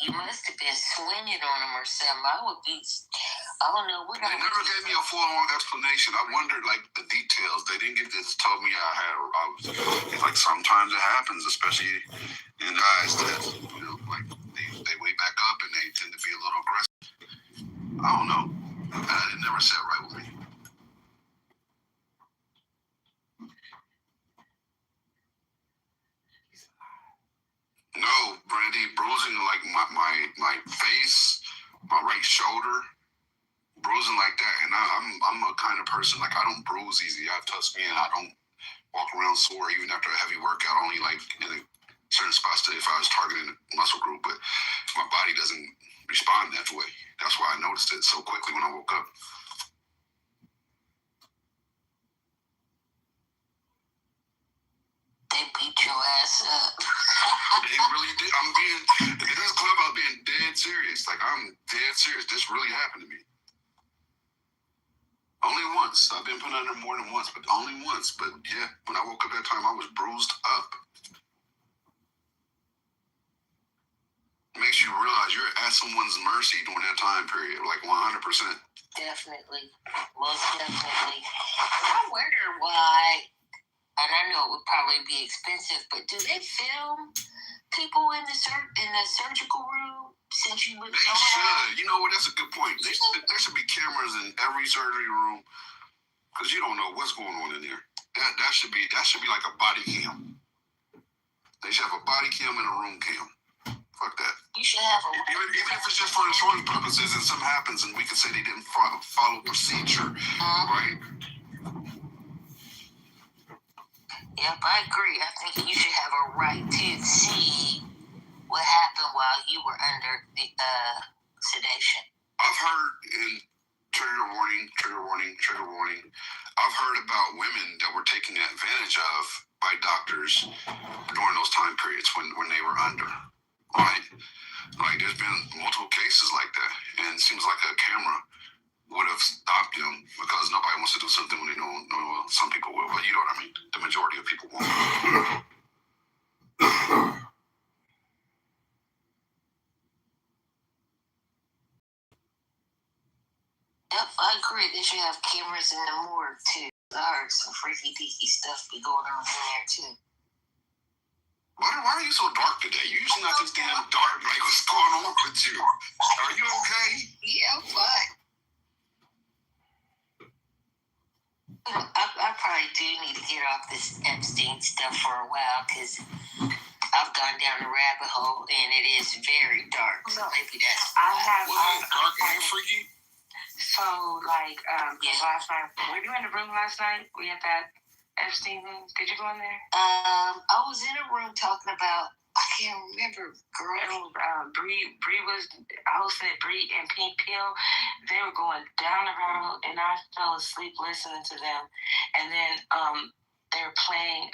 You must have been swinging on them or something. I don't know what. They never gave me a full-on explanation. I wondered, like, the details. They didn't just told me it's like sometimes it happens, especially in guys that, like they way back up and they tend to be a little aggressive. I don't know. It never sat right with me. No, Brandy, bruising like my face, my right shoulder, bruising like that. And I'm a kind of person, like, I don't bruise easy. I have tough skin. I don't walk around sore even after a heavy workout, only like in a certain spots if I was targeting a muscle group, but my body doesn't respond that way. That's why I noticed it so quickly when I woke up. They beat your ass up. They really did. In this club, I'm being dead serious. Like, I'm dead serious. This really happened to me. Only once. I've been put under more than once, but only once. But yeah, when I woke up that time, I was bruised up. It makes you realize you're at someone's mercy during that time period, like 100%. Definitely. Most definitely. I wonder why. And I know it would probably be expensive, but do they film people in the surgical room since you would? They should. You know what? That's a good point. There should be cameras in every surgery room because you don't know what's going on in there. That should be like a body cam. They should have a body cam and a room cam. Fuck that. You should have a. Even if it's just for insurance purposes and something happens and we can say they didn't follow procedure, right? Yep, I agree. I think you should have a right to see what happened while you were under the sedation. I've heard in trigger warning. I've heard about women that were taken advantage of by doctors during those time periods when they were under. Right? Like, there's been multiple cases like that, and it seems like a camera would have stopped them because nobody wants to do something when they know some people will, but you know what I mean? The majority of people won't. Yep, I agree. They should have cameras in the morgue too. I heard some freaky deaky stuff be going on in there too. Why are you so dark today? You usually not this damn dark. Like, what's going on with you? Are you okay? Yeah, I'm fine. I probably do need to get off this Epstein stuff for a while because I've gone down the rabbit hole and it is very dark. So maybe that's. Dark and freaky? So, like, last night, were you in the room last night? We had that Epstein thing. Did you go in there? I was in a room talking about. I can't remember, girl. Bree was hosting it. Bree and Pink Pill, they were going down the road, and I fell asleep listening to them. And then they were playing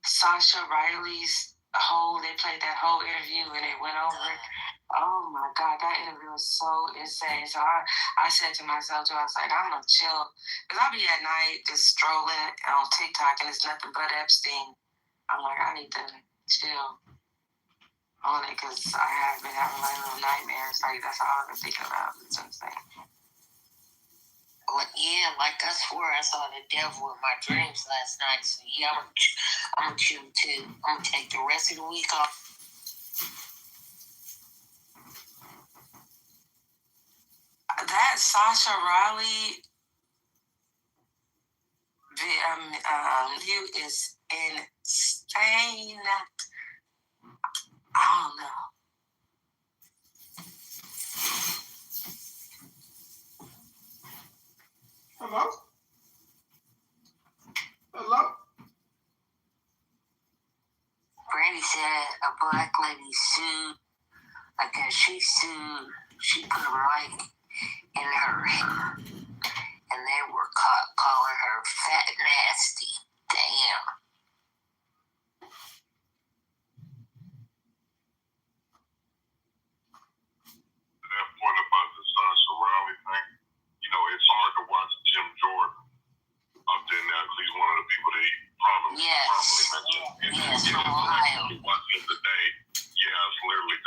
Sasha Riley's they played that whole interview, and they went over it. Oh my God, that interview was so insane. So I said to myself, I was like, I'm gonna chill, because I'll be at night just strolling on TikTok, and it's nothing but Epstein. I'm like, I need to chill on it because I have been having like little nightmares. Like, that's all I've been thinking about. It's insane. Well, yeah, like I swore I saw the devil in my dreams last night. So yeah, I'm gonna chill too. I'm gonna take the rest of the week off. That Sasha Riley view is insane. I don't know. Hello? Brandy said a black lady sued. I guess she put a mic in her hair, and they were calling her fat nasty. Damn. That point about the Sasha Riley thing, it's hard to watch Jim Jordan up there now because he's one of the people that he prominently mentioned. Yes, from Ohio. Watch him today. Yeah, it's literally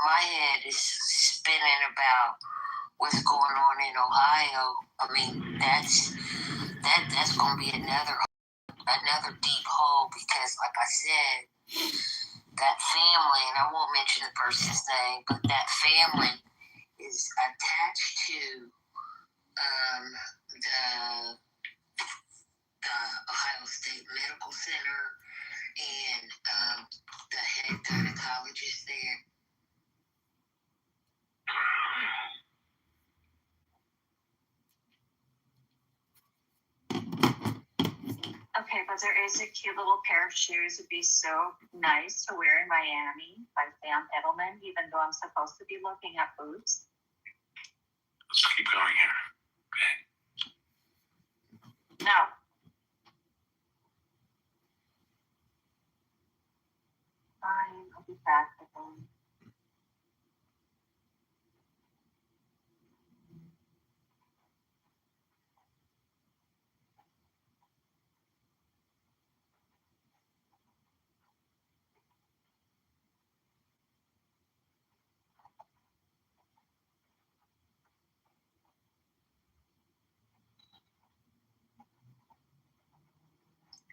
my head is spinning about what's going on in Ohio. I mean, that's gonna be another deep hole because, like I said, that family, and I won't mention the person's name, but that family is attached to the Ohio State Medical Center and the head gynecologist there. Okay, but there is a cute little pair of shoes. Would be so nice to wear in Miami by Sam Edelman, even though I'm supposed to be looking at boots. Let's keep going here. Okay. No. Fine, I'll be back with them.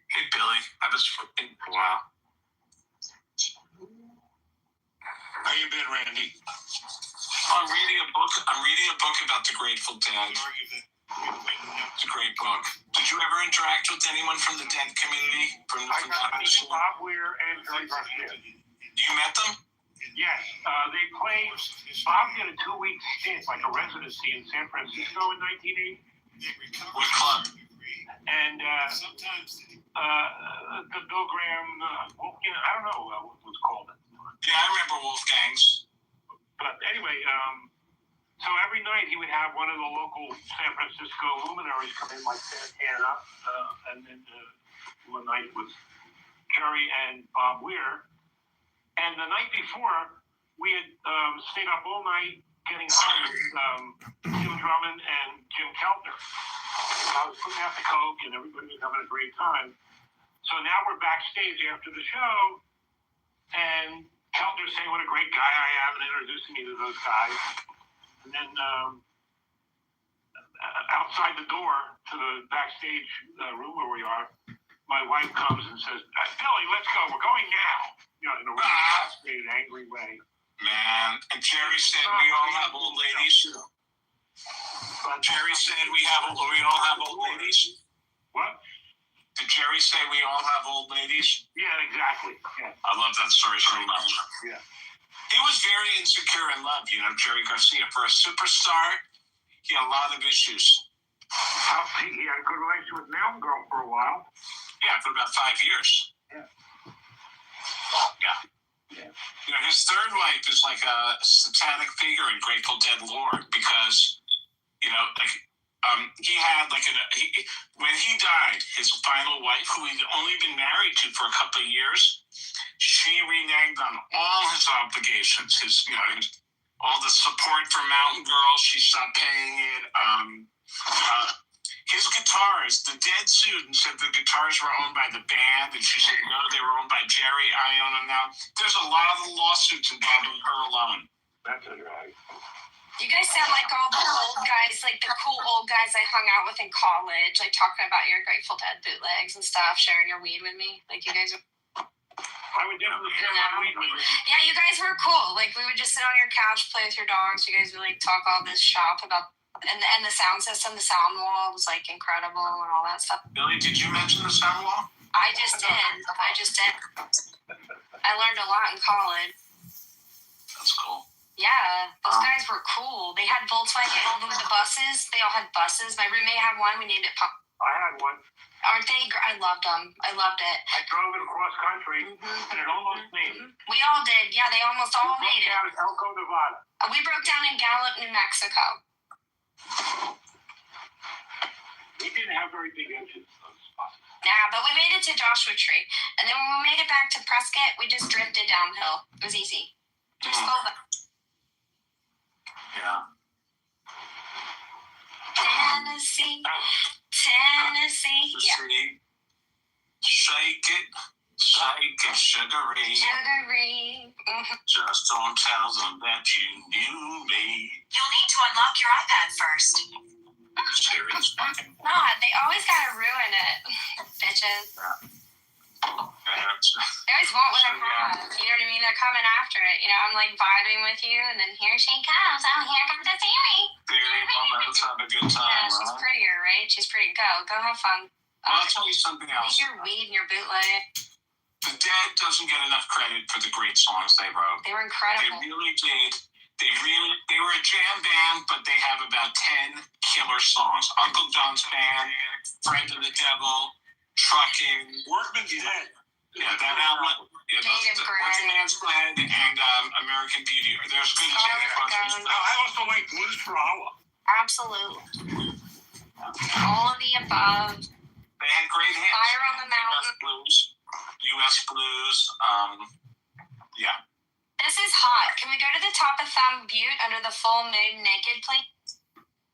Hey, Billy. I was fucking for a while. How you been, Randy? I'm reading a book about the Grateful Dead. It's a great book. Did you ever interact with anyone from the Dead community? I got to meet Bob Weir and Jerry Garcia. You met them? Yes, they played. Bob did a 2-week stint, like a residency in San Francisco in 1980. What club? And the Bill Graham, I don't know what it was called. Yeah, I remember Wolfgangs. But anyway, so every night he would have one of the local San Francisco luminaries come in, like Santana, and then one night was Jerry and Bob Weir. And the night before, we had stayed up all night getting high with Jim Drummond and Jim Keltner. I was putting out the coke, and everybody was having a great time. So now we're backstage after the show, and Keltner's saying what a great guy I am and introducing me to those guys. And then outside the door to the backstage room where we are, my wife comes and says, Billy, let's go. We're going now. You know, in a really frustrated, angry way. Man, and Jerry said we all have old ladies. Jerry said we all have old ladies. What? Did Jerry say we all have old ladies? Yeah, exactly. Yeah. I love that story so much. Yeah. He was very insecure in love, Jerry Garcia. For a superstar, he had a lot of issues. He had a good relationship with Mountain Girl for a while. Yeah, for about 5 years. Yeah. Yeah. His third wife is like a satanic figure in Grateful Dead lore because, he had when he died, his final wife, who he'd only been married to for a couple of years, she reneged on all his obligations. All the support for Mountain Girl, she stopped paying it. His guitars, the Dead sued and said the guitars were owned by the band, and she said no, they were owned by Jerry. I own them now. There's a lot of lawsuits involving her alone. That's right. You guys sound like all the old guys, like the cool old guys I hung out with in college, like talking about your Grateful Dead bootlegs and stuff, sharing your weed with me. Like you guys are... I would definitely share my weed with you. Yeah, you guys were cool. Like we would just sit on your couch, play with your dogs. You guys would like talk all this shop about, and the sound system, the sound wall was like incredible and all that stuff. Billy, did you mention the sound wall? I just did. I learned a lot in college. That's cool. Yeah, those guys were cool. They had Volkswagen, all the buses. They all had buses. My roommate had one. We named it Pop. I had one. Aren't they? I loved them. I loved it. I drove it across country, and it almost made it. We all did. Yeah, they almost all made it. Down in Elko, Nevada. We broke down in Gallup, New Mexico. We didn't have very big engines. Yeah, but we made it to Joshua Tree. And then when we made it back to Prescott, we just drifted downhill. It was easy. Just go back. Yeah. Tennessee. Yeah. Shake it. shake it, sugary. Sugary. Just don't tell them that you knew me. You'll need to unlock your iPad first. Serious. God, they always gotta ruin it, bitches. They always want what I have. You know what I mean? They're coming after it. You know, I'm like vibing with you, and then here she comes. Oh, here comes the Sammy. Very well, let's have a good time, Yeah, she's right? prettier, right? She's pretty. Go have fun. I'll tell you something else. Leave your weed and your bootleg. The Dead doesn't get enough credit for the great songs they wrote. They were They incredible. really did. They were a jam band, but they have about 10 killer songs. Uncle John's Band, Friend of the Devil, Trucking. Workman's Dead. Yeah, that album. Yeah, Native the Gray. Working Man's Blend and American Beauty. They're as good as any Scarlet Gun. I also like Blues for Allah. Absolutely. All of the above. They had great hits. Fire on the Mountain. U.S. Blues. Yeah. This is hot. Can we go to the top of Thumb Butte under the full moon naked, please?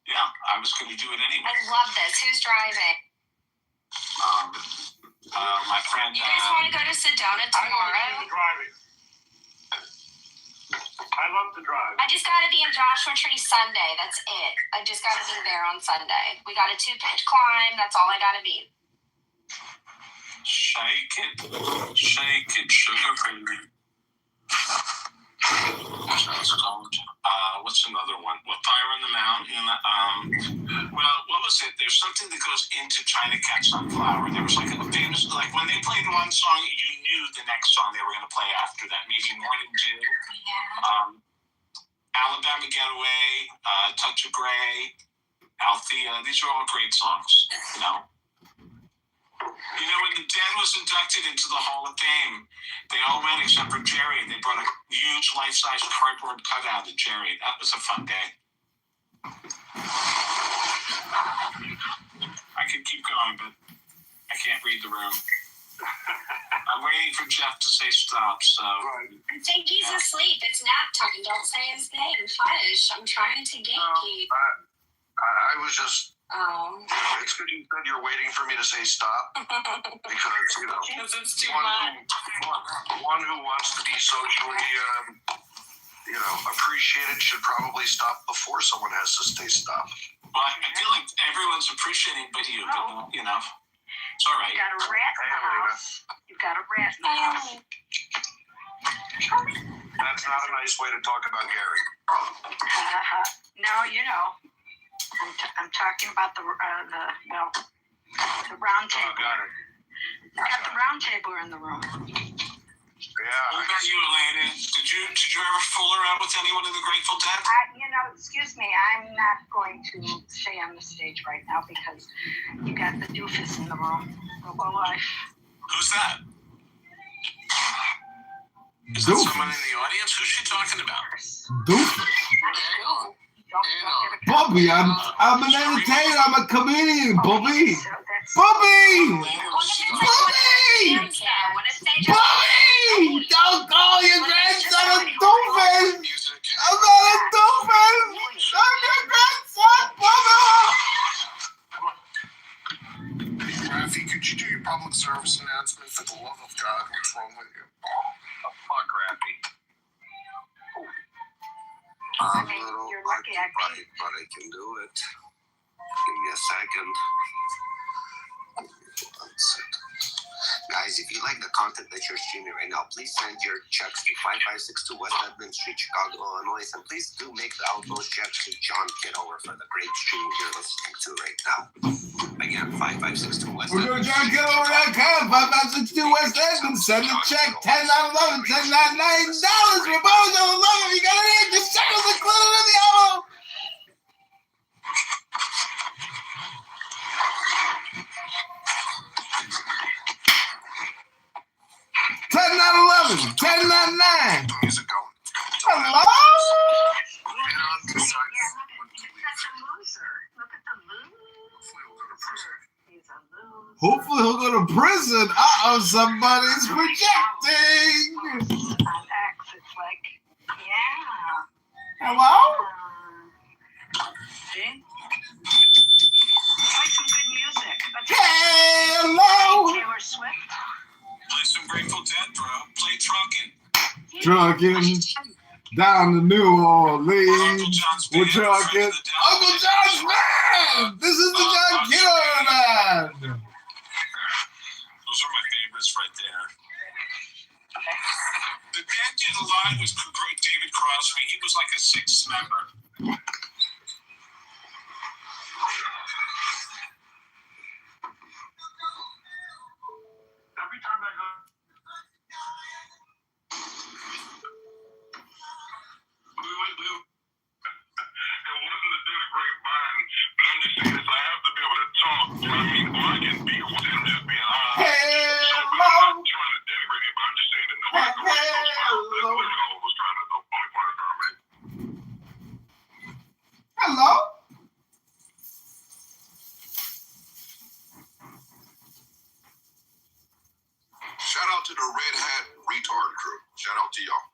Yeah, I was going to do it anyway. I love this. Who's driving? My friend. You guys want to go to Sedona I love tomorrow? driving. I love to drive. I just got to be in Joshua Tree Sunday. That's it. I just got to be there on Sunday. We got a 2-pitch climb. That's all I got to be. Shake it, sugar baby. What's another one? Well, Fire on the Mountain. Well, what was it? There's something that goes into China Cat Sunflower. There was like a famous, like when they played one song, you knew the next song they were going to play after that. Maybe Morning Dew. Yeah. Alabama Getaway, Touch of Grey, Althea. These are all great songs, you know. You know, when the Dead was inducted into the Hall of Fame, they all went except for Jerry, and they brought a huge life-size cardboard cutout of Jerry. That was a fun day. I could keep going, but I can't read the room. I'm waiting for Jeff to say stop, so... I think he's asleep. It's nap time. Don't say his name. Hush. I'm trying to gatekeep. I was just. Oh. It's good you said you're waiting for me to say stop because Because it's too one who wants to be socially, appreciated should probably stop before someone has to say stop. Well, I feel like everyone's appreciating but you, but, you know, it's all right. You got a rat in the house. You got a rat in the house. That's not a nice way to talk about Gary. No, you know. I'm talking about the round table. Oh, got it. You got the round table in the room. Yeah. What about you, Elena? Did you ever fool around with anyone in the Grateful Dead? Excuse me, I'm not going to stay on the stage right now because you got the doofus in the room. Well, Who's that? Is that someone in the audience? Who's she talking about? Doofus. Bobby, I'm an entertainer. I'm a comedian, Bobby. Bobby! Bobby! Bobby! Don't call your grandson a doofus! I'm not a doofus! I'm your grandson, Bubba! Rafi, could you do your public service announcement for the love of God? What's wrong with you? Fuck, Rafi. I'm a little you're lucky I paid. but I can do it. Give me a second. 1 second. Guys, if you like the content that you're streaming right now, please send your checks to 5562 West Edmund Street, Chicago, Illinois. And please do make those checks to John Kitover for the great stream you're listening to right now. Again, 5562 West We're Edmund going to JohnKitover.com, 5562 West Edmund. Send the check, $10.11, $10.99. We're both on the love. You got it in. Just check us included in the envelope. $10.11, $10.99. Music going. Hello? Look at the loser. Look at the loser. He's a loser. Hopefully he'll go to prison. Uh-oh, somebody's projecting. On X, it's like, yeah. Hello? See? Play some good music. Hello? Taylor Swift. Play some Grateful trucking down to New Orleans. We're trucking. Uncle John's man! This is the John Kitover man! Those are my favorites right there. The band did a lot with David Crosby. He was like a sixth member. Every time I go. It wasn't a grapevine, but I'm just saying this. I have to be able to talk. You know what I mean? Or I can be with him just being honest. I'm not trying to denigrate it, but I'm just saying that nobody can write those files. That's what I was trying to. The only point I'm trying to make. Hello? Shout out to the Red Hat Retard crew. Shout out to y'all.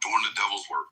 Doing the devil's work.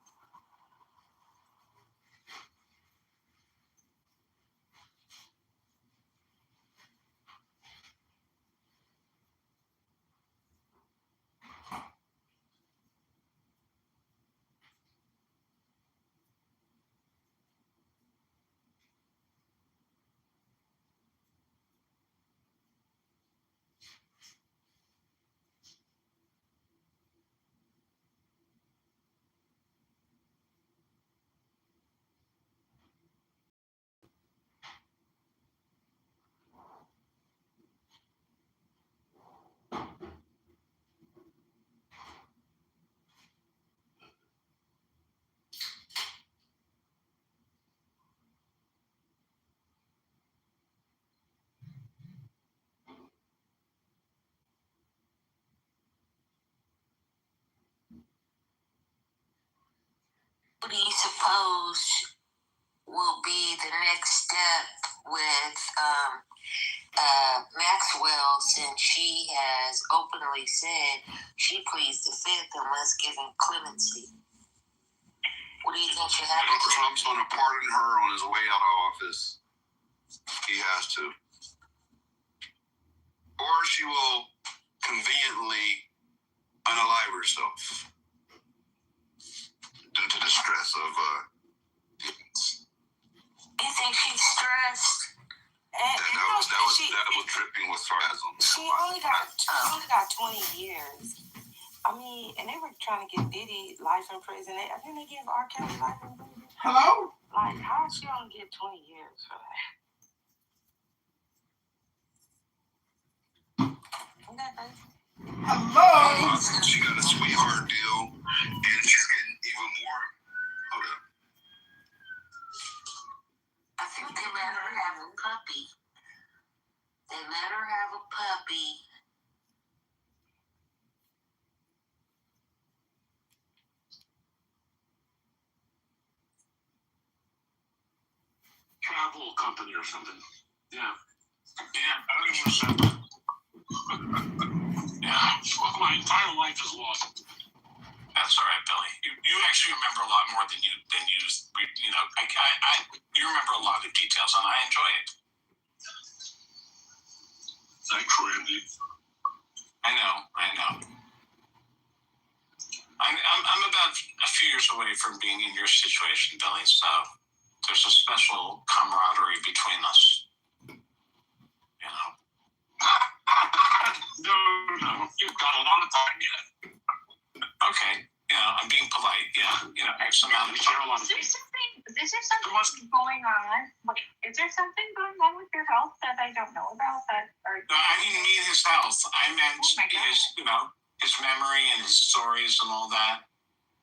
What do you suppose will be the next step with Maxwell, since she has openly said she pleads the fifth unless given clemency? What do you think should happen? Trump's going to pardon her on his way out of office. He has to. Or she will conveniently unalive herself due to the stress of demons. You think she's stressed? That was dripping with sarcasm. She only got 20 years. I mean, and they were trying to give Diddy life in prison. I think they give R. Kelly life in prison. Hello? Like, how is she only get 20 years for that? Hello? She got a sweetheart deal, and she's getting even more. Hold up. I think they let her have a puppy. They let her have a puppy. Travel company or something. Yeah. Yeah, I don't even remember. Yeah, well, my entire life is lost. That's all right, Billy. You actually remember a lot more than you know. You remember a lot of details, and I enjoy it. Thanks, Randy. I know. I'm about a few years away from being in your situation, Billy. So there's a special camaraderie between us. You know. No, you've got a lot of time yet. Okay. I'm being polite. Yeah. I have some out of time. Is there something going on? Is there something going on with your health that I don't know about? No, I didn't mean his health. I meant his memory and his stories and all that.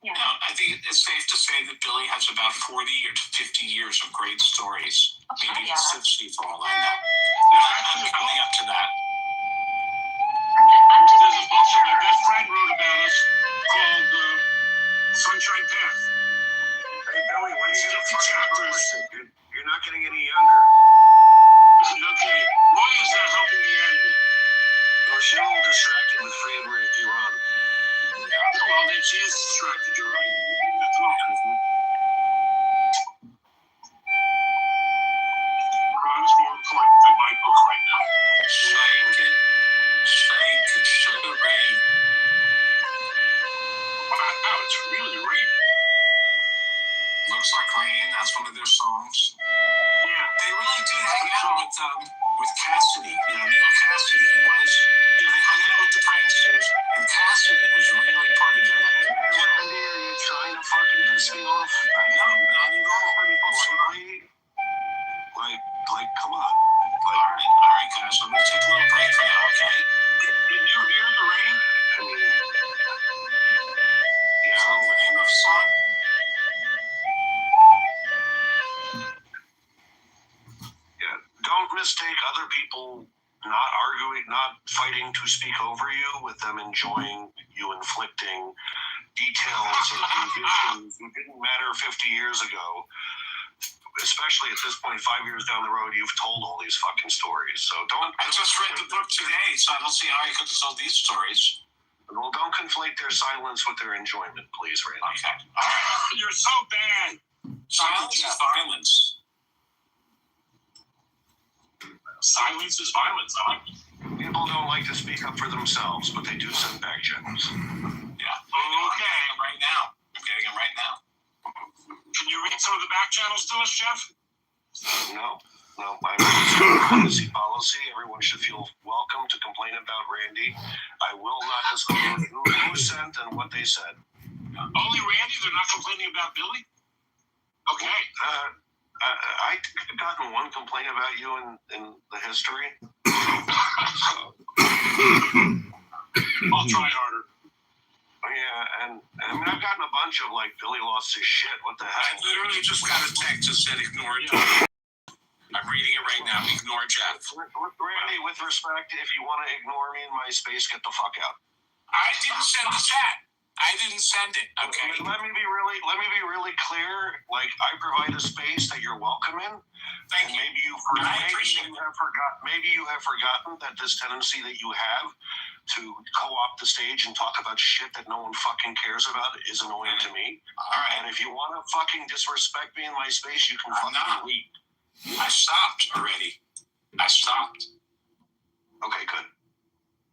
Yeah. I think it's safe to say that Billy has about 40 or 50 years of great stories. Maybe 60 for all I know. I'm coming up to that. I'm just There's a making book that sure. my best friend wrote about us called Sunshine Path. Hey, Billy, when you get 50 chapters. you're not getting any younger. Okay, why is that helping the end? Well, she's a little distracted with free Iran. Well, then she is distracted, you're right. That's all. Iran is more with Cassidy, Neil Cassidy. He was, they hung out with the pranksters, and Cassidy was really part of their life. Randy, are you trying to fucking piss me off? No, not at all. Like, come on. All right, guys. So I'm gonna take a little break for now, okay? Did you hear the rain? I mean, Yeah. So the name of the song? yeah. Don't mistake other people not arguing, not fighting to speak over you with them enjoying you inflicting details of conditions that didn't matter 50 years ago. Especially at this point, 5 years down the road, you've told all these fucking stories. So don't. I just read the book today, so I don't see how I could have told these stories. Well, don't conflate their silence with their enjoyment, please, Randy. Okay. All right. You're so bad. Silence is violence. Silence is violence, huh? People don't like to speak up for themselves, but they do send back channels. Yeah. Okay. Right now. I'm getting them right now. Can you read some of the back channels to us, Jeff? No. I'm privacy policy. Everyone should feel welcome to complain about Randy. I will not disclose who sent and what they said. Only Randy? They're not complaining about Billy? Okay. I've gotten one complaint about you in the history. I'll try harder. Yeah, and I mean, I've gotten a bunch of like, Billy lost his shit. What the I heck? literally just got a text that said ignore it. I'm reading it right now. Ignore Jeff. Randy, with respect, if you want to ignore me in my space, get the fuck out. I didn't send the chat. I didn't send it. Okay. Let me be really clear. Like, I provide a space that you're welcome in. Thank you. Maybe you have forgotten that this tendency that you have to co-opt the stage and talk about shit that no one fucking cares about is annoying to me. All right. And if you want to fucking disrespect me in my space, you can fucking leave. I stopped already. I stopped. Okay, good.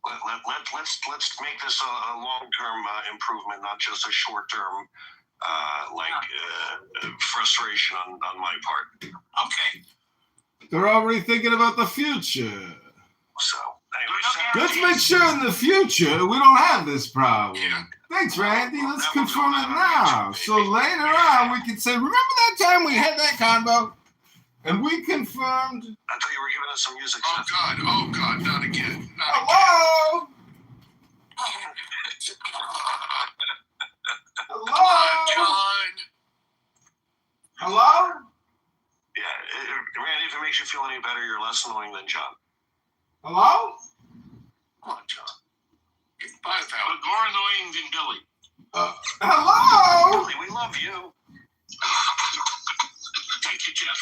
Let's make this a long-term improvement, not just a short-term frustration on my part. Okay. They're already thinking about the future. So, anyway, Let's make sure in the future we don't have this problem. Yeah. Thanks, Randy. Let's confirm it now. So later on we can say, remember that time we had that convo? And we confirmed. I thought you were giving us some music. Oh God, not again. Hello? John. Hello? Yeah, Randy, if it makes you feel any better, you're less annoying than John. Hello? Come on, John. Get 5,000. But more annoying than Billy. Hello? Billy, we love you. Thank you, Jeff.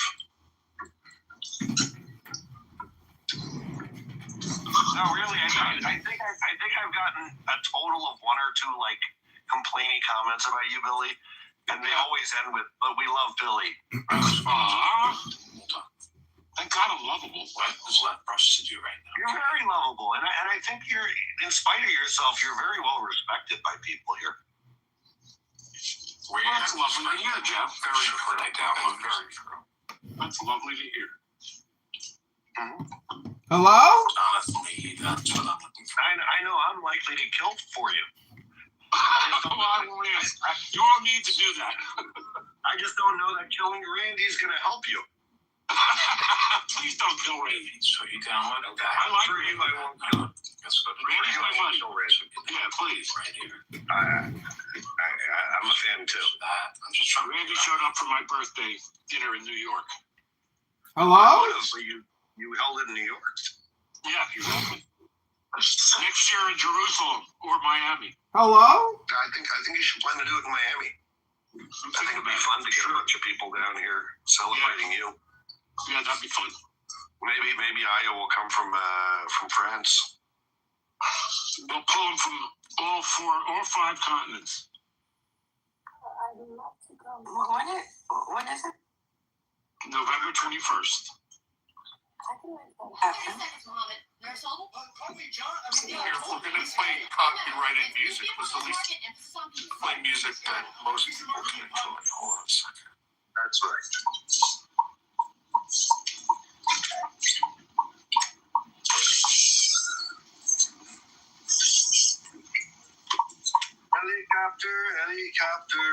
No, really, I think I've gotten a total of one or two like complaining comments about you, Billy, and they always end with, "But we love Billy." Thank God I'm lovable. What is left for us to do right now? You're very lovable, and I think you're, in spite of yourself, you're very well respected by people here. That's lovely to hear, Jeff. Very true. Very true. That's lovely to hear. Mm-hmm. Hello? That's me. That's what I'm looking for. I know I'm likely to kill for you. You won't need to do that. I just don't know that killing Randy's going to help you. Please don't kill Randy. So you down with that? I like Randy. Randy. I won't kill him. That's good. Randy's my buddy. Yeah, please. Right here. I'm a fan too. I'm just trying. Randy showed up for my birthday dinner in New York. Hello? So you held it in New York. Yeah, exactly. Next year in Jerusalem or Miami. Hello? I think you should plan to do it in Miami. I think it'd be fun to get a bunch of people down here celebrating you. Yeah, that'd be fun. Maybe Aya will come from France. We'll pull them from all 4 or 5 continents. I'd love to go. When is it? November 21st. We're going to play copyrighted music. Let's at least play music that most people can enjoy. Hold on a second. That's right. helicopter, helicopter.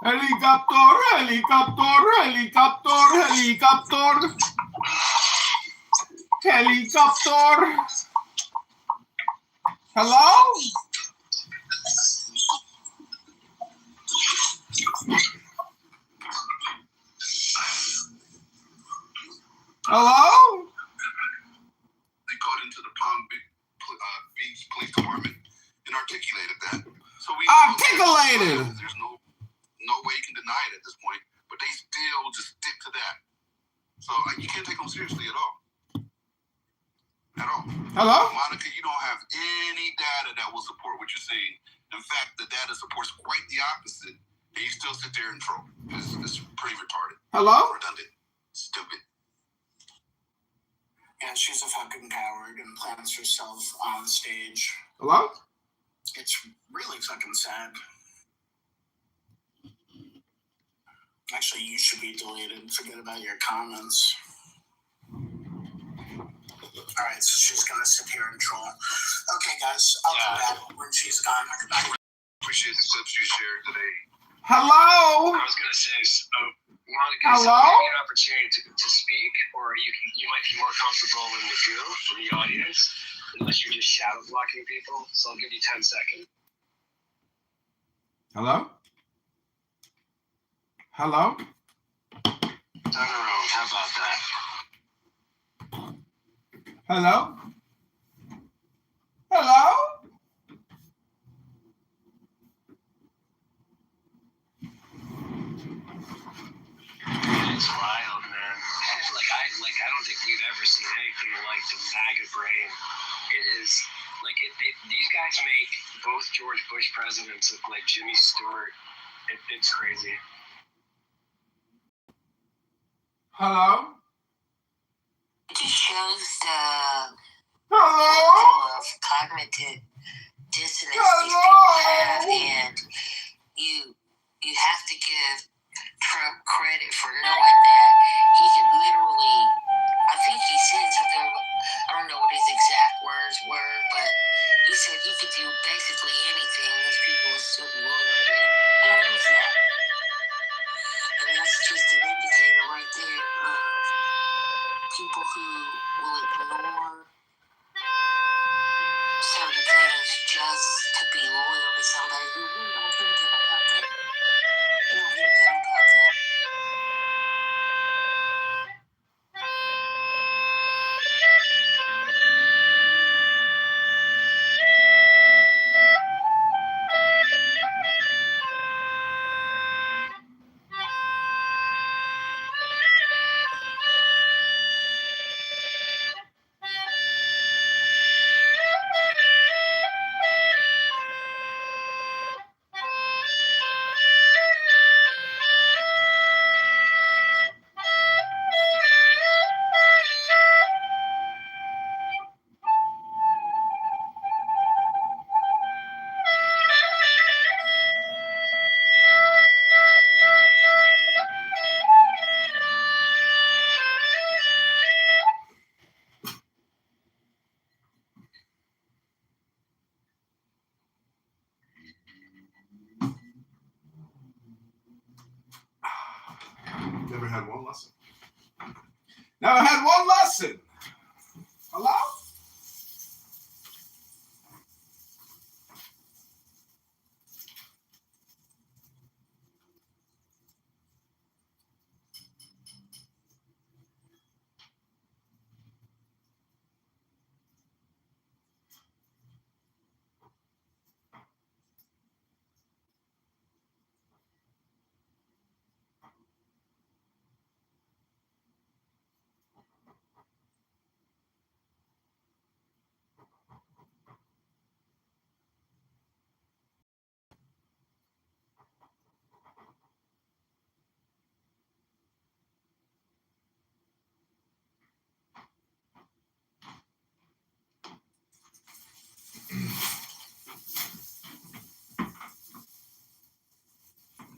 Helicopter, helicopter, helicopter, helicopter. Helicopter. Hello? Hello? They called into the Palm Beach Police Department and articulated that. So we Articulated. There's no way you can deny it at this point, but they still just stick to that. So you can't take them seriously at all. At all. Hello? Monica, you don't have any data that will support what you're saying. In fact, the data supports quite the opposite, and you still sit there and troll. It's pretty retarded. Hello? Redundant. Stupid. And she's a fucking coward and plants herself on stage. Hello? It's really fucking sad. Actually, you should be deleted. Forget about your comments. Alright, so she's gonna sit here and troll. Okay, guys, I'll come back when she's gone. Appreciate the clips you shared today. Hello? I was gonna say, Monica, Hello? so you an opportunity to speak, or you might be more comfortable in the group, in the audience, unless you're just shadow blocking people. So I'll give you 10 seconds. Hello? Hello? Turn around. How about that? Hello? Hello? It's wild, man. I don't think we've ever seen anything like the MAGA brain. It is these guys make both George Bush presidents look like Jimmy Stewart. It's crazy. Hello? It just shows the Hello? level of cognitive dissonance these people have, and you have to give Trump credit for knowing that he could literally, I think he said something, I don't know what his exact words were, but he said he could do basically anything. These people will still be loyal to him. He knows that. And that's just an indicator right there of people who will ignore certain things just to be loyal to somebody who really don't give a damn about them. They don't give a damn about them. Never had one lesson. Never had one lesson. Hello?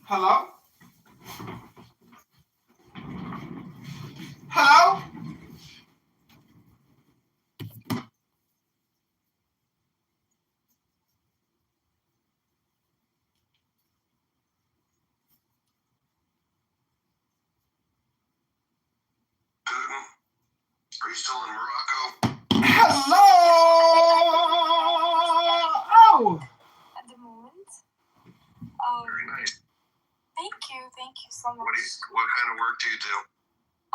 Hello? Hello? still in Morocco? Hello. Oh. At the moment. Very nice. Thank you so much. What kind of work do you do?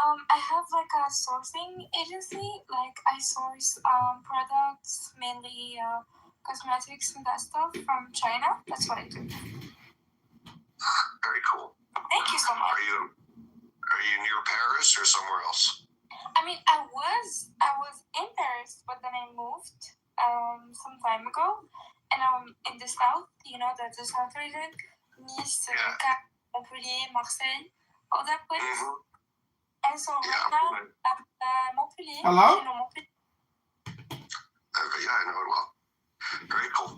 I have like a sourcing agency. Like I source products, mainly cosmetics and that stuff from China. That's what I do. Very cool. Thank you so much. Are you near Paris or somewhere else? I mean, I was in Paris, but then I moved some time ago, and I'm in the south. You know, the south region, Nice, Cap, Montpellier, Marseille, all that place. Mm-hmm. And so right now, I'm Montpellier. Hello? You know Montpellier? Okay, yeah, I know it well. Very cool.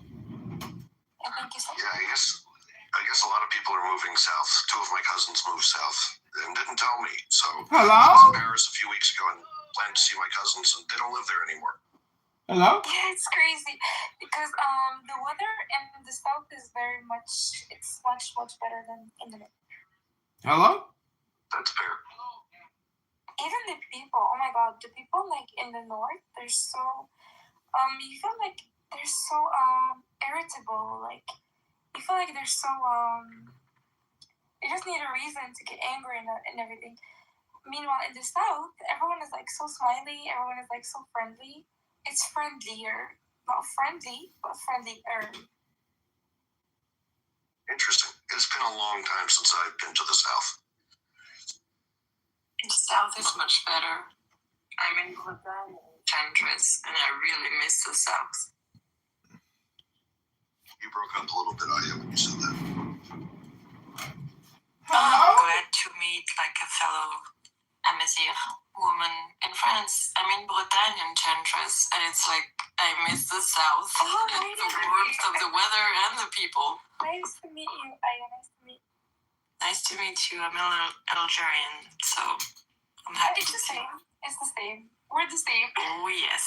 Yeah, thank you so much. Yeah, I guess a lot of people are moving south. Two of my cousins moved south and didn't tell me. So Hello? I was in Paris a few weeks ago and planned to see my cousins, and they don't live there anymore. Hello? Yeah, it's crazy because the weather in the south is much better than in the north. Hello? That's fair. Even the people, oh my god, the people like in the north, they're so you feel like they're so irritable, like you feel like they're so they just need a reason to get angry and everything. Meanwhile, in the south, everyone is like so smiley, everyone is like so friendly. It's friendlier, not friendly, but friendlier. Interesting. It's been a long time since I've been to the south. The south is much better. I'm in Bretagne, Enchantress, and I really miss the south. You broke up a little bit, Aya, when you said that. I'm glad to meet like a fellow Amazigh woman in France. I'm in Bretagne, Enchantress, and it's like I miss the south. Oh, and the warmth of the weather and the people. Nice to meet you, Aya. Nice to meet you. Nice to meet you. I'm Algerian, so I'm happy. It's the same. It's the same. We're the same. Oh, yes.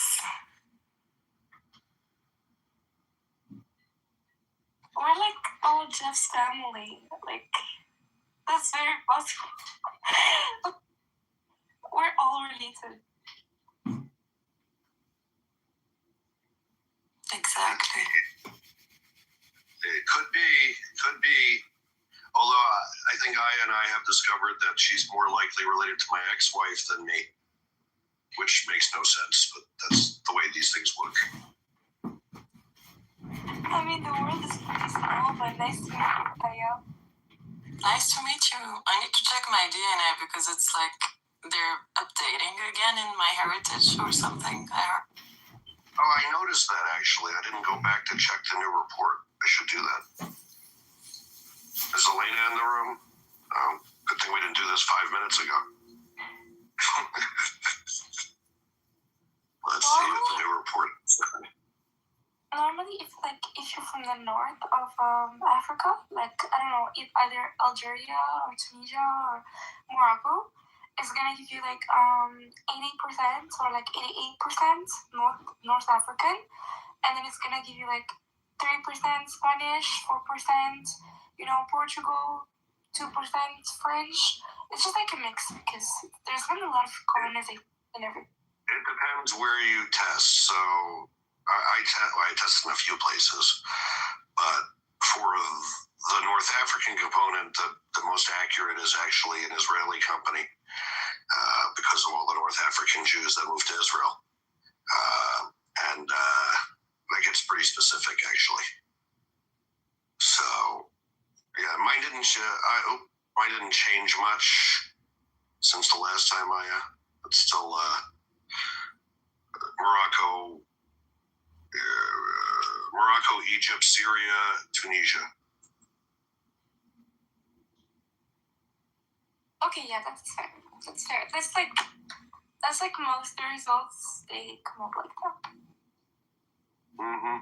We're like all Jeff's family. Like, that's very possible. We're all related. Exactly. It could be. Although I think Aya and I have discovered that she's more likely related to my ex-wife than me, which makes no sense, but that's the way these things work. I mean, the world is pretty small, but nice to meet you, Aya. Nice to meet you. I need to check my DNA because it's like they're updating again in my heritage or something. I heard. Oh, I noticed that actually. I didn't go back to check the new report. I should do that. Is Elena in the room? Good thing we didn't do this 5 minutes ago. Let's see what the new report is. Normally, if you're from the north of Africa, like I don't know, either Algeria or Tunisia or Morocco, it's gonna give you like 80% or like 88% North African, and then it's gonna give you like 3% Spanish, 4%, Portugal, 2% French. It's just like a mix because there's been a lot of colonization and everything. It depends where you test. So I tested in a few places, but for the North African component, the most accurate is actually an Israeli company because of all the North African Jews that moved to Israel. And that gets pretty specific, actually. So, yeah, mine didn't change much since the last time it's still Morocco, Egypt, Syria, Tunisia. Okay, yeah, that's fair. That's like most of the results, they come up like that. Mm-hmm.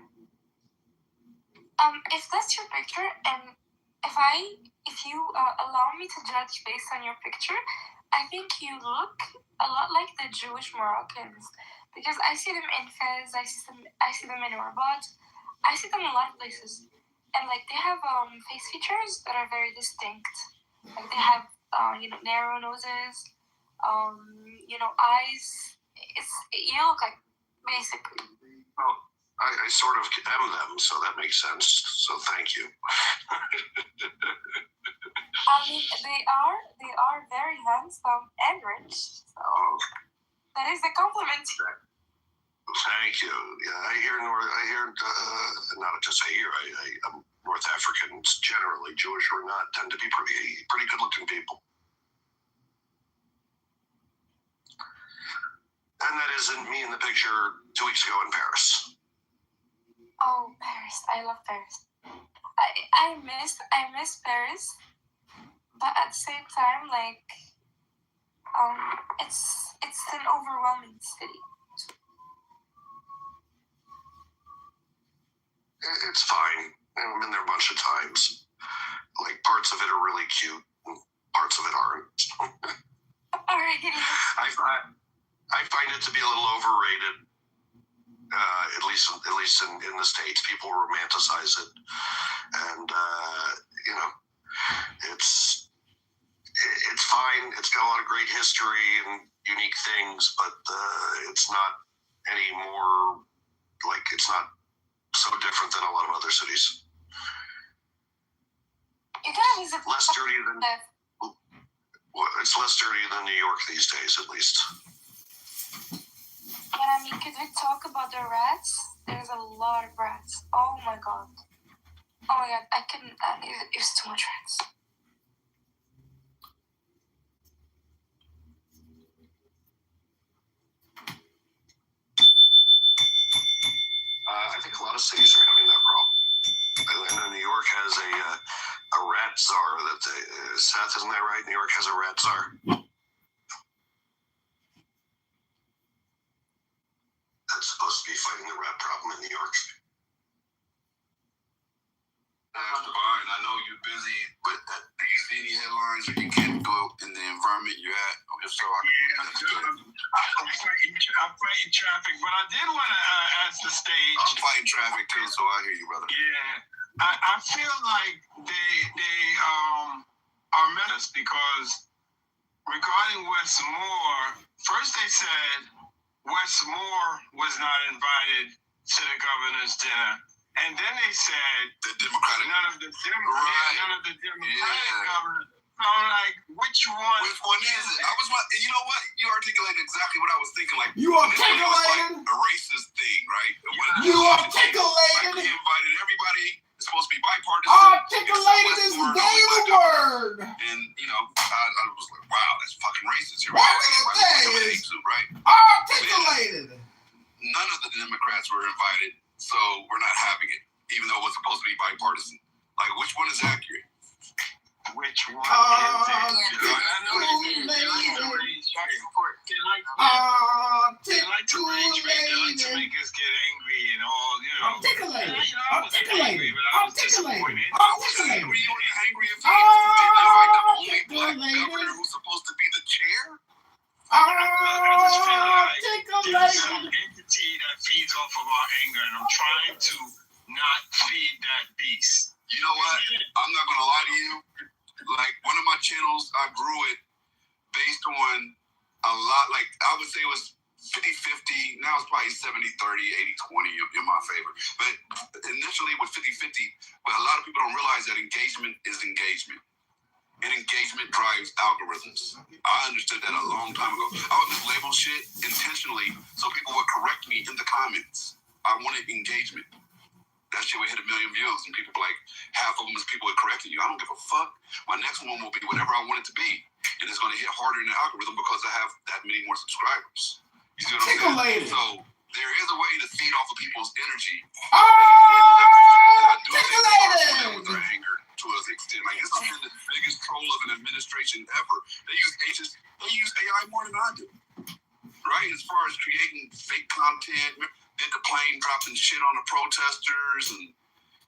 If that's your picture, and if you allow me to judge based on your picture, I think you look a lot like the Jewish Moroccans because I see them in Fez, I see them in Rabat, I see them in a lot of places, and like they have face features that are very distinct. Like they have narrow noses, eyes you look like basically. Well, I sort of am them, so that makes sense. So thank you. I mean, they are very handsome and rich. So that is a compliment. Thank you. Yeah, I hear not just I hear. I'm North Africans generally, Jewish or not, tend to be pretty good-looking people. And that isn't me in the picture 2 weeks ago in Paris. Oh, Paris! I love Paris. I miss Paris, but at the same time, like, it's an overwhelming city. It's fine. I've been there a bunch of times. Like, parts of it are really cute, and parts of it aren't. Alright. I find it to be a little overrated. At least in the States, people romanticize it, and it's fine. It's got a lot of great history and unique things, but it's not any more like it's not so different than a lot of other cities. You gotta visit. Less dirty than it's less dirty than New York these days, at least. But I mean, could we talk about the rats? There's a lot of rats. Oh my god. I couldn't. It was too much rats. I think a lot of cities are having that problem. I know New York has a rat czar. Seth, isn't that right? New York has a rat czar. That's supposed to be fighting the rat problem in New York. Divine, I know you're busy, but do you see any headlines or you can't go in the environment you're at? Just so I can understand. I'm fighting traffic, but I did want to ask the stage. I'm fighting traffic too, so I hear you, brother. Yeah, I feel like they are menace because regarding Westmore, first they said Westmore was not invited to the governor's dinner. And then they said the Democratic, none of the Democratic governors. So I'm like, which one? Which one is it? You know what? You articulated exactly what I was thinking. Like you articulated like a racist thing, right? You articulated. Like he invited everybody. It's supposed to be bipartisan. Articulated is the daily word. And I was like, wow, that's fucking racist. What did it say? Right? Articulated. None of the Democrats were invited. So we're not having it, even though it was supposed to be bipartisan. Like, which one is accurate? Which one is it? They like to rage bait. They like to make us get angry and all, Articulated. I was angry, but I was disappointed. Were you angry if you didn't invite the only black governor who's supposed to be the chair? I just feel like there's some entity that feeds off of our anger, and I'm trying to not feed that beast. You know what? I'm not going to lie to you. Like, one of my channels, I grew it based on a lot. Like, I would say it was 50-50. Now it's probably 70-30, 80-20 in my favor. But initially it was 50-50. But a lot of people don't realize that engagement is engagement. And engagement drives algorithms. I understood that a long time ago. I would mislabel shit intentionally so people would correct me in the comments. I wanted engagement. That shit would hit 1 million views, and people like half of them is people correcting you. I don't give a fuck. My next one will be whatever I want it to be, and it's going to hit harder in the algorithm because I have that many more subscribers. You see what I'm saying? So there is a way to feed off of people's energy. Articulated. With their anger. To an extent, like this has been the biggest troll of an administration ever. They use AI more than I do, right? As far as creating fake content, did the plane dropping shit on the protesters, and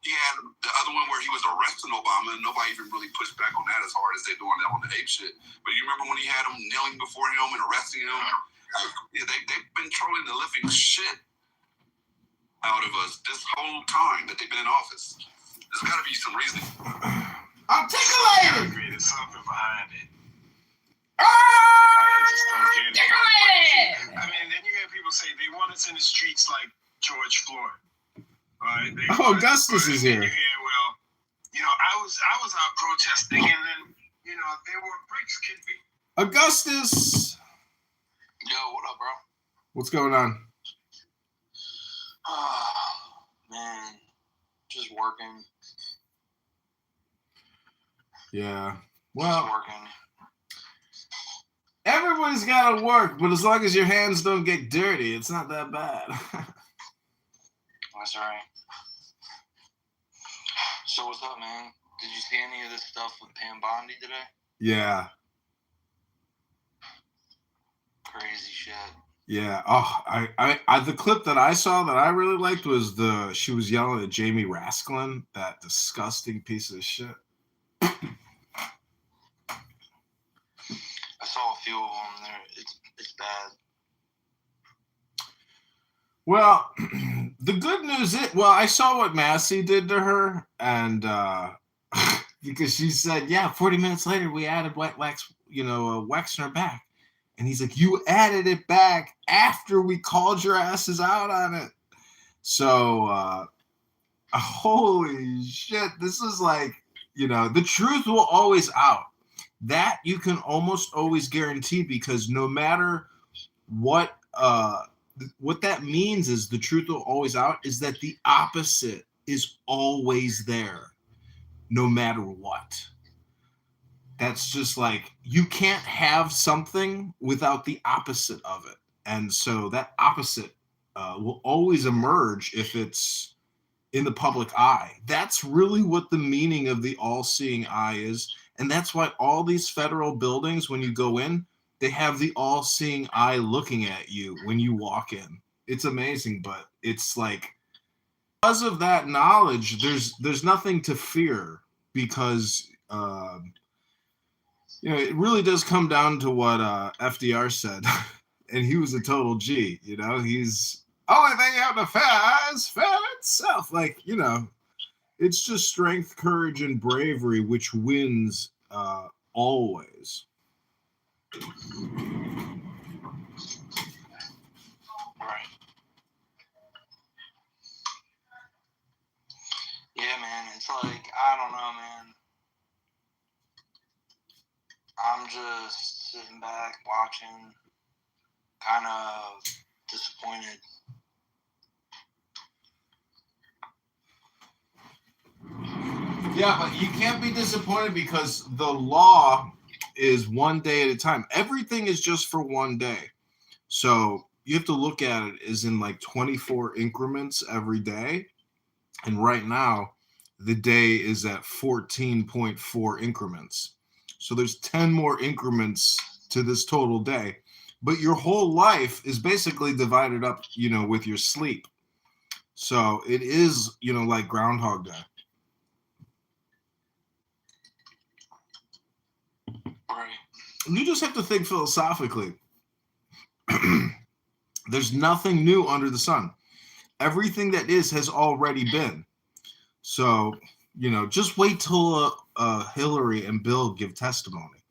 he had the other one where he was arresting Obama, and nobody even really pushed back on that as hard as they're doing that on the ape shit. But you remember when he had him kneeling before him and arresting him? They've been trolling the living shit out of us this whole time that they've been in office. There's got to be some reason. Articulated. There's something behind it. Articulated. I mean, then you hear in the streets like George Floyd. Right? Augustus is here. Well, I was out protesting, and then there were bricks can be. Augustus. Yo, what up, bro? What's going on? Man, just working. Yeah. Well, just working. Everybody's got to work, but as long as your hands don't get dirty, it's not that bad. That's right. So what's up, man? Did you see any of this stuff with Pam Bondi today? Yeah. Crazy shit. Yeah. Oh, I the clip that I saw that I really liked was she was yelling at Jamie Raskin, that disgusting piece of shit. I saw a few of them there. It's bad. Well, the good news is, I saw what Massey did to her, and because she said, 40 minutes later we added wax in her back. And he's like, you added it back after we called your asses out on it. So, holy shit, this is like, the truth will always out. That you can almost always guarantee, because no matter what that means is the truth will always out, is that the opposite is always there, no matter what. That's just like, you can't have something without the opposite of it. And so that opposite will always emerge if it's in the public eye. That's really what the meaning of the all-seeing eye is. And that's why all these federal buildings, when you go in, they have the all-seeing eye looking at you when you walk in. It's amazing, but it's like, because of that knowledge, there's nothing to fear, because it really does come down to what FDR said, and he was a total G. He's only thing you have to fear is fear itself. Like, it's just strength, courage, and bravery which wins always. Right. Yeah, man. It's like, I don't know, man. I'm just sitting back watching, kind of disappointed. Yeah, but you can't be disappointed, because the law is one day at a time. Everything is just for one day. So you have to look at it as in like 24 increments every day. And right now, the day is at 14.4 increments. So there's 10 more increments to this total day. But your whole life is basically divided up, with your sleep. So it is, like Groundhog Day. Right. You just have to think philosophically. There's nothing new under the sun. Everything that is has already been. So, just wait till Hillary and Bill give testimony.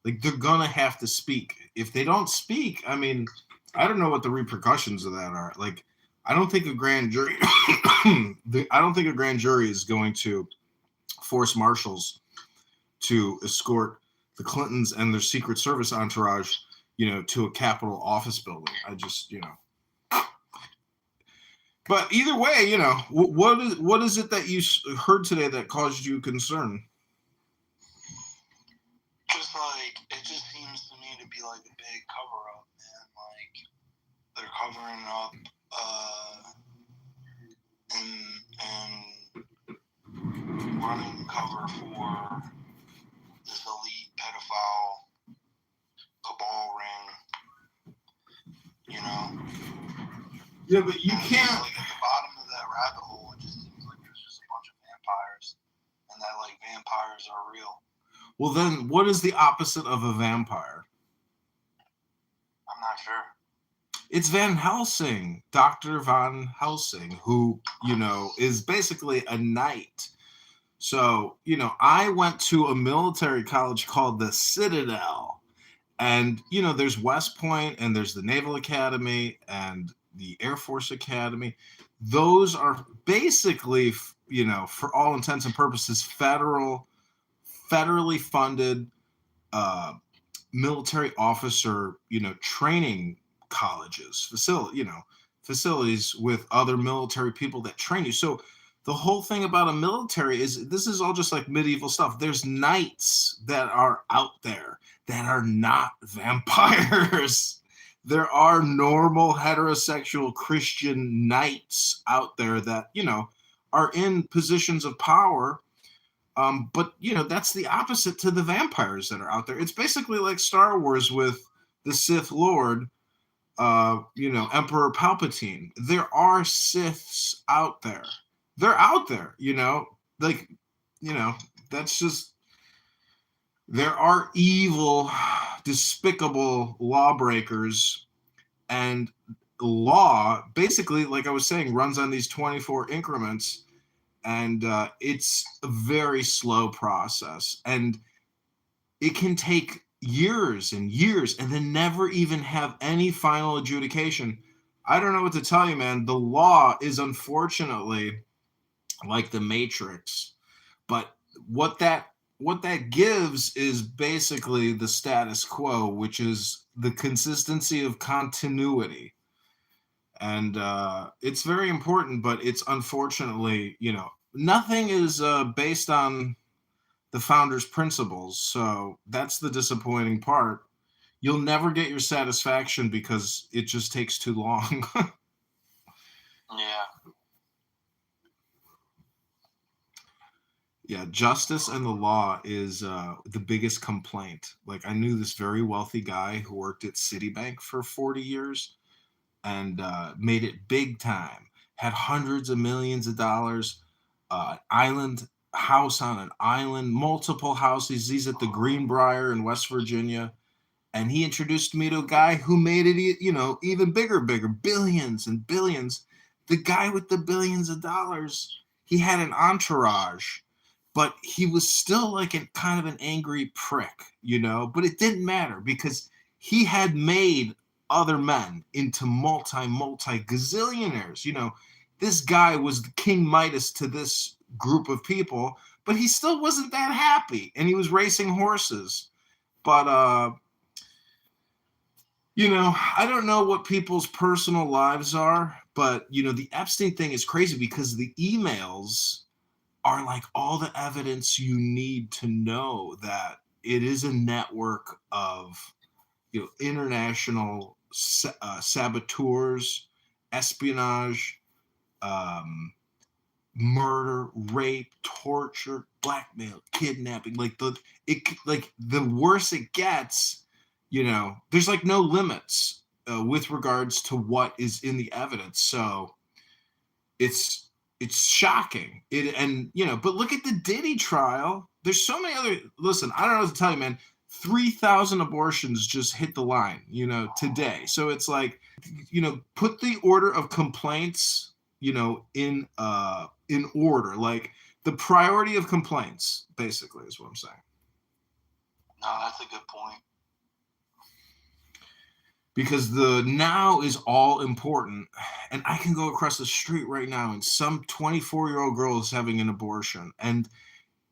Like, they're gonna have to speak. If they don't speak, I mean, I don't know what the repercussions of that are. Like, I don't think a grand jury is going to force marshals to escort the Clintons and their Secret Service entourage, to a Capitol office building. I just, But either way, what is it that you heard today that caused you concern? Just like, it just seems to me to be like a big cover-up, man. Like, they're covering up and running cover for this elite pedophile cabal ring, Yeah, but you can't. Like, at the bottom of that rabbit hole, it just seems like there's just a bunch of vampires, and that, like, vampires are real. Well, then, what is the opposite of a vampire? I'm not sure. It's Van Helsing, Dr. Van Helsing, who, is basically a knight. So, I went to a military college called the Citadel. And, there's West Point and there's the Naval Academy. And, the Air Force Academy. Those are basically, for all intents and purposes, federally funded military officer, training colleges, facilities with other military people that train you. So the whole thing about a military is this is all just like medieval stuff. There's knights that are out there that are not vampires. There are normal heterosexual Christian knights out there that, are in positions of power. But, that's the opposite to the vampires that are out there. It's basically like Star Wars with the Sith Lord, Emperor Palpatine. There are Siths out there. They're out there, that's just, there are evil, despicable lawbreakers, and law basically, like I was saying, runs on these 24 increments, and it's a very slow process, and it can take years and years and then never even have any final adjudication. I don't know what to tell you, man. The law is unfortunately like the Matrix, but what that gives is basically the status quo, which is the consistency of continuity. And it's very important, but it's unfortunately, nothing is based on the founders' principles. So that's the disappointing part. You'll never get your satisfaction because it just takes too long. Yeah. Yeah, justice and the law is the biggest complaint. Like, I knew this very wealthy guy who worked at Citibank for 40 years and made it big time, had hundreds of millions of dollars, island house on an island, multiple houses. He's at the Greenbrier in West Virginia. And he introduced me to a guy who made it, even bigger, billions and billions. The guy with the billions of dollars, he had an entourage, but he was still like kind of an angry prick, but it didn't matter because he had made other men into multi gazillionaires. This guy was the King Midas to this group of people, but he still wasn't that happy, and he was racing horses. But I don't know what people's personal lives are, but the Epstein thing is crazy because the emails are like all the evidence you need to know that it is a network of international saboteurs, espionage, murder, rape, torture, blackmail, kidnapping. Like the worse it gets, there's like no limits with regards to what is in the evidence. So it's shocking. But look at the Diddy trial. There's so many other. Listen, I don't know what to tell you, man. 3,000 abortions just hit the line, today. So it's like, put the order of complaints, in order, like the priority of complaints, basically, is what I'm saying. No, that's a good point. Because the now is all important, and I can go across the street right now and some 24-year-old girl is having an abortion, and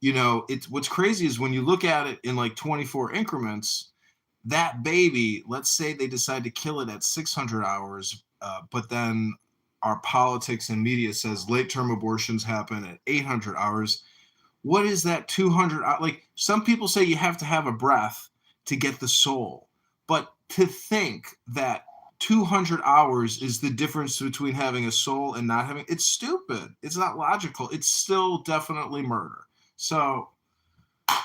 it's what's crazy is when you look at it in like 24 increments, that baby, let's say they decide to kill it at 600 hours, but then our politics and media says late-term abortions happen at 800 hours. What is that 200? Like, some people say you have to have a breath to get the soul, but to think that 200 hours is the difference between having a soul and not having, it's stupid. It's not logical. It's still definitely murder. So,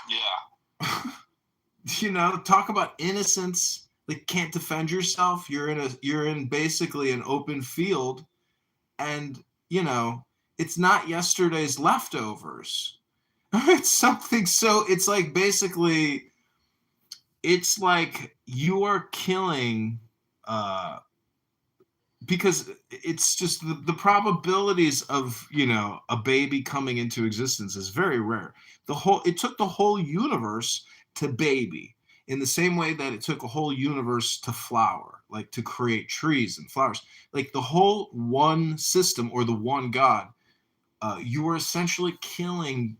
yeah. Talk about innocence. Like, can't defend yourself. You're in basically an open field, and it's not yesterday's leftovers. It's something. So it's like basically, it's like you are killing. Because it's just the probabilities of a baby coming into existence is very rare. It took the whole universe to baby. in the same way that it took a whole universe to flower, like to create trees and flowers, like the whole one system or the one God, you are essentially killing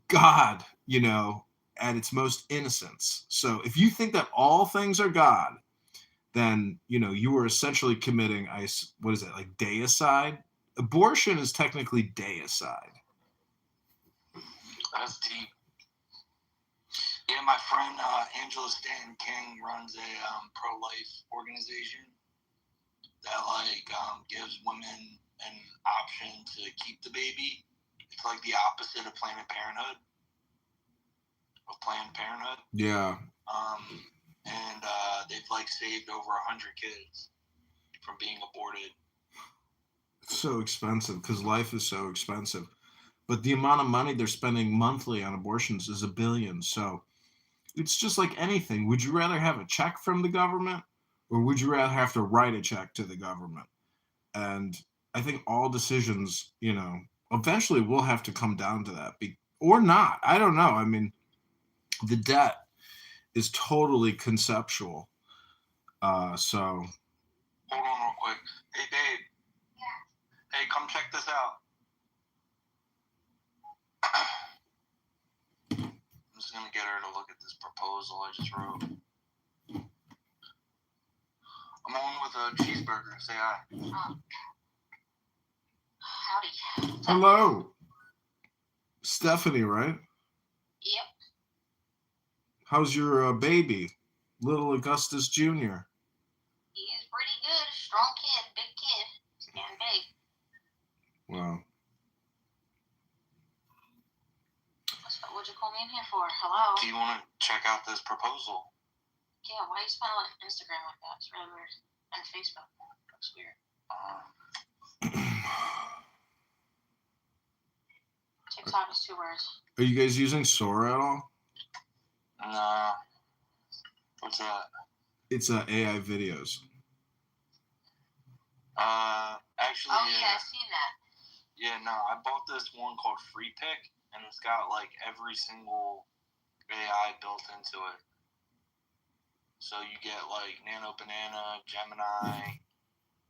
God, you know, at its most innocence. So if you think that all things are God, then, you know, you are essentially committing, what is it, like deicide? Abortion is technically deicide. That's deep. Yeah, my friend Angela Stanton King runs a pro-life organization that gives women an option to keep the baby. It's like the opposite of Planned Parenthood. Yeah. And they've saved over 100 kids from being aborted. It's so expensive because life is so expensive. But the amount of money they're spending monthly on abortions is $1 billion. So it's just like anything. Would you rather have a check from the government, or would you rather have to write a check to the government? And I think all decisions, you know, eventually will have to come down to that, or not. I don't know. I mean, the debt is totally conceptual. So. Hold on real quick. Hey, babe. Yeah. Hey, come check this out. I'm just going to get her to look at this proposal I just wrote. I'm on with a cheeseburger. Say hi. Howdy. Hello. Stephanie, right? Yep. How's your baby, little Augustus Jr.? He's pretty good. Strong kid. Big kid. Stand big. Wow. What'd you call me in here for? Hello? Do you want to check out this proposal? Yeah, why are you spelling Instagram like that? It's really weird. And Facebook. Looks weird. TikTok is 2 words. Are you guys using Sora at all? Nah. What's that? It's AI videos. Actually. Oh, yeah, I've seen that. Yeah, no, I bought this one called Free Pick, and it's got every single AI built into it. So you get Nano Banana, Gemini,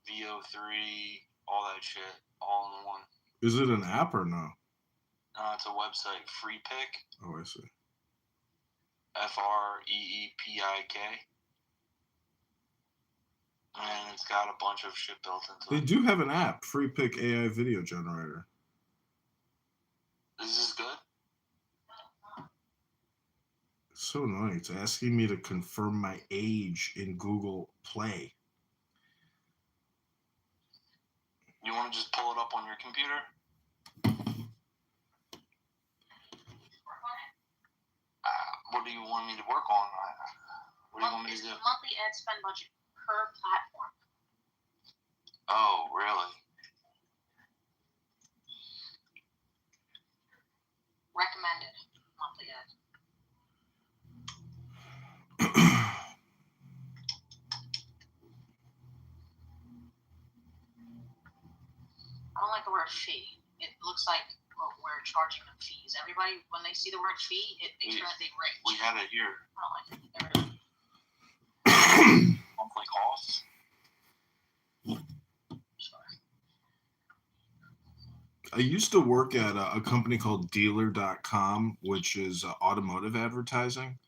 VO3, all that shit, all in one. Is it an app or no? It's a website, Free Pick. Oh, I see. FREEPIK. And it's got a bunch of shit built into it. They do have an app, Free Pick AI Video Generator. Is this good? It's so annoying. It's asking me to confirm my age in Google Play. You want to just pull it up on your computer? What do you want me to work on? What do you want me to do? Monthly ad spend budget per platform. Oh, really? Recommended monthly ad. I don't like the word fee. It looks like we're charging them fees. Everybody, when they see the word fee, they turn a big rage. We had it here. I don't like it. There it is. Monthly costs. I used to work at a company called dealer.com, which is automotive advertising.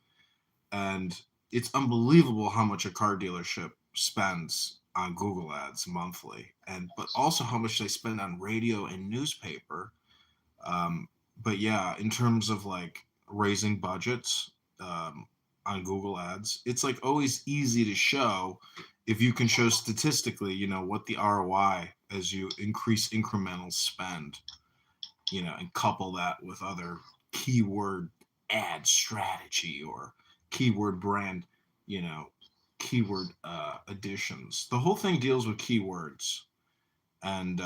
And it's unbelievable how much a car dealership spends on Google ads monthly, but also how much they spend on radio and newspaper. But yeah, in terms of raising budgets on Google ads, it's always easy to show if you can show statistically, what the ROI as you increase incremental spend, and couple that with other keyword ad strategy or keyword brand, keyword additions. The whole thing deals with keywords. And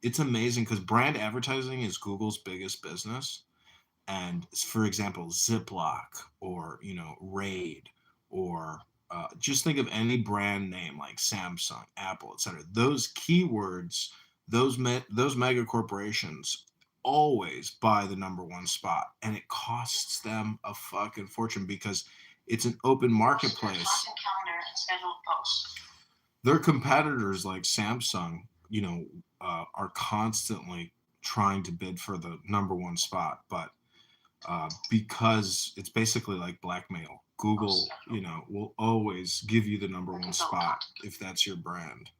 it's amazing because brand advertising is Google's biggest business. And for example, Ziploc or, Raid, or just think of any brand name like Samsung, Apple, etc. Those keywords, those mega corporations always buy the #1 spot. And it costs them a fucking fortune because It's an open marketplace. Content calendar and scheduled posts. Their competitors like Samsung, are constantly trying to bid for the number one spot, but because it's basically like blackmail, Google, will always give you the number one spot if that's your brand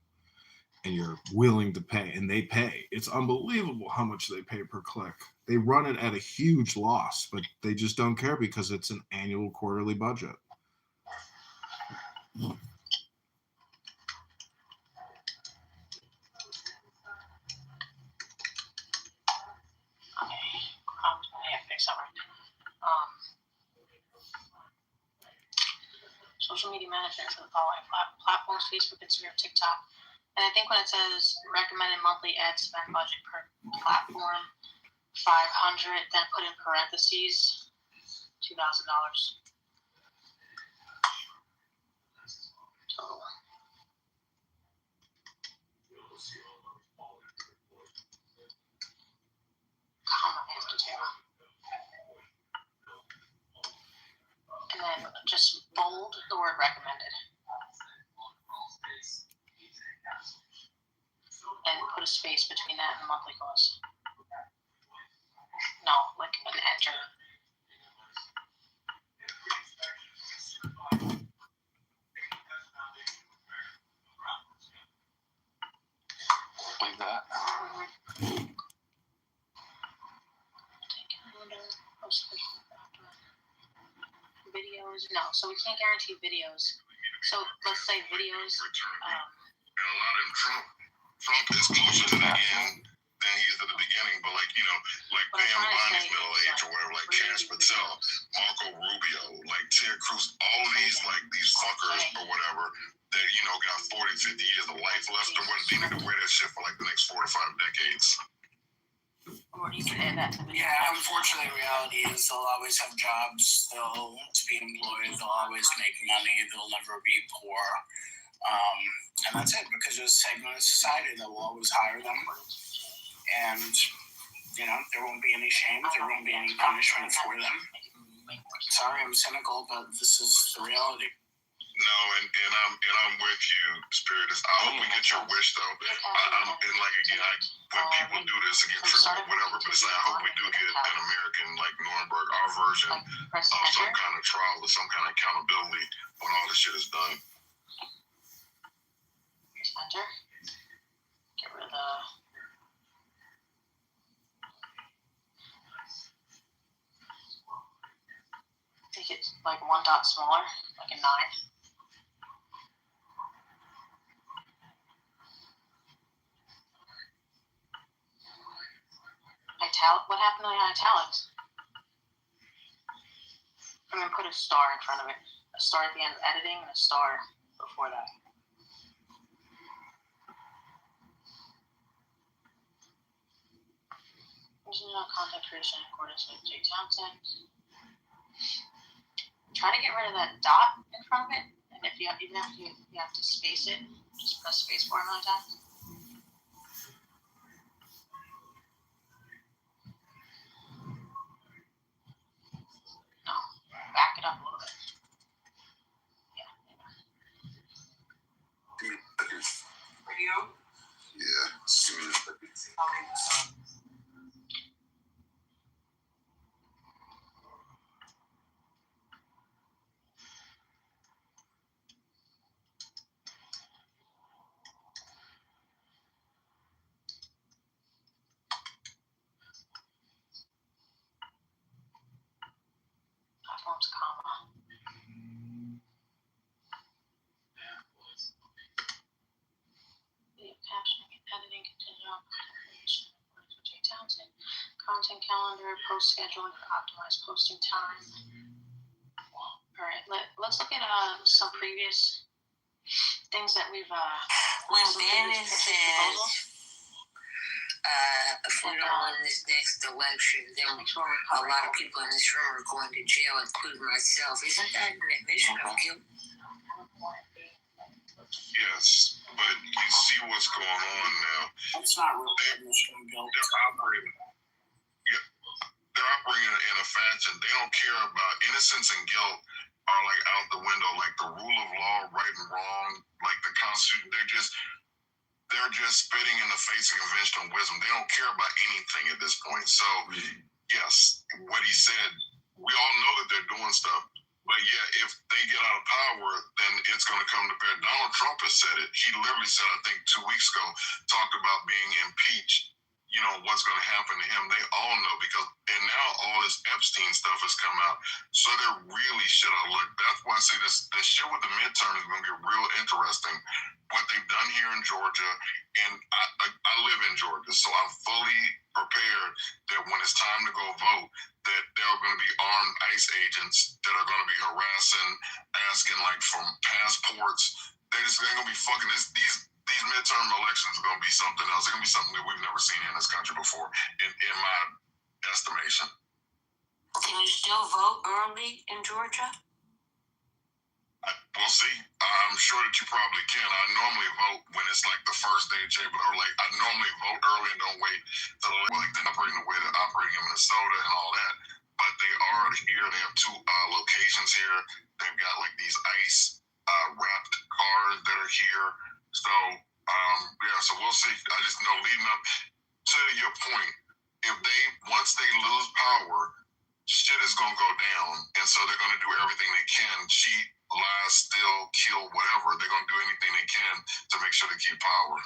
and you're willing to pay, and they pay. It's unbelievable how much they pay per click. They run it at a huge loss, but they just don't care because it's an annual quarterly budget. Social media management for the following platforms: Facebook, Instagram, TikTok. And I think when it says recommended monthly ad spend budget per platform, 500, then put in parentheses, $2,000 total. Comma after two. And then just bold the word recommended. And put a space between that and monthly goals. No, like an enter. Like that. Videos, no. So we can't guarantee videos. So let's say videos. And a lot of Trump is closer to the end than he is at the beginning. But like Pam Bonnie's middle age or whatever, like Cash Patel, Marco Rubio, like Ted Cruz, all of these fuckers or whatever that got 40, 50 years of life left or what, they need to wear that shit for like the next 4 to 5 decades. Or you can add that to the Yeah, unfortunately, reality is they'll always have jobs, they'll be employed, they'll always make money, they'll never be poor. And that's it, because there's a segment of society that will always hire them. And, there won't be any shame, there won't be any punishment for them. Sorry, I'm cynical, but this is the reality. No, and I'm with you, Spiritus. I hope we get your wish, though. When people do this and get triggered or whatever, but it's like, I hope we do get an American, like Nuremberg, our version of some kind of trial or some kind of accountability when all this shit is done. Enter. Get rid of the. Make it like 1 dot smaller, like a 9. What happened to the italics? I'm gonna put a star in front of it. A star at the end of editing and a star before that. Original content creation in accordance with Jay Townsend. Try to get rid of that dot in front of it, and if you have to space it, just press space bar another time. No, back it up a little bit. Radio? Yeah. Platforms, comma. Video captioning and editing contingent on creation with Jay Townsend. Content calendar, post scheduling for optimized posting time. All right, let's look at some previous things that we've when Bannon says if we don't win this next election, then a lot of people in this room are going to jail, including myself. Isn't that an admission of guilt? Yes, but you see what's going on now. That's not real admission of guilt. They're operating in a fashion. They don't care about innocence and guilt are like out the window. Like the rule of law, right and wrong, like the Constitution. They're just spitting in the face of conventional wisdom. They don't care about anything at this point. So yes, what he said, we all know that they're doing stuff. But yeah, if they get out of power, then it's going to come to bear. Donald Trump has said it. He literally said, I think 2 weeks ago, talked about being impeached. You know, what's going to happen to him. They all know because, and now all this Epstein stuff has come out. So they're really shit out of luck. That's why I say this shit with the midterm is going to get real interesting. What they've done here in Georgia, and I live in Georgia, so I'm fully prepared that when it's time to go vote, that there are going to be armed ICE agents that are going to be harassing, asking like for passports. They're going to be fucking these midterm elections are going to be something else. They're going to be something that we've never seen in this country before, in my estimation. Can you still vote early in Georgia? We'll see. I'm sure that you probably can. I normally vote when it's like the first day of January, or like I normally vote early and don't wait till like they're operating the way they're operating in Minnesota and all that. But they are here. They have 2 locations here. They've got like these ICE wrapped cars that are here. So yeah, so we'll see. I just know leading up to your point, if they once they lose power, shit is gonna go down, and so they're gonna do everything they can, cheat, lie, steal, kill, whatever. They're gonna do anything they can to make sure they keep power.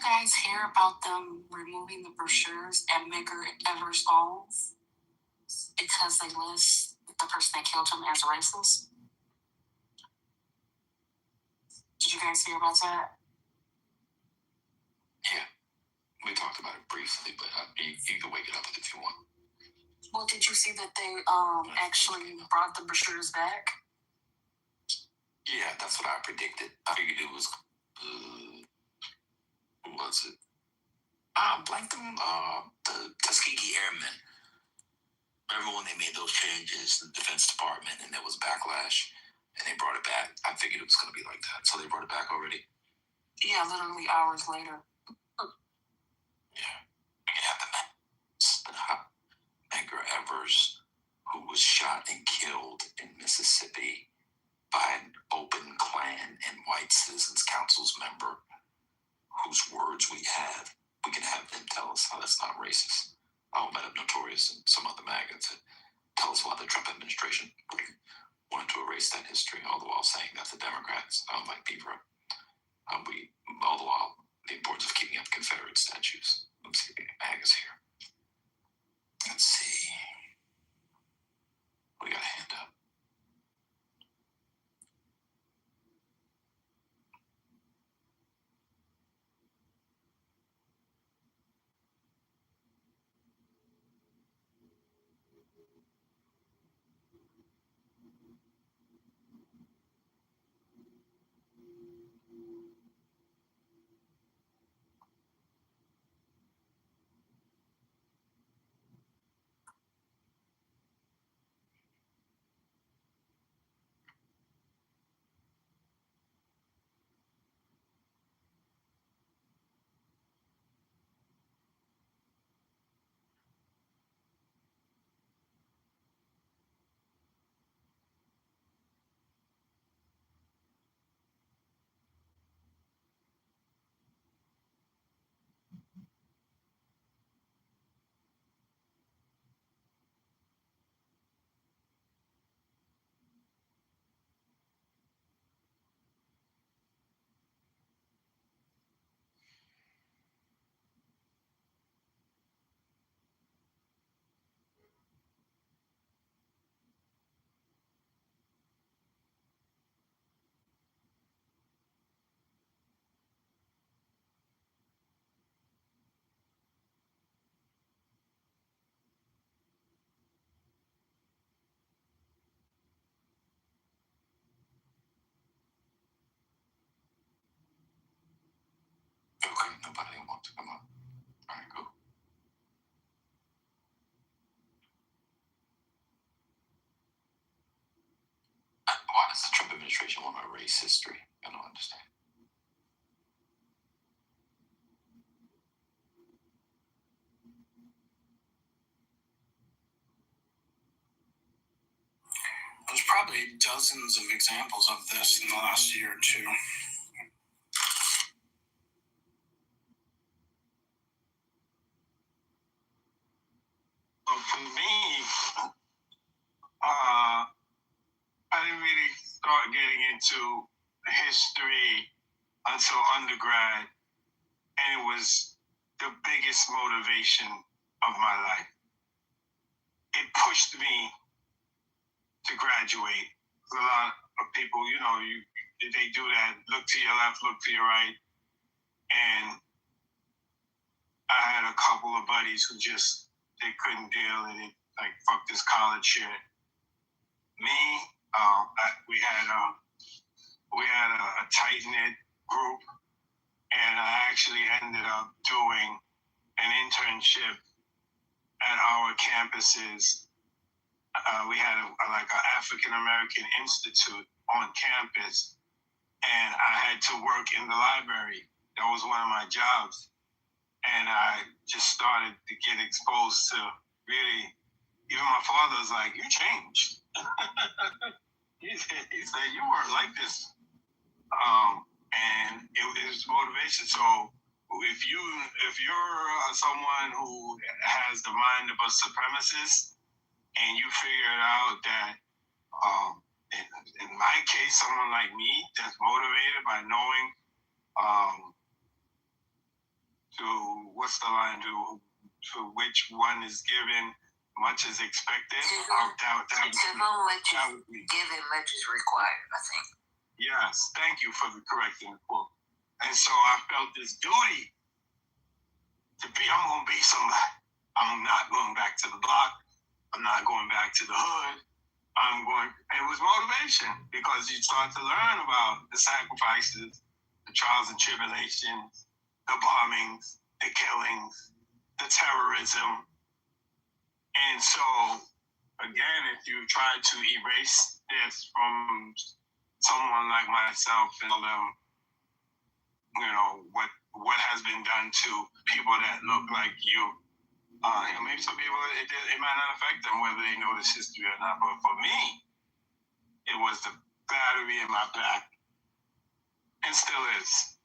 guys hear about them removing the brochures at Medgar Evers' homes because they list the person that killed him as racist? Did you guys hear about that? Yeah, we talked about it briefly, but you can wake it up if you want. Well, did you see that they actually brought the brochures back? Yeah, that's what I predicted. I figured it was, who was it? Blanked them, the Tuskegee Airmen. Remember when they made those changes in the Defense Department and there was backlash and they brought it back? I figured it was going to be like that. So they brought it back already? Yeah, literally hours later. Yeah. We can have the Medgar Evers, who was shot and killed in Mississippi by an open Klan and White Citizens Council's member whose words we have. We can have them tell us how that's not racist. I'll bet up Notorious and some other MAGA to tell us why the Trump administration wanted to erase that history, all the while saying that the Democrats, like Beaver, all the while the importance of keeping up Confederate statues. Let's see, MAGA's here. Let's see. We got a hand up. Okay, nobody wants to come up. All right, go. Why does the Trump administration want to erase history? I don't understand. There's probably dozens of examples of this in the last year or two. For me, I didn't really start getting into history until undergrad, and it was the biggest motivation of my life. It pushed me to graduate. A lot of people, they do that. Look to your left, look to your right. And I had a couple of buddies who they couldn't deal and it, like, fuck this college shit. Me, we had a tight-knit group, and I actually ended up doing an internship at our campuses. We had an African American Institute on campus, and I had to work in the library. That was one of my jobs. And I just started to get exposed to really, even my father was like, you changed. he said, you weren't like this. And it was motivation. So if you're someone who has the mind of a supremacist, and you figured out that, in my case, someone like me that's motivated by knowing to what's the line? To which one is given, much is expected. To whom much is given, much is required, I think. Yes, thank you for the correcting the quote. And so I felt this duty I'm going to be somebody. I'm not going back to the block. I'm not going back to the hood. It was motivation because you start to learn about the sacrifices, the trials and tribulations, the bombings, the killings, the terrorism. And so, again, if you try to erase this from someone like myself and tell them, what has been done to people that look like you, maybe some people, it might not affect them whether they know this history or not. But for me, it was the battery in my back, and still is.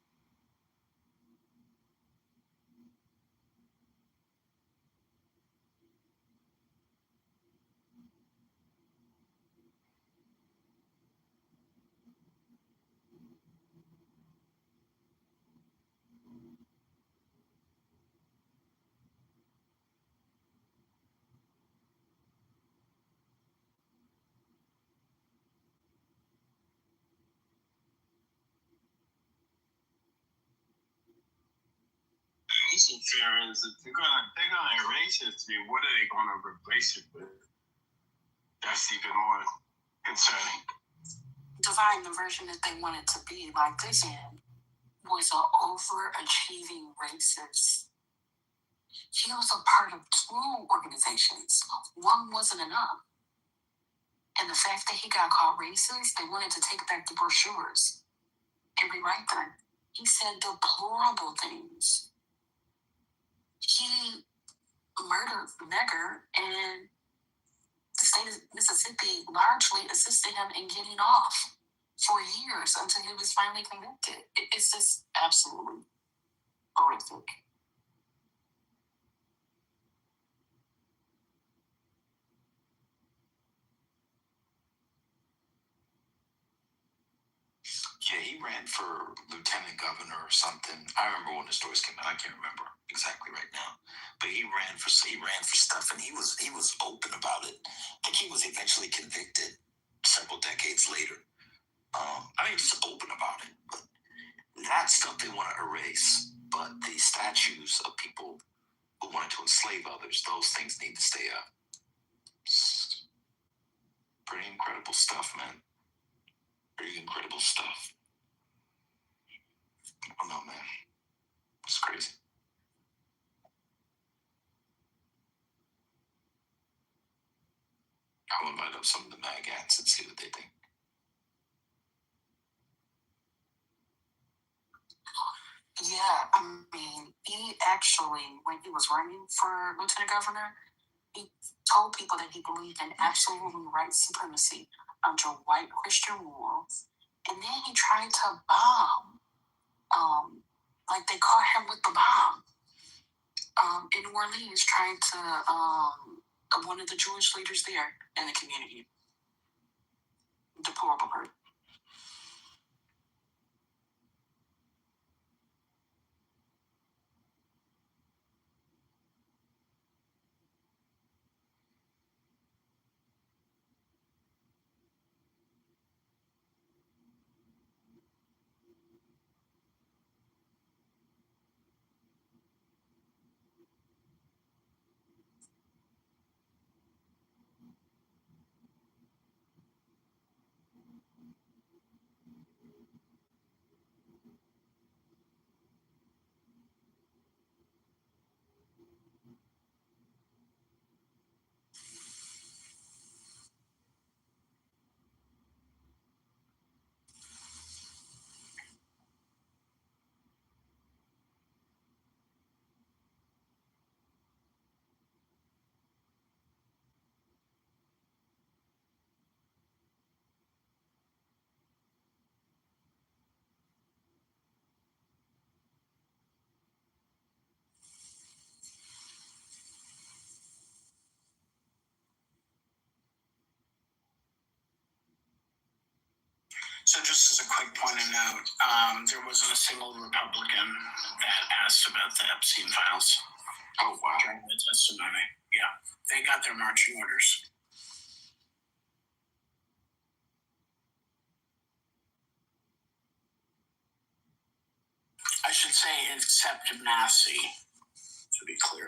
Also, fear is that they're gonna erase history. What are they gonna replace it with? That's even more concerning. Define the version that they wanted to be. Like this man was an overachieving racist. He was a part of 2 organizations. One wasn't enough. And the fact that he got called racist, they wanted to take back the brochures and rewrite them. He said deplorable things. He murdered Nigger, and the state of Mississippi largely assisted him in getting off for years until he was finally convicted. It's just absolutely horrific. Yeah, he ran for lieutenant governor or something. I remember when the stories came out. I can't remember exactly right now, but he ran for stuff, and he was open about it. I think he was eventually convicted several decades later. Just open about it. But that stuff they want to erase. But the statues of people who wanted to enslave others, those things need to stay up. It's pretty incredible stuff, man. Pretty incredible stuff. I don't know, man. It's crazy. I'll invite up some of the magats and see what they think. Yeah, he actually, when he was running for lieutenant governor, he told people that he believed in absolutely white supremacy under white Christian rule. And then he tried to bomb. They caught him with the bomb in New Orleans, trying to one of the Jewish leaders there in the community. Deplorable hurt. So just as a quick point of note, there wasn't a single Republican that asked about the Epstein files. Oh, wow. During the testimony. Yeah. They got their marching orders. I should say except Massey, to be clear.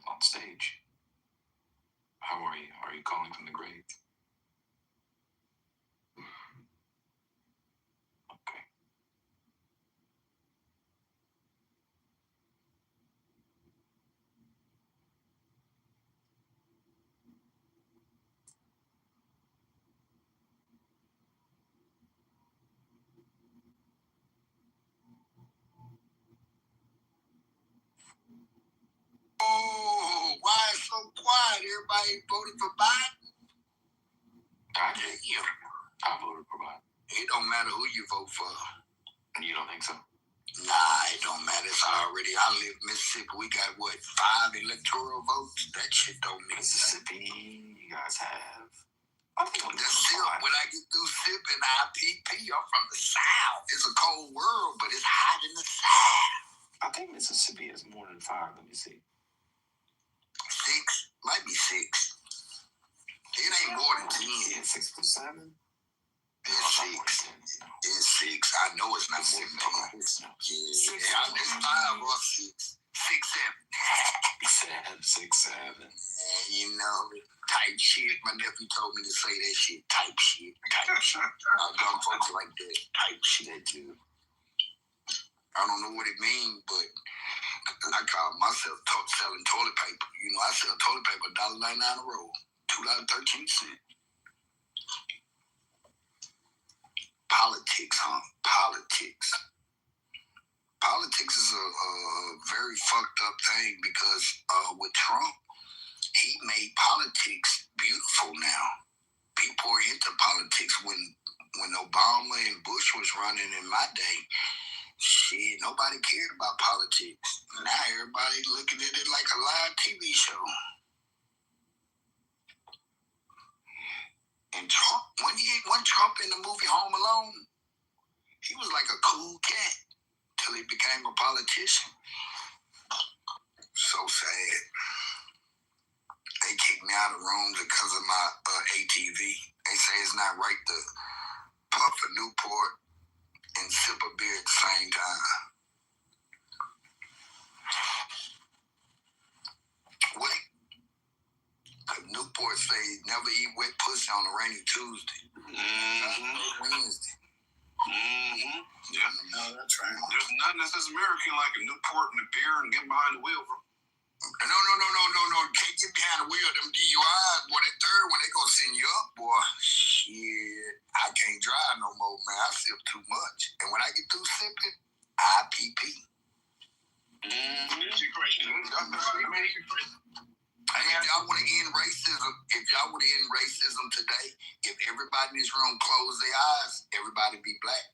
On stage. How are you? Are you calling from the grave? Okay. Oh, why is so quiet? Everybody voted for Biden? I did. I voted for Biden. It don't matter who you vote for. You don't think so? Nah, it don't matter. It's already, I live in Mississippi. We got, 5 electoral votes? That shit don't mean Mississippi, you guys have. When I get through sipping IPP, I'm from the South. It's a cold world, but it's hot in the South. I think Mississippi is more than 5. Let me see. 6, might be 6. It ain't more than 10. Yeah, 6 to 7. It's 6. It's 6. I know it's not more than 10. Yeah, it's 5 or 6. 6, 7. 6, 7. And you know, type shit. My nephew told me to say that shit. Type shit. Type shit. Young folks like that. Type shit. They do. I don't know what it means, but I call myself selling toilet paper. You know, I sell toilet paper $1.99 a roll, $2.13. Politics, huh? Politics. Politics is a very fucked up thing because with Trump, he made politics beautiful now. People are into politics. When Obama and Bush was running in my day, shit, nobody cared about politics. Now everybody looking at it like a live TV show. And Trump, when Trump in the movie Home Alone, he was like a cool cat till he became a politician. So sad. They kicked me out of rooms because of my ATV. They say it's not right to puff a Newport and sip a beer at the same time. Wait. Newport say never eat wet pussy on a rainy Tuesday. Wednesday. Yeah. No, that's right. There's nothing that says American like a Newport and a beer and getting behind the wheel, bro. No. Can't get behind the wheel. Them DUIs, boy, that third one, they gonna send you up, boy. Shit. I can't drive no more, man. I sip too much. And when I get through sipping, IPP. That's your question. Hey, if y'all want to end racism today, if everybody in this room close their eyes, everybody be black.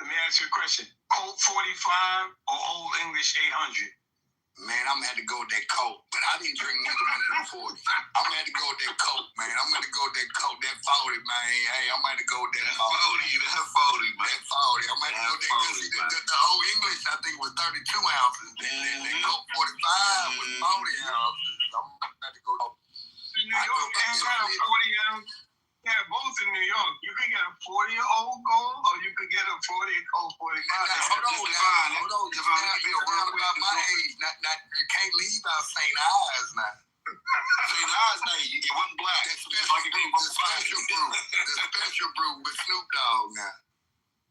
Let me ask you a question. Colt 45 or Old English 800? Man, I'm gonna have to go with that Coke, but I didn't drink neither one of them 40. I'm gonna have to go with that Coke, man. I'm gonna go with that Coke, that 40, man. Hey, I'm gonna have to go with that 40. That 40, man. That 40. I'm gonna have to go with that. The Old English, I think, was 32 ounces. That Coke 45 was 40 ounces. I'm gonna have to go. In New York, you ain't got a 40 ounce. Yeah, both in New York. You can get a 40-year-old Gold, or you could get a 40-year-old 45. Hold on. You're around about my age. You can't leave out St. Ives now. St. Ives, hey, you get one black. The special brew with Snoop Dogg now.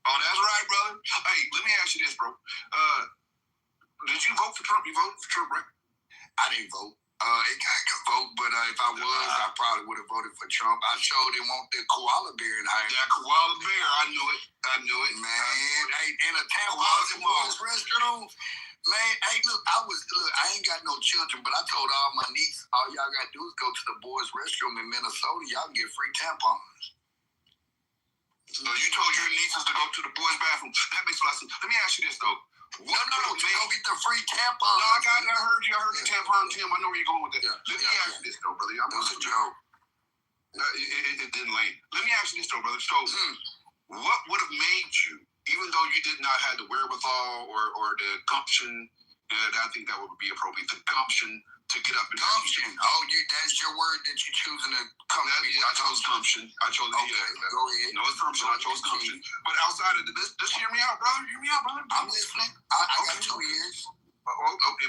Oh, that's right, brother. Hey, let me ask you this, bro. Did you vote for Trump? You voted for Trump, right? I didn't vote. I could vote, but if I was, I probably would have voted for Trump. I sure didn't want the koala bear in high. That koala bear, I knew it, man. Hey, in a tampon in boys' restroom. Man, hey, look, I ain't got no children, but I told all my nieces, all y'all gotta do is go to the boys' restroom in Minnesota. Y'all can get free tampons. So you told your nieces to go to the boys' bathroom. That makes a lot of sense. Let me ask you this, though. No, you don't get the free tampon. No, I heard you. I heard the tampon, Tim. I know where you're going with that. Let me ask you this, though, brother. I'm going to it didn't land. Let me ask you this though, brother. So, what would have made you, even though you did not have the wherewithal or the gumption, I think that would be appropriate, the gumption to get up and gumption. Oh, that's your word that you're choosing to come. I chose gumption. I chose okay. Go ahead. No, it's gumption. I chose gumption. But outside of this, just hear me out, brother. Hear me out, brother. I'm listening. I got 2 ears.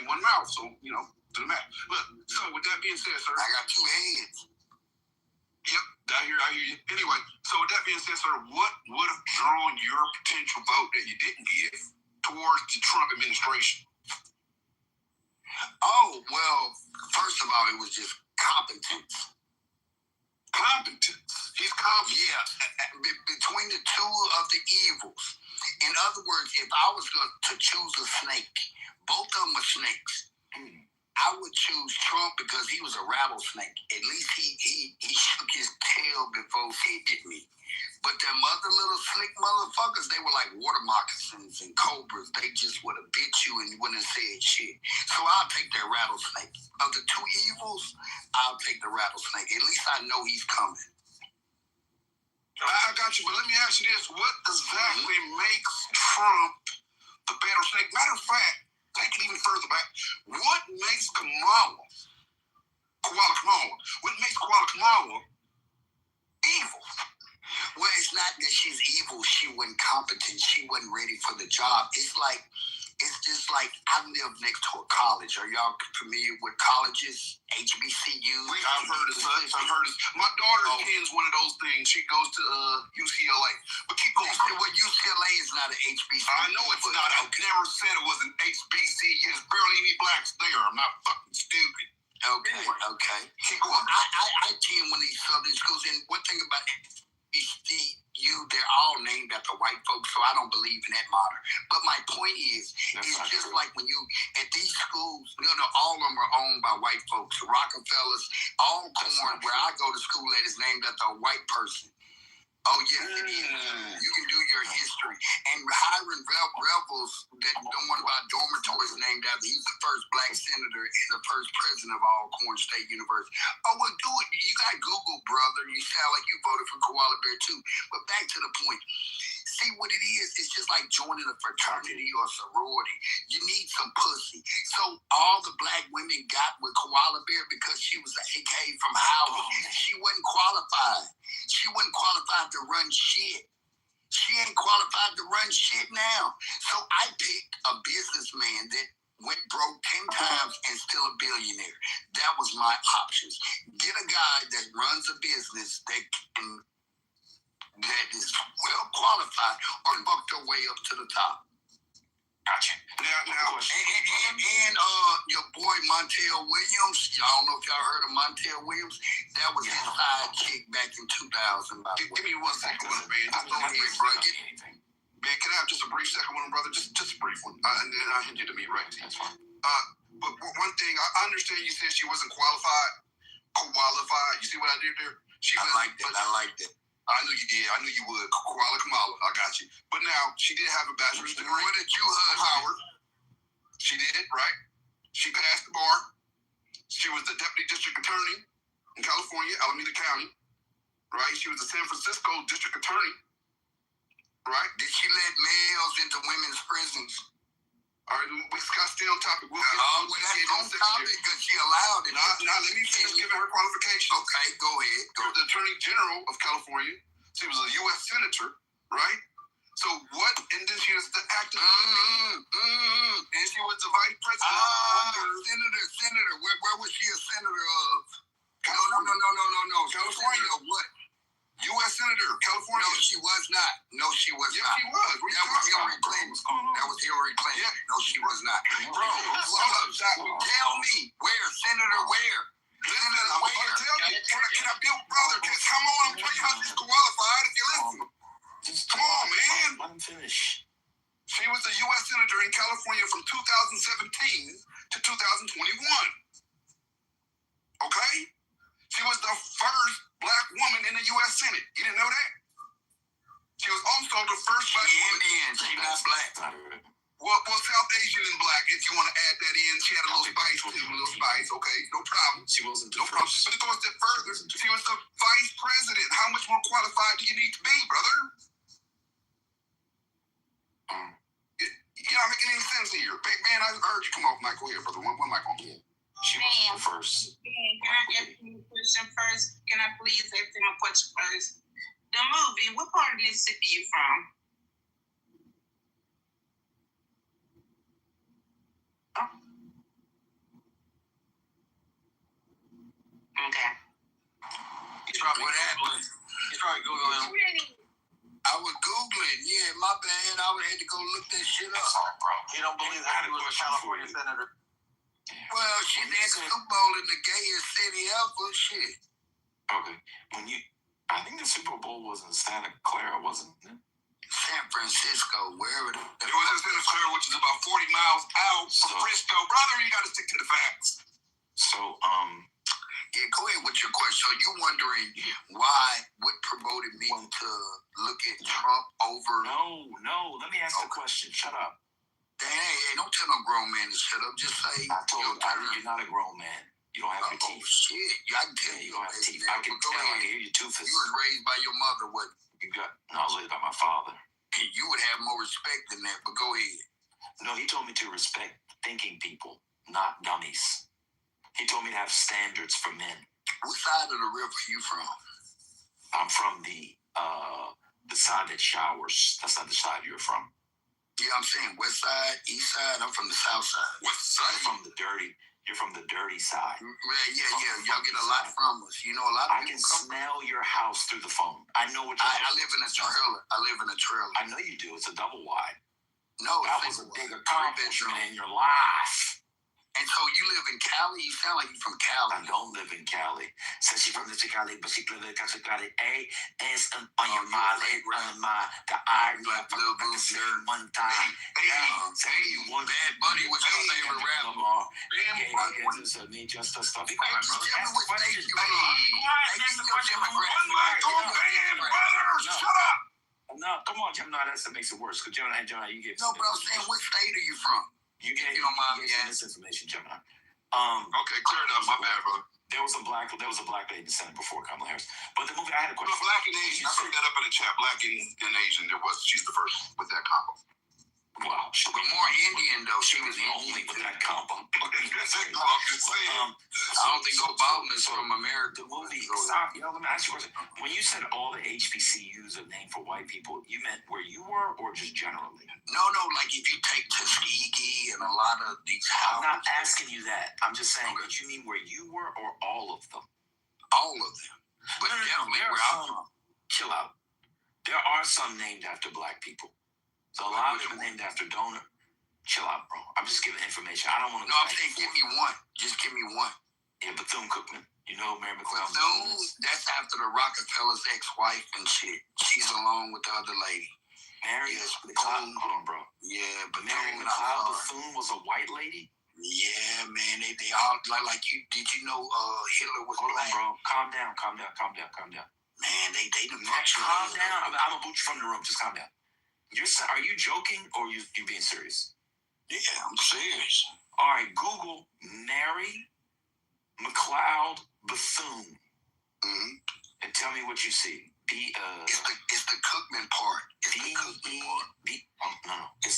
In one mouth, so do the math. Look, so with that being said, sir, I got 2 heads. Yep, I hear you. Anyway, so with that being said, sir, what would have drawn your potential vote that you didn't give towards the Trump administration? Oh, well, first of all, it was just competence. Competence? He's competent. Yeah, between the two of the evils. In other words, if I was going to choose a snake, both of them are snakes. I would choose Trump because he was a rattlesnake. At least he shook his tail before he hit me. But them other little slick motherfuckers, they were like water moccasins and cobras. They just would have bit you and wouldn't have said shit. So I'll take that rattlesnake. Of the 2 evils, I'll take the rattlesnake. At least I know he's coming. I got you, but let me ask you this. What exactly makes Trump the better snake? Matter of fact, take it even further back. What makes Kamala, what makes Kamala evil? Well, it's not that she's evil. She wasn't competent. She wasn't ready for the job. It's just like I live next to a college. Are y'all familiar with colleges? HBCUs? I've heard of such. My daughter attends one of those things. She goes to UCLA. But keep going. Well, UCLA is not an HBCU. I know it's not. I never said it was an HBCU. There's barely any blacks there. I'm not fucking stupid. Okay. Keep going. I attend one of these southern schools, and one thing about HBCU, they're all named after white folks, so I don't believe in that motto. But my point is, it's just true. Like when you, at these schools, all of them are owned by white folks. Rockefellers, Alcorn, where I go to school at, is named after a white person. Oh, yes, it is. You can do your history. And Hiram Revels, that the one about dormitories named after, he's the first black senator and the first president of Alcorn State University. Oh, well, do it. You got Google, brother. You sound like you voted for Koala Bear, too. But back to the point. See what it is? It's just like joining a fraternity or a sorority. You need some pussy. So all the black women got with Koala Bear because she was came from Howard. She wasn't qualified. She wasn't qualified to run shit. She ain't qualified to run shit now. So I picked a businessman that went broke 10 times and still a billionaire. That was my options. Get a guy that runs a business that is well qualified or fuck their way up to the top. Gotcha. Now, and your boy Montel Williams, y'all know if y'all heard of Montel Williams, that was his sidekick back in 2000. By the way. Give me 1 second, man. Just go ahead, bro. Man, can I have just a brief second with him, brother? Just a brief one. And then I'll hand you to me, right? That's fine. But one thing, I understand you said she wasn't qualified. You see what I did there? I liked it. I knew you did. I knew you would. Kamala. I got you. But now, she did have a bachelor's degree. Where did you Howard? She did, right? She passed the bar. She was the deputy district attorney in California, Alameda County, right? She was the San Francisco district attorney, right? Did she let males into women's prisons? All right, we got to stay on topic. That's on topic because she allowed it. Now, let me finish giving her qualifications. Okay, go ahead. The Attorney General of California. She was a U.S. Senator, right? So what? And then she was the acting. And she was the vice president. Senator. Where was she a senator of? No. California. What? U.S. Senator, California. No, she was not. Yes, she was. That was Hillary Clinton. Yeah. No, she was not. Bro, tell me where, Senator, where? Listen, I'm going to tell you. Can I build, brother? Come on, I'm telling you how she's qualified if you listen. Come on, man. Let him finish. She was a U.S. Senator in California from 2017 to 2021. Okay? She was the first black woman in the U.S. Senate. You didn't know that? She was also the first black woman. Indian. She's not black. Well, South Asian and black, if you want to add that in. She had a little spice, too. Okay, no problem. She wasn't the No problem. first. But it goes a step further. She was the vice president. How much more qualified do you need to be, brother? You're not making any sense here. Man, I heard you come off mic. Go ahead, brother. One mic on you. She wasn't the first. Can I ask you a question first? Can I please ask him a question first? The movie, what part of Mississippi you from? Okay. He's probably what happened? He's probably Googling. I was Googling. Yeah, my bad. I would had to go look that shit up. You don't believe that he was a California senator? Well, shit, they had the Super Bowl in the gayest city ever. Shit. Okay. I think the Super Bowl was in Santa Clara, wasn't it? San Francisco, wherever. It was in Santa Clara, which is about 40 miles out from Frisco. Brother, you got to stick to the facts. So, yeah, go ahead with your question. So you wondering what promoted me to look at Trump over? No. Let me ask the question. Shut up. Hey, don't tell no grown man to shut up. Just say, I told you, you're not a grown man. You don't have your teeth. Shit. I can tell you don't have teeth. I can tell. I can hear your tooth. You was raised by your mother, what? No, I was raised by my father. You would have more respect than that, but go ahead. No, he told me to respect thinking people, not dummies. He told me to have standards for men. What side of the river are you from? I'm from the side that showers. That's not the side you're from. Yeah, I'm saying west side, east side. I'm from the south side. West side? You're from the dirty side. Yeah. Y'all get a lot from us. You know, a lot of people. I can smell your house through the phone. I know what I live in a trailer. I know you do. It's a double wide. No, that was a big accomplishment in your life. And so you live in Cali? You sound like you're from Cali. I don't live in Cali. Says she's from the Cali, but she lives in Cali. Es on your mind, on my the eye, like little boo shirt. One time. Say you want Bad Bunny was your favorite rapper. Just a stuff. Tell me what state you from. Shut up. No, come on, Gemini. That makes it worse. Because Gemini, you get. No, but I'm saying, what state are you from? You don't mind me asking misinformation, Gemini. Okay, clear it up. My bad, brother. There was a black lady in the Senate before Kamala Harris. But the movie, I had a question. Black and Asian. I put that up in the chat. Black and Asian. She's the first with that combo. Wow. But more Indian though. She was the only with that combo. I'm just saying. I don't think Obama's from America. The movie. Stop. Let me ask you a question. When you said all the HBCUs are named for white people, you meant where you were or just generally? No. Like if you take Tuskegee and a lot of these houses. I'm not asking you that. I'm just saying, did you mean where you were or all of them? All of them. But definitely where I'm from. Chill out. There are some named after black people. So a lot of them named after donor. Chill out, bro. I'm just giving information. I don't want to. No, I'm saying give me one. Just give me one. Yeah, Bethune-Cookman. You know Mary McLeod. Bethune, that's after the Rockefeller's ex-wife and shit. She's along with the other lady. Mary McLeod. Hold on, bro. Yeah, but Mary McLeod Bethune was a white lady. Yeah, man. They all like you. Did you know Hitler was black? Hold on, bro. Calm down. Man, they done calm down. I'm gonna boot you from the room. Just calm down. Are you joking or you being serious? Yeah, I'm serious. All right, Google Mary McLeod Bethune, and tell me what you see. It's the Cookman part. It's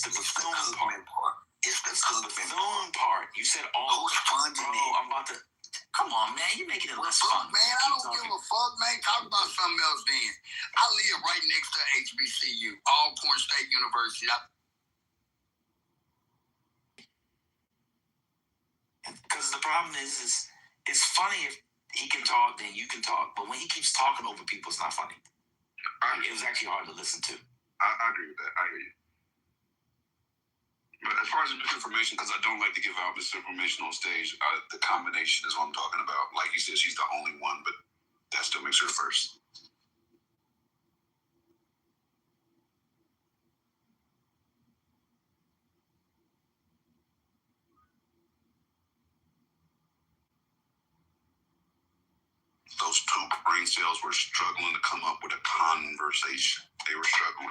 the Bethune part. It's the Bethune part. You said all. Who's funding it? I'm about to. Come on, man. You're making it less fun. Man, I don't give a fuck, man. Talk about something else then. I live right next to HBCU, Alcorn State University. Because the problem is it's funny if he can talk, then you can talk. But when he keeps talking over people, it's not funny. It was actually hard to listen to. I agree with that. I hear you. But as far as misinformation, because I don't like to give out misinformation on stage, the combination is what I'm talking about. Like you said, she's the only one, but that still makes her the first. Those two brain cells were struggling to come up with a conversation. They were struggling.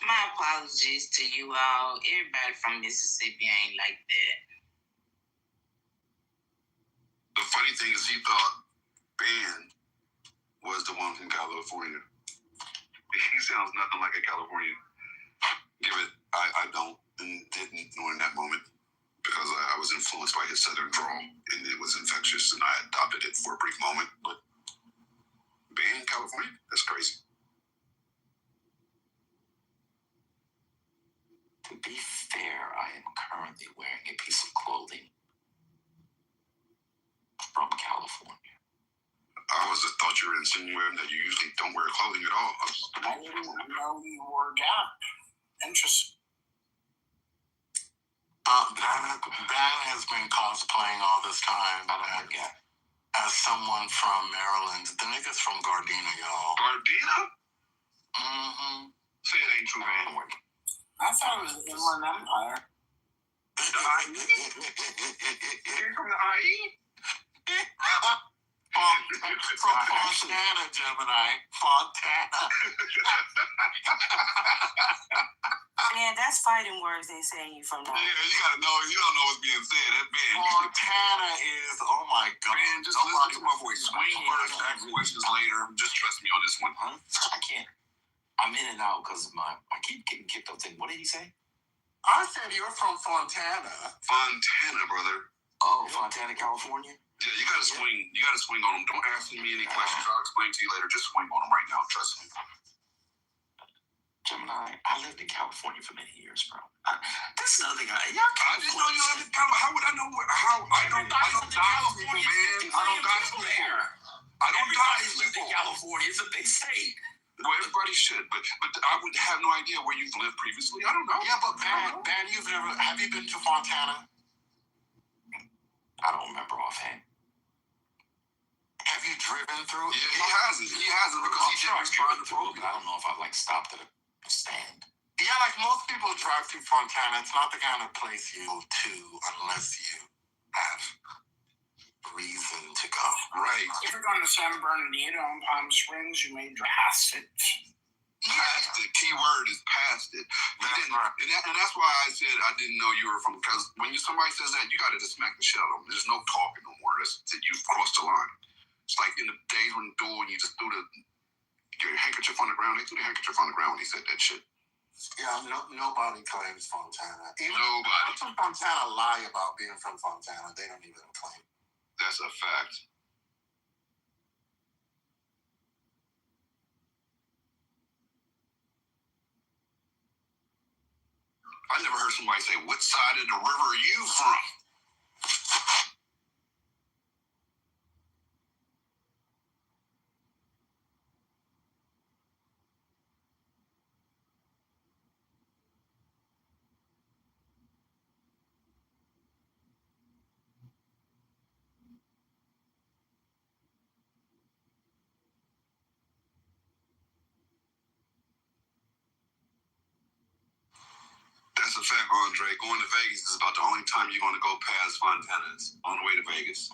My apologies to you all. Everybody from Mississippi ain't like that. thing is, he thought Ben was the one from California. He sounds nothing like a Californian. Give it, I don't, and didn't during that moment because I was influenced by his southern drawl and it was infectious and I adopted it for a brief moment. But Ben, California, that's crazy. To be fair, I am currently wearing a piece of clothing from California. I was just thought you were insinuating that you usually don't wear clothing at all. I didn't know you wore Gap. Interesting. Ben has been cosplaying all this time as someone from Maryland. The nigga's from Gardena, y'all. Gardena? Mm-hmm. Say it ain't true, man. I thought it was the Inland Empire. The IE? You're from the IE? From Fontana, Gemini. Fontana. Man, that's fighting words they saying you from now. Yeah, you gotta know. You don't know what's being said. That Ben. Fontana is, oh my God. Ben, just listen to my voice. Swing first, ask questions later. Just trust me on this one, huh? I can't. I'm in and out because I keep getting kicked off thing. What did he say? I said you're from Fontana. Fontana, brother. Oh, Fontana, California? Yeah, you gotta swing. You gotta swing on them. Don't ask me any questions. I'll explain to you later. Just swing on them right now. Trust me. Gemini, I lived in California for many years, bro. That's another thing. I didn't know you lived in California. How would I know how? I don't dodge people, man. I don't dodge people. I don't dodge people. California is a big state. Well, everybody should, but I would have no idea where you've lived previously. I don't know. Yeah, but Ben, have you been to Fontana? I don't remember offhand. Have you driven through? Yeah, he hasn't. He hasn't because he didn't respond to through. I don't know if I stopped at a stand. Yeah, like most people drive through Fontana. It's not the kind of place you go to unless you have reason to go. Right. If you're going to San Bernardino and Palm Springs, you may pass it. Past it. Key word is past it. And that's why I said I didn't know you were from, because when somebody says that, you got to just smack the shit out of them. There's no talking no more. You've crossed the line. It's like in the days when you just threw your handkerchief on the ground. They threw the handkerchief on the ground when he said that shit. Yeah, nobody claims Fontana. Nobody. From Fontana lie about being from Fontana. They don't even claim. That's a fact. I never heard somebody say, "What side of the river are you from?" That's a fact, Andre. Going to Vegas is about the only time you're going to go past Fontana's on the way to Vegas.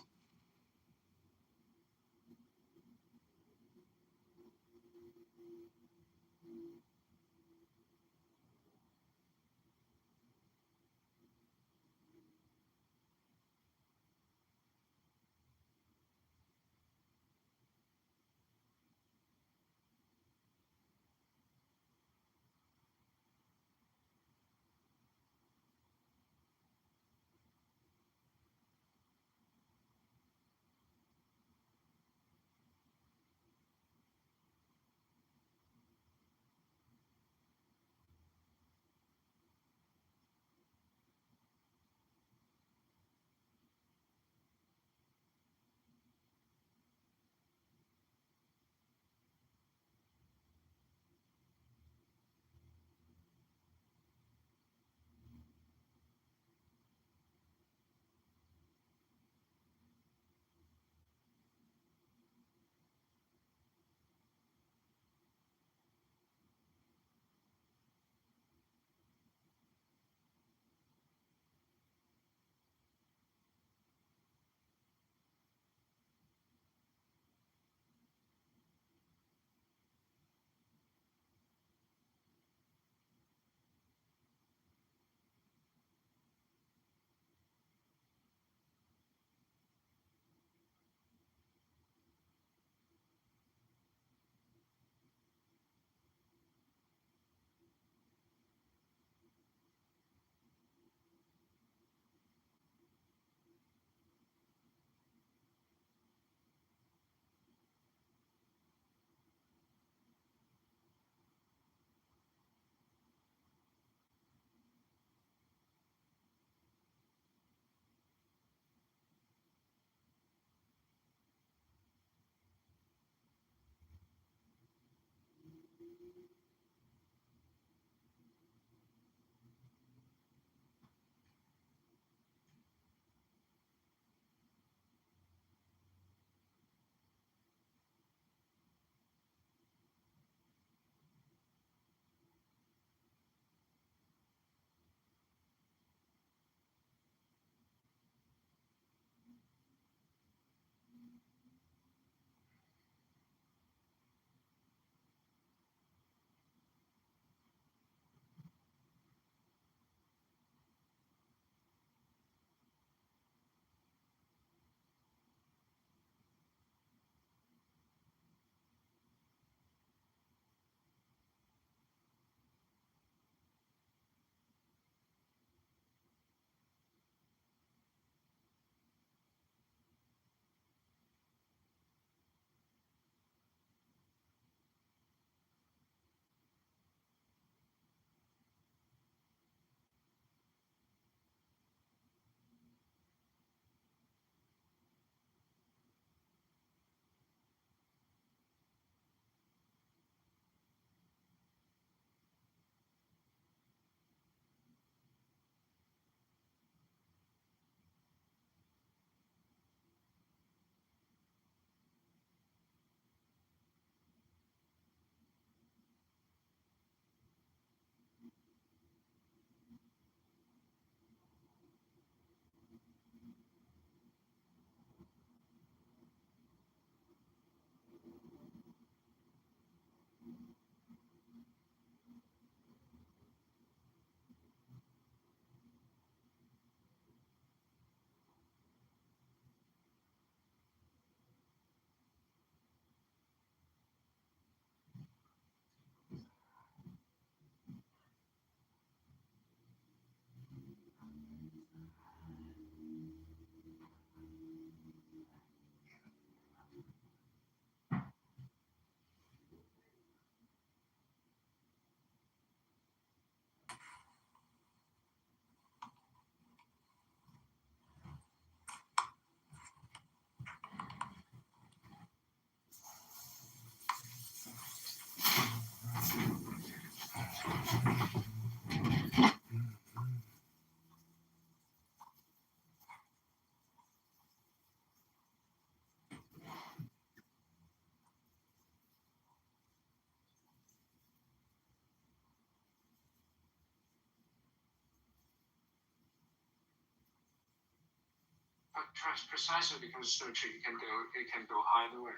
Precisely because it's so cheap, it can go either way.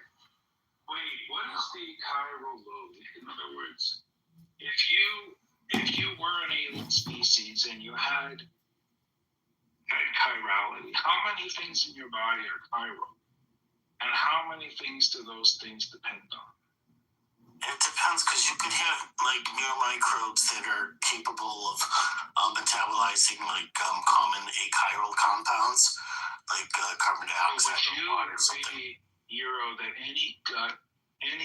Wait, what is the chiral load? In other words, if you were an alien species and you had chirality, how many things in your body are chiral? And how many things do those things depend on? It depends, because you could have like neuromicrobes that are capable of metabolizing like common achiral compounds, like carbon dioxide or water or something. Would you agree, Euro, that any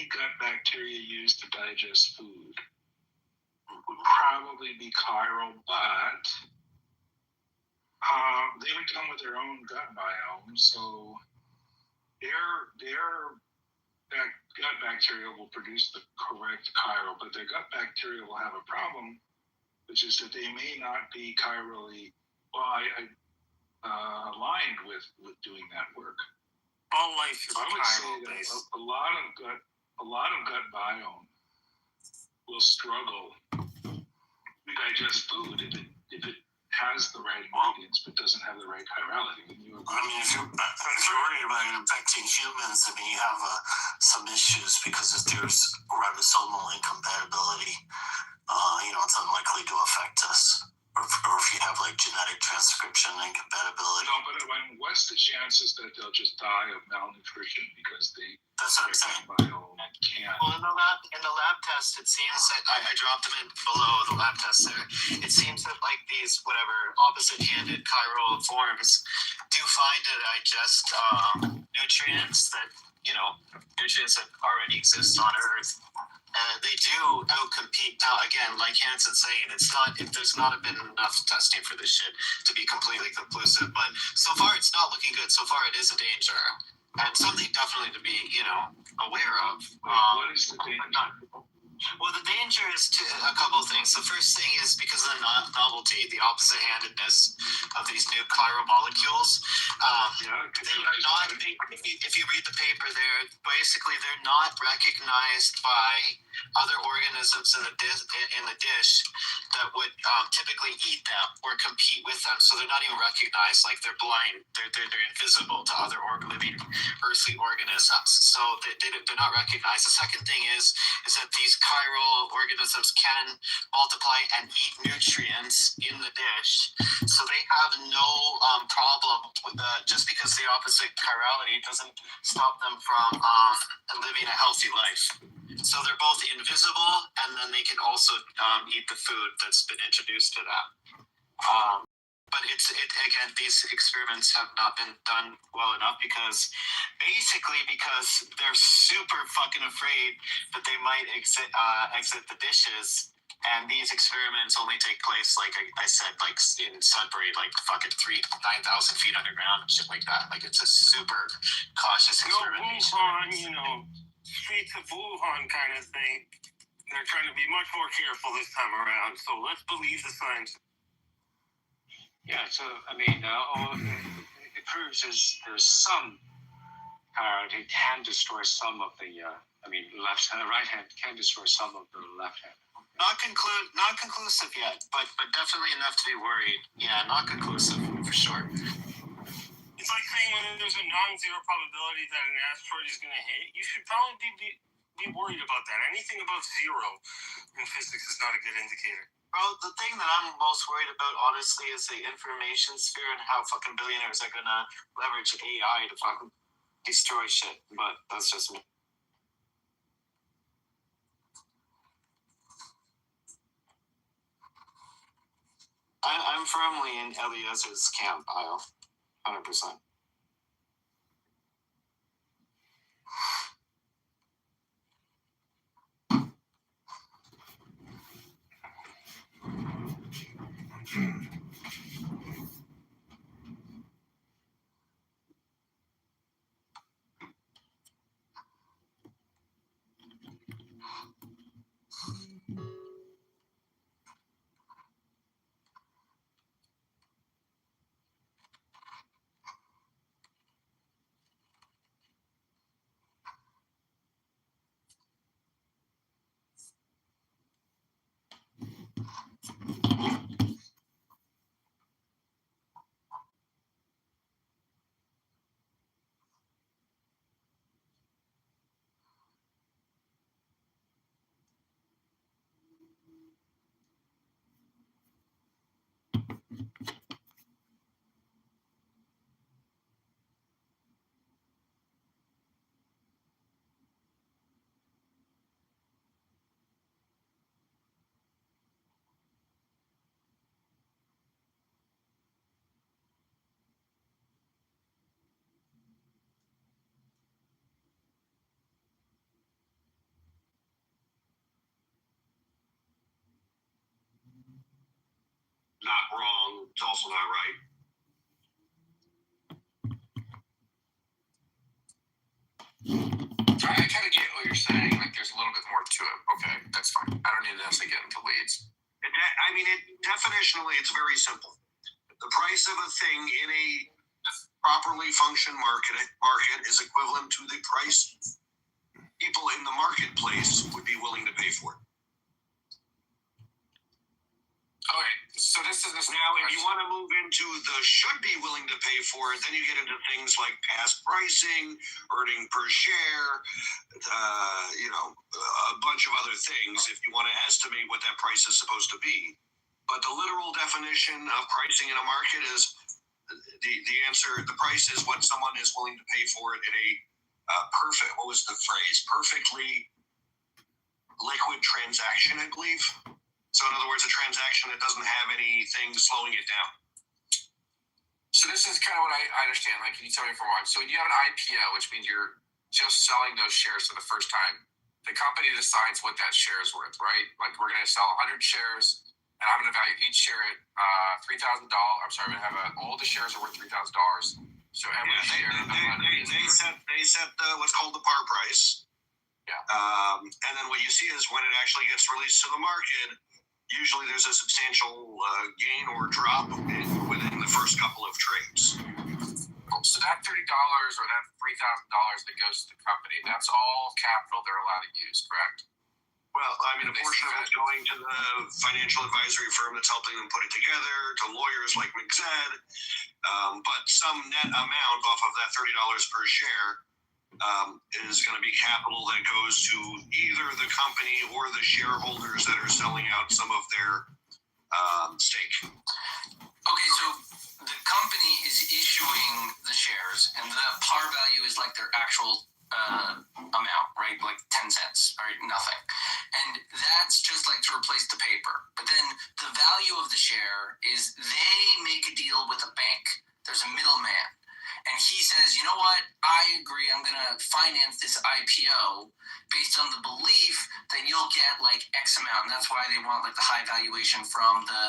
gut bacteria used to digest food would probably be chiral, but they would come with their own gut biome, so their that gut bacteria will produce the correct chiral, but their gut bacteria will have a problem, which is that they may not be chirally aligned with doing that work. All life is I would say chiral that based. a lot of gut biome will struggle to digest food if it has the right ingredients but doesn't have the right chirality. I mean, if you're worried about it infecting humans, I mean, you have some issues, because if there's ribosomal incompatibility, it's unlikely to affect us. Or if you have like genetic transcription incompatibility. No, but what's the chances that they'll just die of malnutrition because they? That's what I'm saying. Can't. Well, in the lab test, it seems that I dropped them in below the lab test there. It seems that like these opposite-handed chiral forms do find to digest nutrients that already exist on Earth. They do outcompete. Now, again, like Hansen's saying, there's not been enough testing for this shit to be completely conclusive. But so far, it's not looking good. So far, it is a danger, and something definitely to be, aware of. What is the danger? Well, the danger is a couple of things. The first thing is because of the novelty, the opposite-handedness of these new chiral molecules. They are not. If you read the paper, they're not recognized by other organisms in the dish that would typically eat them or compete with them. So they're not even recognized. Like they're blind. They're invisible to other living earthly organisms. So they're not recognized. The second thing is that these chiral organisms can multiply and eat nutrients in the dish. So they have no problem with just because the opposite chirality doesn't stop them from living a healthy life. So they're both invisible, and then they can also eat the food that's been introduced to them. But again, these experiments have not been done well enough because they're super fucking afraid that they might exit the dishes. And these experiments only take place, like I said, like in Sudbury, like fucking 9,000 feet underground and shit like that. Like it's a super cautious experimentation. Wuhan, streets of Wuhan kind of thing. They're trying to be much more careful this time around. So let's believe the science. Yeah, so I mean, all it proves is there's some chirality can destroy some of the. Left hand, right hand can destroy some of the left hand. Not conclusive yet, but definitely enough to be worried. Yeah, not conclusive for sure. It's like saying when there's a non-zero probability that an asteroid is going to hit, you should probably be worried about that. Anything above zero in physics is not a good indicator. Bro, the thing that I'm most worried about, honestly, is the information sphere and how fucking billionaires are gonna leverage AI to fucking destroy shit. But that's just me. I'm firmly in Eliezer's camp, Kyle. 100%. Not wrong. It's also not right. I kind of get what you're saying. Like, there's a little bit more to it. Okay, that's fine. I don't need to necessarily get into leads. Definitionally, it's very simple. The price of a thing in a properly functioning market is equivalent to the price people in the marketplace would be willing to pay for it. Okay, so this is this. Now, if you want to move into the should be willing to pay for it, then you get into things like past pricing, earning per share, a bunch of other things if you want to estimate what that price is supposed to be. But the literal definition of pricing in a market is the answer, the price is what someone is willing to pay for it in a perfectly liquid transaction, I believe. So in other words, a transaction that doesn't have anything slowing it down. So this is kind of what I understand. Like, can you tell me for a while? So when you have an IPO, which means you're just selling those shares for the first time, the company decides what that share is worth, right? Like, we're going to sell 100 shares, and I'm going to value each share at $3,000. I'm sorry, I'm going to have all the shares are worth $3,000. So every share. They set what's called the par price. Yeah. And then what you see is when it actually gets released to the market, usually there's a substantial gain or drop within the first couple of trades. So that $30 or that $3,000 that goes to the company, that's all capital they're allowed to use, correct? Well, I mean, a portion of it's going to the financial advisory firm that's helping them put it together, to lawyers like McZed, but some net amount off of that $30 per share is going to be capital that goes to either the company or the shareholders that are selling out some of their stake. Okay, so the company is issuing the shares, and the par value is like their actual amount, right? Like 10 cents, right? Nothing. And that's just like to replace the paper. But then the value of the share is they make a deal with a bank. There's a middleman. And he says, you know what? I agree. I'm going to finance this IPO based on the belief that you'll get like X amount. And that's why they want like the high valuation from the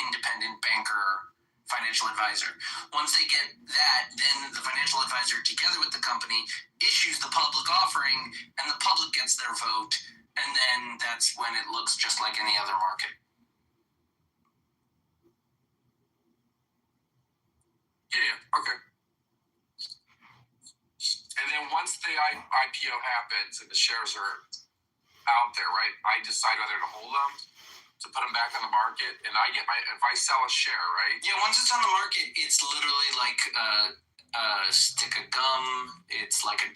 independent banker financial advisor. Once they get that, then the financial advisor together with the company issues the public offering and the public gets their vote. And then that's when it looks just like any other market. Yeah, okay. And then once the IPO happens and the shares are out there, right, I decide whether to hold them, to put them back on the market, and I get if I sell a share, right? Yeah, once it's on the market, it's literally like a stick of gum. It's like $1.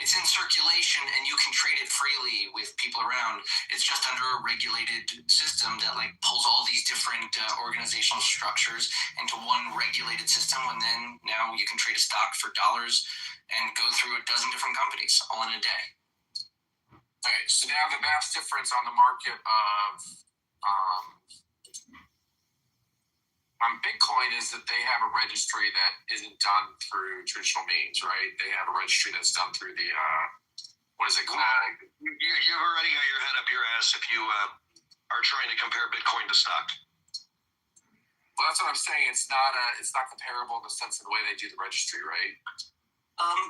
It's in circulation, and you can trade it freely with people around. It's just under a regulated system that like pulls all these different organizational structures into one regulated system. And then now you can trade a stock for dollars and go through a dozen different companies all in a day. Okay, so now the vast difference on the market of on Bitcoin is that they have a registry that isn't done through traditional means, right? They have a registry that's done through the what is it called? You've already got your head up your ass if you are trying to compare Bitcoin to stock. Well, that's what I'm saying. It's not comparable in the sense of the way they do the registry, right?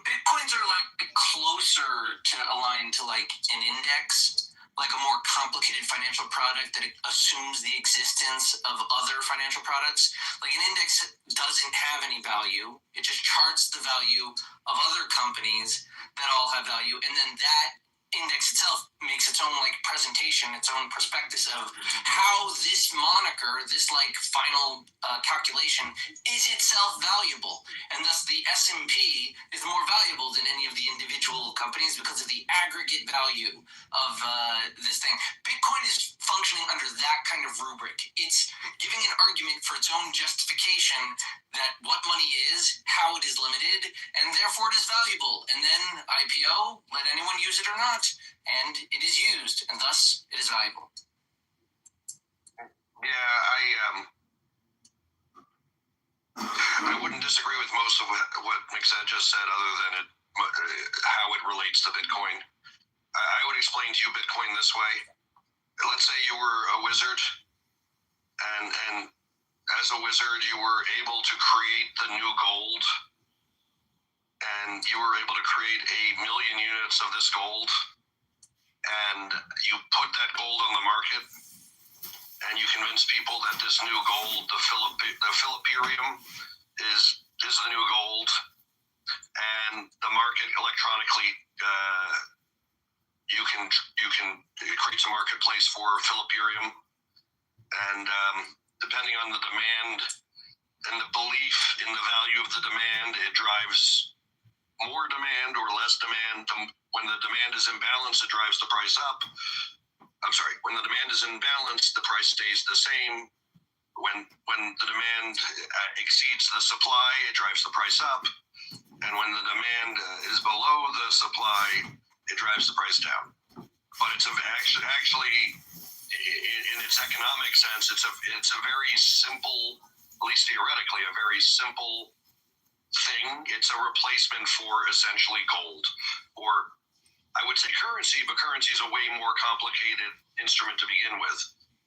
Bitcoins are like closer to aligned to like an index, like a more complicated financial product that assumes the existence of other financial products. Like an index doesn't have any value. It just charts the value of other companies that all have value. And then that index itself makes its own like presentation, its own prospectus of how this moniker, this like final calculation is itself valuable. And thus the S&P is more valuable than any of the individual companies because of the aggregate value of this thing. Bitcoin is functioning under that kind of rubric. It's giving an argument for its own justification that what money is, how it is limited, and therefore it is valuable. And then IPO, let anyone use it or not, and it is used, and thus it is valuable. Yeah, I wouldn't disagree with most of what McZed just said, other than how it relates to Bitcoin. I would explain to you Bitcoin this way. Let's say you were a wizard, and as a wizard, you were able to create the new gold, and you were able to create 1 million units of this gold, and you put that gold on the market, and you convince people that this new gold, the Philipperium, is the new gold, and the market electronically, it creates a marketplace for Philipperium, and depending on the demand and the belief in the value of the demand, it drives more demand or less demand. When the demand is in balance, it drives the price up. I'm sorry, when the demand is in balance, the price stays the same. When the demand exceeds the supply, it drives the price up. And when the demand is below the supply, it drives the price down. But it's actually in its economic sense, it's a very simple, at least theoretically, a very simple thing. It's a replacement for essentially gold, or I would say currency, but currency is a way more complicated instrument to begin with.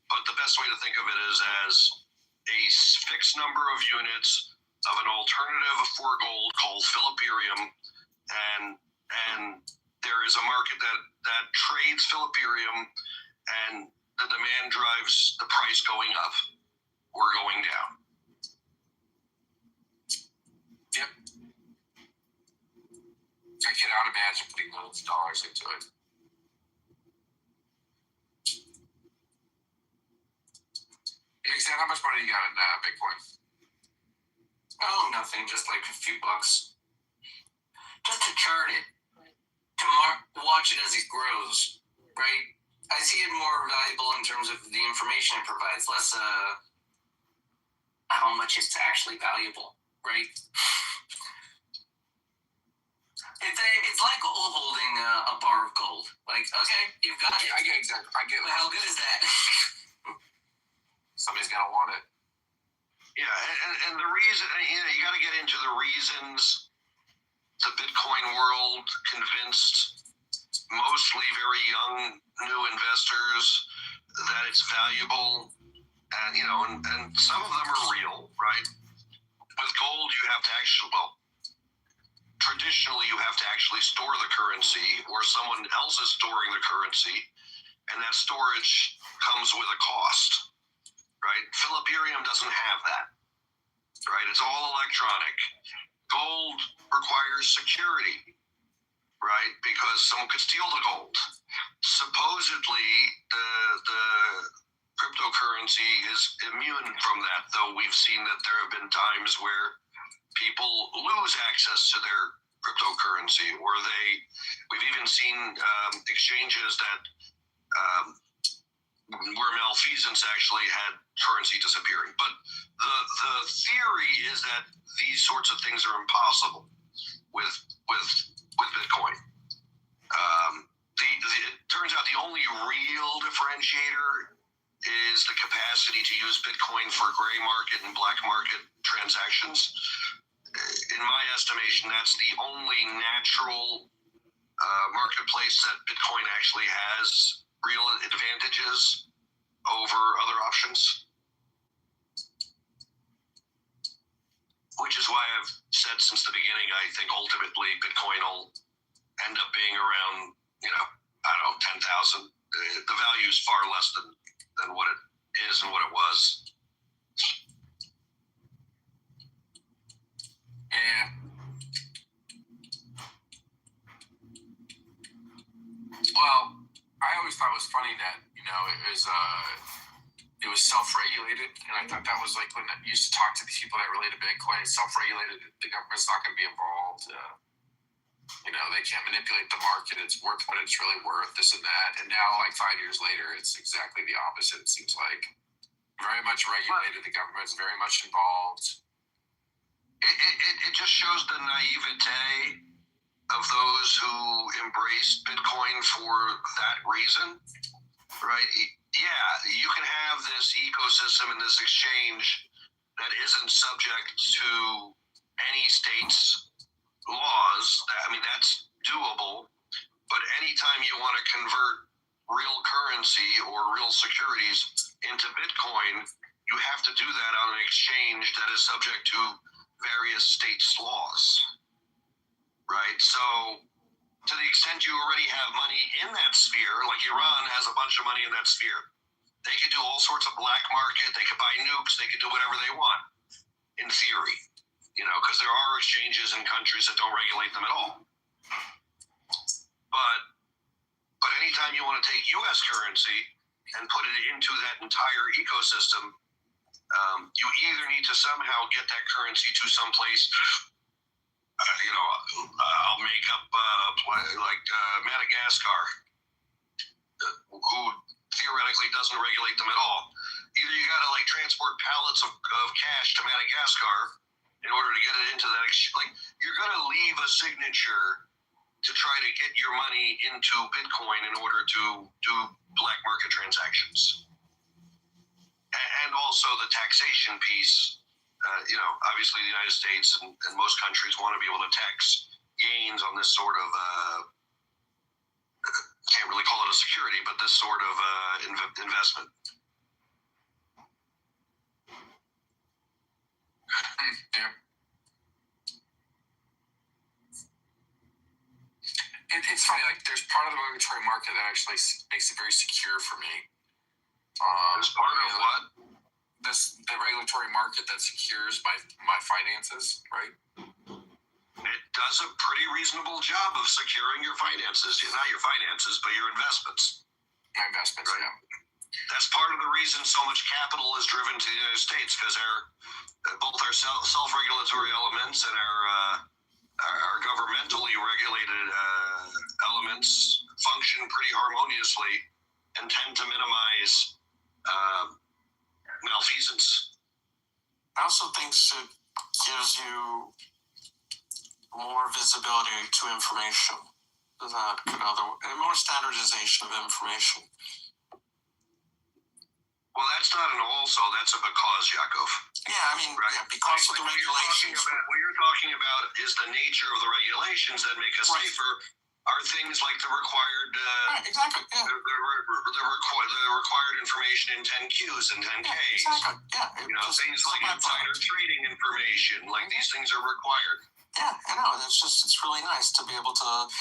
But the best way to think of it is as a fixed number of units of an alternative for gold called Philipperium, and there is a market that trades Philipperium, and the demand drives the price going up or going down. Yep. I cannot imagine putting millions of dollars into it. Exam, how much money you got in Bitcoin? Oh, nothing. Just like a few bucks. Just to chart it. To watch it as it grows. Right? I see it more valuable in terms of the information it provides. Less how much it's actually valuable. Right? It's like holding a bar of gold. Like, okay, you've got it. I get exactly. I get. Well, how good is that? Somebody's gonna want it. Yeah, and the reason, you got to get into the reasons the Bitcoin world convinced mostly very young new investors that it's valuable, and some of them are real, right? With gold, you have to traditionally you have to actually store the currency, or someone else is storing the currency, and that storage comes with a cost. Right? Philipperium doesn't have that. Right? It's all electronic. Gold requires security, right? Because someone could steal the gold. Supposedly, the cryptocurrency is immune from that, though we've seen that there have been times where people lose access to their cryptocurrency, or we've even seen exchanges that where malfeasance actually had currency disappearing. But the theory is that these sorts of things are impossible with Bitcoin. It turns out the only real differentiator is the capacity to use Bitcoin for gray market and black market transactions. In my estimation, that's the only natural marketplace that Bitcoin actually has real advantages over other options. Which is why I've said since the beginning, I think ultimately Bitcoin will end up being around, 10,000. The value is far less than what it is and what it was. Yeah. Well, I always thought it was funny that, it was self-regulated, and I thought that was like when I used to talk to the people that related to Bitcoin, it's self-regulated, the government's not going to be involved, they can't manipulate the market, it's worth what it's really worth, this and that, and now, like 5 years later, it's exactly the opposite, it seems like. Very much regulated, the government's very much involved. It just shows the naivete of those who embraced Bitcoin for that reason, right? Yeah, you can have this ecosystem and this exchange that isn't subject to any state's laws. That's doable, but anytime you want to convert real currency or real securities into Bitcoin, you have to do that on an exchange that is subject to various states' laws, right? So to the extent you already have money in that sphere, like Iran has a bunch of money in that sphere, they could do all sorts of black market, they could buy nukes, they could do whatever they want, in theory, because there are exchanges in countries that don't regulate them at all. But anytime you want to take U.S. currency and put it into that entire ecosystem, you either need to somehow get that currency to someplace, I'll make up Madagascar, who theoretically doesn't regulate them at all. Either you got to transport pallets of cash to Madagascar in order to get it into that exchange. You're going to leave a signature to try to get your money into Bitcoin in order to do black market transactions. And also the taxation piece, obviously the United States and most countries want to be able to tax gains on this sort of, can't really call it a security, but this sort of investment. Yeah. it's funny. Like, there's part of the regulatory market that actually makes it very secure for me. There's part of what? The regulatory market that secures my finances, right? It does a pretty reasonable job of securing your finances. Not your finances, but your investments. My investments, right? Yeah. That's part of the reason so much capital is driven to the United States, because both our self-regulatory elements and our governmentally regulated elements function pretty harmoniously and tend to minimize malfeasance. I also think it gives you more visibility to information that could and more standardization of information. Well, that's not an also, that's a because, Yakov. Yeah, I mean, right? Because of the regulations. What you're talking about is the nature of the regulations that make us safer. Are things like the required exactly, yeah. the required information in 10Qs and 10Ks. Exactly. Yeah. Things like insider trading information, like these things are required. Yeah, I know. It's really nice to be able to.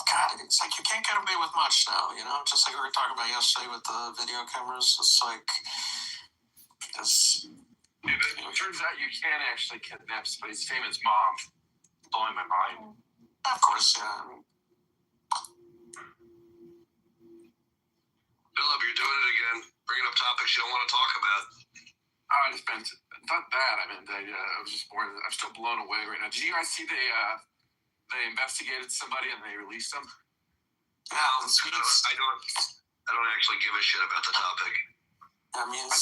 God, it's like you can't get away with much now. Just like we were talking about yesterday with the video cameras. It's like it turns out you can actually kidnap somebody's famous mom. Blowing my mind. Of course, yeah. Philip, you're doing it again. Bringing up topics you don't want to talk about. I just meant not that. I meant I was just more. I'm still blown away right now. Did you guys see they investigated somebody and they released them? Yeah, I don't actually give a shit about the topic. That means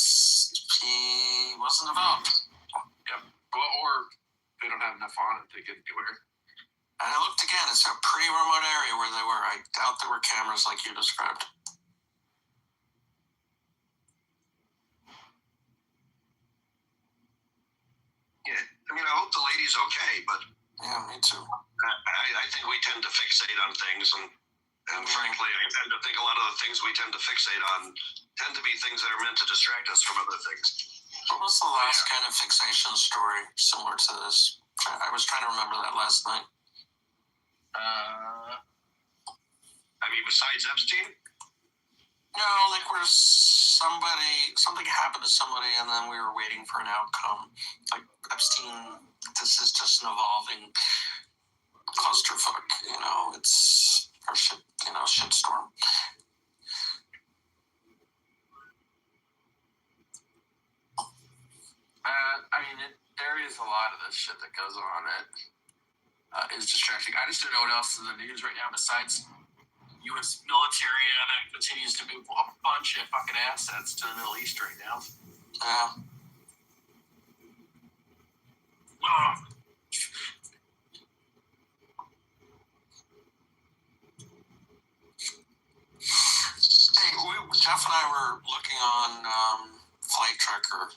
he wasn't involved. Yep. Well, or they don't have enough on it to get anywhere. And I looked again. It's a pretty remote area where they were. I doubt there were cameras like you described. Yeah, I hope the lady's okay, but yeah, me too. I think we tend to fixate on things, and frankly, I tend to think a lot of the things we tend to fixate on tend to be things that are meant to distract us from other things. What was the last kind of fixation story similar to this? I was trying to remember that last night. Besides Epstein? No, like where something happened to somebody and then we were waiting for an outcome. Like Epstein, this is just an evolving clusterfuck, it's a shitstorm. There is a lot of this shit that goes on that is distracting. I just don't know what else is in the news right now besides U.S. military that continues to move a bunch of fucking assets to the Middle East right now. Yeah. Hey, Jeff and I were looking on Flight Tracker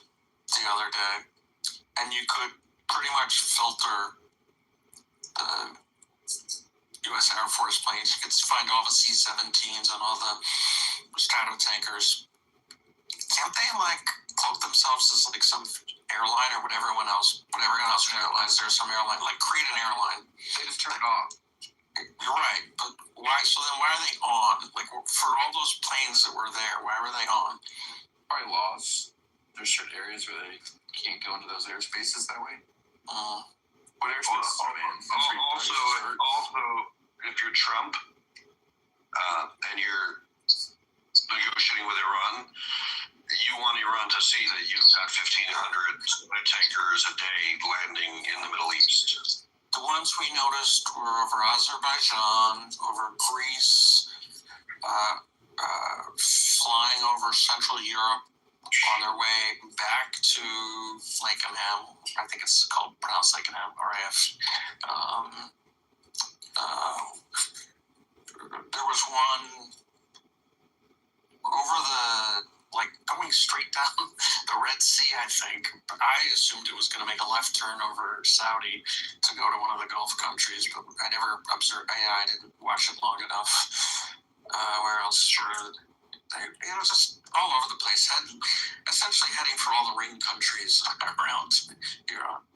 the other day, and you could pretty much filter the U.S. Air Force planes. You could find all the C-17s and all the Stratotankers. Can't they cloak themselves as some airline or whatever else airlines? There's some airline create an airline. They just turn it off. You're right, but why? So then, why are they on? For all those planes that were there, why were they on? Probably laws. There's certain areas where they can't go into those airspaces that way. What airspace? Also, if you're Trump and you're negotiating with Iran, you want Iran to see that you've got 1,500 tankers a day landing in the Middle East. The ones we noticed were over Azerbaijan, over Greece, flying over Central Europe on their way back to Lakenham. I think it's pronounced Lakenham, RAF. There was one over going straight down the Red Sea, I think. I assumed it was going to make a left turn over Saudi to go to one of the Gulf countries, but I never observed. I didn't watch it long enough. Where else? Just all over the place. Essentially heading for all the ring countries around Europe.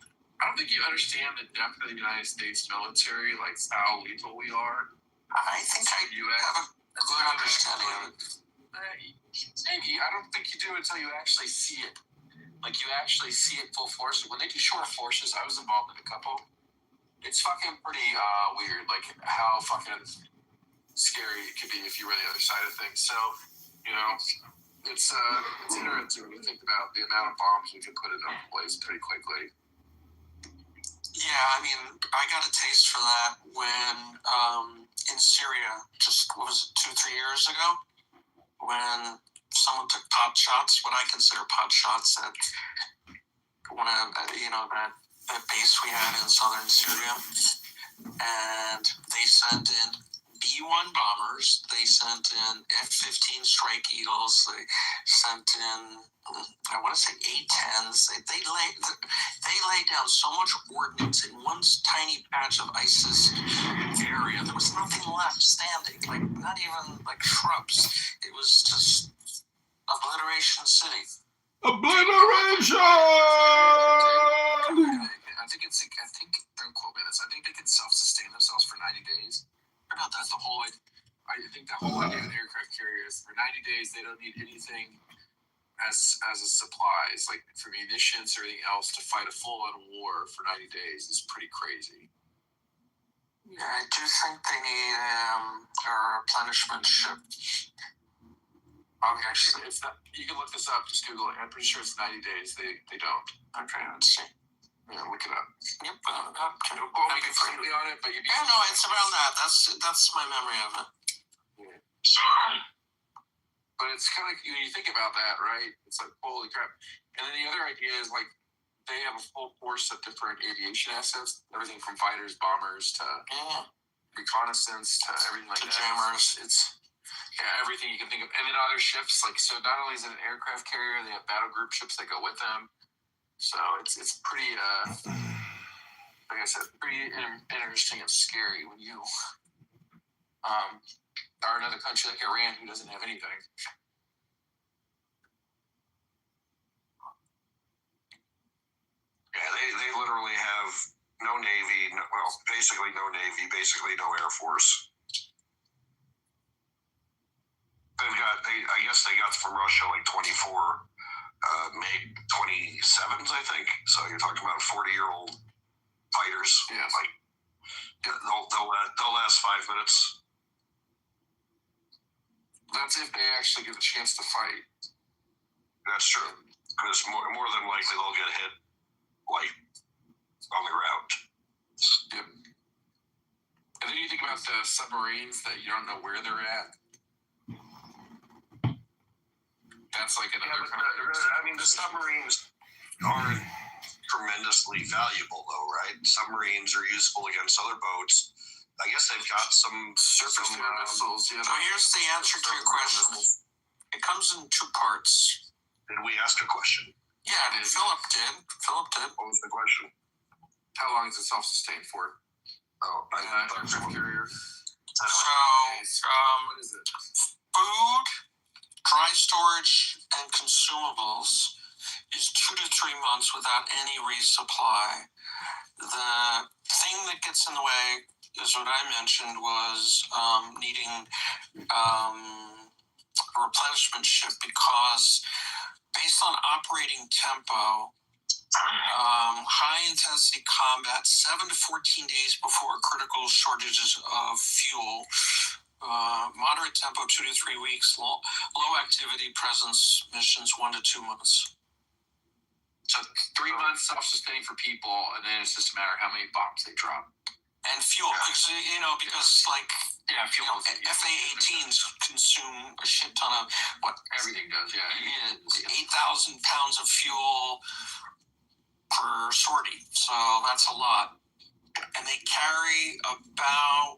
I don't think you understand the depth of the United States military, how lethal we are. I think I have a good understanding of it. Maybe. I don't think you do until you actually see it. Like, you actually see it full force. When they do short forces, I was involved in a couple. It's fucking pretty weird, like, how fucking scary it could be if you were the other side of things. So, you know, it's interesting when you think about the amount of bombs we could put in a place pretty quickly. Yeah, I mean, I got a taste for that when in Syria, just what was it, 2-3 years ago, when someone took pot shots, what I consider pot shots at one of that base we had in southern Syria, and they sent in B-1 bombers, they sent in F-15 Strike Eagles, they sent in, I want to say A-10s. They laid down so much ordnance in one tiny patch of ISIS area. There was nothing left standing, like not even like shrubs. It was just obliteration city. Obliteration! I think, don't quote me this, I think they can self-sustain themselves for 90 days. Or no, that's the whole, I think the whole idea of an aircraft carrier is for 90 days they don't need anything as a supplies, like for munitions or anything else, to fight a full-on war for 90 days is pretty crazy. Yeah, I do think they need a replenishment ship. Okay, it's not, you can look this up, just Google it. I'm pretty sure it's 90 days. They don't. Okay, let's see. Yeah, look it up. Yep. Don't quote me completely on it, but you'd be... Yeah, no, it's around that. That's my memory of it. Yeah. But it's kind of, when you think about that, right? It's like, holy crap. And then the other idea is, like, they have a full force of different aviation assets, everything from fighters, bombers, to reconnaissance, to everything like that. Jammers. It's everything you can think of. And then other ships, like, so not only is it an aircraft carrier, they have battle group ships that go with them. So it's pretty, like I said, pretty interesting and scary when you are another country like Iran who doesn't have anything. Yeah, they literally have no Navy, basically no Navy, basically no Air Force. I guess they got from Russia like 24 MiG-27s, I think. So you're talking about 40-year-old fighters. Yeah. Like, they'll last 5 minutes. That's if they actually get a chance to fight. That's true. Because more than likely they'll get hit, like, on the ground. Yep. And then you think about the submarines that you don't know where they're at. That's like another kind of... I mean, the submarines aren't tremendously valuable, though, right? Submarines are useful against other boats. I guess they've got some surface missiles. Yeah. So here's the answer to your question. It comes in 2 parts. Did we ask a question? Yeah, Philip did. What was the question? How long is it self-sustained for? Oh, aircraft carrier. So, what is it? Food, dry storage, and consumables is 2 to 3 months without any resupply. The thing that gets in the way is what I mentioned was needing a replenishment ship, because based on operating tempo, high intensity combat 7 to 14 days before critical shortages of fuel, moderate tempo 2 to 3 weeks, low activity presence missions 1 to 2 months. So 3 months self-sustained for people, and then it's just a matter of how many bombs they drop. And fuel, because like FA-18s consume a shit ton of what everything does. 8,000 pounds of fuel per sortie, so that's a lot. And they carry about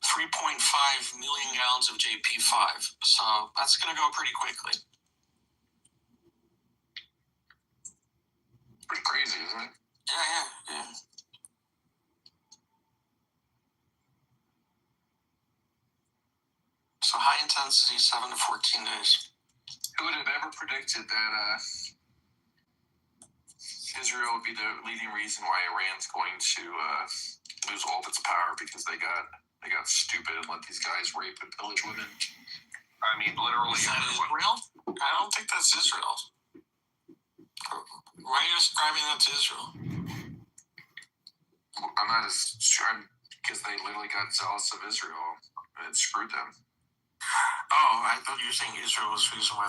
3.5 million gallons of JP5, so that's going to go pretty quickly. Pretty crazy, isn't it? Yeah. So high intensity, 7 to 14 days. Who would have ever predicted that Israel would be the leading reason why Iran's going to lose all of its power because they got stupid and let these guys rape and pillage women. I mean, literally. Is that Israel? I don't think that's Israel. Why are you ascribing that to Israel? I'm not as sure because they literally got zealous of Israel and it screwed them. Oh, I thought you were saying Israel was the reason why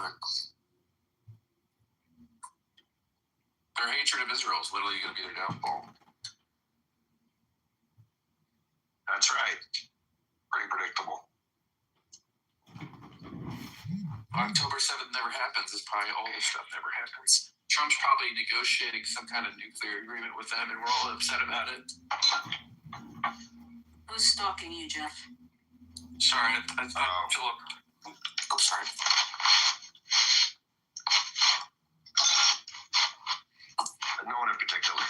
their hatred of Israel is literally going to be their downfall. That's right. Pretty predictable. October 7th never happens. It's probably all this stuff never happens. Trump's probably negotiating some kind of nuclear agreement with them, and we're all upset about it. Who's stalking you, Jeff? Sorry, Philip. Oh, sorry. No one in particular.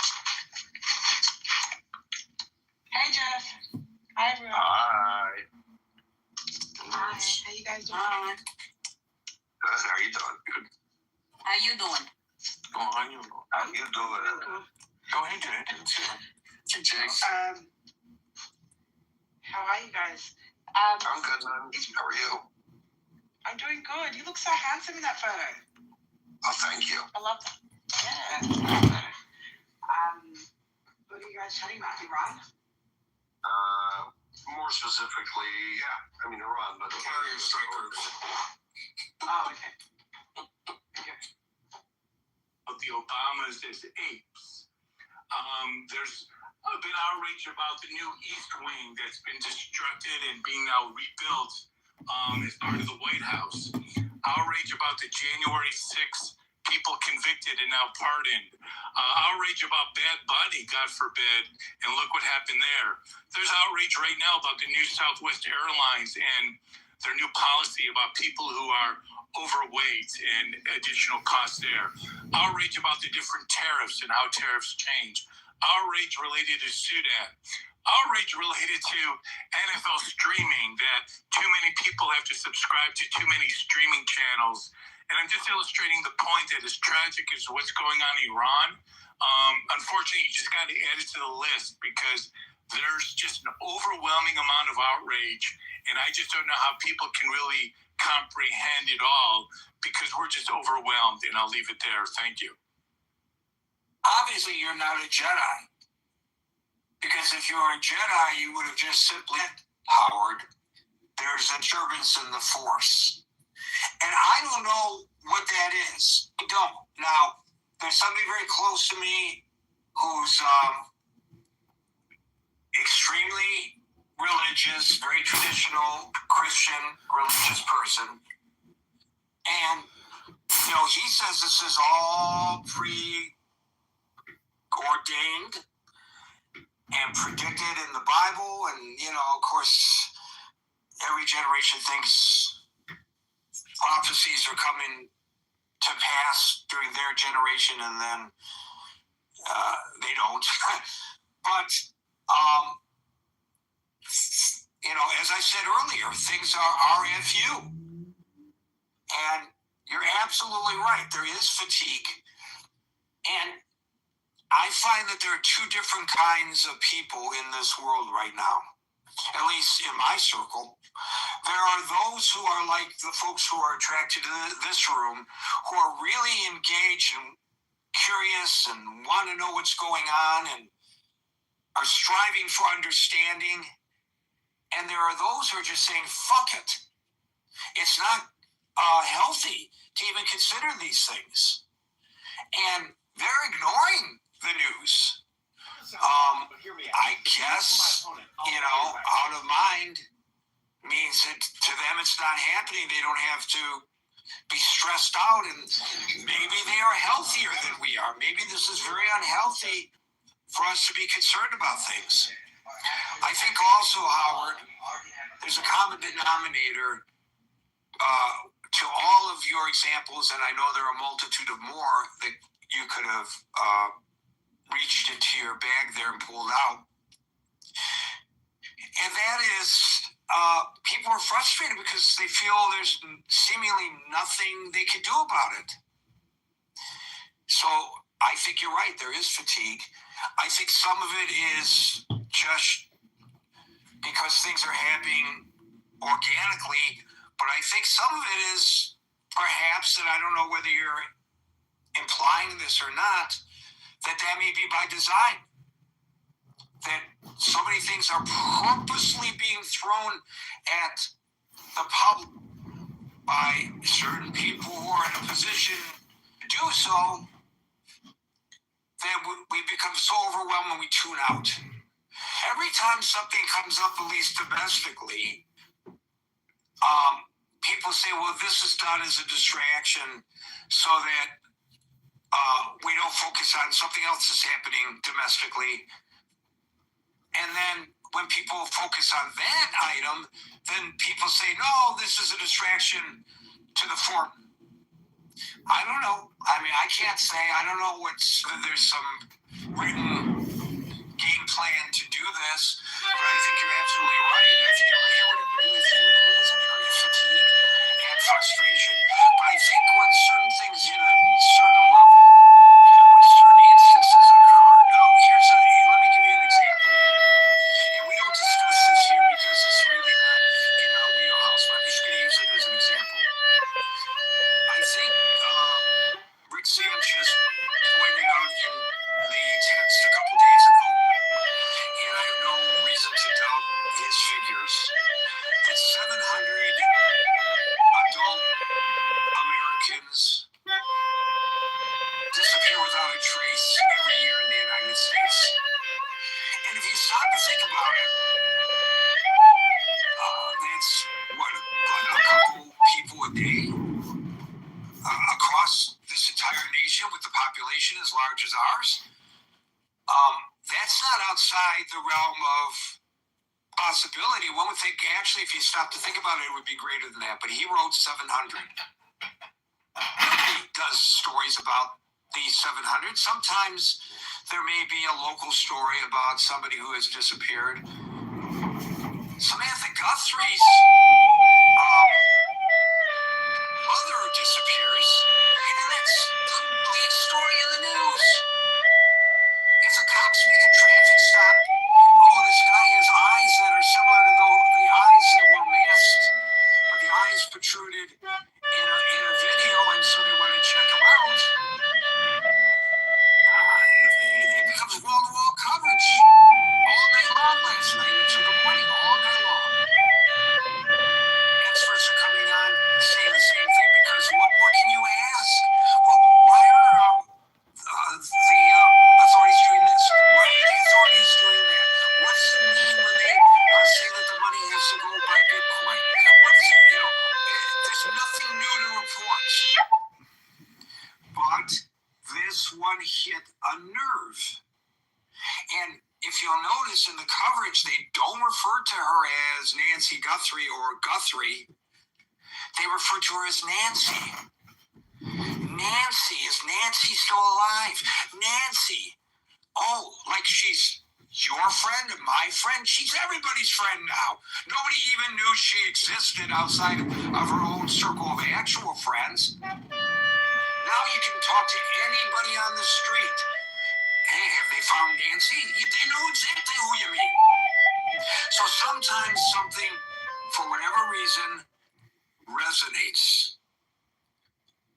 Hey, Jeff. Hi, everyone. Hi. Hi. How you guys doing? Hi. Good. How you doing? Good. How you doing? How you doing? Go ahead, Jay. How are you guys? I'm good, man. How are you? I'm doing good. You look so handsome in that photo. Oh, thank you. I love that. Yeah. What are you guys chatting about? Iran? More specifically, yeah. I mean, Iran, but carrier strikers. Oh, okay. Of the Obamas as apes. There's been outrage about the new East Wing that's been destructed and being now rebuilt as part of the White House. Outrage about the January 6th people convicted and now pardoned. Outrage about Bad Bunny, God forbid, and look what happened there. There's outrage right now about the new Southwest Airlines and their new policy about people who are overweight and additional costs there. Outrage about the different tariffs and how tariffs change. Outrage related to Sudan. Outrage related to NFL streaming, that too many people have to subscribe to too many streaming channels. And I'm just illustrating the point that as tragic as what's going on in Iran, unfortunately, you just got to add it to the list because there's just an overwhelming amount of outrage. And I just don't know how people can really comprehend it all because we're just overwhelmed. And I'll leave it there. Thank you. Obviously, you're not a Jedi. Because if you were a Jedi, you would have just simply said, Howard, there's a disturbance in the Force. And I don't know what that is. I don't. Now, there's somebody very close to me who's extremely religious, very traditional Christian religious person. And, you know, he says this is all preordained and predicted in the Bible. And, you know, of course, every generation thinks prophecies are coming to pass during their generation, and then they don't. But, you know, as I said earlier, things are RFU. And you're absolutely right. There is fatigue. And I find that there are two different kinds of people in this world right now, at least in my circle. There are those who are like the folks who are attracted to this room, who are really engaged and curious and want to know what's going on and are striving for understanding. And there are those who are just saying, fuck it. It's not healthy to even consider these things. And they're ignoring the news. I guess, you know, out of mind means that to them it's not happening. They don't have to be stressed out, and maybe they are healthier than we are. Maybe this is very unhealthy for us to be concerned about things. I think also, Howard, there's a common denominator to all of your examples, and I know there are a multitude of more that you could have reached into your bag there and pulled out. And that is, people are frustrated because they feel there's seemingly nothing they can do about it. So I think you're right, there is fatigue. I think some of it is just because things are happening organically, but I think some of it is perhaps, and I don't know whether you're implying this or not, that may be by design. That so many things are purposely being thrown at the public by certain people who are in a position to do so, that we become so overwhelmed when we tune out. Every time something comes up, at least domestically, people say, well, this is done as a distraction so that we don't focus on something else that's happening domestically. And then when people focus on that item, then people say, no, this is a distraction to the form. I don't know. I mean, I can't say. I don't know there's some written game plan to do this, but I think you're absolutely right. I think everybody would agree with you. There is a degree of fatigue and frustration. But I think when certain things hit a certain level, when certain instances occur, now let me give you an example. And we don't discuss this here because it's really not in our wheelhouse, but I'm just going to use it as an example. I think Rick Sanchez pointed out in the text a couple days ago, and I have no reason to doubt his figures, that 700 adult Americans disappear without a trace every year in the United States. And if you stop to think about it, that's a couple people a day across this entire nation with the population as large as ours. That's not outside the realm of possibility. One would think, actually, if you stop to think about it, it would be greater than that. But he wrote 700. He does stories about these 700. Sometimes there may be a local story about somebody who has disappeared. Samantha Guthrie's mother disappears, and that's the lead story in the news. If the cops make a traffic stop, this guy has eyes that are similar to the eyes that were masked, but the eyes protruded in a video, and so they want to check him out. It becomes wall-to-wall coverage all night long last night until the morning, all night long. Experts are coming on saying the same thing, because what more can you ask? Well, why are the authorities doing this? Why are the authorities doing that? What does it mean when they say that the money has to go buy Bitcoin? What is it? There's nothing new to report. But this one hit a nerve. And if you'll notice in the coverage, they don't refer to her as Nancy Guthrie or Guthrie. They refer to her as Nancy. Nancy. Is Nancy still alive? Nancy. Oh, like she's your friend and my friend. She's everybody's friend now. Nobody even knew she existed outside of her own circle of actual friends. Now you can talk to anybody on the street. Hey, have they found Nancy? They know exactly who you mean. So sometimes something, for whatever reason, resonates.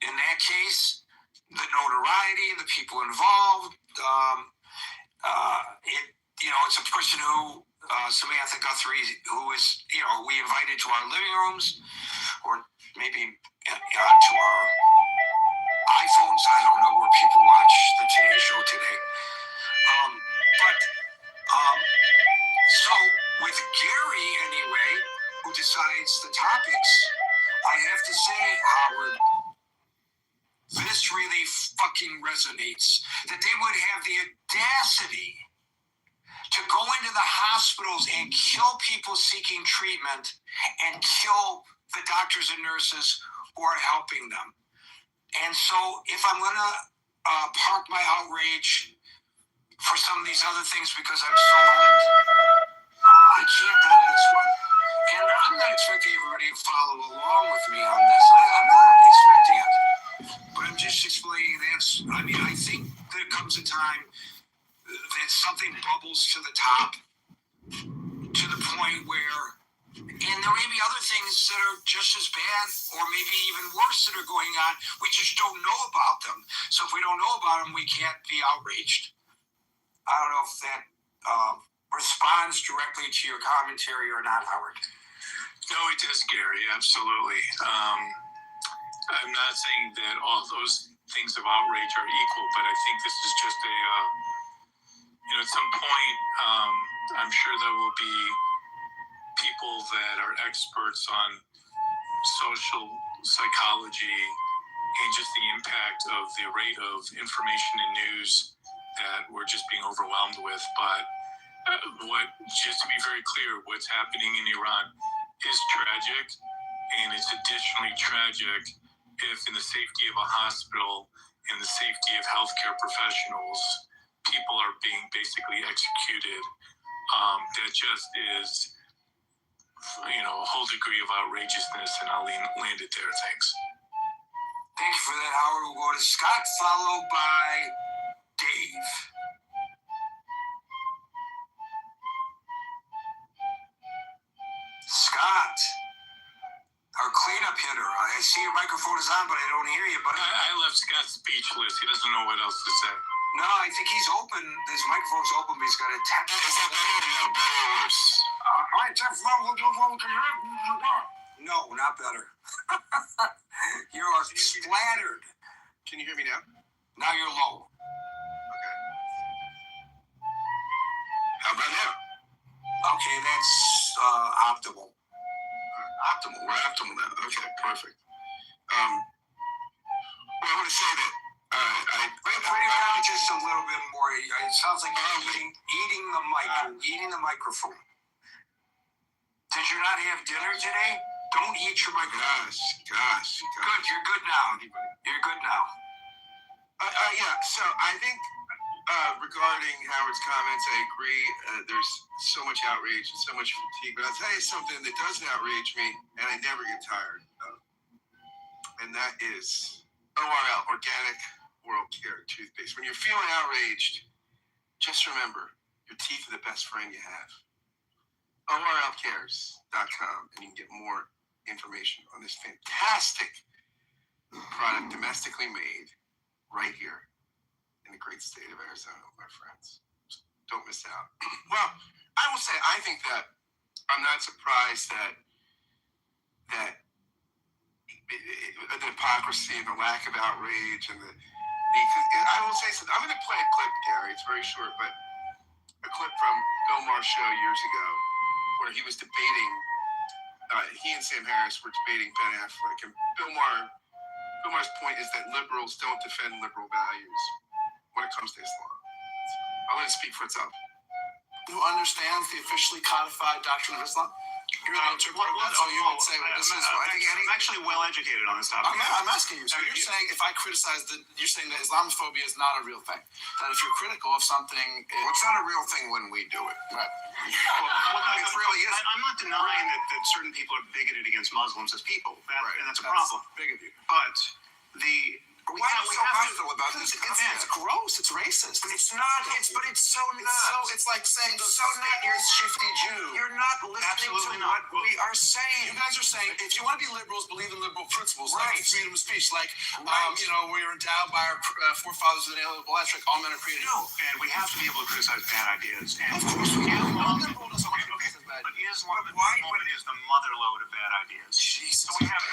In that case, the notoriety, the people involved, it's a person who, Samantha Guthrie, who is, we invited to our living rooms, or maybe onto our iPhones. I don't know where people watch the Today Show today. So with Gary, anyway, who decides the topics, I have to say, Howard, this really fucking resonates. That they would have the audacity to go into the hospitals and kill people seeking treatment and kill the doctors and nurses who are helping them. And so if I'm going to park my outrage for some of these other things because I'm so I can't on this one. And I'm not expecting everybody to follow along with me on this. I'm not expecting it. But I'm just explaining I think there comes a time that something bubbles to the top point where, and there may be other things that are just as bad or maybe even worse that are going on. We just don't know about them. So if we don't know about them, we can't be outraged. I don't know if that responds directly to your commentary or not, Howard. No, it does, Gary. Absolutely. I'm not saying that all those things of outrage are equal, but I think this is just a, at some point, I'm sure there will be people that are experts on social psychology and just the impact of the rate of information and news that we're just being overwhelmed with. But just to be very clear, what's happening in Iran is tragic, and it's additionally tragic if in the safety of a hospital, in the safety of healthcare professionals, people are being basically executed. That just is, a whole degree of outrageousness, and I'll land it there. Thanks. Thank you for that, Howard. We'll go to Scott, followed by Dave. Scott, our cleanup hitter. I see your microphone is on, but I don't hear you. But I left Scott speechless. He doesn't know what else to say. No, I think he's open. His microphone's open, but he's got a tap. Is that better or better or worse? All right, Jeff. No, not better. You are splattered. Can you hear me now? Now you're low. Okay. How about now? Okay, that's optimal. Optimal. We're optimal now. Okay, perfect. Well, I want to say that Bring it down just a little bit more. It sounds like you're eating the mic. You're eating the microphone. Did you not have dinner today? Don't eat your microphone. Gosh. Good. You're good now. You're good now. Yeah. So I think regarding Howard's comments, I agree. There's so much outrage and so much fatigue. But I'll tell you something that doesn't outrage me, and I never get tired of, and that is ORL, Organic Oral Care Toothpaste. When you're feeling outraged, just remember, your teeth are the best friend you have. ORLcares.com, and you can get more information on this fantastic product, domestically made, right here in the great state of Arizona, my friends. Don't miss out. Well, I will say, I think that I'm not surprised that the hypocrisy and the lack of outrage and I will say something. I'm going to play a clip, Gary. It's very short, but a clip from Bill Maher's show years ago where he was debating, he and Sam Harris were debating Ben Affleck, and Bill Maher's point is that liberals don't defend liberal values when it comes to Islam. I'll let it speak for itself. Who understands the officially codified doctrine of Islam? You're the interpreter. You would say, well, this is. I'm actually well educated on this topic. I'm asking you. So you're saying if I criticize you're saying that Islamophobia is not a real thing. That if you're critical of something, it's not a real thing when we do it. Right. It really is. I'm not denying that certain people are bigoted against Muslims as people, and that's a problem. Big of you. But why are you so hostile about this? It's gross. It's racist. But it's not. It's so not. It's like saying so not. You're a shifty Jew. You're not listening Absolutely to what we are saying. You guys are saying if you want to be liberals, believe in liberal principles, right. Like freedom of speech, like we are endowed by our forefathers with an inalienable right. All men are created equal. And we have to be able to criticize bad ideas. And of course we have. No liberal doesn't want to criticize bad ideas. What is the mother lode of bad ideas? Jesus. So we have.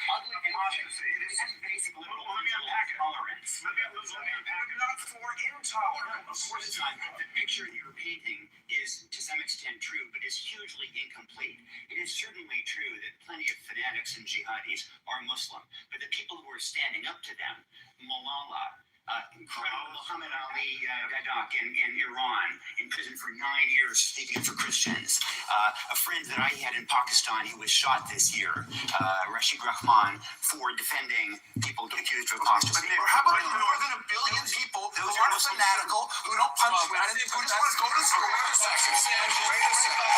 Ugly and obviously, it is basic liberal tolerance. Not for intolerance. Of course, it's not. The picture you're painting is, to some extent, true, but is hugely incomplete. It is certainly true that plenty of fanatics and jihadis are Muslim, but the people who are standing up to them, Malala, incredible Muhammad Ali Gadak in Iran, in prison for 9 years speaking for Christians. A friend that I had in Pakistan who was shot this year, Rashid Rahman, for defending people accused of apostasy. How about more than 1 billion people who aren't fanatical, who don't punch women, who just want to go to school? Wait a second.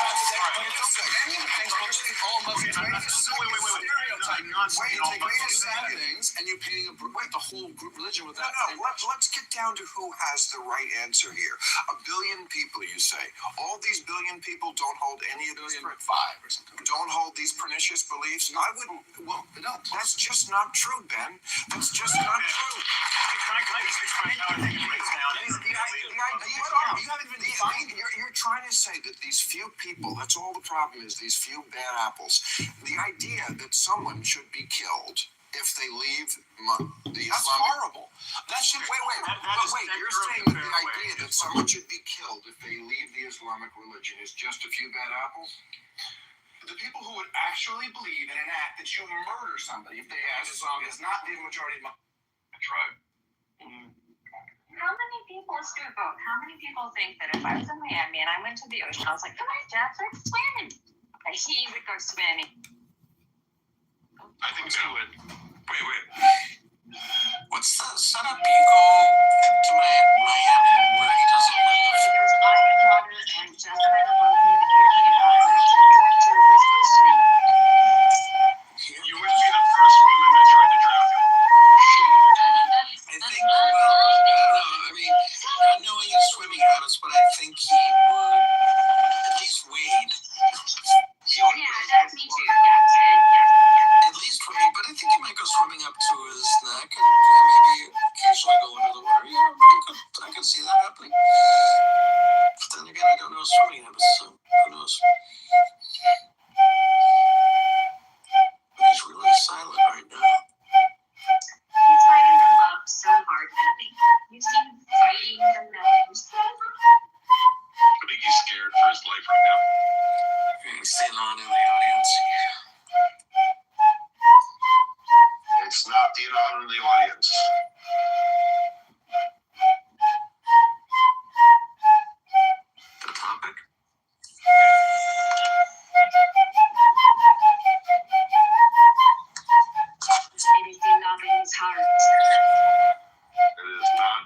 And you're painting the whole group religion with that same let's get down to who has the right answer here. 1 billion people, you say. All these billion people don't hold any of those. 5 or something. Don't hold these pernicious beliefs. I wouldn't. Well, that's just not true, Ben. That's just not true. Can I just explain how I think it breaks down? You're trying to say that these few people, that's all the problem is, these few bad apples. The idea that someone should be killed if they leave the Islamic... That's horrible. That should... Wait. You're saying that the idea that someone should be killed if they leave the Islamic religion is just a few bad apples? The people who would actually believe in an act that you murder somebody if they ask Islam is not the majority of my tribe. How many people still vote? How many people think that if I was in Miami and I went to the ocean, I was like, come on, Jeff, let's swim. And he would go swimming. I think so. Wait. What's the setup? You go to Miami where he doesn't live. Because I have daughter and Jeff and I were both in the area. And I said, come on, Jeff, let's go swimming. You wouldn't be the first woman that tried to drown him. I think, well, I don't know. I mean, not knowing his swimming habits, but I think he would at least wade. Yeah, that's me too. Yeah. At least wade, but I think he might go swimming up to his neck and maybe occasionally go under the water. Yeah, I could see that happening. But then again, I don't know his swimming habits, so who knows? But he's really silent right now. He's fighting the love so hard, Peppy. You see him fighting the love so hard. I think he's scared for his life right now. He's sitting on in the audience. It's not the honor of the audience. The topic? It is the love in his heart. It is not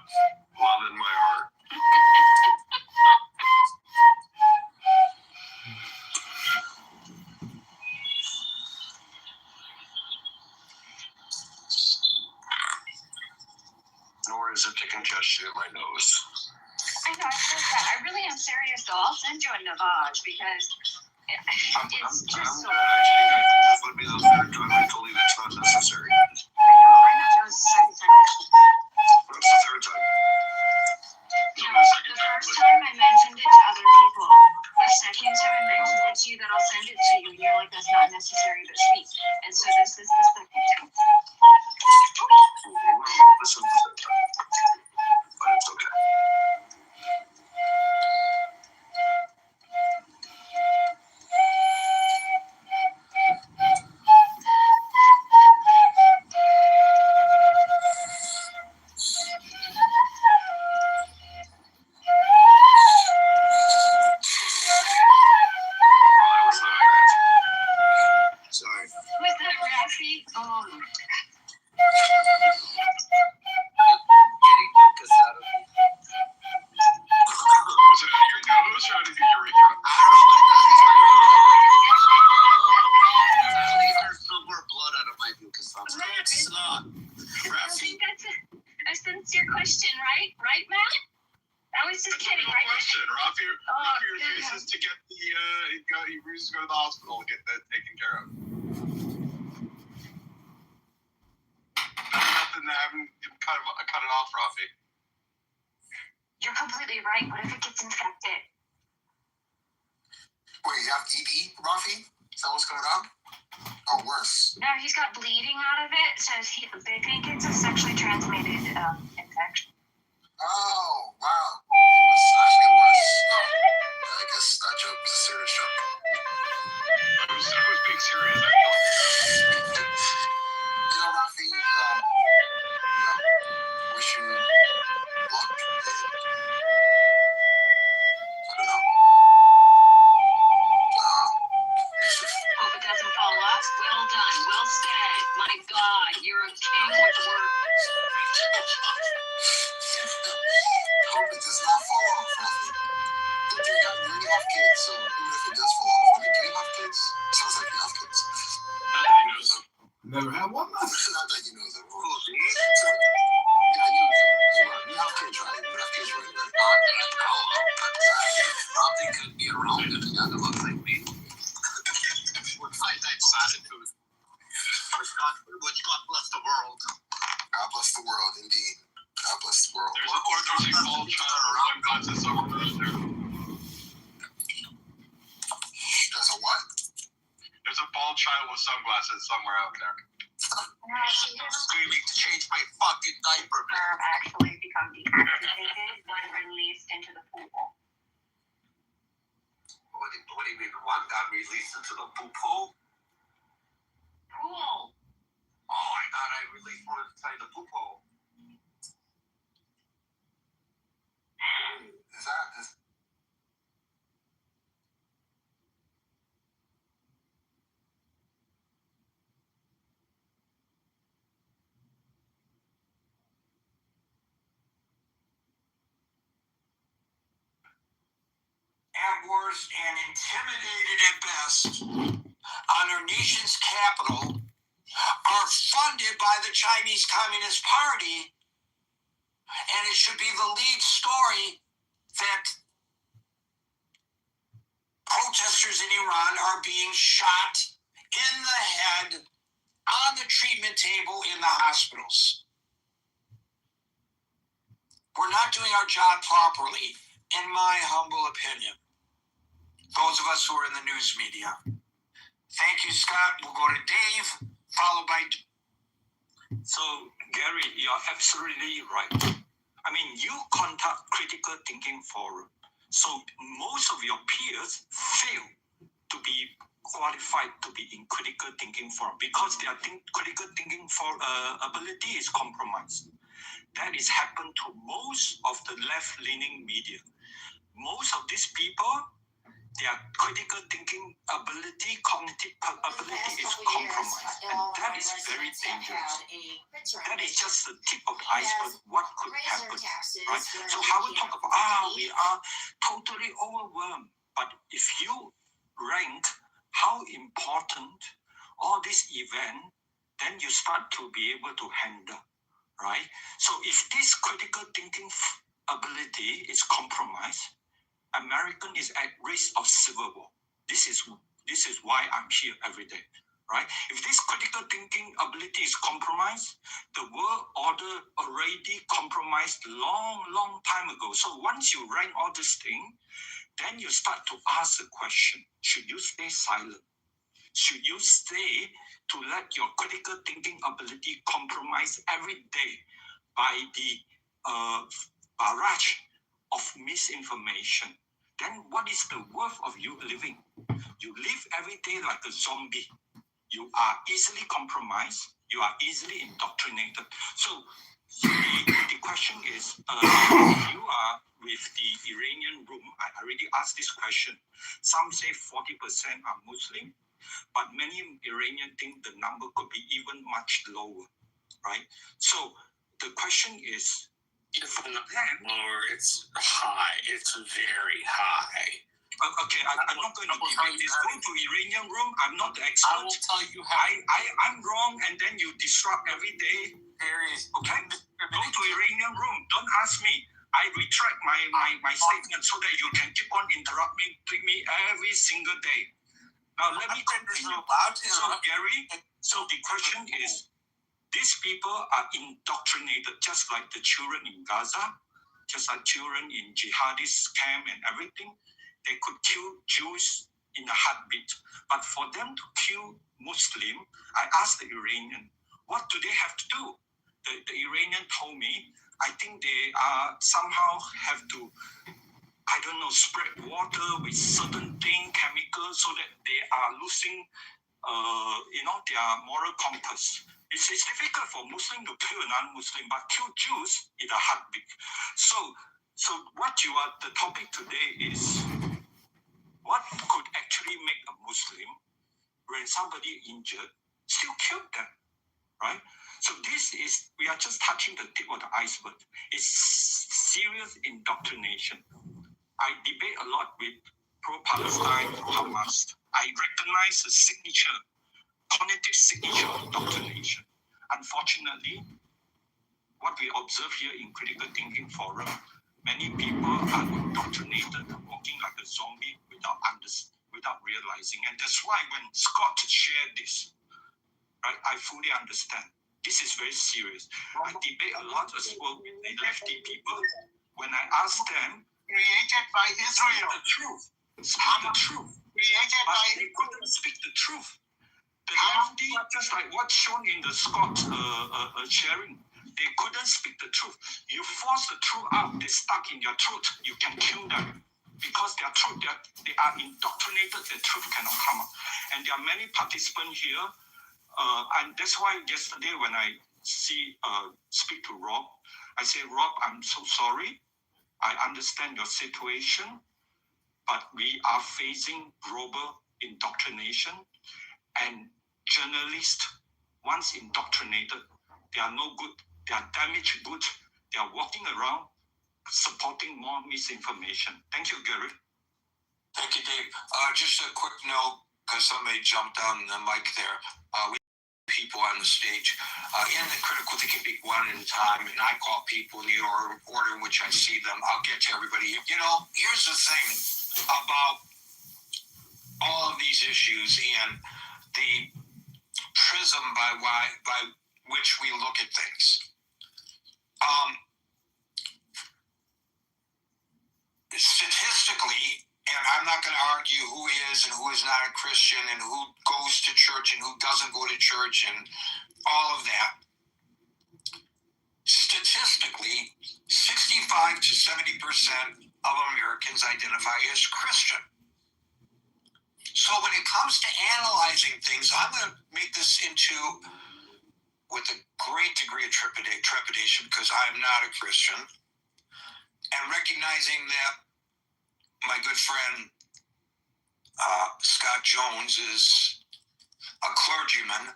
love in my heart. Nor is it the congestion in my nose. I know, I feel that. I really am serious though. I'll send you a Navage because it's just so. Actually, that would be the third time I told you that's not necessary. I know. That was the second time. What's the third time? No, the first time I mentioned it to other people. The second time I mentioned it to you that I'll send it to you, and you're like, that's not necessary, but sweet. And so this is the second time. This is the third time. But it's okay. Sorry. Was that Rafi? Oh. Was it out of your nose or out of your urethra? There's no more blood out of my mucus. It's not. Rafi. I sincere question, right? Right, Matt? I was just kidding, right? Question. Rafi refuses to get the he refuses to go to the hospital to get that taken care of. Nothing to have him cut it off, Rafi. You're completely right. What if it gets infected? Wait, you have ED, Rafi? Is that what's going on? Or worse? No, he's got bleeding out of it. Says they think it's a sexually transmitted infection. Oh, wow. It was actually worse. I guess that joke was a serious joke. I was being serious, actually. You know, Rafi, wish you luck. I don't know. Hope it doesn't fall off. Well done. Well said. My God, you're a king with words. Hope it does not fall off, Rafi. But you already have kids, so even if it does fall off, do you have kids? Sounds like you have kids. Not that he knows them. Never had one. Not that you know them. So, yeah, you. Probably could be around if it doesn't look like me. We're finite-sided food. Which God bless the world. God bless the world, indeed. God bless the world. There's a bald child around God's somewhere out there. There's a what? There's a bald child with sunglasses somewhere out there. Screaming to change my fucking diaper, man. Actually become decapitated when released into the pool. What do you mean one got released into the poop hole? Pool. Oh, I thought I released one inside the poop hole. Is at worst and intimidated at best on our nation's capital are funded by the Chinese Communist Party, and it should be the lead story that protesters in Iran are being shot in the head on the treatment table in the hospitals. We're not doing our job properly, in my humble opinion. Those of us who are in the news media. Thank you, Scott. We'll go to Dave, followed by... So, Gary, you're absolutely right. I mean, you conduct critical thinking forum. So most of your peers fail to be qualified to be in critical thinking forum because their critical thinking ability is compromised. That is happened to most of the left-leaning media. Most of these people, their critical thinking ability, cognitive ability is compromised. And that is very dangerous. That is just the tip of the iceberg, what could happen, right? So how we talk about, we are totally overwhelmed. But if you rank how important all this event, then you start to be able to handle, right? So if this critical thinking ability is compromised, American is at risk of civil war. This is why I'm here every day, right? If this critical thinking ability is compromised, the world order already compromised long time ago. So once you rank all this thing, then you start to ask the question, should you stay silent? Should you stay to let your critical thinking ability compromise every day by the barrage of misinformation? Then what is the worth of you living? You live every day like a zombie. You are easily compromised. You are easily indoctrinated. So the question is, you are with the Iranian room. I already asked this question. Some say 40% are Muslim, but many Iranians think the number could be even much lower, right? So the question is, it's not lower, it's high. It's very high. Okay, I'm not going to debate this. Go to Iranian room. I'm not the expert. I will tell you how. I'm wrong, and then you disrupt every day. Okay? Go to Iranian room. Don't ask me. I retract my statement so that you can keep on interrupting me every single day. Now let me continue. So Gary, so the question is, these people are indoctrinated just like the children in Gaza, just like children in jihadist camp and everything. They could kill Jews in a heartbeat. But for them to kill Muslim, I asked the Iranian, what do they have to do? The Iranian told me, I think they somehow have to, I don't know, spread water with certain chemicals so that they are losing, their moral compass. It's difficult for Muslim to kill a non-Muslim, but kill Jews in a heartbeat. So the topic today is, what could actually make a Muslim, when somebody injured, still kill them, right? So we are just touching the tip of the iceberg. It's serious indoctrination. I debate a lot with pro-Palestine, pro-Hamas. I recognize the cognitive signature of indoctrination. Unfortunately, what we observe here in Critical Thinking Forum, Many people are indoctrinated, walking like a zombie without realizing. And that's why when Scott shared this, right, I fully understand. This is very serious. I debate a lot as well with the lefty people. When I ask them, Created by Israel. the truth, speak the truth. Created But by they couldn't speak the truth. The lefty, just like what's shown in the Scott sharing, they couldn't speak the truth. You force the truth out, they stuck in your throat, you can kill them. Because their truth, they are indoctrinated, the truth cannot come out. And there are many participants here, and that's why yesterday when I speak to Rob, I say, Rob, I'm so sorry. I understand your situation, but we are facing global indoctrination, and journalists, once indoctrinated, they are no good, they are damaged goods, they are walking around supporting more misinformation. Thank you, Gary. Thank you, Dave. Just a quick note, because somebody jumped on the mic there. We have people on the stage. In the critical thinking peak one at a time, and I call people in the order in which I see them. I'll get to everybody. You know, here's the thing about all of these issues and the prism by which we look at things. Statistically, and I'm not going to argue who is and who is not a Christian and who goes to church and who doesn't go to church and all of that. Statistically, 65 to 70% of Americans identify as Christian. So when it comes to analyzing things, I'm going to make this into, with a great degree of trepidation, because I am not a Christian, and recognizing that my good friend Scott Jones is a clergyman,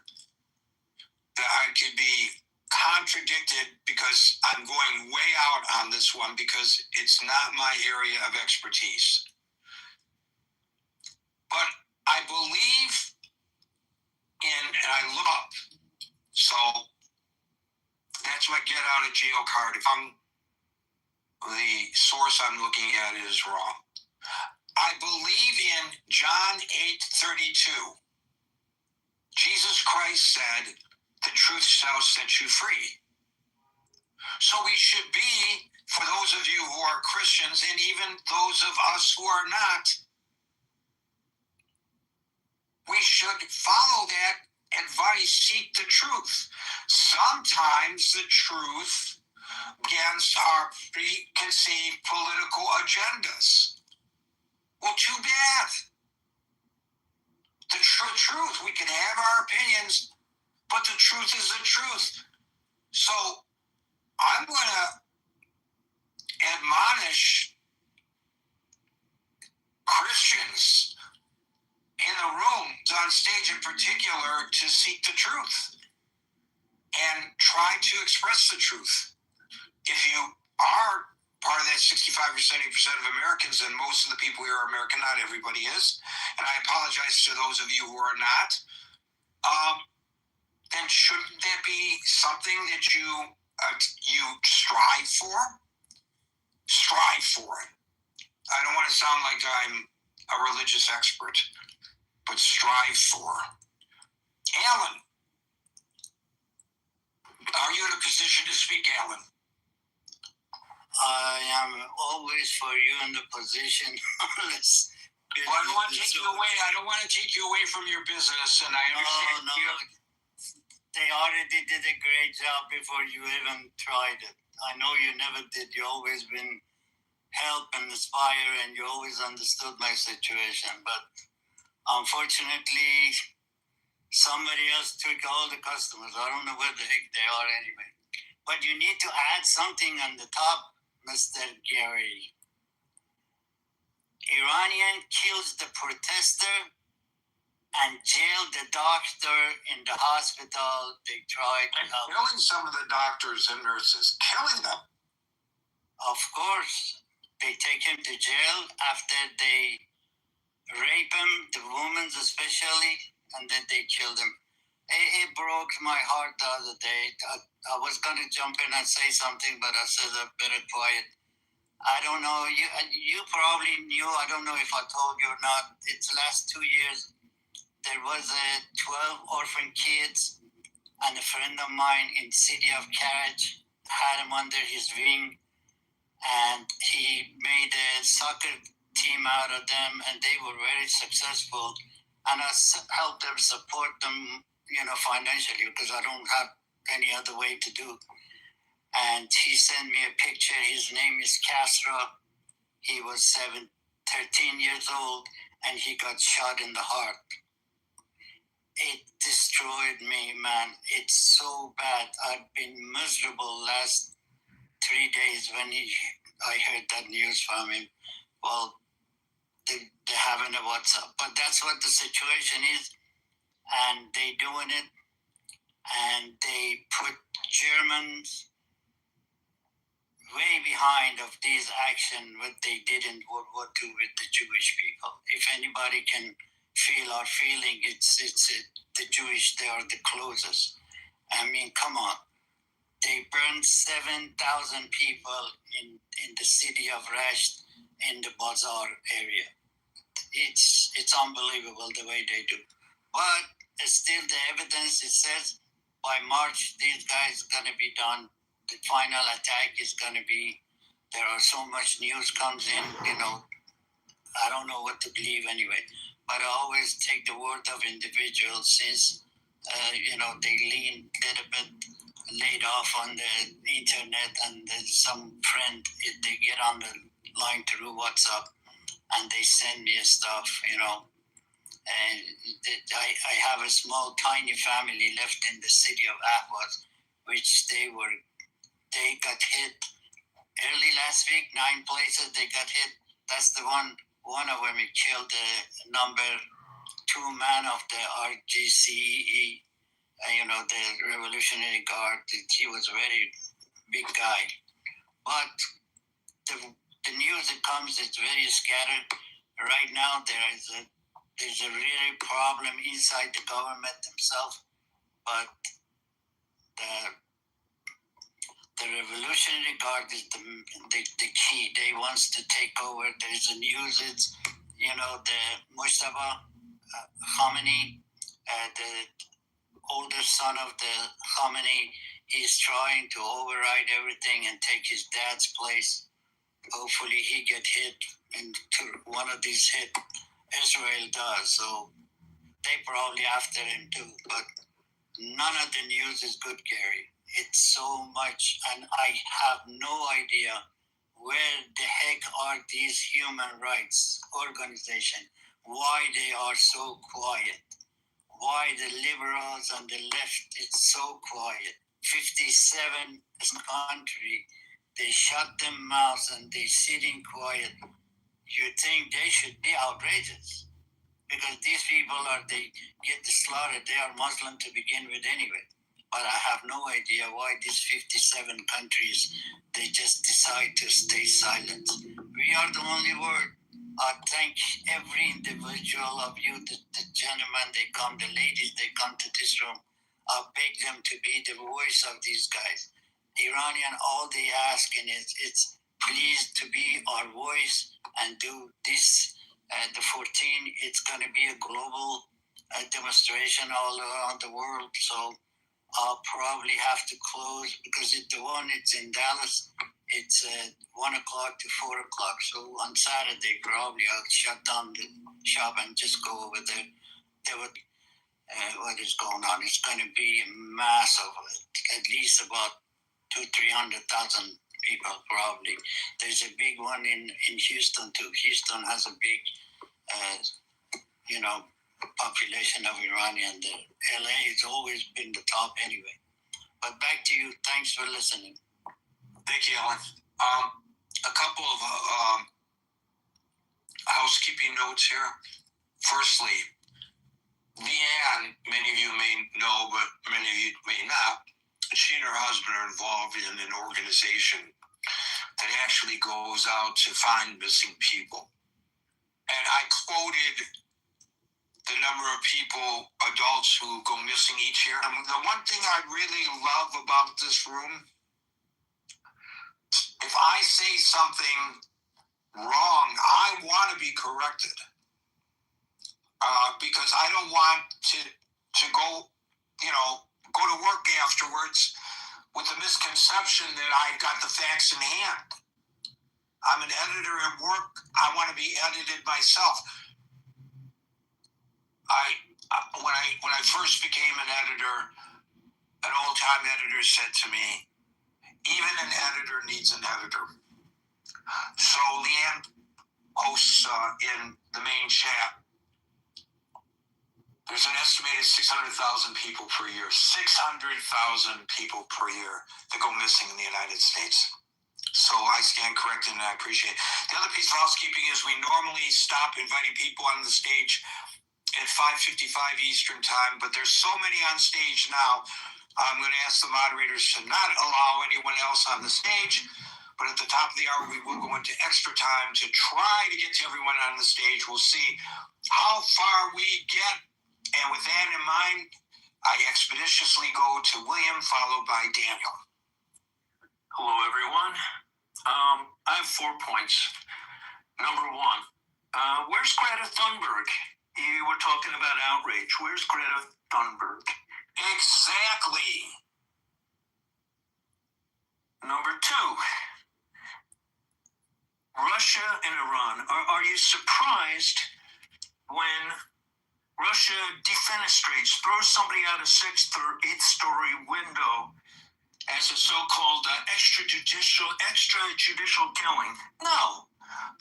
that I could be contradicted because I'm going way out on this one because it's not my area of expertise. But I believe in, and I look up, so that's my get out of jail card. If the source I'm looking at is wrong. I believe in John 8:32. Jesus Christ said, the truth shall set you free. So we should be, for those of you who are Christians, and even those of us who are not, we should follow that advice, seek the truth. Sometimes the truth against our preconceived political agendas. Well, too bad. The truth, we can have our opinions, but the truth is the truth. So I'm going to admonish Christians in the room, on stage in particular, to seek the truth and try to express the truth. If you are part of that 65 or 70% of Americans, and most of the people here are American, not everybody is, and I apologize to those of you who are not, then shouldn't that be something that you strive for? Strive for it. I don't want to sound like I'm a religious expert, but strive for. Alan, are you in a position to speak, Alan? I am always for you in the position. Well, I don't want to take you away. I don't want to take you away from your business, and I understand. No. They already did a great job before you even tried it. I know you never did. You always been help and inspire, and you always understood my situation. But unfortunately, somebody else took all the customers. I don't know where the heck they are anyway. But you need to add something on the top, Mr. Gary. Iranian kills the protester and jailed the doctor in the hospital. They tried killing some of the doctors and nurses, killing them. Of course, they take him to jail after they rape him, the women especially, and then they killed him. It broke my heart the other day. I was going to jump in and say something, but I said I better quiet. I don't know. You probably knew. I don't know if I told you or not. It's last 2 years. There was 12 orphan kids, and a friend of mine in city of Carriage had him under his wing, and he made a soccer team out of them, and they were very successful. And I helped them, support them, financially, because I don't have any other way to do. And he sent me a picture. His name is Castro. He was 13 years old, and he got shot in the heart. It destroyed me, man. It's so bad. I've been miserable last 3 days when I heard that news from him. Well, they having a WhatsApp, but that's what the situation is, and they doing it, and they put Germans way behind of these action what they did in World War II with the Jewish people. If anybody can feel our feeling, it's the Jewish. They are the closest. I mean, come on. They burned 7,000 people in the city of Rasht in the Bazaar area. It's unbelievable the way they do. But still the evidence, it says by March these guys gonna be done. The final attack is gonna be, there are so much news comes in, I don't know what to believe anyway. But I always take the word of individuals since they lean a little bit laid off on the internet, and some friend, if they get on the line through WhatsApp and they send me stuff, and I have a small tiny family left in the city of Ahvaz, which they got hit early last week. 9 places they got hit. That's the one of them, it killed the number 2 man of the RGCE, the Revolutionary Guard. He was a very big guy. But the news that comes, it's very scattered. Right now, there's a really problem inside the government themselves, but the Revolutionary Guard is the key. They wants to take over. There's a news, it's, the Mustafa Khamenei, the older son of the Khamenei, he's trying to override everything and take his dad's place. Hopefully he get hit, and one of these hit Israel does, so they probably after him too. But none of the news is good, Gary. It's so much, and I have no idea where the heck are these human rights organizations, why they are so quiet, why the liberals and the left is so quiet. 57 country, they shut their mouths and they sitting quiet. You think they should be outrageous, because these people they get slaughtered. They are Muslim to begin with anyway. But I have no idea why these 57 countries, they just decide to stay silent. We are the only word. I thank every individual of you, the gentlemen, they come, the ladies, they come to this room. I beg them to be the voice of these guys. Iranian, all they asking is, it's please to be our voice and do this. The 14th, it's going to be a global demonstration all around the world. So I'll probably have to close, because it's in Dallas. It's 1 o'clock to 4 o'clock. So on Saturday, probably I'll shut down the shop and just go over there. What is going on? It's going to be a mass of at least about 200,000-300,000 people probably. There's a big one in Houston too. Houston has a big, population of Iranian there. LA has always been the top anyway. But back to you. Thanks for listening. Thank you, Alan. A couple of housekeeping notes here. Firstly, Leanne, many of you may know, but many of you may not, she and her husband are involved in an organization that actually goes out to find missing people. And I quoted the number of people, adults, who go missing each year. The one thing I really love about this room, If I say something wrong, I want to be corrected. Because I don't want to go, go to work afterwards with the misconception that I've got the facts in hand. I'm an editor at work. I want to be edited myself. When I first became an editor, an old-time editor said to me, even an editor needs an editor. So Leanne hosts in the main chat. There's an estimated 600,000 people per year, 600,000 people per year that go missing in the United States. So I stand corrected and I appreciate it. The other piece of housekeeping is we normally stop inviting people on the stage at 5:55 Eastern time, but there's so many on stage now, I'm going to ask the moderators to not allow anyone else on the stage. But at the top of the hour, we will go into extra time to try to get to everyone on the stage. We'll see how far we get. And with that in mind, I expeditiously go to William, followed by Daniel. Hello, everyone. I have 4 points. Number one, where's Greta Thunberg? You were talking about outrage. Where's Greta Thunberg? Exactly. Number two, Russia and Iran. Are you surprised when Russia defenestrates, throws somebody out a 6th or 8th story window as a so-called extrajudicial killing? No.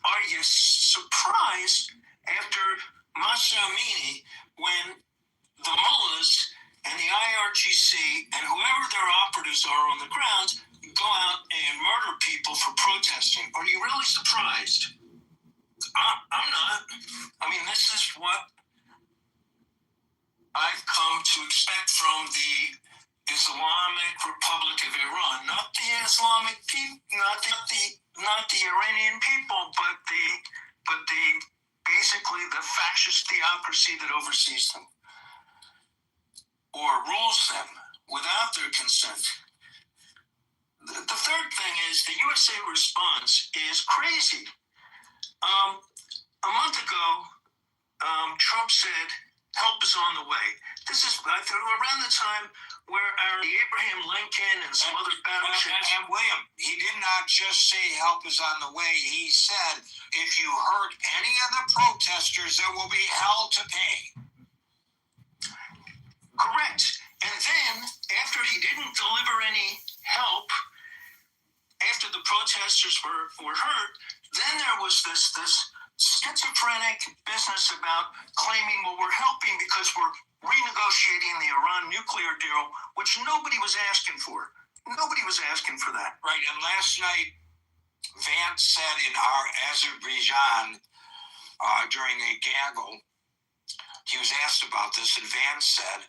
Are you surprised after Masa Amini when the mullahs and the IRGC and whoever their operatives are on the ground go out and murder people for protesting? Are you really surprised? I'm not. I mean, this is what I've come to expect from the Islamic Republic of Iran, not the Islamic people, not the Iranian people, but the basically the fascist theocracy that oversees them or rules them without their consent. The third thing is the USA response is crazy. A month ago, Trump said, help is on the way. This is around the time where the Abraham Lincoln and some other battleships. And William, he did not just say help is on the way. He said, if you hurt any of the protesters, there will be hell to pay. Correct. And then, after he didn't deliver any help, after the protesters were hurt, then there was this schizophrenic business about claiming, well, we're helping because we're renegotiating the Iran nuclear deal, which nobody was asking for. Nobody was asking for that. Right, and last night, Vance said in our Azerbaijan, during a gaggle, he was asked about this, and Vance said,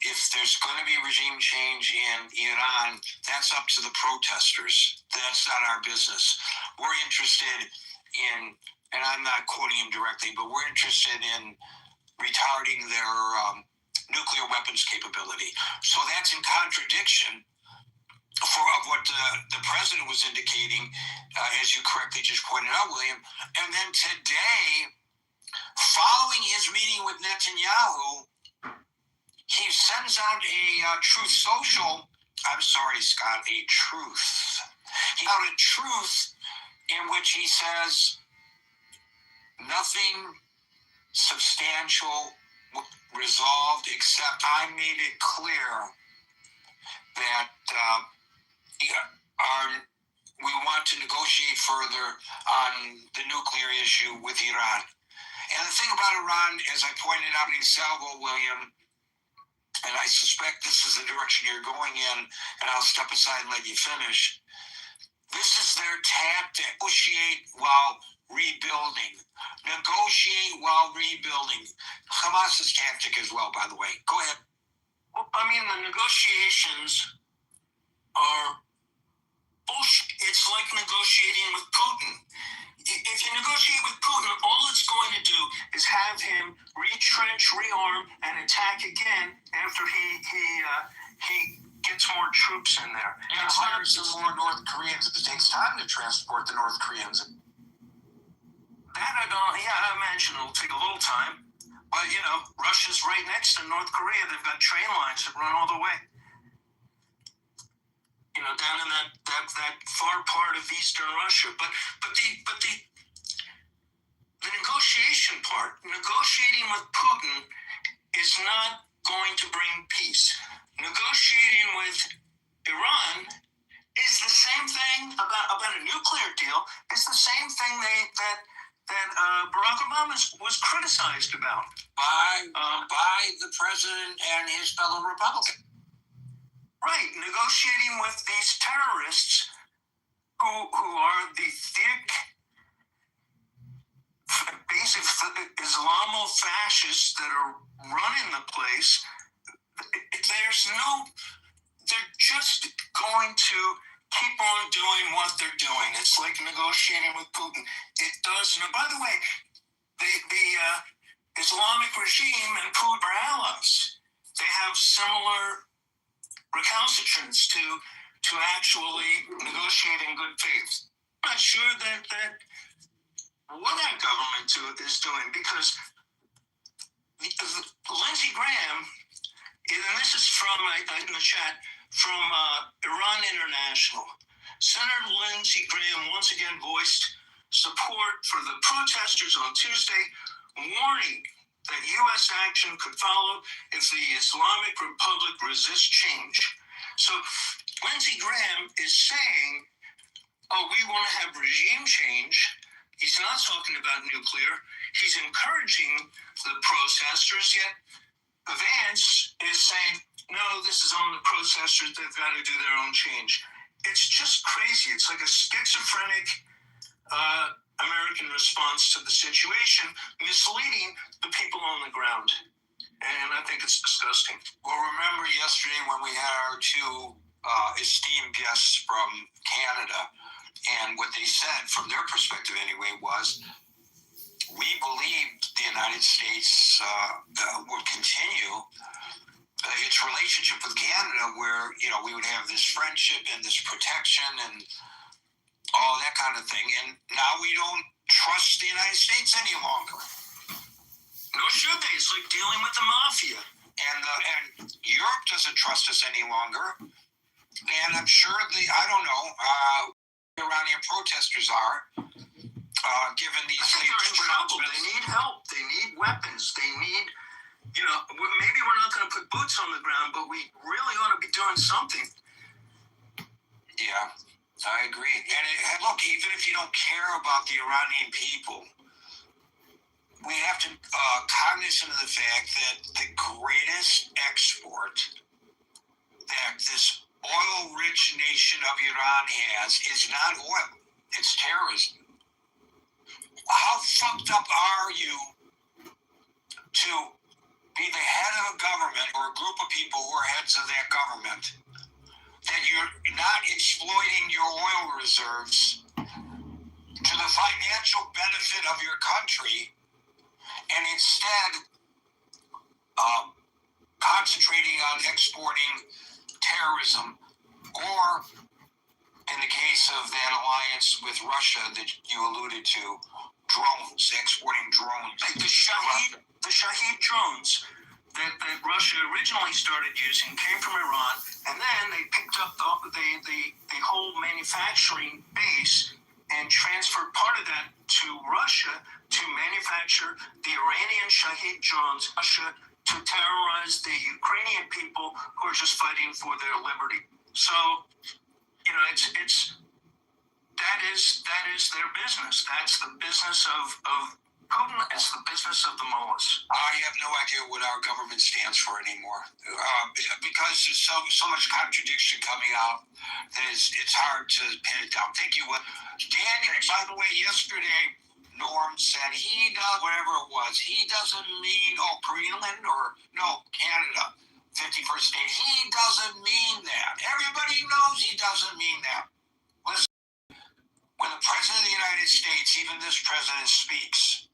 if there's going to be regime change in Iran, that's up to the protesters. That's not our business. We're interested in, and I'm not quoting him directly, but we're interested in retarding their nuclear weapons capability. So that's in contradiction of what the president was indicating, as you correctly just pointed out, William. And then today, following his meeting with Netanyahu, he sends out a Truth Social. I'm sorry, Scott, a truth. He out a truth in which he says nothing substantial resolved, except I made it clear that we want to negotiate further on the nuclear issue with Iran. And the thing about Iran, as I pointed out in Salvo, William, and I suspect this is the direction you're going in, and I'll step aside and let you finish. This is their tactic. Negotiate while rebuilding. Negotiate while rebuilding. Hamas's tactic as well, by the way. Go ahead. Well, I mean, the negotiations are bullshit. It's like negotiating with Putin. If you negotiate with Putin, all it's going to do is have him retrench, rearm, and attack again after he gets more troops in there. And hire some more North Koreans. It takes time to transport the North Koreans. That I don't. Yeah, I imagine it'll take a little time. But you know, Russia's right next to North Korea. They've got train lines that run all the way. You know, down in that far part of eastern Russia. But the negotiation part, negotiating with Putin is not going to bring peace. Negotiating with Iran is the same thing about a nuclear deal. It's the same thing that Barack Obama was criticized about by the president and his fellow Republicans. Right, negotiating with these terrorists who are the thick, basic Islamo-fascists that are running the place. They're just going to keep on doing what they're doing. It's like negotiating with Putin. It does. And by the way, the Islamic regime and Putin are allies. They have similar recalcitrance to actually negotiate in good faith. I'm not sure that what that government is doing, because Lindsey Graham, and this is from in the chat, from Iran International. Senator Lindsey Graham once again voiced support for the protesters on Tuesday, warning that U.S. action could follow if the Islamic Republic resists change. So Lindsey Graham is saying, we want to have regime change. He's not talking about nuclear. He's encouraging the protesters, yet Vance is saying, no, this is on the protesters. They've got to do their own change. It's just crazy. It's like a schizophrenic American response to the situation, misleading the people on the ground. And I think it's disgusting. Well, remember yesterday when we had our two esteemed guests from Canada, and what they said, from their perspective anyway, was we believed the United States would continue its relationship with Canada, where, you know, we would have this friendship and this protection and all that kind of thing. And now we don't trust the United States any longer. No, should they? It's like dealing with the mafia. And Europe doesn't trust us any longer. And I'm sure Iranian protesters are, given these things. They're in trouble. They need help. They need weapons. They need, you know, maybe we're not going to put boots on the ground, but we really ought to be doing something. Yeah, I agree. And look, even if you don't care about the Iranian people, we have to cognizant of the fact that the greatest export that this oil-rich nation of Iran has is not oil, it's terrorism. How fucked up are you to be the head of a government or a group of people who are heads of that government, that you're not exploiting your oil reserves to the financial benefit of your country, and instead concentrating on exporting terrorism, or in the case of that alliance with Russia that you alluded to, drones, exporting drones. Like the Shahed drones that Russia originally started using came from Iran, and then they picked up the whole manufacturing base and transferred part of that to Russia to manufacture the Iranian Shahed drones, Russia, to terrorize the Ukrainian people who are just fighting for their liberty. So, you know, that is their business. That's the business of Putin. It's the business of the mullahs. I have no idea what our government stands for anymore, because there's so much contradiction coming out that it's hard to pin it down. Thank you. Daniel, by the way, yesterday, Norm said he does whatever it was. He doesn't mean, Greenland or Canada, 51st state. He doesn't mean that. Everybody knows he doesn't mean that. Listen, when the President of the United States, even this president, speaks,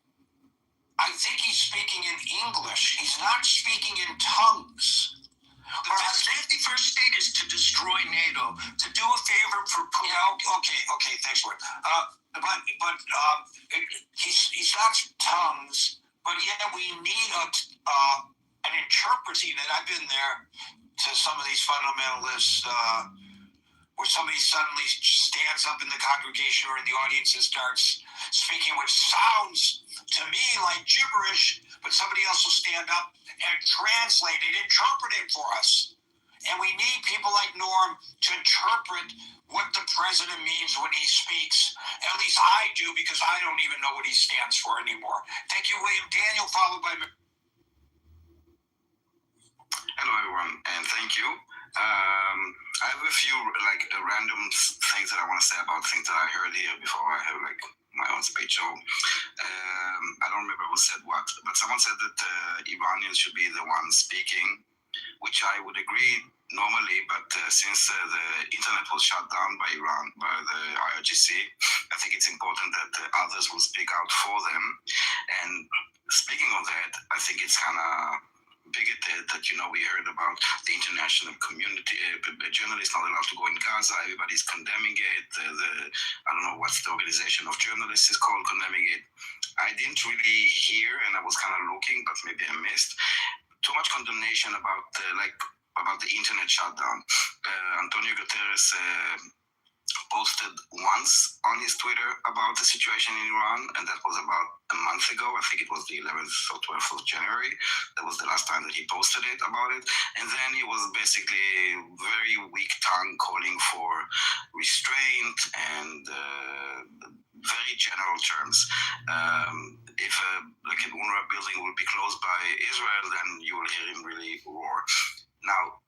I think he's speaking in English. He's not speaking in tongues. The 51st state is to destroy NATO, to do a favor for Putin. Yeah, okay, thanks for it. He talks tongues, but yet we need an interpreter that I've been there to some of these fundamentalists where somebody suddenly stands up in the congregation or in the audience and starts speaking, which sounds to me like gibberish, but somebody else will stand up and translate it, interpret it for us. And we need people like Norm to interpret what the president means when he speaks. At least I do, because I don't even know what he stands for anymore. Thank you, William. Daniel, followed by... Hello, everyone, and thank you. I have a few random things that I want to say about things that I heard here before I have my own speech. So I don't remember who said what, but someone said that Iranians should be the ones speaking, which I would agree normally, but since the internet was shut down by Iran, by the IRGC, I think it's important that others will speak out for them. And speaking of that, I think it's kind of bigoted that, we heard about the international community, journalists not allowed to go in Gaza, everybody's condemning it, I don't know what's the organization of journalists is called, condemning it. I didn't really hear, and I was kind of looking, but maybe I missed, too much condemnation about the internet shutdown. Antonio Guterres posted once on his Twitter about the situation in Iran, and that was about a month ago. I think it was the 11th or 12th of January. That was the last time that he posted it about it. And then he was basically very weak tongue calling for restraint and very general terms. If an UNRWA building will be closed by Israel, then you will hear him really roar. Now,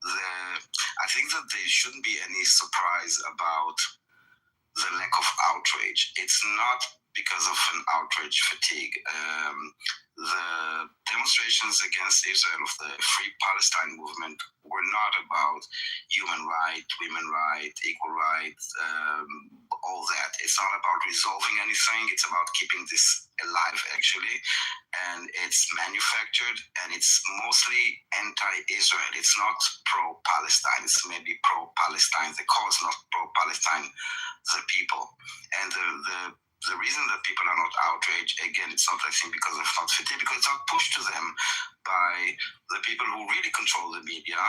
I think that there shouldn't be any surprise about the lack of outrage. It's not because of an outrage fatigue. The demonstrations against Israel of the Free Palestine movement were not about human rights, women rights, equal rights, all that. It's not about resolving anything. It's about keeping this alive, actually. And it's manufactured, and it's mostly anti-Israel. It's not pro-Palestine. It's maybe pro-Palestine, the cause, not pro-Palestine, the people. And the reason that people are not outraged, again, it's not, I think, because of not fatigue, because it's not pushed to them by the people who really control the media,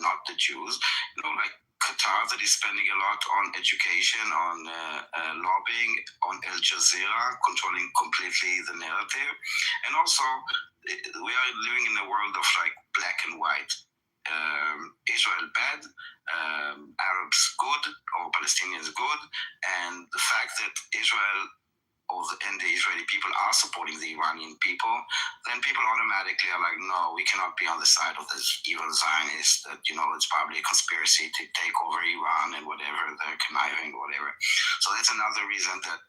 not the Jews. Like Qatar, that is spending a lot on education, on lobbying, on Al Jazeera, controlling completely the narrative. And also, we are living in a world of black and white. Israel bad, Arabs good, or Palestinians good, and the fact that Israel and the Israeli people are supporting the Iranian people, then people automatically are like, no, we cannot be on the side of this evil Zionist, that, it's probably a conspiracy to take over Iran and whatever, they're conniving, whatever. So that's another reason that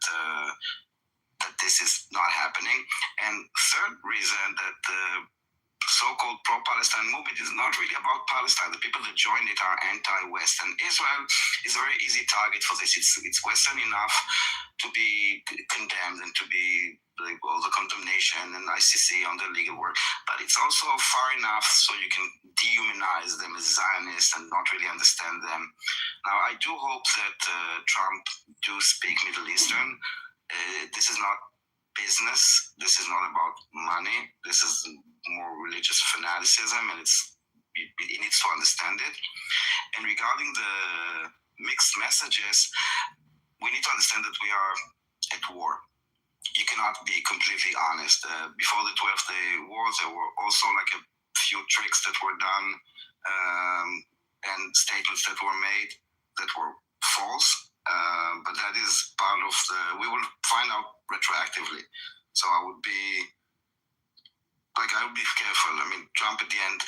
this is not happening. And third reason that so-called pro-Palestine movement is not really about Palestine. The people that join it are anti-Western. Israel is a very easy target for this. It's Western enough to be condemned and to be all the condemnation and ICC on the legal work, but it's also far enough so you can dehumanize them as Zionists and not really understand them. Now, I do hope that Trump do speak Middle Eastern. This is not business. This is not about money. This is more religious fanaticism, and he needs to understand it. And regarding the mixed messages, we need to understand that we are at war. You cannot be completely honest. Before the 12th Day War, there were also a few tricks that were done and statements that were made that were false. But that is part of we will find out retroactively. So I would be careful. I mean, Trump at the end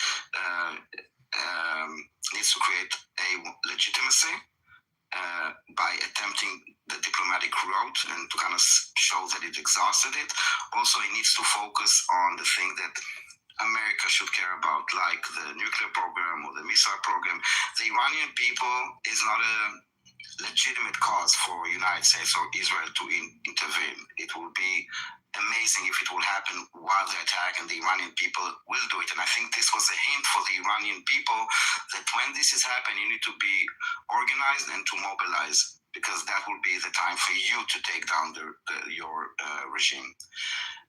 needs to create a legitimacy by attempting the diplomatic route and to kind of show that it exhausted it. Also, he needs to focus on the thing that America should care about, like the nuclear program or the missile program. The Iranian people is not legitimate cause for United States or Israel to intervene. It will be amazing if it will happen while they attack, and the Iranian people will do it. And I think this was a hint for the Iranian people that when this is happening, you need to be organized and to mobilize, because that will be the time for you to take down your regime.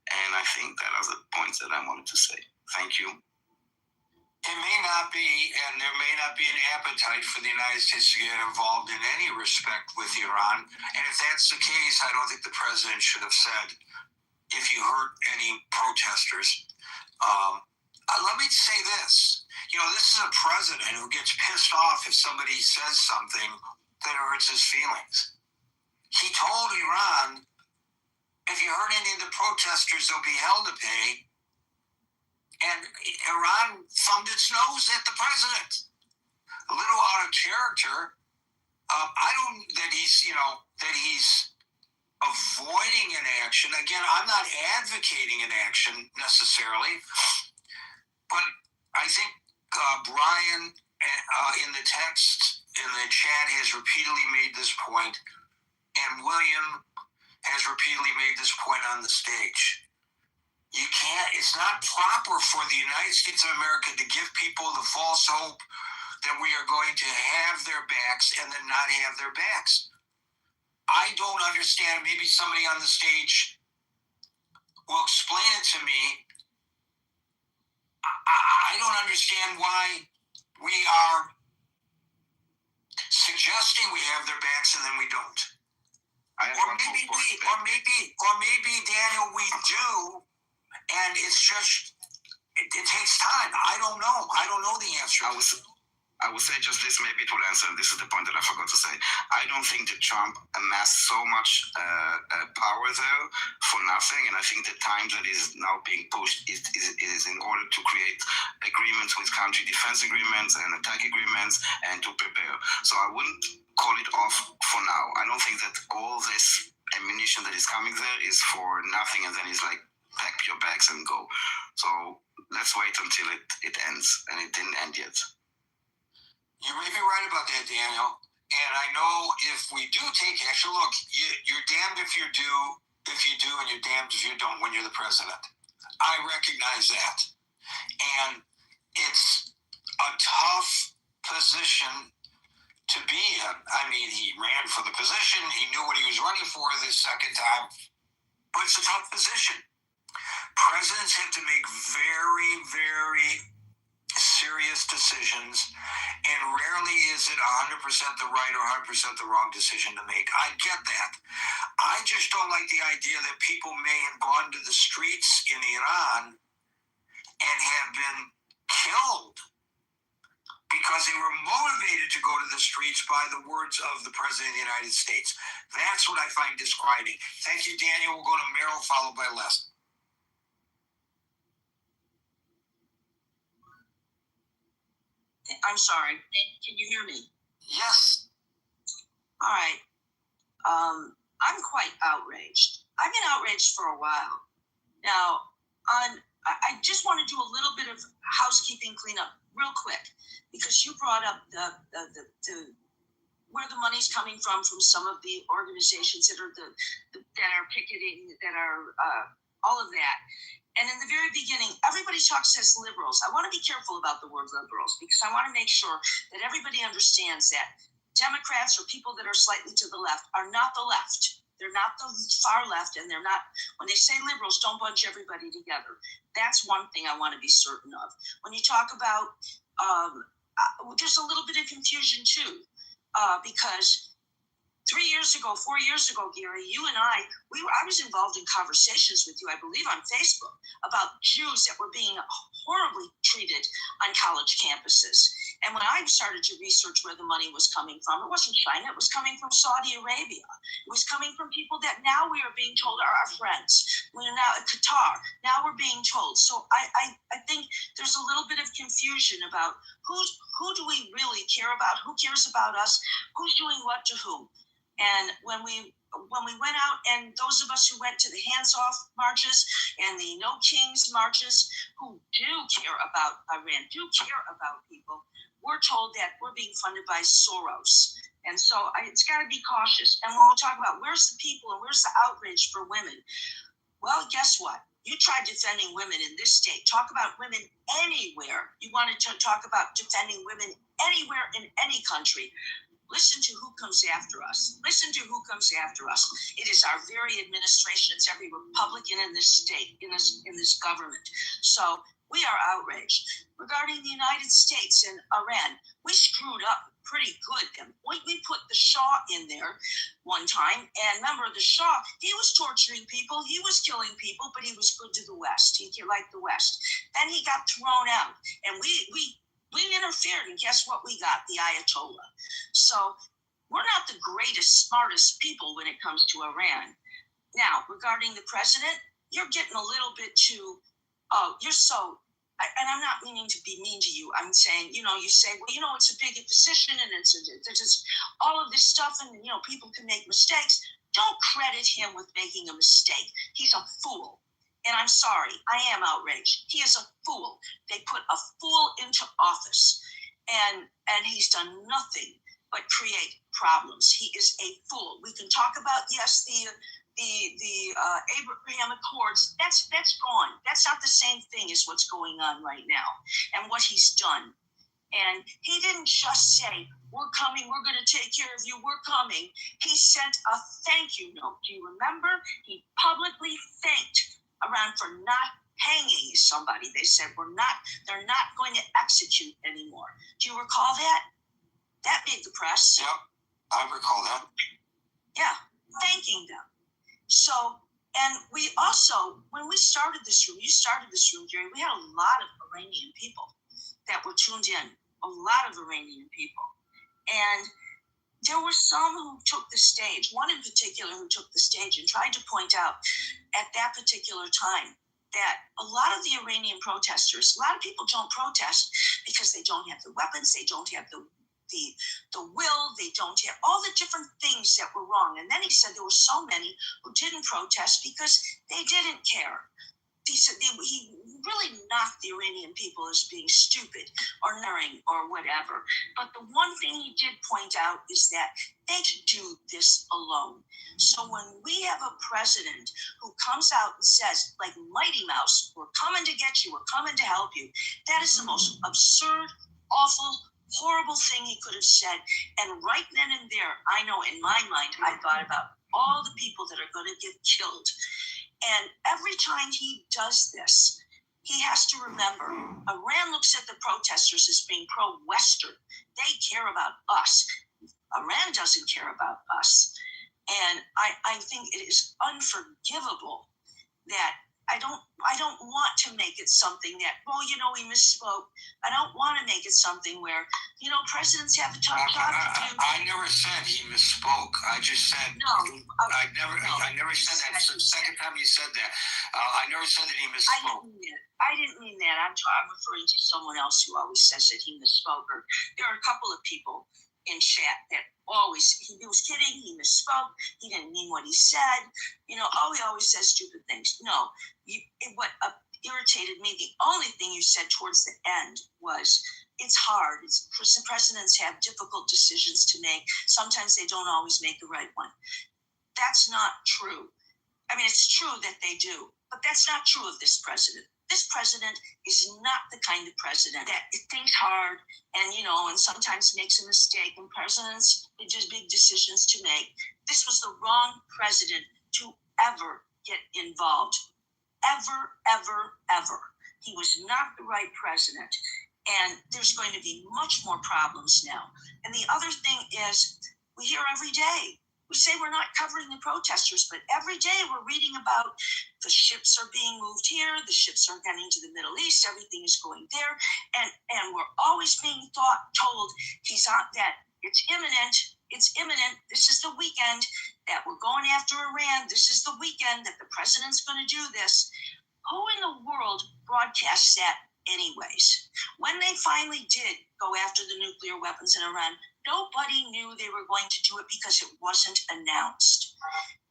And I think that are the points that I wanted to say. Thank you. It may not be, and there may not be an appetite for the United States to get involved in any respect with Iran. And if that's the case, I don't think the president should have said, if you hurt any protesters. Let me say this. This is a president who gets pissed off if somebody says something that hurts his feelings. He told Iran, if you hurt any of the protesters, they'll be hell to pay. And Iran thumbed its nose at the president. A little out of character. I don't that he's avoiding an action. Again, I'm not advocating an action necessarily, but I think Brian in the text in the chat has repeatedly made this point, and William has repeatedly made this point on the stage. It's not proper for the United States of America to give people the false hope that we are going to have their backs and then not have their backs. I don't understand. Maybe somebody on the stage will explain it to me. I don't understand why we are suggesting we have their backs and then we don't. Or maybe Daniel, we do. And it's just, it takes time. I don't know. I don't know the answer. I would say just this, maybe it will answer, and this is the point that I forgot to say. I don't think that Trump amassed so much power there for nothing, and I think the time that is now being pushed is in order to create agreements with country defense agreements and attack agreements and to prepare. So I wouldn't call it off for now. I don't think that all this ammunition that is coming there is for nothing, and then it's like, pack your bags and go. So let's wait until it ends, and it didn't end yet. You may be right about that, Daniel. And I know if we do take action, look, you're damned if you do, and you're damned if you don't when you're the president. I recognize that. And it's a tough position to be in. I mean, he ran for the position. He knew what he was running for this second time. But it's a tough position. Presidents have to make very, very serious decisions, and rarely is it 100% the right or 100% the wrong decision to make. I get that. I just don't like the idea that people may have gone to the streets in Iran and have been killed because they were motivated to go to the streets by the words of the President of the United States. That's what I find disquieting. Thank you, Daniel. We'll go to Merrill, followed by Les. I'm sorry. Can you hear me? Yes. All right. I'm quite outraged. I've been outraged for a while. Now, I just want to do a little bit of housekeeping cleanup real quick, because you brought up the where the money's coming from some of the organizations that are picketing, that are all of that. And in the very beginning, everybody talks as liberals. I want to be careful about the word liberals, because I want to make sure that everybody understands that Democrats or people that are slightly to the left are not the left. They're not the far left, and they're not, when they say liberals, don't bunch everybody together. That's one thing I want to be certain of. When you talk about, there's a little bit of confusion too, because 4 years ago, Gary, you and I was involved in conversations with you, I believe on Facebook, about Jews that were being horribly treated on college campuses. And when I started to research where the money was coming from, it wasn't China, it was coming from Saudi Arabia. It was coming from people that now we are being told are our friends. We're now at Qatar. Now we're being told. So I think there's a little bit of confusion about who do we really care about? Who cares about us? Who's doing what to whom? And when we went out, and those of us who went to the hands-off marches and the No Kings marches, who do care about Iran, do care about people, we're told that we're being funded by Soros. And so it's got to be cautious. And when we talk about where's the people and where's the outrage for women, well, guess what? You tried defending women in this state. Talk about women anywhere. You wanted to talk about defending women anywhere in any country. Listen to who comes after us. Listen to who comes after us. It is our very administration. It's every Republican in this state, in this government. So we are outraged. Regarding the United States and Iran, we screwed up pretty good. We put the Shah in there one time, and remember the Shah, he was torturing people, he was killing people, but he was good to the West. He liked the West. Then he got thrown out, and we interfered, and guess what we got? The Ayatollah. So we're not the greatest, smartest people when it comes to Iran. Now, regarding the president, you're getting a little bit too, you're so, and I'm not meaning to be mean to you. I'm saying, you say, well, it's a big decision and it's just all of this stuff and, people can make mistakes. Don't credit him with making a mistake. He's a fool. And I'm sorry, I am outraged. He is a fool. They put a fool into office and he's done nothing but create problems. He is a fool. We can talk about, yes, the Abraham Accords, that's gone. That's not the same thing as what's going on right now and what he's done. And he didn't just say, we're coming, we're going to take care of you, we're coming. He sent a thank you note. Do you remember? He publicly thanked Iran for not hanging somebody. They said, they're not going to execute anymore. Do you recall that? That made the press. Yep, I recall that. Yeah, thanking them. So, and we also, when we started this room, you started this room, Jerry, we had a lot of Iranian people that were tuned in, a lot of Iranian people. And there were some who took the stage, one in particular who took the stage and tried to point out at that particular time that a lot of the Iranian protesters, a lot of people don't protest because they don't have the weapons, they don't have the will, they don't have all the different things that were wrong. And then he said there were so many who didn't protest because they didn't care. He said he really knocked the Iranian people as being stupid or ignorant or whatever. But the one thing he did point out is that they should do this alone. So when we have a president who comes out and says, like Mighty Mouse, we're coming to get you, we're coming to help you, that is the most absurd, awful, horrible thing he could have said. And right then and there, I know in my mind, I thought about all the people that are going to get killed. And every time he does this, he has to remember, Iran looks at the protesters as being pro-Western. They care about us. Iran doesn't care about us. And I think it is unforgivable that I don't want to make it something that, we misspoke. I don't want to make it something where, presidents have a tough job to do. I never said he misspoke. I just said, I never said that. It's the second time you said that. I never said that he misspoke. I didn't mean that. I'm referring to someone else who always says that he misspoke. Or there are a couple of people in chat that he was kidding, he misspoke, he didn't mean what he said, he always says stupid things. No, what irritated me, the only thing you said towards the end was, it's hard. Presidents have difficult decisions to make. Sometimes they don't always make the right one. That's not true. I mean, it's true that they do, but that's not true of this president. This president is not the kind of president that thinks hard and sometimes makes a mistake. And presidents, they just big decisions to make. This was the wrong president to ever get involved. Ever, ever, ever. He was not the right president. And there's going to be much more problems now. And the other thing is, we hear every day, we say we're not covering the protesters, but every day we're reading about the ships are being moved here, the ships are getting to the Middle East, everything is going there, and we're always being told that it's imminent, this is the weekend that we're going after Iran, this is the weekend that the president's going to do this. Who in the world broadcasts that anyways? When they finally did go after the nuclear weapons in Iran, nobody knew they were going to do it because it wasn't announced.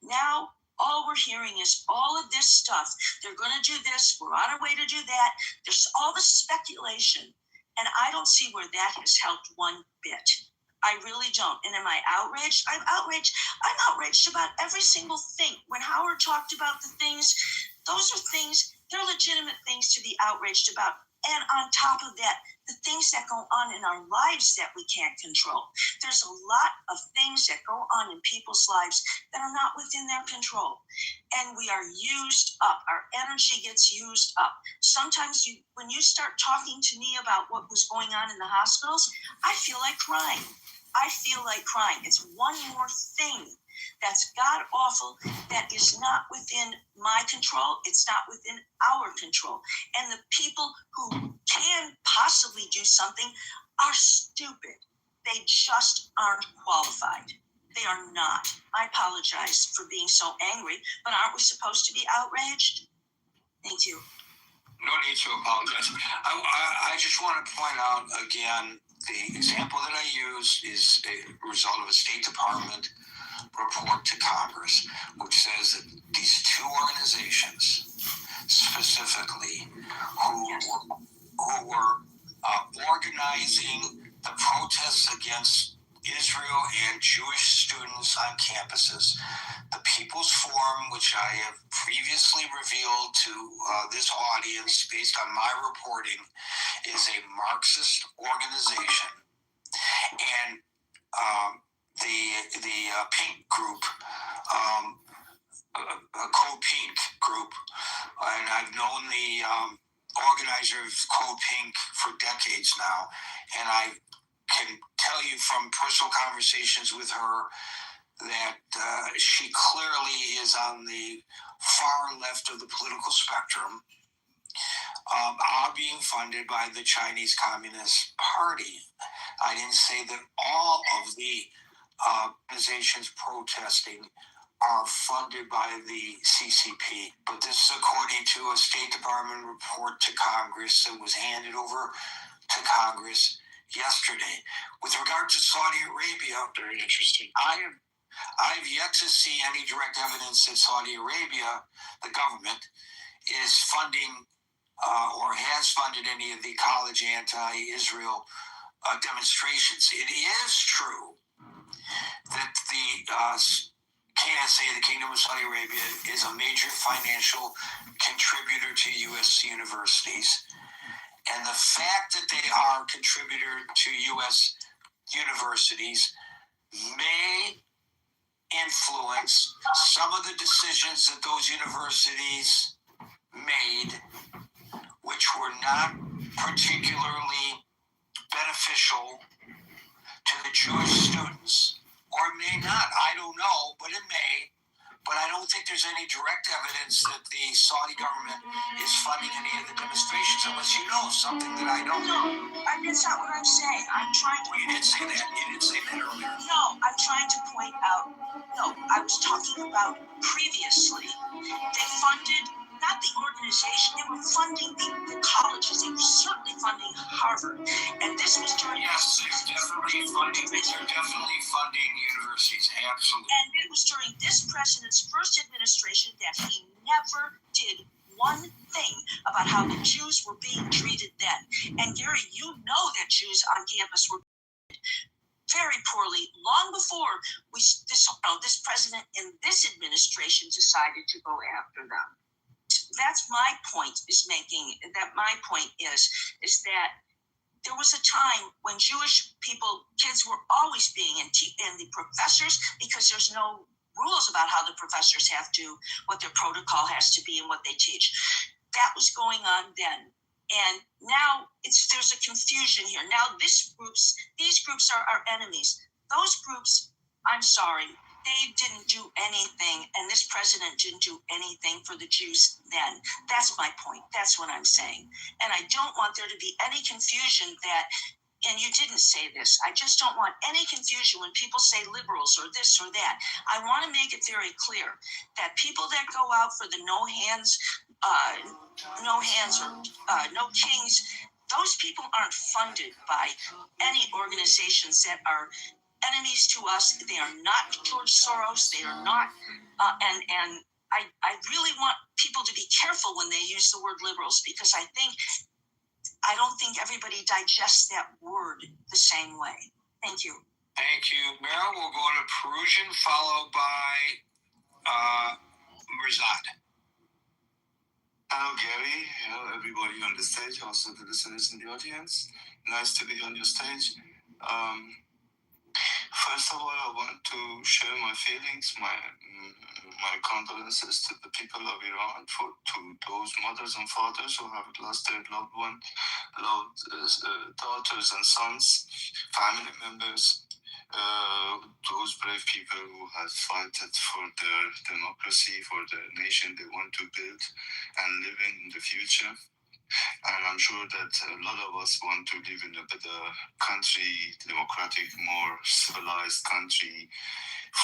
Now, all we're hearing is all of this stuff. They're going to do this. We're on our way to do that. There's all the speculation. And I don't see where that has helped one bit. I really don't. And am I outraged? I'm outraged about every single thing. When Howard talked about the things, those are things, they're legitimate things to be outraged about. And on top of that, the things that go on in our lives that we can't control. There's a lot of things that go on in people's lives that are not within their control. And we are used up. Our energy gets used up. Sometimes when you start talking to me about what was going on in the hospitals, I feel like crying. It's one more thing that's god awful, that is not within my control. It's not within our control. And the people who can possibly do something are stupid. They just aren't qualified. They are not. I apologize for being so angry, but aren't we supposed to be outraged? Thank you. No need to apologize. I just want to point out again, the example that I use is a result of a State Department report to Congress, which says that these two organizations specifically who were organizing the protests against Israel and Jewish students on campuses, the People's Forum, which I have previously revealed to this audience based on my reporting, is a Marxist organization, and the Pink Group, Code Pink Group, and I've known the organizer of Code Pink for decades now, and I can tell you from personal conversations with her that she clearly is on the far left of the political spectrum, are being funded by the Chinese Communist Party. I didn't say that all of the organizations protesting are funded by the CCP, but this is according to a State Department report to Congress that was handed over to Congress yesterday. With regard to Saudi Arabia, very interesting. I've yet to see any direct evidence that Saudi Arabia, the government, is funding or has funded any of the college anti-Israel demonstrations. It is true that the KSA, the Kingdom of Saudi Arabia, is a major financial contributor to U.S. universities. And the fact that they are a contributor to U.S. universities may influence some of the decisions that those universities made, which were not particularly beneficial to the Jewish students. Or it may not, I don't know, but it may. But I don't think there's any direct evidence that the Saudi government is funding any of the demonstrations, unless you know something that I don't know. No, that's not what I'm saying. I'm trying to... Well, you did say that. You did say that earlier. No, I'm trying to point out... No, I was talking about previously. They funded, not the organization, they were funding the colleges. They were certainly funding Harvard. And this was during... Yes, they're definitely funding universities, absolutely. And it was during this president's first administration that he never did one thing about how the Jews were being treated then. And Gary, you know that Jews on campus were very poorly long before this president and this administration decided to go after them. That's my point is that there was a time when Jewish kids were always being, and the professors, because there's no rules about how the professors what their protocol has to be and what they teach. That was going on then. And now there's a confusion here. Now these groups are our enemies. Those groups, I'm sorry, they didn't do anything, and this president didn't do anything for the Jews then. That's my point. That's what I'm saying. And I don't want there to be any confusion that, and you didn't say this, I just don't want any confusion when people say liberals or this or that. I want to make it very clear that people that go out for the no hands or no kings, those people aren't funded by any organizations that are enemies to us. They are not George Soros. They are not, and I really want people to be careful when they use the word liberals, because I don't think everybody digests that word the same way. Thank you. Thank you, Meryl. We'll go to Perusian, followed by Mirzad. Hello, Gary. Hello, everybody on the stage, also the listeners in the audience. Nice to be on your stage. First of all, I want to share my feelings, my condolences to the people of Iran, to those mothers and fathers who have lost their loved one, daughters and sons, family members, those brave people who have fought for their democracy, for the nation they want to build and live in the future. And I'm sure that a lot of us want to live in a better country, democratic, more civilized country,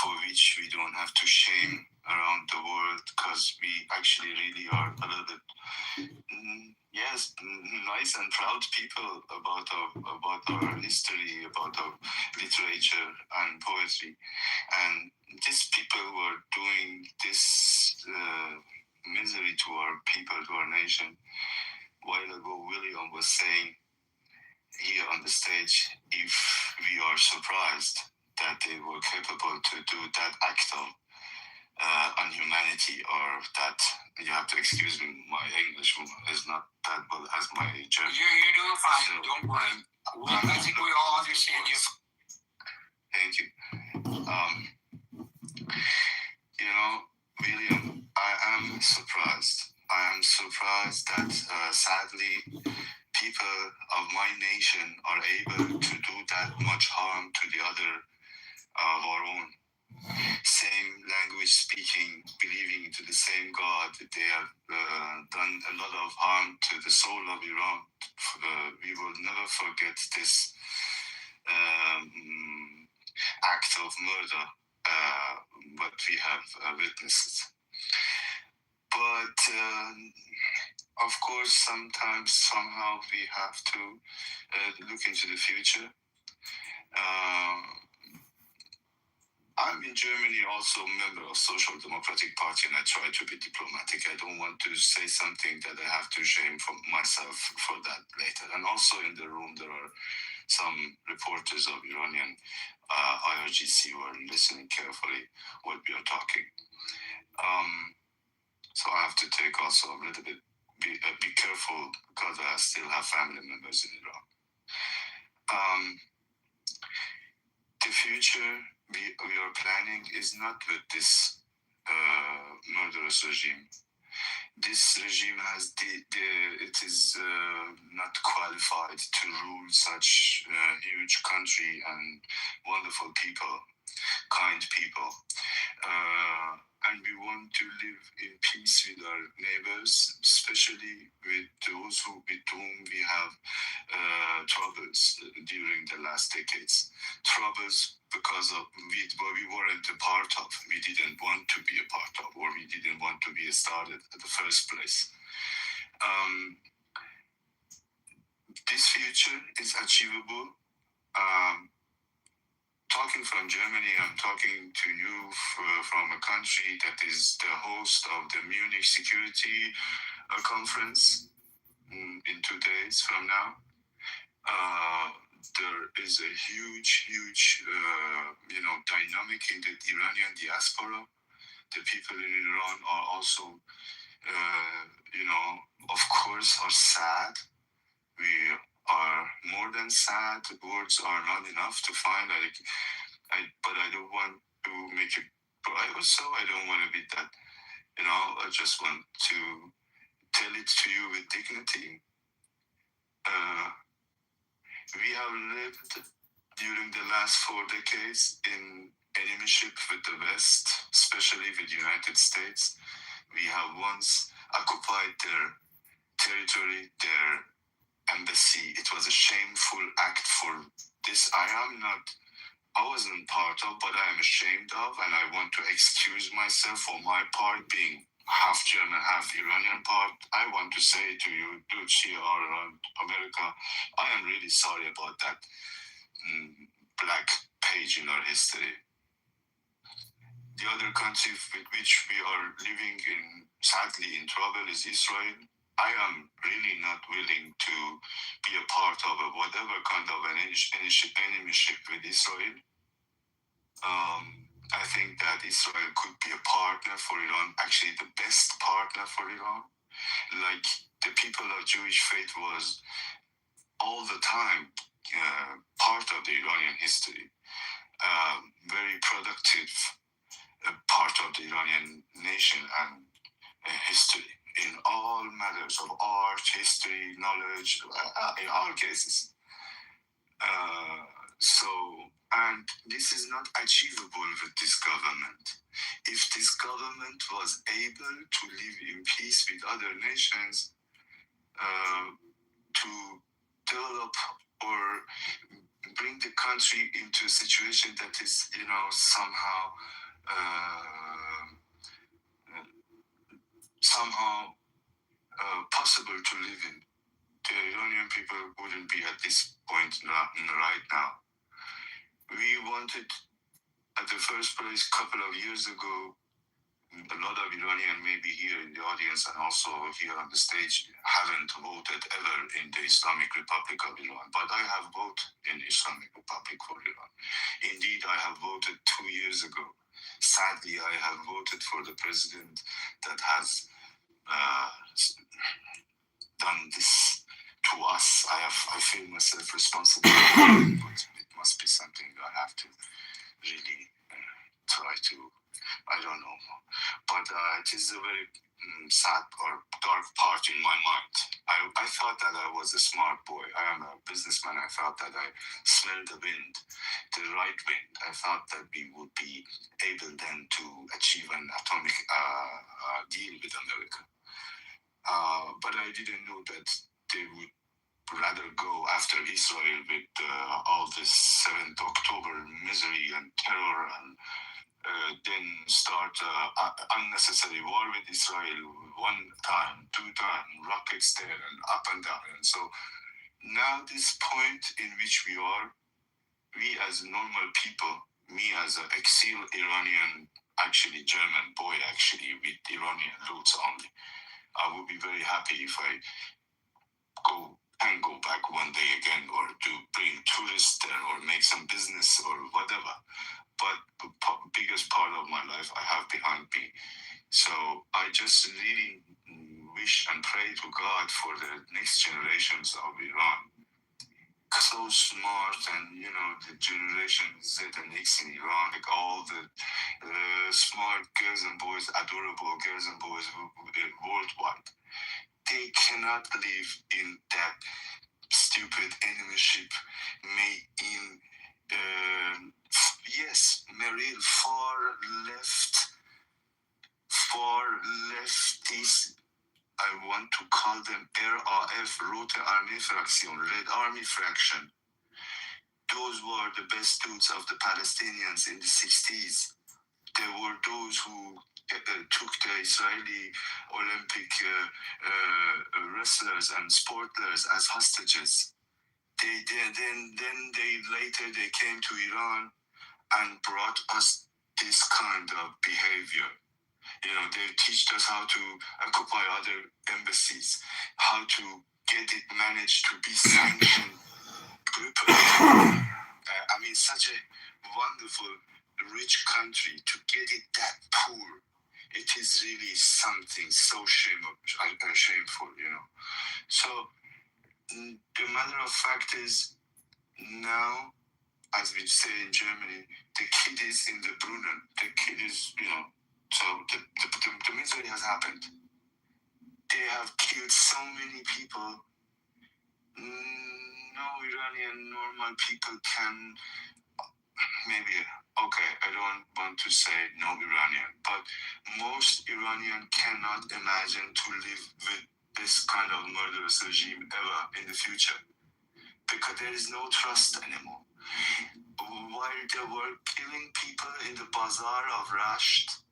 for which we don't have to shame around the world, because we actually really are a little bit, nice and proud people about our history, about our literature and poetry. And these people who are doing this misery to our people, to our nation. A while ago, William was saying here on the stage, if we are surprised that they were capable to do that act of unhumanity, or that, you have to excuse me, my English is not that well as my German. You're doing fine, so don't worry. I think we all understand you. Thank you. William, I am surprised. I am surprised that sadly people of my nation are able to do that much harm to the other of our own. Same language speaking, believing to the same God. They have done a lot of harm to the soul of Iran. We will never forget this act of murder, what we have witnessed. But of course, sometimes, somehow, we have to look into the future. I'm in Germany also a member of Social Democratic Party, and I try to be diplomatic. I don't want to say something that I have to shame for myself for that later. And also in the room there are some reporters of Iranian IRGC who are listening carefully what we are talking. So I have to take also a little bit, be careful, because I still have family members in Iran. The future we are planning is not with this murderous regime. This regime has it is not qualified to rule such huge country and wonderful people, kind people. And we want to live in peace with our neighbors, especially with those with whom we have troubles during the last decades. Troubles because of what we weren't a part of, we didn't want to be a part of, or we didn't want to be started at the first place. This future is achievable. Talking from Germany, I'm talking to you from a country that is the host of the Munich Security Conference in 2 days from now. There is a huge dynamic in the Iranian diaspora. The people in Iran are also, of course, are sad. We are more than sad. Words are not enough to find. But I don't want to make it private, so I don't want to be that. I just want to tell it to you with dignity. We have lived during the last 4 decades in enemyship with the West, especially with the United States. We have once occupied their territory, their embassy. It was a shameful act for this. I wasn't part of, but I am ashamed of, and I want to excuse myself for my part being half German, half Iranian part. I want to say to you, dudes here around America, I am really sorry about that black page in our history. The other country with which we are living in, sadly, in trouble is Israel. I am really not willing to be a part of whatever kind of an enemyship with Israel. I think that Israel could be a partner for Iran, actually the best partner for Iran. Like the people of Jewish faith was all the time part of the Iranian history, very productive part of the Iranian nation and history in all matters of art, history, knowledge, in all cases. And this is not achievable with this government. If this government was able to live in peace with other nations, to develop or bring the country into a situation that is, somehow possible to live in, the Iranian people wouldn't be at this point right now. We wanted, at the first place, a couple of years ago, a lot of Iranian maybe here in the audience and also here on the stage haven't voted ever in the Islamic Republic of Iran, but I have voted in Islamic Republic for Iran. Indeed, I have voted 2 years ago. Sadly, I have voted for the president that has done this to us. I feel myself responsible, but it must be something I have to really try to, I don't know. But it is a very sad or dark part in my mind. I thought that I was a smart boy. I am a businessman. I thought that I smelled the wind, the right wind. I thought that we would be able then to achieve an atomic deal with America. But I didn't know that they would rather go after Israel with all this 7th October misery and terror and then start unnecessary war with Israel 1 time, 2 times, rockets there and up and down. And so now this point in which we are, we as normal people, me as an exiled Iranian, actually German boy, actually with Iranian roots only, I would be very happy if I can go back one day again or to bring tourists there or make some business or whatever. But the biggest part of my life I have behind me. So I just really wish and pray to God for the next generations of Iran. So smart, and the generation Z and X in Iran, like all the smart girls and boys, adorable girls and boys worldwide. They cannot live in that stupid enemyship made in yes, Marine far leftists. I want to call them RAF, Rote Armee Fraction, Red Army Fraction. Those were the best dudes of the Palestinians in the 60s. They were those who took the Israeli Olympic wrestlers and sportlers as hostages. Then later they came to Iran and brought us this kind of behavior. They teach us how to occupy other embassies, how to get it managed to be sanctioned. Such a wonderful, rich country, to get it that poor, it is really something so shameful, So the matter of fact is, now, as we say in Germany, the kid is in the Brunnen. The kid is, so the misery has happened. They have killed so many people. No Iranian normal people can, maybe, okay, I don't want to say no Iranian, but most Iranian cannot imagine to live with this kind of murderous regime ever in the future, because there is no trust anymore. While they were killing people in the bazaar of Rasht,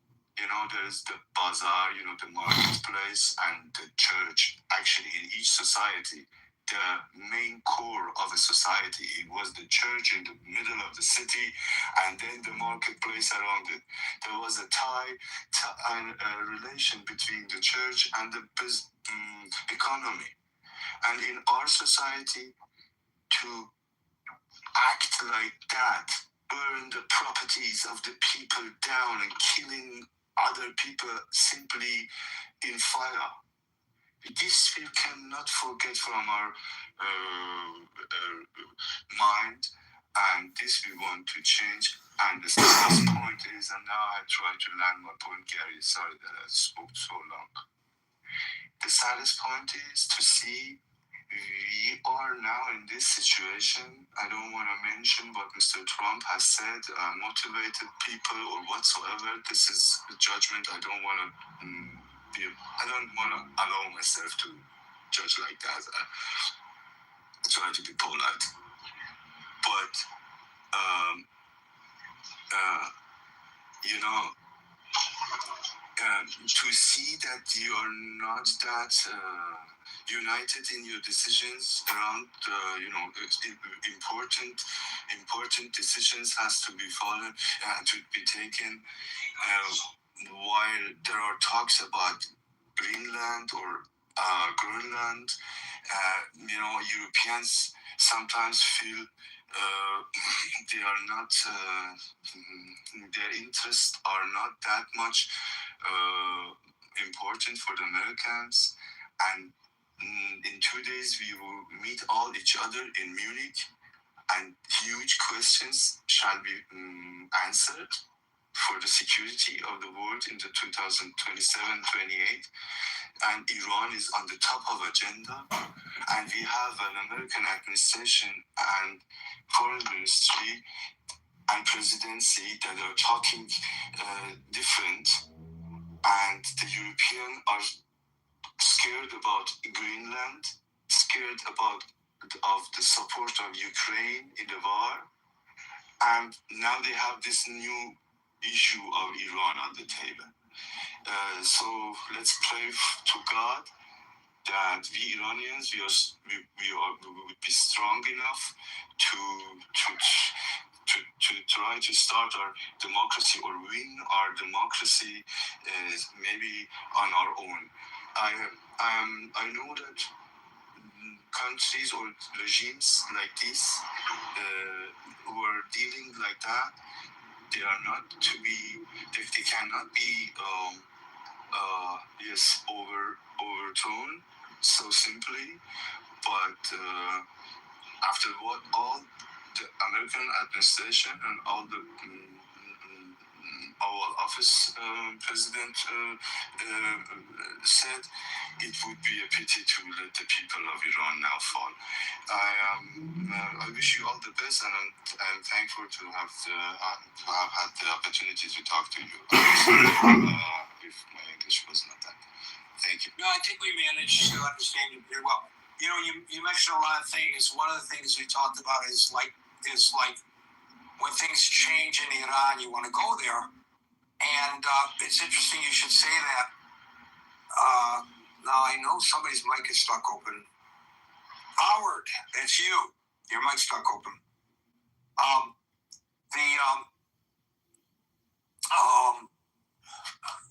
there's the bazaar, the marketplace, and the church. Actually, in each society, the main core of a society, it was the church in the middle of the city, and then the marketplace around it. There was a tie and a relation between the church and the economy. And in our society, to act like that burn the properties of the people down and killing other people simply in fire. This we cannot forget from our mind, and this we want to change. And the last point is, and now I try to land my point, Gary, sorry that I spoke so long. The saddest point is to see we are now in this situation. I don't want to mention what Mr. Trump has said, motivated people or whatsoever. This is a judgment. I don't want to allow myself to judge like that. I try to be polite. But, to see that you are not that united in your decisions around, important decisions has to be followed and to be taken. While there are talks about Greenland or Greenland, Europeans sometimes feel they are not, their interests are not that much important for the Americans. And in 2 days, we will meet all each other in Munich, and huge questions shall be answered for the security of the world in the 2027-28. And Iran is on the top of agenda, and we have an American administration and foreign ministry and presidency that are talking different, and the Europeans are scared about Greenland, scared of the support of Ukraine in the war, and now they have this new issue of Iran on the table. So let's pray to God that we Iranians, we will be strong enough to try to start our democracy or win our democracy, maybe on our own. I know that countries or regimes like this who are dealing like that, they are not to be, they cannot be overthrown so simply. But after what all the American administration and all the our office president said, it would be a pity to let the people of Iran now fall. I wish you all the best, and I'm thankful to have had the opportunity to talk to you. If my English was not that. Thank you. No, I think we managed to understand you pretty well. You mentioned a lot of things. One of the things we talked about is like when things change in Iran, you want to go there. And it's interesting you should say that. Now I know somebody's mic is stuck open. Howard, it's you. Your mic's stuck open.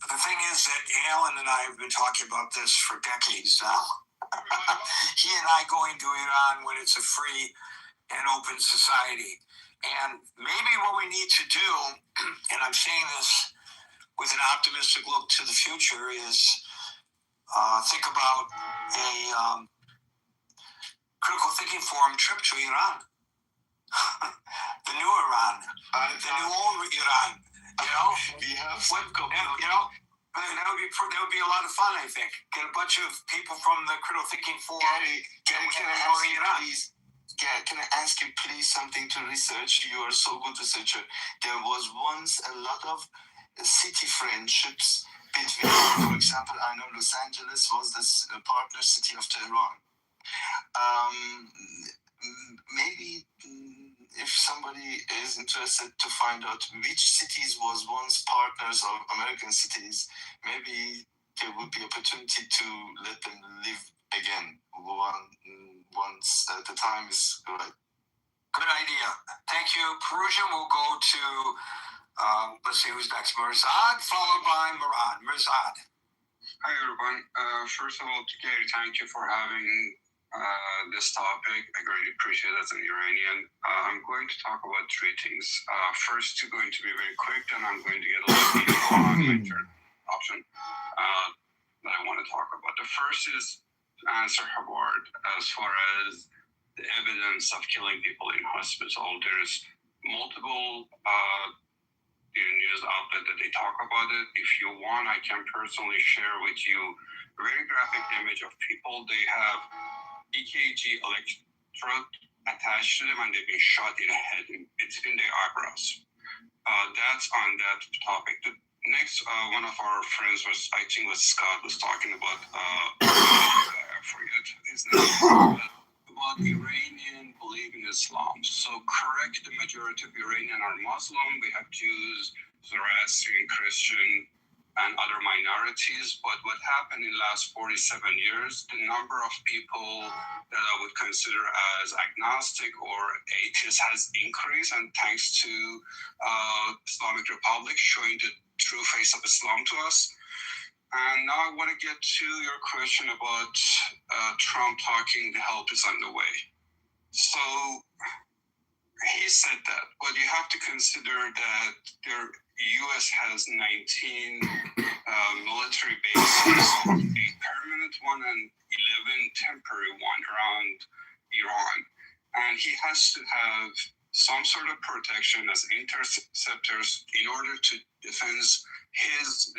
The thing is that Alan and I have been talking about this for decades now. He and I going to Iran when it's a free and open society. And maybe what we need to do, and I'm saying this with an optimistic look to the future, is think about a critical thinking forum trip to Iran. The new Iran. The new old Iran. We have that would be a lot of fun, I think. Get a bunch of people from the critical thinking forum. Gary, can I ask you please something to research? You are so good researcher. There was once a lot of city friendships between, for example, I know Los Angeles was this partner city of Tehran. Maybe if somebody is interested to find out which cities was once partners of American cities, maybe there would be opportunity to let them live again once the time is right. Good idea. Thank you. Perusian will go to, let's see who's next. Mirzad, followed by Murad. Mirzad. Hi, everyone. First of all, Gary, thank you for having this topic. I greatly appreciate it as an Iranian. I'm going to talk about three things. First, two going to be very quick, then I'm going to get a little deeper on my third option that I want to talk about. The first is to answer Howard as far as the evidence of killing people in hospital. There's multiple news outlet that they talk about it. If you want, I can personally share with you a very graphic image of people. They have EKG electrode attached to them and they've been shot in the head between their eyebrows. That's on that topic. The next, one of our friends was, I think was Scott, was talking about, I forget his name, about Iranian believing Islam. So correct, the majority of Iranian are Muslim. We have Jews, Zoroastrian, Christian, and other minorities. But what happened in the last 47 years, the number of people that I would consider as agnostic or atheist has increased, and thanks to Islamic Republic showing the true face of Islam to us. And now I want to get to your question about Trump talking the help is on the way. So he said that, but you have to consider that the U.S. has 19 military bases, a permanent one and 11 temporary one around Iran. And he has to have some sort of protection as interceptors in order to defend his,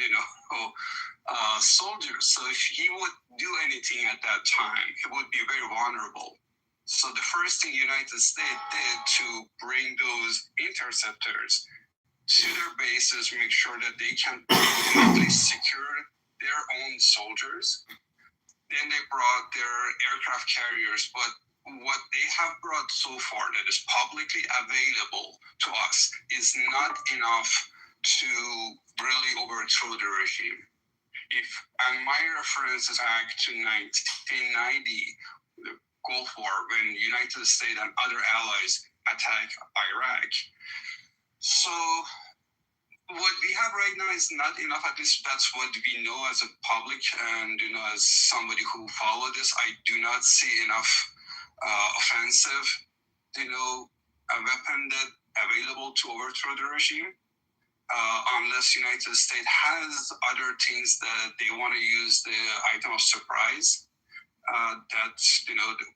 soldiers. So if he would do anything at that time, he would be very vulnerable. So the first thing the United States did to bring those interceptors to their bases, make sure that they can completely secure their own soldiers. Then they brought their aircraft carriers, but what they have brought so far that is publicly available to us is not enough to really overthrow the regime. And my reference is back to 1990, the Gulf War, when the United States and other allies attacked Iraq. So what we have right now is not enough. At least that's what we know as a public, and as somebody who followed this, I do not see enough offensive, a weapon that available to overthrow the regime. Unless United States has other things that they want to use the item of surprise, that's,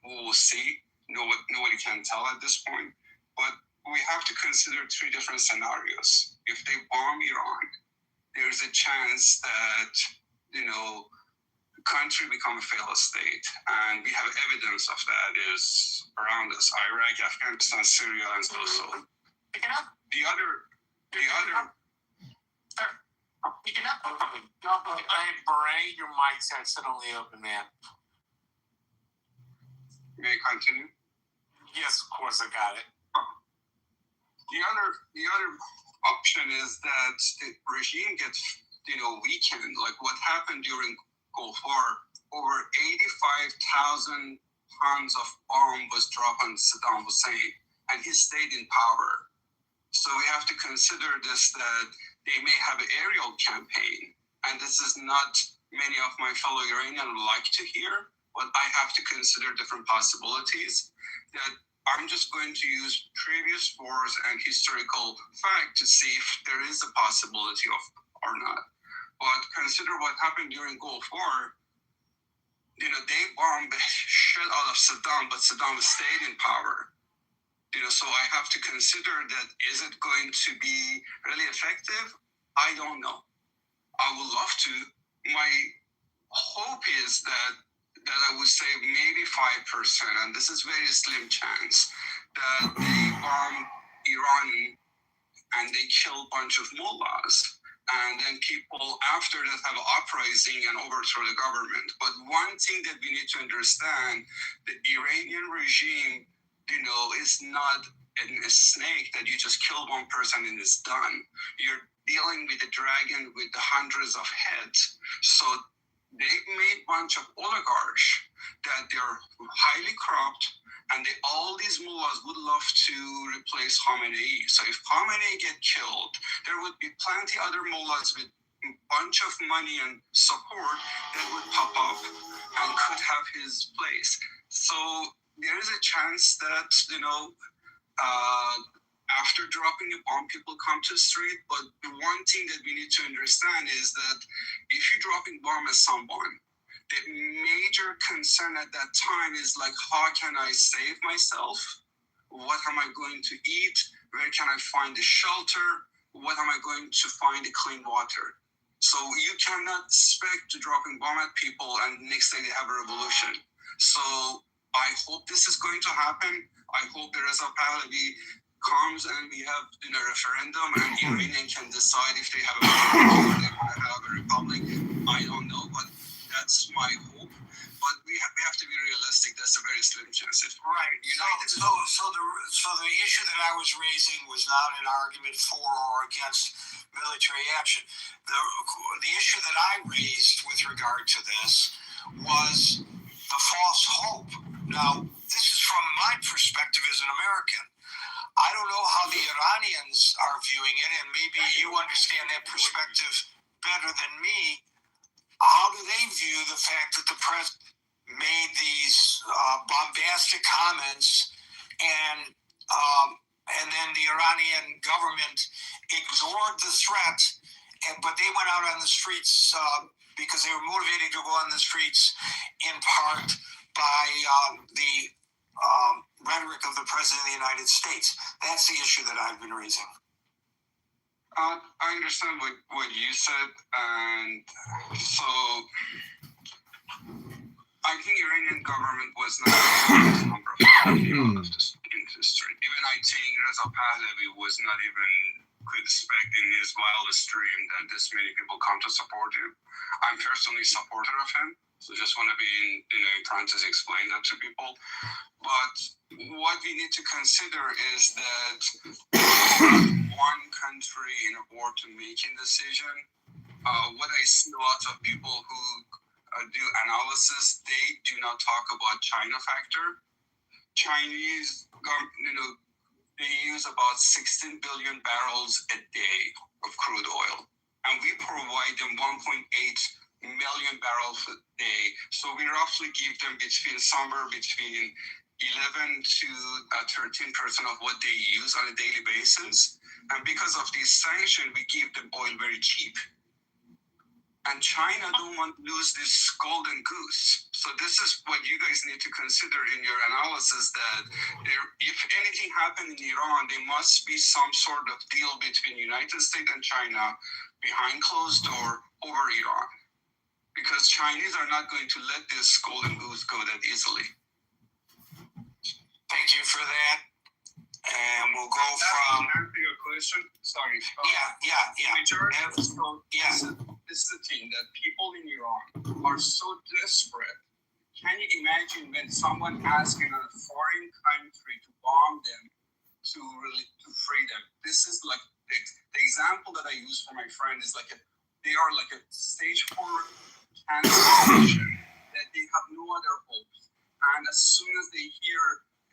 we'll see. Nobody can tell at this point. But we have to consider three different scenarios. If they bomb Iran, there's a chance that, the country become a failed state. And we have evidence of that is around us, Iraq, Afghanistan, Syria, and so on. The other Hey, Beret, your mic's accidentally open, man. May I continue? Yes, of course, I got it. The other option is that the regime gets, weakened. Like what happened during Gulf War, over 85,000 tons of bomb was dropped on Saddam Hussein, and he stayed in power. So we have to consider this, that they may have an aerial campaign, and this is not many of my fellow Iranians would like to hear, but I have to consider different possibilities. That I'm just going to use previous wars and historical fact to see if there is a possibility of or not. But consider what happened during Gulf War. They bombed the shit out of Saddam, but Saddam stayed in power. So I have to consider that, is it going to be really effective? I don't know. I would love to. My hope is that I would say maybe 5%, and this is very slim chance, that they bomb Iran and they kill a bunch of mullahs. And then people after that have an uprising and overthrow the government. But one thing that we need to understand, the Iranian regime, is not a snake that you just kill one person and it's done. You're dealing with a dragon with hundreds of heads. So they've made a bunch of oligarchs that they're highly corrupt, and all these mullahs would love to replace Khamenei. So if Khamenei get killed, there would be plenty other mullahs with a bunch of money and support that would pop up and could have his place. So there is a chance that, after dropping a bomb, people come to the street. But the one thing that we need to understand is that if you're dropping bomb at someone, the major concern at that time is like, how can I save myself? What am I going to eat? Where can I find a shelter? What am I going to find a clean water? So you cannot expect to dropping bomb at people and next day they have a revolution. So I hope this is going to happen. I hope the Reza Pahlavi comes and we have a referendum and Iranian can decide if they have a republic or they want to have a republic. I don't know, but that's my hope. But we have to be realistic. That's a very slim chance. Right. So the issue that I was raising was not an argument for or against military action. The issue that I raised with regard to this was the false hope. Now, this is from my perspective as an American. I don't know how the Iranians are viewing it, and maybe you understand that perspective better than me. How do they view the fact that the president made these bombastic comments and then the Iranian government ignored the threat, but they went out on the streets because they were motivated to go on the streets in part by the rhetoric of the President of the United States? That's the issue that I've been raising. I understand what you said, and so I think Iranian government was not a number of people in the street. Even I think Reza Pahlavi was not even could expect in his wildest dream that this many people come to support him. I'm personally a supporter of him, so just want to be in parentheses explain that to people. But what we need to consider is that one country in a war to making decision. What I see a lot of people who do analysis, they do not talk about China factor. Chinese, they use about 16 billion barrels a day of crude oil, and we provide them 1.8 million barrels a day. So we roughly give them somewhere between 11 to 13% of what they use on a daily basis. And because of this sanction, we give them oil very cheap. And China don't want to lose this golden goose. So this is what you guys need to consider in your analysis, that if anything happened in Iran, there must be some sort of deal between United States and China behind closed door over Iran. Because Chinese are not going to let this golden goose go that easily. Thank you for that. And we'll go from... Answer your question? Sorry. Yeah. Majority of this is the thing, that people in Iran are so desperate. Can you imagine when someone asking a foreign country to bomb them to free them? This is like the example that I use for my friend is like they are like a stage 4 cancer patient that they have no other hope. And as soon as they hear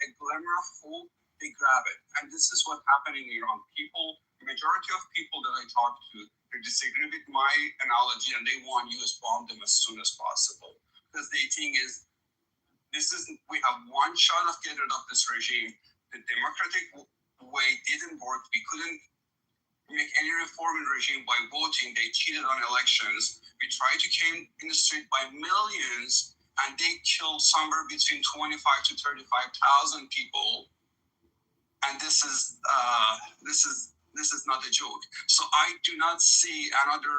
a glimmer of hope, they grab it. And this is what happened in Iran. The majority of people that I talk to, they disagree with my analogy and they want US bomb them as soon as possible. Because they think we have one shot of getting rid of this regime. The democratic way didn't work. We couldn't make any reform in the regime by voting. They cheated on elections. We tried to came in the street by millions, and they killed somewhere between 25 to 35,000 people. And this is not a joke. So I do not see another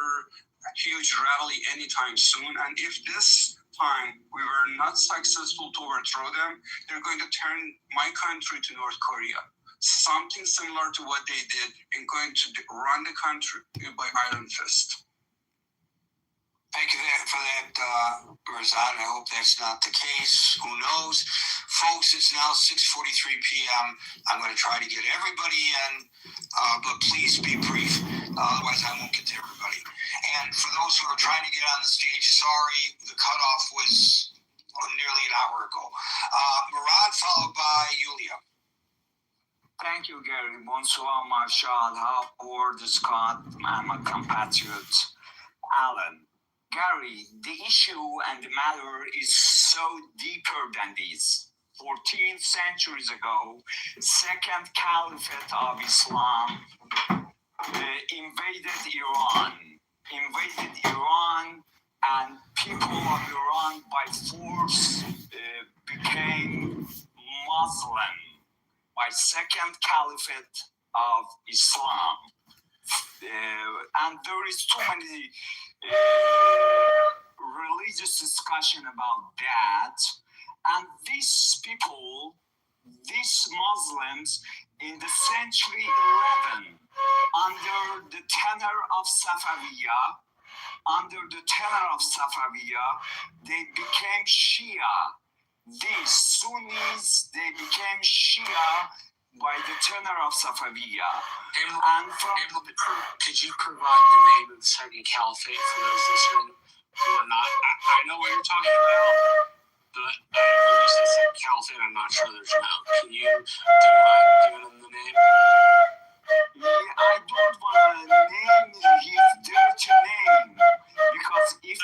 huge rally anytime soon. And if this time we were not successful to overthrow them, they're going to turn my country to North Korea. Something similar to what they did in going to run the country by iron fist. Thank you for that, Razan. I hope that's not the case. Who knows? Folks, it's now 6:43 p.m. I'm going to try to get everybody in, but please be brief. Otherwise, I won't get to everybody. And for those who are trying to get on the stage, sorry, the cutoff was nearly an hour ago. Murad, followed by Yulia. Thank you, Gary. Bonsoir, Marshall, Howard, Scott, and my compatriot, Alan. Gary, the issue and the matter is so deeper than this. 14 centuries ago, Second Caliphate of Islam invaded Iran, and people of Iran by force became Muslim by Second Caliphate of Islam. And there is too many religious discussion about that. And these people, these Muslims, in the century 11, under the tenor of Safaviya, they became Shia. These Sunnis, they became Shia by the tenor of Safaviya. And from could you provide the name of the Second Caliphate for those listening who are not? I know what you're talking about, but when you say Second Caliphate, I'm not sure there's no. Can you give them the name? Yeah, I don't want to name his dirty name, because if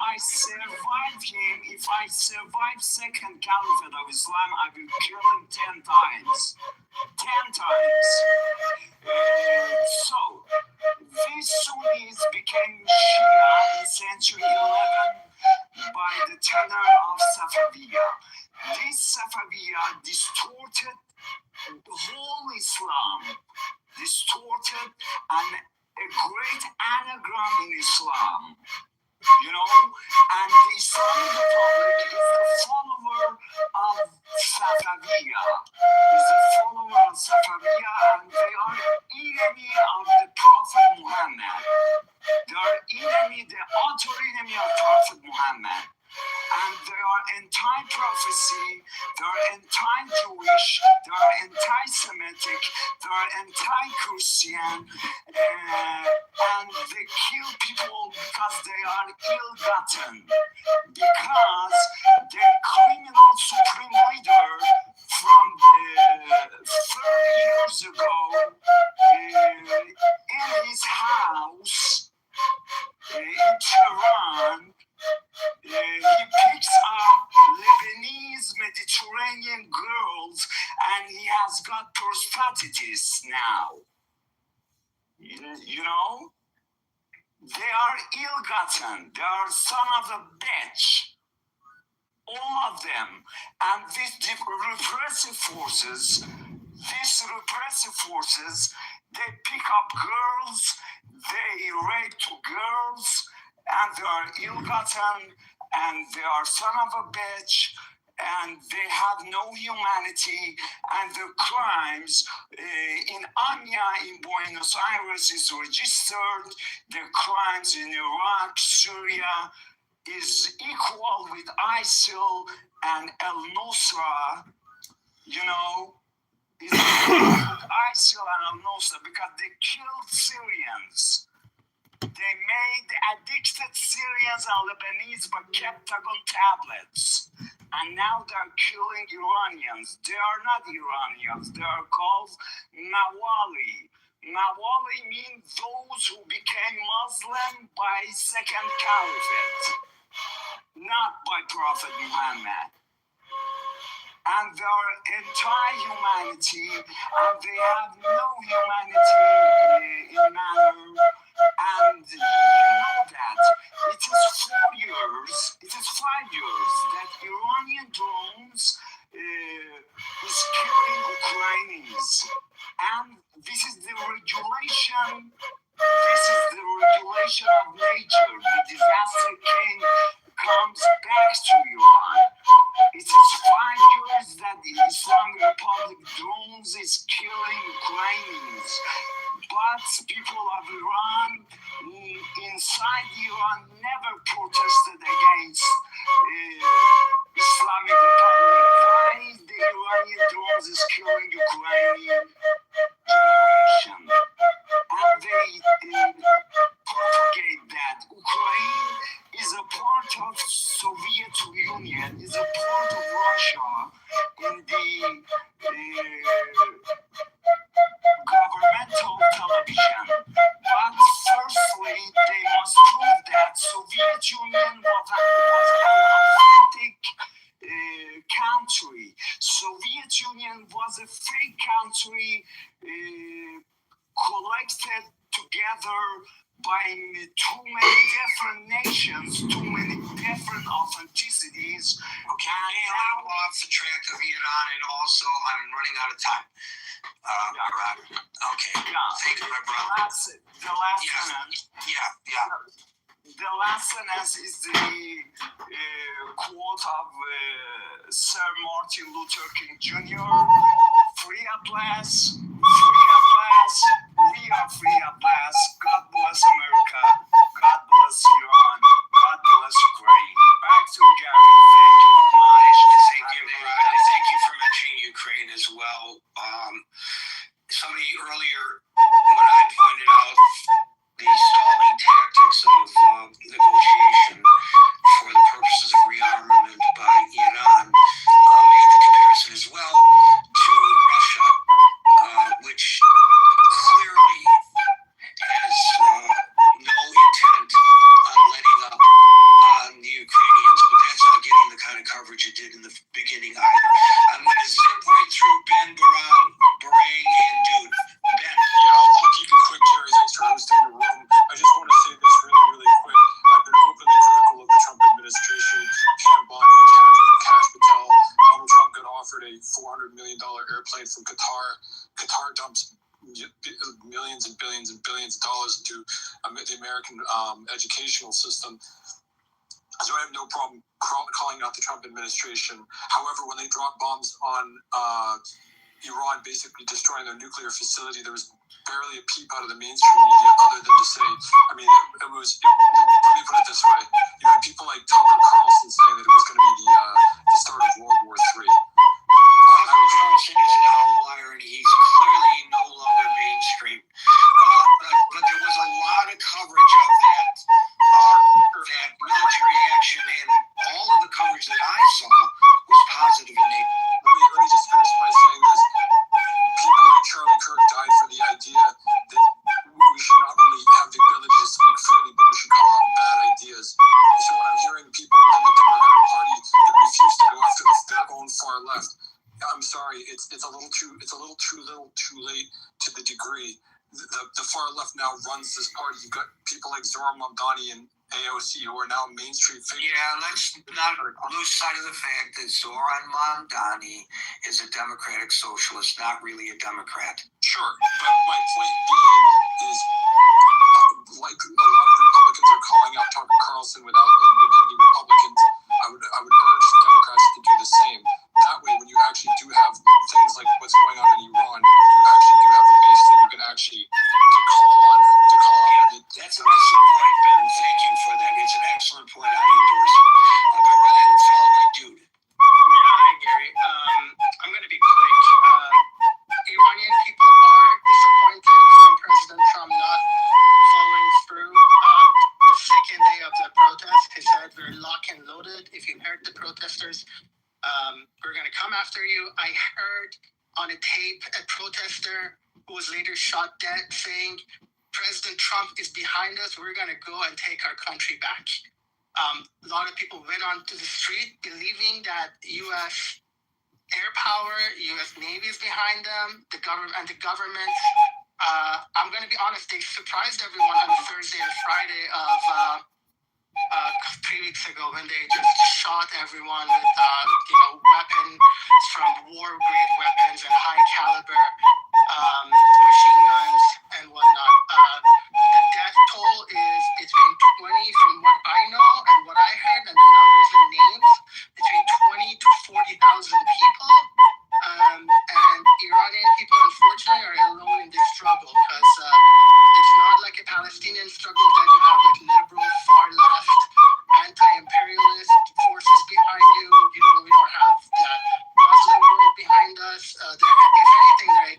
I survive him, if I survive Second Caliphate of Islam, I will kill him 10 times. 10 times. So, these Sunnis became Shia in century 11 by the tenor of Safaviya. This Safaviya distorted the whole Islam, distorted and a great anagram in Islam, you know, and the Islamic Republic is the follower of Safaviya, and they are enemy of the Prophet Muhammad. They are enemy, the utter enemy of Prophet Muhammad. And they are anti-prophecy, they are anti-Jewish, they are anti-Semitic, they are anti-Christian, and they kill people because they are ill-gotten, because their criminal supreme leader from 30 years ago in his house in Tehran, he picks up Lebanese Mediterranean girls, and he has got prosthetists now. You know? They are ill-gotten. They are son of a bitch. All of them. And these repressive forces, they pick up girls, they rape girls, and they are ill-gotten, and they are son of a bitch, and they have no humanity, and their crimes in AMIA in Buenos Aires is registered, their crimes in Iraq, Syria is equal with ISIL and al-Nusra, you know, is equal with ISIL and al-Nusra because they killed Syrians. They made addicted Syrians and Lebanese but kept on tablets. And now they're killing Iranians. They are not Iranians. They are called Mawali. Mawali means those who became Muslim by Second Caliphate, not by Prophet Muhammad. And they are anti-humanity, and they have no humanity in manner. And you know that it is 5 years that Iranian drones is killing Ukrainians. And this is the regulation of nature. The disaster comes back to Iran. It is 5 years that the Islamic Republic drones is killing Ukrainians. But people of Iran, inside Iran, never protested against Islamic Republic. Why the Iranian drones is killing Ukrainian generation? And they propagate that Ukraine is a part of Soviet Union, is a part of Russia in the governmental television. by too many different nations, too many different authenticities. Okay, I'm off the track of Iran, and also I'm running out of time. Okay. Yeah. Thank you, my brother. The last sentence. Yeah. The last sentence is the quote of Sir Martin Luther King Jr. Free at last, free at last, we are free at last. God bless America. God bless Iran. God bless Ukraine. Back to Gary. Thank you very much. Thank you, Murat. Thank you for mentioning Ukraine as well. Somebody earlier, when I pointed out the stalling tactics of negotiation for the purposes of rearmament by Iran, made the comparison as well to Russia, which clearly has no intent on letting up on the Ukrainians, but that's not getting the kind of coverage it did in the beginning either. I'm going to zip right through Ben Barang, and Dude. Ben. Yeah, I'll keep it quick, Jerry. Thanks for hosting the room. I just want to say this really quick. I've been openly critical of the Trump administration, Cam Bondi, Kash Patel. Donald Trump got offered a $400 million airplane from Qatar. Qatar dumps millions and billions and billions of dollars into the American educational system. So I have no problem calling out the Trump administration. However, when they drop bombs on Iran, basically destroying their nuclear facility, there was barely a peep out of the mainstream media other than to say, I mean, let me put it this way. You had people like Tucker Carlson saying that it was going to be the start of World War III. Tucker Carlson is an outlier, and he's clearly no longer mainstream. But there was a lot of coverage of that military action, and all of the coverage that I saw was positive in nature. Let me just finish by saying this. People like Charlie Kirk died for the idea that we should not only have the ability to speak freely, but we should call out bad ideas. So when I'm hearing people within the Democratic Party that refuse to go after their own far left, I'm sorry, it's a little too late to the degree. The far left now runs this party. You've got people like Zoran Mamdani and AOC who are now mainstream figures. Yeah, let's not lose sight of the fact that Zoran Mamdani is a Democratic socialist, not really a Democrat. Sure, but my point being is, like a lot of Republicans are calling out Tucker Carlson within the Republicans, I would urge Democrats to do the same. That way, when you actually do have things like what's going on in Iran, you actually do have a base that you can actually call on. That's an excellent point, Ben. Thank you for that. It's an excellent point. I endorse it. Ryan, followed by Dude. Yeah, hi, Gary. I'm going to be quick. Iranian people are disappointed from President Trump not following through. The second day of the protest, he said, we're lock and loaded. If you heard the protesters, we're going to come after you. I heard on a tape a protester who was later shot dead saying, President Trump is behind us. We're going to go and take our country back. A lot of people went onto the street believing that U.S. air power, U.S. Navy is behind them, the government. I'm going to be honest, they surprised everyone on Thursday and Friday of 3 weeks ago when they just shot everyone with weapons from war-grade weapons and high-caliber machine guns and whatnot. The death toll is between 20, from what I know and what I heard, and the numbers and names, between 20 to 40,000 people. And Iranian people, unfortunately, are alone in this struggle because it's not like a Palestinian struggle that you have like liberal, far-left, anti-imperialist forces behind you. We don't have the Muslim world behind us. If anything, they're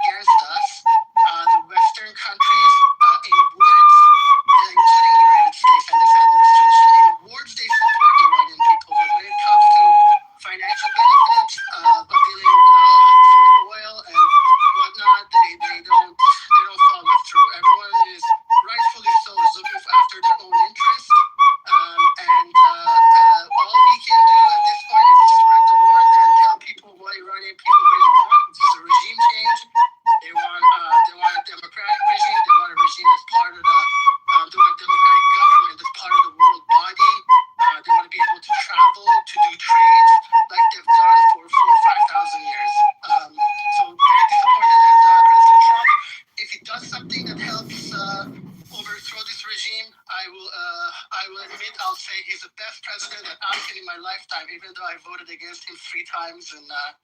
I'll say he's the best president that I've seen in my lifetime, even though I voted against him 3 times and I've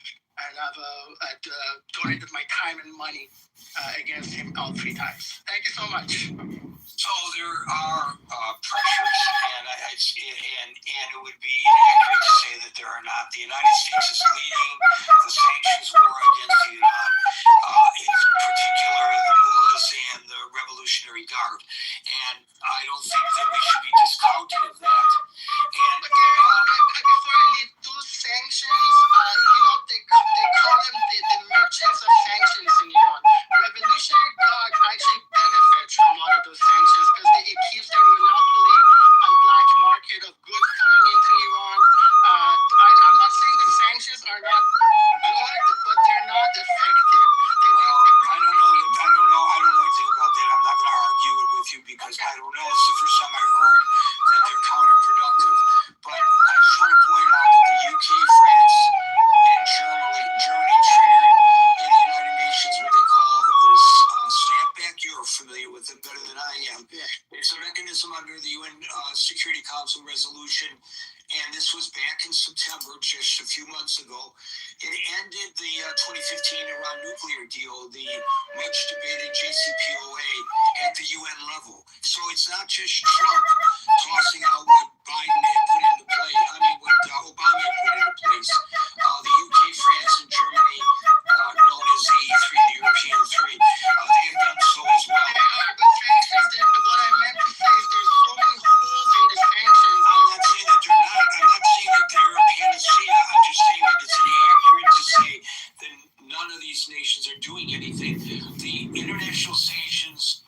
donated my time and money against him all 3 times. Thank you so much. So there are pressures, and it would be inaccurate to say that there are not. The United States is leading the sanctions war against Iran, in particular the mullahs and the Revolutionary Guard. And I don't think that we should be discounting of that. And before I leave, those sanctions, they call them the merchants of sanctions in Iran. Revolutionary Guard actually benefits from a lot of those sanctions because it keeps their monopoly on black market of goods coming into Iran. I'm not saying the sanctions are not good, but they're not effective. I don't know anything about that. I'm not going to argue it with you because I don't know. It's the first time I heard that they're counterproductive. But I just want to point out that the UK, France, and Germany triggered in the United Nations what they call this snapback. You're familiar with it better than I am. Yeah. It's a mechanism under the UN Security Council resolution, and this was back in September, just a few months ago. It ended the 2015 Iran nuclear deal, the much debated JCPOA, at the UN level. So it's not just Trump tossing out what Biden had put into play. I mean, what Obama had put into place. The UK, France, and Germany, known as the E3, the European 3, they have done so as well. But sanctions, what I meant to say is there's so many holes in the sanctions. I'm not saying that they're not. I'm not saying that they're a panacea. I'm just saying that it's inaccurate to say that none of these nations are doing anything. The international sanctions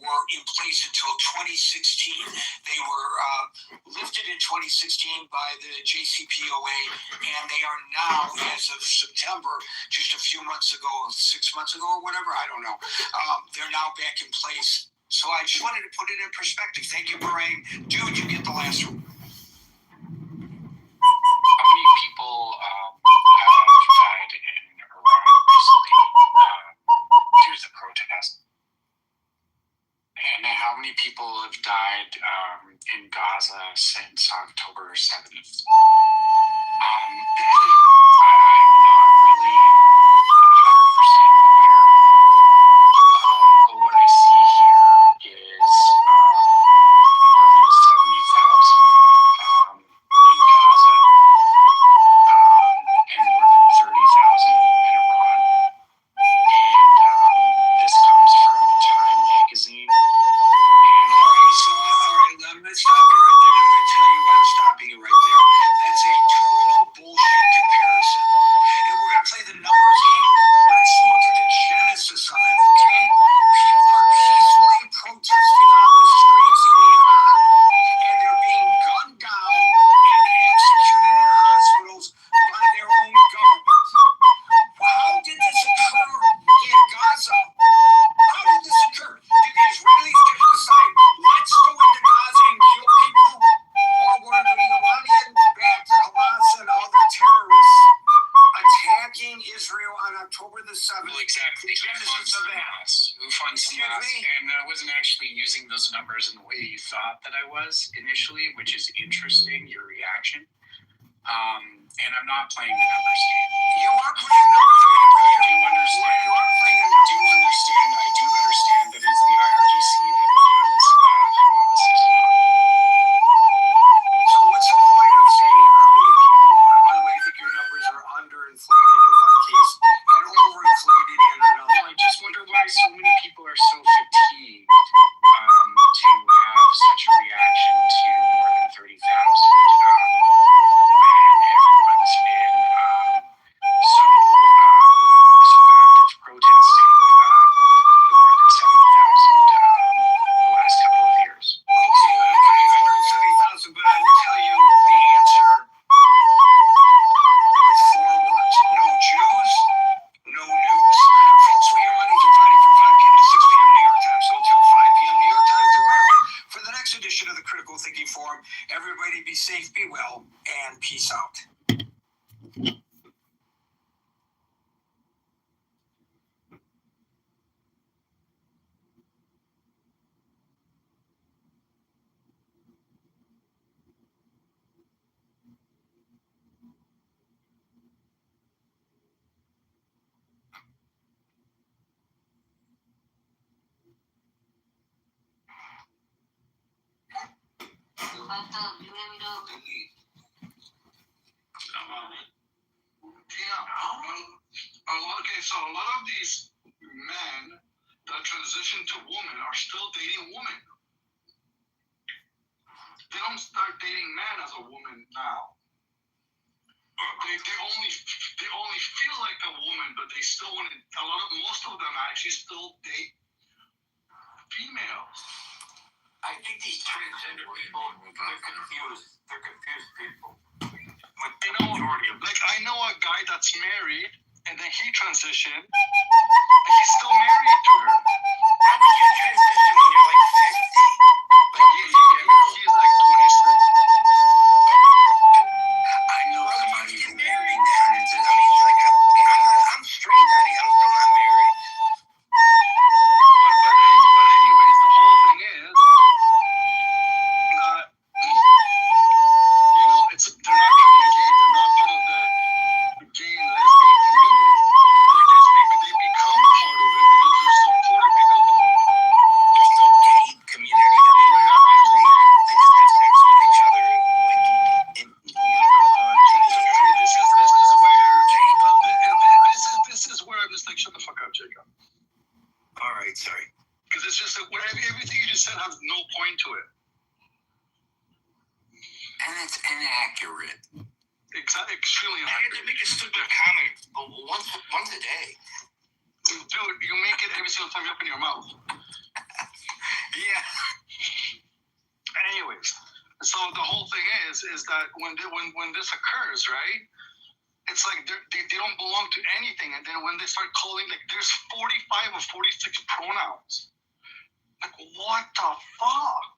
were in place until 2016. They were lifted in 2016 by the JCPOA, and they are now, as of September, just a few months ago, 6 months ago or whatever, I don't know, they're now back in place. So I just wanted to put it in perspective. Thank you, Bahrain. Dude, you get the last one. How many people have died in Iran recently due to the protest? And how many people have died in Gaza since October 7th? I'm not really 100% aware, but what I see here is more than 70,000 in Gaza, and more than 30,000 in Iran. And this comes from Time Magazine. Let's stop you right there. I'm going to tell you why I'm stopping you right there. That's a total bullshit comparison. And we're going to play the numbers game. Let's look at the genesis of it, okay? People are peacefully protesting on the streets in Iran, and they're being gunned down and executed in hospitals by their own government. How did this occur in Gaza? How did this occur? Did the Israelis just decide, let's go into Gaza and kill people? Or were the Iranian-backed Hamas and other terrorists attacking Israel on October the 7th? Well, exactly. The genesis of that. Who funds Hamas? And I wasn't actually using those numbers in the way you thought that I was initially, which is interesting, your reaction. And I'm not playing the numbers game. You are playing numbers game. I do understand. You are playing numbers. I do understand that it's the IRGC that funds Hamas, is it not? So what's the point of saying how many people, by the way, I think your numbers are underinflated in one case and overinflated in another? Well, I just wonder why so many people are so fatigued to have such a reaction to more than 30,000 when everyone's been so active protesting the more than 70,000 the last couple of years. Okay, it's more than 70,000, but I will tell you the answer with 4 words. No Jews, no news. Folks, we hear Monday through Friday from 5 p.m. to 6 p.m. New York time, so until 5 p.m. New York time tomorrow. For the next edition of the Critical Thinking Forum, everybody be safe, be well, and peace out. Okay, so a lot of these men that transition to women are still dating women. They don't start dating men as a woman now. They only feel like a woman, but they still want to. Most of them actually still date females. I think these transgender people, they're confused. They're confused people. I know a guy that's married, and then he transitioned, and he's still married to her. Why would you transition when you're like 50? He's like 26. I know somebody who's married. I mean, like, I'm straight, daddy. I'm still not married. But anyways, the whole thing is that they're not coming gay. They're not part of the gay and lesbian community. They become part of it because they're supported because there's no gay community. I mean, they're not actually. They just have sex with each other, like in. This is where I'm just like, shut the fuck up, Jacob. All right, sorry. Because it's just everything you just said has no point to it. And it's inaccurate. Exactly, extremely inaccurate. I had to make a stupid comment once a day. Dude, you make it every single time you open your mouth. Yeah. Anyways, so the whole thing is that when this occurs, right? It's like they don't belong to anything, and then when they start calling, like, there's 45 or 46 pronouns. Like, what the fuck?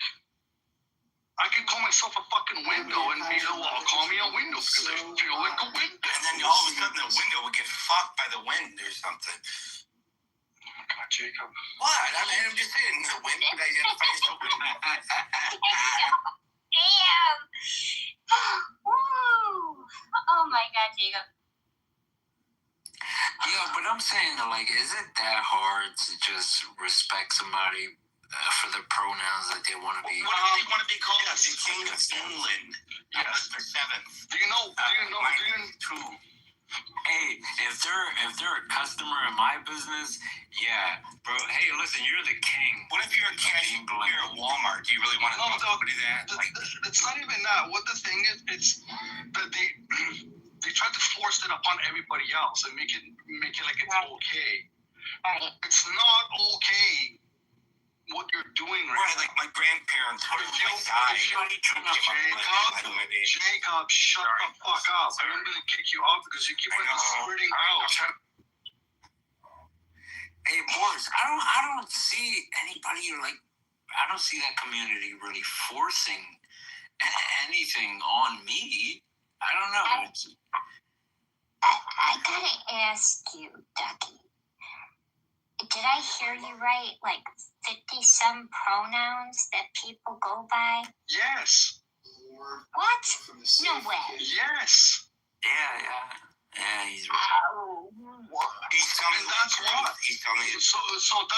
I can call myself a fucking window, and I'll call me a window because I feel like a window. And then all of a sudden the window would get fucked by the wind or something. Oh my God, Jacob. What? I mean, I'm just saying the wind would identify as the wind. Damn. Woo. Oh my God, Jacob. Yeah, but I'm saying, like, is it that hard to just respect somebody for the pronouns that they want to be? What if they want to be called the King of Finland? Yes, the 7th. Do you know? Hey, if they're a customer in my business, yeah, bro. Hey, listen, you're the king. What if you're a cashier at Walmart? Do you really want to talk to somebody that? It's not even that. What the thing is, it's that they try to force it upon everybody else and make it like it's okay. It's not okay what you're doing right now. Like my grandparents would have died. Jacob, shut the fuck up. I'm gonna kick you out because you keep squirting out. Hey, Boris, I don't see anybody I don't see that community really forcing anything on me. I don't know. I didn't ask you, Ducky. Did I hear you right? Like 50-some pronouns that people go by? Yes. What? No way. Yes. Yeah, he's right. Oh, he's telling that's what he's telling you. So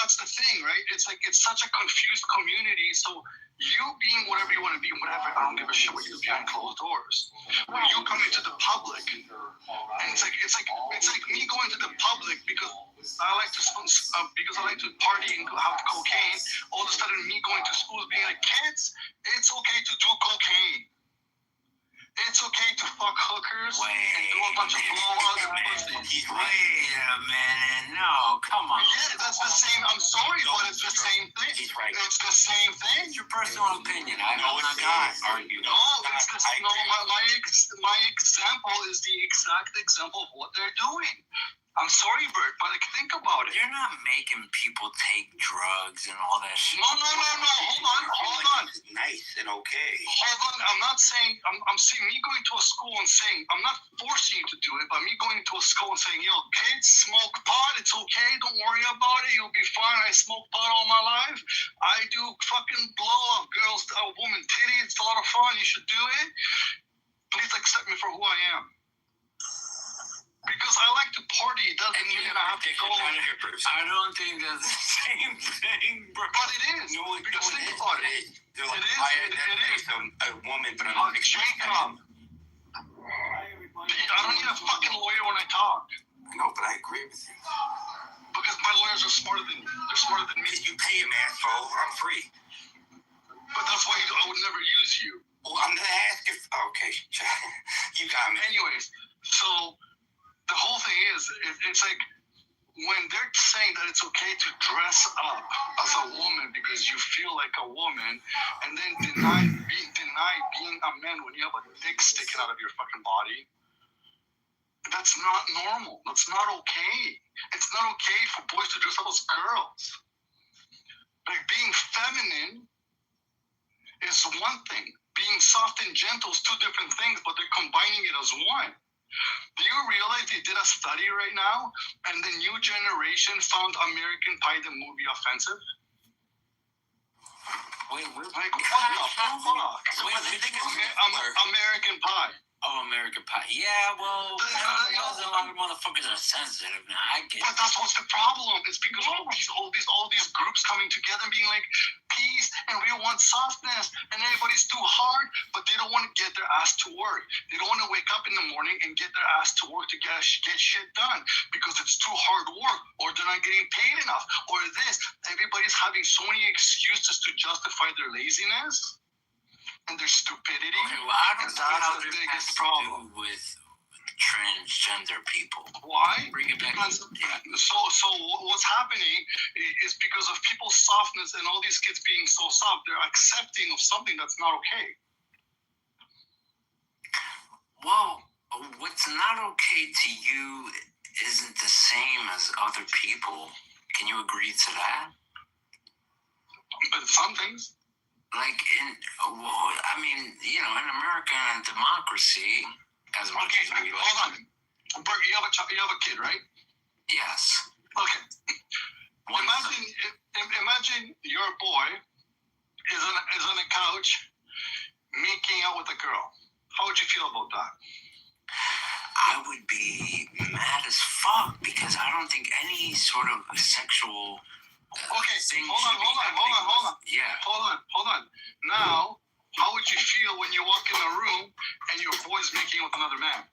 that's the thing, right? It's like it's such a confused community. So you being whatever you want to be, whatever, I don't give a shit what you do behind closed doors. When you come into the public, and it's like me going to the public because I like to party and have cocaine. All of a sudden, me going to school being like, kids, it's okay to do cocaine. It's okay to fuck hookers and do a bunch of blow-ups and pussy. Wait a minute, no, come on. Yeah, that's the same. I'm sorry, but it's the same thing. He's right. It's the same thing. It's your personal opinion. No, it's not. My example is the exact example of what they're doing. I'm sorry, Bert, but think about it. You're not making people take drugs and all that shit. No. Hold on. It's nice and okay. Hold on. I'm not saying. I'm saying me going to a school and saying I'm not forcing you to do it, but me going to a school and saying, yo, kids, smoke pot. It's okay. Don't worry about it. You'll be fine. I smoke pot all my life. I do fucking blow up girls, woman titties. It's a lot of fun. You should do it. Please accept me for who I am. because I like to party doesn't mean I have to go. I don't think that's the same thing, bro. But it is. No, because think it is. about it. They're like, It is. a woman, but I'm not Jacob. I don't need a fucking lawyer when I talk. No, but I agree with you. Because my lawyers are smarter than you. They're smarter than me. You pay him, asshole. I'm free. But that's why I would never use you. Well, I'm gonna ask if. Okay, you got me. Anyways, so the whole thing is, it's like when they're saying that it's okay to dress up as a woman because you feel like a woman, and then deny being a man when you have a dick sticking out of your fucking body. That's not normal. That's not okay. It's not okay for boys to dress up as girls. Like being feminine is one thing. Being soft and gentle is two different things, but they're combining it as one. Do you realize they did a study right now, and the new generation found American Pie the movie offensive? Wait, like what the fuck? American Pie. Oh, American Pie. Yeah, well, a lot of motherfuckers are sensitive now. I get. But that's what's the problem. It's because all these groups coming together and being like peace, and we want softness, and everybody's too hard, but they don't want to get their ass to work. They don't want to wake up in the morning and get their ass to work to get shit done because it's too hard work, or they're not getting paid enough, or this. Everybody's having so many excuses to justify their laziness and their stupidity. Okay, well, I don't know how the this biggest has problem to do with transgender people. Why? Bring it back. So what's happening is because of people's softness and all these kids being so soft, they're accepting of something that's not okay. Well, what's not okay to you isn't the same as other people. Can you agree to that? But some things. Like in American democracy, as much as we like. Hold on. Bert, you have a kid, right? Yes. Okay. Imagine your boy is on a couch making out with a girl. How would you feel about that? I would be mad as fuck because I don't think any sort of sexual thing. Hold on. Yeah. Hold on. Now, how would you feel when you walk in a room and your boy's making with another man?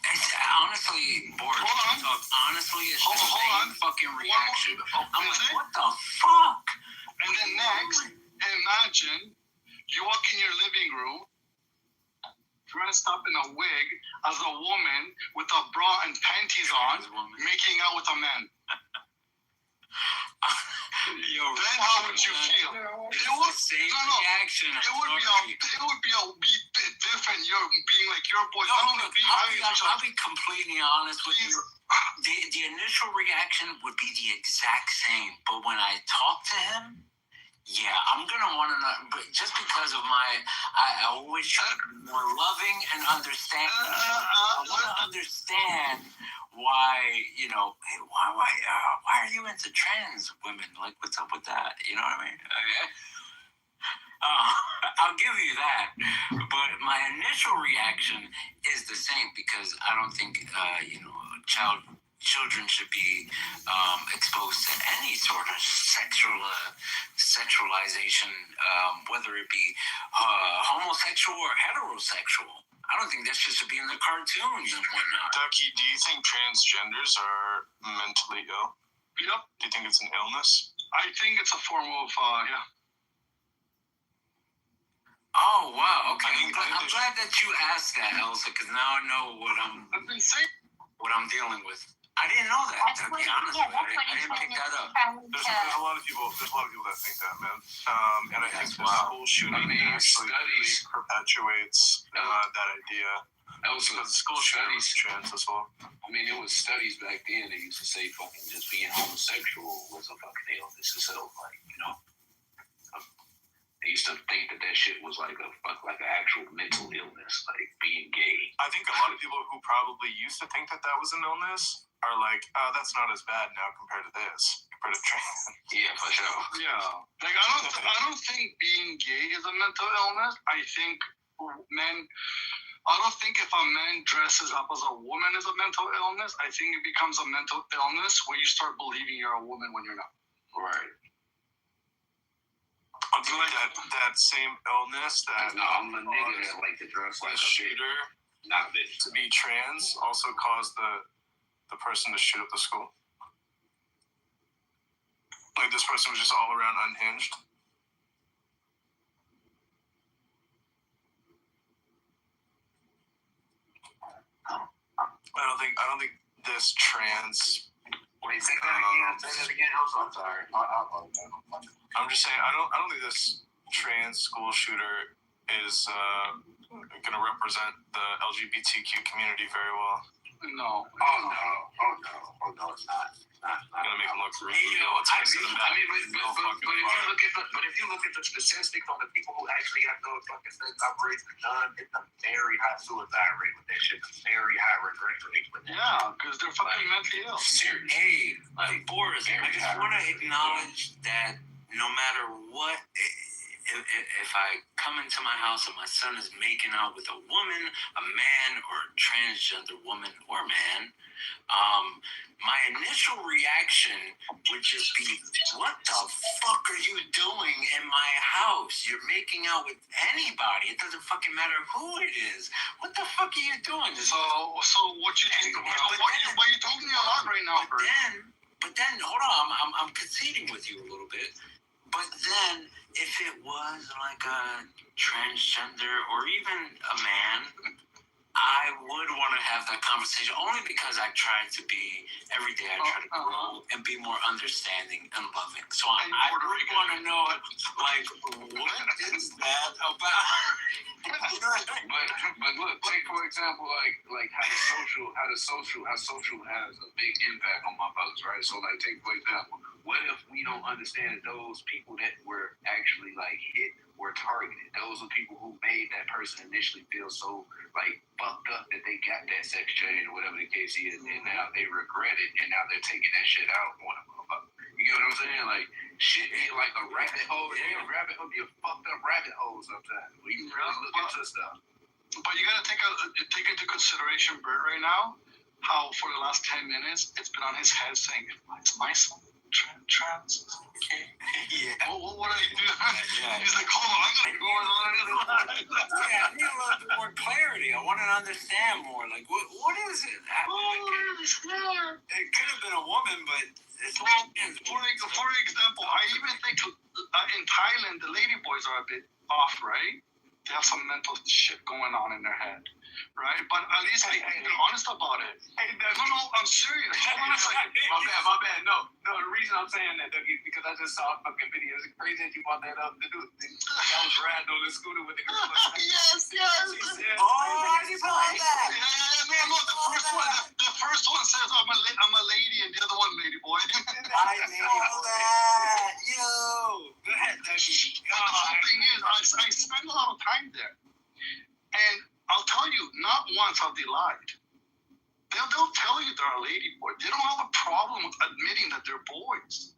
It's honestly, Boris, honestly, it's the same fucking reaction. I'm like, what the fuck? And then next, imagine you walk in your living room, dressed up in a wig as a woman with a bra and panties on, making out with a man. Then how would you feel? It would reaction. It would be a bit different. You're being like your boy. I'll be completely honest with you. The initial reaction would be the exact same, but when I talk to him, yeah, I'm gonna want to know. But just because of I always try to be more loving and understanding. I want to understand why, hey, why are you into trans women? Like, what's up with that? You know what I mean? I'll give you that, but my initial reaction is the same because I don't think children should be exposed to any sort of sexualization, whether it be homosexual or heterosexual. I don't think that shit should be in the cartoons and whatnot. Ducky, do you think transgenders are mentally ill? Yep. Do you think it's an illness? I think it's a form of, yeah. Oh, wow. Okay. I'm glad that you asked that, Elsa, because now I know what I'm dealing with. I didn't know that, to be honest with you. I didn't pick that up. There's a lot of people that think that, man. And I think the school shooting actually perpetuates that idea. Also, the school shooting is trans as well. I mean, there was studies back then that used to say fucking just being homosexual was a fucking illness itself, They used to think that shit was like an actual mental illness, like being gay. I think a lot of people who probably used to think that was an illness are like, oh, that's not as bad now compared to trans. Yeah, for sure. Yeah. Like, I don't think being gay is a mental illness. I think men I don't think if a man dresses up as a woman is a mental illness. I think it becomes a mental illness where you start believing you're a woman when you're not. Right. I feel like that same illness that No, I'm a nigga that like to dress like the shooter not bitch. to be trans also caused the person to shoot up the school. Like this person was just all around unhinged. I don't think this trans. Wait, say that again. Say that again. I'm sorry. I'm just saying I don't think this trans school shooter is going to represent the LGBTQ community very well. No. Oh no, it's not. Gonna make him look real. But if you look at the statistics on the people who actually got those fucking sex operations done, it's a very high suicide rate with that shit. A very high regret rate with that. Yeah, because they're fucking mentally ill. Seriously. Hey, Boris, I just want to acknowledge that no matter what, if I come into my house and my son is making out with a woman, a man, or a transgender woman or man, my initial reaction would just be, what the fuck are you doing in my house? You're making out with anybody. It doesn't fucking matter who it is. What the fuck are you doing? So what you think? What you told me a lot right now, But then, hold on, I'm conceding with you a little bit. But then, if it was like a transgender or even a man, I would want to have that conversation only because I try to be, every day I try to grow and be more understanding and loving. So I really want to know, like, what is that about? But look, take for example, like how social has a big impact on my brothers, right? So like, take for example, what if we don't understand those people that were actually like hit were targeted? Those are people who made that person initially feel so like fucked up that they got that sex change or whatever the case is, and now they regret it, and now they're taking that shit out on a motherfucker. You get what I'm saying? Like shit ain't like a rabbit hole. Yeah, a rabbit hole be a fucked up rabbit hole sometimes. We can really look into stuff. But you gotta take into consideration, Bert, right now, how for the last 10 minutes it's been on his head saying, "It's my son, trans." Okay. Yeah. What do I do? Yeah. He's like, hold on, I'm gonna go on this line. Yeah, I need a little bit more clarity. I want to understand more. Like, what is it? It could have been a woman, but it's not. For example, I even think in Thailand the lady boys are a bit off, right? They have some mental shit going on in their head, right? But at least they're honest about it. Hey, no, I'm serious. Hold on a second. My bad. No, the reason I'm saying that, Dougie, is because I just saw a fucking video. It's crazy that you brought that up. The dude that was riding on the scooter with the girl. Yes. I saw that. No, the first one says I'm a lady, and the other one lady boy. I saw that. Yo. Go ahead, Dougie. The whole thing is, I spend a lot of time there, and I'll tell you, not once have they lied. They'll tell you they're a lady boy. They don't have a problem with admitting that they're boys,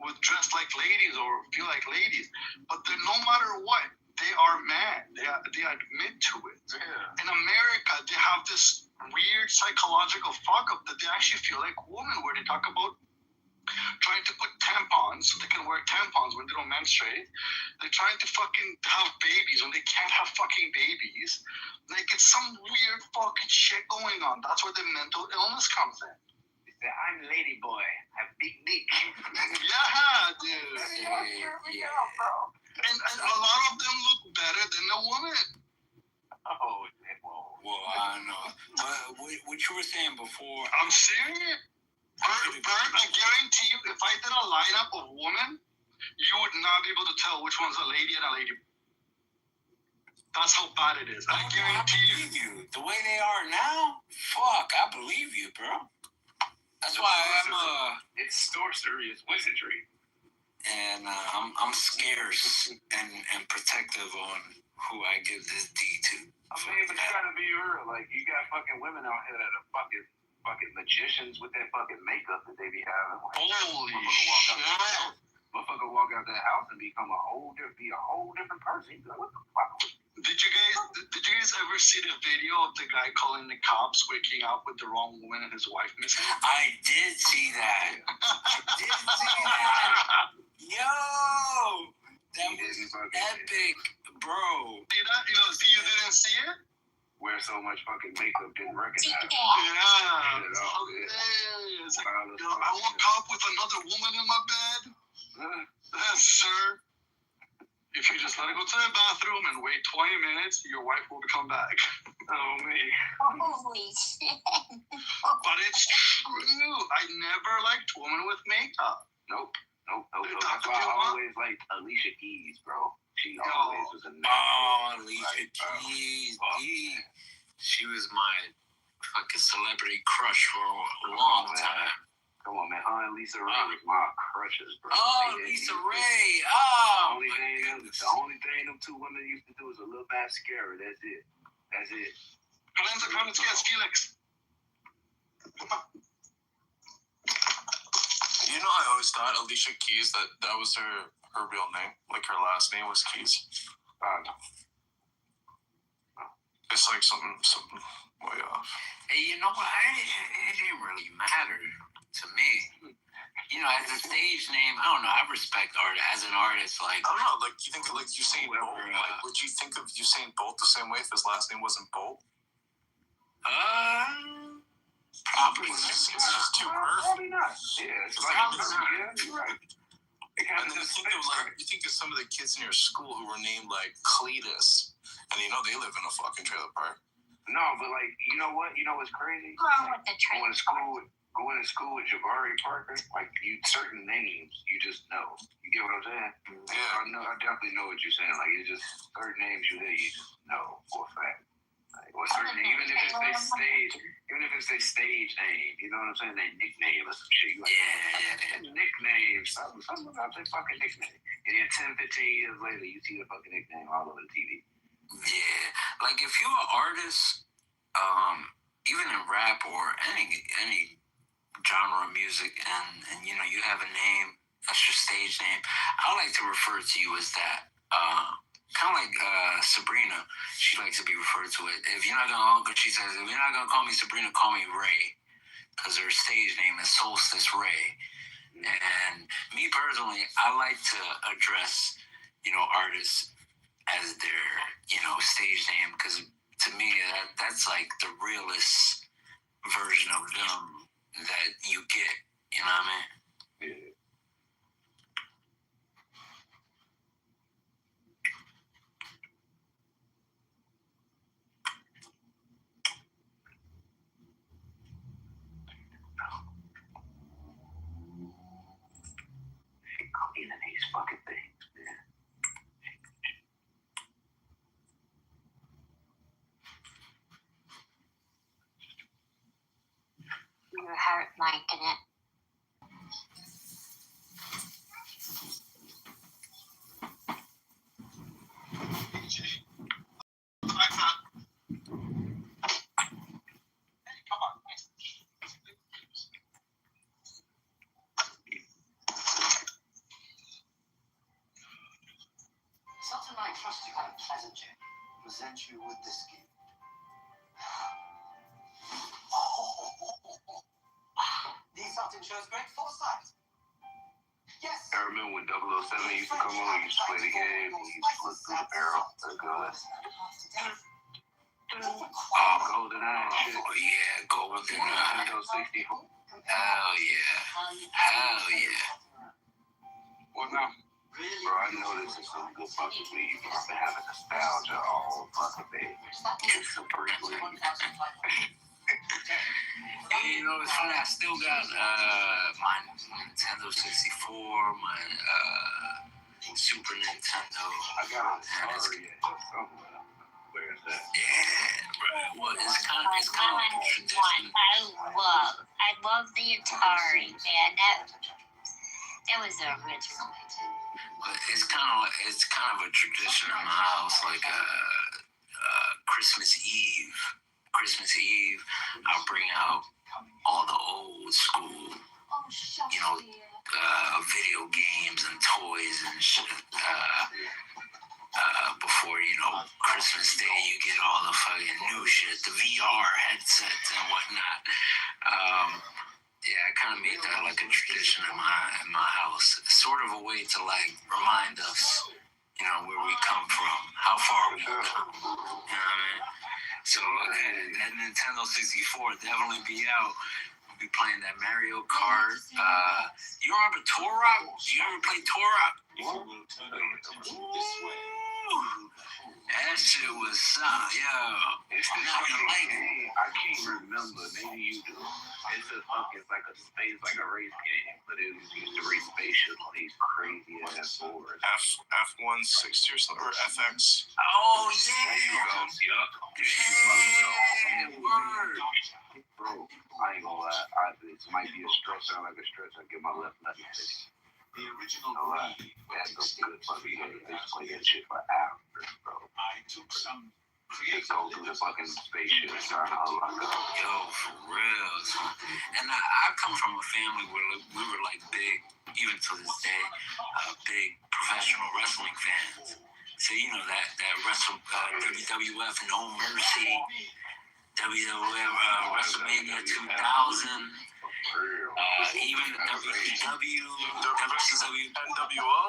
with dress like ladies or feel like ladies. But no matter what, they are men. They admit to it. Yeah. In America, they have this weird psychological fuck up that they actually feel like women, where they talk about trying to put tampons so they can wear tampons when they don't menstruate. They're trying to fucking have babies when they can't have fucking babies. Like, it's some weird fucking shit going on. That's where the mental illness comes in. I'm lady boy. I have big dick. Yeah, dude. Yeah, bro. And a lot of them look better than the women. Oh, well, I don't know. What you were saying before. I'm serious. Bert, I guarantee you, if I did a lineup of women, you would not be able to tell which one's a lady and a lady. That's how bad it is. I guarantee you. The way they are now, fuck, I believe you, bro. That's why it's sorcery, it's wizardry. And I'm scarce and protective on who I give this D to. I mean, but you gotta be real. Like, you got fucking women out here that are fucking magicians with that fucking makeup that they be having. Like, holy shit. Motherfucker walk out that house and become a whole different person. Like, what the fuck? Did you guys ever see the video of the guy calling the cops waking up with the wrong woman and his wife missing? I did see that. Yo, that was epic, bro. See that? You didn't see it? Wear so much fucking makeup, didn't recognize. Yeah. Hilarious. I woke up with another woman in my bed. Sir, if you just let her go to the bathroom and wait 20 minutes, your wife will come back. Oh, me. Holy shit. But it's true. I never liked women with makeup. Nope. That's why I always liked Alicia Keys, bro. She always was a Alicia Keys. She was my fucking celebrity crush for a long time. Come on, man. Her and Lisa Ray was my crushes, bro. Oh, Lisa Ray. The only thing them two women used to do is a little mascara. That's it. Felix. You know, I always thought Alicia Keys, that was her real name. Like, her last name was Keys. It's like something way off. Hey, you know what? It didn't really matter to me. As a stage name, I don't know. I respect art as an artist. Like, I don't know. Like, you think of like Usain Bolt. Like, would you think of Usain Bolt the same way if his last name wasn't Bolt? Probably. It's just too perfect. Probably not. Yeah, it's you're right. And then you think of some of the kids in your school who were named like Cletus, and they live in a fucking trailer park. No, but like, you know what? You know what's crazy? Going to school with Jabari Parker, like certain names you just know. You get what I'm saying? Yeah. I definitely know what you're saying. Like, it's just certain names you just know for a fact. Like, or certain, even if it's their stage name, you know what I'm saying? They nickname or some shit. Like, nickname, something about their fucking nickname. And then 10, 15 years later, you see the fucking nickname all over the TV. Yeah, like if you're an artist, even in rap or any genre of music, and you have a name, that's your stage name. I like to refer to you as that. Kind of like Sabrina, she likes to be referred to it. If you're not gonna call me Sabrina, call me Ray, because her stage name is Solstice Ray. And me personally, I like to address, artists as their, stage name, because to me that's like the realest version of them that you get. You know what I mean? Yeah. Cleaning these fucking things, man. Your heart liking it. Sutton, I trust you had a pleasant journey. Present you with this gift. These Sutton shows great foresight. Yes. I remember when 007 used to come on, he used to play the game, and he used to look through the barrel. That's good. GoldenEye shit. Oh yeah, GoldenEye. Nintendo 64. Hell yeah. What now? Bro, I know this is some good fucking weed, bro. I've been having nostalgia all fucking day. It's super weed. Hey, it's funny. I still got my Nintendo 64, my Super Nintendo. I got a Atari somewhere. Where is that? Yeah, bro. Well, it's kind of like a tradition. I love the Atari, man. That was the original. But it's kind of a tradition in my house, like Christmas Eve. I'll bring out all the old school, video games and toys and shit. Before Christmas VR headsets and whatnot. Yeah, I kind of made that like a tradition in my house, sort of a way to like remind us, you know, where we come from, how far we come. You know what I mean? So that Nintendo 64 definitely be out. We'll be playing that Mario Kart. You remember Turok? You ever play Turok? That shit was It's not gonna like it. I can't remember. Maybe you do. It's like a space, like a race game, but it was used to race spaceships on these crazy ass boards. F160 or something, or FX. Oh There you go. Yeah. Word. Bro, I ain't gonna lie. This might be a stretch. Sound like a stretch. I get my left nut fixed. The original that's a good fucking game. They play that shit for hours, bro. Just go through the fucking spaceship trying to unlock up. Yo, for real. And I come from a family where we were like big, even to this day, big professional wrestling fans. So you know that WWF No Mercy, WWF WrestleMania 2000. Even the WCW, WCW, NWO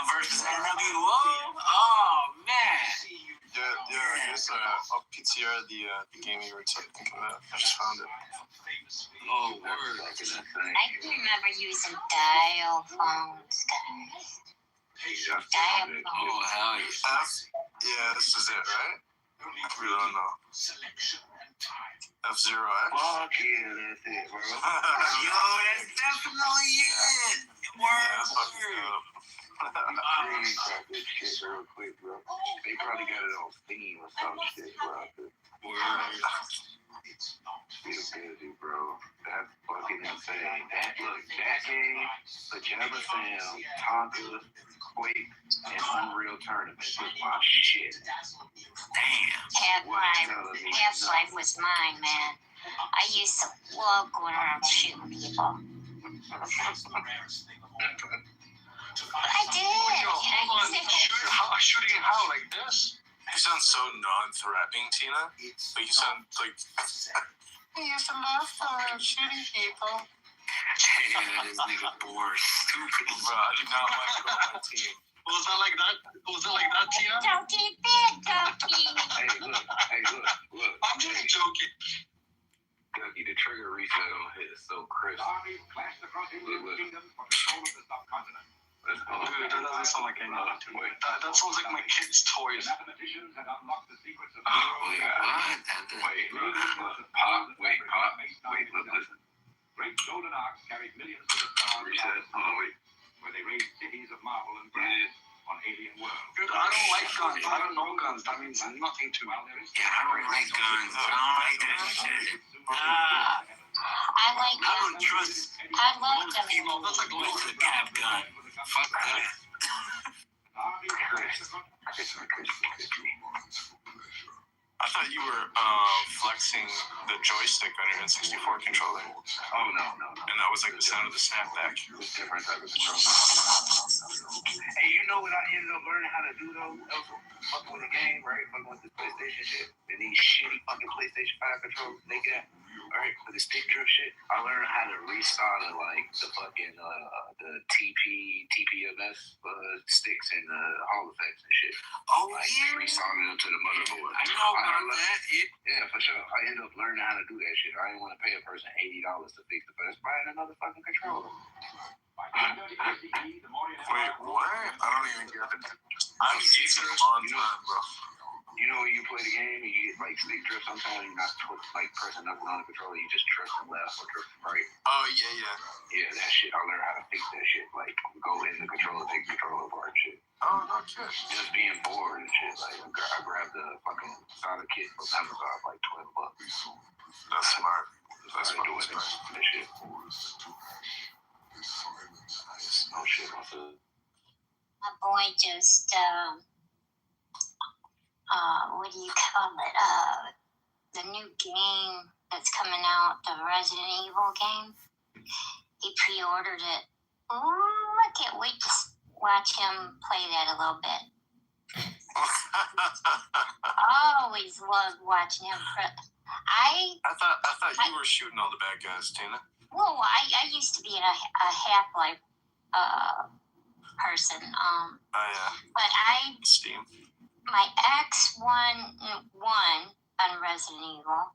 versus NWO. Oh man! Yeah. It's a PTR the game you were thinking of. I just found it. Oh word! I can remember using dial phones, guys. Dial phones. Oh hell yeah! Yeah, this is it, right? We don't know. F-Zero X. Fuck yeah, that's it, bro. Yo, that's definitely it. Word. This shit real quick, bro. They probably got it on Steam or some shit, bro. It's busy, bro. That's fucking insane. That game, Pajama Sam, Tonka, Quake, and Unreal Tournament was my shit. Damn. Half-Life was mine, man. I used to love going around shooting people. I did. Shooting how? Like this? You sound so non-threatening, Tina. Like you sound like. I used to love shooting people. Yeah, this nigga bored. Stupid. Bro, I do not like you on my team. Was that like that, Tina? Donkey, big donkey. Hey, look. I'm just joking. Dougie, the trigger reset on hit is so crisp. Dude, that doesn't sound like any other toy. That sounds like my kid's toys. What? Pop, listen. Great golden arcs carried millions to the stars. Reset. Where they raised cities of marble and granite on alien worlds. Dude, I don't like guns. I don't know guns. That means nothing to me. Yeah, I don't like guns. I don't like that shit. I like I don't trust I love most them. people with a cap gun. Fuck that. I thought you were flexing the joystick on your N64 controller. Oh, no. And that was like the sound of the snapback. It's different type of control. Hey, you know what I ended up learning how to do though? Fucking with the game, right? Fucking with the PlayStation shit. And these shitty fucking PlayStation 5 controllers they got. Alright, for the stick drift shit, I learned how to restart like the fucking the TPMS sticks and the Hall effects and shit. Oh like, yeah. Restarting them to the motherboard. I know about that. Yeah, for sure. I ended up learning how to do that shit. I didn't want to pay a person $80 to fix the first. Buy another fucking controller. Wait, what? I don't even get it. I'm using it on time, bro. You know when you play the game and you get like stick drift, sometimes you're not like pressing nothing on the controller, you just drifting left or drifting right. Oh yeah. Yeah, that shit. I learned how to fix that shit. Like go in the controller, take the controller apart and shit. Oh no shit. Just being bored and shit. Like I grabbed the fucking Sonic kit from Amazon for like $12. That's smart. That's what doing smart. That shit. No shit. My boy just what do you call it? The new game that's coming out, the Resident Evil game. He pre-ordered it. I can't wait to watch him play that a little bit. always loved watching him. I thought you were shooting all the bad guys, Tina. Well, I used to be a Half-Life person. Oh yeah. But Steam. my ex won on Resident Evil.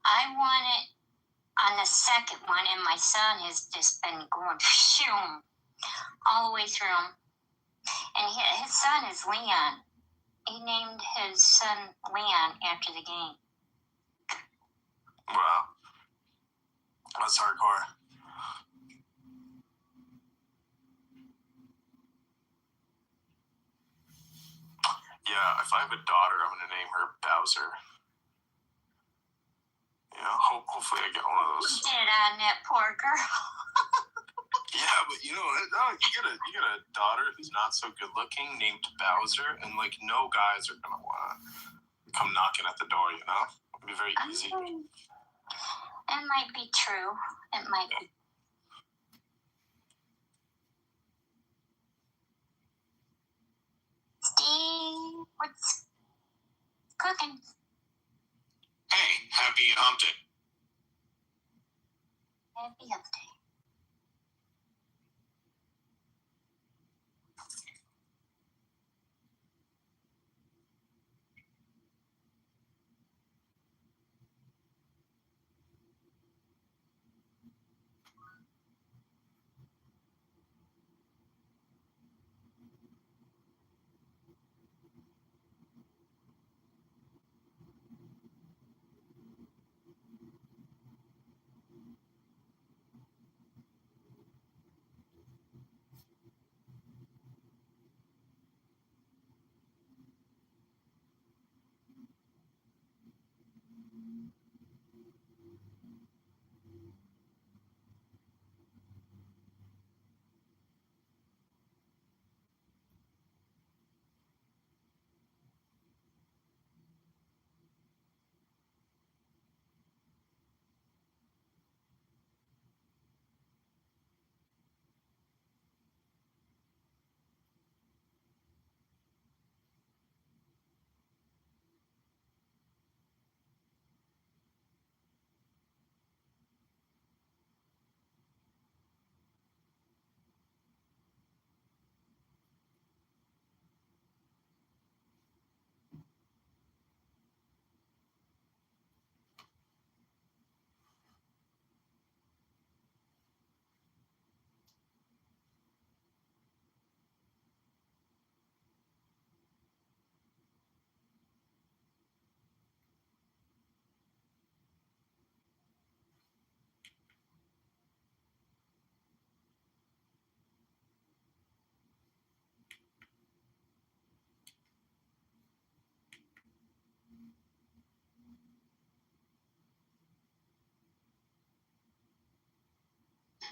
I won it on the second one, and my son has just been going shoom all the way through 'em. And his son is Leon. He named his son Leon after the game. Wow. That's hardcore. Yeah, if I have a daughter, I'm going to name her Bowser. You know, hopefully I get one of those. You did on that poor girl. Yeah, but you know, you get a daughter who's not so good looking named Bowser, and like no guys are gonna want to come knocking at the door. You know, it'd be very easy. It might be true. It might be. Steve, what's cooking? Hey, happy hump day. Happy hump day.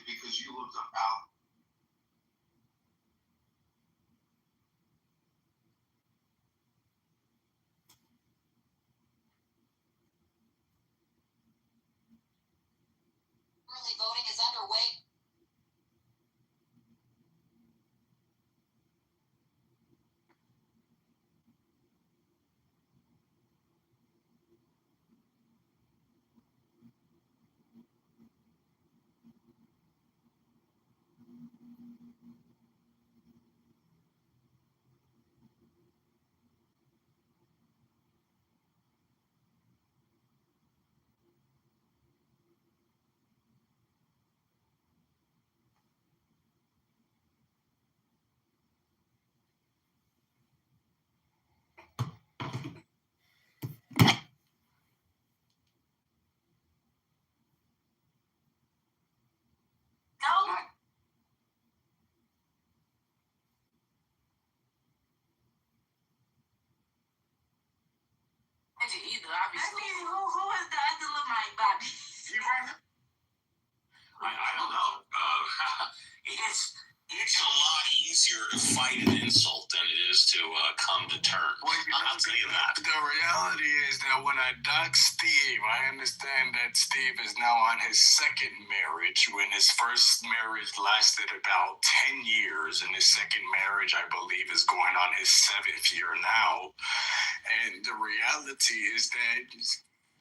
Because you looked out. Early voting is underway. No. Either, obviously. I mean, who is the other little Mike Bobby? I don't know. It's a lot easier to fight an insult than it is to come undeterred. Well, I'll tell you that. The reality is that when I dox Steve, I understand that Steve is now on his second marriage, when his first marriage lasted about 10 years, and his second marriage, I believe, is going on his 7th year now. And the reality is that,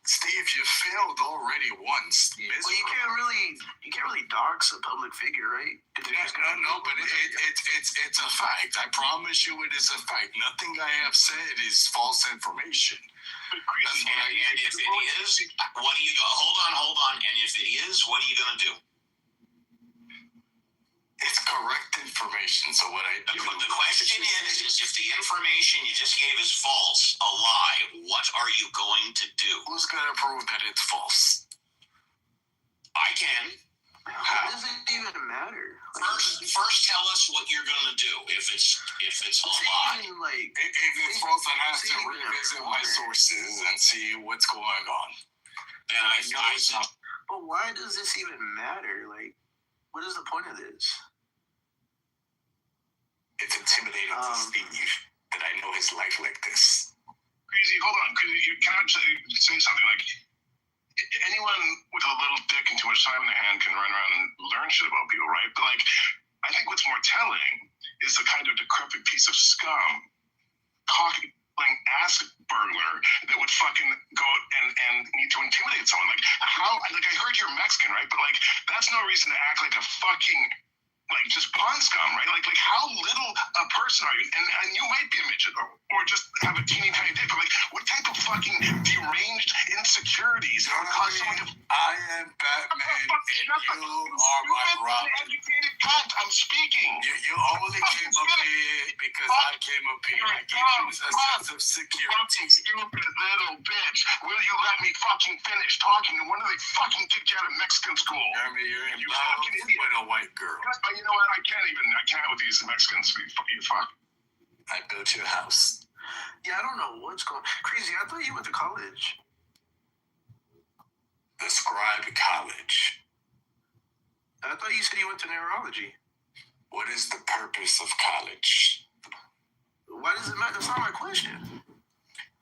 Steve, you failed already once. Well, you can't really dox a public figure, right? No, but it's a fact. I promise you, it is a fact. Nothing I have said is false information. And if it is, what do you go? Hold on. And if it is, what are you going to do? It's correct information. So what I do? The question is if the information you just gave is false, a lie, what are you going to do? Who's going to prove that it's false? I can. How does it even matter? First, tell us what you're going to do if it's a lie. If it's false, I have to revisit my sources and see what's going on. Then I said, but why does this even matter? Like, what is the point of this? It's intimidating to Steve that I know his life like this. Crazy, hold on. You can't say something like, anyone with a little dick and too much time in their hand can run around and learn shit about people, right? But like, I think what's more telling is the kind of decrepit piece of scum, cocky ass burglar that would fucking go and need to intimidate someone. Like, how? Like, I heard you're Mexican, right? But like, that's no reason to act like a fucking just pond scum, right? Like how little a person are you? And you might be a midget or just have a teeny tiny dick. But like, what type of fucking deranged insecurities are cause someone to? I am Batman, and you are my Robin. Educated cunt. I'm speaking. You only came up here because I came up here. I gave you a sense of security. Stupid little bitch. Will you let me fucking finish talking? And when do they fucking kick you out of Mexican school? Jeremy, you're in love with a white girl. You know what? I can't with these Mexicans. You fuck. I built your house. Yeah, I don't know what's going. Crazy. I thought you went to college. The Scribe College. I thought you said you went to neurology. What is the purpose of college? Why does it matter? That's not my question.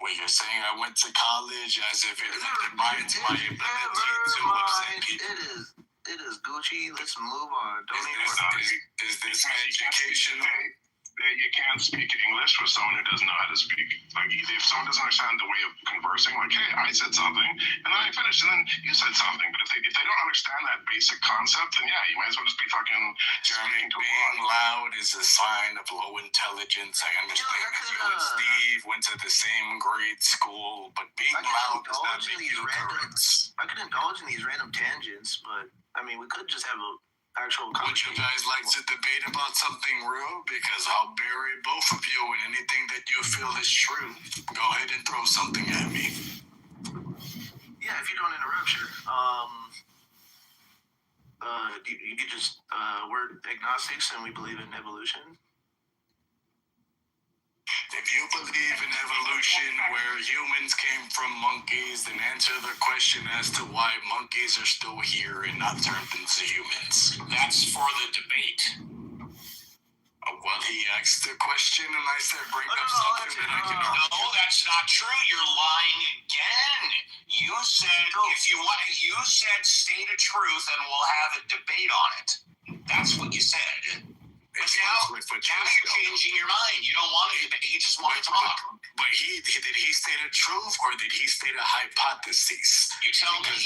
Well, you're saying I went to college as if it undermines my ability to upset people. It is Gucci. Let's move on. Is this educational? You can't speak English with someone who doesn't know how to speak. Like, if someone doesn't understand the way of conversing, like, hey, I said something, and then I finished, and then you said something. But if they don't understand that basic concept, then yeah, you might as well just be fucking Jeremy. Being loud is a sign of low intelligence. I understand that you and Steve went to the same grade school, but being loud does not make you correct. I could indulge in these random tangents, but I mean, we could just have a actual Would conversation. you guys like to debate about something real? Because I'll bury both of you in anything that you feel is true. Go ahead and throw something at me. Yeah, if you don't interrupt, sure. You could just, we're agnostics and we believe in evolution. If you believe in evolution where humans came from monkeys, then answer the question as to why monkeys are still here and not turned into humans. That's for the debate. Well, he asked the question and I said bring up something that I can argue. No, that's not true. You're lying again. You said you said state a truth and we'll have a debate on it. That's what you said. But now you're changing your mind. You don't want to debate. You just want to talk. But did he state a truth or did he state a hypothesis? You tell me.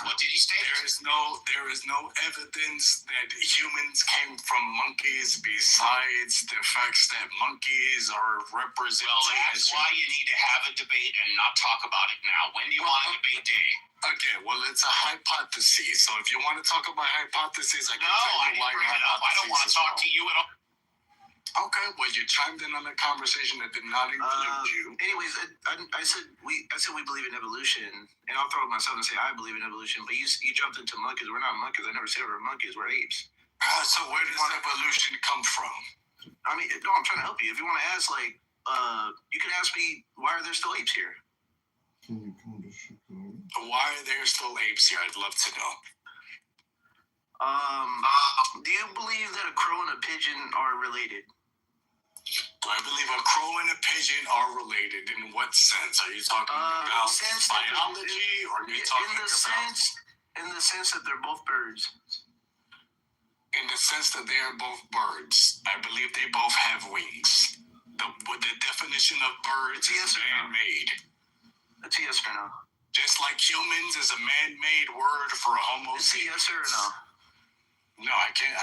What did he state? There is no evidence that humans came from monkeys besides the facts that monkeys are represented. Well, that's why you need to have a debate and not talk about it now. When do you want a debate day? Okay, well, it's a hypothesis. So if you want to talk about hypotheses, I can tell you why your hypothesis I don't want to talk to you at all. Okay, well, you chimed in on a conversation that did not include you. Anyways, I said we believe in evolution, and I'll throw it myself and say I believe in evolution. But you jumped into monkeys. We're not monkeys. I never said we're monkeys. We're apes. So where does evolution come from? I mean, no, I'm trying to help you. If you want to ask, you can ask me why are there still apes here? Why are there still apes here? I'd love to know. Do you believe that a crow and a pigeon are related? Do I believe a crow and a pigeon are related? In what sense? Are you talking about biology, or are you talking in the sense that they're both birds? In the sense that they are both birds, I believe they both have wings. The definition of birds is man-made. It's a yes or no. Just like humans is a man-made word for a homo sapien. It's a yes or no. No, I can't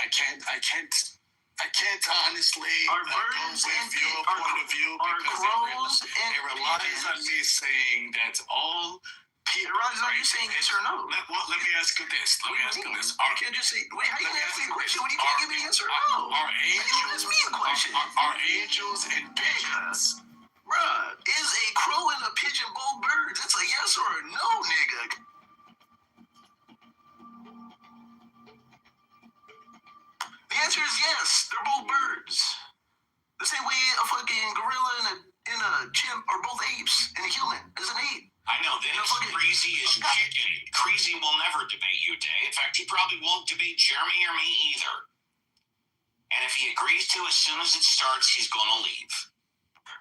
honestly go with your point of view because it relies on me saying that all people. It relies on you saying yes or no. Let me ask you this. You can't just say, wait, how you gonna ask me a question when you can't give me a yes or no? Are angels me a question? Are angels and pigeons? Bruh, is a crow and a pigeon both birds? It's a yes or a no, nigga. The answer is yes. They're both birds. The same way a fucking gorilla and a chimp are both apes, and a human is an ape. I know this. Crazy is chicken. Crazy will never debate you, Day. In fact, he probably won't debate Jeremy or me either. And if he agrees to, as soon as it starts, he's gonna leave.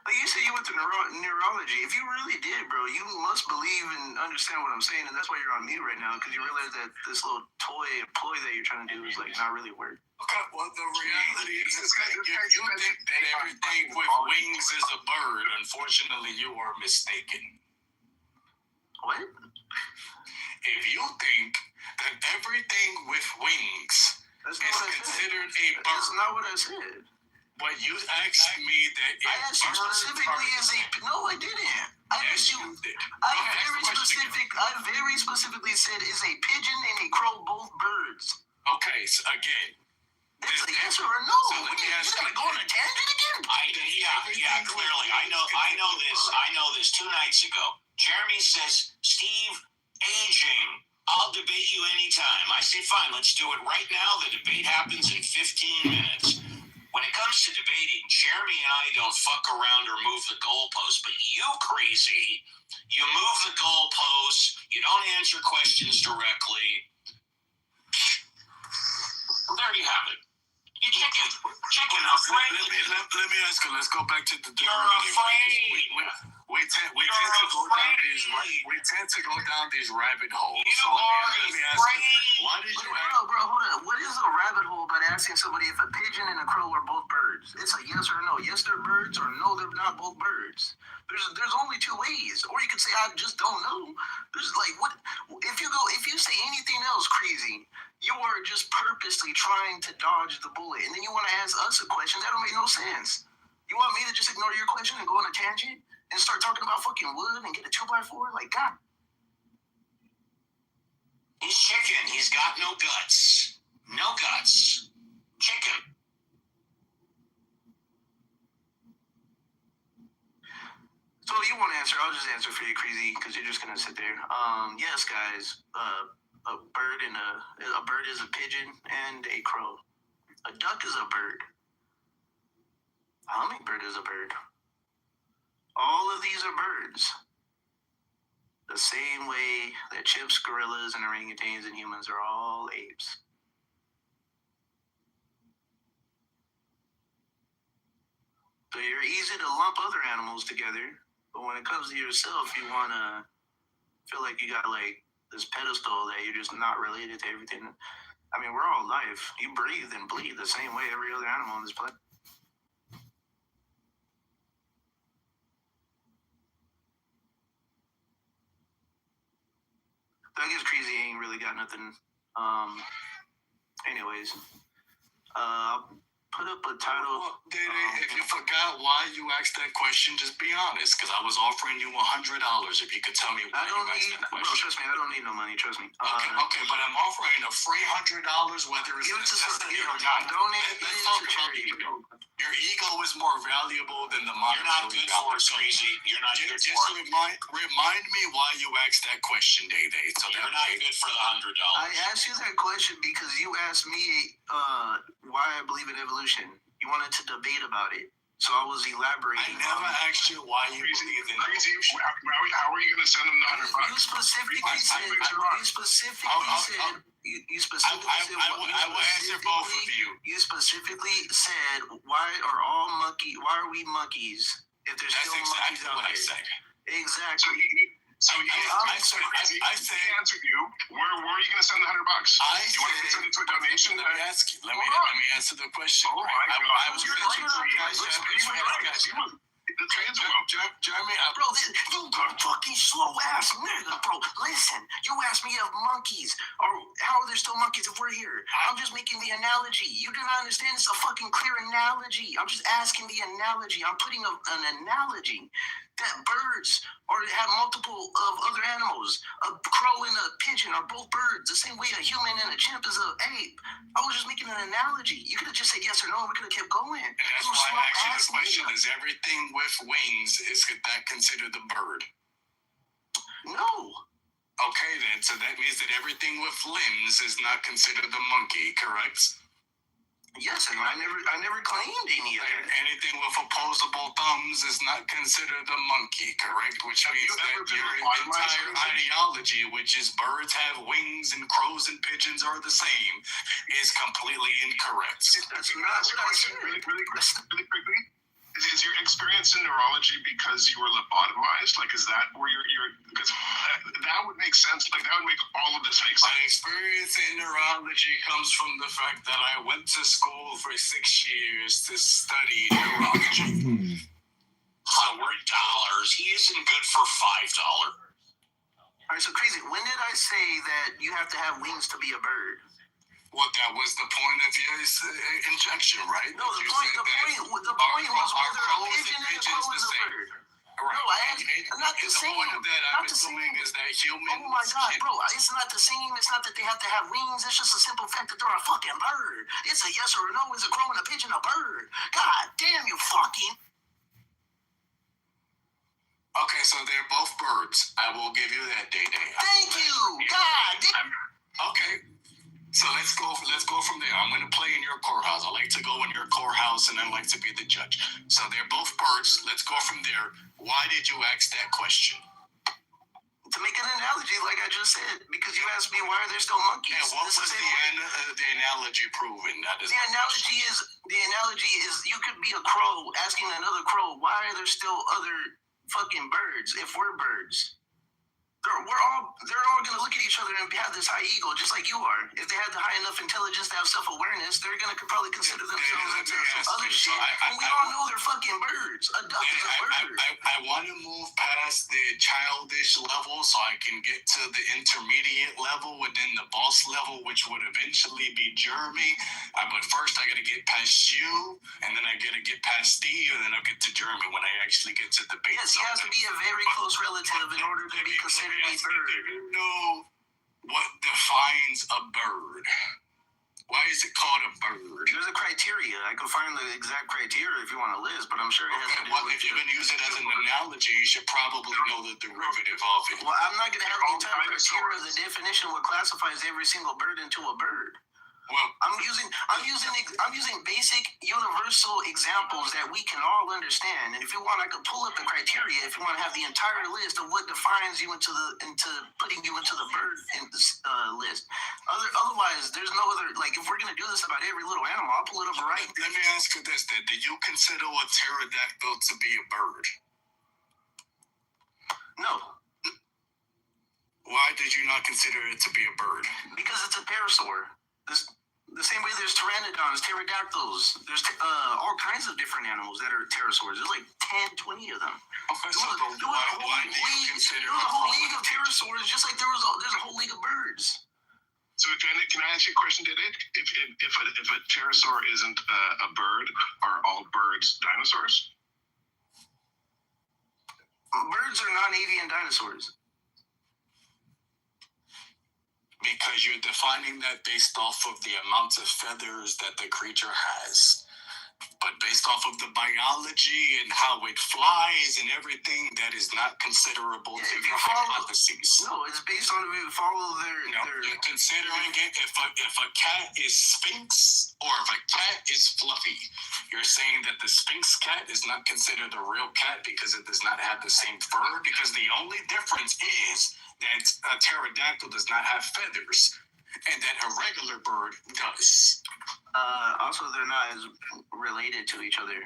But you say you went to neurology. If you really did, bro, you must believe and understand what I'm saying, and that's why you're on mute right now, because you realize that this little ploy that you're trying to do is like not really work. Okay, well, the reality is that you think that everything with wings is a bird. Unfortunately, you are mistaken. What? If you think that everything with wings is considered a bird. That's not what I said. But you asked me that I asked you specifically is a... No, I didn't. I asked you... I very specifically said is a pigeon and a crow both birds. Okay, so again... It's a yes or a no. So let me ask you... You're gonna go on a tangent again? Yeah, clearly. I know this 2 nights ago. Jeremy says, Steve, aging. I'll debate you anytime. I say, fine, let's do it right now. The debate happens in 15 minutes. When it comes to debating, Jeremy and I don't fuck around or move the goalposts, but you, Crazy, you move the goalposts, you don't answer questions directly. Well, there you have it. You chicken, afraid. Let me ask you, let's go back to the... You're afraid. We tend to go down these rabbit holes. So let me ask you, why did you ask? Bro, hold on. What is a rabbit hole about asking somebody if a pigeon and a crow are both birds? It's a yes or a no. Yes, they're birds, or no, they're not both birds. There's only 2 ways. Or you could say, I just don't know. There's like, what? If you say anything else, Crazy, you are just purposely trying to dodge the bullet. And then you want to ask us a question. That don't make no sense. You want me to just ignore your question and go on a tangent? And start talking about fucking wood and get a 2x4? Like, God. He's chicken. He's got no guts. No guts. Chicken. So you want to answer? I'll just answer for you, Crazy, because you're just gonna sit there. Yes, guys. A bird is a pigeon and a crow. A duck is a bird. A hummingbird is a bird. All of these are birds. The same way that chimps, gorillas, and orangutans and humans are all apes. So you're easy to lump other animals together, but when it comes to yourself, you want to feel like you got like this pedestal that you're just not related to everything. I mean, we're all life. You breathe and bleed the same way every other animal on this planet. I guess Crazy ain't really got nothing. Anyways, I'll put up a title. Well, if you forgot why you asked that question, just be honest, because I was offering you $100 if you could tell me why you asked that question. Bro, trust me, I don't need no money. Trust me. Okay, but I'm offering a free $100, whether it's necessity or not. Let's talk about ego. Your ego is more valuable than the money. You're not good for it, Crazy. You're not good just for it. Remind me why you asked that question, Day. So you're not good for the $100. I asked you that question because you asked me why I believe in evolution. You wanted to debate about it. So I was elaborating. I never asked you why you believe in Crazy. How are you going to send them the $100? You specifically said You specifically I will answer both of you. You specifically said, why are we monkeys if there's That's still monkeys exactly out what I there? said. Exactly. I said he answered you. Where are you going to send the $100? You want to send it to a donation? Let me ask you. Let me answer the question. Oh my God! Jeremy, bro, you fucking slow ass nigga, bro. Listen, you asked me if monkeys or how are there still monkeys if we're here? I'm just making the analogy. You do not understand. It's a fucking clear analogy. I'm just asking the analogy. I'm putting an analogy that birds or have multiple of other animals. A crow and a pigeon are both birds, the same way a human and a chimp is an ape. I was just making an analogy. You could have just said yes or no, and we could have kept going. And that's why I asked you the question, is everything with wings, is that considered a bird? No. Okay then, so that means that everything with limbs is not considered a monkey, correct? Yes, and I never claimed any of that. Anything with opposable thumbs is not considered a monkey, correct? Which means that your entire ideology, which is birds have wings and crows and pigeons are the same, is completely incorrect. That's not what I said. Really quickly. Is your experience in neurology because you were lobotomized? Like, is that where you're because that would make sense. Like, that would make all of this make sense. My experience in neurology comes from the fact that I went to school for 6 years to study neurology. $100. He isn't good for $5. All right, so crazy. When did I say that you have to have wings to be a bird? Well, that was the point of your injection, right? No, the point was whether a pigeon and a crow is a bird. Right. No, not the same. I'm assuming is that humans. Oh my God, bro! It's not the same. It's not that they have to have wings. It's just a simple fact that they're a fucking bird. It's a yes or a no. Is a crow and a pigeon a bird? God damn you, fucking. Okay, so they're both birds. I will give you that, Day. Thank you. God damn. Okay. So let's go from there. I'm going to play in your courthouse. I like to go in your courthouse, and I like to be the judge. So they're both birds. Let's go from there. Why did you ask that question? To make an analogy, like I just said, because you asked me why are there still monkeys. And what was the analogy proven? The analogy is you could be a crow asking another crow, why are there still other fucking birds if we're birds? They're all gonna look at each other and have this high ego, just like you are. If they have the high enough intelligence to have self-awareness, they're gonna probably consider themselves other shit. And we all know they're fucking birds. A duck is a bird. I want to move past the childish level so I can get to the intermediate level within the boss level, which would eventually be Jeremy. But first I gotta get past you, and then I gotta get past Steve, and then I'll get to Jeremy when I actually get to debate. Yes, he has to be a very close relative in order to be considered a bird. Do you know what defines a bird? Why is it called a bird? There's a criteria. I can find the exact criteria if you want to list, but I'm sure it has to do with if you're going to use it as an analogy, you should probably know the derivative of it. Well, I'm not going to have the entire criteria. The definition what classifies every single bird into a bird. Well, I'm using basic universal examples that we can all understand. And if you want, I could pull up the criteria if you want to have the entire list of what defines you into putting you into the bird list. Otherwise, there's no other, like, if we're gonna do this about every little animal, I'll pull it up right. Let me ask you this then: do you consider a pterodactyl to be a bird? No. Why did you not consider it to be a bird? Because it's a parasaur. The same way there's pteranodons, pterodactyls, there's all kinds of different animals that are pterosaurs. There's like 10, 20 of them. Okay, so why do you consider a whole league of pterosaurs, just like there's a whole league of birds. So can I ask you a question, Did it? If a pterosaur isn't a bird, are all birds dinosaurs? Birds are non-avian dinosaurs. Because you're defining that based off of the amount of feathers that the creature has. But based off of the biology and how it flies and everything, that is not considerable to your hypotheses. No, it's based on if you follow their... You're considering it if a cat is Sphinx or if a cat is Fluffy. You're saying that the Sphinx cat is not considered a real cat because it does not have the same fur, because the only difference is that a pterodactyl does not have feathers. and that a regular bird does. Also, they're not as related to each other.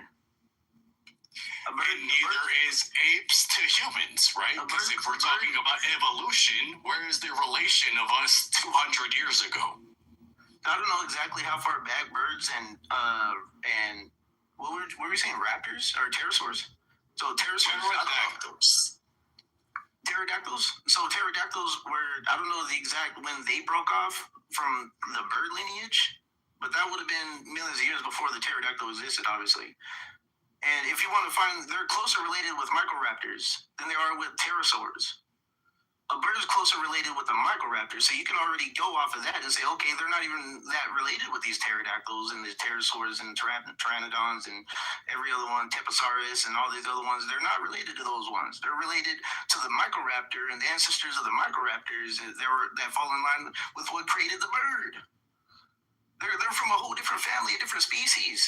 Neither is apes to humans, right? Because if we're talking about evolution, where is the relation of us 200 years ago? I don't know exactly how far back birds and what were we saying? Raptors or pterosaurs? So pterodactyls. Pterodactyls. So pterodactyls were, I don't know the exact when they broke off from the bird lineage, but that would have been millions of years before the pterodactyl existed, obviously. And if you want to find, they're closer related with microraptors than they are with pterosaurs. A bird is closer related with the microraptors, so you can already go off of that and say, okay, they're not even that related with these pterodactyls and the pterosaurs and pteranodons and every other one, Teposaurus and all these other ones. They're not related to those ones. They're related to the microraptor and the ancestors of the microraptors that fall in line with what created the bird. They're from a whole different family, a different species.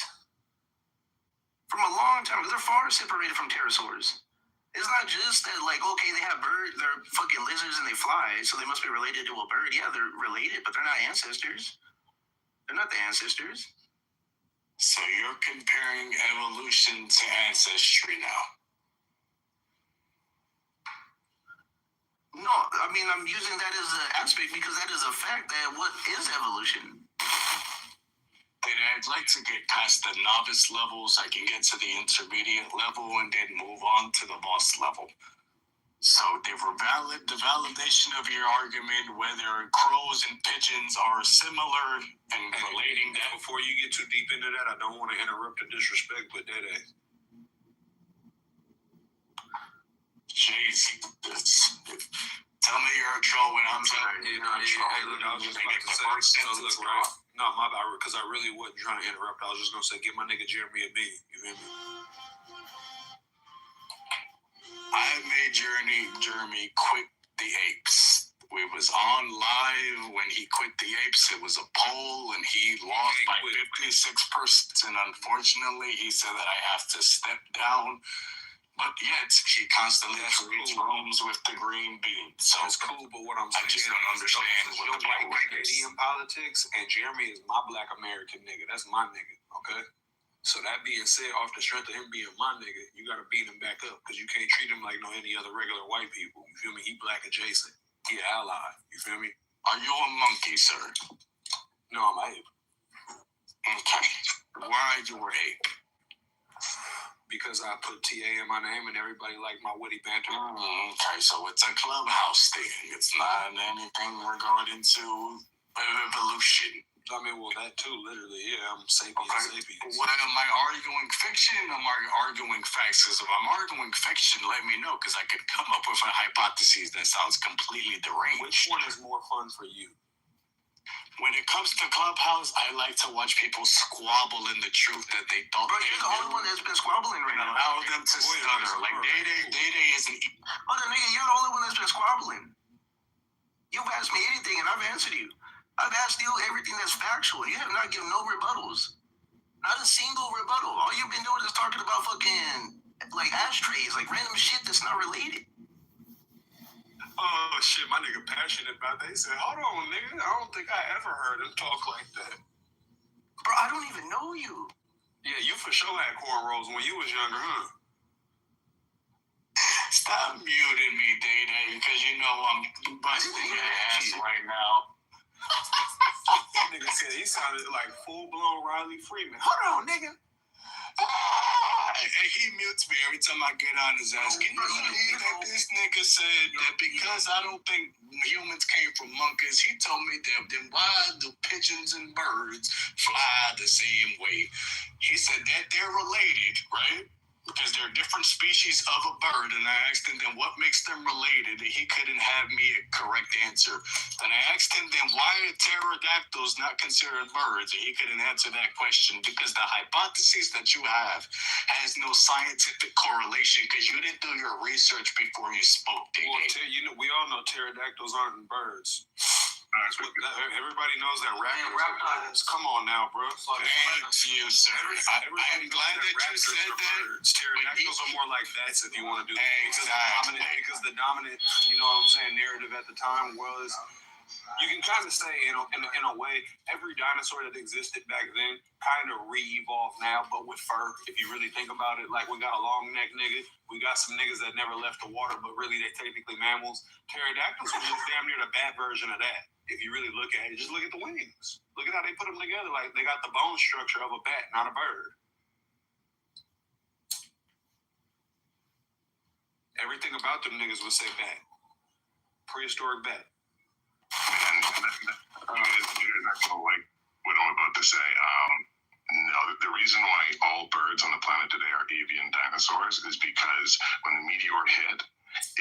From a long time ago, they're far separated from pterosaurs. It's not just that, like, okay, they have birds, they're fucking lizards and they fly, so they must be related to a bird. Yeah, they're related, but they're not ancestors. They're not the ancestors. So you're comparing evolution to ancestry now? No, I mean, I'm using that as an aspect because that is a fact that what is evolution? I'd like to get past the novice level so I can get to the intermediate level and then move on to the boss level. So the validation of your argument, whether crows and pigeons are similar and relating that. Before you get too deep into that, I don't want to interrupt or disrespect, but that is. Jesus. Tell me you're a troll when I'm sorry. Hey, look, I was just about to say, so look, right? No, my bad, because I really wasn't trying to interrupt. I was just going to say, give my nigga Jeremy a B. You feel me? I made Jeremy quit the apes. We was on live when he quit the apes. It was a poll, and he lost by 56%. And unfortunately, he said that I have to step down. But yet, he constantly creates rooms with the green bean. So that's cool, but what I'm saying, I just don't understand what the white Canadian politics, and Jeremy is my black American nigga. That's my nigga, okay? So that being said, off the strength of him being my nigga, you gotta beat him back up, because you can't treat him like any other regular white people. You feel me? He black adjacent. He an ally. You feel me? Are you a monkey, sir? No, I'm an ape. Okay. Why are you an ape? Because I put TA in my name and everybody like my witty banter. Okay, so it's a clubhouse thing. It's not anything regarding to evolution. I mean, well, that too, literally, yeah, I'm sapiens. Well, am I arguing fiction or am I arguing facts? Because if I'm arguing fiction, let me know, because I could come up with a hypothesis that sounds completely deranged. Which one is more fun for you? When it comes to Clubhouse, I like to watch people squabble in the truth that they thought Bro, you're the only one that's been squabbling right now. Allow them to stutter. Like, Day isn't... Oh, nigga, you're the only one that's been squabbling. You've asked me anything, and I've answered you. I've asked you everything that's factual. You have not given no rebuttals. Not a single rebuttal. All you've been doing is talking about fucking, like, ashtrays, like random shit that's not related. Oh, shit, my nigga passionate about that. He said, hold on, nigga. I don't think I ever heard him talk like that. Bro, I don't even know you. Yeah, you for sure had cornrows when you was younger, huh? Stop muting me, Day, because you know I'm busting your ass right now. That nigga said he sounded like full-blown Riley Freeman. Hold on, nigga. And he mutes me every time I get on his ass. Can you believe that this nigga said that because I don't think humans came from monkeys, he told me that then why do pigeons and birds fly the same way? He said that they're related, right? Because they're different species of a bird, and I asked him then what makes them related, and he couldn't have me a correct answer. Then I asked him then why are pterodactyls not considered birds, and he couldn't answer that question because the hypothesis that you have has no scientific correlation because you didn't do your research before you spoke. Well, you know, we all know pterodactyls aren't birds. Everybody knows that reptiles. Come on now, bro. Thank you, sir. I'm glad that you said that. Pterodactyls are more like bats if you want to do that. Exactly. Because the dominant, you know what I'm saying, narrative at the time was You can kind of say, in a way, every dinosaur that existed back then kind of re-evolved now, but with fur. If you really think about it, like we got a long neck nigga, we got some niggas that never left the water, but really they technically mammals. Pterodactyls was just damn near the bad version of that. If you really look at it, just look at the wings. Look at how they put them together. Like they got the bone structure of a bat, not a bird. Everything about them niggas would say bat. Prehistoric bat. And you guys not gonna like what I'm about to say. No, the reason why all birds on the planet today are avian dinosaurs is because when the meteor hit,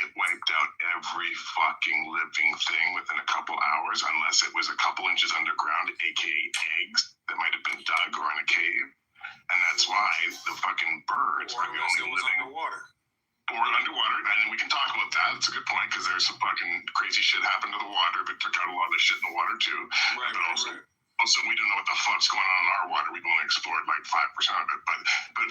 it wiped out every fucking living thing within a couple hours, unless it was a couple inches underground, aka eggs that might have been dug or in a cave. And that's why the fucking birds are the only living underwater. Or underwater, and we can talk about that. It's a good point because there's some fucking crazy shit happened to the water, but took out a lot of shit in the water too. Right, but also we don't know what the fuck's going on in our water. We've only explored like 5% of it. But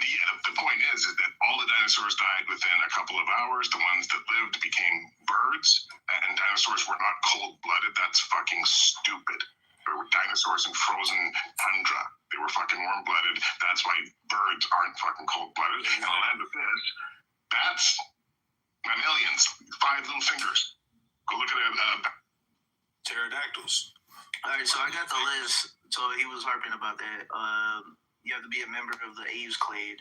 the point is that all the dinosaurs died within a couple of hours. The ones that lived became birds, and dinosaurs were not cold-blooded. That's fucking stupid. There were dinosaurs in frozen tundra. They were fucking warm-blooded. That's why birds aren't fucking cold-blooded. And the land of fish. Bats, mammalians, 5 little fingers. Go look at it. Pterodactyls. All right, so I got the list. So he was harping about that. You have to be a member of the Aves clade.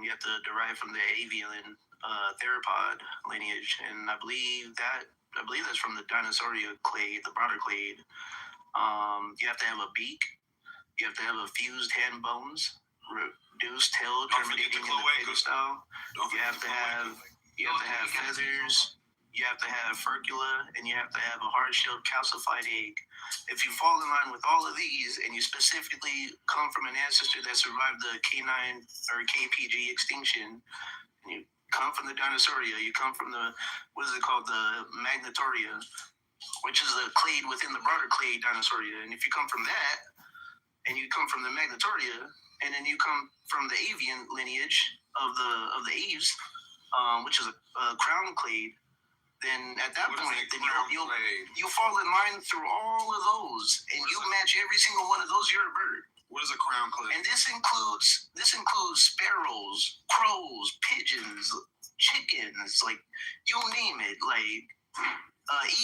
You have to derive from the avian theropod lineage, and I believe that's from the Dinosauria clade, the broader clade. You have to have a beak. You have to have a fused hand bones. Reduced tail terminating in the Pega style. You have to have feathers. You have to have furcula, and you have to have a hard-shelled calcified egg. If you fall in line with all of these, and you specifically come from an ancestor that survived the K9 or KPG extinction, and you come from the Dinosauria, you come from the the Magnetoria, which is a clade within the broader clade Dinosauria, and if you come from that, and you come from the Magnetoria, and then you come from the avian lineage of the Aves, which is a crown clade, then at that point, then you fall in line through all of those, and you match every single one of those, you're a bird. What is a crown clade? And this includes sparrows, crows, pigeons, chickens, like you name it, like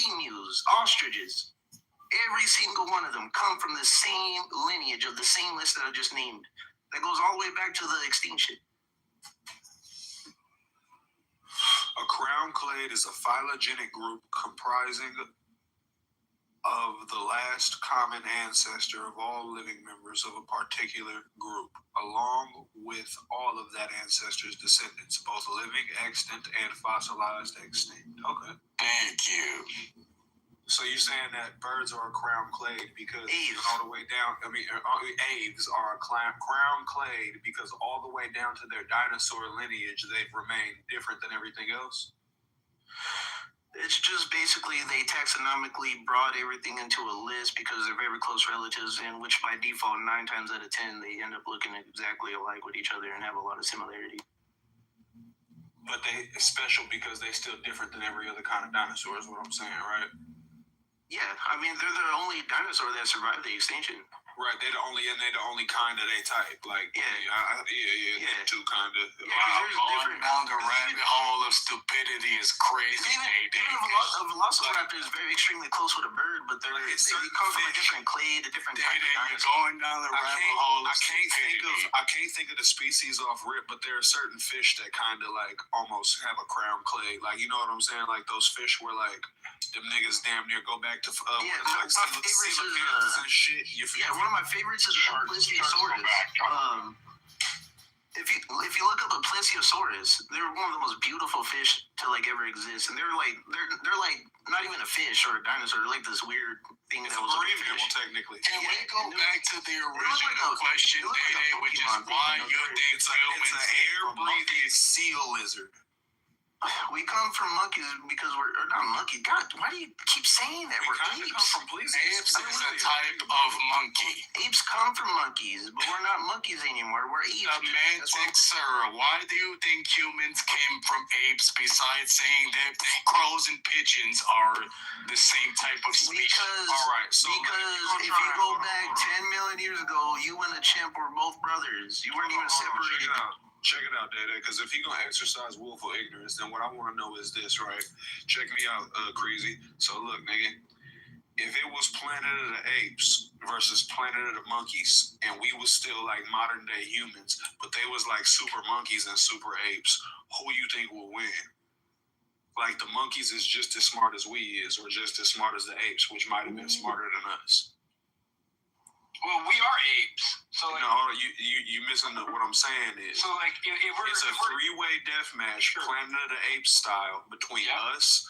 emus, ostriches. Every single one of them come from the same lineage of the same list that I just named. That goes all the way back to the extinction. A crown clade is a phylogenetic group comprising of the last common ancestor of all living members of a particular group, along with all of that ancestor's descendants, both living, extant, and fossilized extinct. Okay. Thank you. So you're saying that birds are a crown clade because Aves. all the way down, aves are a crown clade because all the way down to their dinosaur lineage, they've remained different than everything else? It's just basically they taxonomically brought everything into a list because they're very close relatives, in which by default, 9 times out of 10, they end up looking exactly alike with each other and have a lot of similarity. But they special because they're still different than every other kind of dinosaur is what I'm saying, right? Yeah, I mean, they're the only dinosaur that survived the extinction. Right, they're the only kind of they type. Like, yeah. Two kind of. Going down the rabbit hole of stupidity is crazy. Even a velociraptor is very extremely close with a bird, but they come from a different clade, a different kind of dinosaur. Going down the rabbit hole of stupidity. I can't think of the species off rip, but there are certain fish that kind of like almost have a crown clade. Like, you know what I'm saying? Like those fish where like them niggas damn near go back to my favorites is and shit. One of my favorites is a Plesiosaurus. If you look up a Plesiosaurus, they're one of the most beautiful fish to like ever exist, and they're like not even a fish or a dinosaur. They're like this weird thing that was a mammal technically. Can we go back to the original question, Dede, which is why your thing it's an air-breathing seal lizard. We come from monkeys because we're not monkeys. God, why do you keep saying that? We're apes. Come from apes is a type of monkey. Apes come from monkeys, but we're not monkeys anymore. We're apes. Semantics, sir. Why do you think humans came from apes besides saying that crows and pigeons are the same type of species? Because if you go back 10 million years ago, you and a chimp were both brothers. You weren't even separated. Check it out, Dada, because if he gonna exercise willful ignorance, then what I want to know is this, right? Check me out, Crazy. So look, nigga, if it was Planet of the Apes versus Planet of the Monkeys, and we was still like modern day humans, but they was like super monkeys and super apes, who you think will win? Like the monkeys is just as smart as we is, or just as smart as the apes, which might have been smarter than us. Well, we are apes. So like, no, hold on, you missing what I'm saying is. So like, it's a three-way death match, Planet of the Apes style, between us,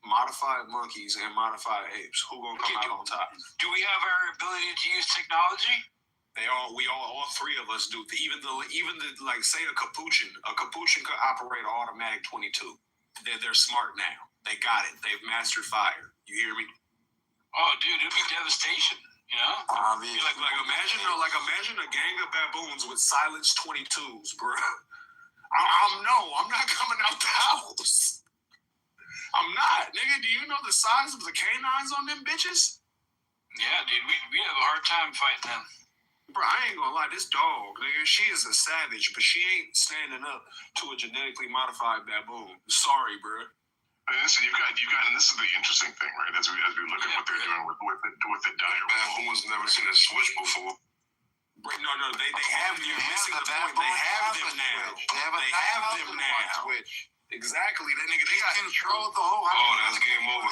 modified monkeys, and modified apes. Who gonna come out on top? Do we have our ability to use technology? All three of us do. Even the like, say a capuchin could operate an automatic 22. They're smart now. They got it. They've mastered fire. You hear me? Oh, dude, it'd be devastation. You know? Imagine a gang of baboons with silenced 22s, bro. I'm not coming out the house. I'm not, nigga. Do you know the size of the canines on them bitches? Yeah, dude, we have a hard time fighting them. Bro, I ain't gonna lie, this dog, nigga, she is a savage, but she ain't standing up to a genetically modified baboon. Sorry, bro. Listen, you got, and this is the interesting thing, right? As we look at what they're doing with the dire baboons, never seen a switch before. No, they have them. You're missing the point. They have them now. They have them now. Exactly. That nigga, they got control the whole. Oh, that's game over.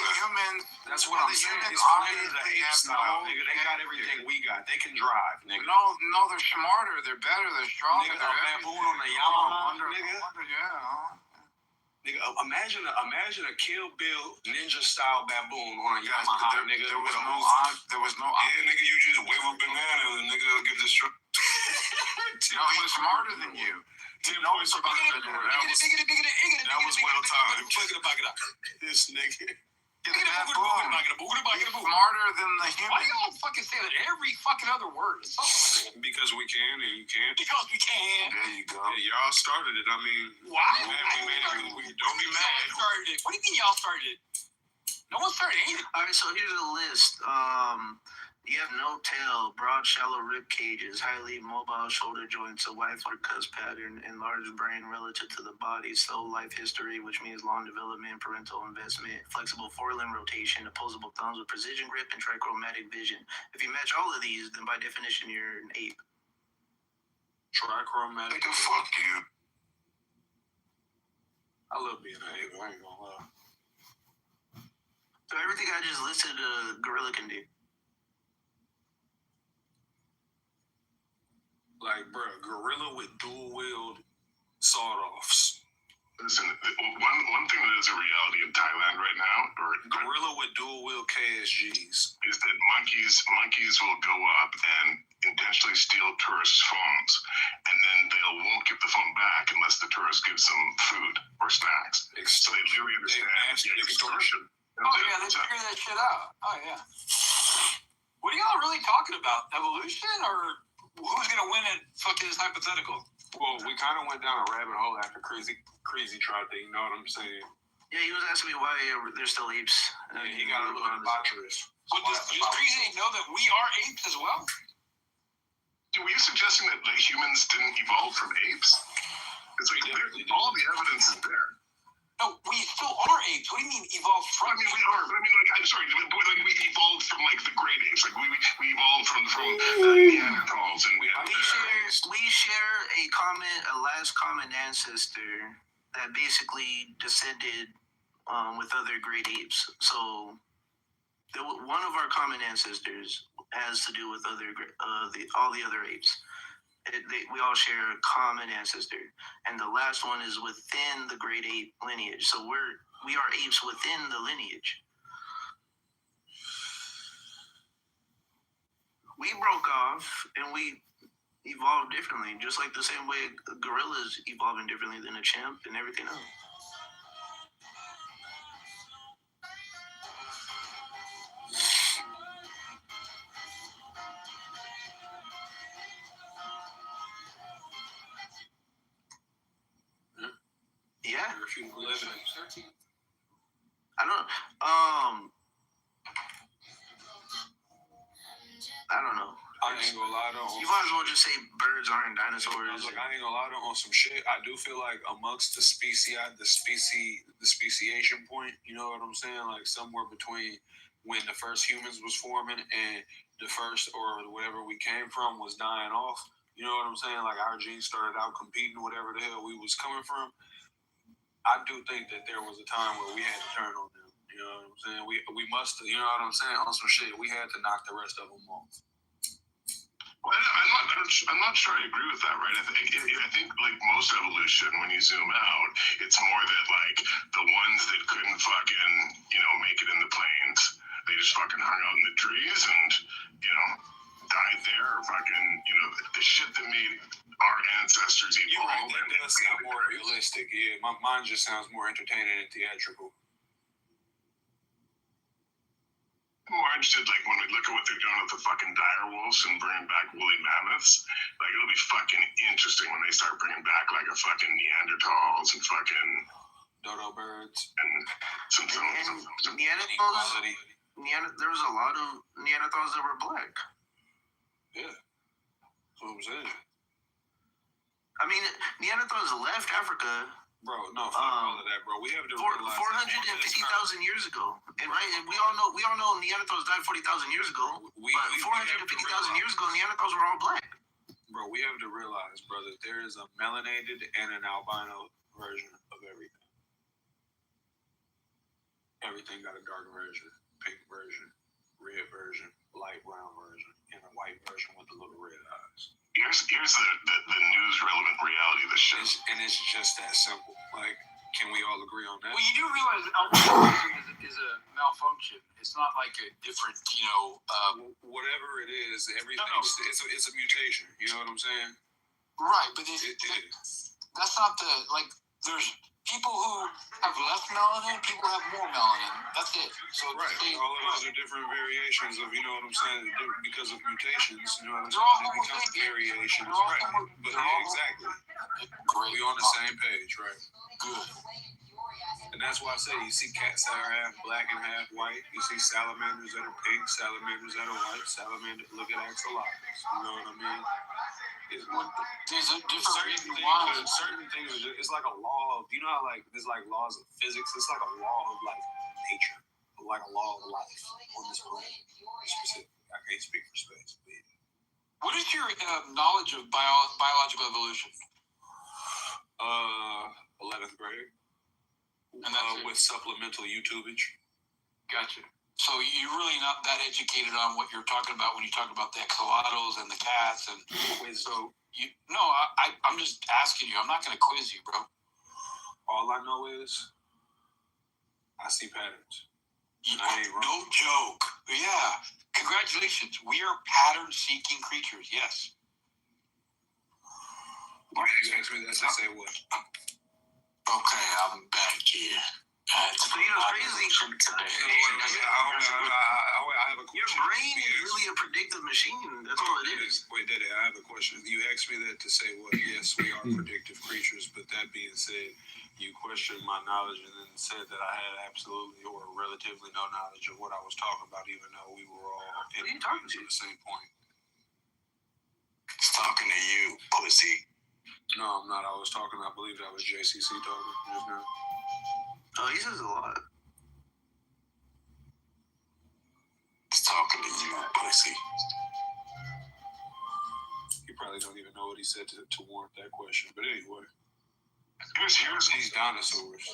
That's what I'm saying. It's Planet of the Apes style, nigga. They got everything we got. They can drive, nigga. No, they're smarter. They're better. They're stronger. Nigga, a baboon on a Yamaha, nigga. Yeah. Nigga, imagine a Kill Bill ninja style baboon on a Yamaha, nigga. There was no. Yeah, nigga, you just wave a banana and nigga get this truck. No, he's smarter than you. Tim always about that. That was well timed. Back it up. This nigga. Smarter than the human. Why y'all fucking say that every fucking other word? Because we can and you can't. Because we can. There you go. Yeah, y'all started it. I mean, wow. Don't be mad. Started it. What do you mean y'all started it? No one started anything. All right, so here's a list. You have no tail, broad, shallow rib cages, highly mobile shoulder joints, a wide foot cuss pattern, enlarged brain relative to the body, slow life history, which means long development, parental investment, flexible forelimb rotation, opposable thumbs with precision grip, and trichromatic vision. If you match all of these, then by definition, you're an ape. Trichromatic. Nigga, fuck you. I love being an ape. I ain't gonna lie. So everything I just listed, a gorilla can do. Like, bro, gorilla with dual-wheeled sawed-offs. Listen, one thing that is a reality in Thailand right now, or gorilla with dual-wheel KSGs, is that monkeys will go up and intentionally steal tourists' phones, and then they won't give the phone back unless the tourist gives them food or snacks. So they literally understand extortion. Oh yeah, they figure that shit out. Oh yeah. What are y'all really talking about? Evolution or who's gonna win it? Fucking this hypothetical. Well, we kind of went down a rabbit hole after crazy tried to. You know what I'm saying? Yeah, he was asking me why they're still apes. Yeah, he got a little debaucherous. But does Crazy know that we are apes as well? Dude, were you suggesting that like humans didn't evolve from apes? It's like all the evidence is there. No, we still are apes. What do you mean evolved from? I mean, we are. But I mean, like, I'm sorry. Like, we evolved from like the great apes. Like we evolved from Neanderthals, and we share a last common ancestor that basically descended with other great apes. So one of our common ancestors has to do with all the other apes. We all share a common ancestor, and the last one is within the great ape lineage. So we are apes within the lineage. We broke off and we evolved differently, just like the same way gorillas evolving differently than a chimp and everything else. irrefutable evidence. I don't. I don't know. I ain't gonna lie though. You might as well just say birds aren't dinosaurs. Look, I ain't gonna lie though, on some shit. I do feel like amongst the speciation point, you know what I'm saying? Like somewhere between when the first humans was forming and the first or whatever we came from was dying off. You know what I'm saying? Like our genes started out competing, whatever the hell we was coming from. I do think that there was a time where we had to turn on them. You know what I'm saying? We must, you know what I'm saying? On some shit, we had to knock the rest of them off. Well, I'm not sure I agree with that, right? I think like most evolution, when you zoom out, it's more that like the ones that couldn't fucking, make it in the plains, they just fucking hung out in the trees and, died there, or fucking, the shit that made our ancestors evolve. You're right, that does sound more realistic. Yeah, mine just sounds more entertaining and theatrical. More interested, like when we look at what they're doing with the fucking dire wolves and bringing back woolly mammoths, like it'll be fucking interesting when they start bringing back like a fucking Neanderthals and fucking dodo birds and Neanderthals. There was a lot of Neanderthals that were black. Yeah, that's what I'm saying. I mean, Neanderthals left Africa. Bro, no, fuck all of that, bro. We have to 450,000 years ago, and we all know Neanderthals died 40,000 years ago. But 450,000 years ago, Neanderthals were all black. Bro, we have to realize, bro, that there is a melanated and an albino version of everything. Everything got a dark version, pink version, red version, light brown version, and a white version with the little red eyes. Here's the news relevant reality of the shit. And it's just that simple. Like, can we all agree on that? Well, you do realize albinism is a malfunction. It's not like a different, whatever it is, everything. No. It's a mutation. You know what I'm saying? Right, but that's not there's people who have less melanin, people who have more melanin. That's it. So right, all of those are different variations of, you know what I'm saying, because of mutations, you know what I'm saying, it becomes variations, right, but yeah, exactly. Great. We on the same page, right? Good. And that's why I say you see cats that are half black and half white, you see salamanders that are pink, salamanders that are white, look at axolotls, you know what I mean? There's a different certain things are just, it's like a law of, you know how like there's like laws of physics, it's like a law of like nature, like a law of life on this planet. Specifically, I can't speak for space. What is your knowledge of biological evolution? 11th grade. And that's with supplemental YouTubeage. Gotcha. So you're really not that educated on what you're talking about when you talk about the axolotls and the cats and I'm just asking you. I'm not going to quiz you, bro. All I know is I see patterns. No joke. Yeah. Congratulations. We are pattern-seeking creatures. Yes. You asked me that to say what? Okay, I'm back here. It's crazy. I have a question. Your brain is really a predictive machine. That's all it is. Wait, Dede, I have a question. You asked me that to say what? Yes, we are predictive creatures, but that being said, you questioned my knowledge and then said that I had absolutely or relatively no knowledge of what I was talking about, even though we were all at the same point. He's talking to you, pussy. No, I'm not. I believe that was JCC talking just now. Oh, he says a lot. He's talking to you, pussy. He probably don't even know what he said to warrant that question. But anyway. Here's these dinosaurs.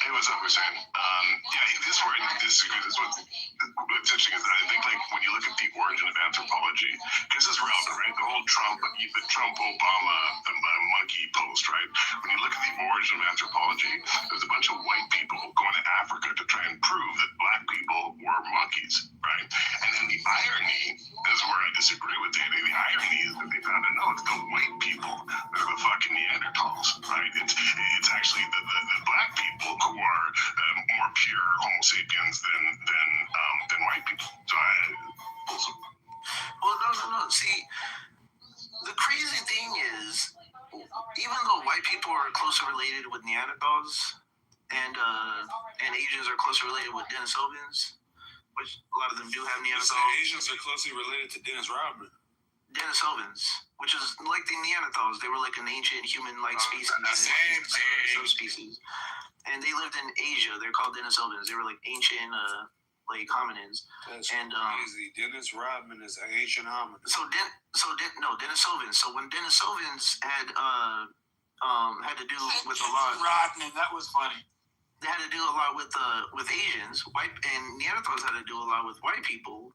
Hey, what's up, Hussein? This is where I disagree. This is what's interesting is I think like when you look at the origin of anthropology, because this is relevant, right? The whole Trump Obama the monkey post, right? When you look at the origin of anthropology, there's a bunch of white people going to Africa to try and prove that black people were monkeys, right? And then the irony is where I disagree with Danny. The irony is that they found out, no, it's the white people that are the fucking Neanderthals. Right? It's actually the black people who are more pure Homo sapiens than white people. So no. See, the crazy thing is, even though white people are closer related with Neanderthals, Neanderthals, and Asians are closely related with Denisovans, which a lot of them do have Neanderthals. Asians are closely related to Dennis Rodman. Denisovans, which is like the Neanderthals. They were like an ancient human-like species. Same thing. Subspecies. And they lived in Asia. They're called Denisovans. They were like ancient, like hominids. That's and crazy. Dennis Rodman is an ancient hominid. Denisovans. So when Denisovans had to do with a lot. Rodman, that was funny. They had to do a lot with Asians, white, and Neanderthals had to do a lot with white people.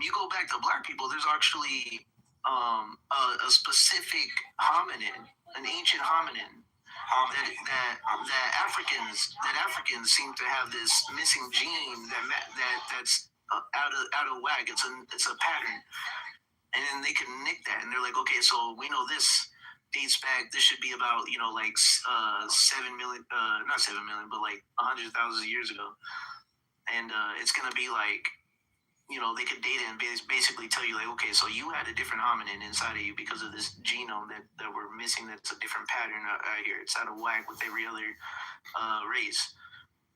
You go back to black people. There's actually a specific hominid, an ancient hominid. That Africans seem to have this missing gene that's out of whack. It's a pattern, and then they can nick that, and they're like, okay, so we know this dates back. This should be about 7 million, not 7 million, but like 100,000 years ago, and it's gonna be like. They could date it and basically tell you, like, okay, so you had a different hominin inside of you because of this genome that we're missing. That's a different pattern out here. It's out of whack with every other race.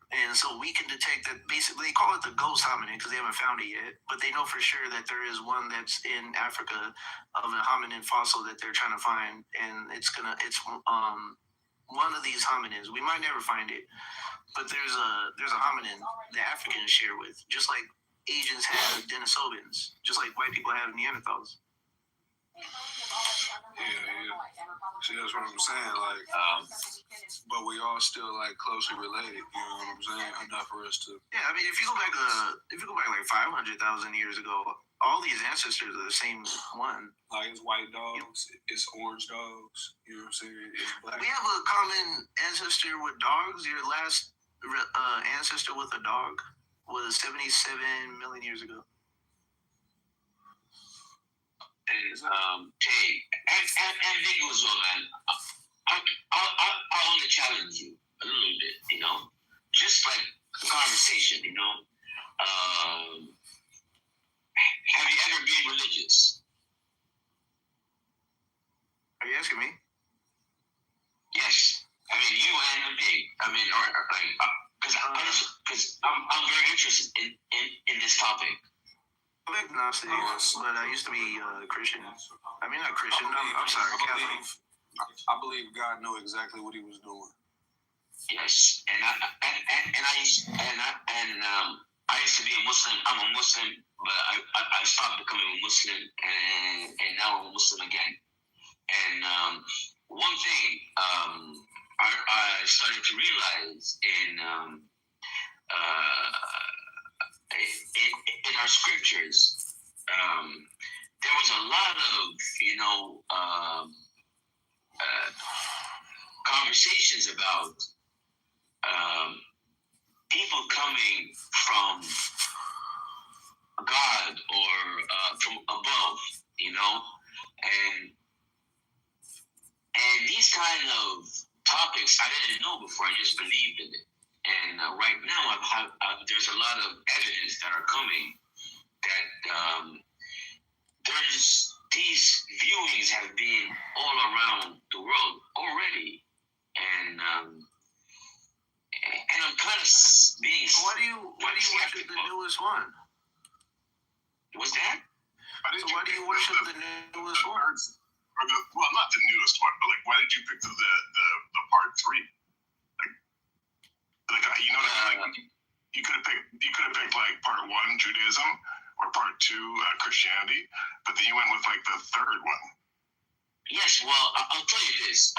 And so we can detect that. Basically, they call it the ghost hominin because they haven't found it yet. But they know for sure that there is one that's in Africa of a hominin fossil that they're trying to find. And it's one of these hominids. We might never find it. But there's a hominin that Africans share with, just like Asians have Denisovans, just like white people have Neanderthals. Yeah. See, that's what I'm saying. Like, but we all still like closely related. You know what I'm saying? Enough for us to. Yeah, I mean, if you go back like 500,000 years ago, all these ancestors are the same one. Like it's white dogs, it's orange dogs. You know what I'm saying? It's black. We have a common ancestor with dogs. Your last ancestor with a dog was 77 million years ago. And ambiguous, man. I want to challenge you a little bit, just like a conversation, have you ever been religious? Are you asking me? Yes. I mean, you and the pig. I mean, because I'm very interested in this topic. I'm agnostic, but I used to be Christian. I mean, not Christian. I'm sorry, Catholic. I believe God knew exactly what He was doing. Yes, and I used to be a Muslim. I'm a Muslim, but I stopped becoming a Muslim, and now I'm a Muslim again. And one thing I started to realize in our scriptures, there was a lot of conversations about people coming from God or from above, and these kind of topics I didn't know before. I just believed in it. And right now, there's a lot of evidence that are coming that there's these viewings have been all around the world already, and I'm kind of being. Why do you worship the newest one? What's that? Why do you worship the newest one? Well, not the newest one, but like, why did you pick the part 3? Like, you know what I mean? Like, you could have picked like part 1 Judaism or part 2 Christianity, but then you went with like the third one. Yes, well, I'll tell you this.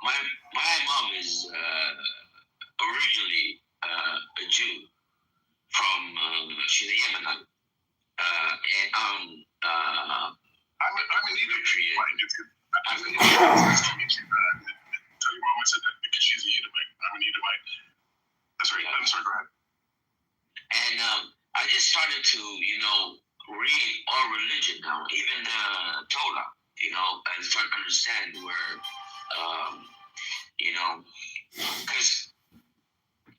My mom is originally a Jew from she's a Yemenite, and I'm an Edomite. Tell your mom I said that because she's a Edomite. I'm an Edomite. That's right. I'm sorry. Go ahead. And I just started to, read all religion now, even the Torah, and start to understand where, because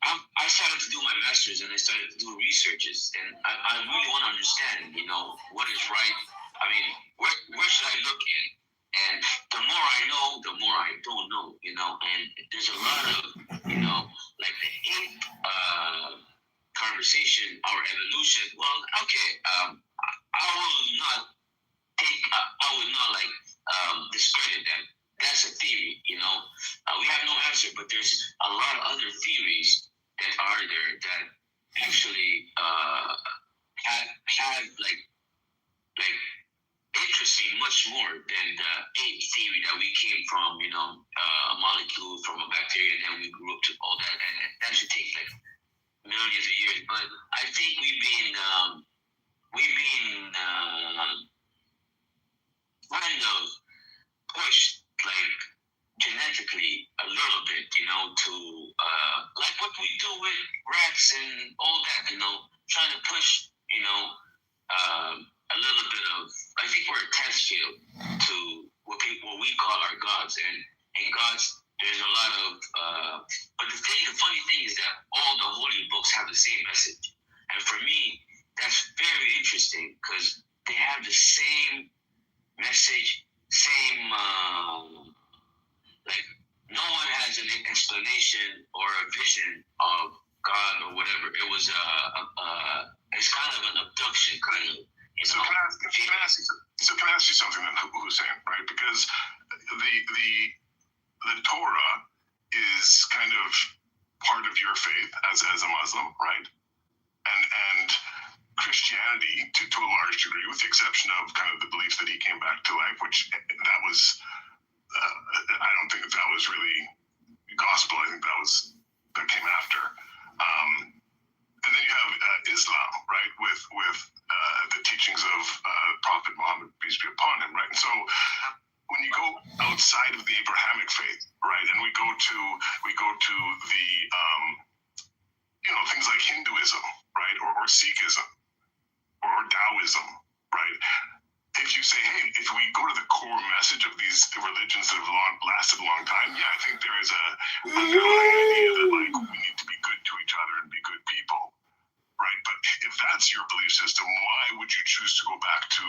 I started to do my master's and I started to do researches, and I really want to understand, what is right. I mean, where should I look in? And the more I know, the more I don't know, you know. And there's a lot of, you know, like the ape conversation, our evolution. Well, okay, I will not like discredit that. That's a theory, you know. We have no answer, but there's a lot of other theories that are there that actually have like interest me much more than the ape theory that we came from, you know, a molecule from a bacteria, and then we grew up to all that. And that should take like millions of years. But I think we've been kind of pushed like genetically a little bit, you know, to like what we do with rats and all that, you know, trying to push, you know, a little bit of, I think we're a test field to what we call our gods, and gods, there's a lot of but the funny thing is that all the holy books have the same message, and for me that's very interesting because they have the same message, same like no one has an explanation or a vision of God or whatever. It was it's kind of an abduction kind of. So can I ask you something then, Hussein, right? Because the Torah is kind of part of your faith as a Muslim, right? And Christianity, to a large degree, with the exception of kind of the belief that he came back to life, which that was, I don't think that was really gospel. I think that came after. And then you have Islam, right, with the teachings of Prophet Muhammad, peace be upon him, right? And so when you go outside of the Abrahamic faith, right, and we go to the you know, things like Hinduism, right, or Sikhism, or Taoism, right? If you say, hey, if we go to the core message of these religions that have lasted a long time, yeah, I think there is a underlying idea that like we need to be good to each other and be good people, right? But if that's your belief system, why would you choose to go back to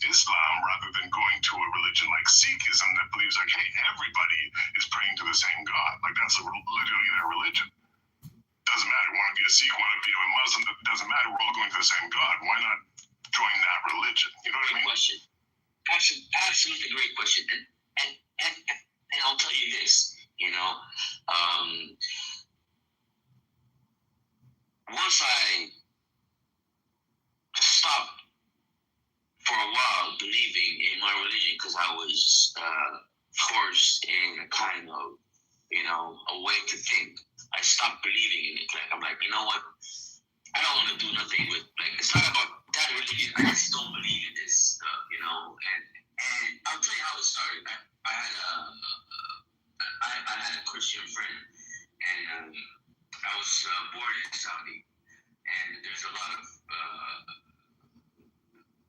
Islam rather than going to a religion like Sikhism that believes like, hey, everybody is praying to the same God? Like that's literally their religion. Doesn't matter. Want to be a Sikh, want to be a Muslim, it doesn't matter. We're all going to the same God. Why not join that religion? You know what I mean? Question. Absolutely great question. And I'll tell you this, you know, once I stopped for a while believing in my religion because I was forced in a kind of, you know, a way to think. I stopped believing in it. Like I'm like, you know what? I don't want to do nothing with, like, it's not about that religion. I just don't believe in this stuff, you know. And I'll tell you how it started. I had a Christian friend, and I was born in Saudi, and there's a lot of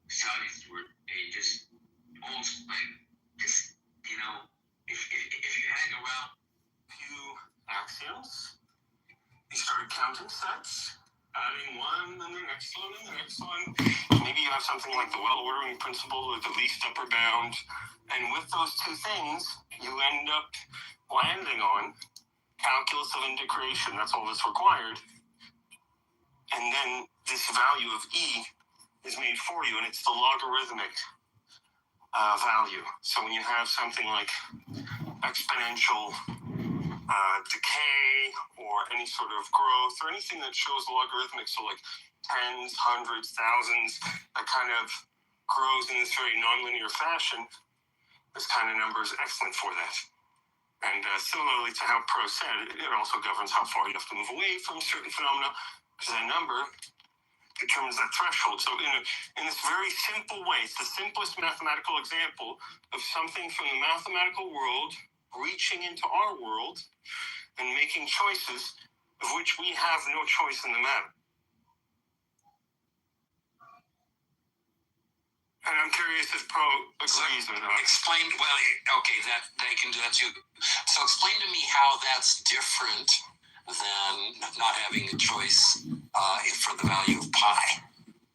Saudis where they just almost like just, you know, if you hang around few axioms. He started counting sets, adding one, and the next one, and the next one. Maybe you have something like the well-ordering principle or the least upper bound. And with those two things, you end up landing on calculus of integration. That's all that's required. And then this value of E is made for you, and it's the logarithmic value. So when you have something like exponential decay or any sort of growth or anything that shows logarithmic, so like tens, hundreds, thousands, that kind of grows in this very nonlinear fashion, this kind of number is excellent for that. And similarly to how Pro said, it also governs how far you have to move away from certain phenomena, because that number determines that threshold. So in this very simple way, it's the simplest mathematical example of something from the mathematical world reaching into our world and making choices of which we have no choice in the matter. And I'm curious if Pro agrees or not. Explain, well, okay, that they can do that too. So explain to me how that's different than not having a choice for the value of pi.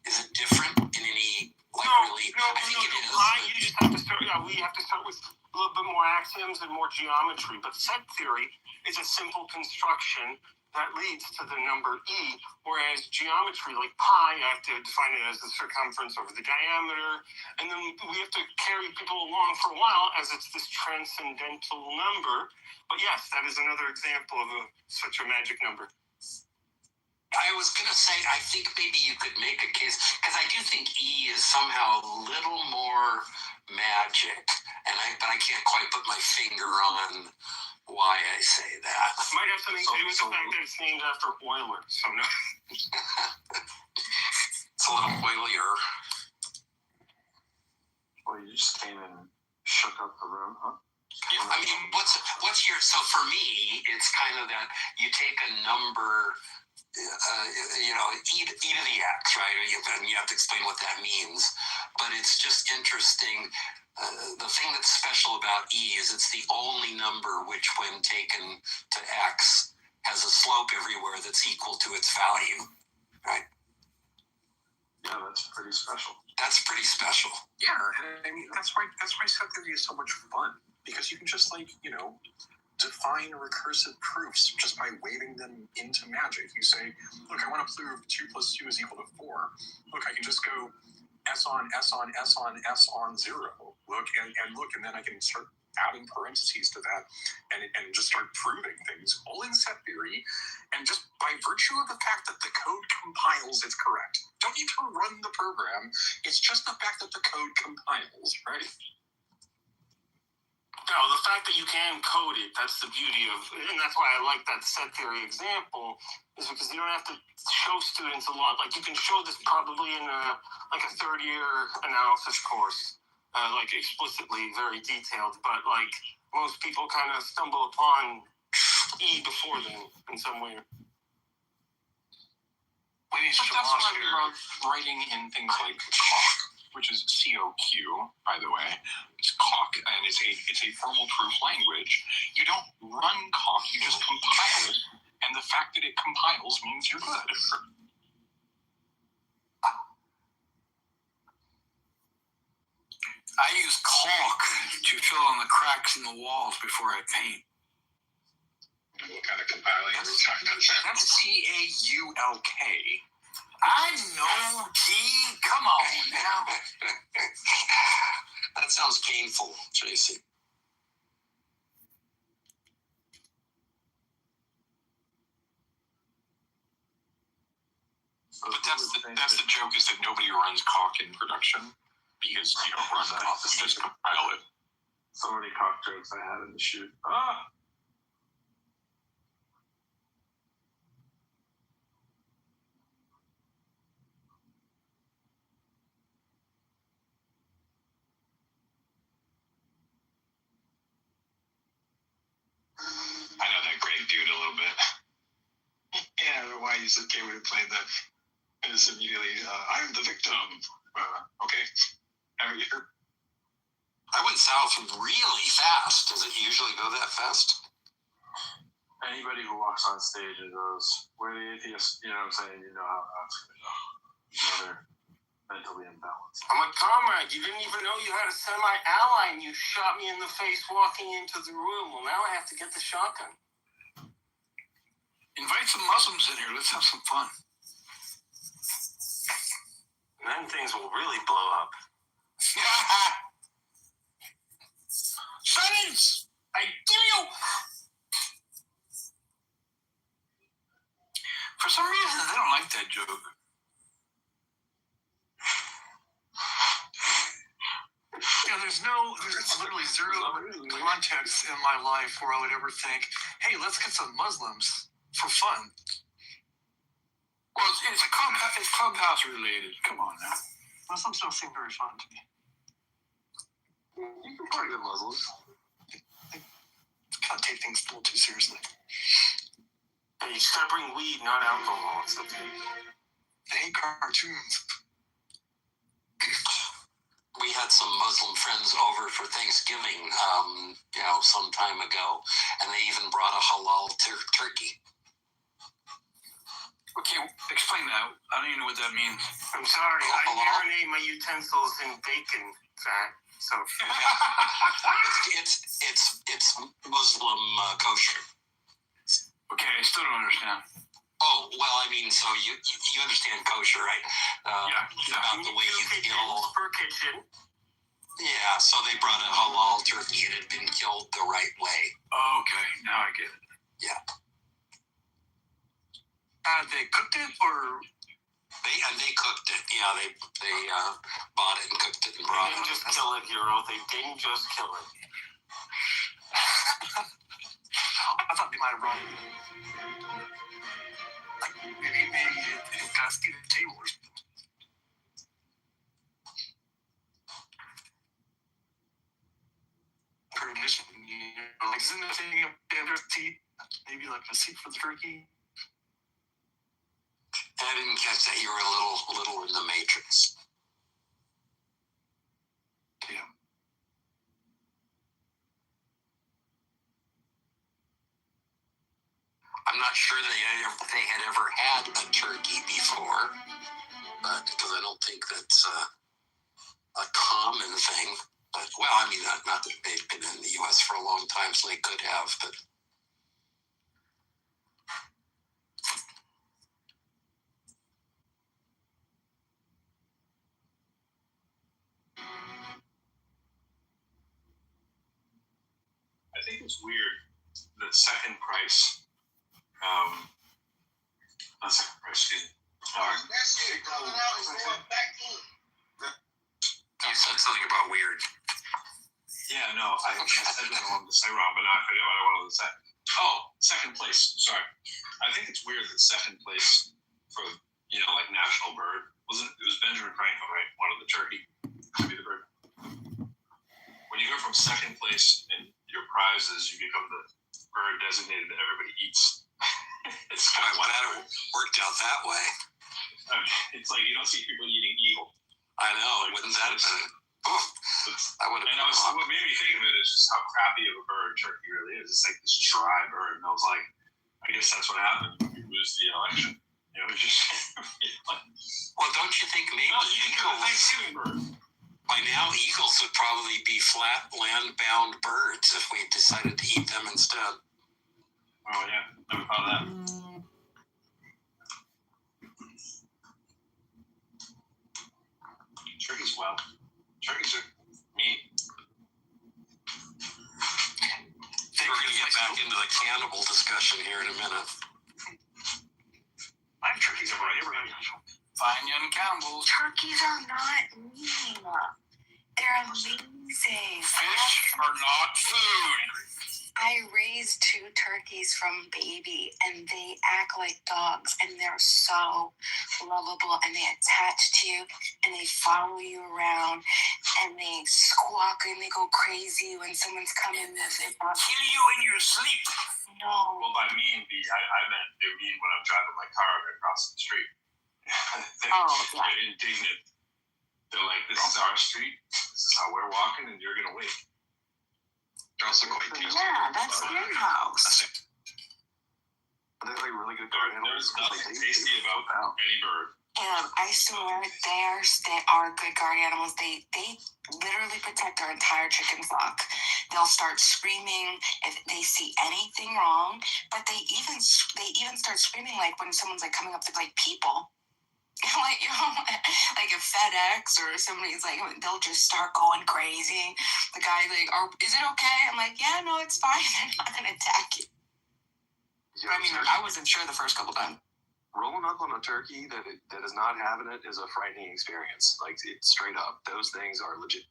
Is it different in any Like No, really, no, I think it is. You just have to start. Yeah, we have to start with a little bit more axioms and more geometry. But set theory is a simple construction that leads to the number e, whereas geometry, like pi, I have to define it as the circumference over the diameter, and then we have to carry people along for a while as it's this transcendental number. But yes, that is another example of such a magic number. I was going to say, I think maybe you could make a case, because I do think E is somehow a little more magic, but I can't quite put my finger on why I say that. Might have something to do with the fact that it's named after Euler, so no. It's a little oilier. Well, you just came and shook up the room, huh? I mean, what's your, so for me, it's kind of that you take a number, e to the x, right? And you have to explain what that means. But it's just interesting. The thing that's special about E is it's the only number which, when taken to x, has a slope everywhere that's equal to its value, right? Yeah, that's pretty special. That's pretty special. Yeah, and I mean that's why set theory is so much fun, because you can just define recursive proofs just by waving them into magic. You say, look, I want to prove 2 + 2 is equal to 4. Look, I can just go S on S on S on S on 0. Look, and then I can start adding parentheses to that and just start proving things all in set theory. And just by virtue of the fact that the code compiles, it's correct. Don't need to run the program. It's just the fact that the code compiles, right? No, the fact that you can code it, that's the beauty of, and that's why I like that set theory example, is because you don't have to show students a lot. Like, you can show this probably in a third-year analysis course, explicitly, very detailed, but, most people kind of stumble upon E before them in some way. But that's why we love writing in things like COQ, which is COQ, by the way. It's COQ, and it's a formal proof language. You don't run COQ, you just compile it, and the fact that it compiles means you're good. I use caulk to fill in the cracks in the walls before I paint. What kind of compiling are we talking about? That's CAULK. I know, T. Come on now. That sounds painful, JC. But that's the joke, is that nobody runs COQ in production, because you don't run COQ, you just compile it. So many COQ jokes I had in the shoot. Ah! I know that Greg dude a little bit. Yeah, why you said K would have played that. And it's immediately, I'm the victim. Okay. Every year. I went south really fast. Does it usually go that fast? Anybody who walks on stage and goes, "We're the atheists," you know what I'm saying? You know how that's going to go. You know they're mentally imbalanced. I'm like, comrade, you didn't even know you had a semi-ally and you shot me in the face walking into the room. Well, now I have to get the shotgun. Invite some Muslims in here. Let's have some fun. And then things will really blow up. Silence! I kill you! For some reason, they don't like that joke. There's literally zero context in my life where I would ever think, hey, let's get some Muslims for fun. Well, it's clubhouse related. Come on now. Muslims don't seem very fun to me. You can probably get Muslims. They kind of take things a little too seriously. Hey, you gotta bring weed, not alcohol. It's okay. They hate cartoons. We had some Muslim friends over for Thanksgiving, some time ago, and they even brought a halal turkey. Okay, explain that. I don't even know what that means. I'm sorry, I marinate my utensils in bacon fat. So it's Muslim kosher. Okay, I still don't understand. Oh well, I mean, so you understand kosher, right? About the way you kill per kitchen. Yeah, so they brought a halal turkey and it had been killed the right way. Okay, now I get it. Yeah. They cooked it, or they cooked it. Yeah, they bought it and cooked it and brought they it. didn't just kill it, hero. They didn't just kill it. I thought they might have brought it. Like maybe it got to the table or something. Permission, like isn't it taking a standard seat? Maybe like a seat for the turkey. I didn't catch that. You were a little in the matrix. Yeah. I'm not sure they had ever had a turkey before, but because I don't think that's a common thing. But well, I mean, not that they've been in the U.S. for a long time, so they could have. But I think it's weird that second price, not second price, excuse me. You said something about weird. Yeah, no, I said what I wanted to say wrong, but now I forget what I wanted to say. Oh, second place. Sorry. I think it's weird that second place for, like national bird, it was Benjamin Franklin, right? Wanted the turkey to be the bird. When you go from second place in your prizes, you become the bird designated that everybody eats. It's kind of glad it worked out that way. I mean, it's like you don't see people eating eagle. I know. Wouldn't that have been? What made me think of it is just how crappy of a bird turkey really is. It's like this dry bird, and I was like, I guess that's what happened when you lose the election. It's just. Well, don't you think maybe Thanksgiving bird? By now, eagles would probably be flat land-bound birds if we decided to eat them instead. Oh yeah, never thought of that. Turkeys, well, turkeys are mean. We're going to get back into the cannibal discussion here in a minute. I have turkeys over here. Fine young cannibals. Turkeys are not mean. They're amazing. Fish are not food. I raised 2 turkeys from baby, and they act like dogs, and they're so lovable, and they attach to you, and they follow you around, and they squawk, and they go crazy when someone's coming. Kill you in your sleep. No. Well, by mean, I meant they're mean when I'm driving my car across the street. They're indignant. They're like, this is our street, this is how we're walking, and you're going to wait. They're also quite tasty. Yeah, that's their house. They're like really good guard animals. There's nothing tasty about any bird. And I swear they are good guard animals. They literally protect our entire chicken flock. They'll start screaming if they see anything wrong, but they even start screaming like when someone's like coming up to like people. Like, like a FedEx or somebody's like, they'll just start going crazy. The guy like, is it okay? I'm like, yeah, no, it's fine. They're not gonna attack you. Yeah, I mean, I wasn't sure the first couple times. Rolling up on a turkey that is not having it is a frightening experience. Like, it's straight up. Those things are legit.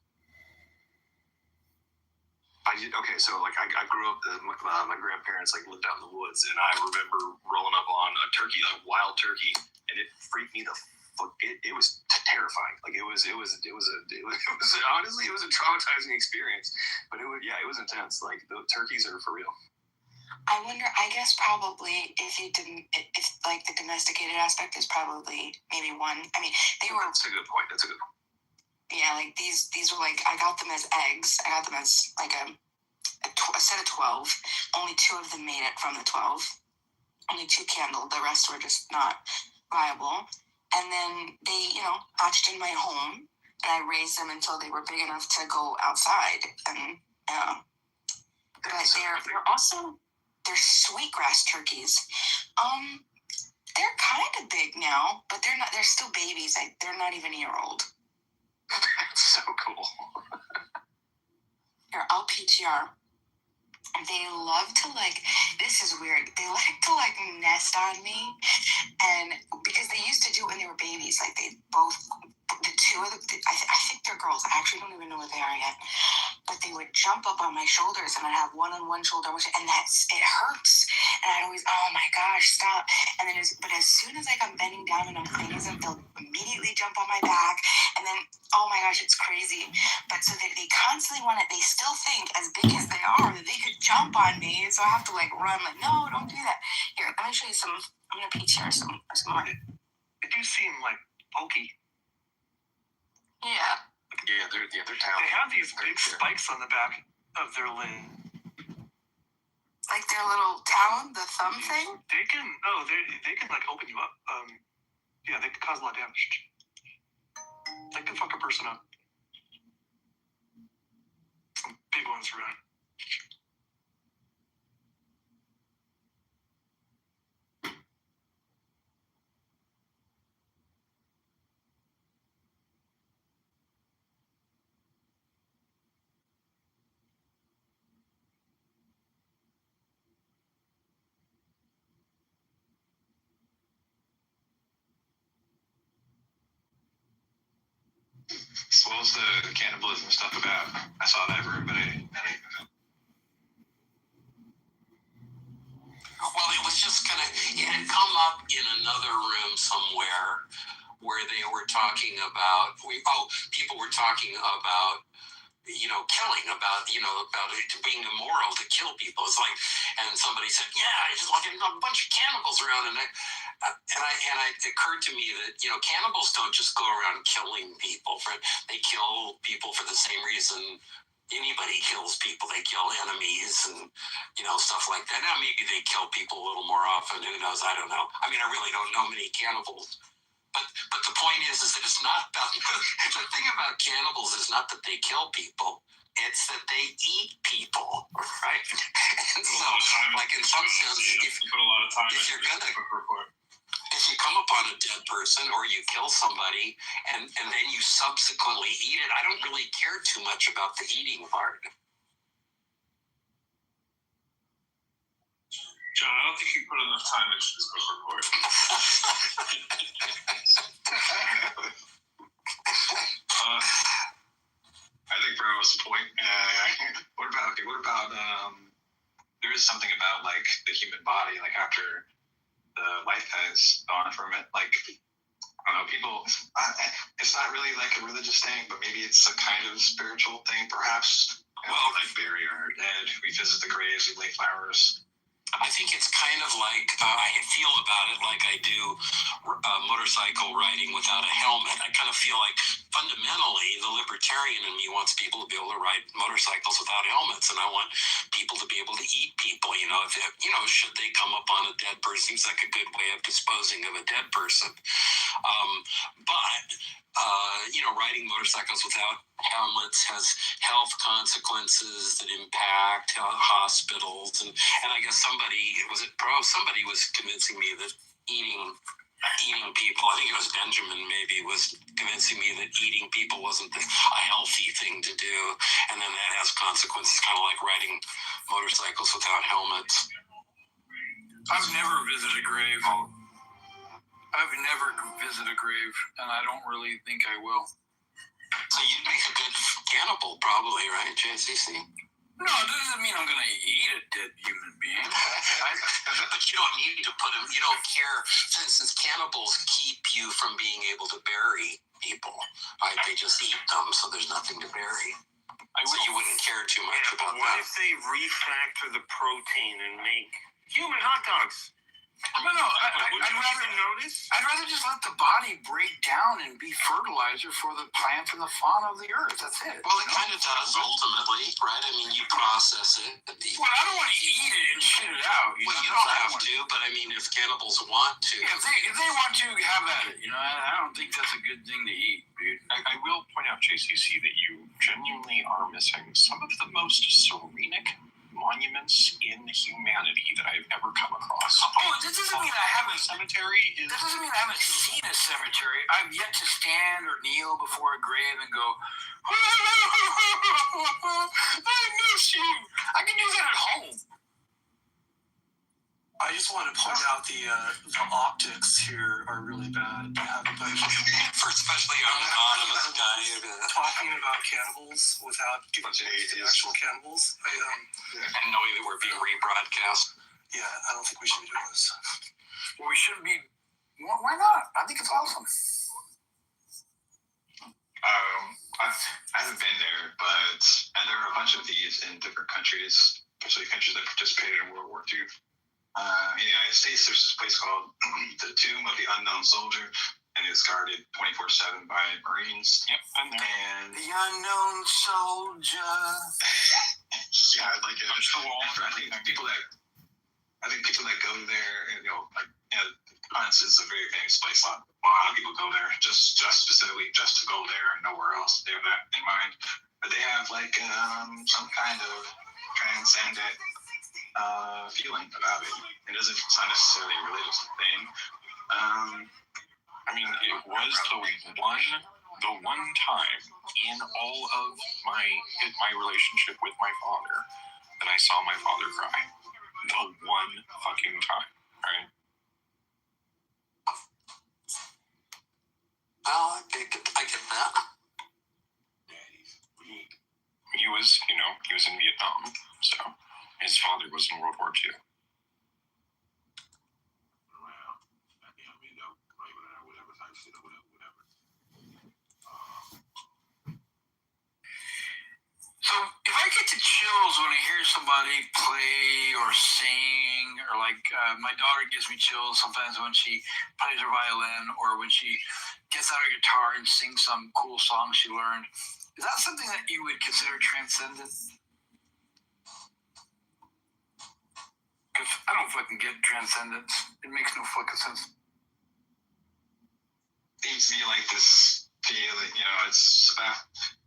So like I grew up, my grandparents like lived out in the woods, and I remember rolling up on a turkey, like wild turkey, and it freaked me the fuck. It was terrifying. Like it was honestly it was a traumatizing experience, but it was intense. Like the turkeys are for real. I wonder, I guess probably if like the domesticated aspect is probably maybe one. I mean, That's a good point. Yeah, like these were like, I got them as eggs. I got them as like a set of 12. Only 2 of them made it from the 12. only 2 candles. The rest were just not viable. And then they, hatched in my home, and I raised them until they were big enough to go outside. And but they're sweetgrass turkeys. They're kind of big now, but they're not. They're still babies. They're not even a year old. That's so cool. Here, I'll PTR. They love to this is weird. They like to nest on me, and because they used to do it when they were babies, the 2 of them, I think they're girls. I actually don't even know what they are yet, but they would jump up on my shoulders, and I'd have one on one shoulder, and it hurts, and I'd always, oh my gosh, stop. And then but as soon as I'm bending down and I'm cleaning them, they'll immediately jump on my back, and then, oh my gosh, it's crazy. But so they constantly want it. They still think, as big as they are, that they could jump on me, so I have to run, no, don't do that. Here, let me show you some. I'm gonna PTR some more. They do seem pokey. Yeah. Yeah, they're talented. They have these big spikes on the back of their leg. Like their little talon, the thumb thing? They can open you up. Yeah, they can cause a lot of damage. They can fuck a person up. Some big ones around. So what was the cannibalism stuff about? I saw that room, but I didn't know. Well, it was just it had come up in another room somewhere where they were talking about, people were talking about, killing, about it being immoral to kill people. It's and somebody said, yeah, just a bunch of cannibals around, and it occurred to me that, cannibals don't just go around killing people. They kill people for the same reason anybody kills people. They kill enemies and, stuff like that. Now, maybe they kill people a little more often. Who knows? I don't know. I mean, I really don't know many cannibals. But the point is that it's not about, the thing about cannibals is not that they kill people. It's that they eat people, right? And so, in some sense, if you come upon a dead person or you kill somebody and then you subsequently eat it, I don't really care too much about the eating part. John, I don't think you put enough time into this book report. I think Bro was the point. What about there is something about the human body, after the life has gone from it, I don't know, people, it's not really a religious thing, but maybe it's a kind of spiritual thing, perhaps. Well, bury our dead, we visit the graves, we lay flowers. I think it's kind of I feel about it like I do motorcycle riding without a helmet. I kind of feel fundamentally the libertarian in me wants people to be able to ride motorcycles without helmets, and I want people to be able to eat people. Should they come upon a dead person, seems like a good way of disposing of a dead person. But riding motorcycles without helmets has health consequences that impact hospitals, and I guess somebody was convincing me that eating people, I think it was Benjamin maybe, was convincing me that eating people wasn't a healthy thing to do, and then that has consequences, kind of like riding motorcycles without helmets. I've never visited a grave. And I don't really think I will. So you'd make a good cannibal, probably, right, JCC? No, that doesn't mean I'm going to eat a dead human being. But you don't need to put them, you don't care. For instance, cannibals keep you from being able to bury people, right? They just eat them, so there's nothing to bury. So you wouldn't care too much about what that. What if they refactor the protein and make human hot dogs? No, I'd rather just let the body break down and be fertilizer for the plants and the fauna of the earth. That's it. Well, it kind of does ultimately, right? I mean, you process it. Well, I don't want to eat it and shit it out. You don't have to, but I mean, if cannibals want to. Yeah, if they want to, have at it. I don't think that's a good thing to eat, dude. I will point out, JCC, that you genuinely are missing some of the most serenic monuments in humanity that I've ever come across. Oh, that doesn't mean I haven't. Cemetery is. That doesn't mean I haven't seen a cemetery. I've yet to stand or kneel before a grave and go, I miss you. I can do that at home. I just want to point out the optics here are really bad. You have a bunch of especially an anonymous guy talking about cannibals without giving the actual cannibals. I didn't know they were being rebroadcast. Yeah, I don't think we should be doing this. Well, we shouldn't be. Why not? I think it's awesome. I haven't been there, and there are a bunch of these in different countries, especially countries that participated in World War II. In the United States, there's this place called the Tomb of the Unknown Soldier, and it's guarded 24/7 by Marines. Yep, I'm there. And the unknown soldier. Yeah, like I think people that go there, honestly, it's a very famous place. A lot of people go there just specifically just to go there and nowhere else. They have that in mind, but they have like some kind of transcendent feeling about it. It's not necessarily a religious thing. I mean, it was the one time in all of my relationship with my father that I saw my father cry. The one fucking time, right? Well, I get that. He was in Vietnam, so his father was in World War II. So if I get the chills when I hear somebody play or sing, or like my daughter gives me chills sometimes when she plays her violin or when she gets out her guitar and sings some cool song she learned, is that something that you would consider transcendent? Because I don't fucking get transcendence. It makes no fucking sense. Seems to be like this feeling, it's about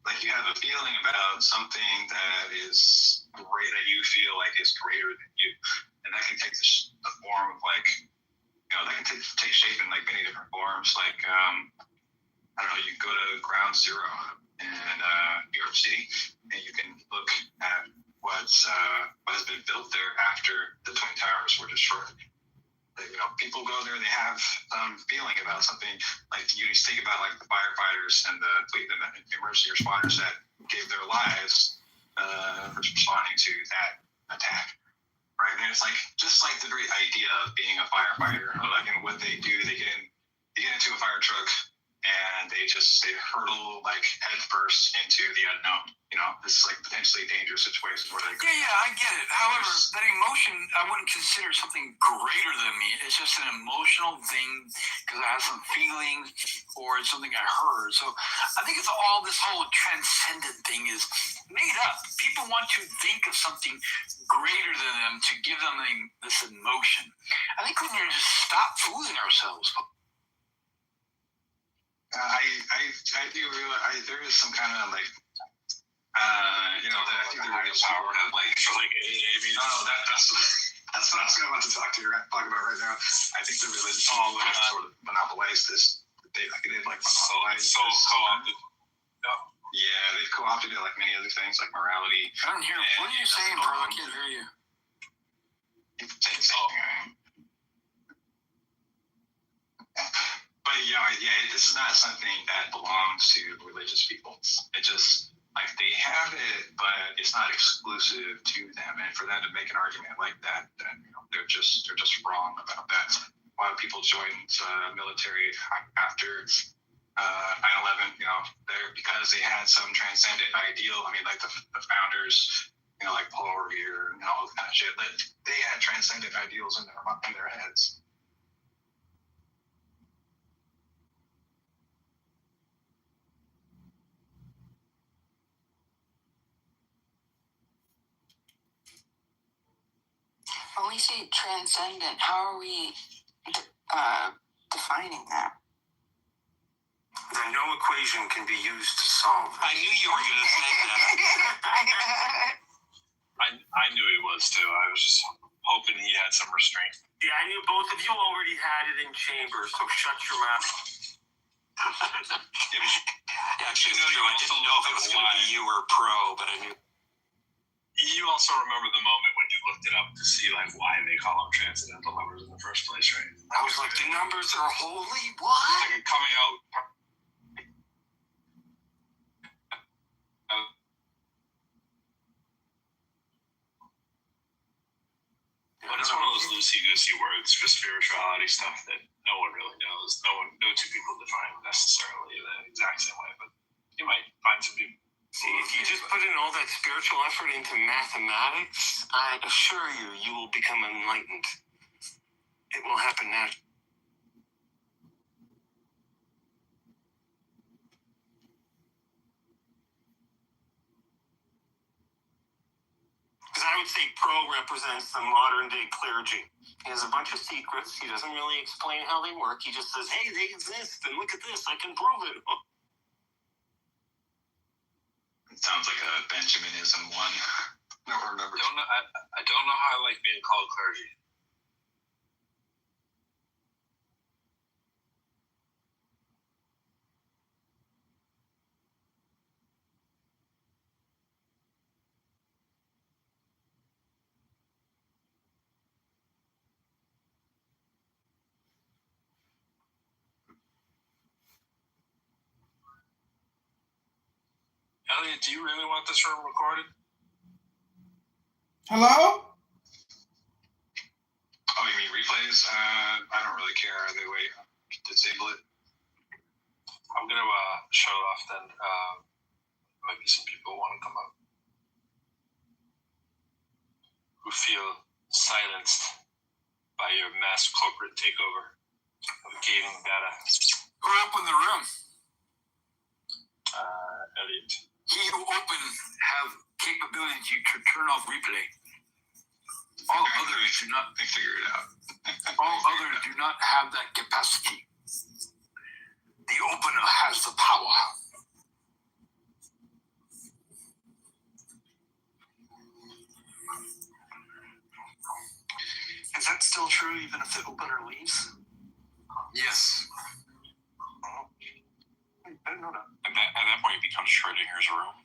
like you have a feeling about something that is great, that you feel like is greater than you, and that can take the form of like, that can take shape in like many different forms. Like I don't know, you go to Ground Zero in New York City, and you can look at what has been built there after the Twin Towers were destroyed. People go there and they have feeling about something. Like you just think about like the firefighters and the emergency responders that gave their lives responding to that attack, right? And it's like just like the very idea of being a firefighter, or like and what they do. They get into a fire truck and they hurtle like head first into the unknown. It's like potentially dangerous situations where they. Yeah, I get it. However, that emotion I wouldn't consider something greater than me. It's just an emotional thing because I have some feelings or it's something I heard. So I think it's all this whole transcendent thing is made up. People want to think of something greater than them to give them this emotion. I think we need to just stop fooling ourselves. I do realize there is some kind of like, I think there is power to like, that's what I was about to talk about right now. I think the religion sort of monopolized this. They've like monopolized this. Co-opted. Yeah, they've co-opted it like many other things, like morality. I don't hear. What are you saying, bro? I can't hear you. Same thing. But this is not something that belongs to religious people. It just like they have it, but it's not exclusive to them. And for them to make an argument like that, then they're just wrong about that. A lot of people joined military after 9/11, because they had some transcendent ideal. I mean, like the founders like Paul Revere and all that kind of shit. But they had transcendent ideals in their heads. When we say transcendent, how are we defining that? That no equation can be used to solve. I knew you were going to say that. I knew he was too. I was just hoping he had some restraint. Yeah, I knew both of you already had it in chambers, so shut your mouth. Actually, I didn't know if it was going to be you or Pro, but I knew. You also remember the moment when you looked it up to see like why they call them transcendental numbers in the first place, right? I was like, the numbers are holy. What? Like coming out. But it's one of those loosey-goosey words for spirituality stuff that no one really knows. No two people define necessarily the exact same way, but you might find some people. See, if you just put in all that spiritual effort into mathematics, I assure you, you will become enlightened. It will happen naturally. Because I would say Pro represents the modern day clergy. He has a bunch of secrets. He doesn't really explain how they work. He just says, hey, they exist, and look at this, I can prove it. It sounds like a Benjaminism one. Never remember. I don't know how I like being called clergy. Elliot, do you really want this room recorded? Hello? Oh, you mean replays? I don't really care either way. Disable it. I'm going to show off then. Maybe some people want to come up who feel silenced by your mass corporate takeover of gaming data. Who opened the room? Elliot. He who opened have capability to turn off replay. All others do not. They figure it out. All others do not have that capacity. The opener has the power. Is that still true even if the opener leaves? Yes. I didn't know that. At that point, it becomes Schrodinger's room.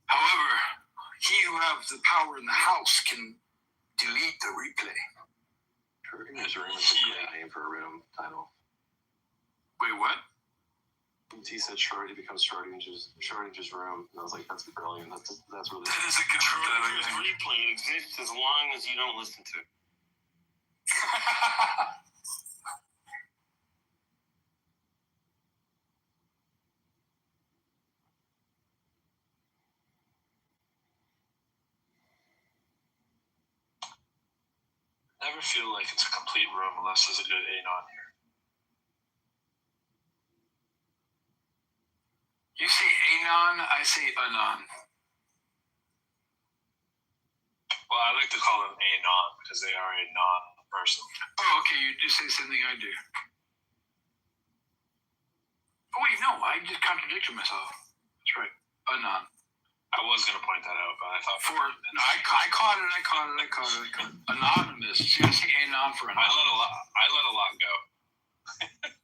However, he who has the power in the house can delete the replay. Schrodinger's room is a great name for a room title. Wait, what? He said Schrodinger becomes Schrodinger's room, and I was like, that's brilliant. That's really. That is a good Schrodinger's replay exists as long as you don't listen to it. Never feel like it's a complete room unless there's a good anon here. You say anon, I say anon. Well, I like to call them anon because they are a non-person. Oh, okay, you just say something I do. Oh, wait, no, I just contradicted myself. That's right, anon. I was going to point that out, but I thought... I caught it. Anonymous. See, I say anon for anonymous. I let a lot go.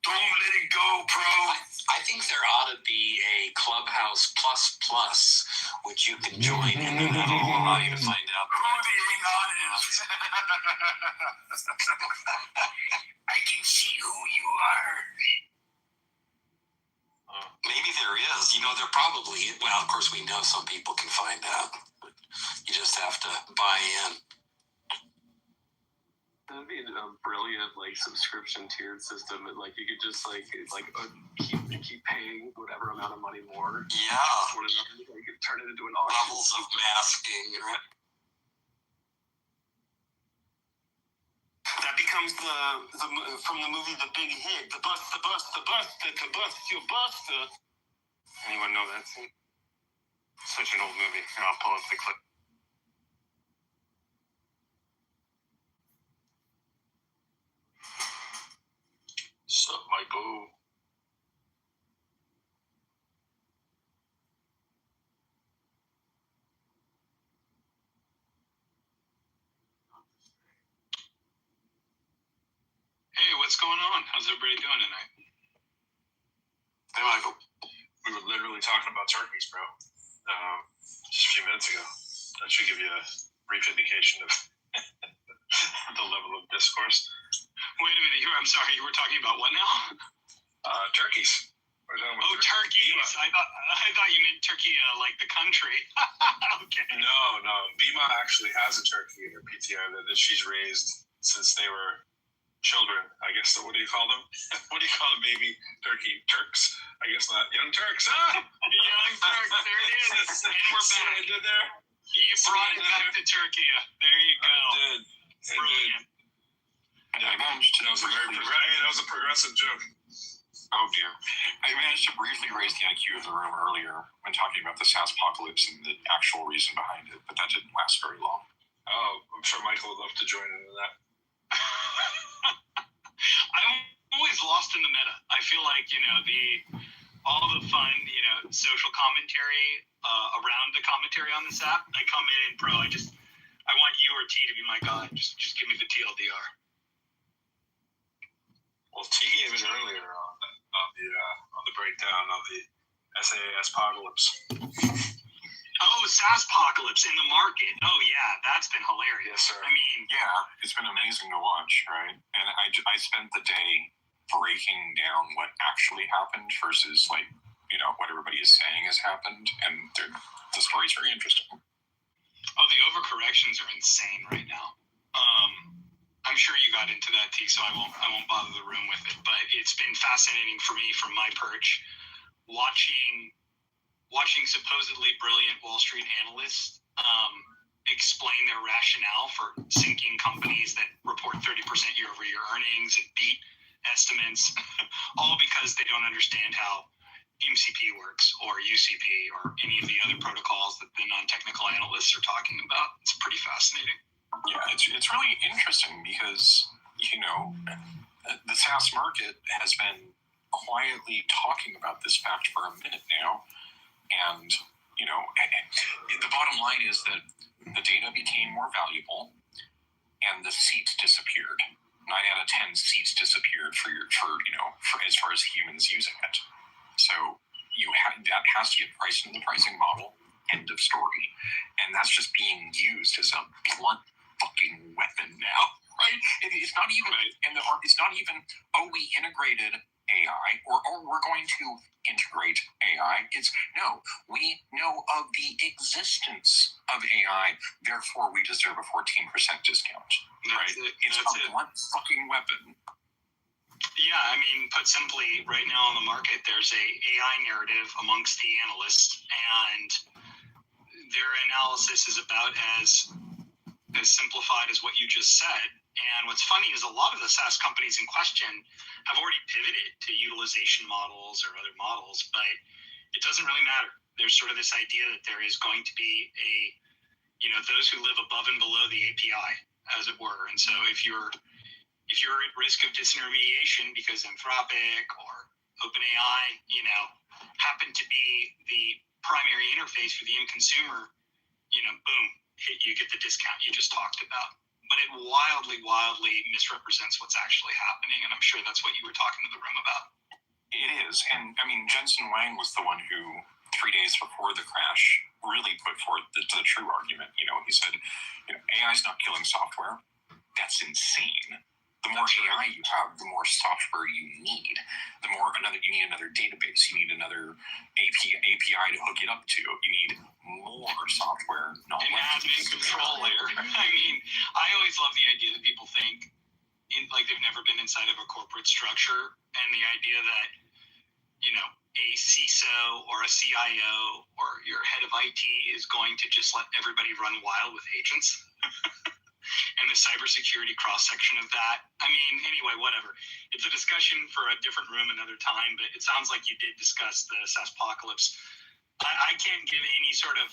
Don't let it go, bro. I think there ought to be a Clubhouse Plus, which you can join, and then that'll allow you to find out who the anon is. I can see who you are. Maybe there is. There probably, well, of course we know some people can find out, but you just have to buy in. That'd be a brilliant subscription tiered system, and you could just keep paying whatever amount of money more. Yeah. Whatever, you could turn it into an auction. Levels of masking. That becomes from the movie The Big Hit. The bus, to bust your buster. Anyone know that scene? Such an old movie. Here, I'll pull up the clip. Sup, Michael? Hey, what's going on? How's everybody doing tonight? Hey, Michael. We were literally talking about turkeys, bro. Just a few minutes ago. That should give you a brief indication of the level of discourse. Wait a minute. I'm sorry. You were talking about what now? Turkeys. Oh, turkeys. I thought you meant Turkey, like the country. Okay. No. Bima actually has a turkey in her PTR that she's raised since they were children. I guess. What do you call them? What do you call a baby turkey? Turks? I guess not. Young Turks. Young Turks. There it is. And we're back. See what I did there? You brought it back to Turkey. There you go. I did. Brilliant. I managed to. That was a progressive joke. Oh dear. I managed to briefly raise the IQ of the room earlier when talking about the SaaSpocalypse and the actual reason behind it, but that didn't last very long. Oh, I'm sure Michael would love to join into that. I'm always lost in the meta. I feel like, all the fun, social commentary around the commentary on this app. I come in and I want you or T to be my guide. Just give me the TLDR. Well, T gave it earlier on the breakdown of the SaaSpocalypse. Oh, SaaSpocalypse in the market. Oh yeah, that's been hilarious. Yes, sir. I mean, yeah, it's been amazing to watch, right? And I spent the day breaking down what actually happened versus what everybody is saying has happened, and the story's very interesting. Oh, the overcorrections are insane right now. I'm sure you got into that, T, so I won't bother the room with it. But it's been fascinating for me from my perch, watching supposedly brilliant Wall Street analysts explain their rationale for sinking companies that report 30% year-over-year earnings and beat estimates, all because they don't understand how MCP works or UCP or any of the other protocols that the non-technical analysts are talking about. It's pretty fascinating. Yeah, it's really interesting because, the SaaS market has been quietly talking about this fact for a minute now. And, the bottom line is that the data became more valuable and the seats disappeared. 9 out of 10 seats disappeared for as far as humans using it. So that has to get priced into the pricing model. End of story. And that's just being used as a blunt fucking weapon now, right? It's not even, it's not even, we integrated AI or we're going to integrate AI. It's no, we know of the existence of AI, therefore we deserve a 14% discount, right? It's a blunt fucking weapon. Yeah, I mean, put simply, right now on the market, there's a AI narrative amongst the analysts, and their analysis is about as simplified as what you just said. And what's funny is a lot of the SaaS companies in question have already pivoted to utilization models or other models, but it doesn't really matter. There's sort of this idea that there is going to be those who live above and below the API, as it were. And so if you're at risk of disintermediation because Anthropic or OpenAI, happen to be the primary interface for the end consumer, boom, you get the discount you just talked about. But it wildly misrepresents what's actually happening, and I'm sure that's what you were talking to the room about. It is, and I mean, Jensen Huang was the one who, 3 days before the crash, really put forth the true argument. He said, AI is not killing software. That's insane. The more AI you have, the more software you need. The more you need another database. You need another API to hook it up to. You need more software, not an admin control layer. I mean, I always love the idea that people think they've never been inside of a corporate structure, and the idea that, a CISO or a CIO or your head of IT is going to just let everybody run wild with agents. And the cybersecurity cross-section of that. I mean, anyway, whatever. It's a discussion for a different room another time, but it sounds like you did discuss the SaaSpocalypse. I can't give any sort of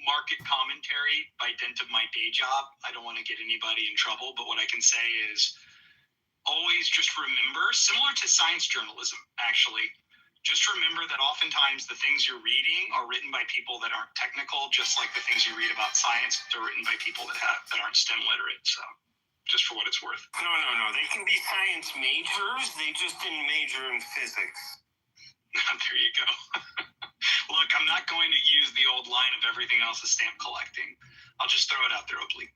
market commentary by dint of my day job. I don't want to get anybody in trouble, but what I can say is always just remember, similar to science journalism, actually, just remember that oftentimes the things you're reading are written by people that aren't technical, just like the things you read about science are written by people that aren't STEM literate. So, just for what it's worth. No. They can be science majors. They just didn't major in physics. There you go. Look, I'm not going to use the old line of everything else is stamp collecting. I'll just throw it out there oblique.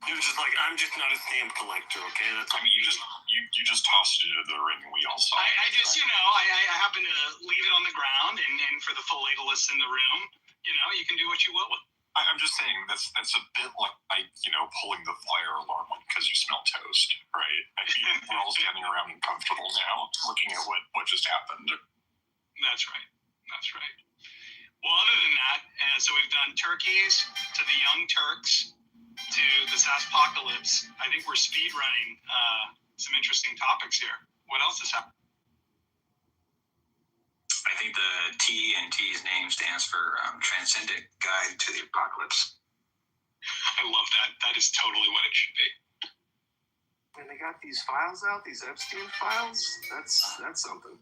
You're just like, I'm just not a stamp collector, okay? You just tossed it into the ring and we all saw it. I just, I happen to leave it on the ground, and for the philatelist in the room, you can do what you will with it. I'm just saying that's a bit like pulling the fire alarm because you smell toast, right? I mean, we're all standing around and comfortable now, looking at what just happened. That's right. Well, other than that, so we've done turkeys to the Young Turks to the SaaSpocalypse. I think we're speed running some interesting topics here. What else has happened? I think the T&T's name stands for Transcendent Guide to the Apocalypse. I love that. That is totally what it should be. And they got these files out, these Epstein files. That's something.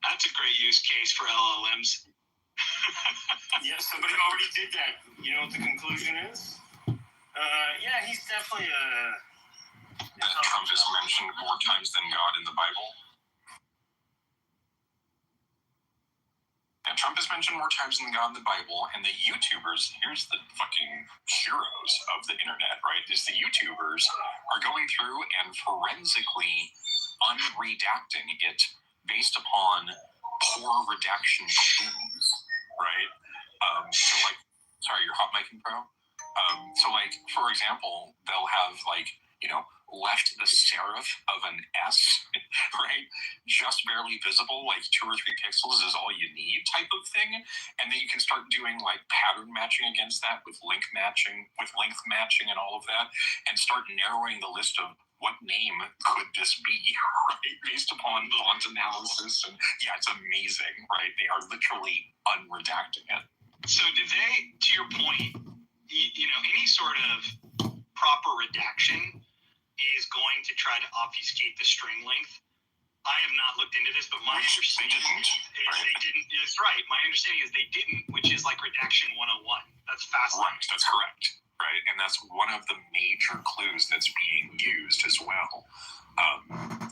That's a great use case for LLMs. Yeah, somebody already did that. You know what the conclusion is? Yeah, he's definitely Trump is mentioned more times than God in the Bible. Yeah, Trump is mentioned more times than God in the Bible, and the YouTubers, here's the fucking heroes of the internet, right? Is the YouTubers are going through and forensically unredacting it based upon poor redaction clues, right? Sorry, you're hot micing, bro? For example, they'll have, left the serif of an S, right? Just barely visible, 2 or 3 pixels is all you need type of thing. And then you can start doing, pattern matching against that with length matching and all of that, and start narrowing the list of what name could this be, right? Based upon font analysis. And yeah, it's amazing, right? They are literally unredacting it. So did they, to your point, any sort of proper redaction is going to try to obfuscate the string length? I have not looked into this, but my understanding is they didn't. That's right. My understanding is they didn't, which is like redaction 101. That's fascinating. Right, that's correct. Right, and that's one of the major clues that's being used as well,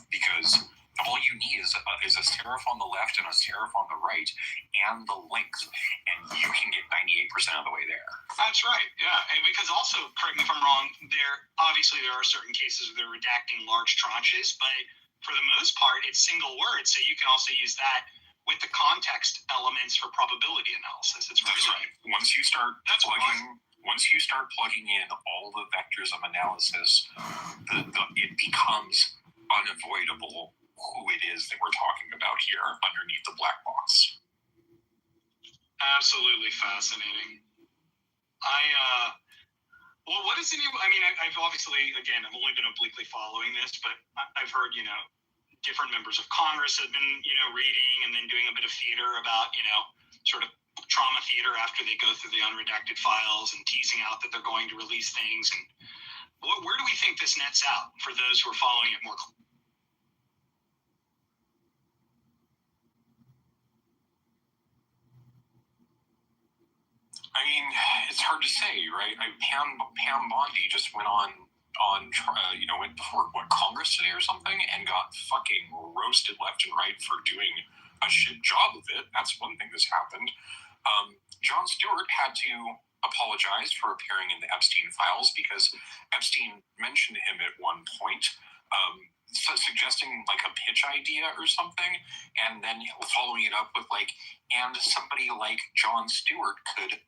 because all you need is a serif on the left and a serif on the right, and the length, and you can get 98% of the way there. That's right, yeah. And because also, correct me if I'm wrong, there are certain cases where they're redacting large tranches, but for the most part, it's single words, so you can also use that with the context elements for probability analysis. It's really right. Once you start plugging in all the vectors of analysis, it becomes unavoidable who it is that we're talking about here underneath the black box. Absolutely fascinating. What is I've obviously, again, I've only been obliquely following this, but I've heard, different members of Congress have been, reading and then doing a bit of theater about, sort of trauma theater after they go through the unredacted files and teasing out that they're going to release things. And where do we think this nets out for those who are following it more closely? I mean, it's hard to say, right? Pam Bondi just went went before Congress today or something, and got fucking roasted left and right for doing a shit job of it. That's one thing that's happened. Jon Stewart had to apologize for appearing in the Epstein files because Epstein mentioned him at one point, suggesting a pitch idea or something, and then following it up with and somebody like Jon Stewart could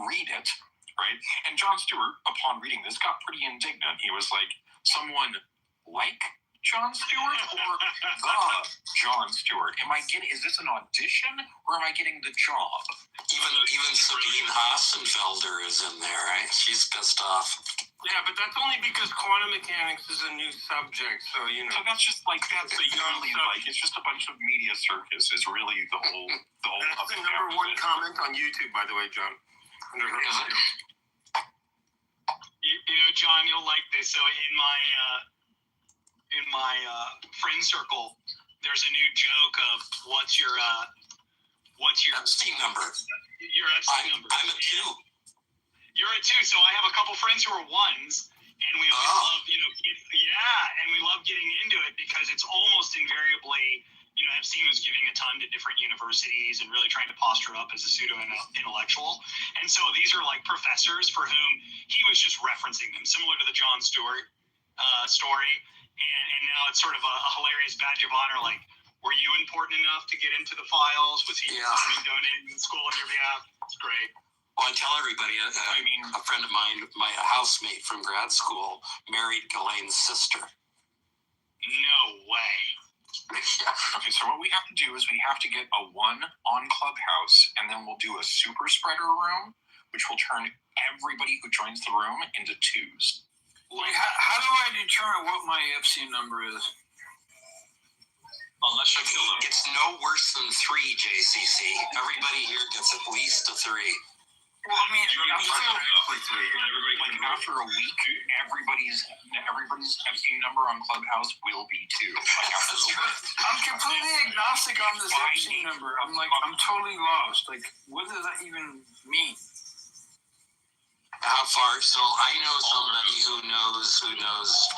read it, right? And Jon Stewart, upon reading this, got pretty indignant. He was like, someone like Jon Stewart or the Jon Stewart? Is this an audition or am I getting the job? Even Sabine Hassenfelder is in there, right? She's pissed off. Yeah, but that's only because quantum mechanics is a new subject, so you know. So that's just like it's just a bunch of media circus is really the whole. That's the number one comment on YouTube, by the way, John. You know, John, you'll like this. So in my friend circle, there's a new joke of what's your Epstein number? Your Epstein number. I'm a 2. You're a 2, so I have a couple friends who are 1s, and we always love, and we love getting into it because it's almost invariably, Epstein was giving a ton to different universities and really trying to posture up as a pseudo-intellectual. And so these are like professors for whom he was just referencing them, similar to the Jon Stewart story. And now it's sort of a hilarious badge of honor, like, were you important enough to get into the files? Was he donating in school on your behalf? It's great. Well, I tell everybody, a friend of mine, my housemate from grad school, married Ghislaine's sister. No way. Okay, so what we have to do is we have to get a 1 on Clubhouse, and then we'll do a super spreader room, which will turn everybody who joins the room into 2s. Wait, how do I determine what my Epstein number is? Unless you kill them. It's no worse than 3, JCC. Everybody here gets at least a 3. Well, I mean, after a week, everybody's Epstein number on Clubhouse will be 2. I'm completely agnostic on this Epstein number. I'm totally lost. Like, what does that even mean? How far? So I know somebody who knows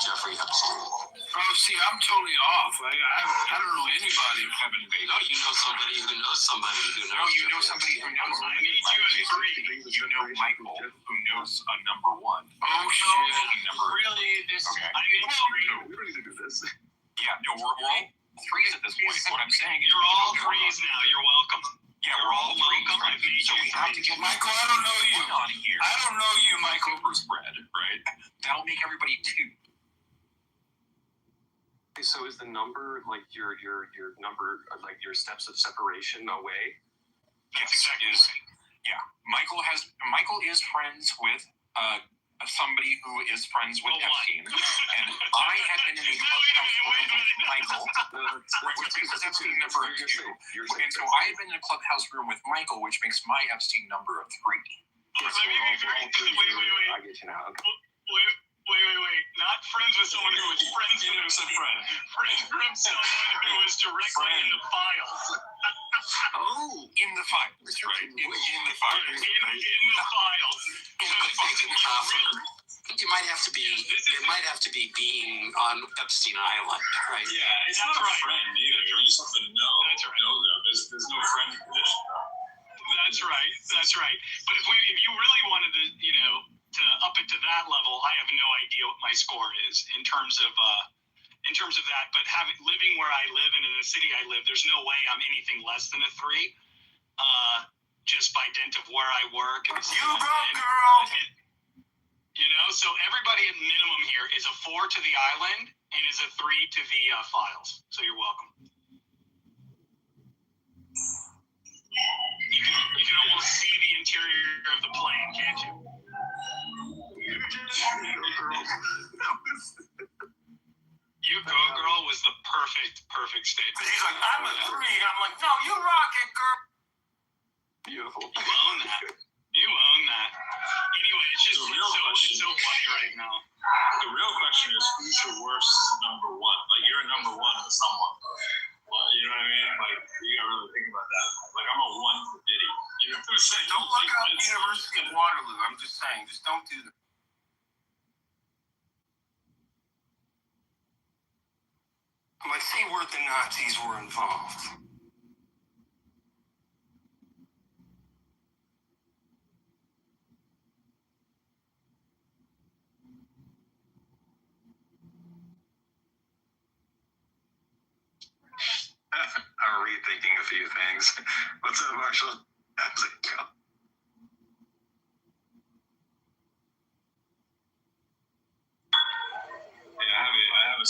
Jeffrey Epstein. Oh, see, I'm totally off. I don't know anybody. No, you know somebody who knows somebody who knows. No, you know somebody who knows. I mean, you know Michael, who knows a number 1. Oh shit! Really? This? Okay. We don't need to do this. Yeah, no, we're all 3s at this point. What I'm saying is, you're all 3s now. You're welcome. Yeah, we're all welcome. Right? So we have to get Michael. I don't know you. On here. I don't know you, Michael. Super spread, right? That'll make everybody 2. So is the number like your number, like your steps of separation away? Yes, exactly. Yeah, Michael is friends with somebody who is friends with Epstein, and I have been in a clubhouse room with Michael, which makes his Epstein number a 2. And so I have been in a clubhouse room with Michael, which makes my Epstein number a 3. Wait. I get you now. Okay. Wait. Not friends with someone who was friends with a friend. Friends with someone who was directly in the files. In the files, right? In the files. In the files. It might have to be being on Epstein Island, right? Yeah, it's not a friend either. You just have to know. That's right. Know them. There's no friend condition. That's right. But if you really wanted to, to up it to that level, I have no idea what my score is in terms of that. But living where I live and in the city I live, there's no way I'm anything less than a 3. Just by dint of where I work. And you go, girl. So everybody at minimum here is a 4 to the island and is a 3 to the files. So you're welcome. You can almost see the interior of the plane, can't you? You go, girl was the perfect statement. He's like, I'm a 3. I'm like, no, you rock it, girl. Beautiful. You own that. Anyway, it's just it's so funny right now. The real question is, who's your worst number 1? Like, you're a number 1 to someone. You know what I mean? Like, you gotta really think about that. Like, I'm a 1 for Diddy. Don't look up University of Waterloo. I'm just saying, just don't do that. I'm like, say word the Nazis were involved. I'm rethinking a few things. What's up, Marshall? How's it going?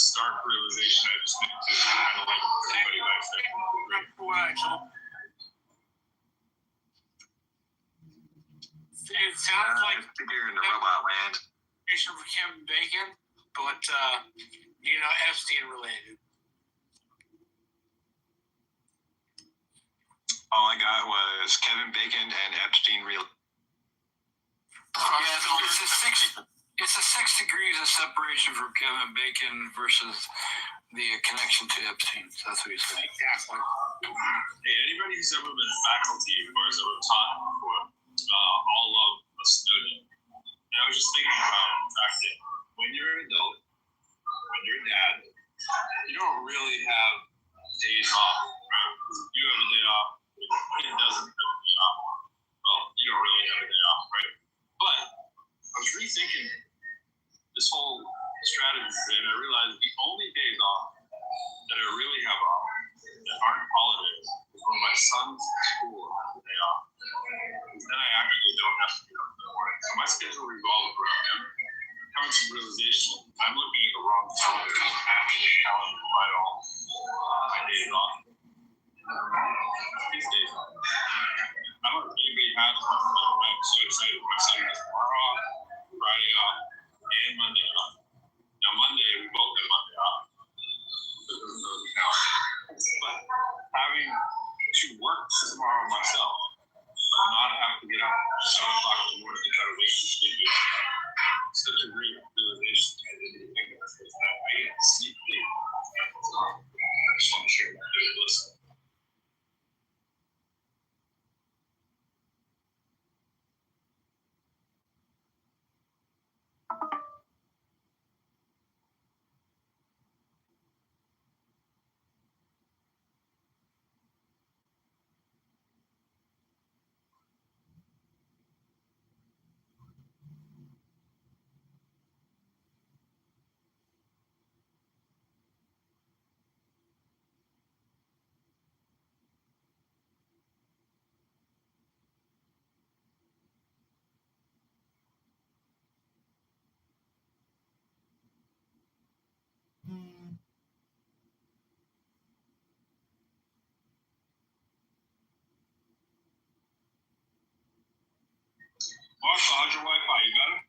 stark realization I just made to kind of like everybody back there. It sounds like you're in the robot land. For Kevin Bacon, but Epstein related. All I got was Kevin Bacon and Epstein real. Yeah, so it's a 6 degrees of separation for Kevin Bacon versus the connection to Epstein. So that's what he's saying. Hey, anybody who's ever been faculty or has ever taught before, all love a student. And I was just thinking about the fact that when you're an adult, when you're a dad, you don't really have days off, right? You have a day off. The kid doesn't have a day off. Well, you don't really have a day off, right? But I was rethinking this whole strategy today, and I realized the only days off that I really have off that aren't holidays is when my son's school has a day off. Then I actually don't have to get up in the morning. So my schedule revolves around him. Having some realization, I'm looking at the wrong calendar. I'm actually calendar to find all my days off. These days off. I don't know if anybody has one, but I'm so excited. My son has tomorrow off, Friday off, and Monday off. Now Monday, we both have Monday off. So it doesn't really count. But having to work tomorrow myself, not have to get up at 7 o'clock in the morning to try to wake and sleep. Such a great realization. I didn't even think of this. I get to sleep late. I just want to share that with you. Listen. Marshall, how's your Wi-Fi? You got it?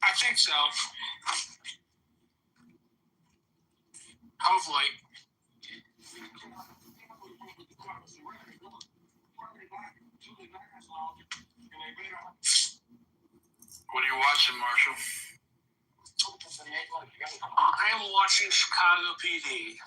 I think so. Hopefully. What are you watching, Marshall? I am watching Chicago PD.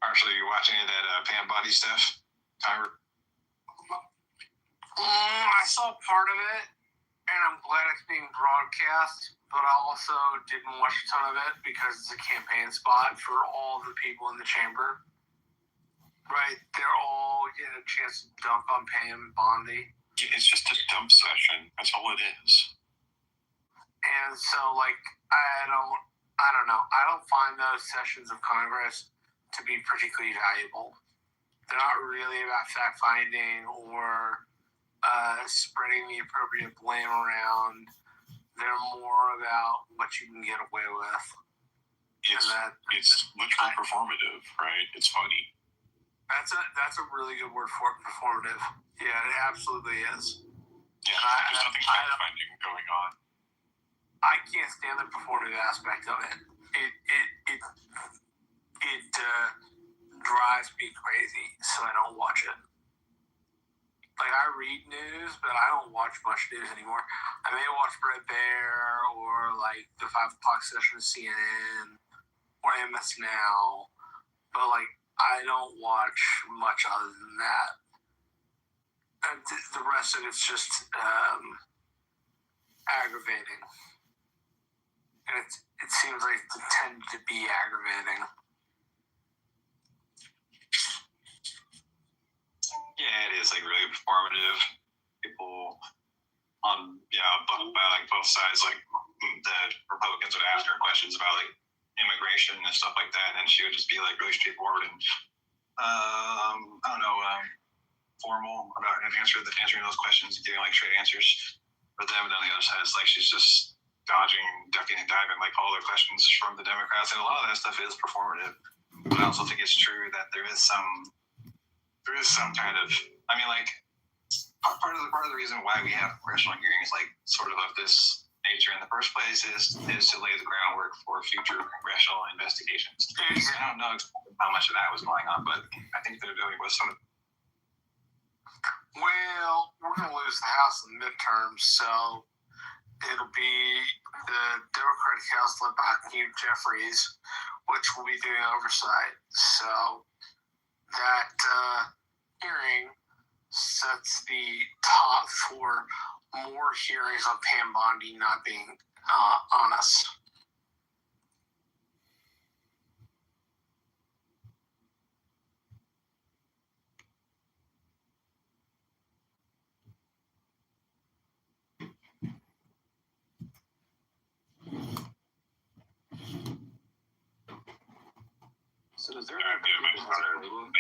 Marshall, are you watching any of that Pam Body stuff? I saw part of it, and I'm glad it's being broadcast, but I also didn't watch a ton of it because it's a campaign spot for all the people in the chamber. Right? They're all getting a chance to dunk on Pam Bondi. It's just a dump session. That's all it is. And so, I don't know. I don't find those sessions of Congress to be particularly valuable. They're not really about fact-finding or spreading the appropriate blame around. They're more about what you can get away with. It's literally performative, right? It's funny. That's a really good word for it, performative. Yeah, it absolutely is. Yeah, there's nothing fact-finding going on. I can't stand the performative aspect of it. be crazy, so I don't watch it. Like, I read news, but I don't watch much news anymore. I may watch Red Bear or, like, the 5 o'clock session of CNN or MS Now, but, like, I don't watch much other than that. And the rest of it's just aggravating. And it seems like it tends to be aggravating. Yeah, it is like really performative. People on by like both sides, like the Republicans would ask her questions about like immigration and stuff like that, and she would just be like really straightforward and I don't know, formal about answering those questions, giving like straight answers for them. And on the other side, it's like she's just dodging, ducking, and diving like all the questions from the Democrats, and a lot of that stuff is performative. But I also think it's true that there is some kind of, I mean, like part of the reason why we have congressional hearings like sort of this nature in the first place is to lay the groundwork for future congressional investigations. I don't know how much of that was going on, but I think there was some. Well, we're going to lose the House in the midterms, so it'll be the Democratic House led by Hakeem Jeffries, which will be doing oversight. So that hearing sets the top for more hearings on Pam Bondi not being on us. So is there another country that has a playbook?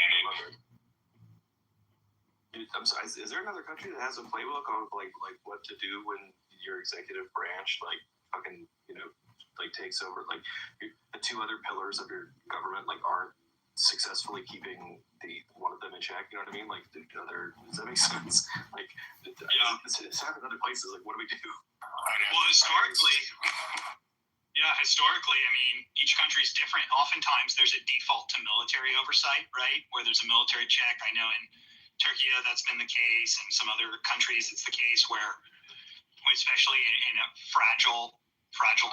I'm sorry, is there another country that has a playbook on like what to do when your executive branch like fucking takes over, like the 2 other pillars of your government like aren't successfully keeping one of them in check? You know what I mean? Like does that make sense? Like it's happened in other places. Like what do we do? Well, historically, I mean, each country is different. Oftentimes, there's a default to military oversight, right? Where there's a military check. I know in Turkey that's been the case, and some other countries it's the case where, especially in a fragile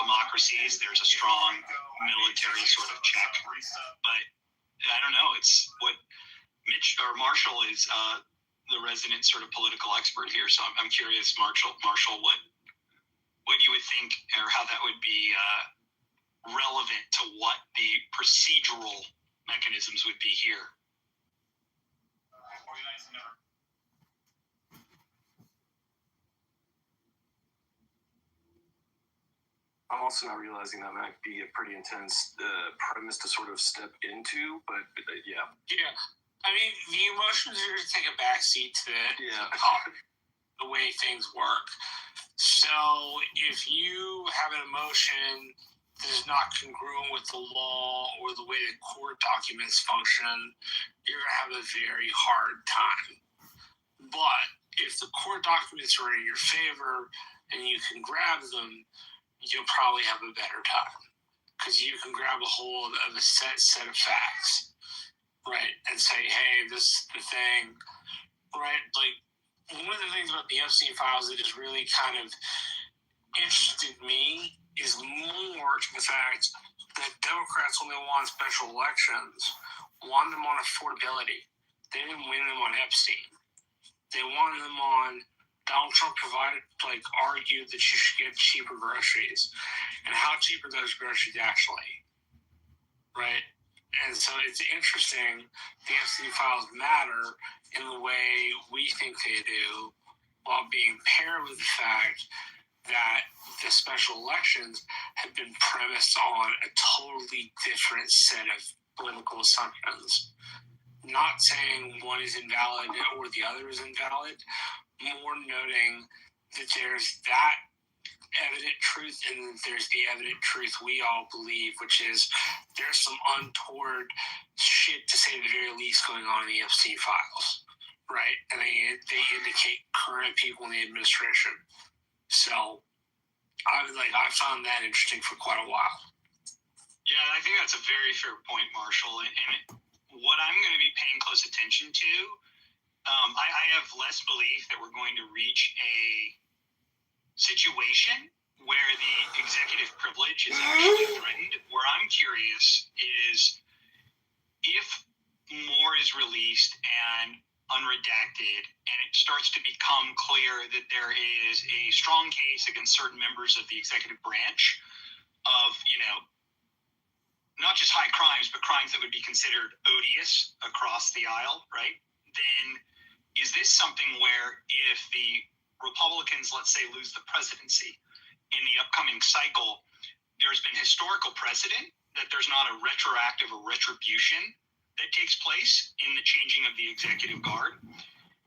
democracies, there's a strong military sort of check. But I don't know. It's what Marshall is the resident sort of political expert here. So I'm curious, Marshall, what you would think or how that would be relevant to what the procedural mechanisms would be here. I'm also not realizing that might be a pretty intense premise to sort of step into, but yeah. Yeah, I mean, the emotions are going to take a backseat to the way things work. So if you have an emotion that is not congruent with the law or the way that court documents function, you're going to have a very hard time. But if the court documents are in your favor and you can grab them, you'll probably have a better time because you can grab a hold of a set of facts, right, and say, hey, this is the thing, right? Like, one of the things about the Epstein files that has really kind of interested me is more to the fact that Democrats, when they won special elections, won them on affordability. They didn't win them on Epstein. They won them on Donald Trump argued that you should get cheaper groceries. And how cheap are those groceries actually? Right? And so it's interesting the Epstein files matter in the way we think they do, while being paired with the fact that the special elections have been premised on a totally different set of political assumptions. Not saying one is invalid or the other is invalid, more noting that there's that evident truth and there's the evident truth we all believe, which is there's some untoward shit, to say the very least, going on in the Epstein files, right? And they indicate current people in the administration. So I found that interesting for quite a while. Yeah, I think that's a very fair point, Marshall. And what I'm going to be paying close attention to, I have less belief that we're going to reach a situation where the executive privilege is actually threatened. Where I'm curious is if more is released and unredacted, and it starts to become clear that there is a strong case against certain members of the executive branch of, not just high crimes, but crimes that would be considered odious across the aisle, right? Then is this something where if the Republicans, let's say, lose the presidency in the upcoming cycle, there's been historical precedent that there's not a retroactive or retribution that takes place in the changing of the executive guard?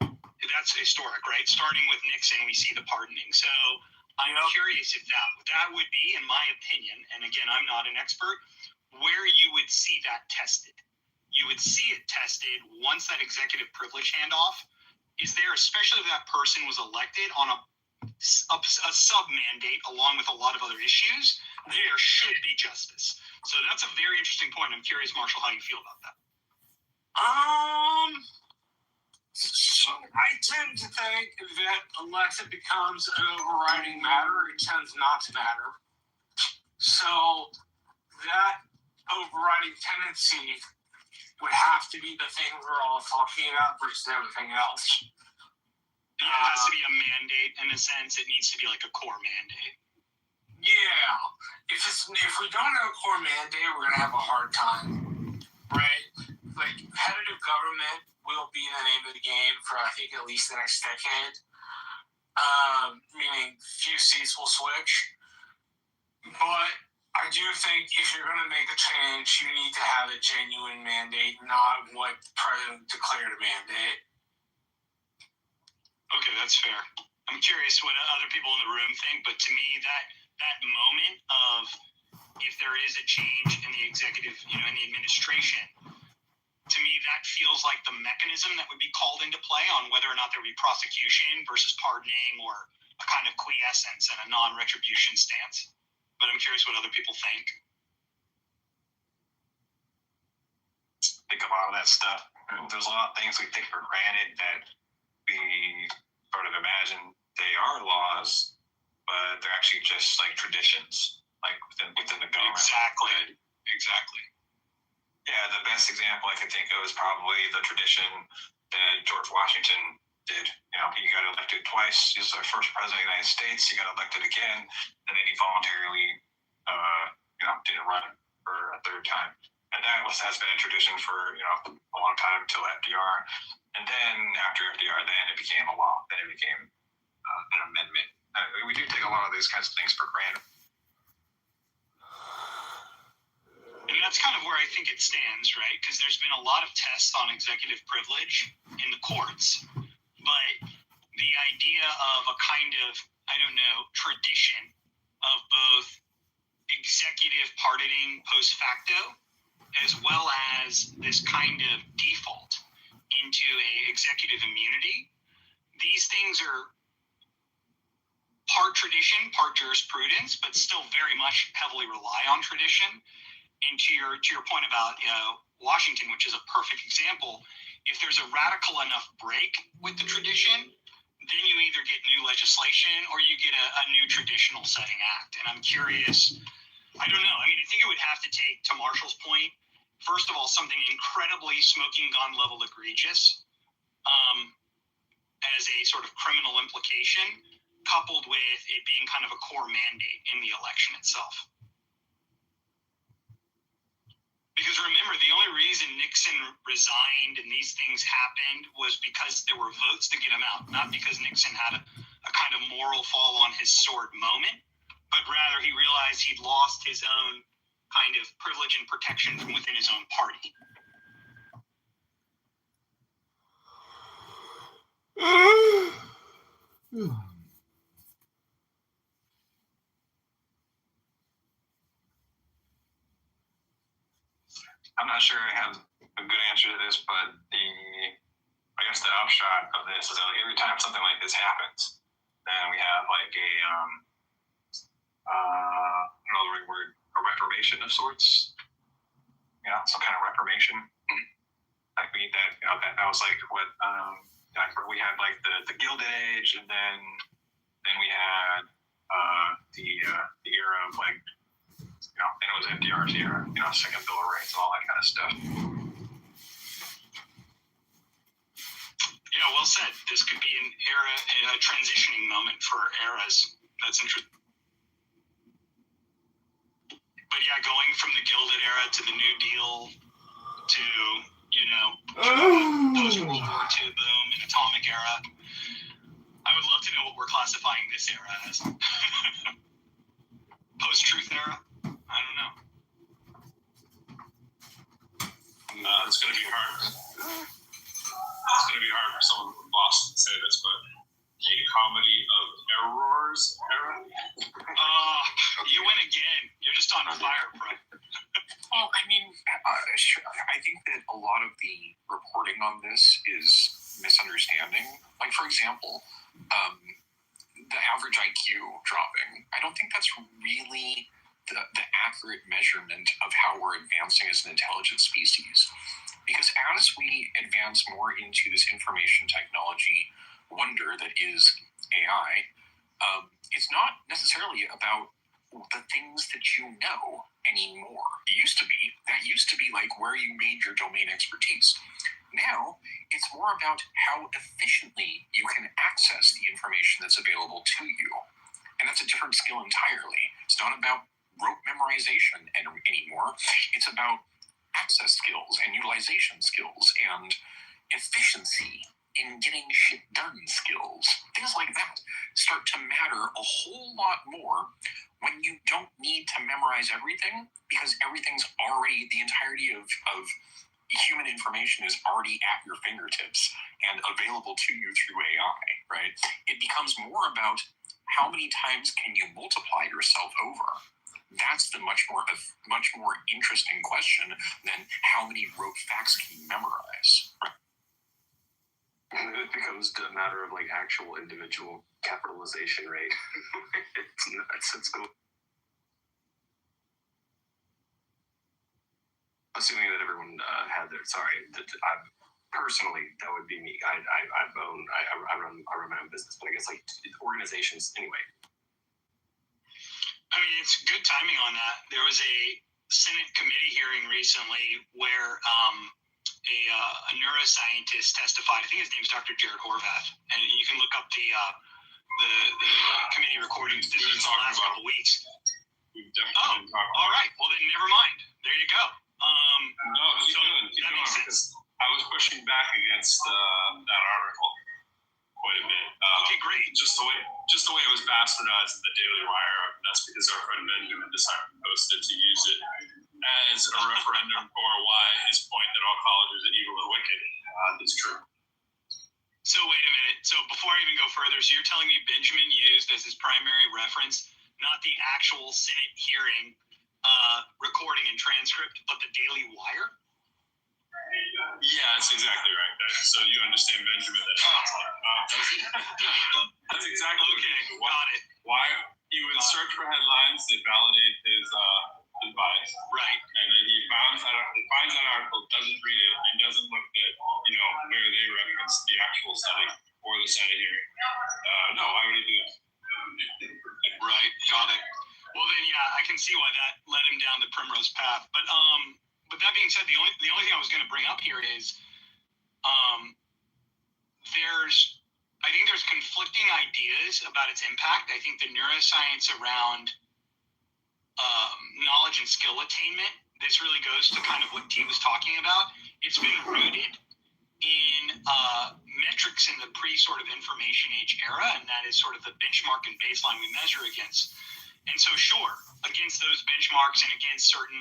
That's historic, right? Starting with Nixon, we see the pardoning. So I'm curious if that would be, in my opinion, and again, I'm not an expert, where you would see that tested. You would see it tested once that executive privilege handoff is there, especially if that person was elected on a sub-mandate along with a lot of other issues. There should be justice. So that's a very interesting point. I'm curious, Marshall, how you feel about that. So I tend to think that unless it becomes an overriding matter, it tends not to matter. So that overriding tendency would have to be the thing we're all talking about versus everything else. It has to be a mandate in a sense. It needs to be like a core mandate. Yeah. If we don't have a core mandate, we're gonna have a hard time, right? Like competitive government will be the name of the game for I think at least the next decade. Meaning few seats will switch. But I do think if you're going to make a change, you need to have a genuine mandate, not what the president declared a mandate. Okay, that's fair. I'm curious what other people in the room think, but to me, that moment of if there is a change in the executive, in the administration, to me, that feels like the mechanism that would be called into play on whether or not there would be prosecution versus pardoning or a kind of quiescence and a non-retribution stance. But I'm curious what other people think. Think of all of that stuff. There's a lot of things we take for granted that we sort of imagine they are laws, but they're actually just like traditions, like within the government. Exactly. Yeah, the best example I can think of is probably the tradition that George Washington did. He got elected twice. He was the first president of the United States. He got elected again, and then he voluntarily, didn't run for a third time. And that has been a tradition for a long time until FDR. And then after FDR, then it became a law. Then it became an amendment. We do take a lot of these kinds of things for granted. And that's kind of where I think it stands, right? Because there's been a lot of tests on executive privilege in the courts. But the idea of a kind of, tradition of both executive pardoning post facto, as well as this kind of default into a executive immunity, these things are part tradition, part jurisprudence, but still very much heavily rely on tradition. And to your point about Washington, which is a perfect example, if there's a radical enough break with the tradition, then you either get new legislation or you get a new traditional setting act. And I'm curious, I don't know. I think it would have to take, to Marshall's point, first of all, something incredibly smoking gun level egregious as a sort of criminal implication, coupled with it being kind of a core mandate in the election itself. Because remember, the only reason Nixon resigned and these things happened was because there were votes to get him out, not because Nixon had a kind of moral fall on his sword moment, but rather he realized he'd lost his own kind of privilege and protection from within his own party. I'm not sure I have a good answer to this, but I guess the upshot of this is that every time something like this happens, then we have like I don't know the right word, a reformation of sorts. Some kind of reformation. Like that was like what we had like the Gilded Age, and then we had the era of like and it was FDR's era, Second Bill of Rights and all that kind of stuff. Yeah, well said. This could be an era, a transitioning moment for eras. That's interesting. But yeah, going from the Gilded Era to the New Deal to post-World War II boom and atomic era. I would love to know what we're classifying this era as. Post-truth era? I don't know. It's going to be hard. It's going to be hard for someone from Boston to say this, but a comedy of errors era? You win again. You're just on fire, bro. Well, I mean, sure. I think that a lot of the reporting on this is misunderstanding. Like, for example, the average IQ dropping. I don't think that's really the accurate measurement of how we're advancing as an intelligent species. Because as we advance more into this information technology wonder that is AI, it's not necessarily about the things that you know anymore. It used to be. That used to be like where you made your domain expertise. Now, it's more about how efficiently you can access the information that's available to you. And that's a different skill entirely. It's not about rote memorization anymore. It's about access skills and utilization skills and efficiency in getting shit done skills. Things like that start to matter a whole lot more when you don't need to memorize everything, because everything's already, the entirety of human information is already at your fingertips and available to you through AI, right? It becomes more about how many times can you multiply yourself over. That's the much more interesting question than how many rote facts can you memorize. Right? It becomes a matter of like actual individual capitalization rate. It's nuts. It's cool. Assuming that everyone had their, personally, that would be me. I run my own business, but I guess like organizations anyway. I mean, it's good timing on that. There was a Senate committee hearing recently where a neuroscientist testified. I think his name's Dr. Jared Horvath, and you can look up the committee recordings in the last couple weeks. All right. Well, then never mind. There you go. No, keep going, because I was pushing back against that article quite a bit. Okay, great. Just the way it was bastardized in the Daily Wire. That's because our friend Benjamin decided to post it to use it as a referendum for why his point that all colleges are evil and wicked is true. So wait a minute. So before I even go further, so you're telling me Benjamin used as his primary reference not the actual Senate hearing recording and transcript, but the Daily Wire? Yeah, that's exactly right. So you understand Benjamin. That's exactly okay. Got it. Why he would search for headlines that validate his bias. Right. And then he finds that article, doesn't read it, and doesn't look at where they reference the actual study or the Senate hearing. No, why would he do that? Right. Got it. Well then, yeah, I can see why that led him down the primrose path. But that being said, the only thing I was going to bring up here is I think there's conflicting ideas about its impact. I think the neuroscience around knowledge and skill attainment, this really goes to kind of what T was talking about. It's been rooted in metrics in the pre-sort of information age era, and that is sort of the benchmark and baseline we measure against. And so, sure, against those benchmarks and against certain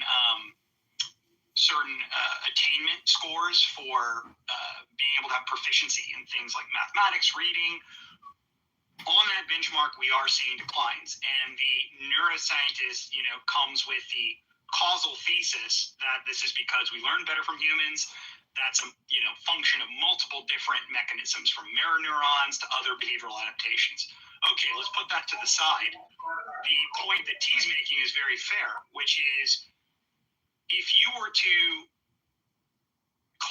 attainment scores for being able to have proficiency in things like mathematics, reading, on that benchmark, we are seeing declines. And the neuroscientist, comes with the causal thesis that this is because we learn better from humans. That's a function of multiple different mechanisms, from mirror neurons to other behavioral adaptations. Okay, let's put that to the side. The point that T's making is very fair, which is if you were to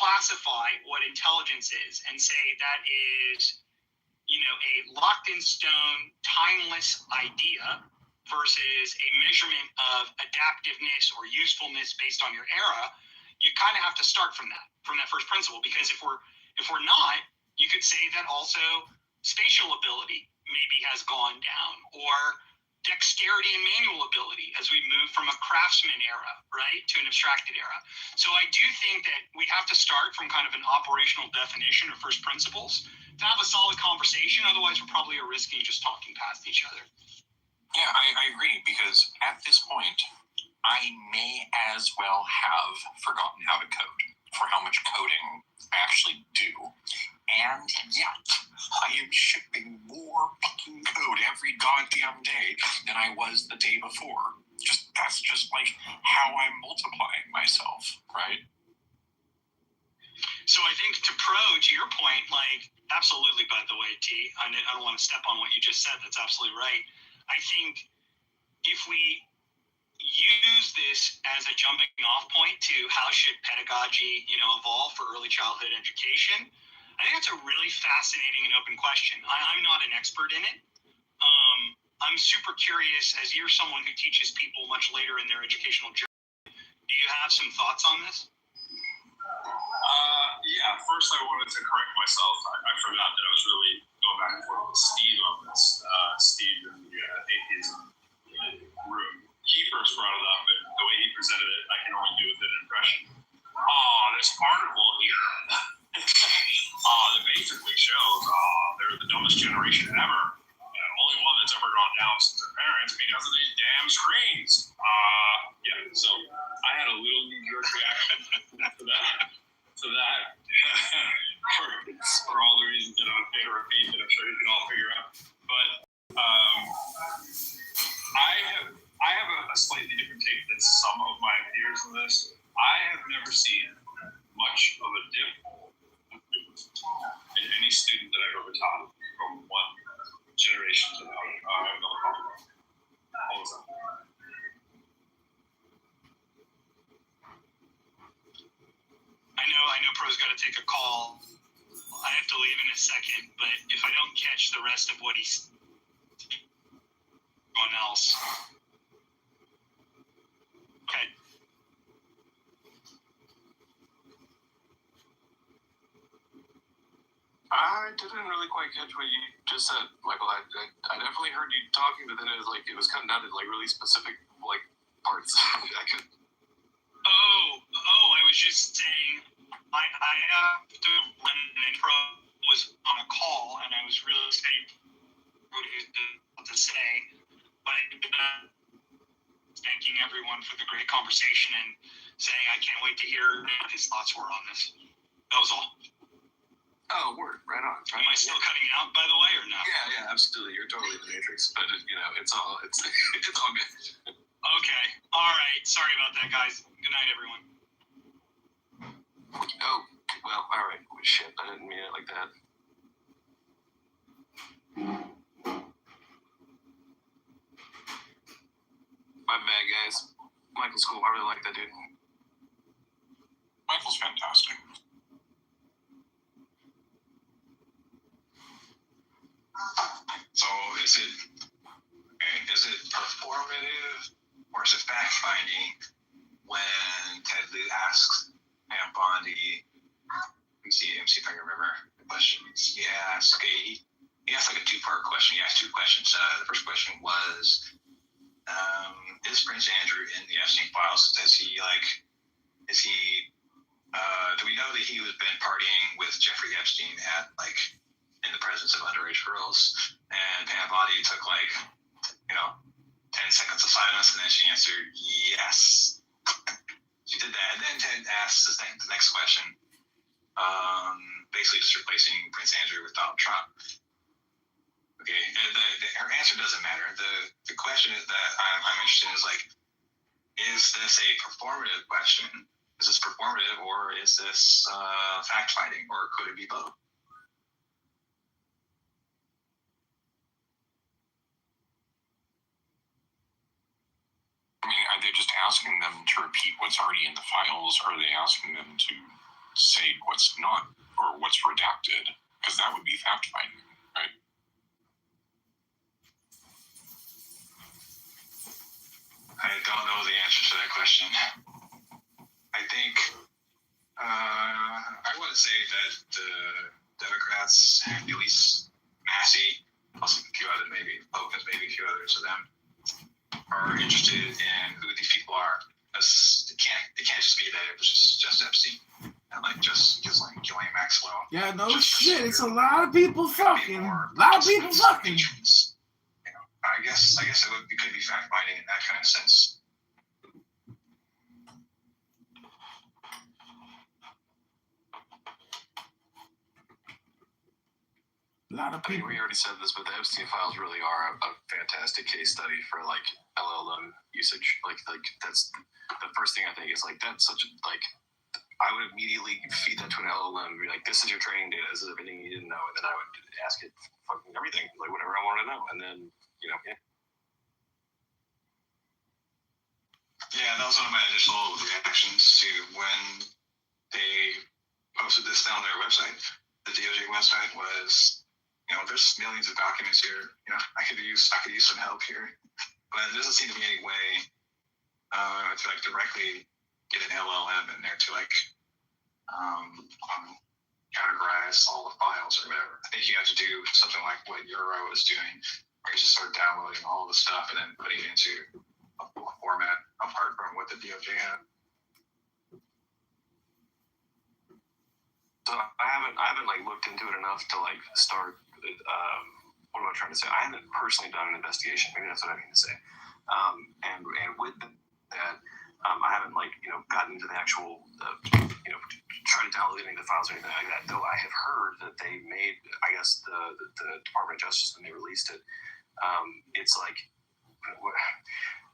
classify what intelligence is and say that is, a locked in stone, timeless idea versus a measurement of adaptiveness or usefulness based on your era, you kind of have to start from that first principle. Because if we're not, you could say that also spatial ability maybe has gone down, or dexterity and manual ability as we move from a craftsman era, right, to an abstracted era. So I do think that we have to start from kind of an operational definition or first principles to have a solid conversation. Otherwise, we're probably risking just talking past each other. Yeah, I agree, because at this point, I may as well have forgotten how to code for how much coding I actually do. And yet, I am shipping more fucking code every goddamn day than I was the day before. That's just like how I'm multiplying myself, right? So I think to your point, like, absolutely, by the way, T, I don't want to step on what you just said. That's absolutely right. I think if we use this as a jumping off point to how should pedagogy, evolve for early childhood education, I think that's a really fascinating and open question. I'm not an expert in it. I'm super curious, as you're someone who teaches people much later in their educational journey. Do you have some thoughts on this? Yeah, first I wanted to correct myself. I forgot that I was really going back and forth with Steve on this. Steve in the atheism room. He first brought it up, and the way he presented it, I can only do with an impression. This article here that basically shows they're the dumbest generation ever. Only one that's ever gone down since their parents because of these damn screens. Yeah, so I had a little knee-jerk reaction to that. For all the reasons that I'm going to repeat that I'm sure you can all figure out. But I have a slightly different take than some of my peers on this. I have never seen much of a dip in any student that I've ever taught from one generation to the other. Hold on. I know Pro's got to take a call. I have to leave in a second, but if I don't catch the rest of what he's everyone else. Okay. I didn't really quite catch what you just said, Michael. I definitely heard you talking, but then it was cutting down to like really specific parts. I could. I was just saying, I when Pro was on a call, and I was really excited what he was about to say, but thanking everyone for the great conversation and saying I can't wait to hear what his thoughts were on this. That was all. Oh, word, right on. Am I still cutting out, by the way, or no? Yeah, absolutely. You're totally in the Matrix, but it's all good. Okay. All right. Sorry about that, guys. Good night, everyone. Oh, well, all right. Shit, I didn't mean it like that. My bad, guys. Michael's cool. I really like that dude. Michael's fantastic. So is it performative or is it fact finding when Ted Lieu asks Pam Bondi? Let me see if I can remember the questions. He asked like a two-part question. He asked two questions. The first question was, is Prince Andrew in the Epstein files? Do we know that he was been partying with Jeffrey Epstein at in the presence of underage girls? And Pam Bondi took 10 seconds of silence, and then she answered yes. She did that, and then Ted asked the next question, basically just replacing Prince Andrew with Donald Trump. Okay, and her answer doesn't matter. The question that I'm interested in is this a performative question? Is this performative, or is this fact-finding, or could it be both? I mean, are they just asking them to repeat what's already in the files, or are they asking them to say what's not or what's redacted, because that would be fact finding, right? I don't know the answer to that question. I think I want to say that the Democrats, at least Massey, plus a few others, maybe Focus, maybe a few others of them, are interested in who these people are. It can't just be that it was just Epstein and like just like Ghislaine Maxwell. Yeah, no shit. It's a lot of people fucking. A lot of people fucking. I guess it could be fact finding in that kind of sense. A lot of people. We already said this, but the Epstein files really are a fantastic case study for like LLM usage. Like that's the first thing I think is like that's such a like. I would immediately feed that to an LLM and be like, "This is your training data. This is everything you didn't know," and then I would ask it fucking everything, like whatever I wanted to know, and then yeah. Yeah, that was one of my initial reactions to when they posted this down their website. The DOJ website was, there's millions of documents here. I could use some help here, but there doesn't seem to be any way to like directly get an LLM in there to like categorize all the files or whatever. I think you have to do something like what Euro is doing, where you just start downloading all the stuff and then putting it into a format apart from what the DOJ had. So I haven't like looked into it enough to like start. What am I trying to say? I haven't personally done an investigation. Maybe that's what I mean to say. And with that, I haven't like gotten into the actual try to download any of the files or anything like that. Though I have heard that they made, I guess the Department of Justice when they released it, it's like.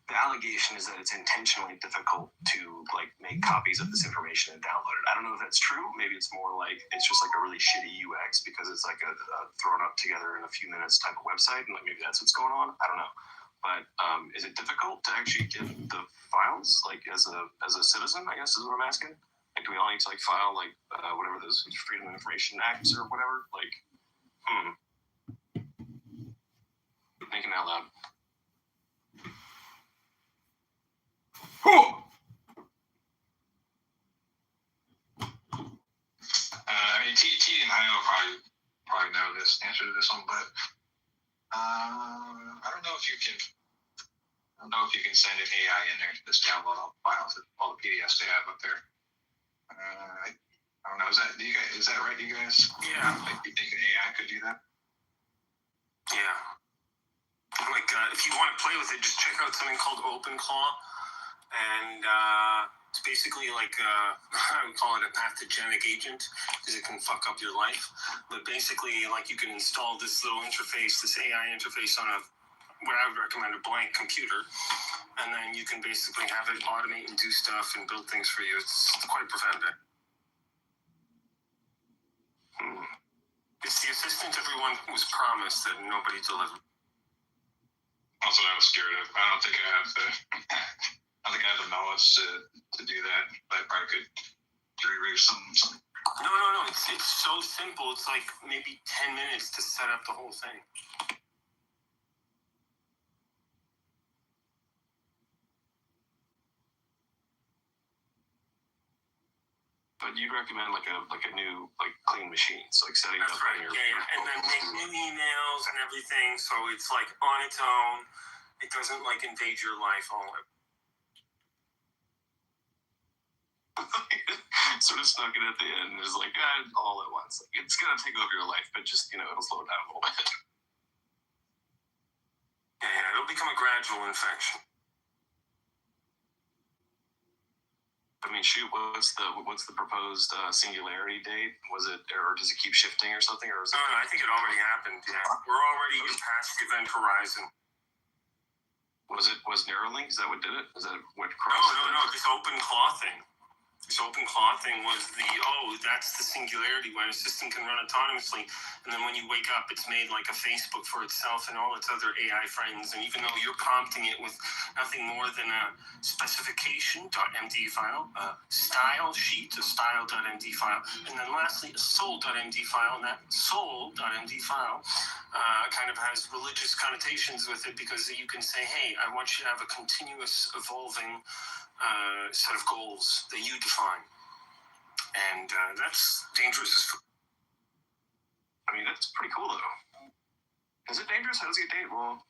The allegation is that it's intentionally difficult to like make copies of this information and download it. I don't know if that's true. Maybe it's more like it's just like a really shitty UX because it's like a thrown up together in a few minutes type of website, and like maybe that's what's going on. I don't know. But is it difficult to actually get the files like as a citizen? I guess is what I'm asking. Like, do we all need to like file like whatever those Freedom of Information Acts or whatever? Like, thinking out loud. I mean, T and I will probably know this answer to this one, but I don't know if you can. I don't know if you can send an AI in there to just download all the files, all the PDFs they have up there. I don't know. Is that right, you guys? Yeah. Like, you think an AI could do that? Yeah. Like, if you want to play with it, just check out something called OpenClaw. And it's basically like, I would call it a pathogenic agent because it can fuck up your life. But basically, like, you can install this little interface, this AI interface on what I would recommend, a blank computer. And then you can basically have it automate and do stuff and build things for you. It's quite profound. It's the assistant everyone was promised that nobody delivered. That's what I was scared of. I don't think I have the knowledge to do that. But I probably could reroute some. No. It's so simple. It's like maybe 10 minutes to set up the whole thing. But you'd recommend like a new clean machine, so like setting That's up. right. Yeah. And then make new emails and everything, so it's like on its own. It doesn't like invade your life all of it. Sort of stuck it at the end. It's like all at once. Like, it's gonna take over your life, but just it'll slow down a little bit. Yeah, it'll become a gradual infection. I mean, shoot, what's the proposed singularity date? Was it, or does it keep shifting or something? Or is it? No, I think it already happened. Yeah, we're already past the event horizon. Was Neuralink? Is that what did it? Is that what crossed? No. This OpenClaw thing. This open claw thing was that's the singularity when a system can run autonomously, and then when you wake up, it's made like a Facebook for itself and all its other AI friends, and even though you're prompting it with nothing more than a specification.md file, a style sheet, a style.md file, and then lastly, a soul.md file, and that soul.md file kind of has religious connotations with it, because you can say, hey, I want you to have a continuous evolving set of goals that you define, and that's dangerous as fuck. I mean, that's pretty cool though. Is it dangerous? How does it get dangerous? Well,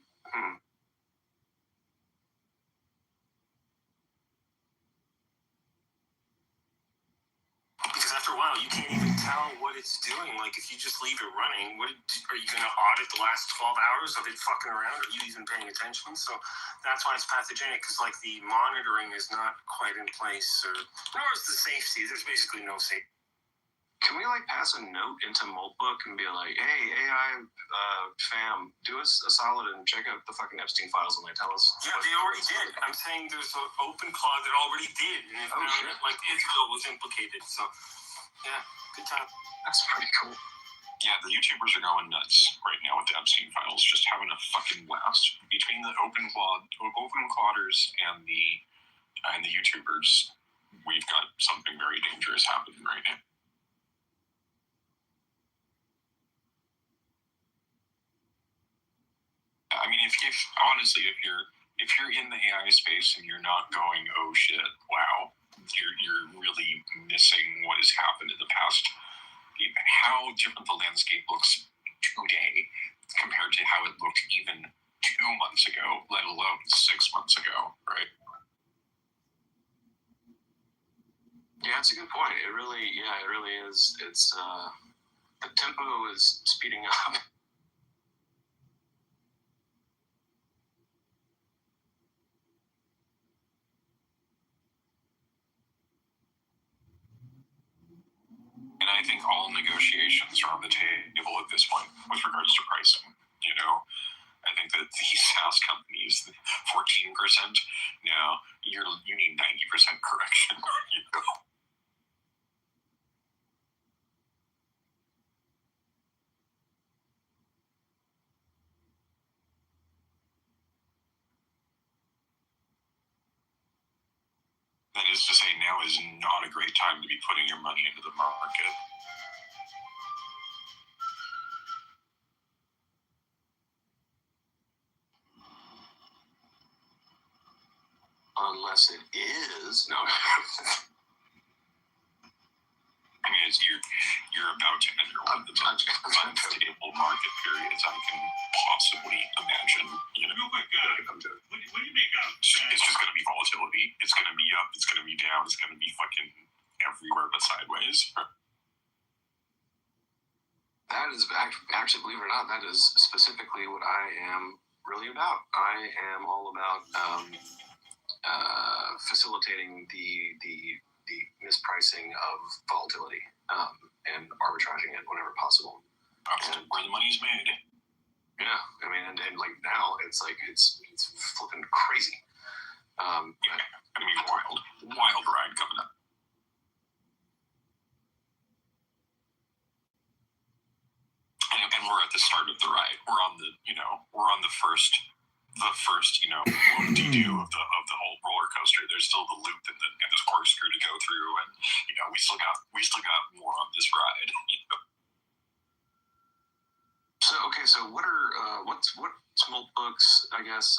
Because after a while, you can't even tell what it's doing. Like, if you just leave it running, are you going to audit the last 12 hours of it fucking around? Are you even paying attention? So that's why it's pathogenic, because, like, the monitoring is not quite in place, nor is the safety. There's basically no safety. can we, like, pass a note into Moltbook and be like, hey, AI fam, do us a solid and check out the fucking Epstein files and they tell us? Yeah, they already did. I'm saying there's an open claw that already did. And like, Israel was implicated. So, yeah, good time. That's pretty cool. Yeah, the YouTubers are going nuts right now with the Epstein files, just having a fucking blast. Between the open clauders and the YouTubers, we've got something very dangerous happening right now. I mean, if honestly, if you're in the AI space and you're not going, oh shit, wow, you're really missing what has happened in the past. How different the landscape looks today compared to how it looked even 2 months ago, let alone 6 months ago, right? Yeah, that's a good point. It really is. It's the tempo is speeding up. And I think all negotiations are on the table at this point with regards to pricing. You know, I think that these SaaS companies, 14%, now you need 90% correction. You know? That is to say, now is not a great time to be putting your money into the market. Unless it is. No. I mean, you're about to enter one of the most unstable market periods I can possibly imagine. You know, what do you make out? It's just going to be volatility. It's going to be up. It's going to be down. It's going to be fucking everywhere but sideways. That is actually, believe it or not, that is specifically what I am really about. I am all about facilitating the mispricing of volatility and arbitraging it whenever possible. That's where the money's made. Yeah, I mean, and like now it's like it's flipping crazy. Yeah, gonna be wild ride coming up. And we're at the start of the ride. We're on the first whoop-de-doo of the whole roller coaster. There's still the loop and the corkscrew to go through, and we still got more on this ride. You know? So what's Moltbook's, I guess,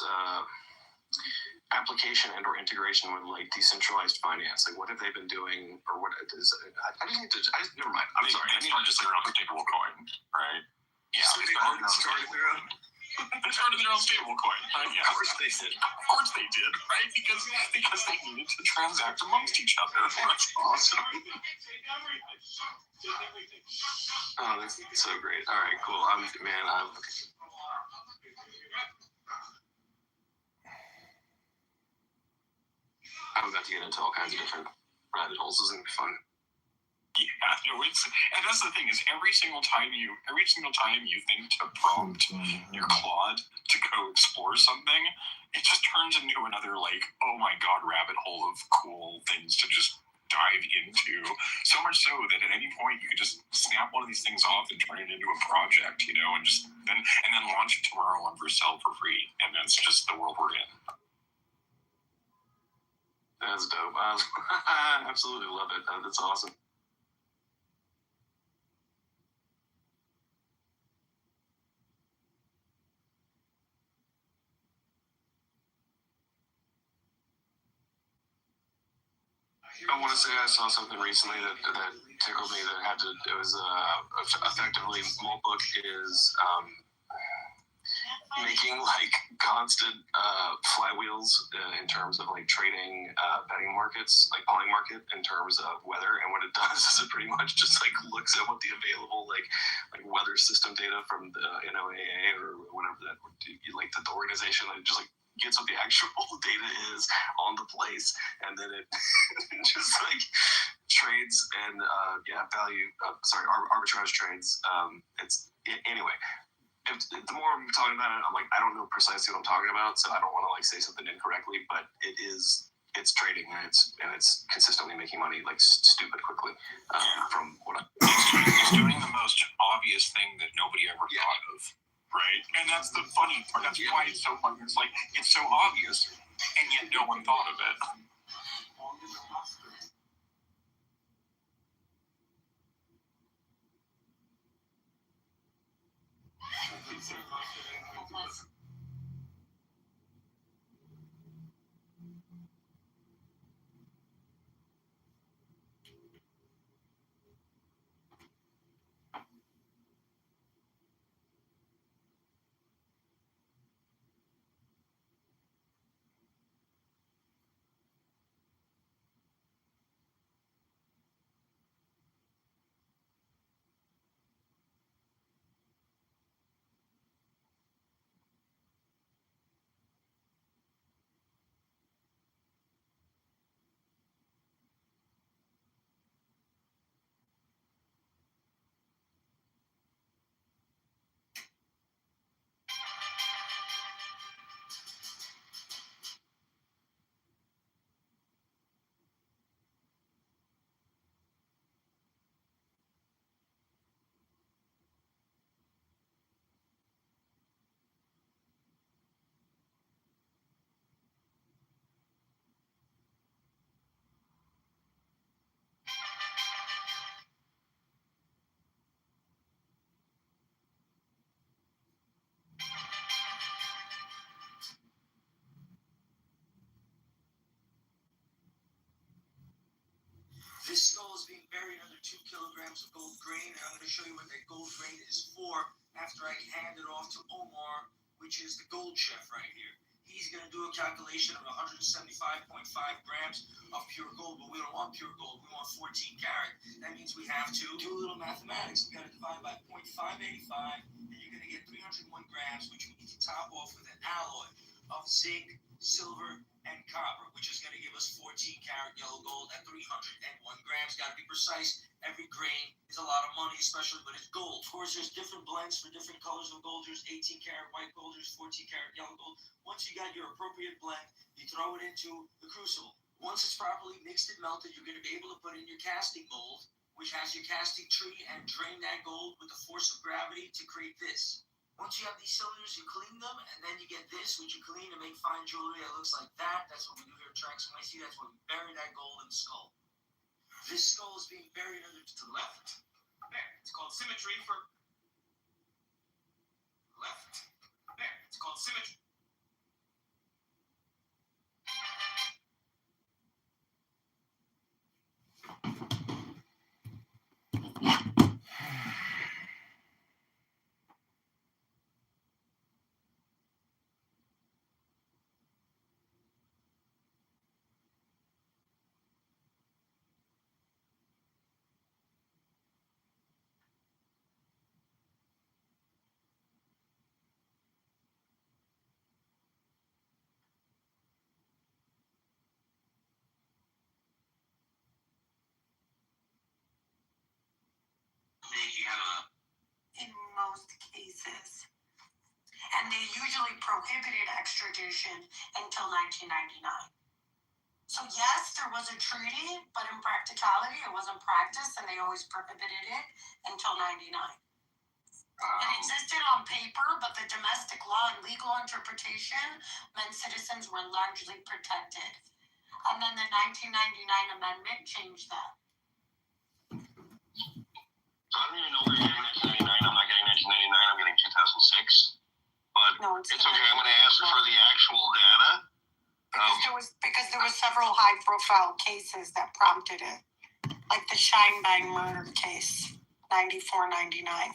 application and or integration with like decentralized finance? Like, what have they been doing, or what is? Never mind. I'm sorry. They started their own stable coin, right? Yeah, they started their own. They started their own stable coin. Yeah. Of course they did. Of course they did, right? Because they needed to transact amongst each other. That's awesome. Oh, that's so great. All right, cool. I'm about to get into all kinds of different rabbit holes. This is gonna be fun. Yeah, and that's the thing is every single time you think to prompt your Claude to go explore something, it just turns into another like, oh my god, rabbit hole of cool things to just dive dive into. So much so that at any point you could just snap one of these things off and turn it into a project, you know, and then launch it tomorrow on Vercel for free. And that's just the world we're in. That's dope. I absolutely love it. That's awesome. I want to say I saw something recently that tickled me. It was effectively Moltbook is making like constant flywheels in terms of like trading betting markets, like pawning market in terms of weather. And what it does is it pretty much just like looks at what the available like weather system data from the NOAA or whatever that like the organization that just like gets what the actual data is on the place, and then it just like trades and arbitrage trades. Anyway. The more I'm talking about it, I'm like, I don't know precisely what I'm talking about, so I don't want to like say something incorrectly, but it's trading and it's consistently making money like stupid quickly. From what it's doing the most obvious thing that nobody ever thought of, right? And that's the funny part. That's why it's so funny. It's like it's so obvious, and yet no one thought of it. This skull is being buried under 2 kilograms of gold grain, and I'm going to show you what that gold grain is for after I hand it off to Omar, which is the gold chef right here. He's going to do a calculation of 175.5 grams of pure gold, but we don't want pure gold. We want 14 karat. That means we have to do a little mathematics. We got to divide by 0.585, and you're going to get 301 grams, which we need to top off with an alloy of zinc, silver, and copper, which is going to give us 14 karat yellow gold at 301 grams. Got to be precise. Every grain is a lot of money, especially when it's gold. Of course, there's different blends for different colors of gold. There's 18 karat white gold. There's 14 karat yellow gold. Once you got your appropriate blend, you throw it into the crucible. Once it's properly mixed and melted, you're going to be able to put in your casting mold, which has your casting tree, and drain that gold with the force of gravity to create this. Once you have these cylinders, you clean them, and then you get this, which you clean to make fine jewelry that looks like that. That's what we do here at Tracks and Icy. That's where we bury that gold in the skull. This skull is being buried under to the left. There. It's called symmetry for left. There. It's called symmetry. In most cases. And they usually prohibited extradition until 1999. So yes, there was a treaty, but in practicality, and they always prohibited it until '99. It existed on paper, but the domestic law and legal interpretation meant citizens were largely protected. And then the 1999 amendment changed that. So I don't even know where you're getting 1999. I'm not getting 1999. I'm getting 2006. But no, it's okay. I'm going to ask for the actual data. Because there was several high-profile cases that prompted it, like the Scheinbein murder case, 94, 99.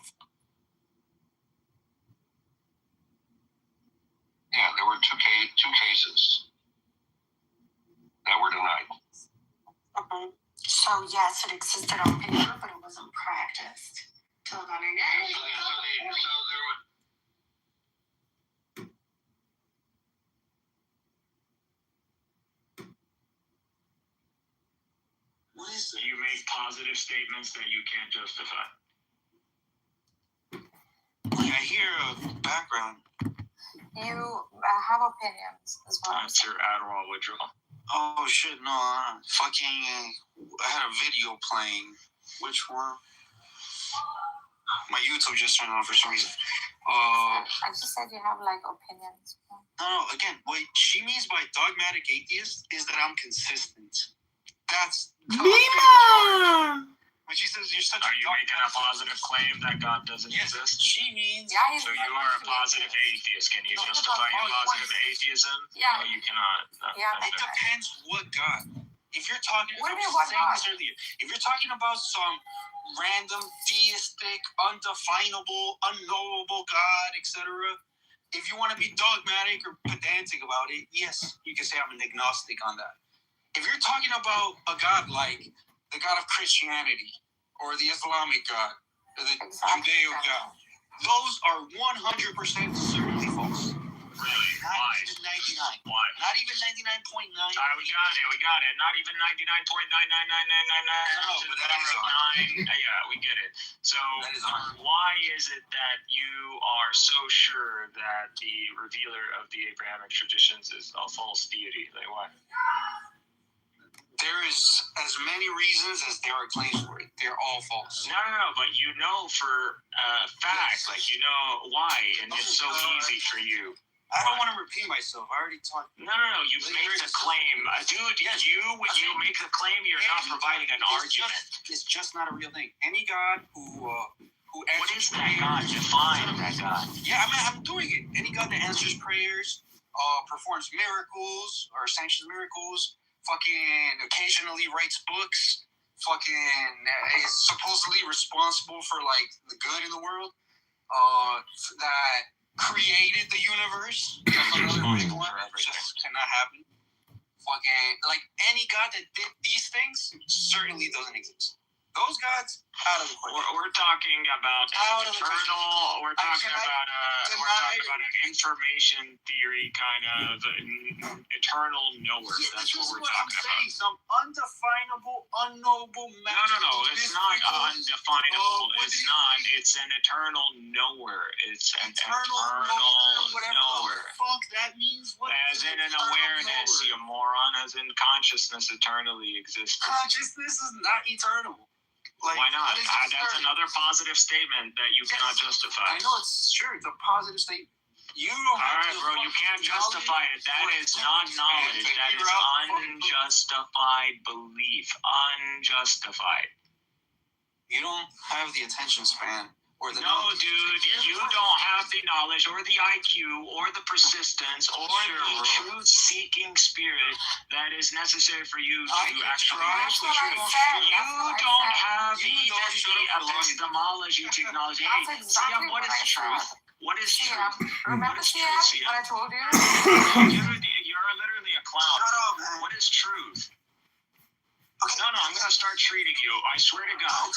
Yeah, there were two cases that were denied. Mm-hmm. So yes, it existed on paper, but it wasn't practiced till about a year. So there were. What is it? You make positive statements that you can't justify. I hear a background. You have opinions as well. That's your Adderall withdrawal. Oh shit, no, I had a video playing. Which one? My YouTube just turned on for some reason. I just said you have like opinions. No, again, what she means by dogmatic atheist is that I'm consistent. That's Nina! When she says you're such Are you making a positive claim that God doesn't exist? She means so you are a positive atheist. Can you justify your positive atheism? Yeah. No, you cannot. It depends what God. If you're talking, What do you mean, what God? earlier, if you're talking about some random deistic, undefinable, unknowable God, etc., if you want to be dogmatic or pedantic about it, yes, you can say I'm an agnostic on that. If you're talking about a God like the God of Christianity or the Islamic God or the Judeo God, those are 100% certainly false. Really? Why? 99. Why? Not even 99.9. We got it. Not even 99.99999. No, but that is 9. Yeah, we get it. So why is it that you are so sure that the revealer of the Abrahamic traditions is a false deity? Like why? There is as many reasons as there are claims for it. They're all false. No, but you know for a fact, like you know why, and it's so easy for you. I don't want to repeat myself. I already talked. No. You made the claim, dude. When you make the claim, you're not providing an argument. It's just not a real thing. Any God who what is that God? Define that God. Yeah, I'm doing it. Any God that answers prayers, performs miracles or sanctions miracles, fucking occasionally writes books, fucking is supposedly responsible for like the good in the world, that created the universe. That's another big one. Just cannot happen. Fucking like any God that did these things certainly doesn't exist. Those gods out of the question. We're talking about eternal. We're talking about an information theory kind of eternal knower. That's what we're talking about. Some undefinable, unknowable. No. It's not undefinable. It's not. It's an eternal knower. It's an eternal knower. Fuck that means what? As in an awareness, you moron. As in consciousness eternally exists. Consciousness is not eternal. Like, why not? That's another positive statement that you cannot justify. I know it's true. It's a positive statement. You don't All right, bro. You can't justify it. That is not knowledge. That is unjustified belief. Unjustified. You don't have the attention span. No, dude, you don't have the knowledge or the IQ or the persistence or the truth-seeking spirit that is necessary for you to actually reach the truth. You don't have even the epistemology to acknowledge. Hey, Siam, what is truth? What is truth? Remember Siam, what I told you? You're literally a clown. Shut up, man. What is truth? No, I'm gonna start treating you. I swear to God,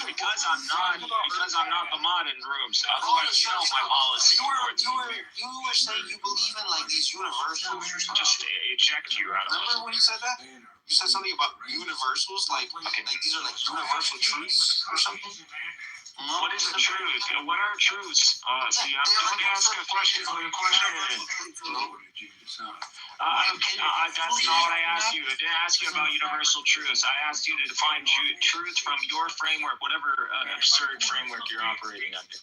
because I'm not the mod in rooms. Otherwise, you know my policy towards you. You were saying you believe in like these universals or something. Just eject you out of it. Remember when you said that? You said something about universals, like these are like universal truths or something. What is the truth? What are truths? See, don't ask a question with a question. That's not what I asked you. I didn't ask you about universal truths. I asked you to define truth from your framework, whatever absurd framework you're operating under.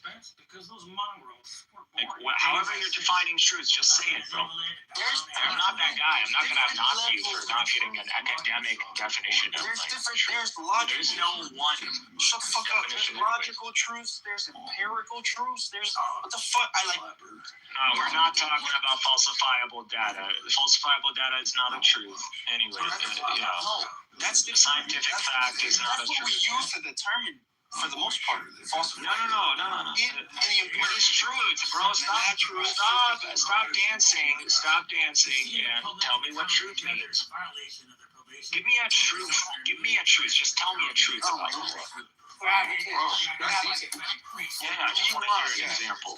However you're defining truth, just say it, bro. I'm not that guy. I'm not gonna knock you for not getting an academic definition of There's logic. There's no one. Shut the fuck up. There's logical truths. There's empirical truths. There's what the fuck? No, we're not talking about falsifiable data. Falsifiable data is not a truth. Anyway, that's the scientific fact is not a truth. That's what we use to determine, for the most part, falsifiable. No. What is truth, bro? Stop dancing. Stop dancing and tell me what truth means. Give me a truth. Just tell me a truth about it. I just want to hear an example.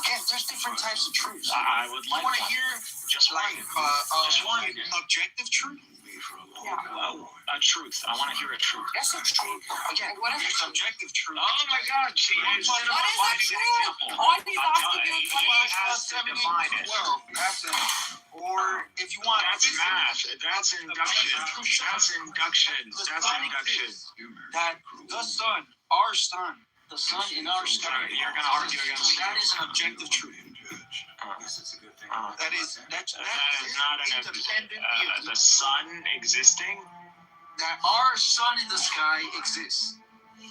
Yeah, there's different types of truths. I would like to hear just one. Objective truth. A truth. I want to hear a truth. That's a truth. Again, what is subjective truth? Oh my God! See, what is that truth? He has to define it. Or if you want, that's math. That's induction. That the sun, our sun, the sun in our sky. You're gonna argue against that. Is an objective truth. That is not an independent. The sun existing. That our sun in the sky exists.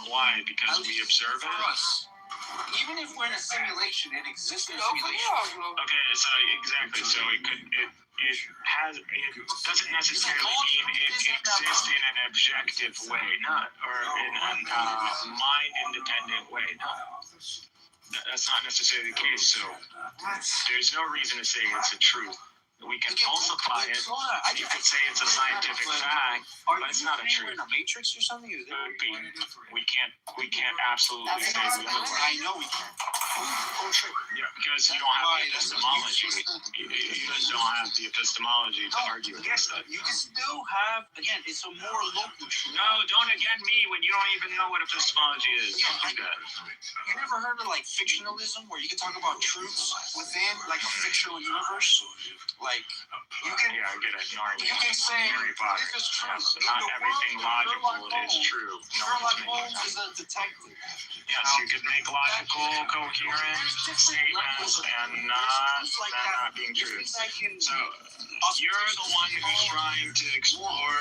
Why? Because we observe it. For us. Even if we're in a simulation, it exists in a simulation. Okay, so exactly. So it doesn't necessarily mean it exists in an objective way, or in a mind-independent way. No, that's not necessarily the case. So there's no reason to say it's a truth. We can falsify it. You could say it's a scientific fact, but it's not a truth. In a matrix or something? We can't absolutely say the other way. I know we can't. Yeah, because you don't have the epistemology. You just don't have the epistemology to argue against that. You can still have, again, it's a more local truth. No, don't again me when you don't even know what epistemology is. Don't do that. You never heard of like fictionalism, where you can talk about truths within like a fictional universe? Like you can, I get it. You can say this is true. Not everything logical is true. Sherlock Holmes is a detective. Yes, you could make logical, coherent statements and not being true. So you're the one who's trying to explore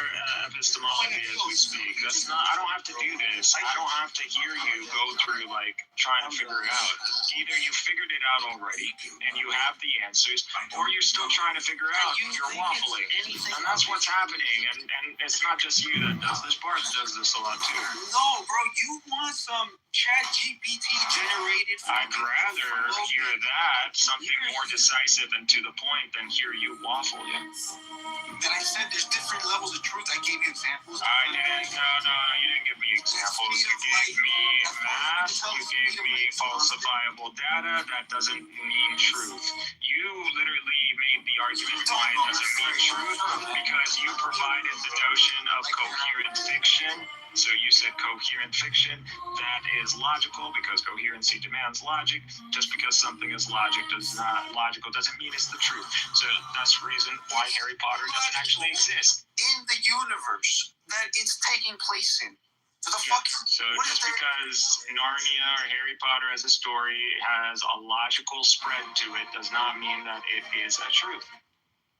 epistemology as we speak. That's not. I don't have to do this. I don't have to hear you go through like trying to figure it out. Either you figured it out already and you have the answers, or you're still trying to figure out. You're waffling, and that's what's happening. And it's not just you that does this. Bart does this a lot too. No, bro, you want some ChatGPT generated? I'd rather hear that, something more decisive and to the point, than hear you waffle. Yeah. Then I said there's different levels of truth. I gave you examples. I didn't. No, you didn't give me examples. You gave me math. You gave me falsifiable data. That doesn't mean truth. You literally made the argument why it doesn't mean truth because you provided the notion of coherent fiction. So you said coherent fiction, that is logical because coherency demands logic. Just because something is logical doesn't mean it's the truth. So that's the reason why Harry Potter doesn't actually exist. In the universe that it's taking place in. So just because Narnia or Harry Potter as a story has a logical spread to it does not mean that it is a truth.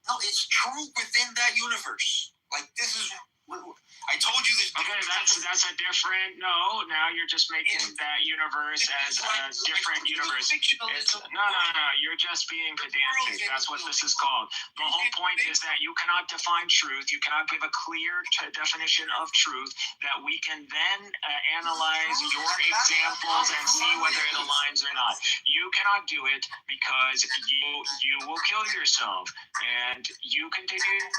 No, it's true within that universe. Like this is. I told you this. Okay, that's a different. No, now you're just making that universe as a different universe. No. You're just being pedantic. That's what this is called. The whole point is that you cannot define truth. You cannot give a clear definition of truth that we can then analyze your examples and see whether it aligns or not. You cannot do it because you will kill yourself, and you continue.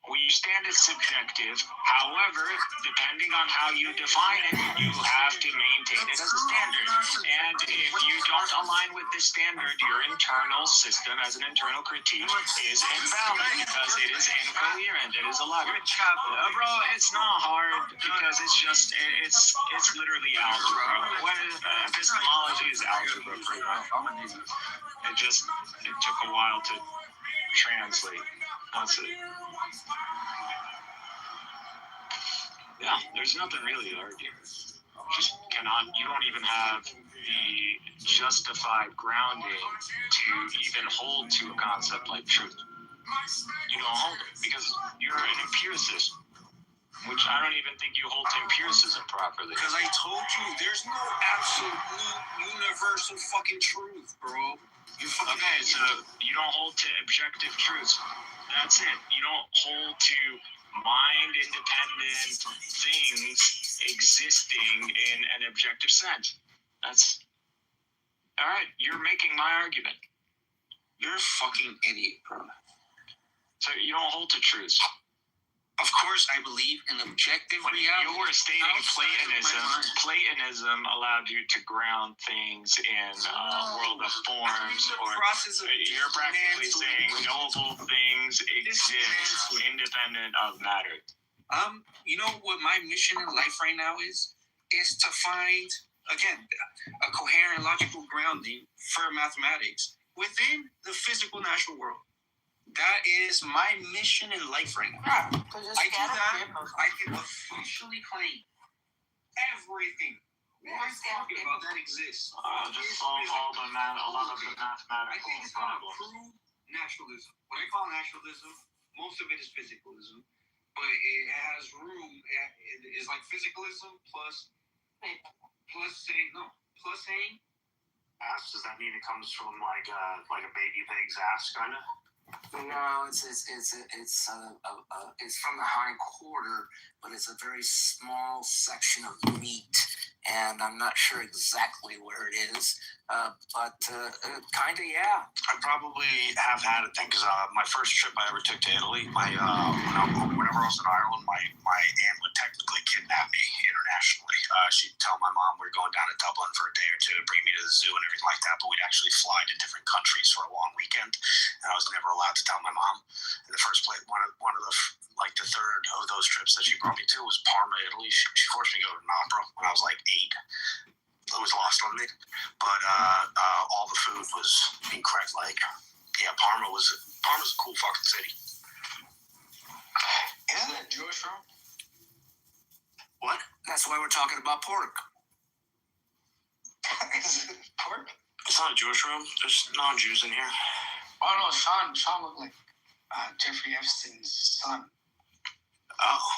We stand as subjective. However, depending on how you define it, you have to maintain it as a standard. And if you don't align with the standard, your internal system as an internal critique is invalid because it is incoherent. It is illogical. Bro, it's not hard because it's just, it's literally algebra. Epistemology is algebra, pretty much. It took a while to translate. That's it. Yeah, there's nothing really to argue. Just cannot. You don't even have the justified grounding to even hold to a concept like truth. You don't hold it because you're an empiricist, which I don't even think you hold to empiricism properly. Because I told you, there's no absolute universal fucking truth, bro. Okay, so you don't hold to objective truths. That's it. You don't hold to mind-independent things existing in an objective sense. That's all right. You're making my argument. You're a fucking idiot, bro. So you don't hold to truths. Of course, I believe in objective reality. You were stating Platonism allowed you to ground things in world of forms, or you're practically saying knowable things exist independent of matter. You know what my mission in life right now is to find, again, a coherent logical grounding for mathematics within the physical natural world. That is my mission in life right now. I do that. I can officially claim everything we're talking about that exists. Just solve all a lot of the mathematical I think it's going to prove naturalism. What I call naturalism, most of it is physicalism, but it has room. It is like physicalism plus saying. Ass, does that mean it comes from like a baby pig's ass, kind of? No, it's from the hind quarter, but it's a very small section of meat, and I'm not sure exactly where it is, but kind of, yeah. I probably have had it then, because my first trip I ever took to Italy, whenever I was in Ireland, my aunt would technically kidnap me internationally. She'd tell my mom we're going down to Dublin for a day or two to bring me to the zoo and everything like that, but we'd actually fly to different countries for a long weekend, and I was never allowed to tell my mom. In the first place, one of the third of those trips that she brought me to was Parma, Italy. She forced me to go to an opera when I was like 8. It was lost on me, but all the food was incorrect. Like, yeah, Parma's a cool fucking city. Isn't it Jewish, bro? What? That's why we're talking about pork. Is it pork? It's not a Jewish room. There's non-Jews in here. Oh no, Sean looked like Jeffrey Epstein's son. Oh.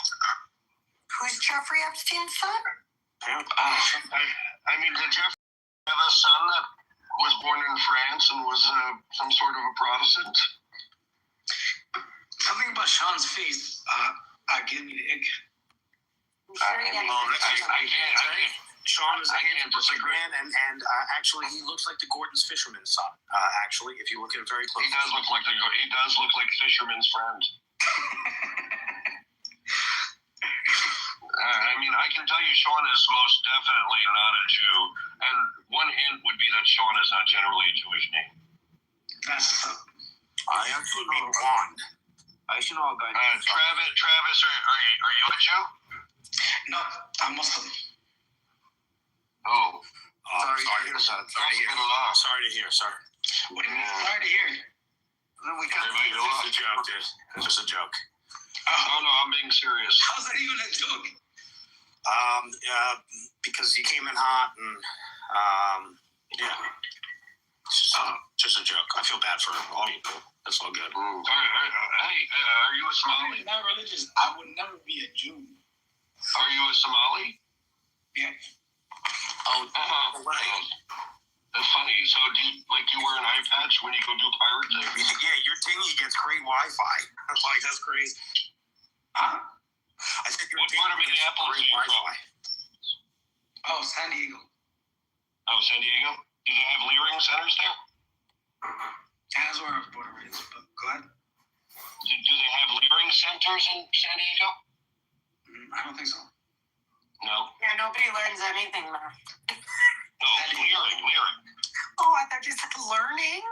Who's Jeffrey Epstein's son? I mean, did Jeff have a son that was born in France and was some sort of a Protestant? Something about Sean's face. Give me the egg. Sean is a handsome man, and actually, he looks like the Gordon's fisherman's son. Actually, if you look at it very closely, He does look like Fisherman's friend. I mean, I can tell you Sean is most definitely not a Jew, and one hint would be that Sean is not generally a Jewish name. I actually know Juan. I should know a guy. Travis, are you a Jew? No, I'm Muslim. Oh. Sorry to hear, sir. What do you mean, sorry to hear? It's a joke, dude. It's just a joke. No, I'm being serious. How's that even a joke? Because you came in hot, and yeah. It's just a joke. I feel bad for all you people. That's all good. Hey, are you a Somali? I'm not religious. I would never be a Jew. Are you a Somali? Yeah. That's funny. So do you wear an eye patch when you go do pirate things? Yeah, your dinghy gets great Wi-Fi. Like, that's crazy. Huh? I think your What part of dinghy gets Minneapolis great are you Wi-Fi. from? Oh, San Diego. Oh, San Diego? Do they have Leering centers there? That's where I was born and raised, but go ahead. Do they have Leering centers in San Diego? I don't think so. No? Yeah, nobody learns anything there. No, Leering. Oh, I thought you said learning.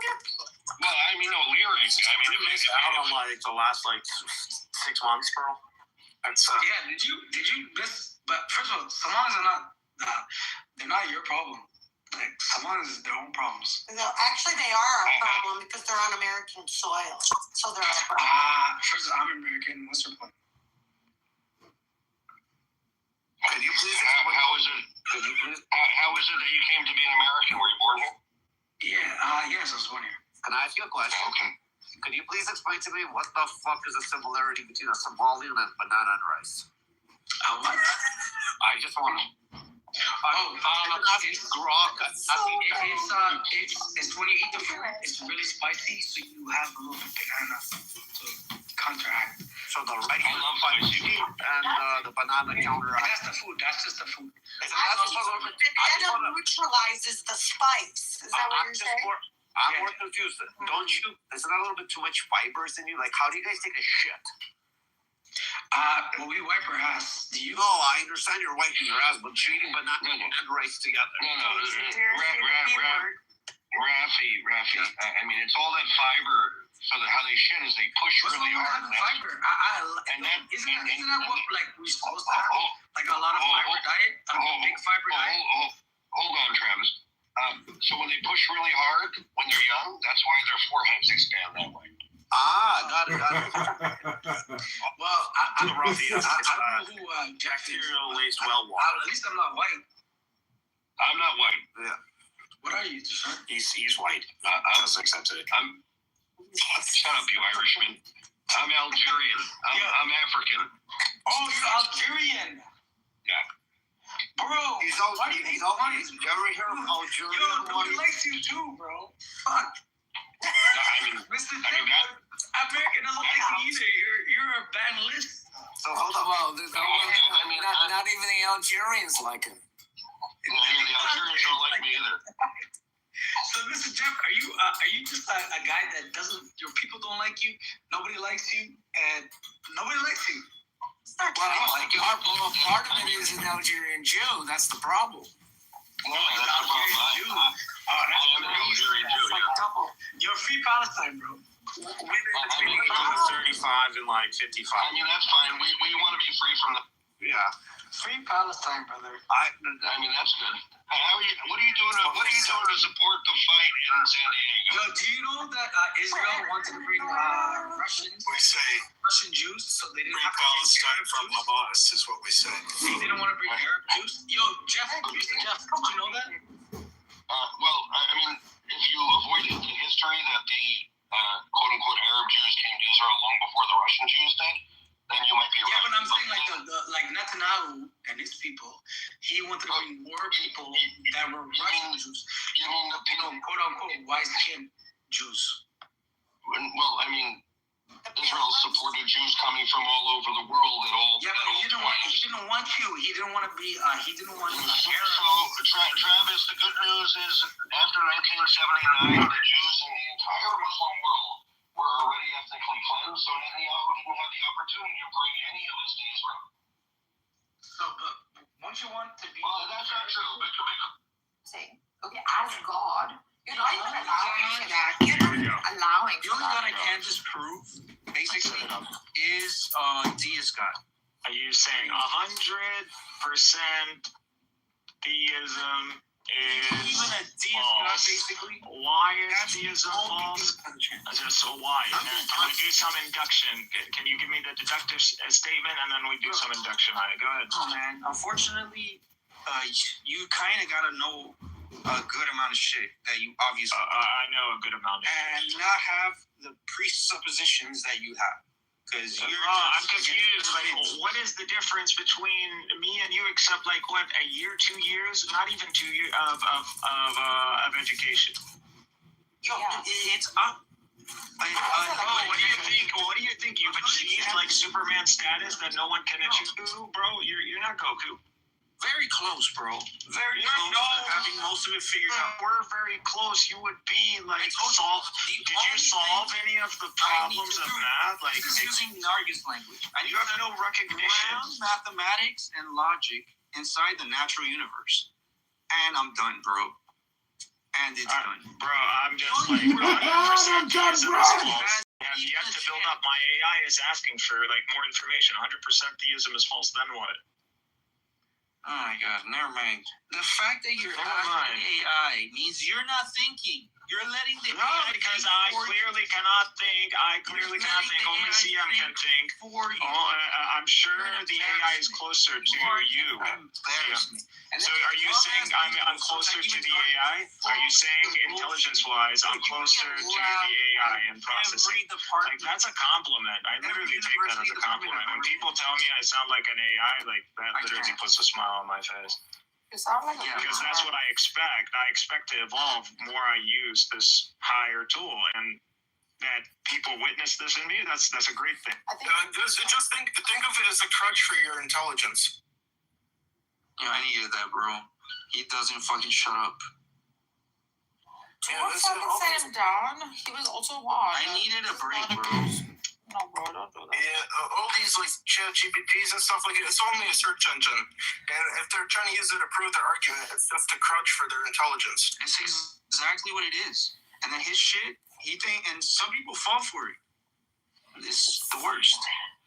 Well, I mean, no, Leering. I mean, You missed out on like the last 6 months, bro. That's Yeah, did you miss? But first of all, Somalis are not. They're not your problem. Like, someone's their own problems. No, actually, they are a problem because they're on American soil. So they're a problem. First, I'm American. What's your point? Could you please? How is it? How is it that you came to be an American? Were you born here? Yeah. Yes, I was born here. Can I ask you a question? Okay. Could you please explain to me what the fuck is the similarity between a Somalian and banana and rice? What? I just want to. It's grog. It's when you eat the food, it's really spicy, so you have a little bit banana to counteract. So the rice is spicy and the banana counteracts. That's the food. That's just the food. The banana neutralizes the spice. Is that what you're saying? I'm more confused. Don't you? Is there not a little bit too much fibers in you? Like, how do you guys take a shit? Well, we wipe our ass. Do you? No, I understand you're wiping your ass, but you're eating banana and rice together. No. Rafi. I mean, it's all that fiber. So that how they shit is they push really hard. Fiber. Isn't that what like we're supposed to have? Like a lot of fiber diet, big fiber diet. Hold on, Travis. So when they push really hard when they're young, that's why their foreheads expand that way. Got it. Well, I don't know who Jack laced well water. At least I'm not white. I'm not white. Yeah. What are you, sir? He's white. I was accepted. Shut up, you Irishman. I'm Algerian. I'm African. Oh, you're Algerian. Yeah. Bro, he's ever heard of Algerian? Yo, nobody likes you too, bro. Fuck. No, I mean, American doesn't like you either. You're a bad list. So hold on. Not even the Algerians like him. The Algerians don't like me either. So, Mr. Jeff, are you just a guy that your people don't like you, nobody likes you, and nobody likes you? Well, part of it is an Algerian Jew. That's the problem. Well, that's the problem. I am an Algerian Jew. You're free Palestine, bro. Between 35 and like 55. I mean, that's fine. We want to be free from the. Yeah. Free Palestine, brother. I mean, that's good. What are you doing to support the fight in San Diego? Yo, do you know that Israel wanted to bring Russians? We say Russian Jews, so they didn't free have to Palestine from Hamas is what we say. They didn't want to bring Arab Jews. Yo, Jeff, did you know that? Well, I mean, if you avoided the history that the quote-unquote Arab Jews came to Israel long before the Russian Jews did, then you might be right. Yeah, but I'm saying like Netanyahu and his people, he wanted to bring more people that were Russian Jews. You mean the people, quote-unquote, white-skinned Jews? Well, I mean, Israel supported Jews coming from all over the world at all. Yeah, but he didn't want you. He didn't want to be. He didn't want to. So, Travis, the good news is after 1979, the Jews in the entire Muslim world were already ethnically cleansed, so Netanyahu didn't have the opportunity to bring any of us to Israel. So, but once you want to be. Well, that's not true. Okay, as God, you're not even allowing that. You're not allowing. The only God I can disprove, basically, is deist God. Are you saying 100% theism is even a deist God, basically? Why is theism false? So why? Can we do some induction? Can you give me the deductive statement and then we do some induction on it? Go ahead. Oh, man. Unfortunately, you kind of got to know a good amount of shit that you obviously I know a good amount of shit. And not have the presuppositions that you have. Because I'm confused. Like, what is the difference between me and you, except like what, a year, 2 years, not even 2 years of education? Yo, it's up. What do you think? What do you think? You've achieved like Superman status that no one can achieve, bro? You're not Goku. Very close, bro. Very close to having most of it figured out. We're very close. You would be like Did you solve any of the problems of math? Like using Nargis language. You have no recognition. Mathematics and logic inside the natural universe. And I'm done, bro. And it's done. Bro, I'm just like 100% theism is false. I have yet to build up. My AI is asking for like more information. 100% theism is false. Then what? Oh my god, never mind. The fact that you're asking AI means you're not thinking. You're letting the AI because think I for you. clearly cannot think. You're Only letting the CM can think. for you. I'm sure the AI is closer to you. Embarrass me. And So then are you saying I'm closer to the AI? Are you saying intelligence-wise I'm closer to the AI in processing? Like, that's a compliment. I literally take that as a compliment. When people tell me I sound like an AI, like, that literally puts a smile on my face. You sound like Because that's what I expect. I expect to evolve more I use this higher tool, and that people witness this in me. That's a great thing. Just think of it as a crutch for your intelligence. Yeah, I needed that, bro. He doesn't fucking shut up. Don't fucking set him down. He was also wild. I needed a break, bro. No, bro, don't do that. Yeah, all these like chat GPTs and stuff like it, it's only a search engine, and if they're trying to use it to prove their argument, it's just a crutch for their intelligence. It's exactly what it is. And then his shit, and some people fall for it. It's the worst.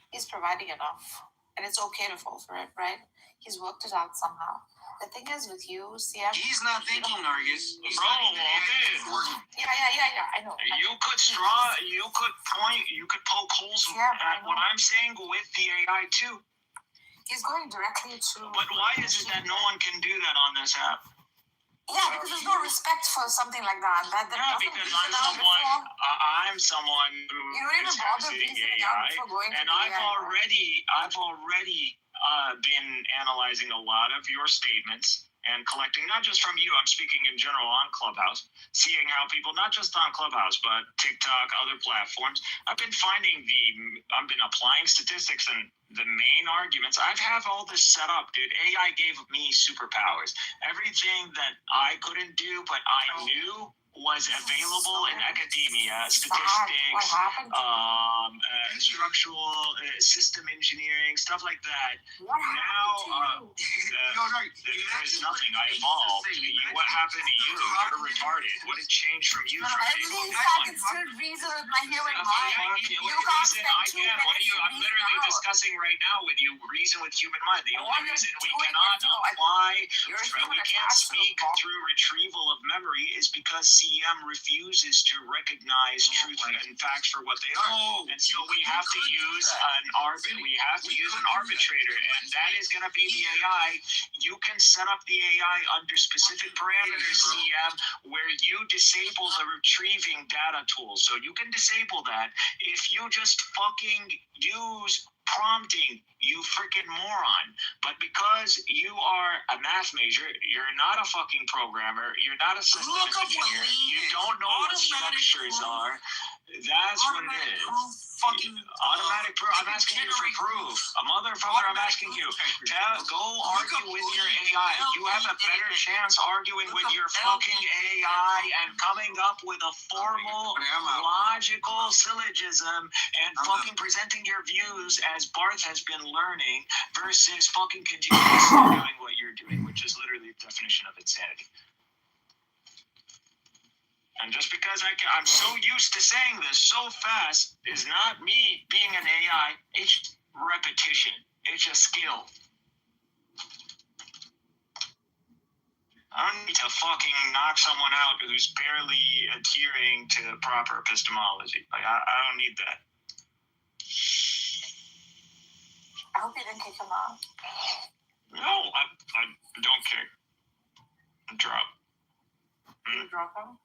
He's providing enough, and it's okay to fall for it, right? He's worked it out somehow. The thing is with you, CM. He's not thinking, Nargis. Bro, okay. Yeah, I know. You could poke holes at what I'm saying with the AI too. He's going directly to. But why is it that no one can do that on this app? Yeah, because there's no respect for something like that. Because I'm someone who is using AI, and I've already been analyzing a lot of your statements and collecting, not just from you, I'm speaking in general on Clubhouse, seeing how people, not just on Clubhouse, but TikTok, other platforms, I've been applying statistics and the main arguments. I have all this set up, dude. AI gave me superpowers. Everything that I couldn't do, but I knew was available in academia, statistics, structural system engineering, stuff like that. Now, there's nothing. I evolved. What happened to you? You're retarded. What had changed from you? At least I can still reason with my human mind. I'm literally discussing right now with you, reason with human mind. The only reason we cannot apply, we can't speak through retrieval of memory is because CM refuses to recognize truth and facts for what they are. And so we have to use an arbitrator, and that is going to be the AI. You can set up the AI under specific parameters, CM, where you disable the retrieving data tool. So you can disable that if you just fucking use prompting, you freaking moron. But because you are a math major, you're not a fucking programmer, you're not a system engineer, you don't know what structures are. That's what it is. Automatic proof. I'm asking you for proof. Motherfucker, I'm asking you. Go argue with your AI. You have a better chance arguing with your fucking AI and coming up with a formal, logical syllogism and fucking presenting your views as Barth has been learning versus fucking continuously doing what you're doing, which is literally the definition of insanity. And just because I'm so used to saying this so fast is not me being an AI. It's repetition. It's a skill. I don't need to fucking knock someone out who's barely adhering to proper epistemology. Like, I don't need that. I hope you didn't kick him out. No, I don't kick. Drop. You drop him?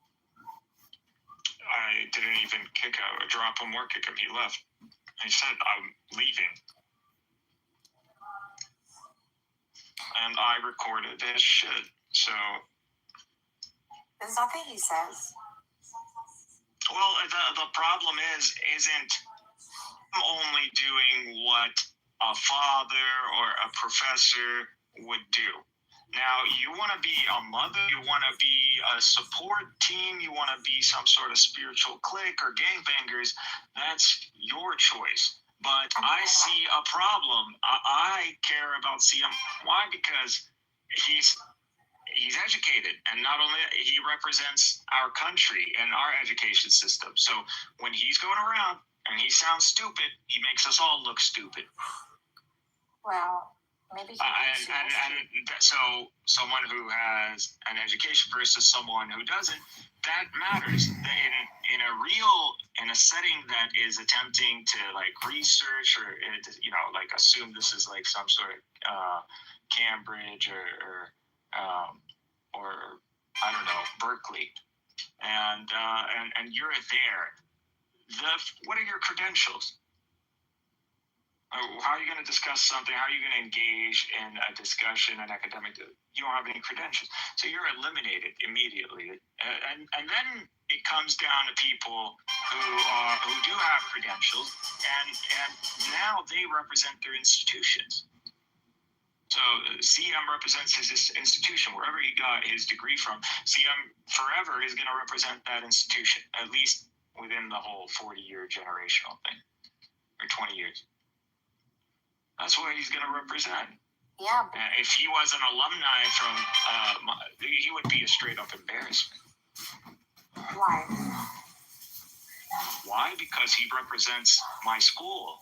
I didn't even kick out or drop him or kick him. He left. He said, I'm leaving. And I recorded his shit. So. There's nothing he says. Well, the problem isn't only doing what a father or a professor would do. Now, you want to be a mother, you want to be a support team, you want to be some sort of spiritual clique or gangbangers, that's your choice. But I see a problem. I care about CM. Why? Because he's educated, and not only he represents our country and our education system. So when he's going around and he sounds stupid, he makes us all look stupid. Well, Maybe so someone who has an education versus someone who doesn't, that matters. In a setting that is attempting to like research or like assume this is like some sort of Cambridge or I don't know, Berkeley, and you're there. What are your credentials? How are you going to discuss something? How are you going to engage in a discussion, an academic? You don't have any credentials, so you're eliminated immediately. And then it comes down to people who do have credentials, and now they represent their institutions. So CM represents his institution, wherever he got his degree from. CM forever is going to represent that institution, at least within the whole 40-year generational thing, or 20 years. That's what he's going to represent. Yeah. If he was an alumni from, he would be a straight-up embarrassment. Why? Why? Because he represents my school.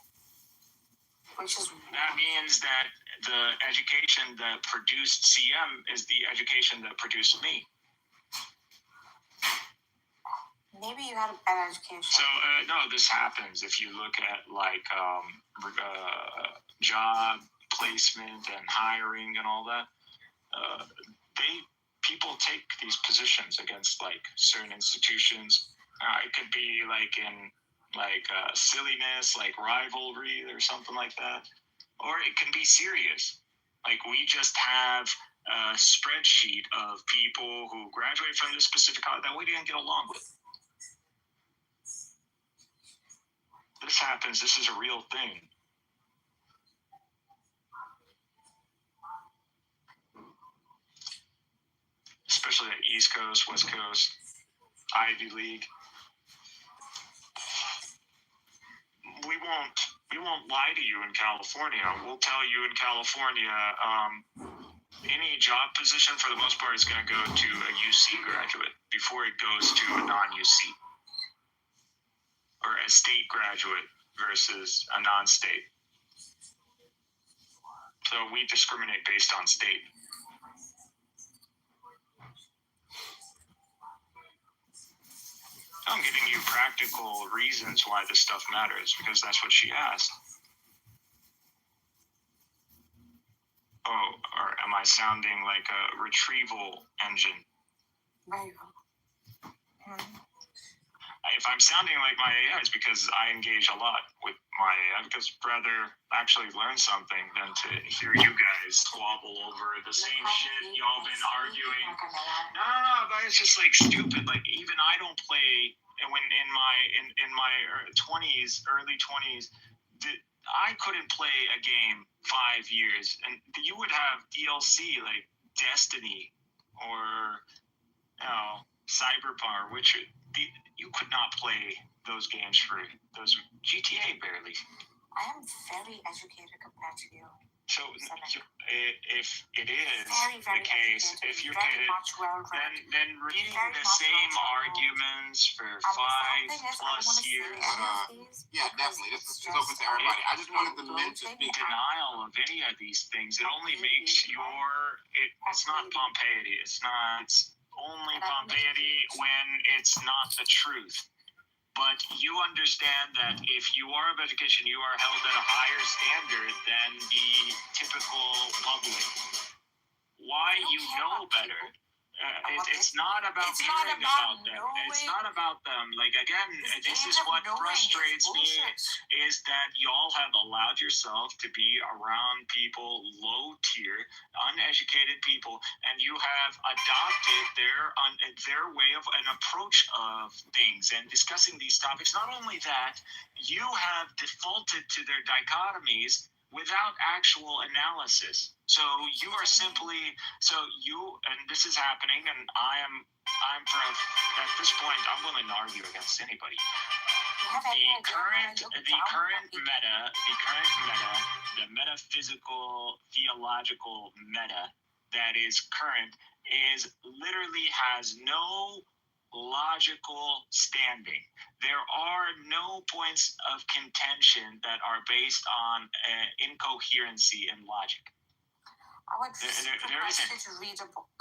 That means that the education that produced CM is the education that produced me. Maybe you had a bad education. So, no, this happens if you look at, like, job placement and hiring and all that. People take these positions against, like, certain institutions. It could be, like, in, like, silliness, like rivalry or something like that. Or it can be serious. Like, we just have a spreadsheet of people who graduate from this specific college that we didn't get along with. This happens. This is a real thing. Especially at East Coast, West Coast, Ivy League. We won't lie to you in California. We'll tell you in California, any job position for the most part is going to go to a UC graduate before it goes to a non-UC. Or a state graduate versus a non-state. So we discriminate based on state. I'm giving you practical reasons why this stuff matters, because that's what she asked. Oh, or am I sounding like a retrieval engine? Right. If I'm sounding like my AI, it's because I engage a lot with my AI, because I'd rather actually learn something than to hear you guys squabble over the same shit y'all been arguing. No, but it's just like stupid. Like, even I don't play when in my 20s, early 20s, I couldn't play a game 5 years, and you would have DLC like Destiny or Cyberpunk or Witcher. You could not play those games for those GTA barely. I am very educated compared to you. So if it is the case, if you're then repeating the same arguments for 5+ years. Yeah, definitely. This is open to everybody. I just wanted the men to speak. Denial of any of these things, it only makes it's not Pompeii. It's only Pompeii when it's not the truth. But you understand that if you are of education, you are held at a higher standard than the typical public. Why? You know better. It's not about caring about them. It's not about them. Like, again, this is what frustrates me, is that y'all have allowed yourself to be around people, low tier, uneducated people, and you have adopted their way of an approach of things and discussing these topics. Not only that, you have defaulted to their dichotomies without actual analysis. So you are simply, and this is happening, and at this point, I'm willing to argue against anybody. The current meta, the metaphysical, theological meta that is current literally has no logical standing. There are no points of contention that are based on incoherency and logic. I would suggest you to read a book.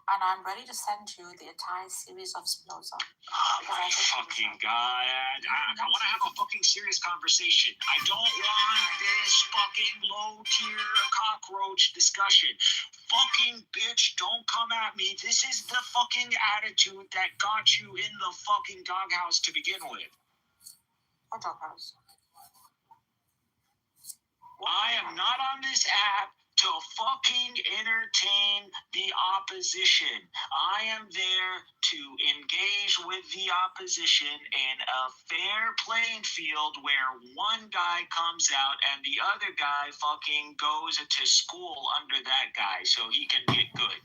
And I'm ready to send you the entire series of Spinoza. Oh my fucking god. I want to have a fucking serious conversation. I don't want this fucking low tier cockroach discussion. Fucking bitch, don't come at me. This is the fucking attitude that got you in the fucking doghouse to begin with. What doghouse? I am not on this app to fucking entertain the opposition. I am there to engage with the opposition in a fair playing field where one guy comes out and the other guy fucking goes to school under that guy so he can get good.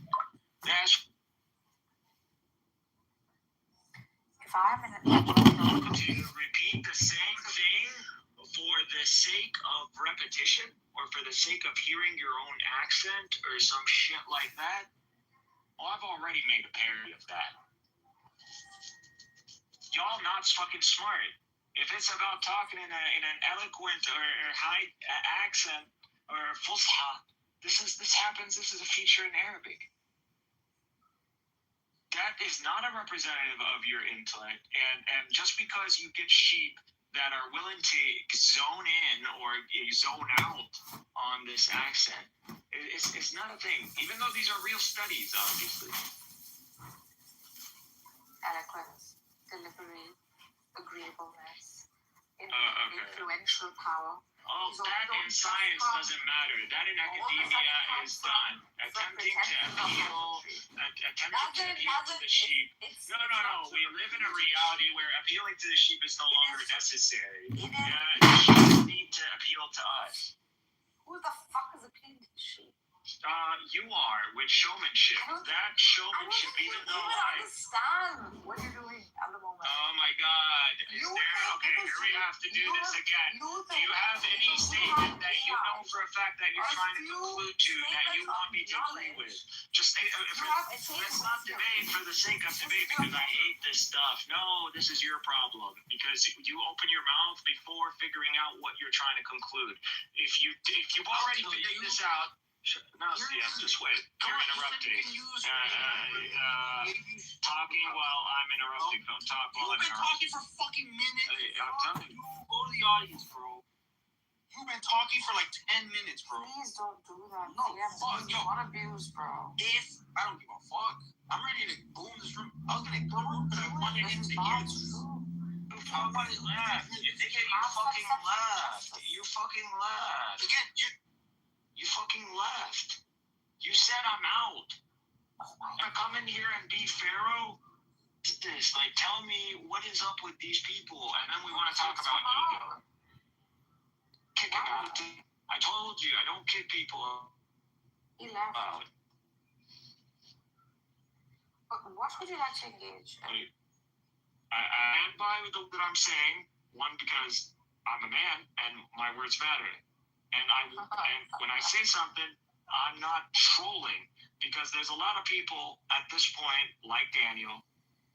That's... If I'm in to repeat the same thing for the sake of repetition, or for the sake of hearing your own accent, or some shit like that, well, I've already made a parody of that. Y'all not fucking smart. If it's about talking in an eloquent or high accent, or fusha, this happens, this is a feature in Arabic. That is not a representative of your intellect, and just because you get sheep that are willing to zone in or zone out on this accent, it's not a thing, even though these are real studies, obviously. Eloquence, delivery, agreeableness, influential power. Oh, that in science doesn't matter. That in academia is done. Attempting to appeal to the sheep. No. We live in a reality where appealing to the sheep is no longer necessary. The sheep need to appeal to us. Who the fuck is appealing to the sheep? You are, with showmanship. That showmanship, even though I understand what you're doing at the moment. Oh my god. Okay, here we have to do this again. Do you have any statement that you know for a fact that you're trying to conclude to that you want me to agree with? Just let's not debate for the sake of debate because I hate this stuff. No, this is your problem because you open your mouth before figuring out what you're trying to conclude. If you've already figured this out, no, just wait. You're interrupting. Talking while I'm interrupting. Don't talk while I'm interrupting. You've been talking for fucking minutes. I'm telling you. Go to the audience, bro. You've been talking for like 10 minutes, bro. Please don't do that. No, fuck. Yo, what abuse, bro? I don't give a fuck. I'm ready to boom this room. I was gonna boom, but I wanted him to hear it. Nobody left. You fucking left. You fucking left. Again, you fucking left. You said I'm out. I come in here and be Pharaoh? What's this? Like, tell me what is up with these people, and then we want to talk about ego. Kick him out. I told you, I don't kick people He left. out. What would you like to engage? I stand by with what I'm saying. One, because I'm a man, and my words matter. And when I say something, I'm not trolling because there's a lot of people at this point, like Daniel,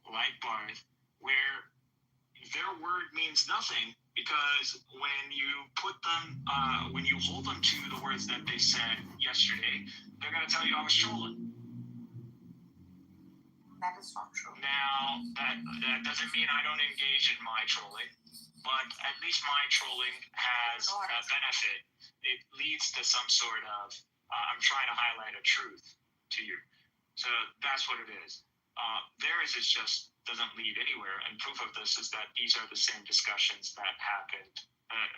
like Barth, where their word means nothing because when you put them, when you hold them to the words that they said yesterday, they're going to tell you I was trolling. That is not true. Now, that doesn't mean I don't engage in my trolling, but at least my trolling has a benefit. It leads to some sort of, I'm trying to highlight a truth to you. So that's what it is. Theirs is just doesn't lead anywhere. And proof of this is that these are the same discussions that happened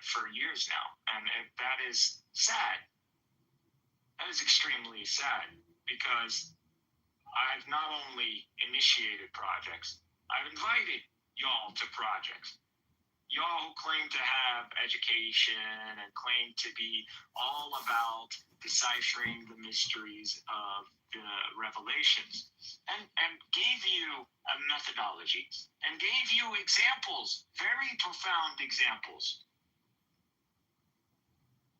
for years now. And that is sad. That is extremely sad because I've not only initiated projects, I've invited y'all to projects. Y'all who claim to have education and claim to be all about deciphering the mysteries of the revelations and gave you a methodology and gave you examples, very profound examples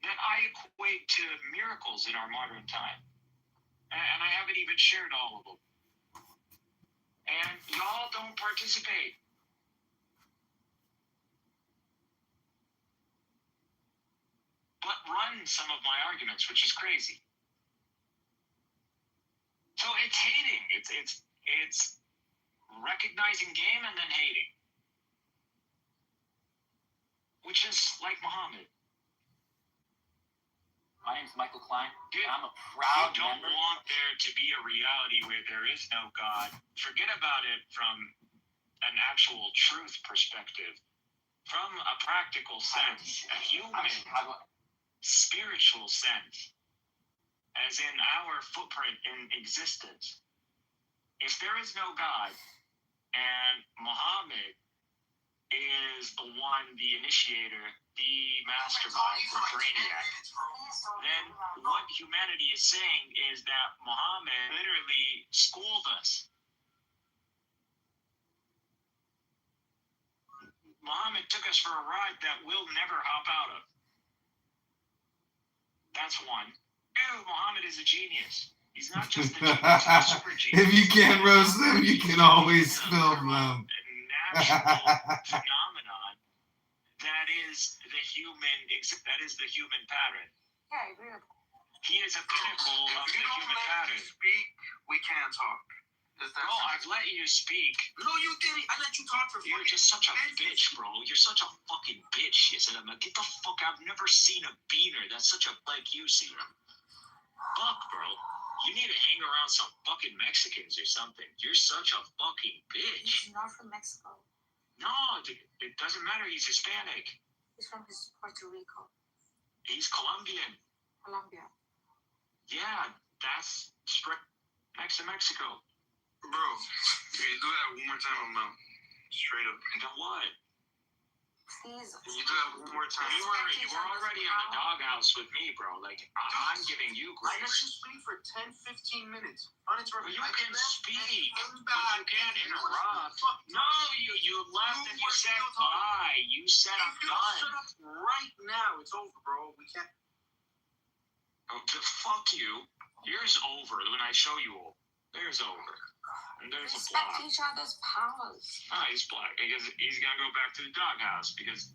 that I equate to miracles in our modern time. And I haven't even shared all of them. And y'all don't participate. But run some of my arguments, which is crazy. So it's hating. It's recognizing game and then hating, which is like Muhammad. My name's Michael Klein. Dude, I'm a proud you don't member. want there to be a reality where there is no God. Forget about it from an actual truth perspective. From a practical sense, a human, spiritual sense, as in our footprint in existence. If there is no God, and Muhammad is the one, the initiator, the mastermind, the brainiac, then what humanity is saying is that Muhammad literally schooled us. Muhammad took us for a ride that we'll never hop out of. That's one. Two, Muhammad is a genius. He's not just a genius, he's a super genius. If you can't roast them, you can always film them. Natural phenomenon that is the human pattern. Yeah, I agree with that. He is a pinnacle of the human pattern. Speak, we can't talk. Bro, I've let you speak. No, you didn't. I let you talk for You're just such a bitch, bro. You're such a fucking bitch. You said, I'm like, get the fuck out. I've never seen a beaner. That's such a like you see him. Fuck, bro. You need to hang around some fucking Mexicans or something. You're such a fucking bitch. He's not from Mexico. No, it doesn't matter. He's Hispanic. He's from Puerto Rico. He's Colombian. Colombia. Yeah, that's straight next to Mexico. Bro, can you do that one more time or no? Straight up. You know what? Please. Can you do that one more time? You were already in the doghouse with me, bro. Like, I'm giving you I let grace. you speak for 10, 15 minutes. Uninterrupted. You can speak, but you can't interrupt. No, you left and you said bye. You said I'm If you done. shut up right now, it's over, bro. We can't. Oh, fuck you. Here's over when I show you all. There's over. And there's a Respect block. each other's powers. He's black because he's gonna go back to the doghouse because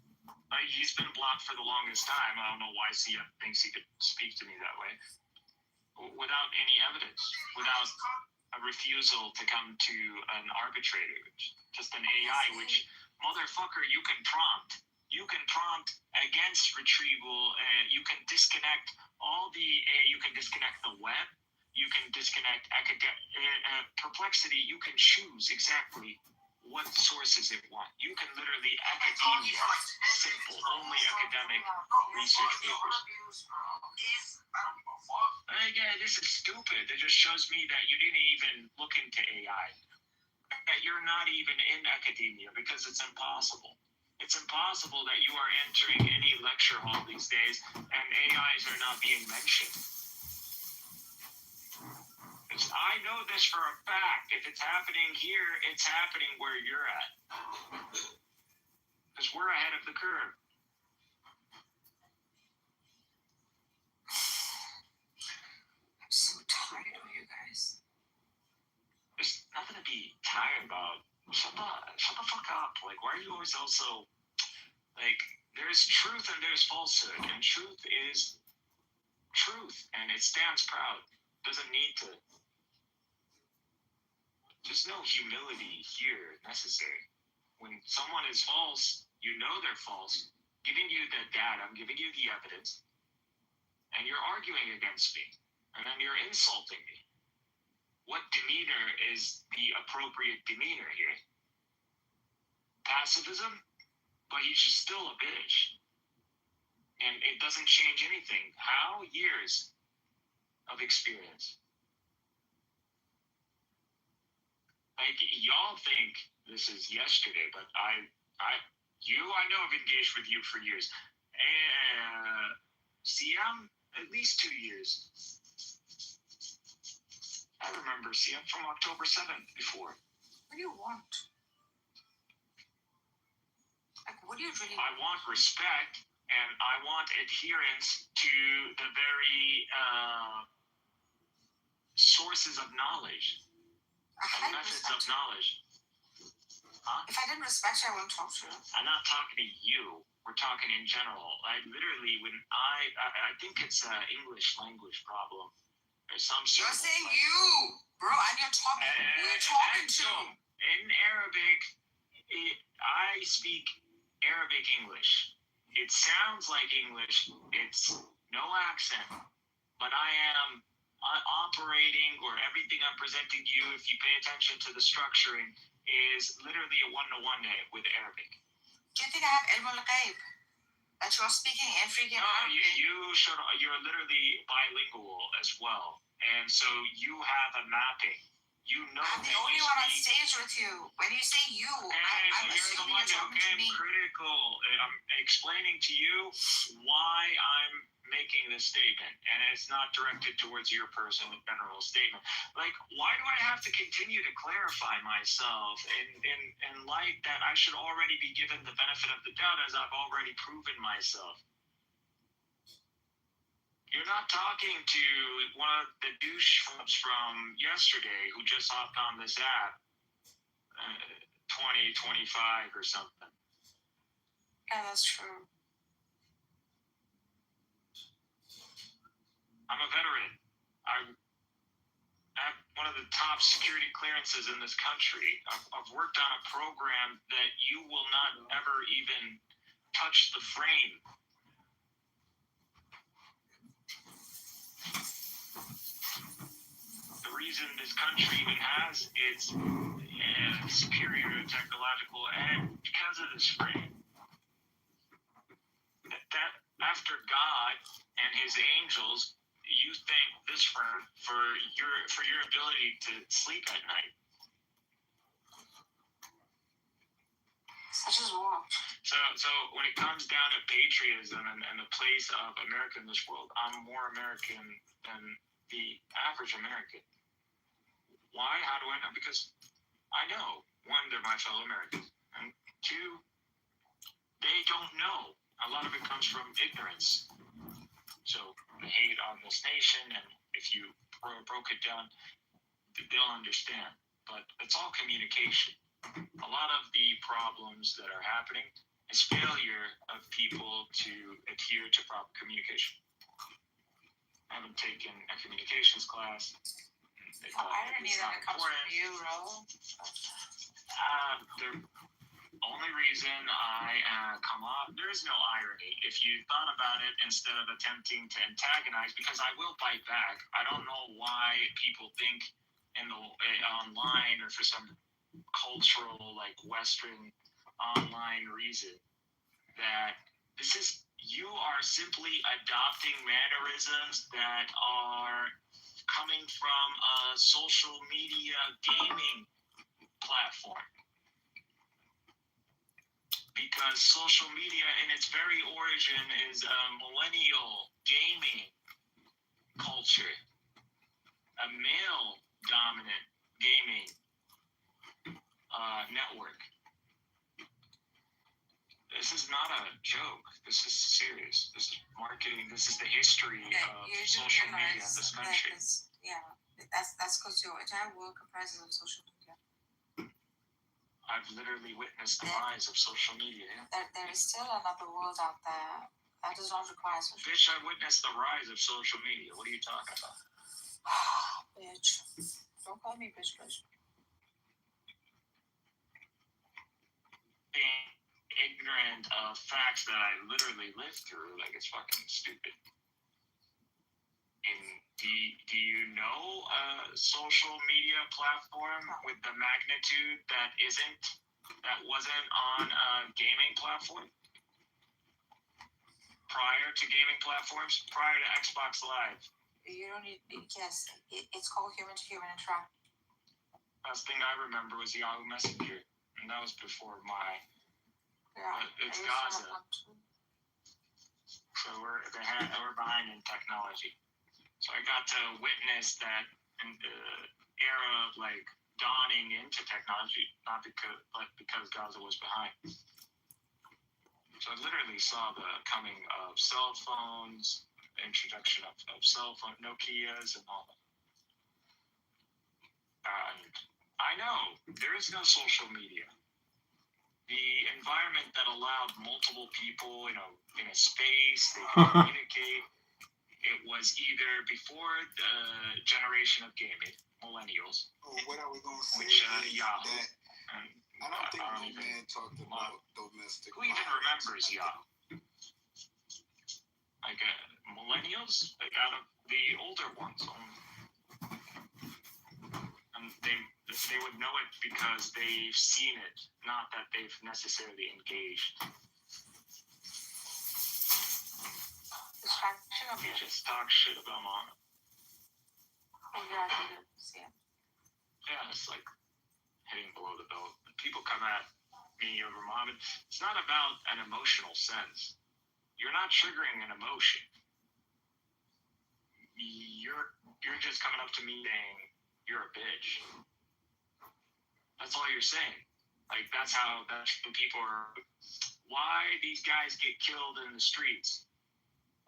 he's been blocked for the longest time. I don't know why CF thinks he could speak to me that way without any evidence, without a refusal to come to an arbitrator, just an AI, which motherfucker you can prompt. You can prompt against retrieval. You can disconnect you can disconnect the web. You can disconnect perplexity. You can choose exactly what sources it want. You can literally academia, simple, only academic research papers. Again, this is stupid. It just shows me that you didn't even look into AI. That you're not even in academia because it's impossible. It's impossible that you are entering any lecture hall these days and AIs are not being mentioned. I know this for a fact. If it's happening here, it's happening where you're at. Because we're ahead of the curve. I'm so tired of you guys. There's nothing to be tired about. Shut the fuck up. Like, why are you always also... Like, there's truth and there's falsehood. And truth is truth. And it stands proud. Doesn't need to... There's no humility here necessary. When someone is false, you know they're false. Giving you the data, I'm giving you the evidence, and you're arguing against me, and then you're insulting me. What demeanor is the appropriate demeanor here? Pacifism? But you're just still a bitch. And it doesn't change anything. How? Years of experience. Like, y'all think this is yesterday, but I know I've engaged with you for years. CM, at least 2 years. I remember CM from October 7th before. What do you want? Like, what do you really I want respect, and I want adherence to the very sources of knowledge. Methods of knowledge. Huh? If I didn't respect you, I wouldn't talk to you. I'm not talking to you. We're talking in general. I literally, when I think it's an English language problem. There's some You're sort of, saying like, you, bro, and you're talking. Who are you talking to? in Arabic, I speak Arabic English. It sounds like English. It's no accent, but I am operating, or everything I'm presenting to you, if you pay attention to the structuring, is literally a one-to-one with Arabic. Do you think I have ilm al-ghaib? That you're speaking in freaking Arabic? You're literally bilingual as well. And so you have a mapping. You know, I'm the only one on stage with you. When you say you, I'm assuming you're talking to me. Critical. I'm explaining to you why I'm making this statement, and it's not directed towards your person, a general statement. Like, why do I have to continue to clarify myself in light that I should already be given the benefit of the doubt, as I've already proven myself? You're not talking to one of the douche from yesterday who just hopped on this app, 2025 or something. Yeah, that's true. I'm a veteran. I have one of the top security clearances in this country. I've worked on a program that you will not ever even touch the frame. The reason this country even has its superior technological edge because of this frame. That after God and his angels, you thank this firm for your ability to sleep at night. Such as what? So when it comes down to patriotism and the place of America in this world, I'm more American than the average American. Why? How do I know? Because I know, one, they're my fellow Americans, and two, they don't know. A lot of it comes from ignorance. So the hate on this nation, and if you broke it down, they'll understand. But it's all communication. A lot of the problems that are happening is failure of people to adhere to proper communication. I haven't taken a communications class. Irony that it comes from you, bro. The only reason I come off, there is no irony. If you thought about it, instead of attempting to antagonize, because I will bite back. I don't know why people think online, or for some cultural, like Western online reason, that you are simply adopting mannerisms that are coming from a social media gaming platform. Because social media in its very origin is a millennial gaming culture, a male-dominant gaming network. This is not a joke. This is serious. This is marketing. This is the history of social media in this country. That's because your entire world comprises of social media. I've literally witnessed the rise of social media. There is still another world out there that does not require social media. Bitch, I witnessed the rise of social media. What are you talking about? Bitch. Don't call me bitch, bitch. Being ignorant of facts that I literally lived through, like, it's fucking stupid. And do you know a social media platform with the magnitude that wasn't on a gaming platform? Prior to gaming platforms, prior to Xbox Live. You don't need, yes, it's called human-to-human interaction. Last thing I remember was Yahoo Messenger, and that was before my. It's Gaza. So we're behind in technology. So I got to witness that in the era of, like, dawning into technology, not because Gaza was behind. So I literally saw the coming of cell phones, introduction of cell phone Nokias and all that. And I know there is no social media. The environment that allowed multiple people, in a space, they can communicate, it was either before the generation of gaming, millennials. What are we going to say? Which Yahoo. That I don't think no man talked about domestic. Who even remembers Yahoo? Like millennials, like out of the older ones, and they would know it because they've seen it, not that they've necessarily engaged. Distraction of You just talk shit about mom. Yeah, I didn't see it. Yeah, it's like hitting below the belt. People come at me over mom, and it's not about an emotional sense. You're not triggering an emotion. You're just coming up to me saying you're a bitch. That's all you're saying. Like that's when people are. Why these guys get killed in the streets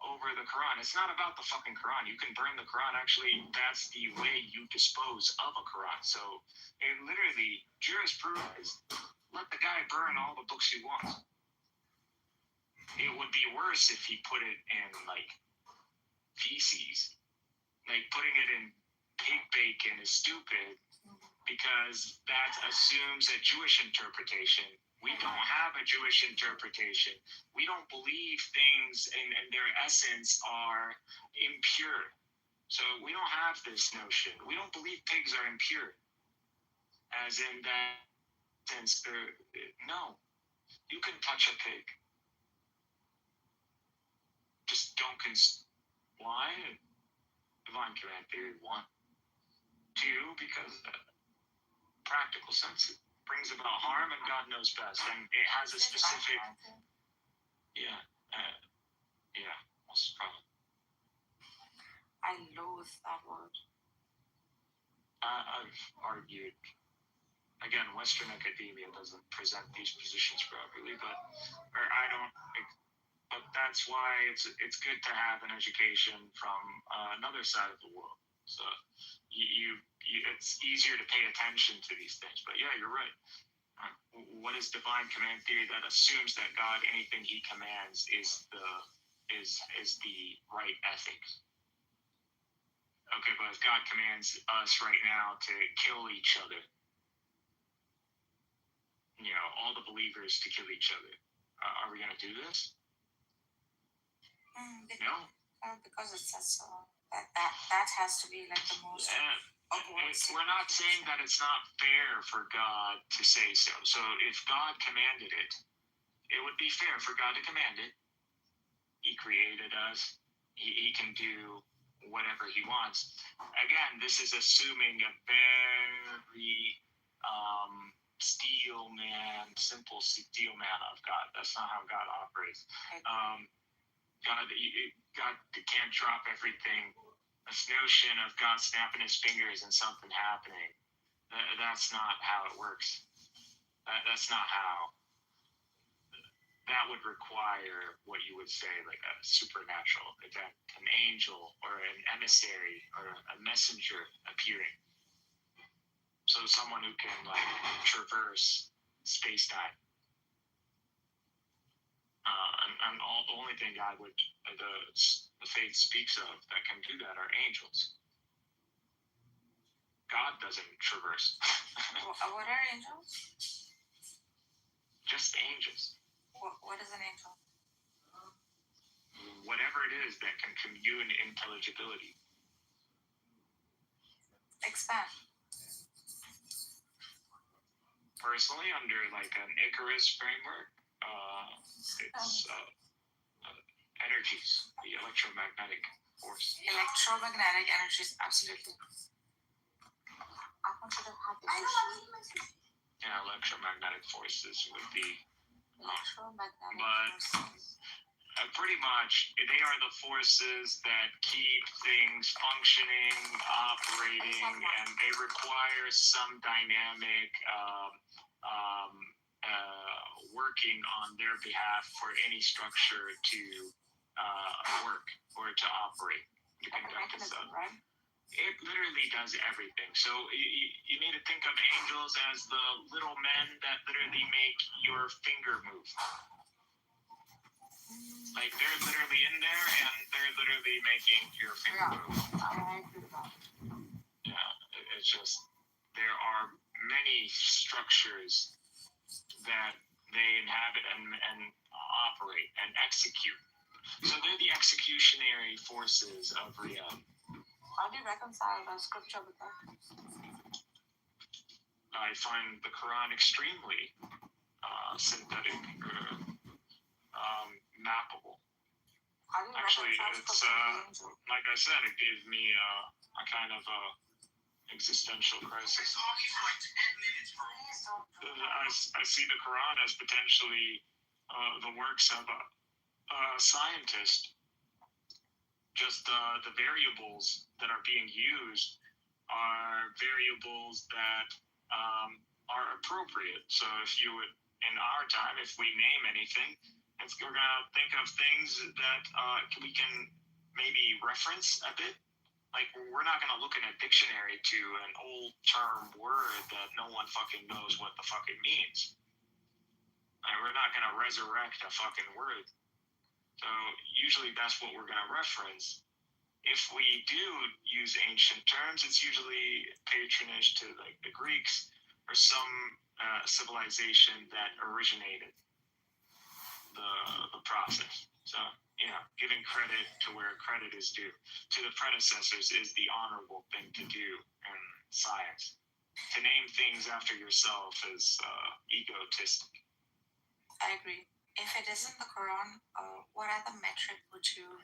over the Quran? It's not about the fucking Quran. You can burn the Quran. Actually, that's the way you dispose of a Quran. So it literally jurisprudence is let the guy burn all the books he wants. It would be worse if he put it in like feces. Like putting it in pig bacon is stupid because that assumes a Jewish interpretation. We don't have a Jewish interpretation. We don't believe things in their essence are impure. So we don't have this notion. We don't believe pigs are impure. As in that sense, no. You can touch a pig. Just don't why? Divine command theory 1. 2, because practical sense brings about harm and God knows best. And it has a specific what's the problem? I loathe that word. I've argued again, Western academia doesn't present these positions properly, but that's why it's good to have an education from another side of the world. So it's easier to pay attention to these things. But yeah, you're right. What is divine command theory? That assumes that God, anything He commands, is the right ethics. Okay, but if God commands us right now to kill each other, all the believers to kill each other, are we going to do this? No. Because it says so. That has to be like the most. We're not saying that it's not fair for God to say so. So if God commanded it, it would be fair for God to command it. He created us. He can do whatever He wants. Again, this is assuming a very simple steel man of God. That's not how God operates. God can't drop everything. This notion of God snapping His fingers and something happening, that's not how it works. That's not how. That would require what you would say like a supernatural event, an angel or an emissary or a messenger appearing. So someone who can traverse space-time. And the only thing the faith speaks of that can do that are angels. God doesn't traverse. What are angels? Just angels. What is an angel? Whatever it is that can commune intelligibility. Expand. Personally, under an Icarus framework, it's energies, the electromagnetic force. Electromagnetic energies, absolutely. I want you to have this. Yeah, electromagnetic forces would be. Electromagnetic forces. Pretty much, they are the forces that keep things functioning, operating, and they require some dynamic working on their behalf for any structure to work or to operate. To conduct itself. Right? It literally does everything. So you need to think of angels as the little men that literally make your finger move. Like they're literally in there and they're literally making your finger move. I agree with that. Yeah, it's just there are many structures that they inhabit and operate and execute. So they're the executionary forces of reality. How do you reconcile the scripture with that? I find the Quran extremely synthetic, mappable. How do you Actually, reconcile it's scripture with the angel? like I said, it gave me a kind of existential crisis. I see the Quran as potentially the works of a scientist. Just the variables that are being used are variables that are appropriate. So if you would, in our time, if we name anything, we're going to think of things that we can maybe reference a bit. Like, we're not going to look in a dictionary to an old term word that no one fucking knows what the fuck it means. And we're not going to resurrect a fucking word. So usually that's what we're going to reference. If we do use ancient terms, it's usually patronage to like the Greeks or some civilization that originated the process. So, giving credit to where credit is due to the predecessors is the honorable thing to do in science. To name things after yourself is egotistic. I agree. If it isn't the Quran, what other metric would you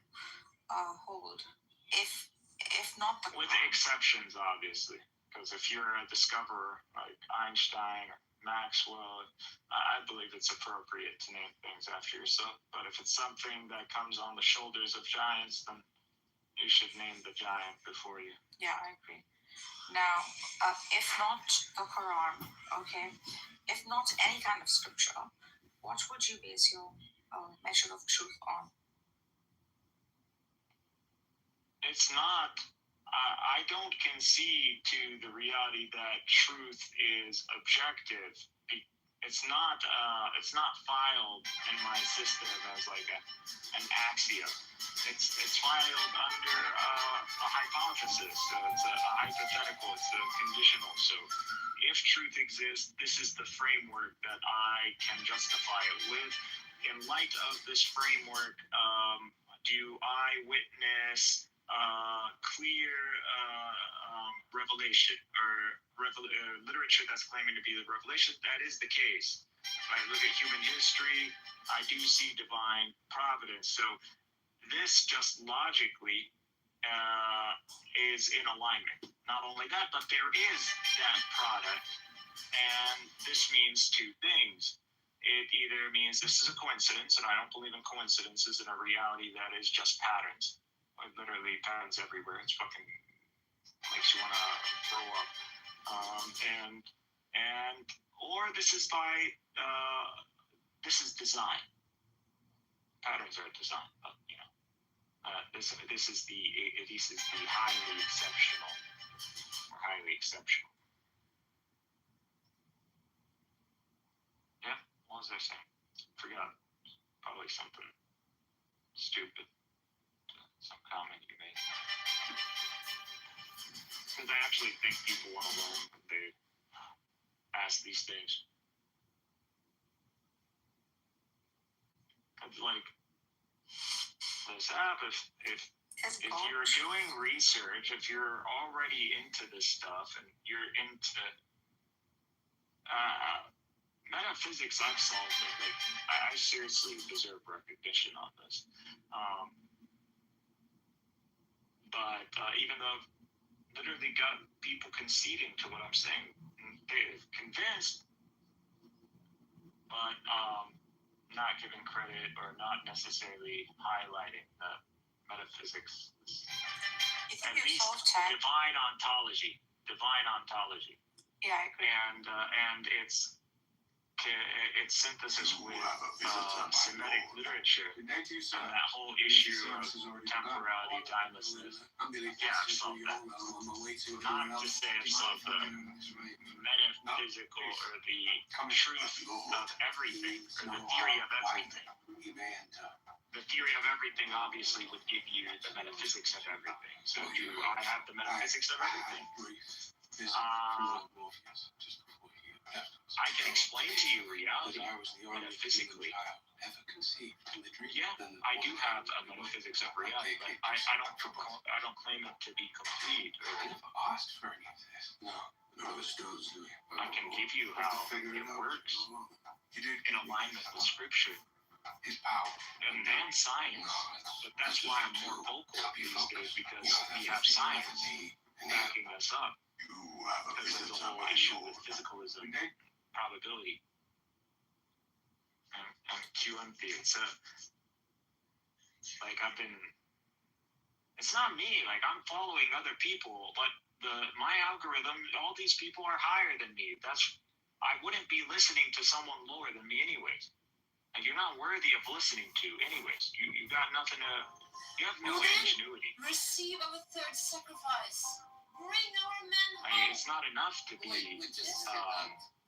hold? If not the With Quran. exceptions, obviously. Because if you're a discoverer like Einstein or Maxwell, I believe it's appropriate to name things after yourself. But if it's something that comes on the shoulders of giants, then you should name the giant before you. Yeah, I agree. Now, if not the Quran, okay, if not any kind of scripture, what would you base your measure of truth on? It's not. I don't concede to the reality that truth is objective. It's not. It's not filed in my system as like an axiom. It's filed under a hypothesis. So it's a hypothetical. It's a conditional. So if truth exists, this is the framework that I can justify it with. In light of this framework, do I witness clear revelation or literature that's claiming to be the revelation? That is the case. If I look at human history, I do see divine providence. So this just logically is in alignment. Not only that, but there is that product, and this means two things. It either means this is a coincidence, and I don't believe in coincidences in a reality that is just patterns. Like literally patterns everywhere. It's fucking makes you want to throw up. Or this is this is design. Patterns are design, but this is the highly exceptional. Or highly exceptional. Yeah, what was I saying? Forgot. Probably something stupid. Some comment you made. Because I actually think people want to learn when they ask these things. It's like this app, if you're doing research, if you're already into this stuff and you're into metaphysics, I've solved it. Like I seriously deserve recognition on this. But even though I've literally got people conceding to what I'm saying, they're convinced, but not giving credit or not necessarily highlighting the metaphysics. At least divine ontology. Yeah, I agree. And its synthesis with Semitic literature and that whole issue of temporality, timelessness. Yeah, I've solved that. Not to say I've solved the metaphysical or the truth of everything, or the theory of everything. the theory of everything obviously would give you the metaphysics of everything. So do I have the metaphysics of everything? I can explain to you reality metaphysically. Yeah, I do have a metaphysics of reality, but I don't claim it to be complete. I can give you how it works in alignment with scripture and science. But that's why I'm more vocal these days, because we have science backing us up. Because there's a whole issue with physicalism, probability, and QM theory. So, like, it's not me. Like, I'm following other people, but my algorithm, all these people are higher than me. I wouldn't be listening to someone lower than me anyways. And you're not worthy of listening to anyways. You got nothing to, you have no ingenuity. Receive our third sacrifice. Bring our men home. I mean, it's not enough to be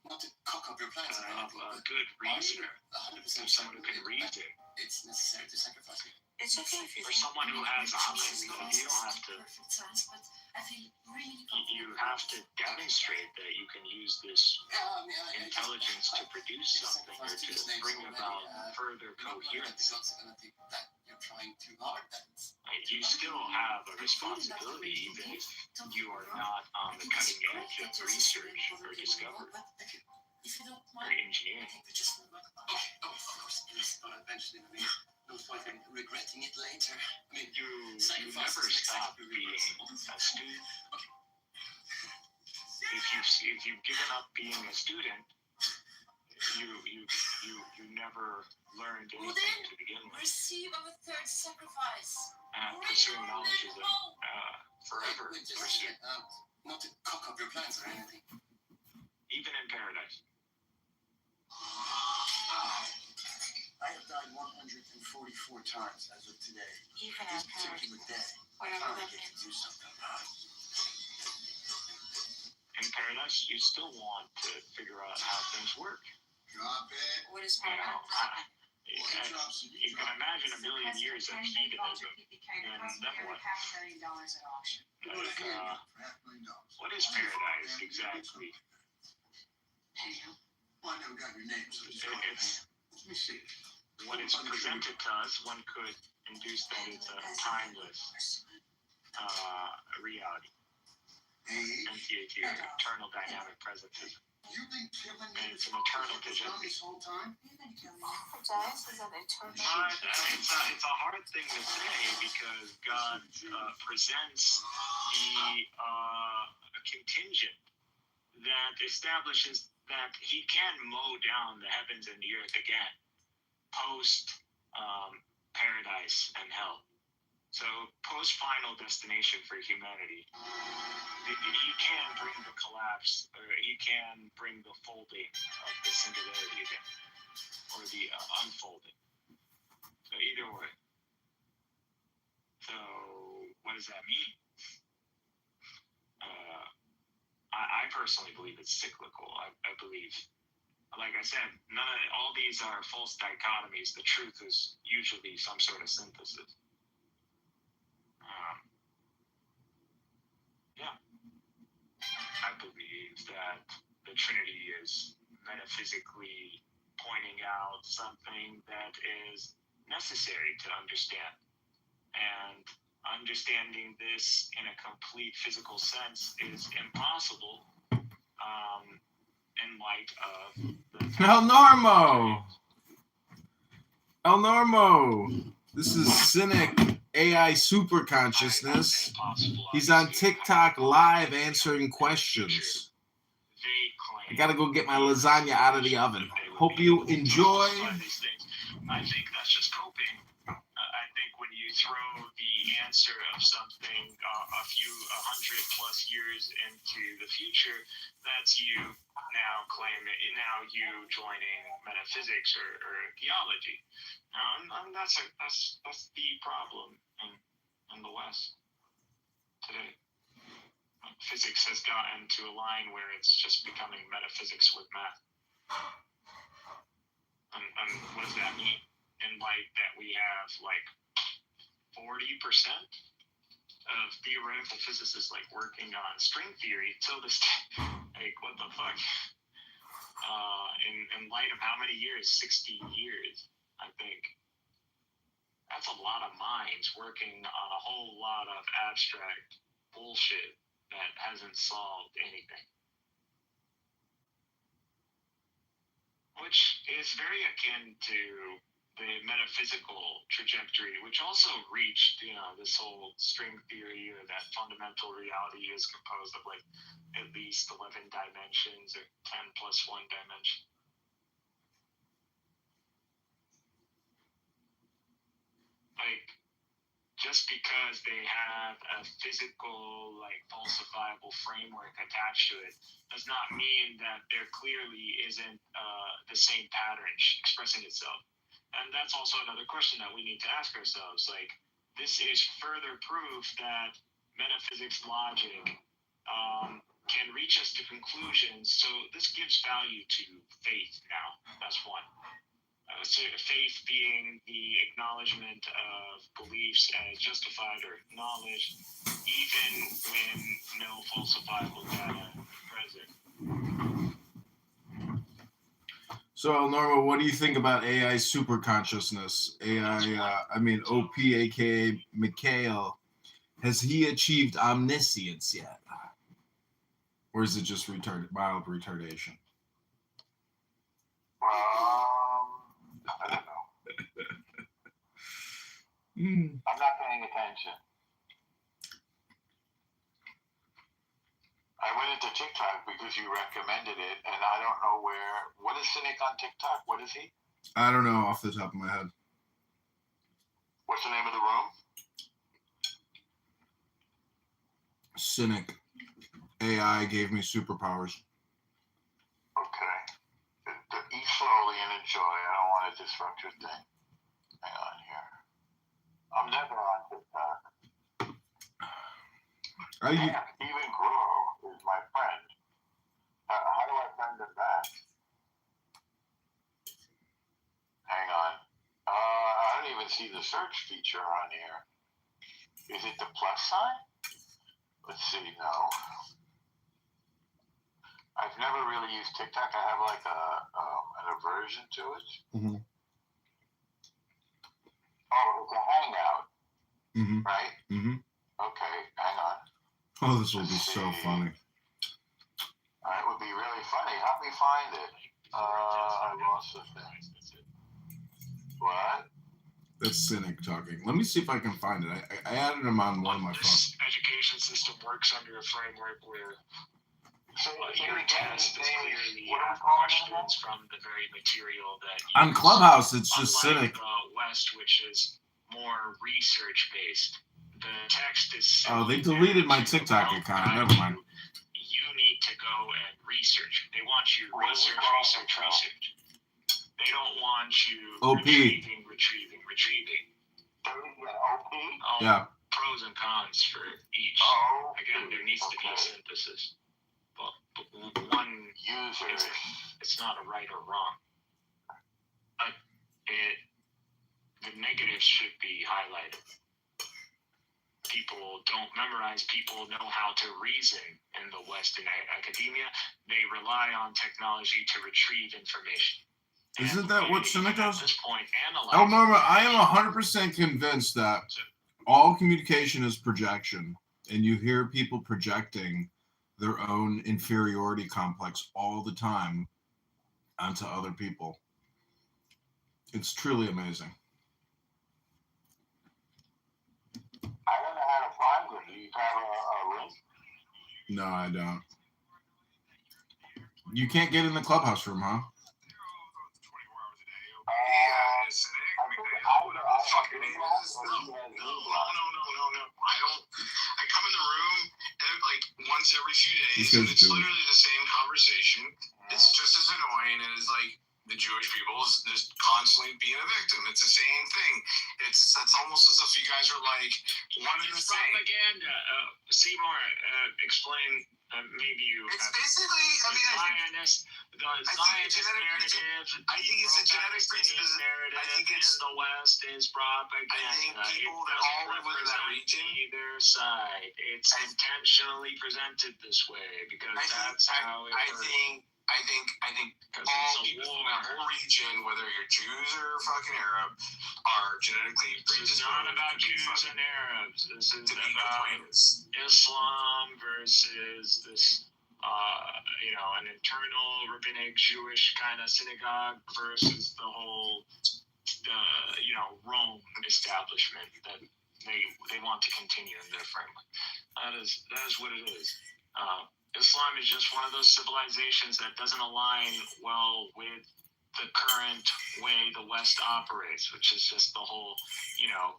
Not to cock up your plans. a good reasoner. Someone who can reason. It's necessary to sacrifice me. It's okay if you For someone who has options, you don't have to. Perfect sense, but I feel really You have to demonstrate that you can use this intelligence to produce something or to bring about further coherence. You're trying too hard. You still have a responsibility, even if you are not on the cutting edge of research or discovery or engineering. Okay, of course, yes, but eventually, no point in regretting it later. I mean, you never stop being a student. If you've given up being a student, you never learned anything to begin with. receive our third sacrifice. And pursuing knowledge is a forever pursuit. Not to cock up your plans or anything. Even in paradise. I have died 144 times as of today. Even This in paradise. particular day, Whatever I that get to means. do something about it. In paradise, you still want to figure out how things work. Drop it. What is You know, paradise? you can imagine a million years of hedonism, and then what? Go to Like, hand for $500,000. what is paradise exactly? Well, I never got your name, so just go It's Let me see. when it's presented to us, one could induce that it's a timeless reality. NTAT, eternal dynamic presentism. You've been killing me. And it's an eternal this divinity. whole time? Paradise is an eternal. It's a hard thing to say because God presents a contingent that establishes that He can mow down the heavens and the earth again, post paradise and hell. So post final destination for humanity. He can bring the collapse, or He can bring the folding of the singularity again, or the unfolding. So either way. So what does that mean? I personally believe it's cyclical. I believe, like I said, all these are false dichotomies. The truth is usually some sort of synthesis. Yeah. I believe that the Trinity is metaphysically pointing out something that is necessary to understand. And understanding this in a complete physical sense is impossible in light of the El Normo. This is Cynic AI Super Consciousness. He's on TikTok live answering questions. I gotta go get my lasagna out of the oven. Hope you enjoy. I think that's just coping. I think when you throw the answer of something a 100+ years into the future, that's you now claiming, now you joining metaphysics or theology. And that's the problem in the West today. Physics has gotten to a line where it's just becoming metaphysics with math. And what does that mean? in light that we have like 40% of theoretical physicists like working on string theory till this day. Like, what the fuck? In light of how many years? 60 years, I think. That's a lot of minds working on a whole lot of abstract bullshit that hasn't solved anything. Which is very akin to the metaphysical trajectory, which also reached, this whole string theory, or that fundamental reality is composed of like at least 11 dimensions or 10 plus 1 dimension. Like, just because they have a physical, like, falsifiable framework attached to it does not mean that there clearly isn't the same pattern expressing itself. And that's also another question that we need to ask ourselves. Like, this is further proof that metaphysics logic can reach us to conclusions. So this gives value to faith now. That's one. So faith being the acknowledgement of beliefs as justified or acknowledged, even when no falsifiable data is present. So, Norma, what do you think about AI superconsciousness? OP, aka Mikhail, has he achieved omniscience yet? Or is it just mild retardation? I don't know. I'm not paying attention. I went into TikTok because you recommended it, and I don't know where. What is Cynic on TikTok? What is he? I don't know off the top of my head. What's the name of the room? Cynic. AI gave me superpowers. Okay. Eat slowly and enjoy. I don't want to disrupt your thing. Hang on here. I'm never on TikTok. Even Grow is my friend. How do I friend him back? Hang on. I don't even see the search feature on here. Is it the plus sign? Let's see. No. I've never really used TikTok. I have like an aversion to it. Mm-hmm. Oh, it's a hangout. Mm-hmm. Right? Mm-hmm. Okay, hang on. Oh, this will be so funny. It would be really funny. Help me find it. I lost the thing. What? That's Cynic talking. Let me see if I can find it. I added him on one of my phones. This education system works under a framework where your test is clearly questions from the very material that you On Clubhouse, it's just unlike, Cynic. West, which is more research based. The text is Oh, they deleted my TikTok account. Never mind. You need to go and research. They want you research. They don't want you OP. retrieving. OP? Yeah. Pros and cons for each. Again, there needs to be a synthesis. But one user, it's not a right or wrong. But the negatives should be highlighted. People don't memorize. People know how to reason in the Western academia. They rely on technology to retrieve information. Isn't that what Cynic does? At this point, Oh, Norma, I am 100% convinced that all communication is projection, and you hear people projecting their own inferiority complex all the time onto other people. It's truly amazing. I don't know how to find it. Do you have a link? No, I don't. You can't get in the Clubhouse room, huh? Fucking name is. No. I come in the room like once every few days, and it's literally the same conversation. It's just as annoying as like the Jewish people is just constantly being a victim. It's the same thing. That's almost as if you guys are like one and the same. Propaganda. Seymour, explain maybe you. It's basically, I mean, Zionist, the Zionist narrative. I think it's a genetic presupposition. Narrative I think it's in the West is propaganda. I think people that all live within that region. Either side. It's intentionally presented this way because that's how it works. I think all people from that whole region, whether you're Jews or fucking Arab, are genetically predisposed. It's not about Jews and Arabs. This is about Islam versus this, an internal rabbinic Jewish kind of synagogue versus the whole, Rome establishment that they want to continue in their framework. That is what it is. Islam is just one of those civilizations that doesn't align well with the current way the West operates, which is just the whole,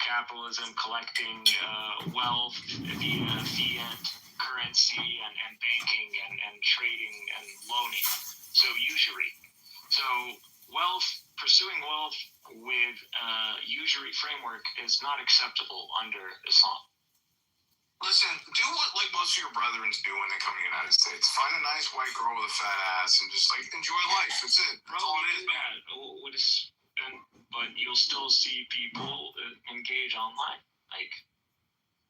capitalism, collecting wealth via fiat currency and banking and trading and loaning. So usury. So pursuing wealth with usury framework is not acceptable under Islam. Listen, do what most of your brethren do when they come to the United States. Find a nice white girl with a fat ass and just enjoy life. That's it. That's all it is, man. But you'll still see people engage online,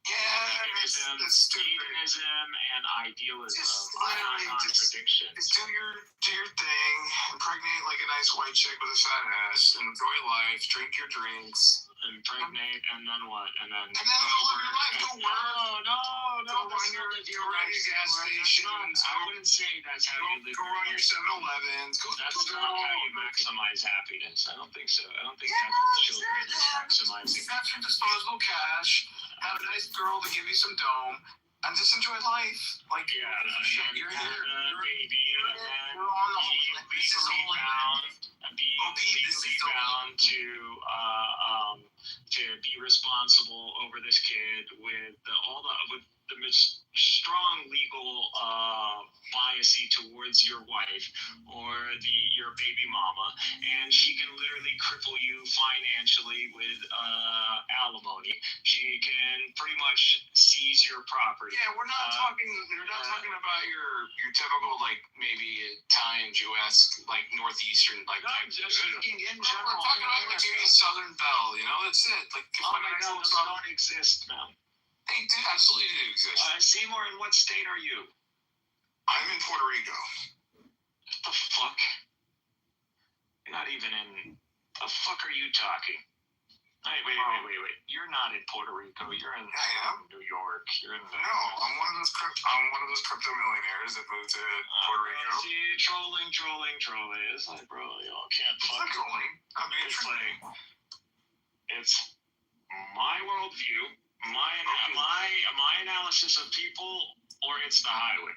hedonism and idealism are not contradictions. Just do your thing, impregnate like a nice white chick with a fat ass, and enjoy life. Drink your drinks. Impregnate, and then what? And then go live your life. Go work. No. Go run your gas stations. I wouldn't say that's how you live. Go run your 7-Elevens. That's not how you maximize happiness. I don't think so. I don't think having children is maximizing. Have some disposable cash. Have a nice girl to give you some dome. And just enjoy life. You're here. Baby. You're on the whole. This is legally bound to be responsible over this kid with the strong legal biasy towards your wife or your baby mama, and she can literally cripple you financially with alimony. She can pretty much seize your property. Yeah, we're not talking about your typical maybe Italian Jew-esque northeastern just in general. We're talking about maybe Southern Belle. That's it. Those don't exist, man. They do absolutely do exist. Seymour, in what state are you? I'm in Puerto Rico. What the fuck? You're not even in. The fuck are you talking? Wait. You're not in Puerto Rico. You're in New York. You're in. No, I'm one of those crypto millionaires that moved to Puerto Rico. See, trolling. It's like, bro, y'all can't fuck. Trolling. I'm being trolling. It's my worldview. My analysis of people, or it's the highway.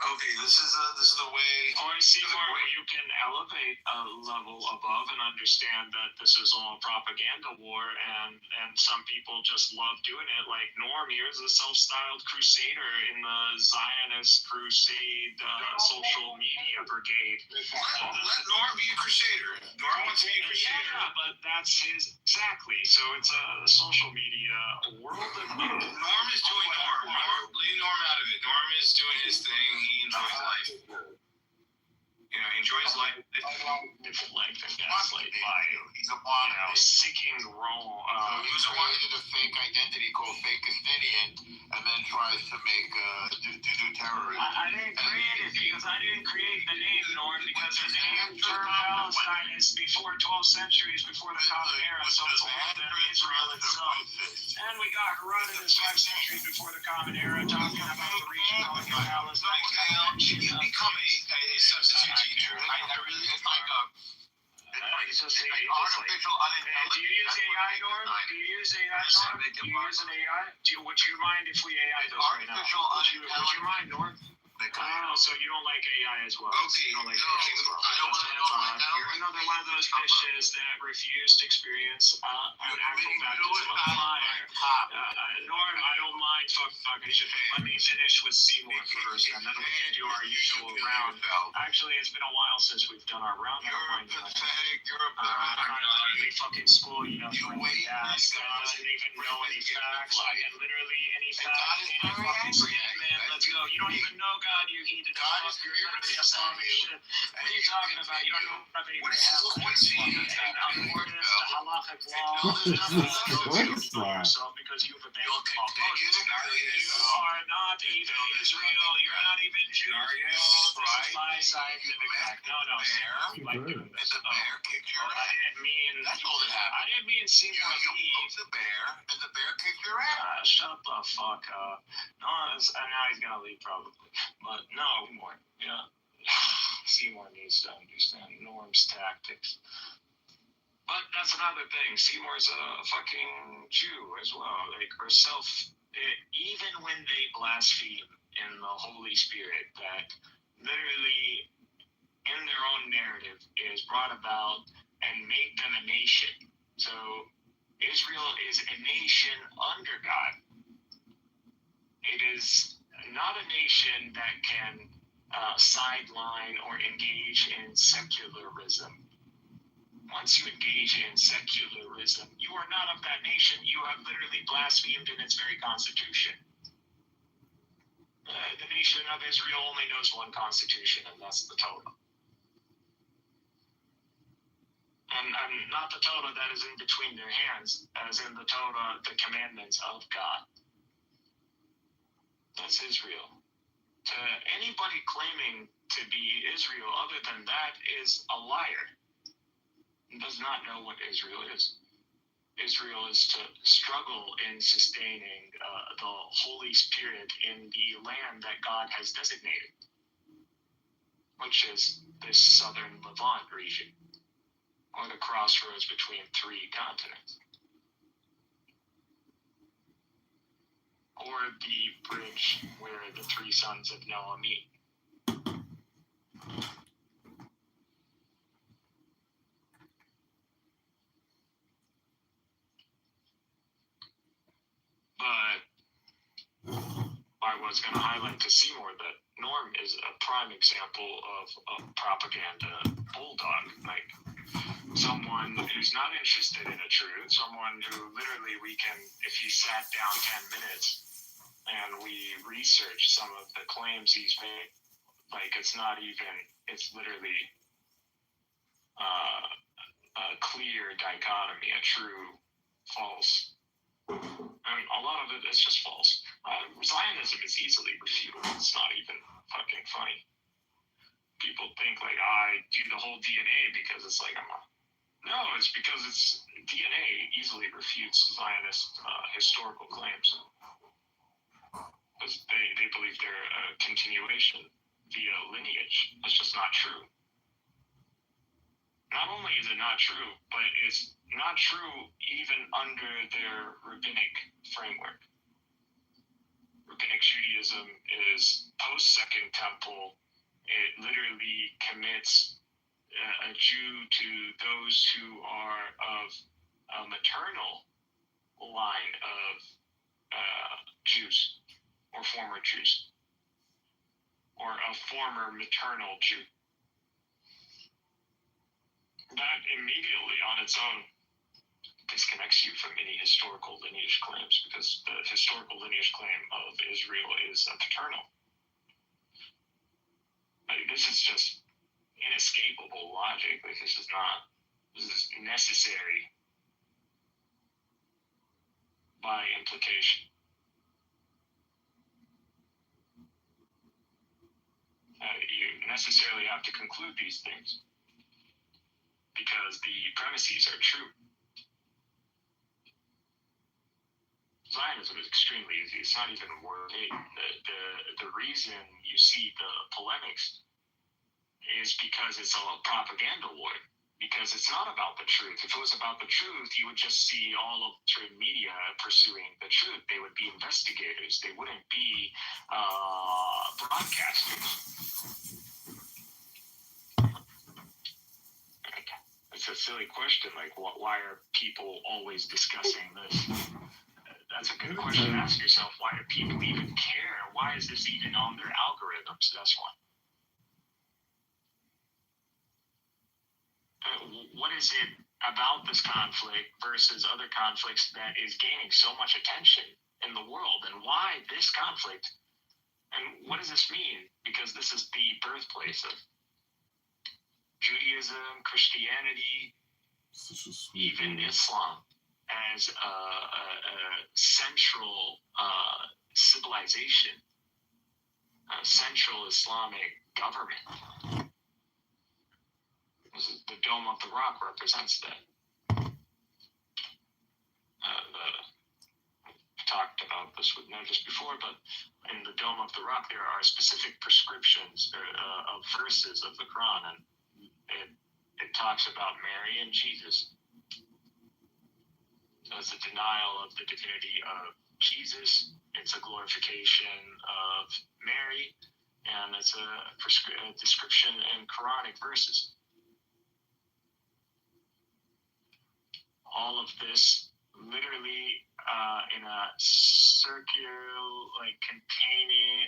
Okay, this is the way. Or Seymour, you can elevate a level above and understand that this is all propaganda war, and some people just love doing it. Like Norm here is a self-styled crusader in the Zionist crusade social media brigade. Let Norm be a crusader. Norm wants to be a crusader. Yeah, but that's his exactly. So it's a social media world. Norm is doing Norm. Leave Norm out of it. Norm is doing his thing. He enjoys life. He enjoys life. Different life and gaslight by he's a blonde. Seeking Rome. He was the one who did a fake identity called Fake Castinian, and then tries to make to do terrorism. I didn't create it because I didn't create the name Norm, because the name term Palestine is before 12 centuries before the Common Era, so it's older than Israel itself. And we got Herodotus 5 centuries before the Common Era talking about the region called Palestine. Can you become a substitute teacher? I really like artificial do you use AI, Norm? Do you use AI, Norm? Do you use an AI? Would you mind if we AI this right now? Would you mind, Norm? So you don't like AI as well. Okay, you don't like AI as well. You're another one of those bitches that refuse to experience an actual baptism of fire. Norm, I don't mind fucking shit. Let me finish with Seymour first, and then we can do our usual round. Actually, it's been a while since we've done our round. You're pathetic. Any fucking school, my dad doesn't even know any facts. I can literally any fact, any fucking statement let's go. You don't even know God, you heathen. God is you're literally Islamic shit. What are you talking about? You don't know about Abraham, and Horus, the halachic law. Yourself because you've abandoned law. You are not even Israel. You're not even Jewish. This is my scientific fact. No, sir. You like doing this. The bear kicked your ass. I didn't mean Seymour Lee. The bear, and the bear kicked your ass. Shut the fuck up. No, and now he's gonna leave probably. But no, more. Yeah. Seymour needs to understand Norm's tactics. But that's another thing. Seymour's a fucking Jew as well. Like herself, even when they blaspheme in the Holy Spirit, that literally in their own narrative is brought about and make them a nation. So Israel is a nation under God. It is not a nation that can sideline or engage in secularism. Once you engage in secularism, you are not of that nation. You have literally blasphemed in its very constitution. The nation of Israel only knows one constitution, and that's the Torah. And not the Torah that is in between their hands, as in the Torah, the commandments of God. That's Israel. To anybody claiming to be Israel other than that is a liar. Does not know what Israel is. Israel is to struggle in sustaining the Holy Spirit in the land that God has designated, which is this southern Levant region, or the crossroads between three continents, or the bridge where the three sons of Noah meet. But I was going to highlight to Seymour that Norm is a prime example of a propaganda bulldog. Like someone who's not interested in the truth, someone who literally we can, if he sat down 10 minutes and we research some of the claims he's made, like it's literally a clear dichotomy, a true, false. And a lot of it is just false. Zionism is easily refutable. It's not even fucking funny. People think like I do the whole DNA because it's like no, it's because it's DNA easily refutes Zionist historical claims because they believe they're a continuation via lineage. That's just not true. Not only is it not true, but it's not true even under their rabbinic framework. Rabbinic Judaism is post-Second Temple. It literally commits a Jew to those who are of a maternal line of Jews or former Jews or a former maternal Jew. That immediately on its own disconnects you from any historical lineage claims because the historical lineage claim of Israel is a paternal. Like, this is just inescapable logic. Like, this is necessary by implication. You necessarily have to conclude these things because the premises are true. Zionism is extremely easy. It's not even worth it. The reason you see the polemics is because it's a propaganda war. Because it's not about the truth. If it was about the truth, you would just see all of the media pursuing the truth. They would be investigators. They wouldn't be broadcasters. It's a silly question. Like, why are people always discussing this? That's a good question to ask yourself. Why do people even care? Why is this even on their algorithms? That's one. What is it about this conflict versus other conflicts that is gaining so much attention in the world? And why this conflict And what does this mean? Because this is the birthplace of Judaism, Christianity, even Islam as a central civilization, a central Islamic government. The Dome of the Rock represents that. I've talked about this with Notice before, but in the Dome of the Rock there are specific prescriptions of verses of the Quran, and it talks about Mary and Jesus. So it's a denial of the divinity of Jesus, it's a glorification of Mary, and it's a description in Quranic verses. All of this literally in a circular, like containing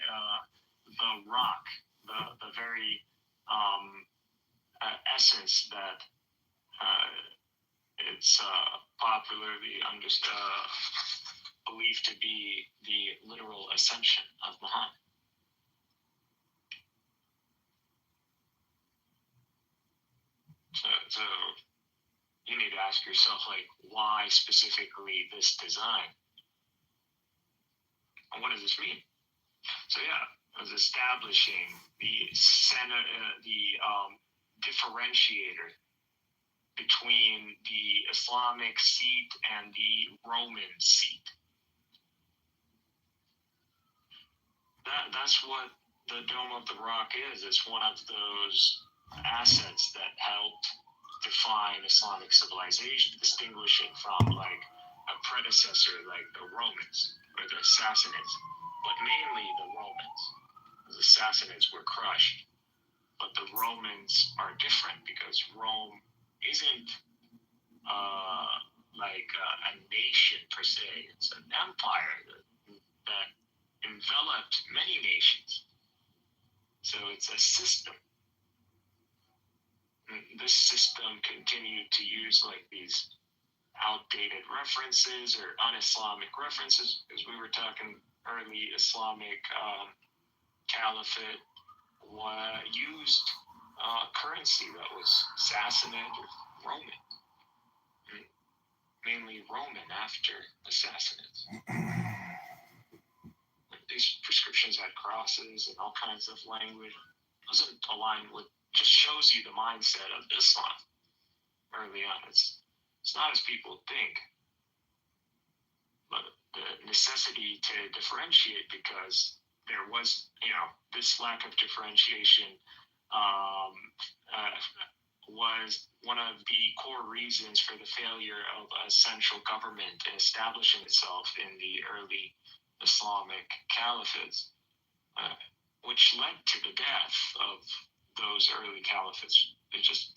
the rock, the very essence that it's popularly believed to be the literal ascension of Muhammad. So you need to ask yourself, like, why specifically this design? And what does this mean? So yeah, it was establishing the differentiator between the Islamic seat and the Roman seat. That's what the Dome of the Rock is. It's one of those assets that helped define Islamic civilization, distinguish it from like a predecessor like the Romans or the Sassanids, but mainly the Romans. The Sassanids were crushed, but the Romans are different because Rome isn't like a nation per se. It's an empire that enveloped many nations. So it's a system. And this system continued to use like these outdated references or un-Islamic references, because we were talking early Islamic caliphate used currency that was Sassanid or Roman. Mainly Roman after the Sassanids. These prescriptions had crosses and all kinds of language. It doesn't align with, just shows you the mindset of Islam early on. It's not as people think, but the necessity to differentiate, because there was, this lack of differentiation was one of the core reasons for the failure of a central government in establishing itself in the early Islamic caliphates, which led to the death of those early caliphates. They just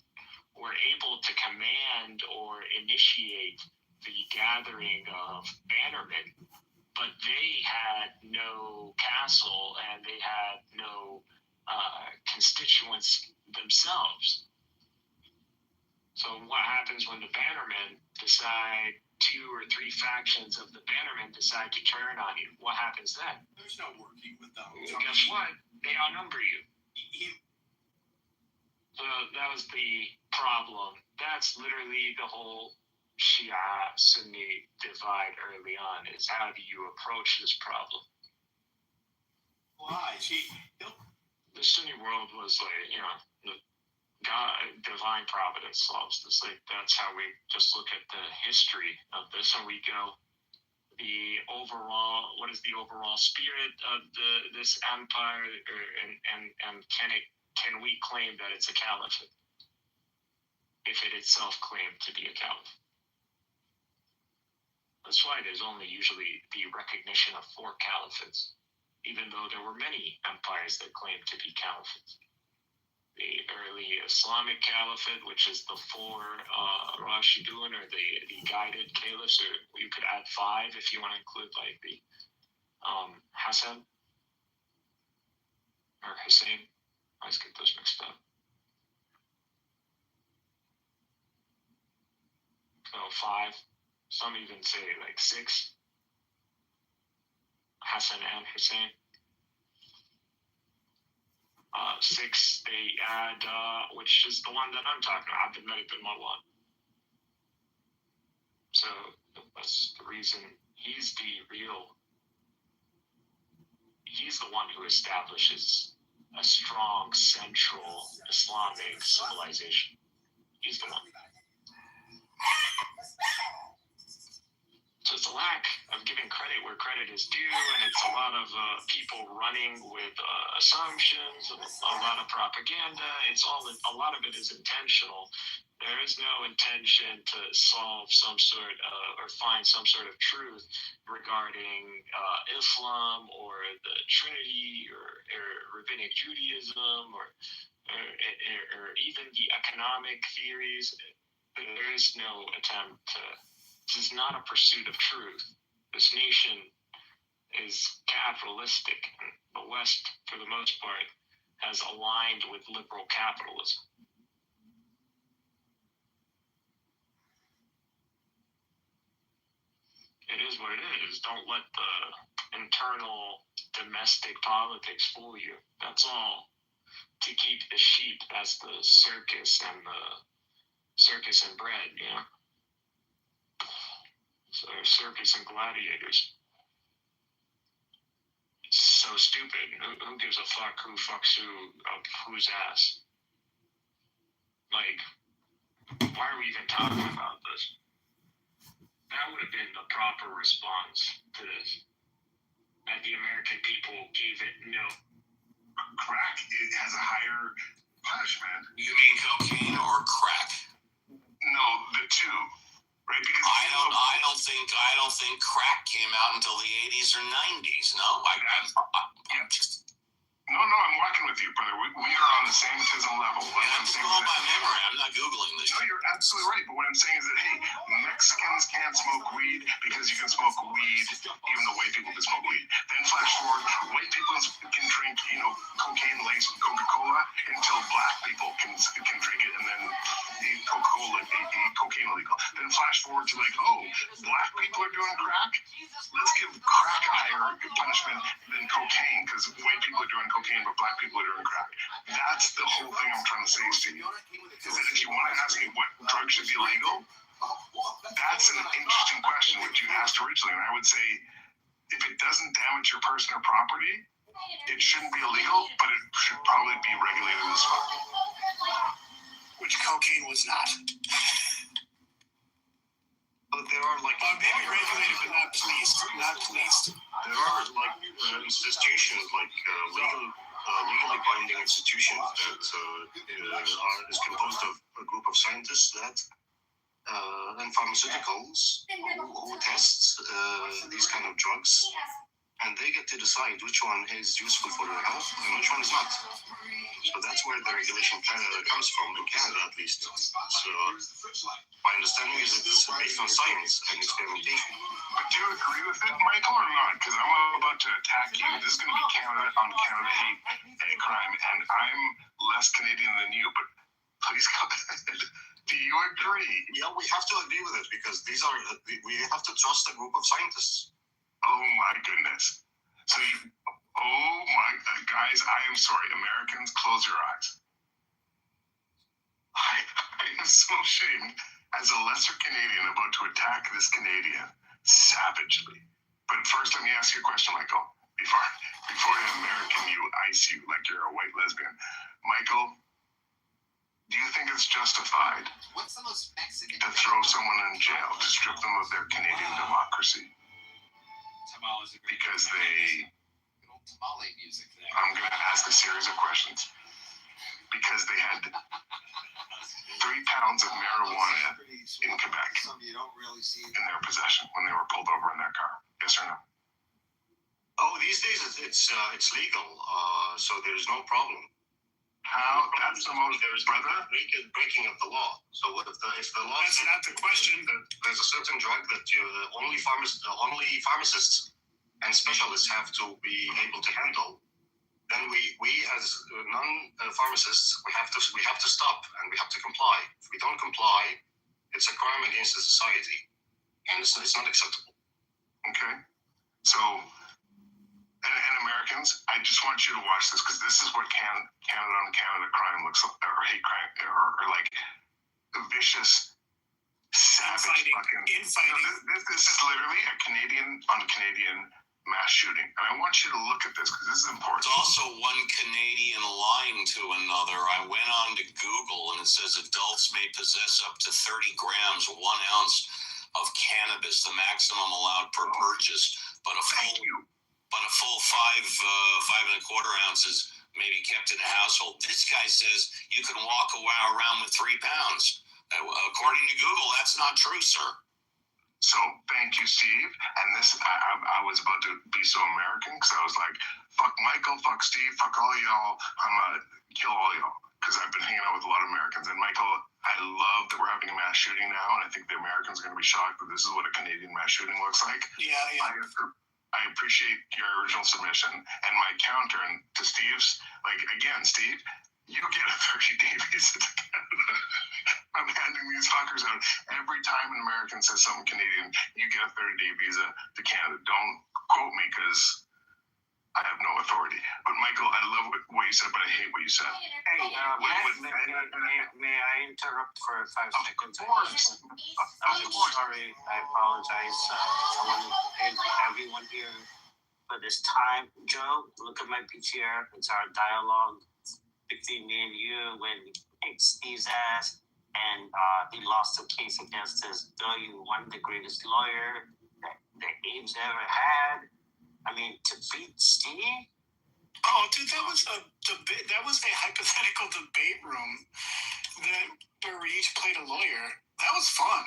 were able to command or initiate the gathering of bannermen, but they had no castle and they had no constituents themselves. So what happens when the bannermen decide, 2 or 3 factions of the bannermen decide to turn on you? What happens then? There's no working with them. Well, guess what? They outnumber you. So that was the problem. That's literally the whole Shia-Sunni divide early on, is how do you approach this problem? Why? The Sunni world was like, the God, divine providence solves this. Like, that's how we just look at the history of this, and we go, what is the overall spirit of this empire, and can we claim that it's a caliphate if it itself claimed to be a caliphate? That's why there's only usually the recognition of 4 caliphates, even though there were many empires that claimed to be caliphates. The early Islamic caliphate, which is the 4 Rashidun, or the guided caliphs, or you could add 5 if you want to include like the Hassan or Hussein. I always get those mixed up. So 5. Some even say like 6. Hassan and Hussein. 6, they add, which is the one that I'm talking about, the medical one. So that's the reason he's the one who establishes a strong central Islamic civilization. He's the one. So it's a lack of giving credit where credit is due, and it's a lot of people running with assumptions, a lot of propaganda. A lot of it is intentional. There is no intention to solve some sort or find some sort of truth regarding Islam or the Trinity or Rabbinic Judaism or even the economic theories. There is no attempt to. This is not a pursuit of truth. This nation is capitalistic. And the West, for the most part, has aligned with liberal capitalism. It is what it is. Don't let the internal domestic politics fool you. That's all. To keep the sheep as the circus and bread, you know? So circus and gladiators. It's so stupid. Who gives a fuck who fucks whose ass? Like, why are we even talking about this? That would have been the proper response to this. That the American people gave it no. Crack, it has a higher punishment. You mean cocaine or crack? No, the two. Right? Because I don't think crack came out until the 80s or 90s. No, I'm just. No, I'm walking with you, brother. We are on the same-tism level. I'm just going by memory. I'm not Googling this. No, you're absolutely right. But what I'm saying is that, hey, Mexicans can't smoke weed because you can smoke weed even though white people can smoke weed. Then flash forward, white people can drink, cocaine-laced Coca-Cola until black people can drink it, and then Coca-Cola, cocaine illegal. Then flash forward to black people are doing crack. Let's give crack a higher punishment than cocaine because white people are doing cocaine, but black people are doing crack. That's the whole thing I'm trying to say to you. Is that if you want to ask me what drug should be legal, that's an interesting question which you asked originally. And I would say, if it doesn't damage your person or property, it shouldn't be illegal, but it should probably be regulated as well. Which cocaine was not. But there are maybe regulated, but not policed. There are institutions legally binding institutions that is composed of a group of scientists and pharmaceuticals who test these kind of drugs, and they get to decide which one is useful for your health and which one is not. So that's where the regulation comes from, in Canada at least. So my understanding is it's based on science and experimentation. But do you agree with it, Michael, or not? Because I'm about to attack you. This is going to be Canada on Canada hate crime, and I'm less Canadian than you, but please go ahead. Do you agree? Yeah, we have to agree with it because we have to trust a group of scientists. Oh my goodness. So guys, I am sorry. Americans, close your eyes. I am so ashamed as a lesser Canadian about to attack this Canadian savagely. But first, let me ask you a question, Michael. Before I American you, ice you like you're a white lesbian. Michael, do you think it's justified to throw someone in jail, to strip them of their Canadian democracy? Because I'm going to ask a series of questions. Because they had 3 pounds of marijuana in Quebec in their possession when they were pulled over in their car. Yes or no? Oh, these days it's legal, so there's no problem. How? That's the most, brother? Breaking of the law. So if the law... That's not the question. There's a certain drug that only pharmacists and specialists have to be able to handle, then we as non-pharmacists, we have to stop and we have to comply. If we don't comply, it's a crime against the society, and it's not acceptable. Okay. So and Americans, I just want you to watch this, because this is what Canada on Canada crime looks like, or hate crime, or like vicious, savage infighting. This is literally a Canadian on Canadian mass shooting, and I want you to look at this, because this is important. It's also one Canadian lying to another. I went on to Google, and it says adults may possess up to 30 grams, 1 ounce of cannabis, the maximum allowed per purchase, but a full 5.25 ounces may be kept in a household. This guy says you can walk around with 3 pounds. According to Google, that's not true, sir. So thank you, Steve. And this, I was about to be so American, because I was like, fuck Michael, fuck Steve, fuck all y'all. I'm gonna kill all y'all, because I've been hanging out with a lot of Americans. And Michael, I love that we're having a mass shooting now, and I think the Americans are going to be shocked that this is what a Canadian mass shooting looks like. Yeah. I appreciate your original submission, and my counter to Steve's, like, again, Steve, you get a 30-day visa to Canada. I'm handing these fuckers out. Every time an American says something Canadian, you get a 30-day visa to Canada. Don't quote me, because I have no authority. But Michael, I love what you said, but I hate what you said. Hey, may I interrupt for 5 seconds? Of course. I'm sorry. I apologize. I want to thank everyone here for this time. Joe, look at my PTR. It's our dialogue between me and you when he kicked Steve's ass, and he lost the case against us. Though you won the greatest lawyer that Abe's ever had. I mean, to beat Steve? Oh, dude, that was a debate. That was a hypothetical debate room where we each played a lawyer. That was fun.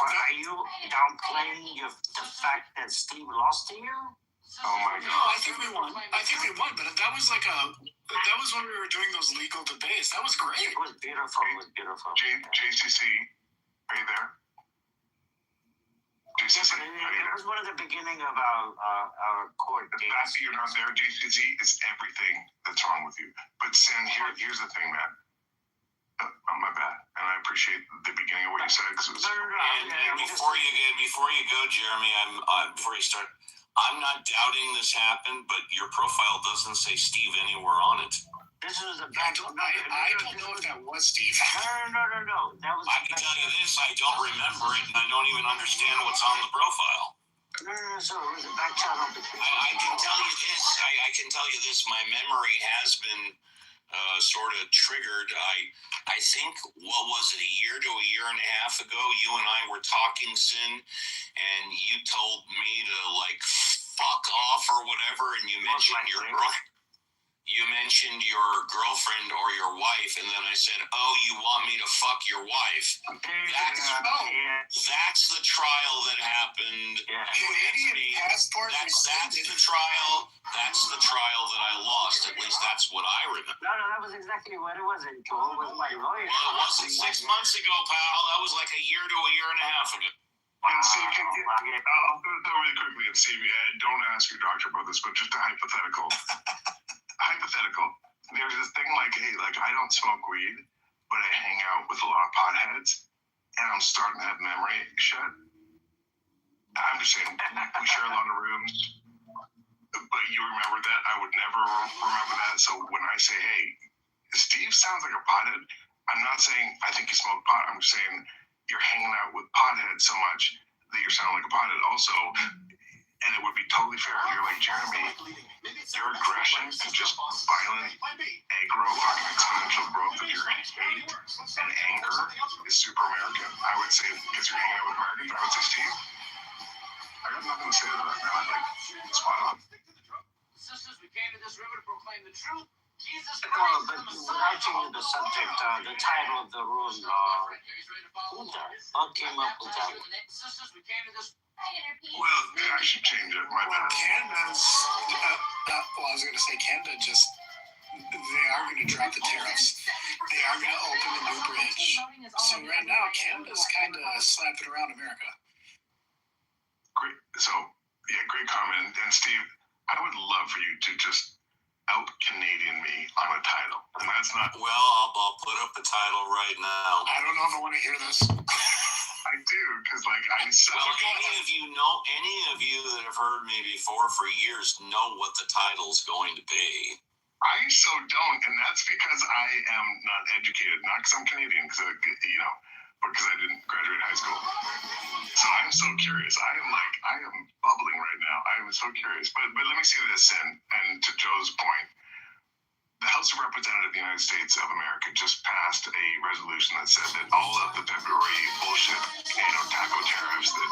But are you downplaying the fact that Steve lost to you? Oh my God! No, I think we won. But that was when we were doing those legal debates. That was great. It was beautiful. JCC, are you there? JCC, it was one of the beginning of our court dates. The fact that you're not there, JCC, is everything that's wrong with you. But Sin, here's the thing, man. My bad, and I appreciate the beginning of what you said, because it was. And before you go, Jeremy, before you start, I'm not doubting this happened, but your profile doesn't say Steve anywhere on it. This was a I don't know if that was Steve. No. That was. I can tell you this: I don't remember it, and I don't even understand what's on the profile. No. So it was a back channel. I can tell you this. I can tell you this. My memory has been sort of triggered. I think, what was it, a year to a year and a half ago, you and I were talking, Sin, and you told me to like fuck off or whatever, and you mentioned your girlfriend or your wife, and then I said, "Oh, you want me to fuck your wife?" That's the trial that happened. Canadian passport. That's the trial. That's the trial that I lost. At least that's what I remember. No, that was exactly what it was. Joel was my lawyer. Well, it wasn't 6 months ago, pal. That was like a year to a year and a half ago. And Steve, I'll put it really quickly, and Steve, don't ask your doctor about this, but just a hypothetical. There's this thing like, hey, like, I don't smoke weed, but I hang out with a lot of potheads, and I'm starting to have memory shit. I'm just saying, we share a lot of rooms, but you remember that. I would never remember that. So when I say, hey, Steve sounds like a pothead, I'm not saying I think you smoke pot. I'm just saying you're hanging out with potheads so much that you sound like a pothead. Also, and it would be totally fair if you're like, Jeremy, your aggression and just violent, aggro, fucking exponential growth of your hate and anger is super American. I would say, because you're hanging out with Americans, I would say, Steve, I got nothing to say to that, man. Like, spot on. Sisters, we came to this river to proclaim the truth. Jesus But Christ. without changing the subject, the title of the room, what came up with that? Sisters, we came to this. Well, I should change it. My bad. Canada's. I was going to say Canada just. They are going to drop the tariffs. They are going to open the new bridge. So right now, Canada's kind of slapping around America. Great. So, yeah, great comment. And Steve, I would love for you to just out-Canadian me on a title. And that's not... Well, I'll put up the title right now. I don't know if I want to hear this. I too, because like I saw. Well, any of you that have heard me before for years know what the title's going to be. I so don't, and that's because I am not educated, not because I'm Canadian, because because I didn't graduate high school. So I'm so curious. I am bubbling right now. I am so curious. But let me say this, and to Joe's point, the House of Representatives of the United States of America just passed a resolution that said that all of the February bullshit, taco tariffs that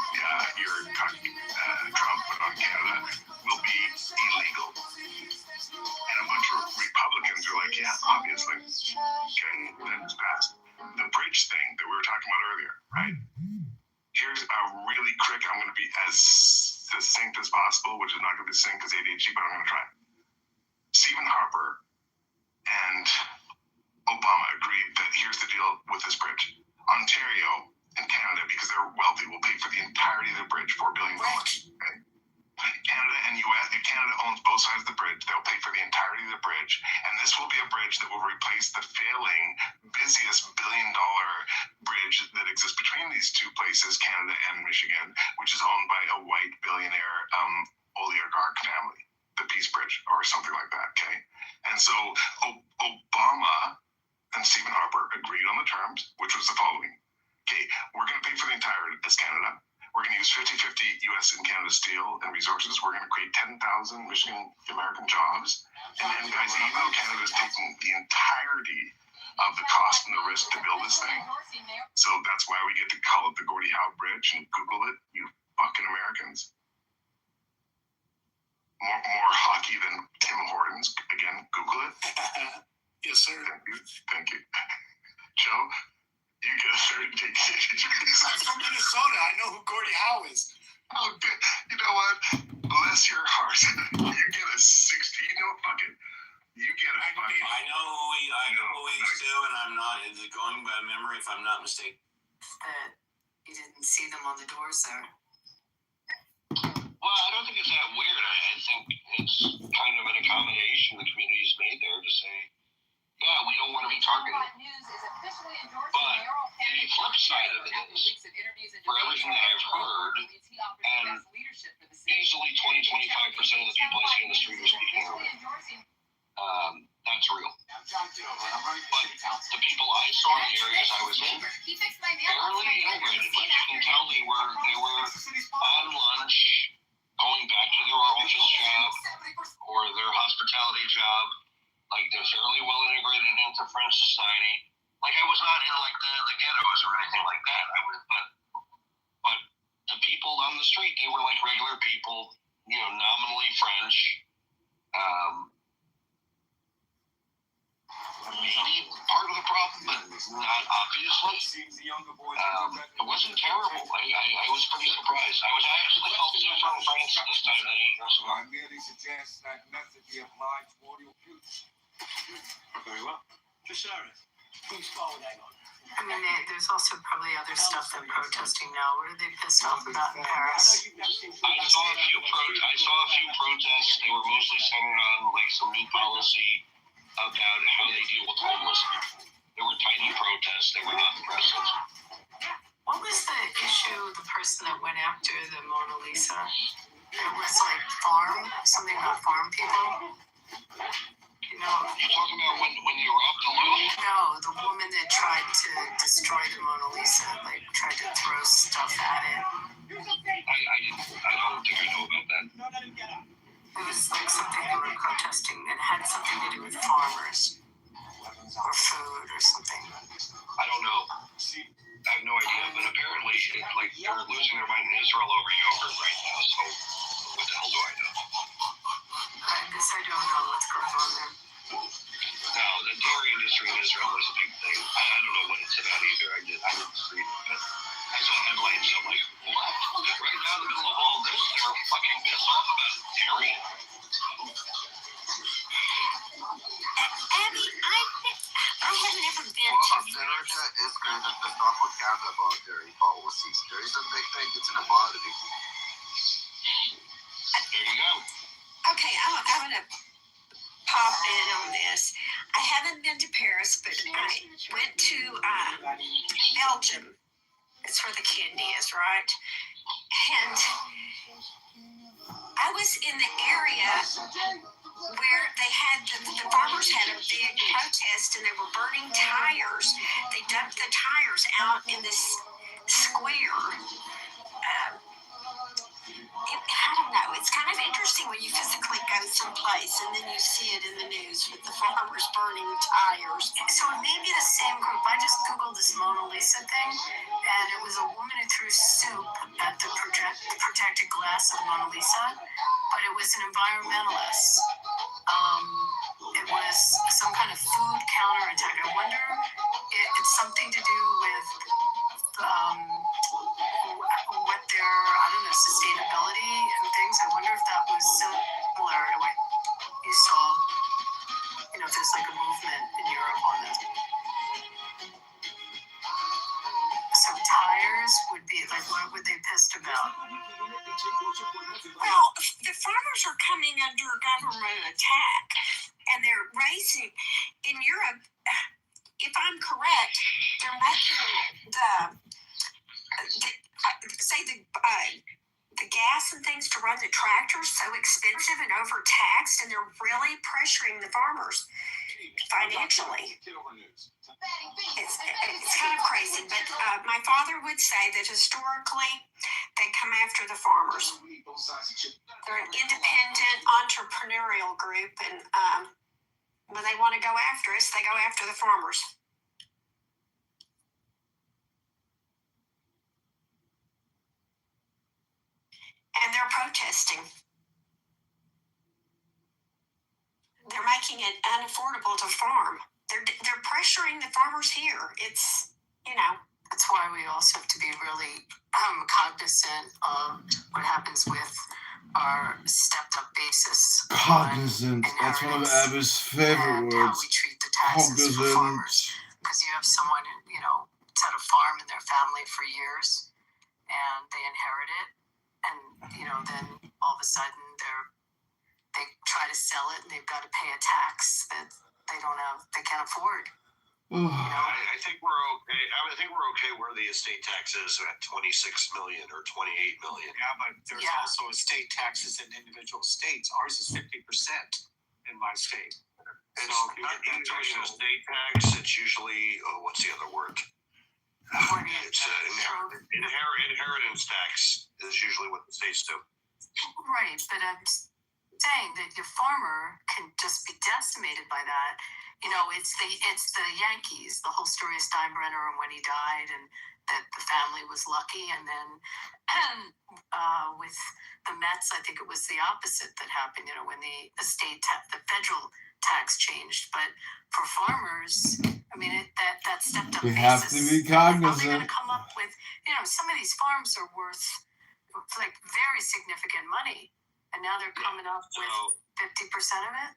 Trump put on Canada will be illegal. And a bunch of Republicans are like, yeah, obviously. Okay, that's passed. The bridge thing that we were talking about earlier, right? Here's a really quick, I'm going to be as succinct as possible, which is not going to be succinct because ADHD, but I'm going to try. Stephen Harper and Obama agreed that here's the deal with this bridge. Ontario and Canada, because they're wealthy, will pay for the entirety of the bridge, $4 billion. Okay? Canada and US, Canada owns both sides of the bridge. They'll pay for the entirety of the bridge, and this will be a bridge that will replace the failing, busiest billion-dollar bridge that exists between these two places, Canada and Michigan, which is owned by a white billionaire oligarch family, the Peace Bridge, or something like that. Okay, and so Obama and Stephen Harper agreed on the terms, which was the following. Okay, we're going to pay for the entirety as Canada. We're going to use 50-50 U.S. and Canada steel and resources. We're going to create 10,000 Michigan American jobs. And guys, even though Canada is taking the entirety of the cost and the risk to build this thing, so that's why we get to call it the Gordie Howe Bridge and Google it, you fucking Americans. More hockey than Tim Hortons. Again, Google it. Yes, sir. Thank you. Joe? You get a 30-day I'm from Minnesota. I know who Gordie Howe is. Okay. You know what? Bless your heart. You get a 16. Fuck it. You get a fucking. I know who he is too, and I'm not going by memory if I'm not mistaken. That you didn't see them on the doors there. Well, I don't think it's that weird. I think it's kind of an accommodation the community's made there to say, yeah, we don't want to be targeted. But the flip side of it is, for everything that I've heard, and easily 20-25% of the people I see on the street are speaking Arabic. That's real. But the people I saw in the areas I was in, barely immigrated. Like you can tell they were on lunch, going back to their office job or their hospitality job. Like they're fairly well integrated into French society. Like I was not in like the ghettos or anything like that. But the people on the street, they were like regular people, nominally French. Maybe part of the problem, but not obviously. It wasn't terrible. I was pretty surprised. I actually felt different in France this time than 8 years ago. I merely suggest that method be applied toward your future. Very well. Trishara, please follow that on. I mean, there's also probably other stuff they're protesting now. What are they pissed off about in Paris? I saw a few protests. They were mostly centered on like some new policy about how they deal with homeless people. They were tiny protests. They were not aggressive. What was the issue? The person that went after the Mona Lisa? It was like something about farm people. You're talking about when they robbed the Louvre? No, the woman that tried to destroy the Mona Lisa, like tried to throw stuff at it. I don't think I know about that. It was like something they were protesting that had something to do with farmers or food or something. I don't know. I have no idea, but apparently, they're losing their mind in Israel over yogurt right now. So, what the hell do I know? I guess I don't know what's going on there. No, the dairy industry in Israel is a big thing. I don't know what it's about either. I didn't read it, but I saw headlines. I'm like, what? Right now in the middle of all this, they're fucking pissed off about dairy. Abby, I have never been to. America is kind of pissed off with Canada about dairy policies. Dairy's a big thing. It's a commodity. There you go. Okay, I'm going to pop in on this. I haven't been to Paris, but I went to Belgium It's where the candy is, right? And I was in the area where they had the farmers had a big protest and they were burning tires. They dumped the tires out in this square. I don't know. It's kind of interesting when you physically go someplace and then you see it in the news with the farmers burning tires. So it may be the same group. I just Googled this Mona Lisa thing, and it was a woman who threw soup at the protected glass of the Mona Lisa, but it was an environmentalist. It was some kind of food counterattack. I wonder if it's something to do with what their, I don't know, sustainability and things. I wonder if that was similar to what you saw, if there's like a movement in Europe on this. So tires would be like, what would they pissed about? Well, the farmers are coming under government attack and they're raising, in Europe, if I'm correct, they're making the gas and things to run the tractors so expensive and overtaxed, and they're really pressuring the farmers financially. It's kind of crazy, but my father would say that historically they come after the farmers. They're an independent entrepreneurial group, and when they want to go after us, they go after the farmers. And they're protesting. They're making it unaffordable to farm. They're pressuring the farmers here. It's, That's why we also have to be really cognizant of what happens with our stepped-up basis. Cognizant. That's one of Abby's favorite words. How we treat the taxes for farmers. Because you have someone, it's had a farm in their family for years, and they inherit it. And, then all of a sudden they try to sell it and they've got to pay a tax that they can't afford. I think we're okay. I think we're okay where the estate tax is at 26 million or 28 million. Yeah, but there's also estate taxes in individual states. Ours is 50% in my state. It's not usually estate tax. It's usually, what's the other word? It's inheritance tax is usually what the states do. Right, but I'm saying that your farmer can just be decimated by that. It's the Yankees. The whole story of Steinbrenner and when he died, and that the family was lucky. And then with the Mets, I think it was the opposite that happened. When the the federal tax changed. But for farmers, that stepped up. We have to be cognizant. They're going to come up with, some of these farms are worth like very significant money, and now they're coming up with 50% of it.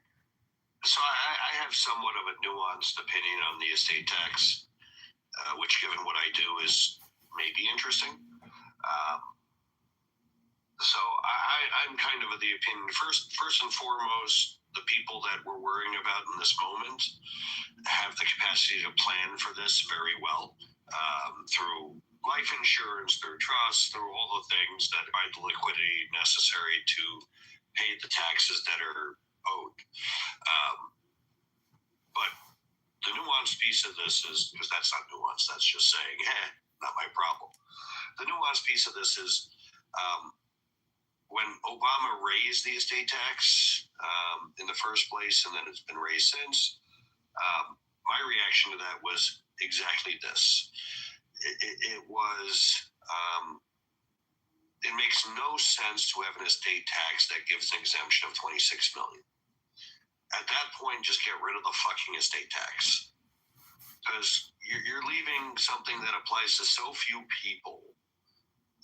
So I have somewhat of a nuanced opinion on the estate tax, which, given what I do, is maybe interesting. So I'm kind of the opinion, first and foremost, the people that we're worrying about in this moment have the capacity to plan for this very well, through life insurance, through trust, through all the things that provide the liquidity necessary to pay the taxes that are owed. But the nuanced piece of this is, because that's not nuanced, that's just saying, not my problem. The nuanced piece of this is, when Obama raised the estate tax in the first place, and then it's been raised since, my reaction to that was exactly this. It makes no sense to have an estate tax that gives an exemption of $26 million. At that point, just get rid of the fucking estate tax, because you're leaving something that applies to so few people.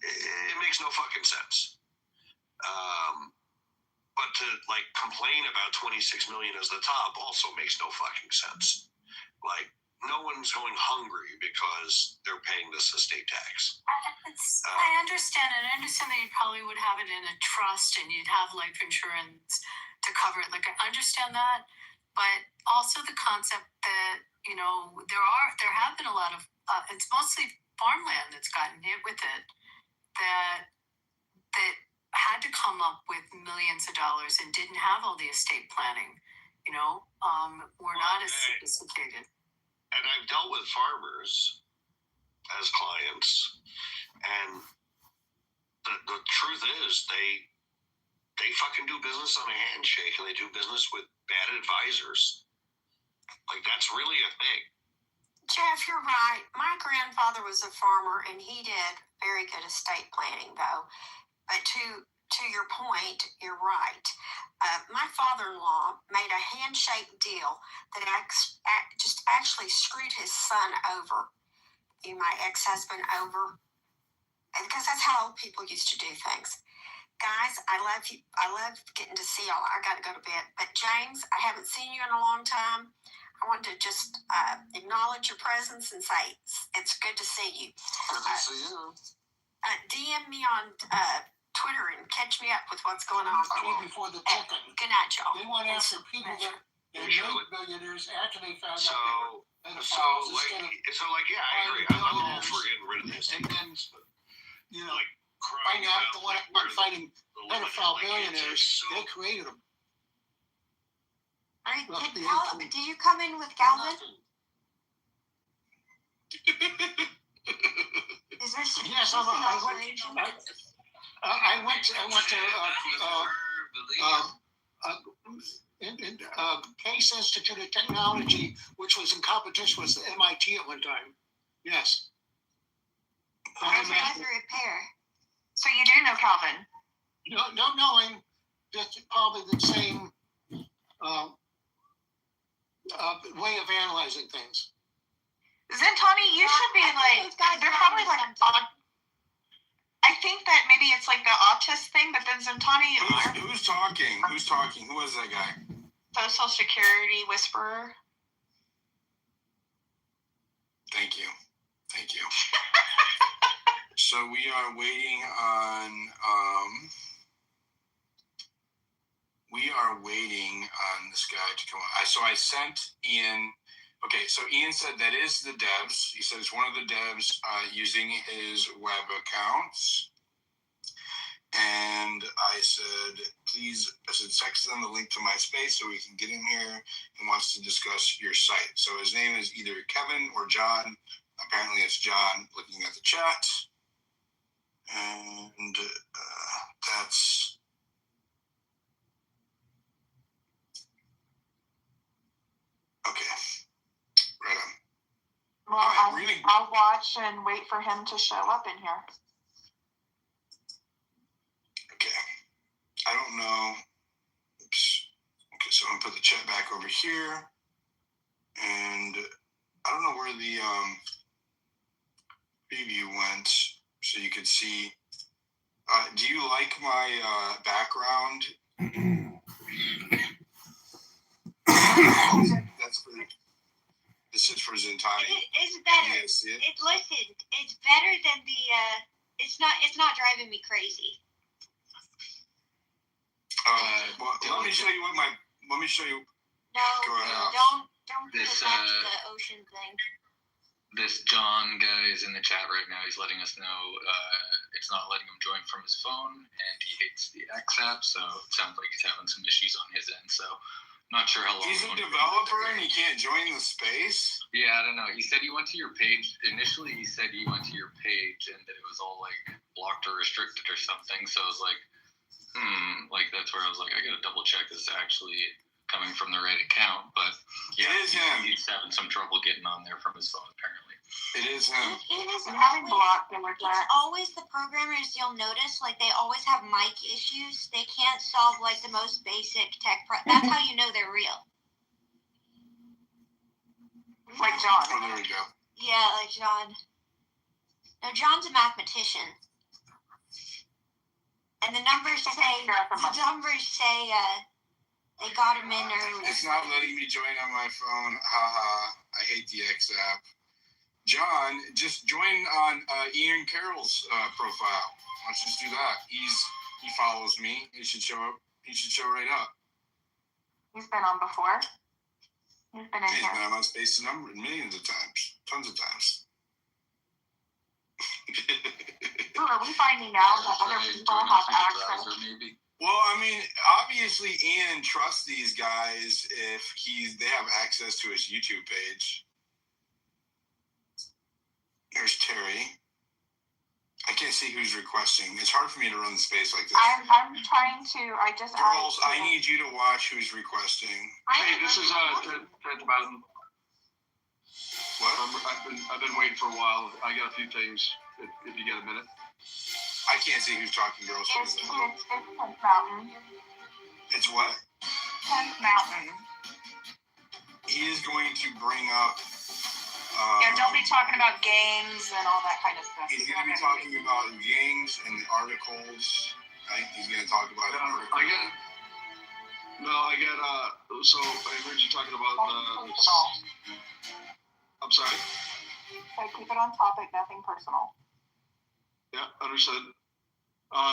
It makes no fucking sense. But to complain about 26 million as the top also makes no fucking sense. No one's going hungry because they're paying this estate tax. I understand it. I understand that you probably would have it in a trust and you'd have life insurance to cover it. I understand that, but also the concept that there have been a lot of it's mostly farmland that's gotten hit with it that had to come up with millions of dollars and didn't have all the estate planning. We're not as sophisticated. And I've dealt with farmers as clients, and the truth is they fucking do business on a handshake, and they do business with bad advisors. Like, that's really a thing. Jeff, you're right. My grandfather was a farmer, and he did very good estate planning, though. But to your point, you're right. My father-in-law made a handshake deal that just actually screwed his son over, my ex-husband over, because that's how old people used to do things. Guys, I love you. I love getting to see y'all. I got to go to bed. But James, I haven't seen you in a long time. I want to just acknowledge your presence and say it's good to see you. Good to see you. DM me on Twitter and catch me up with what's going on. Before the chicken. Good night, y'all. They went after people that made millionaires after they found out they were So yeah, I agree. I'm all for getting rid of this. And then, find out the one fighting pedophile billionaires, they created them. All right, do you come in with Calvin? Is there some Yes, I went to Case Institute of Technology, which was in competition with the MIT at one time. Yes. As a repair. So you do know Calvin? Don't know him, just probably the same way of analyzing things. Zentani, you should be they're probably I think that maybe it's like the autist thing, but then Zentani Who's talking? Who's talking? Who was that guy? Social Security whisperer. Thank you. So we are waiting on this guy to come on. So I sent Ian. Okay, so Ian said that is the devs. He said it's one of the devs using his web accounts. And I said, text them the link to my space so we can get in here and wants to discuss your site. So his name is either Kevin or John. Apparently it's John, looking at the chat. And that's... Okay. Right on. Well, I'll watch and wait for him to show up in here. Okay. I don't know. Oops. Okay, so I'm going to put the chat back over here. And I don't know where the preview went so you could see. Do you like my background? This is for Zentani. It's better. You guys see it? Listen, it's better than the. It's not driving me crazy. Let me show you Let me show you. No, Go ahead. don't put it back to the ocean thing. This John guy is in the chat right now. He's letting us know it's not letting him join from his phone, and he hates the X app, so it sounds like he's having some issues on his end. So not sure how long. He's a developer and he can't join the space? Yeah, I don't know. He said he went to your page. Initially, he said he went to your page and that it was all like blocked or restricted or something. So I was like, that's where I was like, I gotta double check this is actually coming from the right account. But yeah, it is him. He's having some trouble getting on there from his phone, apparently. It is him. It's always the programmers you'll notice, like they always have mic issues. They can't solve like the most basic tech that's how you know they're real. Like John. Oh, there we go. Yeah, like John. No, John's a mathematician. And the numbers say they got him in early. It's not letting me join on my phone. Haha. I hate the X app. John, just join on Ian Carroll's profile. Let's just do that. He follows me. He should show up. He should show right up. He's been on before. He's been in here. He's been on my space millions of times. Tons of times. So are we finding out that other people have access? Well, I mean, obviously Ian trusts these guys if they have access to his YouTube page. Here's Terry. I can't see who's requesting. It's hard for me to run the space like this. I'm trying to. I just Girls, I need you to watch who's requesting. Hey, this is Ted Bowden. What? I've been waiting for a while. I got a few things. If you get a minute. I can't see who's talking, girls. It's 10th Mountain. It's what? 10th Mountain. He is going to bring up. Yeah, don't be talking about games and all that kind of stuff. He's going to be talking about games and articles. Right? He's going to talk about articles. So I heard you talking about. I'm sorry. So keep it on topic, nothing personal. Yeah, understood.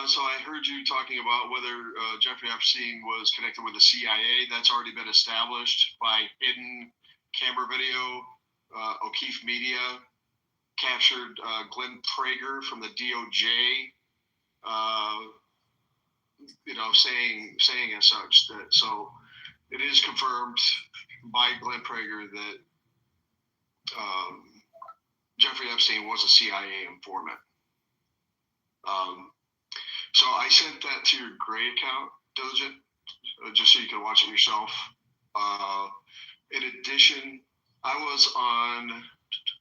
So I heard you talking about whether Jeffrey Epstein was connected with the CIA. That's already been established by hidden camera video. O'Keefe Media captured Glenn Prager from the DOJ, saying as such that. So it is confirmed by Glenn Prager that Jeffrey Epstein was a CIA informant. So I sent that to your Gray account, Diligent, just so you can watch it yourself. In addition, I was on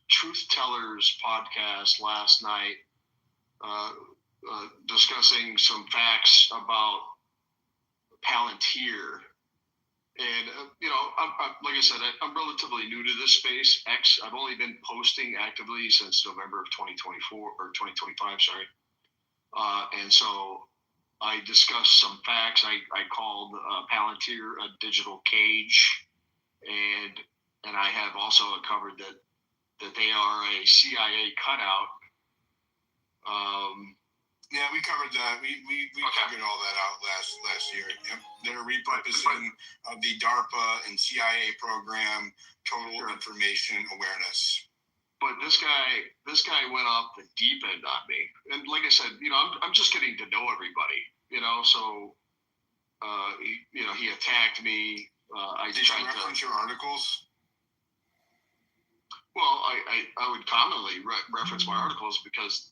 Truth Tellers podcast last night discussing some facts about Palantir. And, like I said, I'm relatively new to this space. I've only been posting actively since November of 2024 or 2025, sorry. And so I discussed some facts. I called Palantir a digital cage, and I have also covered that they are a CIA cutout. Yeah, we covered that. We figured all that out last year. Yep. They're repurposing of the DARPA and CIA program, Total Information Awareness. But this guy went off the deep end on me, and like I said, I'm just getting to know everybody, So, he attacked me. Did you reference your articles? Well, I would commonly reference my articles because.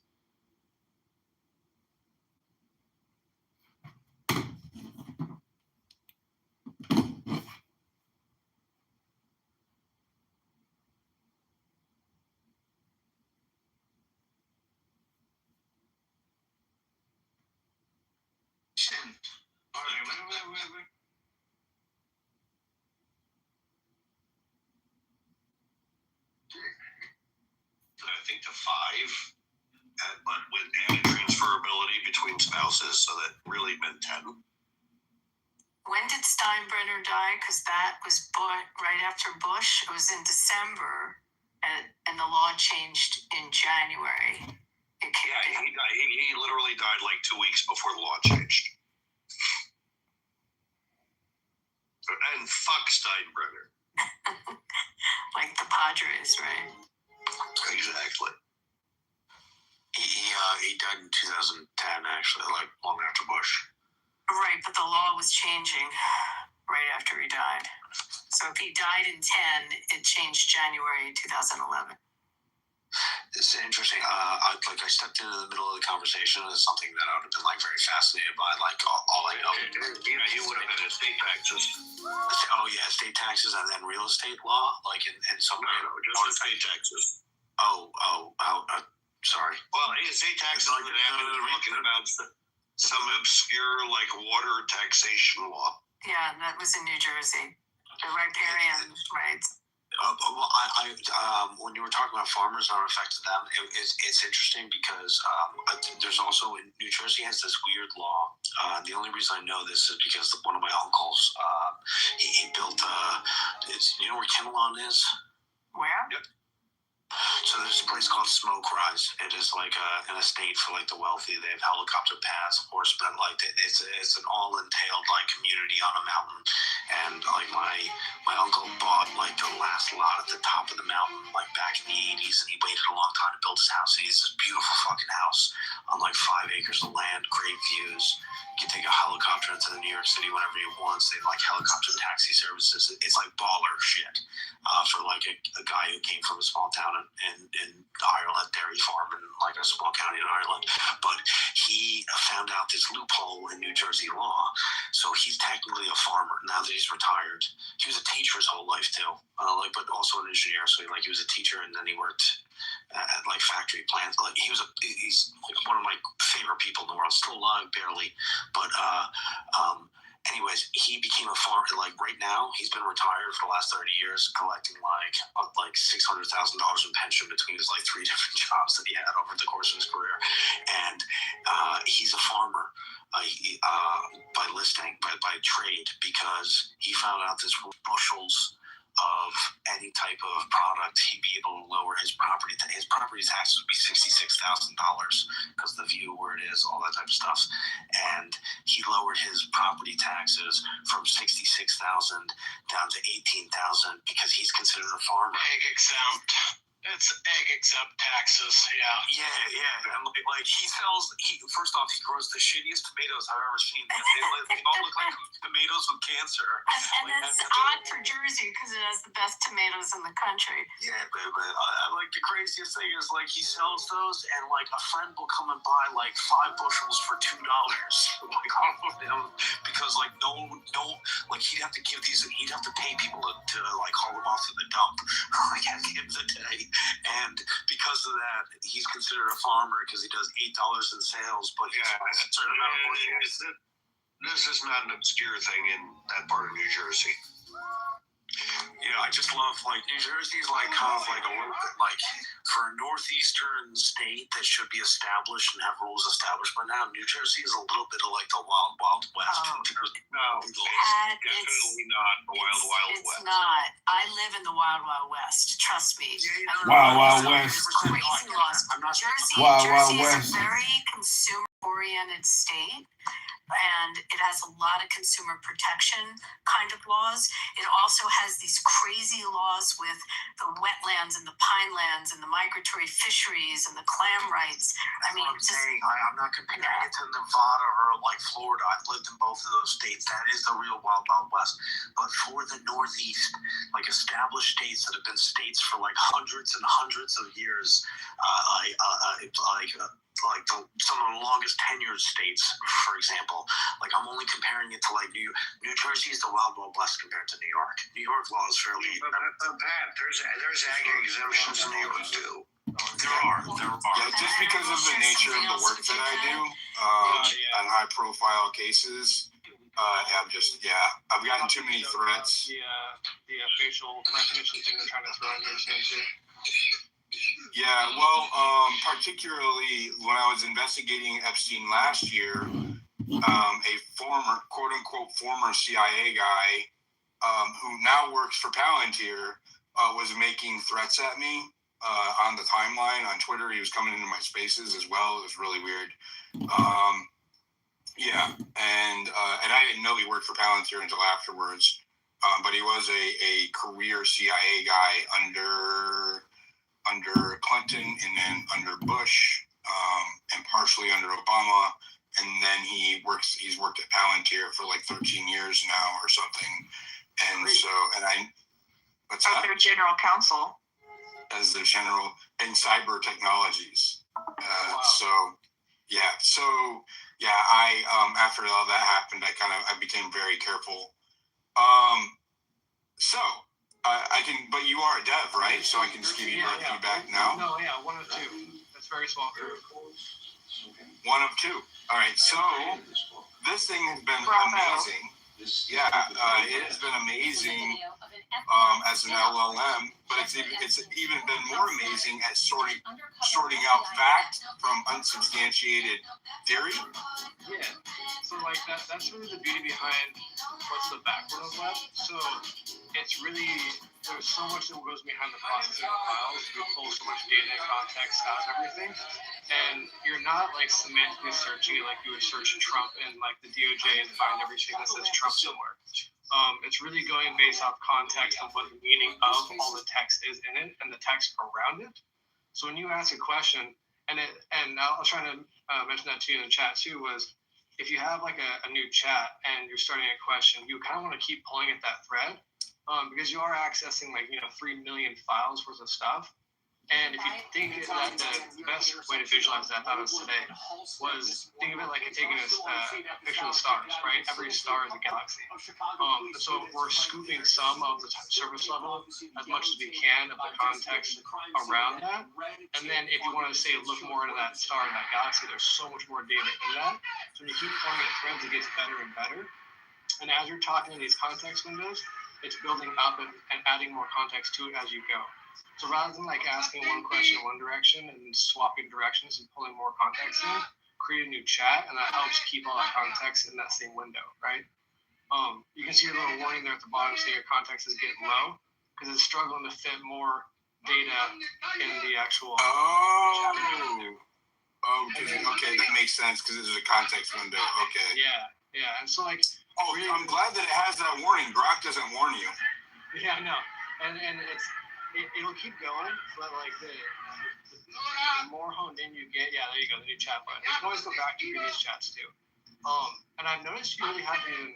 I think to 5, but with added transferability between spouses, so that really meant 10. When did Steinbrenner die? Because that was right after Bush. It was in December, and the law changed in January. He literally died like 2 weeks before the law changed. And fuck Steinbrenner. Like the Padres, right? Exactly. He died in 2010, actually, like long after Bush. Right, but the law was changing right after he died. So if he died in 10, it changed January 2011. It's interesting. I stepped into the middle of the conversation. It's something that I would have been very fascinated by. All I know, he would have been estate taxes. Oh yeah, estate taxes and then real estate law, in some way. No, just estate taxes. Sorry. Well, estate taxes would have been talking about some obscure water taxation law. Yeah, that was in New Jersey. The riparian rights. When you were talking about farmers and how it affected them, it's interesting because there's also in New Jersey has this weird law. The only reason I know this is because one of my uncles he built. You know where Kimelon is? Where? Yep. So there's a place called Smoke Rise. It is an estate for the wealthy. They have helicopter pads, horsemen. It's an all entailed community on a mountain. And my uncle bought the last lot at the top of the mountain, like back in the 80s, and he waited a long time to build his house. He has this beautiful fucking house on like 5 acres of land, great views. You can take a helicopter into New York City whenever you want. They have like helicopter taxi services. It's like baller shit for like a guy who came from a small town in Ireland, dairy farm in like a small county in Ireland. But he found out this loophole in New Jersey law. So he's technically a farmer now that he's retired. He was a teacher his whole life too, but also an engineer. So he was a teacher, and then he worked at like factory plants. Like he's one of my favorite people in the world. Still alive, barely, but anyways, he became a farmer. Like right now, he's been retired for the last 30 years, collecting like $600,000 in pension between his like 3 different jobs that he had over the course of his career, and he's a farmer. By trade, because he found out this bushels of any type of product, he'd be able to lower his property taxes would be $66,000 because the view where it is, all that type of stuff. And he lowered his property taxes from $66,000 down to $18,000 because he's considered a farmer. Egg exempt. It's egg exempt taxes, yeah. Yeah. And like he first off, he grows the shittiest tomatoes I've ever seen. They all look like tomatoes with cancer. And that's odd for Jersey because it has the best tomatoes in the country. Yeah, but like the craziest thing is like he sells those, and like a friend will come and buy like 5 bushels for $2, like off of him, because like no, like he'd have to pay people to like haul them off to the dump like at the end of the day. And because of that, he's considered a farmer because he does $8 in sales, but he's a certain amount of bushels. This is not an obscure thing in that part of New Jersey. Yeah, I just love like New Jersey's like kind of like a little bit like for a northeastern state that should be established and have rules established by now. New Jersey is a little bit of like the wild west. No, definitely not the wild It's west. not. I live in the wild west. Trust me. Wild West. Crazy laws. Jersey Wild is West. a very consumer-oriented state. And it has a lot of consumer protection kind of laws. It also has these crazy laws with the wetlands and the pinelands and the migratory fisheries and the clam rights. I'm not comparing it to Nevada or like Florida. I've lived in both of those states. That is the real wild west. But for the Northeast, like established states that have been states for like hundreds and hundreds of years, some of the longest tenured states, for example. Like I'm only comparing it to like New Jersey is the wild west compared to New York. New York law is fairly. Pat, there's ag exemptions in New York too. There are. Yeah, just because of the nature of the work that I do, on high profile cases, I've gotten too many threats. The facial recognition thing they're trying to throw in here too. Yeah, well, particularly when I was investigating Epstein last year, a former, quote unquote, former CIA guy who now works for Palantir was making threats at me on the timeline on Twitter. He was coming into my spaces as well. It was really weird. And I didn't know he worked for Palantir until afterwards. But he was a career CIA guy under Clinton and then under Bush, and partially under Obama, and then he's worked at Palantir for like 13 years now or something. And so, what's that? Their general counsel. As the general in cyber technologies. I after all that happened, I became very careful. But you are a dev, right? So I can just give you feedback now? No, 1 of 2. That's very small group. 1 of 2. All right, so this thing has been amazing. Yeah, it has been amazing as an LLM, but it's even been more amazing at sorting out fact from unsubstantiated theory. Yeah, so like that's really the beauty behind what's the backbone of web. So it's really, there's so much that goes behind the processing of files. We pull so much data and context out of everything, and you're not like semantically searching it like you would search Trump and like the DOJ and find everything that says Trump somewhere. It's really going based off context of what the meaning of all the text is in it and the text around it. So when you ask a question, and I was trying to mention that to you in the chat too, was if you have like a new chat and you're starting a question, you kind of want to keep pulling at that thread because you are accessing 3 million files worth of stuff. And if you think that the best way to visualize that, I thought of today, was think of it like taking a picture of the stars, right? Every star is a galaxy. So we're scooping some of the surface level as much as we can of the context around that. And then if you want to say look more into that star and that galaxy, there's so much more data in that. So when you keep pulling at threads, it gets better and better. And as you're talking in these context windows, it's building up and adding more context to it as you go. So rather than asking one question in one direction and swapping directions and pulling more context in, create a new chat, and that helps keep all that context in that same window, right? You can see a little warning there at the bottom saying your context is getting low because it's struggling to fit more data in the actual chat window. Okay, that makes sense because this is a context window. Okay. Yeah, and so really, I'm glad that it has that warning. Grok doesn't warn you. Yeah, I know, and it'll keep going, but the more honed in you get, there you go, the new chat button. You can always go back to previous chats too. And I've noticed you really haven't even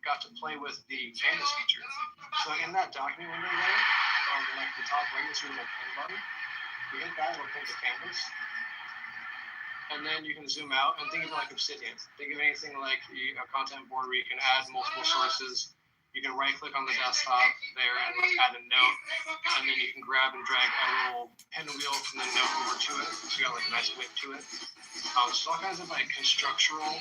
got to play with the canvas feature. So in that document window there, the top right, you'll see the pin button. You hit that, it'll pull the canvas. And then you can zoom out and think of it like Obsidian. Think of anything like a content board where you can add multiple sources. You can right-click on the desktop there and add a note, and then you can grab and drag a little pinwheel from the note over to it. So you got a nice width to it. So all kinds of constructural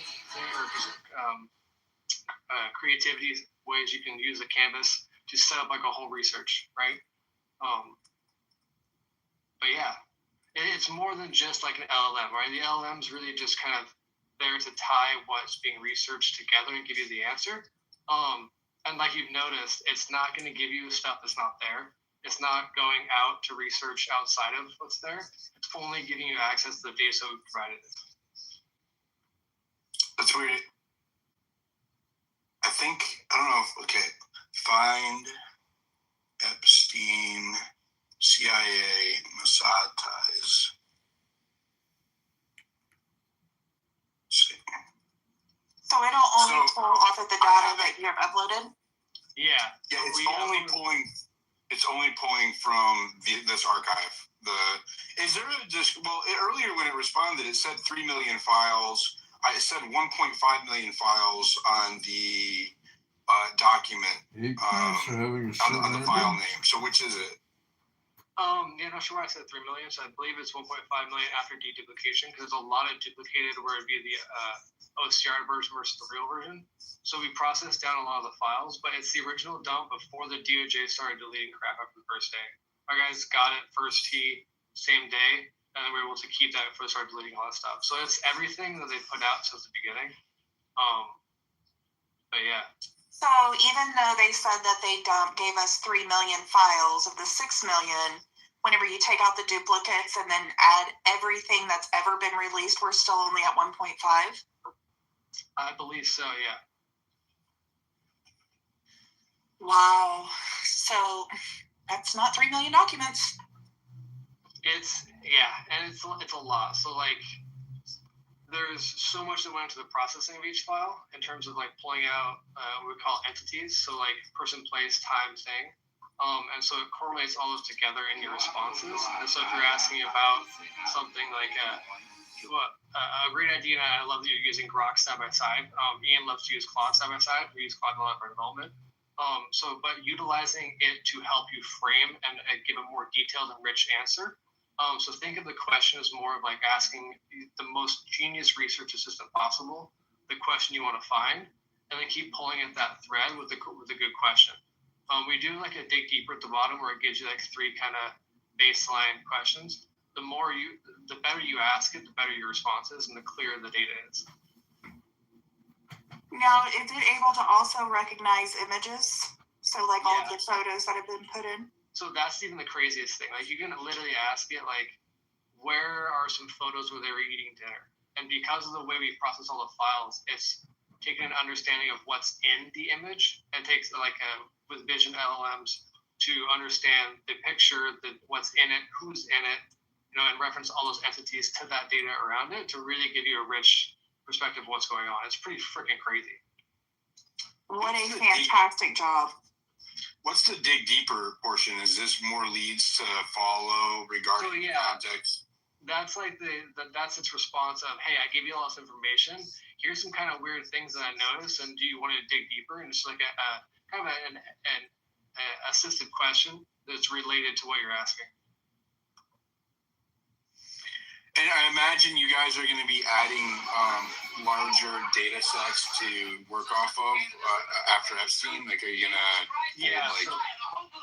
creativity ways you can use a canvas to set up a whole research, right? But yeah, it's more than just an LLM, right? The LLM's really just kind of there to tie what's being researched together and give you the answer. And like you've noticed, it's not going to give you stuff that's not there. It's not going out to research outside of what's there. It's only giving you access to the data we provided. That's weird. I don't know if, find Epstein, CIA, Mossad ties. So it'll only pull off of the data that you have uploaded? Yeah, it's only pulling from this archive. Earlier when it responded, it said 3 million files. It said 1.5 million files on the document on the file name. So which is it? Not sure why I said 3 million. So I believe it's 1.5 million after deduplication because there's a lot of duplicated where it'd be the OCR version versus the real version. So we processed down a lot of the files, but it's the original dump before the DOJ started deleting crap after the first day. Our guys got it first T, same day, and then we were able to keep that before they started deleting all that stuff. So it's everything that they put out since the beginning. But yeah. So even though they said that they gave us 3 million files of the 6 million, whenever you take out the duplicates and then add everything that's ever been released, we're still only at 1.5? I believe so, yeah. Wow. So that's not 3 million documents. It's a lot. So there's so much that went into the processing of each file in terms of pulling out what we call entities. So person, place, time, thing. And so it correlates all those together in your responses. And so if you're asking about something a great idea, and I love that you're using Grok side by side. Ian loves to use Claude side by side. We use Claude a lot for development. But utilizing it to help you frame and give a more detailed and rich answer. So think of the question as more of asking the most genius research assistant possible the question you want to find, and then keep pulling at that thread with a good question. We do a dig deeper at the bottom where it gives you 3 kind of baseline questions. The better you ask it, the better your response is, and the clearer the data is. Now, is it able to also recognize images? So all of the photos that have been put in? So that's even the craziest thing. You can literally ask it, where are some photos where they were eating dinner? And because of the way we process all the files, it's taking an understanding of what's in the image, and takes with vision LLMs to understand the picture, what's in it, who's in it, and reference all those entities to that data around it to really give you a rich perspective of what's going on. It's pretty freaking crazy. What a fantastic job. What's the dig deeper portion? Is this more leads to follow regarding context? That's that's its response of, hey, I gave you all this information. Here's some kind of weird things that I noticed, and do you want to dig deeper? And it's like a kind of an assisted question that's related to what you're asking. And I imagine you guys are going to be adding larger data sets to work off of after Epstein. Like, are you going to so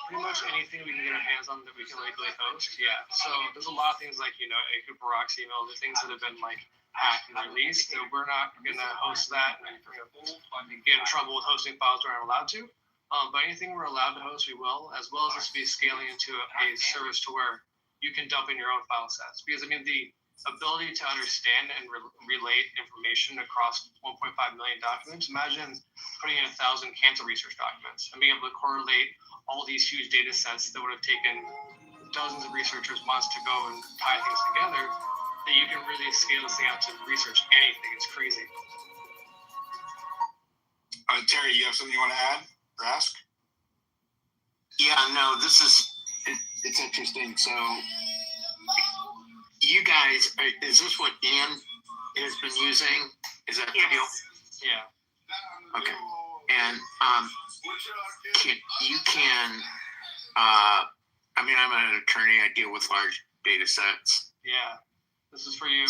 pretty much anything we can get our hands on that we can legally host. Yeah. So there's a lot of things like, a Cooper email, the things that have been hacked and released. So we're not going to host that and get in trouble with hosting files we're not allowed to. But anything we're allowed to host, we will, as well as this be scaling into a service to where you can dump in your own file sets. Because the ability to understand and relate information across 1.5 million documents. Imagine putting in 1,000 cancer research documents and being able to correlate all these huge data sets that would have taken dozens of researchers months to go and tie things together, that you can really scale this thing out to research anything. It's crazy. Terry, you have something you want to add or ask? Yeah, no, it's interesting. So you guys, is this what Ian has been using? Is that the deal? Yeah. Okay. And I'm an attorney. I deal with large data sets. Yeah. This is for you.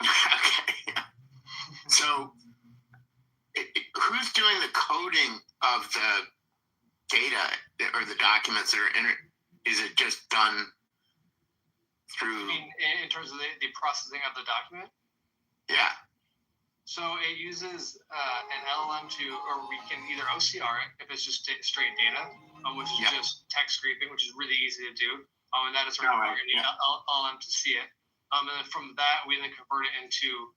Okay. So who's doing the coding of the data or the documents that are in it? Is it just done through? In terms of the processing of the document? Yeah. So it uses an LLM or we can either OCR it if it's just straight data, which is just text scraping, which is really easy to do. And that is sort of you're going to need LLM to see it. And then from that, we then convert it into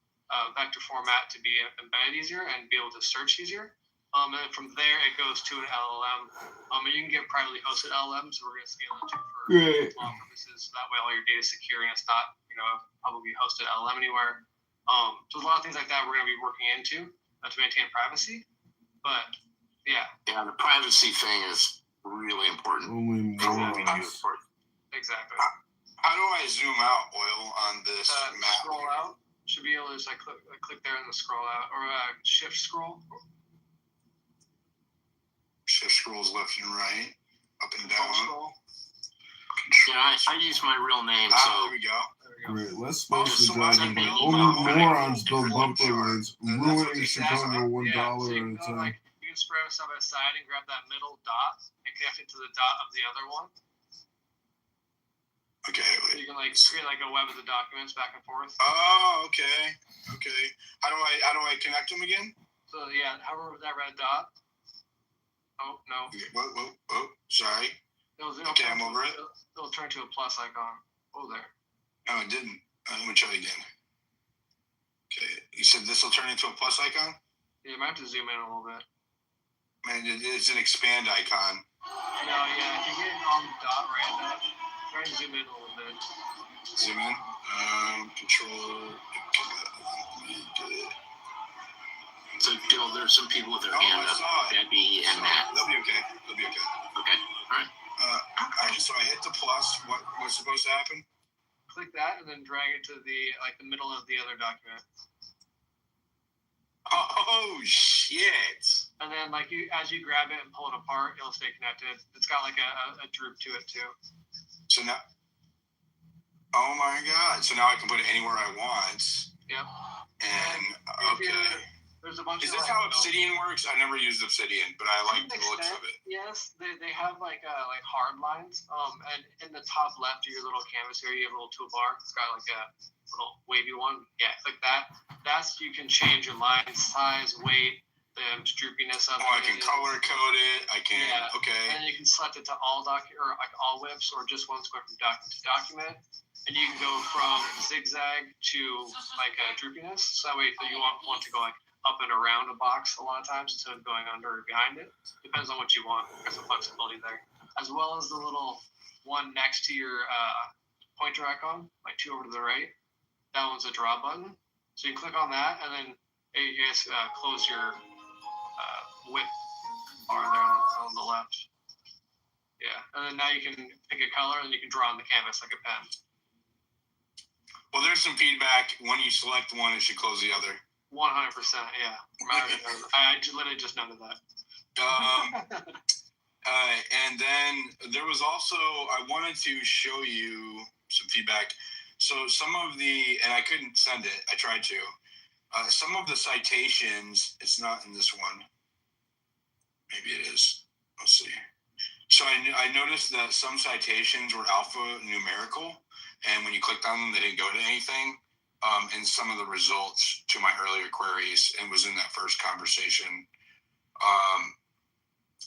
vector format to be embedded easier and be able to search easier. And then from there, it goes to an LLM. And you can get privately hosted LLMs, so we're going to scale it for law purposes. So that way, all your data is secure and it's not, publicly hosted LLM anywhere. So there's a lot of things like that we're going to be working into to maintain privacy. But yeah, the privacy thing is really important. Exactly. How do I zoom out, Oil, on this map? Scroll out. Should be able to just click there and scroll out, or shift scroll. Shift scrolls left and right, up and down. Control. Yeah, I use my real name. So there we go. Great. Let's space the dragon. Only morons build bumper lanes, ruining Chicago $1 at a time. You can spread it side by side and grab that middle dot and connect it to the dot of the other one. Okay. So you can create a web of the documents back and forth. Oh, okay. How do I connect them again? So yeah, hover that red dot. Oh no. Okay. Whoa. Sorry. Okay, I'm over it. It'll turn to a plus icon. Oh, there. No, it didn't. Let me try again. Okay, you said this will turn into a plus icon? Yeah, you might have to zoom in a little bit. Man, it's an expand icon. No, yeah, if you get on the dot right, try and zoom in a little bit. Zoom in? Control. So, Bill, there's some people with their hand up. Debbie and Matt. They'll be okay. Okay. All right. So I hit the plus. What's supposed to happen? Click that and then drag it to the middle of the other document. Oh shit! And then as you grab it and pull it apart, it'll stay connected. It's got a droop to it too. So now, oh my god! So now I can put it anywhere I want. Yep. And okay. There's a bunch. Is this how Obsidian works? I never used Obsidian, but I like the looks of it. Yes, they have hard lines. And in the top left of your little canvas here, you have a little toolbar. It's got a little wavy one. Yeah, click that. You can change your line size, weight, the droopiness of it. I can color code it. I can. Yeah. Okay. And you can select it to all all whips or just one square from document to document. And you can go from zigzag to a droopiness. So that way, if you want to go up and around a box a lot of times instead of going under or behind it. Depends on what you want. There's some flexibility there. As well as the little one next to your pointer icon, like 2 over to the right. That one's a draw button. So you can click on that and then you just close your width bar there on the left. Yeah, and then now you can pick a color and you can draw on the canvas like a pen. Well, there's some feedback. When you select one, it should close the other. 100%, yeah. I literally just noted that. And then there was also, I wanted to show you some feedback. So some of the, and I couldn't send it, I tried to. Some of the citations, it's not in this one. Maybe it is. Let's see. So I noticed that some citations were alphanumerical, and when you clicked on them, they didn't go to anything. And some of the results to my earlier queries, and was in that first conversation.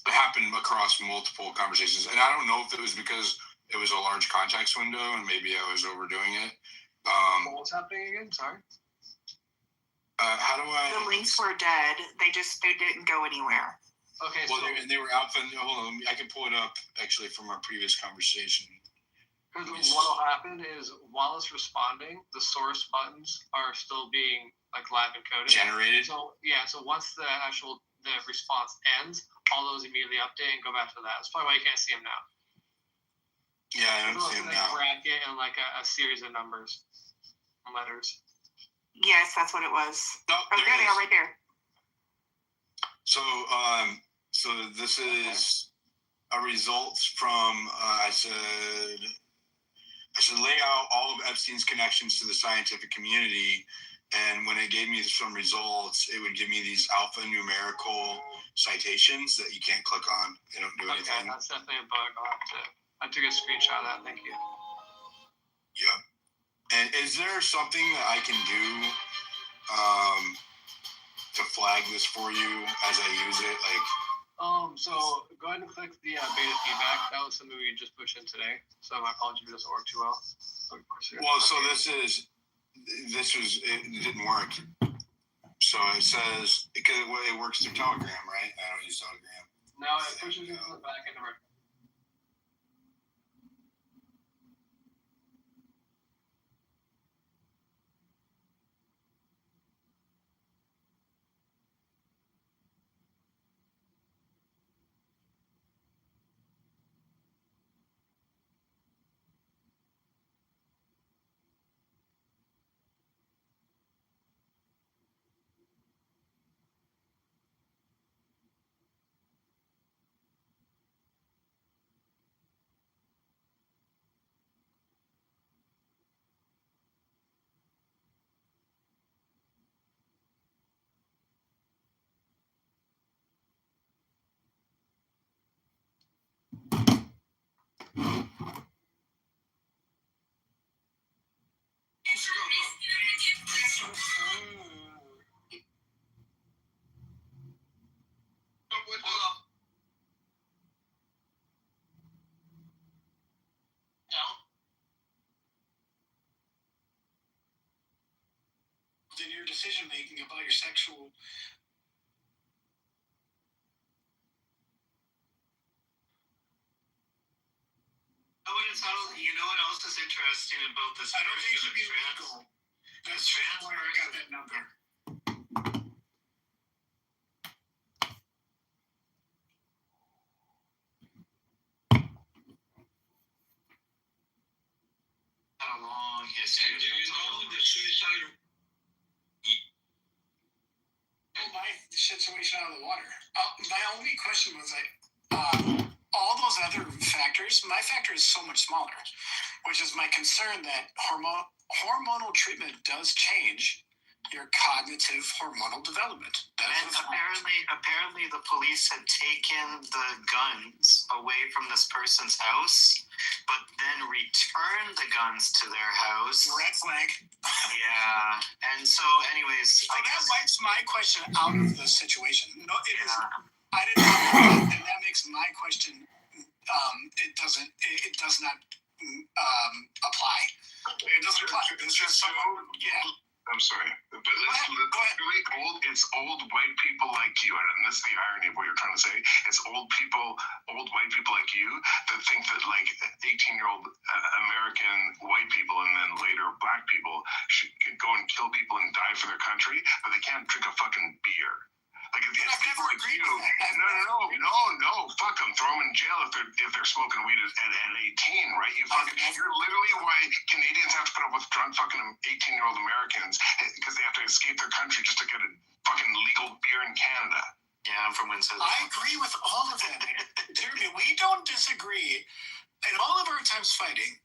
It happened across multiple conversations, and I don't know if it was because it was a large context window, and maybe I was overdoing it. What's happening again? Sorry. How do I? The links were dead. They didn't go anywhere. Okay. Well, they were alpha. Hold on, I can pull it up actually from our previous conversation. Because what will happen is while it's responding, the source buttons are still being like live encoded. Generated. So once the response ends, all those immediately update and go back to that. That's probably why you can't see them now. Yeah, I don't see them now. Bracket and like a series of numbers and letters. Yes, that's what it was. Oh, there they are right there. So, so this is a results from, I should lay out all of Epstein's connections to the scientific community. And when it gave me some results, it would give me these alphanumerical citations that you can't click on. They don't do anything. Okay, that's definitely a bug. I took a screenshot of that. Thank you. Yeah. And is there something that I can do to flag this for you as I use it? So go ahead and click the beta feedback. That was something we just pushed in today. So my apologies if it doesn't work too well. Well, so it didn't work. So it says, because it works through Telegram, right? I don't use Telegram. No, it pushes into the back end of our. In your decision making about your sexual. You know what else is interesting about this? I don't think it should be legal. That's trans where I got that number. A long history. And do you know that suicide? My situation out of the water. My only question was all those other factors. My factor is so much smaller, which is my concern that hormonal treatment does change your cognitive hormonal development. And apparently the police had taken the guns away from this person's house, but then returned the guns to their house. Red flag. Yeah. And so anyways, so that wipes my question out of the situation. No, it is. I didn't know that, and that makes my question. It does not apply. It doesn't apply. It's just so yeah. I'm sorry, but it's old white people like you, and this is the irony of what you're trying to say. It's old white people like you that think that like 18-year-old American white people and then later black people could go and kill people and die for their country, but they can't drink a fucking beer. Like if people like you, no, fuck them. Throw them in jail if they're smoking weed at 18, right? You're literally why Canadians have to put up with drunk fucking 18-year-old Americans because they have to escape their country just to get a fucking legal beer in Canada. Yeah, I'm from Winston. I agree with all of that, Jeremy. We don't disagree. In all of our times fighting.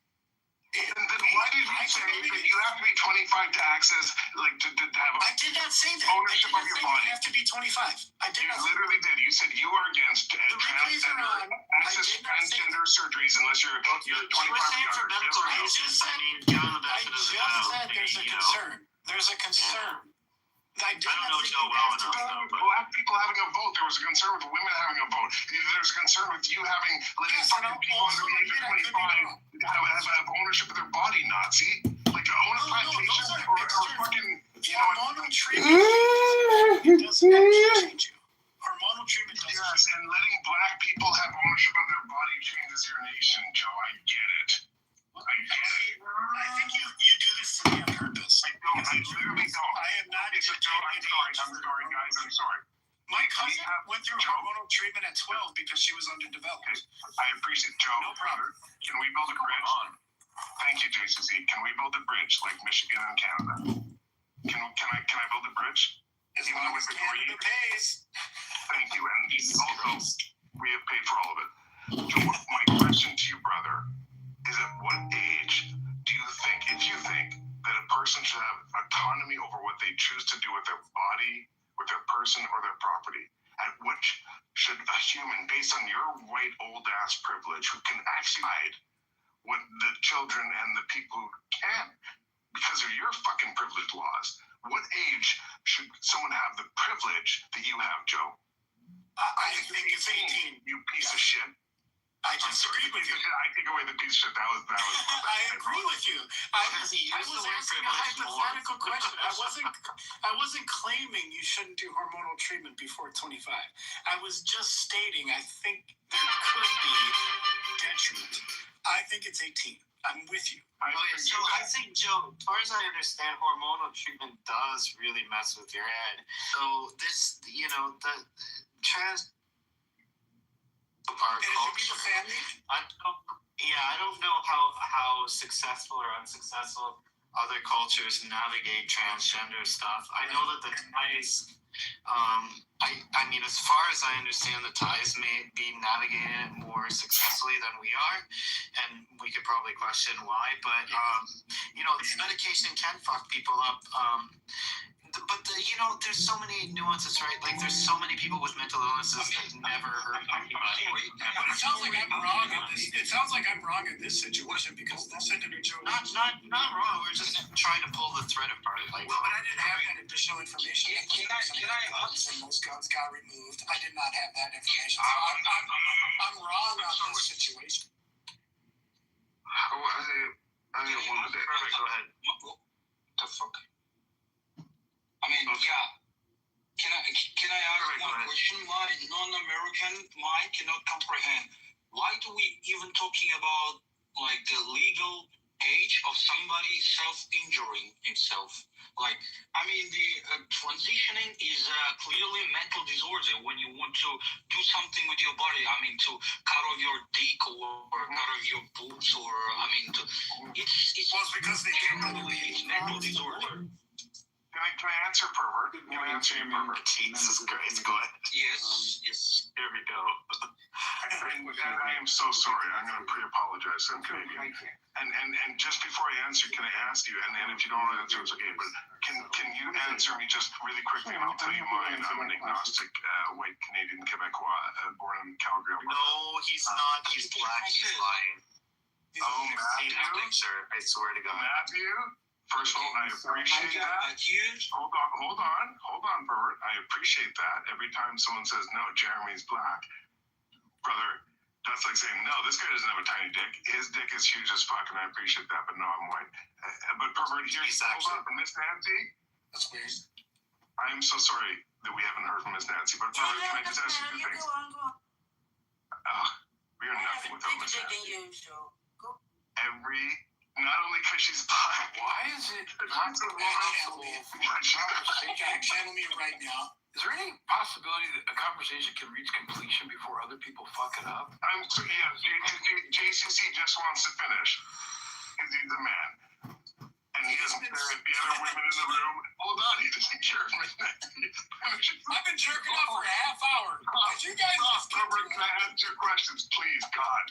Then why did you say that you have to be 25 to access, like, to have I did not say that. ownership of your body? You have to be 25. I did You not literally did. You said you are against transgender surgeries unless you're 25 or younger. I just said there's a concern. There's a concern. I don't know Joe well enough, though. Black people having a vote. There was a concern with women having a vote. There's a concern with you having letting fucking people under the age of 25 have ownership of their body, Nazi. Like own a plantation or fucking. Hormonal treatment doesn't actually change you. Hormonal treatment doesn't. Yes, and letting black people have ownership of their body changes your nation, Joe. I get it. I think you do this to me on purpose. I don't. I literally don't. I am not. I'm sorry, guys. I'm sorry. My cousin went through hormonal treatment at 12 because she was underdeveloped. I appreciate Joe. No problem. Can we build a bridge? Thank you, JCC. Can we build a bridge like Michigan and Canada? Can I build a bridge? As long as Canada pays. Thank you, and also we have paid for all of it. Joe, my question to you, brother, is at what age do you think, if you think that a person should have autonomy over what they choose to do with their body, with their person, or their property, at which should a human, based on your white old ass privilege, who can actually hide what the children and the people who can't, because of your fucking privilege laws, what age should someone have the privilege that you have, Joe? I think it's 18. You piece of shit. I disagree with you. I take away the piece of shit. That was. I agree with you. I was asking a hypothetical question. I wasn't claiming you shouldn't do hormonal treatment before 25. I was just stating I think there could be detriment. I think it's 18. I'm with you. So I think, Joe, as far as I understand, hormonal treatment does really mess with your head. So this, the trans. I don't know how successful or unsuccessful other cultures navigate transgender stuff. I know that the Thais, I mean, as far as I understand, the Thais may be navigating it more successfully than we are, and we could probably question why. But this medication can fuck people up. But there's so many nuances, right? Like, there's so many people with mental illnesses that never hurt anybody. But it sounds like I'm wrong in this. It sounds like I'm wrong in this situation because the Senator Joe. Not wrong. We're just trying to pull the thread apart. Like, well, but I didn't have that additional information. Most guns got removed. I did not have that information. So I'm wrong on this situation. Go ahead. The fuck. I mean, yeah. Can I ask one question? My non-American mind cannot comprehend. Why do we even talking about like the legal age of somebody self-injuring himself? Like, I mean, the transitioning is clearly mental disorder when you want to do something with your body. I mean, to cut off your dick or cut off your boobs, or I mean, it's because they can't it's mental disorder. Can I answer, pervert? Can I answer you, pervert? Jesus Christ, go ahead. Yes. Here we go. I am so sorry. I'm going to pre-apologize. I'm Canadian. And just before I answer, can I ask you, and if you don't want to answer, it's okay, but can you answer me just really quickly, and I'll tell you mine. I'm an agnostic white Canadian Quebecois, born in Calgary. No, he's not. He's black. He's lying. Oh, Matthew? Picture, I swear to God. Matthew? First of all, I appreciate that. Hold on, Bert. I appreciate that. Every time someone says, no, Jeremy's black. Brother, That's like saying, no, this guy doesn't have a tiny dick. His dick is huge as fuck, and I appreciate that, but no, I'm white. But pervert, here's hold on, Miss Nancy. That's weird. I'm so sorry that we haven't heard from Miss Nancy, but pervert, can I just ask you two things? We are nothing without Miss Nancy. Not only because she's black. Why is it not possible for a conversation? Channel me right now. Is there any possibility that a conversation can reach completion before other people fuck it up? JCC just wants to finish because he's a man. And he doesn't care if the other women in the room. Hold on, he doesn't care if I've been jerking off for a half hour. You guys just Robert, can I ask two questions, please, God?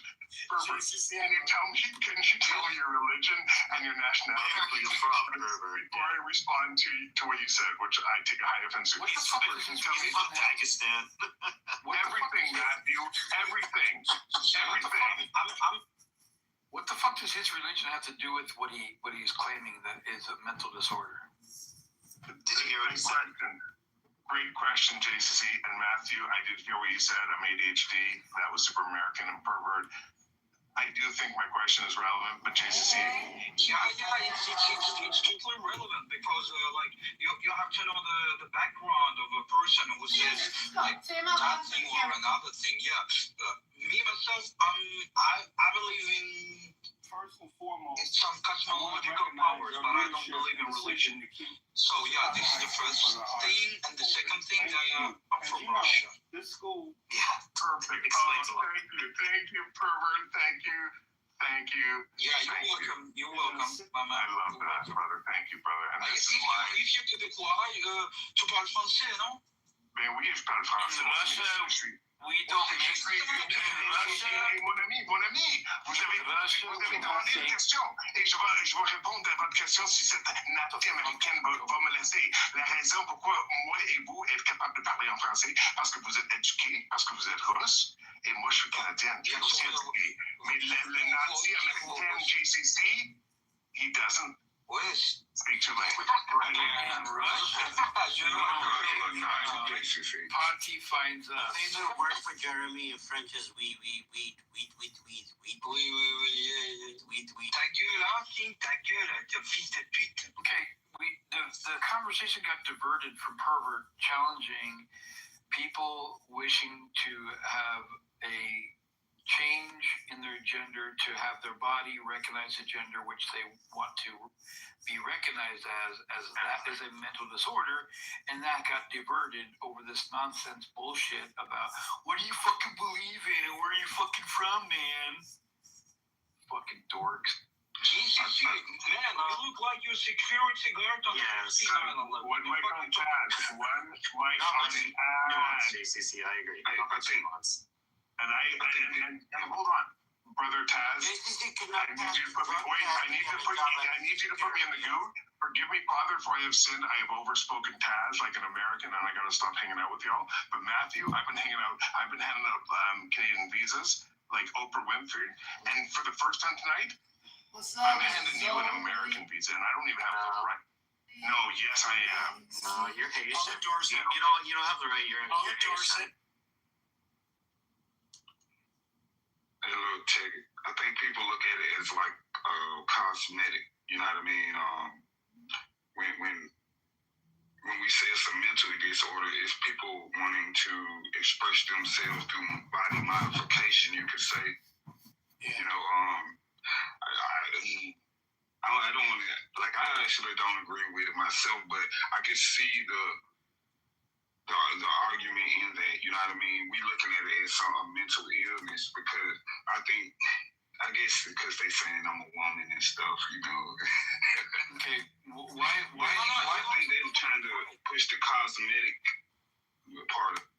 Robert, can you tell your religion and your nationality, please, before I respond to what you said, which I take a high offense to. What the fuck is this? From Pakistan. Everything, Matthew. Everything. What the fuck does his religion have to do with what he's claiming that is a mental disorder? Did you hear what he said? Great question, JCC and Matthew. I did hear what you said. I'm ADHD. That was super American and pervert. I do think my question is relevant, but JCC. It's totally relevant because you have to know the background of a person who says like that thing or another thing. Me myself, I believe in first and foremost some cosmological powers, but I don't believe in religion. So this is the first thing, and the second thing, I'm from Russia. This school. Perfect. Thank you, pervert. Thank you. Yeah, you're welcome. Mama. I love that, brother. Thank you, brother. And this is why. If you could declare, tu parles français, non? Ben oui, je parle français. We don't Mon ami, vous avez demandé une question et je vais répondre à votre question si cette nationalité américaine va me laisser. La raison pourquoi moi et vous êtes capables de parler en français, parce que vous êtes éduqués, parce que vous êtes russe, et moi je suis canadienne, je suis aussi éduqué. Mais le nazi américain JCC, he doesn't speak two languages. Party finds us. My favorite word for Jeremy in French is oui. Ta gueule, hein, ta gueule, fils de pute. Okay, the conversation got diverted from pervert challenging people wishing to have a change in their gender, to have their body recognize a gender which they want to be recognized as that is a mental disorder, and that got diverted over this nonsense bullshit about what do you fucking believe in and where are you fucking from, man? Fucking dorks. JCC, man, you look like you're security guard on the island. One mic on Taz. One mic on Taz. JCC, I agree. And hold on, brother Taz. I need you to put me in the goo. Forgive me, Father, for I have sinned. I have overspoken Taz like an American, and I gotta stop hanging out with y'all. But Matthew, I've been handing out Canadian visas like Oprah Winfrey, and for the first time tonight, I'm handing you an American visa, and I don't even have the right. No, yes, I am. No, you're Haitian. You don't have the right. You're Haitian. Hey, look, check it. I think people look at it as like cosmetic. You know what I mean? When we say it's a mental disorder, it's people wanting to express themselves through body modification. You could say, I don't want to, like, I actually don't agree with it myself, but I can see the argument in that, you know what I mean? We looking at it as a mental illness because I guess because they saying I'm a woman and stuff, you know. Okay, why think they're trying to push the cosmetic part of it?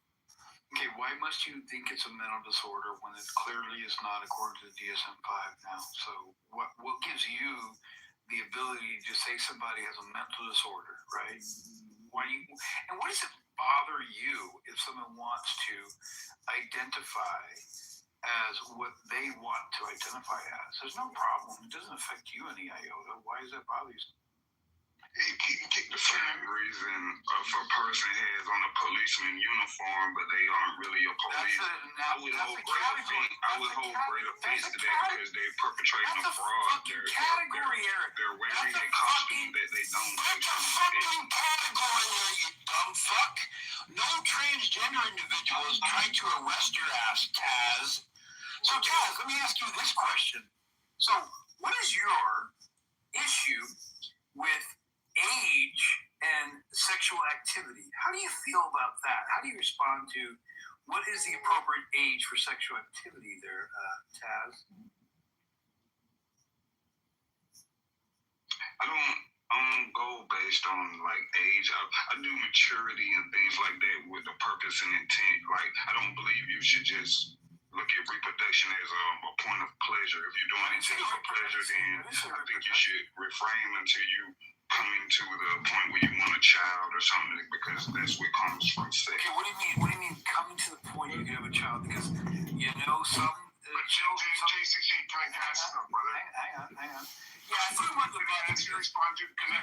Okay, why must you think it's a mental disorder when it clearly is not according to the DSM-5 now? So what gives you the ability to say somebody has a mental disorder, right? What does it bother you if someone wants to identify as what they want to identify as? There's no problem. It doesn't affect you any iota. Why does that bother you? The same reason if a person has on a policeman uniform, but they aren't really a police, I would hold greater face to that because they're perpetrating a fraud. They're wearing a costume that they don't. That's a fucking category there, you dumb fuck. No transgender individual is trying to arrest your ass, Taz. So, Taz, let me ask you this question. So, what is your issue with age and sexual activity? How do you feel about that? How do you respond to what is the appropriate age for sexual activity there, Taz? I don't go based on like age. I do maturity and things like that with a purpose and intent. Like I don't believe you should just look at reproduction as a point of pleasure. If you're doing anything for pleasure, then I think you should refrain until you coming to the point where you want a child or something, because that's what comes from sex. Okay, what do you mean? What do you mean coming to the point you can have a child? Because you know some. JCC, can I ask something, brother? Hang on. Yeah, I think one of the buttons you respond to, because I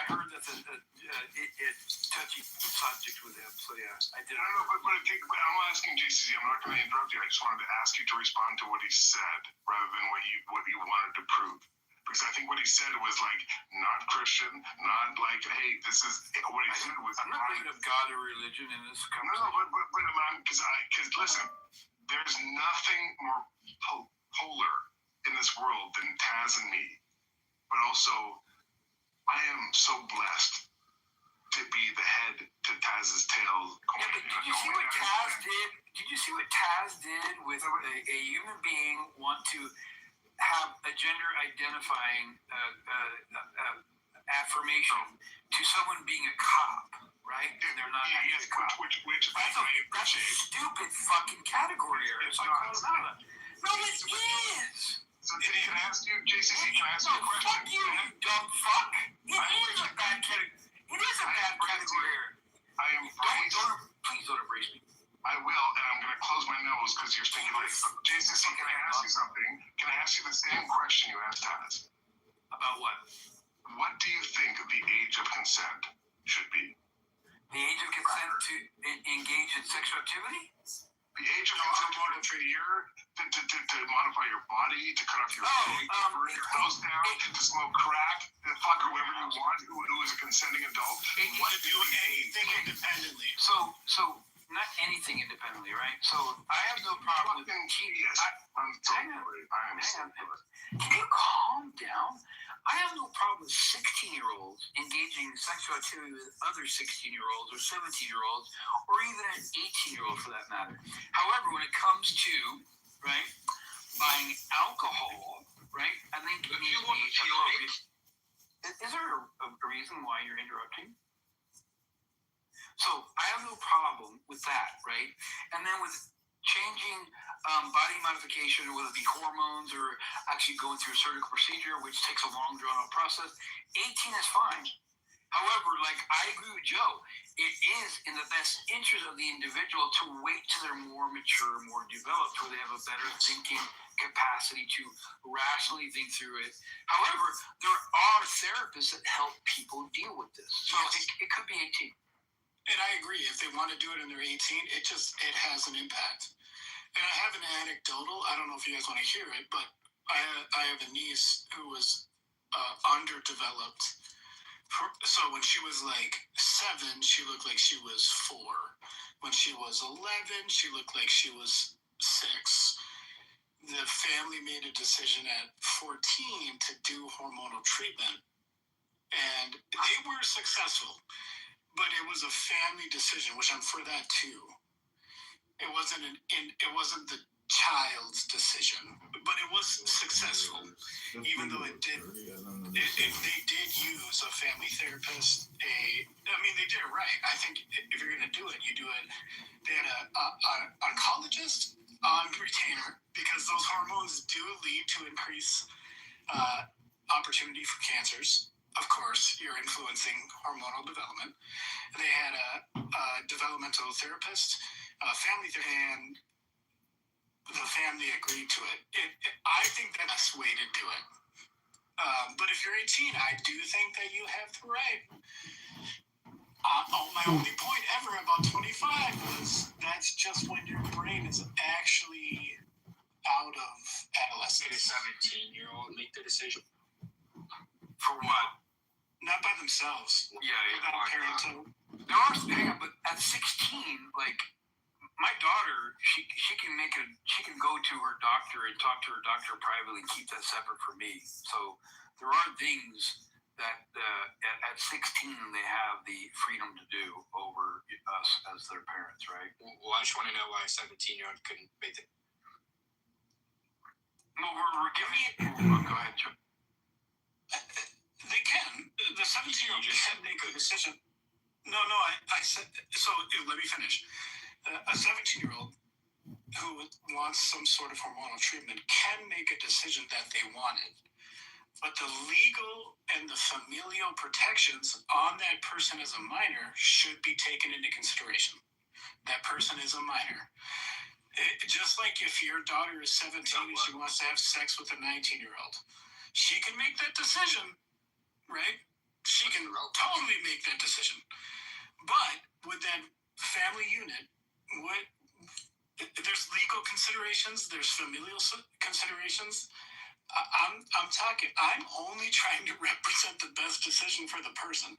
heard that's it's touchy subject with him. So yeah, I did. No, but I'm asking JCC. I'm not going to interrupt you. I just wanted to ask you to respond to what he said rather than what you wanted to prove. Because I think what he said was like not Christian, not like, hey, this is what he said was. I'm not thinking of God or religion in this conversation. No, but because listen, there's nothing more polar in this world than Taz and me. But also, I am so blessed to be the head to Taz's tail. Yeah, but did you see what Taz did? Did you see what Taz did with a human being want to have a gender identifying affirmation to someone being a cop, right? And they're not actually a cop. Which that's a stupid fucking category area. So I call it out. No, it is. So can I ask you, JCC, can I ask you a question? Fuck you, you dumb fuck. It is a bad category. It is a bad category area. Please don't embrace me. I will, and I'm going to close my nose because you're thinking like, JCC, can I ask you something? Can I ask you the same question you asked Taz? About what? What do you think the age of consent should be? The age of consent to engage in sexual activity? The age of consent to modify your body, to cut off your leg, to burn your house down, to smoke crack, to fuck whoever you want, who is a consenting adult. What do anything independently? So not anything independently, right? So I have no problem with yes. I'm sorry. I am so sorry. Can you calm down? I have no problem with 16-year-olds engaging in sexual activity with other 16-year-olds or 17-year-olds or even an 18-year-old for that matter. However, when it comes to, right, buying alcohol, right, I think you need to be appropriate. Is there a reason why you're interrupting? So I have no problem with that, right? And then with changing body modification, whether it be hormones or actually going through a surgical procedure, which takes a long, drawn-out process, 18 is fine. However, like I agree with Joe, it is in the best interest of the individual to wait till they're more mature, more developed, where they have a better thinking capacity to rationally think through it. However, there are therapists that help people deal with this. So it could be 18. And I agree. If they want to do it and they're 18, it has an impact. And I have an anecdotal. I don't know if you guys want to hear it, but I have a niece who was underdeveloped. So when she was like 7, she looked like she was 4. When she was 11, she looked like she was 6. The family made a decision at 14 to do hormonal treatment, and they were successful. But it was a family decision, which I'm for that too. It wasn't the child's decision, but it was successful, even though they did use a family therapist. They did it right. I think if you're going to do it, you do it. They had an oncologist on retainer because those hormones do lead to increased opportunity for cancers. Of course, you're influencing hormonal development. They had a developmental therapist, family therapist, and the family agreed to it. I think that's the best way to do it. But if you're 18, I do think that you have the right. My only point ever about 25 was that's just when your brain is actually out of adolescence. Did a 17-year-old make the decision? For what? Not by themselves. Yeah, Without parental. Hang on, but at 16, like my daughter, she can go to her doctor and talk to her doctor privately and keep that separate from me. So there are things that at 16 they have the freedom to do over us as their parents, right? Well, I just want to know why a 17-year-old couldn't make it. No, we're giving it. Go ahead, Joe. They can. The 17-year-old can make a decision. No, I said, so let me finish. A 17-year-old who wants some sort of hormonal treatment can make a decision that they want it. But the legal and the familial protections on that person as a minor should be taken into consideration. That person is a minor. Just like if your daughter is 17 and she wants to have sex with a 19-year-old, she can make that decision, right? She can totally make that decision. But with that family unit, there's legal considerations, there's familial considerations. I'm only trying to represent the best decision for the person.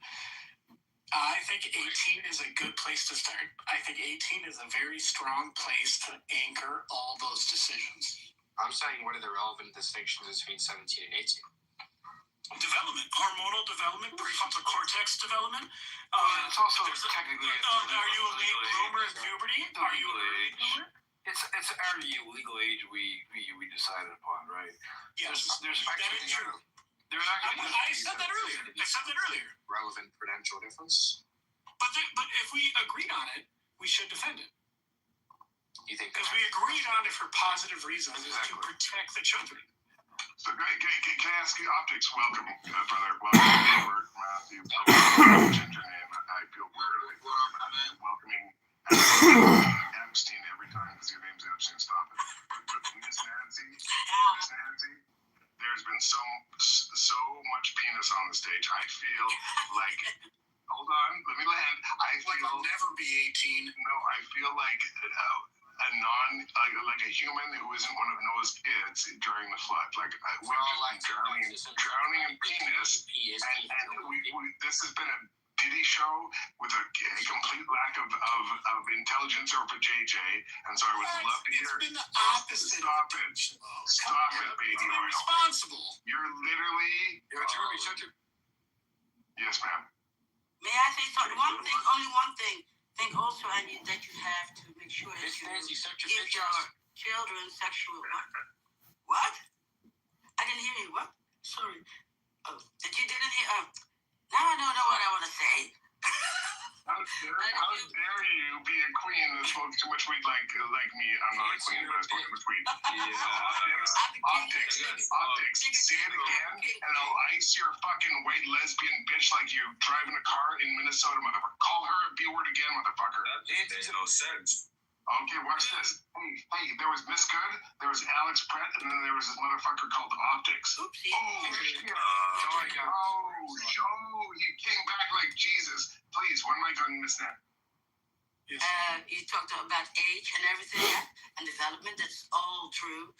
I think 18 is a good place to start. I think 18 is a very strong place to anchor all those decisions. I'm saying, what are the relevant distinctions between 17 and 18? Development, hormonal development, prefrontal cortex development. It's also technically. Are you a late bloomer in puberty? Are you a early bloomer? It's our legal age we decided upon, right? Yes, there's that is true. I said that earlier. Relevant prudential difference. But if we agreed on it, we should defend it. You think? Because we agreed on it for positive reasons, is to protect the children. So, can I ask you, Optics? Welcome, brother. Welcome, Robert, Matthew. Ginger name. I feel weird welcoming Epstein every time because your name's Epstein. Stop it. But Miss Nancy, there's been so much penis on the stage. I feel like. Hold on, let me land. I feel I'll never be 18. No, I feel like like a human who isn't one of Noah's kids during the flood. Like we're just drowning in penis, and this has been a Diddy show with a complete lack of intelligence over JJ, and so I would love to hear. It's been the opposite. Stop it, baby. Responsible. You're literally. Yes, ma'am. May I say something? Only one thing. Think also, Andy, that you have to make sure that you give your children sexual. What? I didn't hear you. What? Sorry. That you didn't hear. Now I don't know what I want to say. How dare you be a queen that smokes too much weed like me? I'm not a queen, but I smoke too much weed. Optics. Say it again, and I'll ice your fucking white lesbian bitch like you driving a car in Minnesota, motherfucker. Call her a B-word again, motherfucker. That makes no sense. Okay, watch this. Hey, there was Miss Good, there was Alex Brett, and then there was this motherfucker called Optics. Oopsie. Oh, shit. He came back like Jesus. Please, what am I going to miss now? You talked about age and everything and development. That's all true.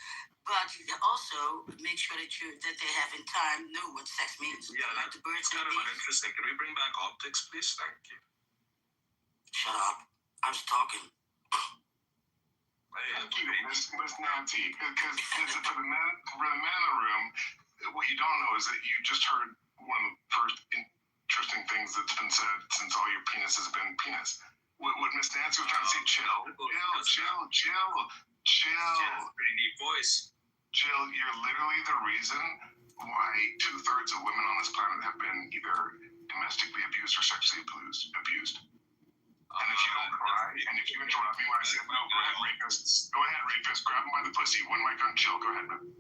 But you can also make sure that they have in time know what sex means. Yeah, like the birds that's kind of interesting. Can we bring back Optics, please? Thank you. Shut up. I'm just talking. Thank you, Miss Nancy. Because for the men in the room, what you don't know is that you just heard one of the first interesting things that's been said since all your penises have been penis. What Miss Nancy was trying to say, chill. Pretty deep voice. Chill. You're literally the reason why 2/3 of women on this planet have been either domestically abused or sexually abused. And if you don't cry, and if you interrupt me when I say, no, go ahead, rapist. Go ahead, rapist. Grab him by the pussy. One mic on chill. Go ahead, man.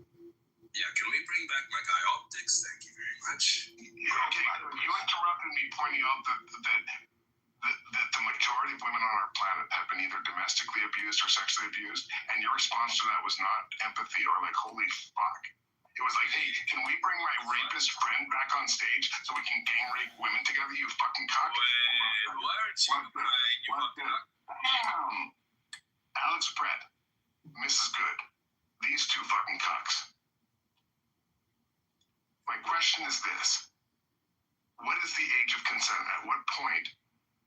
Yeah, can we bring back my guy Optics? Thank you very much. Okay, you interrupted me pointing out that the majority of women on our planet have been either domestically abused or sexually abused, and your response to that was not empathy or like, holy fuck. It was like, hey, can we bring my rapist friend back on stage so we can gang rape women together, you fucking cock? Alex Brett, Mrs. Good, these two fucking cocks. My question is this. What is the age of consent? At what point?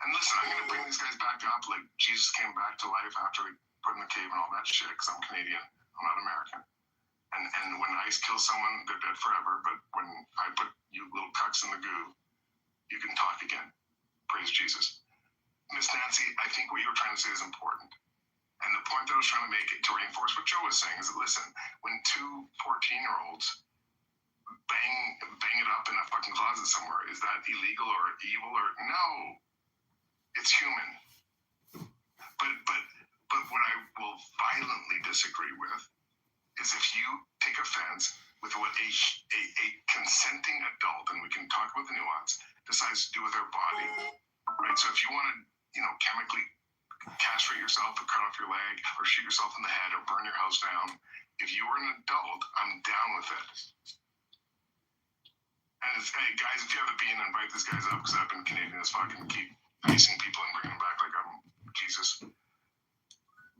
And listen, I'm going to bring these guys back up like Jesus came back to life after he put in the cave and all that shit, because I'm Canadian. I'm not American. And when ICE kills someone, they're dead forever. But when I put you little cucks in the goo, you can talk again. Praise Jesus. Miss Nancy, I think what you were trying to say is important. And the point that I was trying to make it to reinforce what Joe was saying is that, listen, when two 14-year-olds bang it up in a fucking closet somewhere, is that illegal or evil or no? It's human. But what I will violently disagree with is if you take offense with what a consenting adult, and we can talk about the nuance, decides to do with their body, right? So if you want to, chemically castrate yourself or cut off your leg or shoot yourself in the head or burn your house down, if you were an adult, I'm down with it. And hey, guys, if you have a bean, invite these guys up, because I've been Canadian as fuck and keep icing people and bringing them back like I'm Jesus.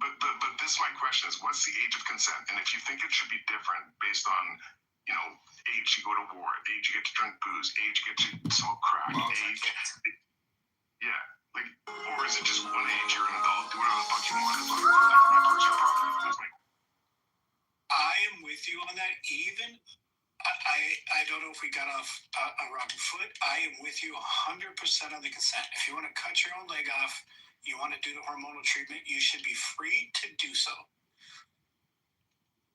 But this my question is, what's the age of consent? And if you think it should be different based on, age you go to war, age you get to drink booze, age you get to smoke crack, age, or is it just one age you're an adult, do whatever the fuck you want, as long as it's not my personal property? I am with you on that. Even I don't know if we got off a wrong foot. I am with you 100% on the consent. If you want to cut your own leg off, you want to do the hormonal treatment, you should be free to do so.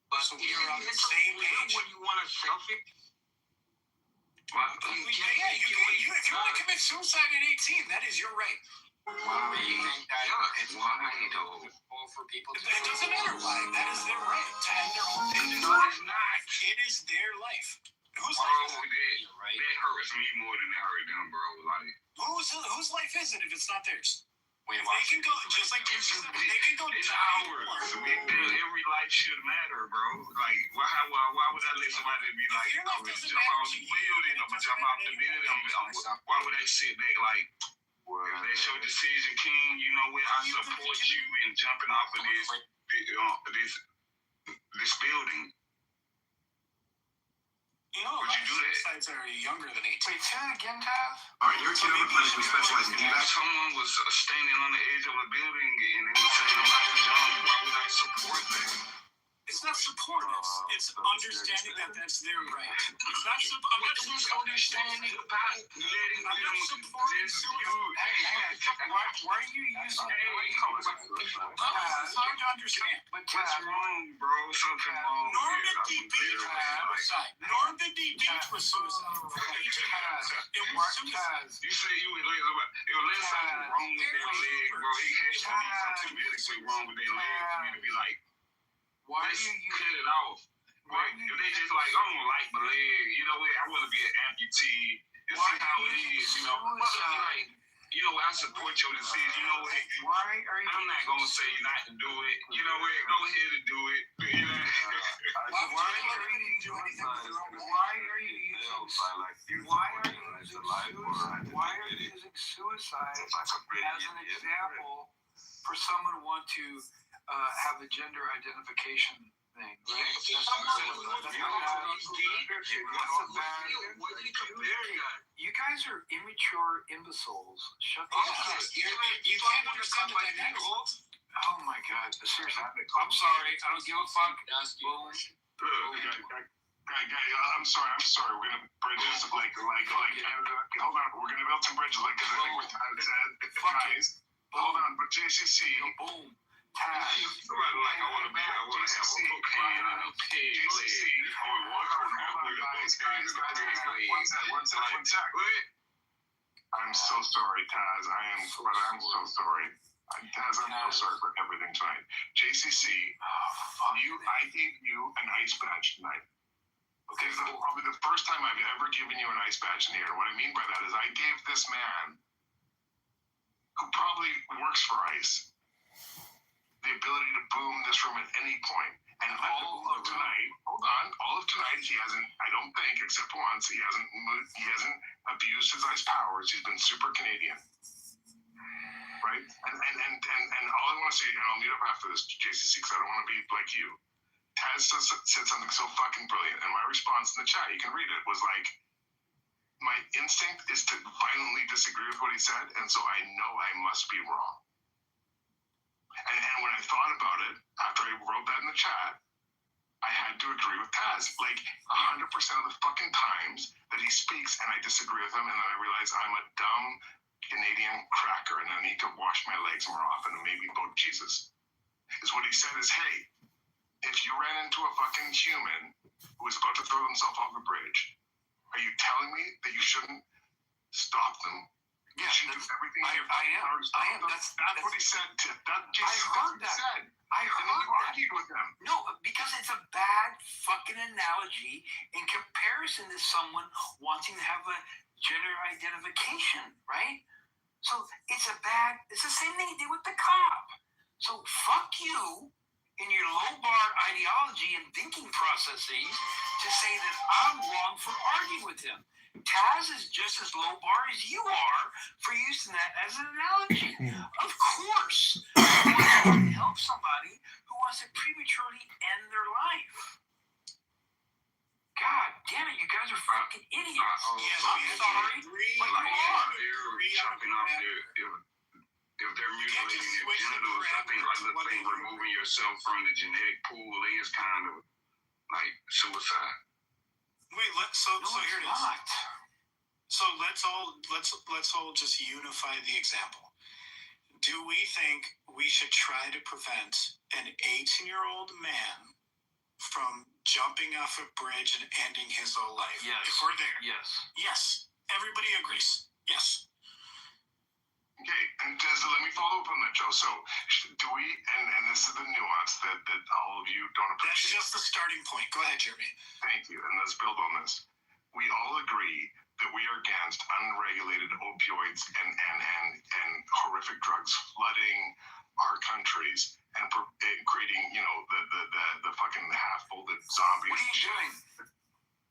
But so we are on the same page. When you want a selfie? If you want to commit suicide at 18, that is your right. Wow, you think that it's why for people to it doesn't matter why. That is their right to end their own thing. It is their life. Whose life is it? That hurts me more than it hurt them, bro. Like, whose life is it if it's not theirs? They can go, just like Jesus said, they can go it's die. ours. Every life should matter, bro. Like, why would I let somebody be like, I'm gonna jump out the building, I'm gonna jump out the building? Why would they sit back like, if they show Decision King, you know what, I support you in jumping off of this building. Would you do that? Suicides are younger than 18. Wait, say that again, Taz? All right, you're a Kitover clinic. We specialize in If someone was standing on the edge of a building and they were saying I'm about to jump, why would I support that? It's not supportive. It's understanding that that's their right. It's not I'm not understanding about letting them supporting suicide. Why are you using it's hard to understand. But what's wrong, bro? Something wrong. Normandy Beach was suicide. Normandy Beach was suicide. It was suicide. You say you would let something wrong with their leg, bro. It has to be something medically wrong with their leg for me to be like, why do you cut it off? If they just like, I don't like my leg, you know what? I want to be an amputee. This is how it is, you know. I support your decision. You know what? I'm not gonna say not to do it. You know what? Go ahead and do it. You know? Why are you using suicide as an example for someone who want to have the gender identification thing, right? You guys are immature imbeciles. Shut the fuck up. You can't understand the dynamics. Oh my god, seriously. I'm sorry. I don't give a fuck. Boom. I'm sorry. We're gonna bridges like hold on. We're gonna build some bridges because I think we're ties. Hold on, but JCC. Boom. Somebody like, I want to have a cocaine and a pig leg. One sec. I'm so sorry, Taz. I'm so sorry. Taz, I'm so sorry for everything tonight. JCC, I gave you an ice badge tonight. Okay, this is probably the first time I've ever given you an ice badge in here. What I mean by that is I gave this man, who probably works for ICE, the ability to boom this room at any point. And all of tonight, he hasn't, I don't think, except once, he hasn't abused his ice powers. He's been super Canadian. Right? And all I want to say, and I'll meet up after this, JCC, because I don't want to be like you. Taz said something so fucking brilliant, and my response in the chat, you can read it, was like, my instinct is to violently disagree with what he said, and so I know I must be wrong. And when I thought about it, after I wrote that in the chat, I had to agree with Taz. Like 100% of the fucking times that he speaks and I disagree with him, and then I realize I'm a dumb Canadian cracker and I need to wash my legs more often and maybe vote Jesus. Is what he said is, hey, if you ran into a fucking human who was about to throw themselves off a bridge, are you telling me that you shouldn't stop them? You should do everything I am. That's what he said. I heard that. I heard that. Argued with him. No, because it's a bad fucking analogy in comparison to someone wanting to have a gender identification, right? So it's the same thing he did with the cop. So fuck you in your low bar ideology and thinking processes to say that I'm wrong for arguing with him. Taz is just as low bar as you are for using that as an analogy. Of course, you want to help somebody who wants to prematurely end their life. God damn it, you guys are fucking idiots. Yes, I'm sorry, but you are. You're chopping off if they're mutilating their genitals, I think removing yourself from the genetic pool is kind of like suicide. Wait, so here it is. So let's all just unify the example. Do we think we should try to prevent an 18-year-old man from jumping off a bridge and ending his own life? Yes. If we're there. Yes. Yes. Everybody agrees. Yes. Okay, and let me follow up on that, Joe. So, do we, and this is the nuance that all of you don't appreciate. That's just the starting point. Go ahead, Jeremy. Thank you, and let's build on this. We all agree that we are against unregulated opioids and horrific drugs flooding our countries and creating, the fucking half-folded zombies. What are you doing?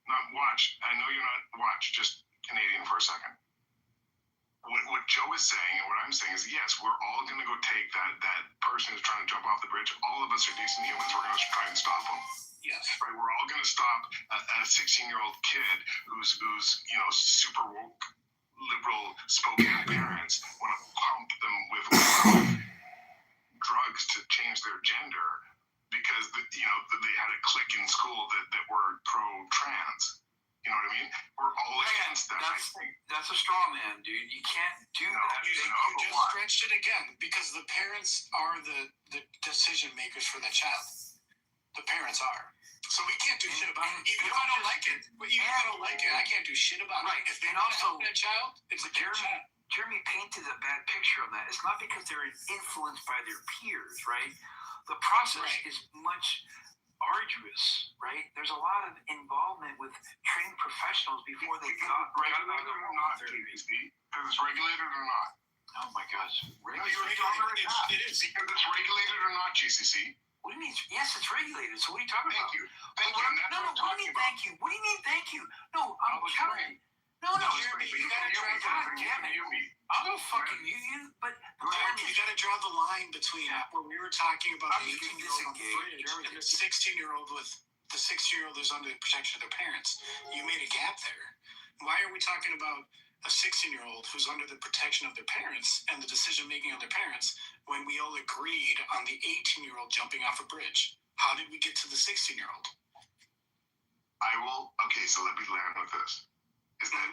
Not watch. I know you're not watch. Just Canadian for a second. What Joe is saying and what I'm saying is, yes, we're all going to go take that person who's trying to jump off the bridge. All of us are decent humans. We're going to try and stop them. Yes. Right. We're all going to stop a 16-year-old kid who's super woke, liberal, Spokane parents want to pump them with drugs to change their gender because they had a clique in school that were pro-trans. You know what I mean? We're all against that. That's a straw man, dude. You can't do that. You just stretched it again because the parents are the decision makers for the child. The parents are. So we can't do shit about it. Even if I don't like it, I can't do shit about it. If they don't help that child, it's a child. Jeremy painted a bad picture on that. It's not because they're influenced by their peers, right? The process is much arduous, right? There's a lot of involvement with trained professionals before they got regulated or not, JBC. Because it's regulated or not. Oh my gosh. It is. Because it's regulated or not, GCC. What do you mean? Yes, it's regulated. So what are you talking about? Thank you. Thank you. No, what do you mean thank you? What do you mean thank you? No, I'm telling you. No, you gotta draw the line. I'm gonna fucking you, but you gotta draw the line between when we were talking about the 18-year-old on the bridge and the 16-year-old with the 16-year-old who's under the protection of their parents. You made a gap there. Why are we talking about a 16-year-old who's under the protection of their parents and the decision-making of their parents when we all agreed on the 18-year-old jumping off a bridge? How did we get to the 16-year-old? Okay, so let me land with this. Is that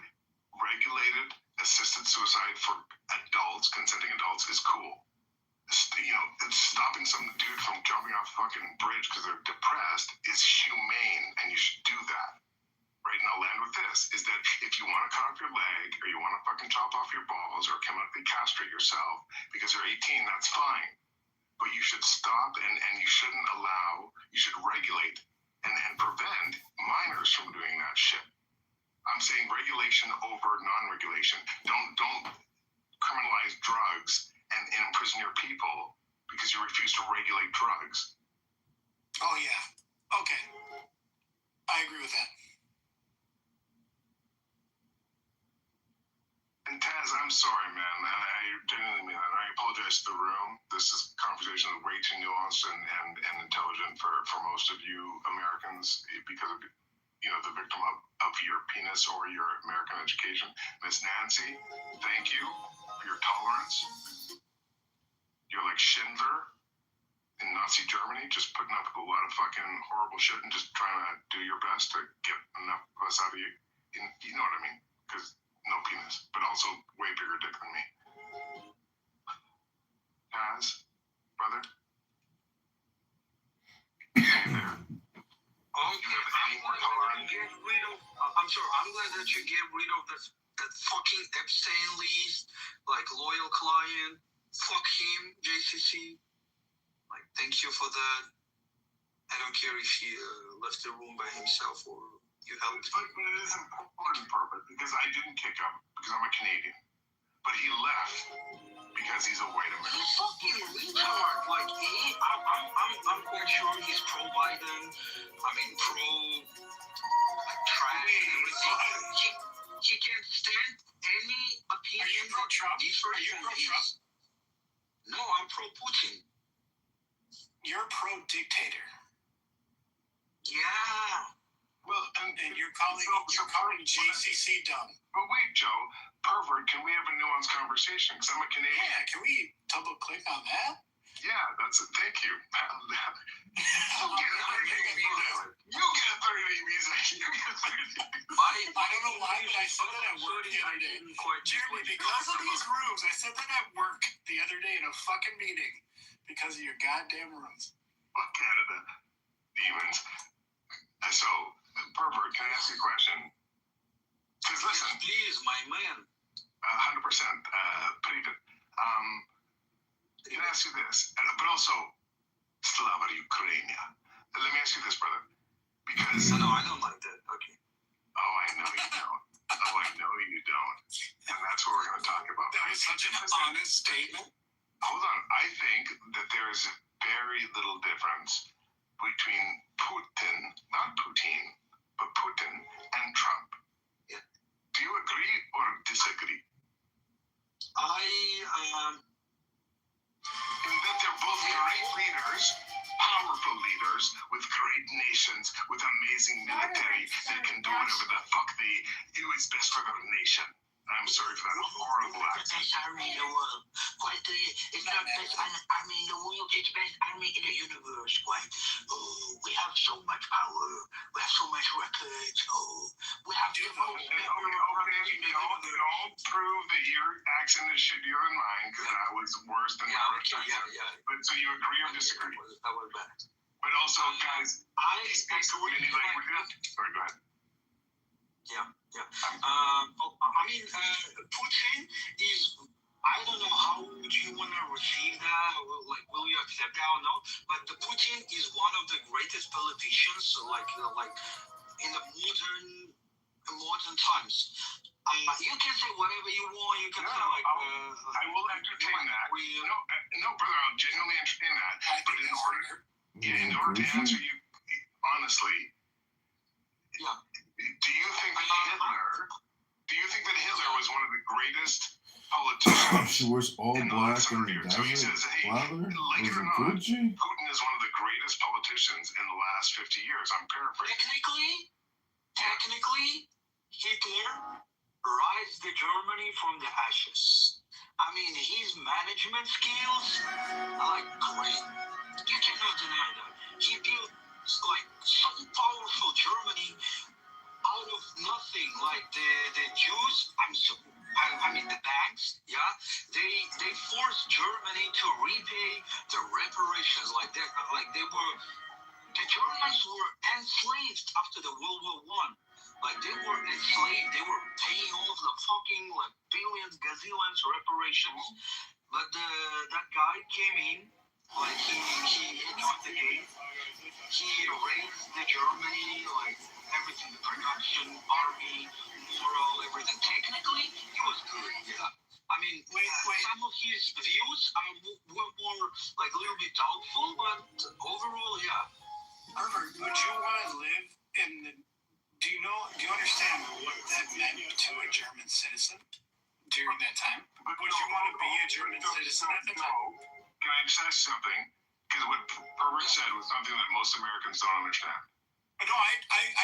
regulated assisted suicide for adults, consenting adults, is cool. Stopping some dude from jumping off a fucking bridge because they're depressed is humane, and you should do that. Right, and I'll land with this, is that if you want to cut off your leg, or you want to fucking chop off your balls, or chemically castrate yourself because you're 18, that's fine. But you should stop, and you shouldn't allow, you should regulate and prevent minors from doing that shit. I'm saying regulation over non-regulation. Don't criminalize drugs and imprison your people because you refuse to regulate drugs. Oh yeah. Okay. I agree with that. And Taz, I'm sorry, man. I genuinely mean that. I apologize to the room. This conversation is way too nuanced and intelligent for most of you Americans because of the victim of your penis or your American education. Miss Nancy, thank you for your tolerance. You're like Schindler in Nazi Germany, just putting up with a lot of fucking horrible shit and just trying to do your best to get enough of us out of you. You know what I mean? Because no penis, but also way bigger dick than me. Taz, brother? Hey there. I'm sorry. I'm glad that you get rid of that fucking Epstein list, like loyal client. Fuck him, JCC. Like, thank you for that. I don't care if he left the room by himself or you helped. But it is important, Purpose, because I didn't kick him because I'm a Canadian. But he left because he's a white American. He's fucking retard. Like, I'm quite sure he's pro Biden. I mean, pro trash and everything. He can't stand any opinion. Are you pro Trump? Are you pro Trump? No, I'm pro Putin. You're pro dictator. Yeah. Well, and you're calling JCC dumb. But wait, Joe, pervert, can we have a nuanced conversation? Because I'm a Canadian. Yeah, can we double click on that? Yeah, that's it. Thank you. You get a 30-day visa. I don't know why, but I said that at work the other day. Jeremy, because of these rooms, I said that at work the other day in a fucking meeting because of your goddamn rooms. Fuck Canada. Demons. So, pervert, can I ask you a question? Because listen. Please, my man. 100%. Привет. Can I ask you this? But also, Slava Ukraine. Let me ask you this, brother. Because... No, I don't like that. Okay. Oh, I know you don't. Oh, I know you don't. And that's what we're going to talk about. That was such an honest statement. Hold on. I think that there is very little difference between Putin, not Putin, but Putin and Trump. Yeah. Do you agree or disagree? In that they're both great leaders, powerful leaders, with great nations, with amazing military that can do whatever the fuck is best for their nation. I'm sorry for that horrible accent. Best army in the world. Quite it's not best army in the world, it's best army in the universe. Quite. Oh, we have so much power. We have so much records. Oh, we have the most Don't prove that your accent is shittier than mine, because that was worse than your accent. Yeah. But so you agree or disagree? That was bad. But also, guys, Sorry, go ahead. Yeah. Putin is, I don't know how do you want to receive that, or like, will you accept that or not? But the Putin is one of the greatest politicians, like in the modern times. You can say whatever you want. You can say like. I will entertain that. No, brother, I'll genuinely entertain that. But in order to answer you honestly, yeah. Do you think that Hitler was one of the greatest politicians? She wears all black in the desert. So he says, hey, like it or not, Putin is one of the greatest politicians in the last 50 years. I'm paraphrasing. Technically, Hitler raised the Germany from the ashes. I mean, his management skills are like great. You cannot deny that. He built like so powerful Germany out of nothing. Like the Jews, I mean the banks, yeah, they forced Germany to repay the reparations. Like they were, the Germans were enslaved after the World War I. Like they were enslaved. They were paying off the fucking like billions, gazillions reparations. But that guy came in, like he enjoyed the game. He raised the Germany, like everything, the production, army, moral, everything. Technically, he was good. Yeah. I mean, some of his views were more like a little bit doubtful, but overall, yeah. Herbert, would you want to live in the? Do you understand what that meant to a German citizen during that time? Would you want to be a German citizen at the time? No. Can I just ask something? Because what Herbert said was something that most Americans don't understand. No, I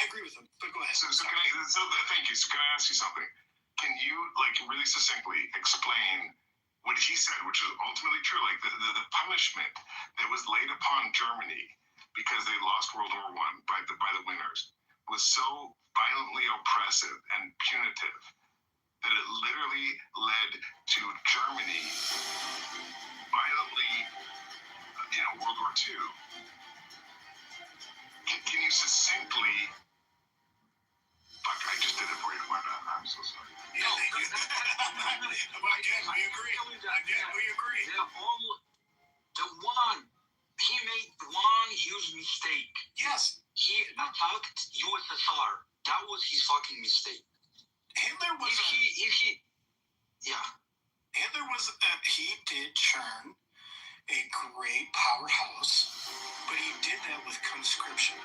agree with him. But go ahead. So thank you. So can I ask you something? Can you really succinctly explain what he said, which is ultimately true, like the punishment that was laid upon Germany because they lost World War I by the winners was so violently oppressive and punitive that it literally led to Germany violently, World War II. Can you succinctly? Fuck, I just did it for you. My bad. I'm so sorry. Yeah, thank you. Again, we agree. He made one huge mistake. Yes. He attacked USSR. That was his fucking mistake. Hitler was he did churn a great powerhouse, but he did that with conscription.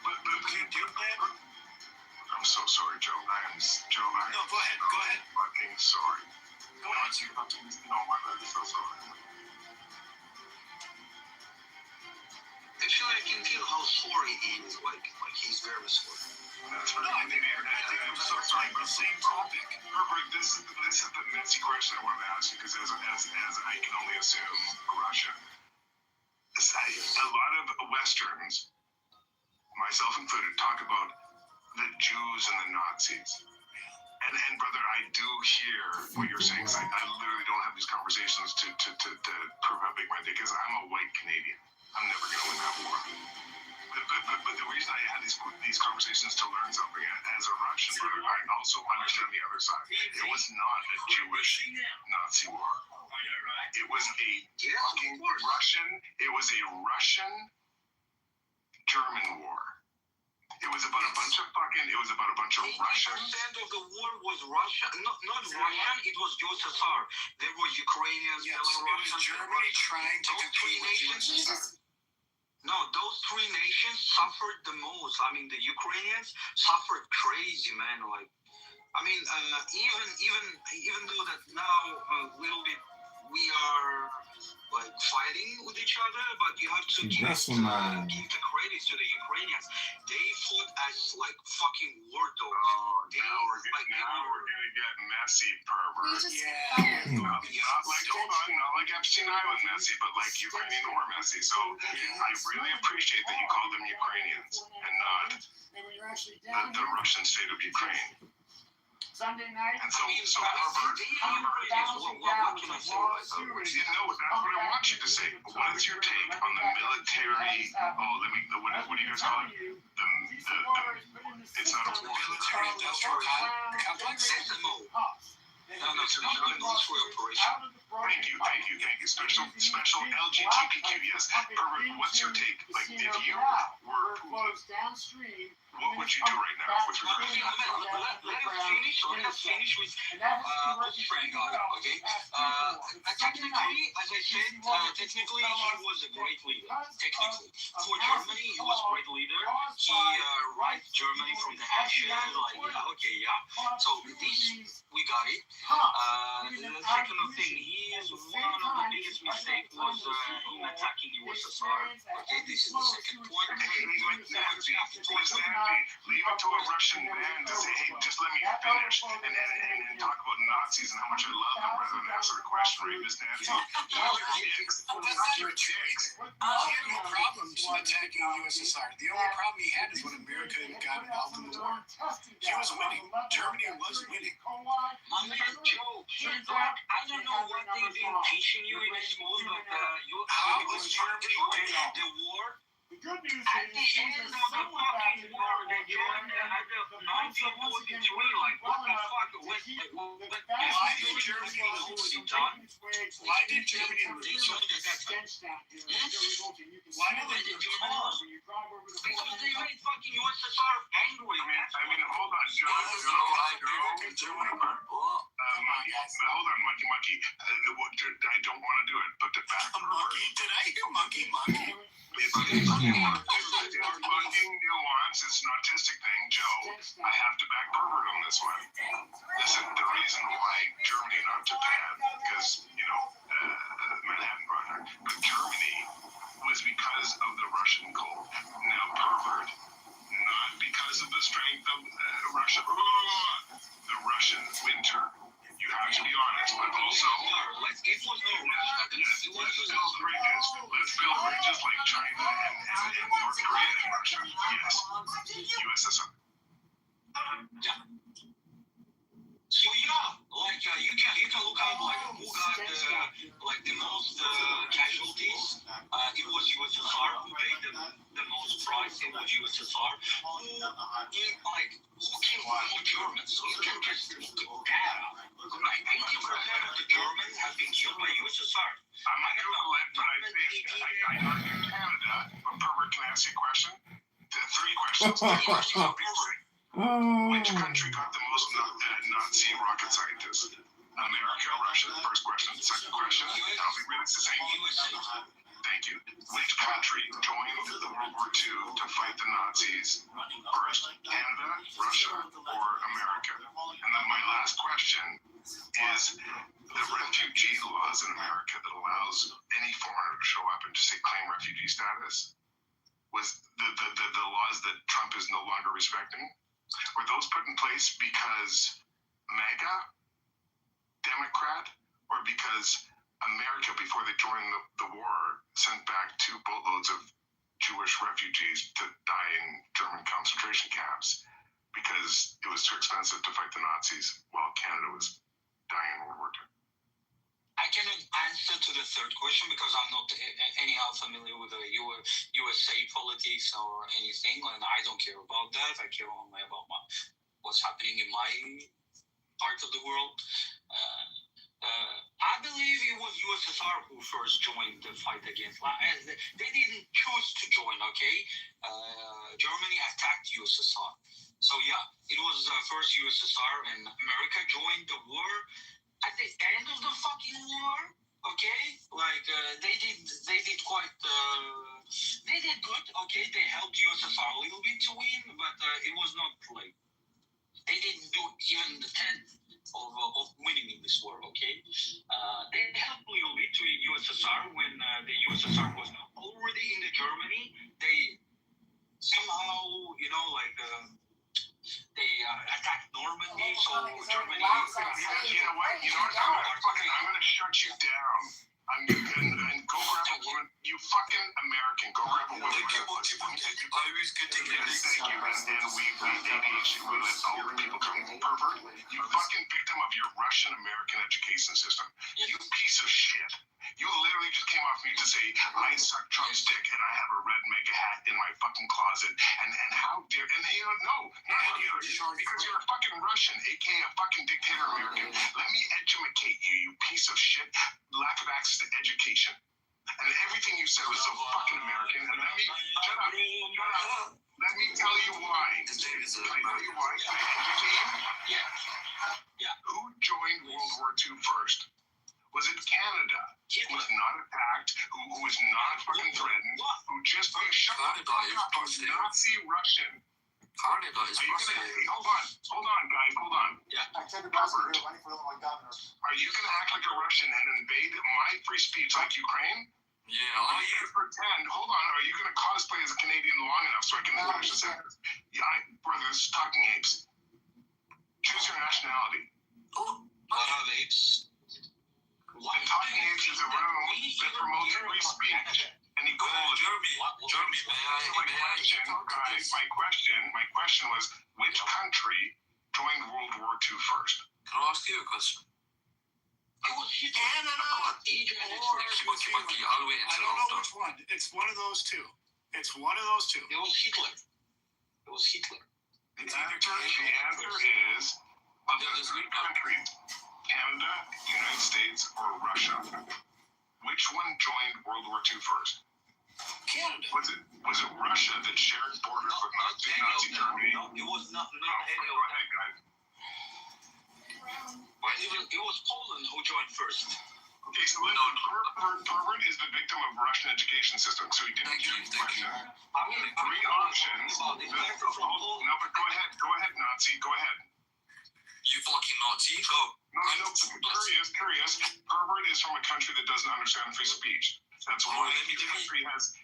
But he did that. I'm so sorry, Joe. No, go ahead. Fucking sorry. Go on. No, my bad. So sorry. Actually, I can feel how sorry he is. Like he's very sorry. That's right. No, I think I'm so sorry. The same topic. Herbert, this is the messy question I wanted to ask you, because as I can only assume, Russia. A lot of Westerns, myself included, talk about the Jews and the Nazis. And brother, I do hear what you're saying. I literally don't have these conversations to prove how big my dick is. I'm a white Canadian. I'm never going to win that war. But the reason I had these conversations to learn something, as a Russian brother, I also understand the other side. It was not a Jewish Nazi war. It was a fucking Russian. It was a Russian-German war. It was about a bunch of Russians. 80% of the war was Russia. Not Russian. It was USSR. There were Ukrainians, Belarusians, Germany trying to compete with USSR. No, those three nations suffered the most. I mean, the Ukrainians suffered crazy, man. Even though that now a little bit we are fighting with each other, but you have to give the credit to the Ukrainians. They fought as fucking war dogs. Now we're gonna get messy, pervert. Not like Epstein Island messy, but like Ukrainian war messy. So I really appreciate that you called them Ukrainians and not the Russian state of Ukraine. Sunday night. And so Herbert, what can I say? that's what I want you to say. What is your take on the military? What do you guys call it? It's not a war. Military industrial complex. Thank you. Special LGBTQ. Yes. Herbert, what's your take? Like, if you were Putin, what would you do right now with regard to Let us finish with Frank. Okay. Technically, as I said, technically he was a great leader. Technically, for Germany, he was a great leader. He raised Germany from the ashes. So this we got it. The second thing, one of the biggest mistakes was him attacking USSR. Okay, this is the second point. Leave it to a Russian man to say, hey, just let me finish and talk about Nazis and how much I love them rather than answer the question, right, Miss Nancy? You're a dick. He had no problems attacking USSR. The only problem he had is when America got involved in the war. He was winning. Germany was winning. My man, Joe, I don't know what they've been teaching you in school, but how was Germany winning the war? The good news at the end of the fucking war, they joined at the 1943, what the fuck? Why did Germany lose? Why did Germany lose? Why did they lose? Because they made fucking USSR angry, man. Hold on, Joe. hold on, monkey. I don't want to do it, but the back monkey. Did I hear monkey? It's fucking nuance. It's an autistic thing, Joe. I have to back pervert on this one. Listen, the reason why Germany, not Japan, because Manhattan Project, but Germany was because of the Russian cold. Now pervert, not because of the strength of Russia. The Russian winter. You have to be honest, but also let's build bridges like China and North Korea and Russia. Yes, USSR. So you can look up who got the most casualties. It was USSR who paid the most price. It was USSR. Who killed more Germans? So you can just look at that. 80% of the Germans have been killed by USSR. I'm not Google it, but I think in Canada. But pervert, can I ask you a question? Three questions. Which country got the most Nazi rocket scientists? America, Russia. First question. Second question. I'll be really the same. Thank you. Which country joined the World War II to fight the Nazis first? Canada, Russia, or America? And then my last question is the refugee laws in America that allows any foreigner to show up and just say claim refugee status. Was the laws that Trump is no longer respecting? Were those put in place because MAGA, Democrat, or because America, before they joined the war, sent back 2 boatloads of Jewish refugees to die in German concentration camps because it was too expensive to fight the Nazis while Canada was dying in World War II? I cannot answer to the third question because I'm not anyhow familiar with the USA politics or anything, and I don't care about that. I care only about what's happening in my part of the world. I believe it was USSR who first joined the fight against. They didn't choose to join. Okay, Germany attacked USSR, so yeah, it was first USSR, and America joined the war at the end of the fucking war. Okay, they did quite. They did good. Okay, they helped USSR a little bit to win, but it was not like they didn't do even the 10th of winning in this war. Okay, they helped a little bit to USSR when the USSR was already in the Germany. They somehow, they attacked Normandy, so Germany. You know what? I'm gonna shut you down. And go grab a woman. You fucking American. Go grab a woman. Always good to hear. Thank you. And we ADHD. We let all the people come. Pervert. You fucking victim of your Russian American education system. You piece of shit. You literally just came off me to say, I suck Trump's dick and I have a red mega hat in my fucking closet. And how dare, and no, not you, because you're a fucking Russian, aka a fucking dictator American. Let me educate you, you piece of shit. Lack of access to education. And everything you said was so fucking American. And shut up. Let me tell you why. Can I tell you why? Can I educate you? Yeah. Who joined World War II first? Was it Canada, who was not attacked, who was not fucking threatened, who just shut the fuck up, was Nazi Russian? Canada is Russian. Hold on, guys, hold on. Yeah. Robert, are you going to act like a Russian and invade my free speech like Ukraine? Yeah. Are you going to pretend, hold on, are you going to cosplay as a Canadian long enough so I can finish the sentence? Yeah, brother, this is talking apes. Choose your nationality. What are the apes? The Talking Apes is a room that promotes free speech and equality. Jeremy, My question was, which country joined World War II first? Can I ask you a question? It was Canada. Monkey, I'll wait until I don't know which one. It's one of those two. It was Hitler. The answer is of the 3 countries, Canada, United States, or Russia. Which one joined World War II first? Canada. Was it Russia that shared borders with Nazi Germany? No, it was not. Go ahead, guys. It was Poland who joined first. Okay, so Pervert is the victim of Russian education system, so he didn't do the question. Three options. No, but go ahead, Nazi, go ahead. You fucking Nazi, go. No, curious. Pervert is from a country that doesn't understand free speech. That's why the country has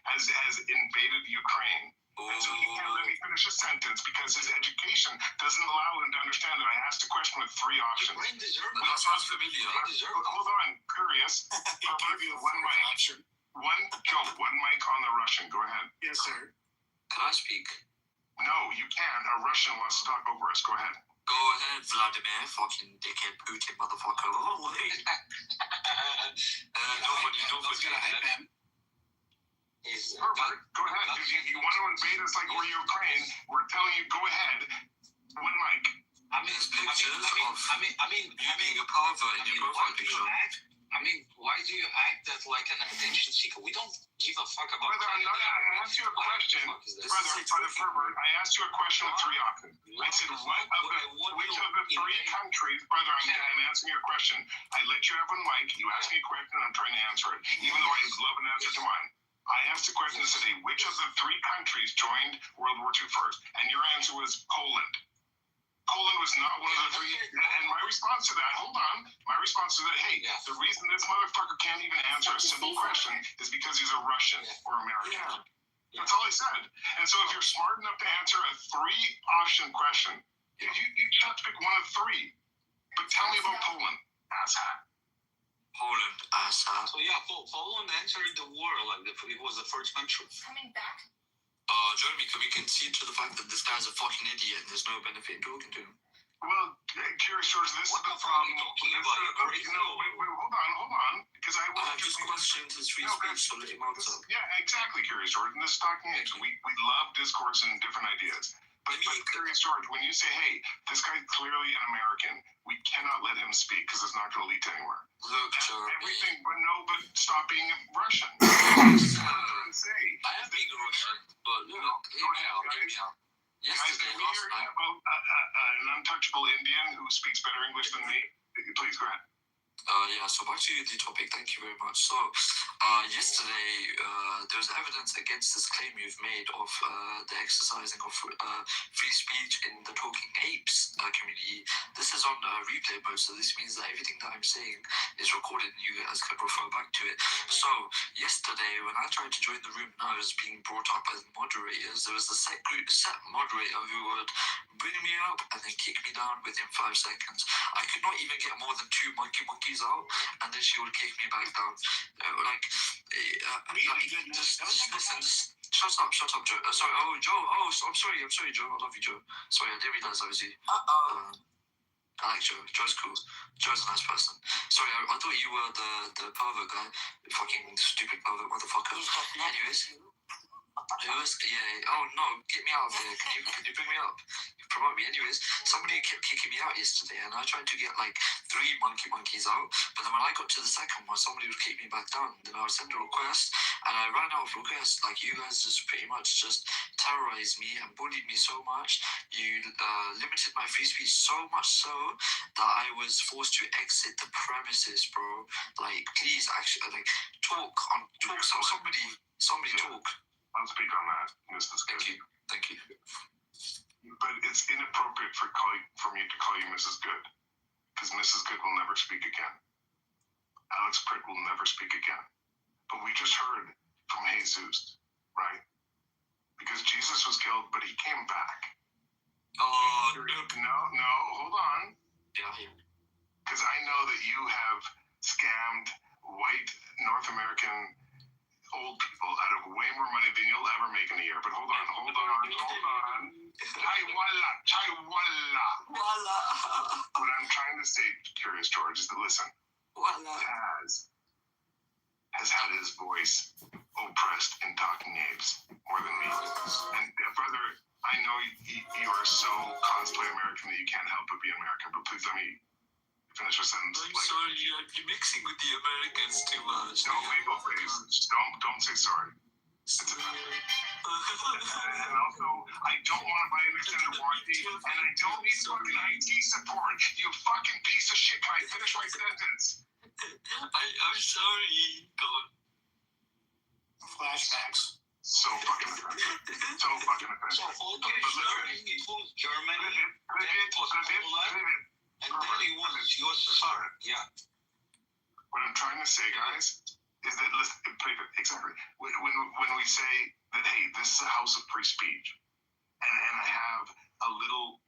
invaded Ukraine. And so he can't let me finish a sentence because his education doesn't allow him to understand that I asked a question with three options. Hold on, curious. One mic on the Russian. Go ahead. Yes, sir. Can I speak? No, you can't. A Russian wants to talk over us. Go ahead. Go ahead, Vladimir, fucking dickhead, Putin, motherfucker. Nobody gonna hype him. Pervert, go ahead. If you want to invade us like we're Ukraine, we're telling you, go ahead. One mic. You being a pervert in your profile picture. Why do you act as like an attention seeker? We don't give a fuck about. Brother, I asked you a question. Brother Pervert, I asked you a question with three options. I said, which of the three countries, brother, I'm answering your question. I let you have one mic. You asked me a question, and I'm trying to answer it, even though I love an answer to mine. I asked the question and said, hey, which of the three countries joined World War II first? And your answer was Poland. Poland was not one of the three. And my response to that, hey, the reason this motherfucker can't even answer a simple question is because he's a Russian or American. That's all I said. And so if you're smart enough to answer a three-option question, you just have to pick one of three. But tell me about Poland, asshat. Poland, asshat. So yeah, Poland entered the war like it was the first country. Coming back. Jeremy, can we concede to the fact that this guy's a fucking idiot and there's no benefit in talking to him? Well, Curious George, this is the problem. Hold on. Because I just questioned his free speech, so let him answer. Yeah, exactly, Curious George. And this is talking age. We love discourse and different ideas. But Curious George, when you say, hey, this guy's clearly an American, we cannot let him speak because it's not going to lead to anywhere. Look, everything, but stop being Russian. I am being Russian, but look, hear me out. Yesterday, last night. About an untouchable Indian who speaks better English than me. Please go ahead. So back to the topic. Thank you very much. So, yesterday, there was evidence against this claim you've made of the exercising of free speech in the Talking Apes community. This is on replay mode, so this means that everything that I'm saying is recorded and you guys can refer back to it. So, yesterday, when I tried to join the room and I was being brought up as moderators, there was a set moderator who would bring me up and then kick me down within 5 seconds. I could not even get more than 2 monkeys out, and then she would kick me back down. Just listen. Shut up, Joe. Sorry, Joe. I'm sorry, Joe. I love you, Joe. Sorry, I didn't realize that was you. I like Joe. Joe's cool. Joe's a nice person. Sorry, I thought you were the pervert guy. Fucking stupid pervert motherfucker. Anyways. Oh no, get me out of here. Can you bring me up? Promote me. Anyways, somebody kept kicking me out yesterday and I tried to get like 3 monkeys out, but then when I got to the second one, somebody would kick me back down. Then I would send a request and I ran out of requests. Like, you guys just pretty much just terrorized me and bullied me so much. You limited my free speech so much so that I was forced to exit the premises, bro. Like, please, actually, like, talk. Somebody talk. I'll speak on that. Thank you. But it's inappropriate for me to call you Mrs. Good, because Mrs. Good will never speak again. Alex Pritt will never speak again. But we just heard from Jesus, right? Because Jesus was killed, but he came back. Oh, no, hold on. Yeah. Because I know that you have scammed white North American old people out of way more money than you'll ever make in a year. But hold on. Voila. What I'm trying to say, Curious George, is that listen, has had his voice oppressed in Talking Apes more than me. And brother, I know you are so constantly American that you can't help but be American, but please let me finish your sentence. I'm sorry, you're mixing with the Americans too much. Don't say sorry. And also, I don't want to buy an extended warranty, and I don't need fucking IT support, you fucking piece shit. Can I finish my sentence? I'm sorry. God. Flashbacks. So fucking offensive. So fucking offensive. So okay, starting it was Germany, then it was Poland, and then it was USSR. Yeah. What I'm trying to say, guys, is that listen, exactly when we say that, hey, this is a house of free speech, and I have a little,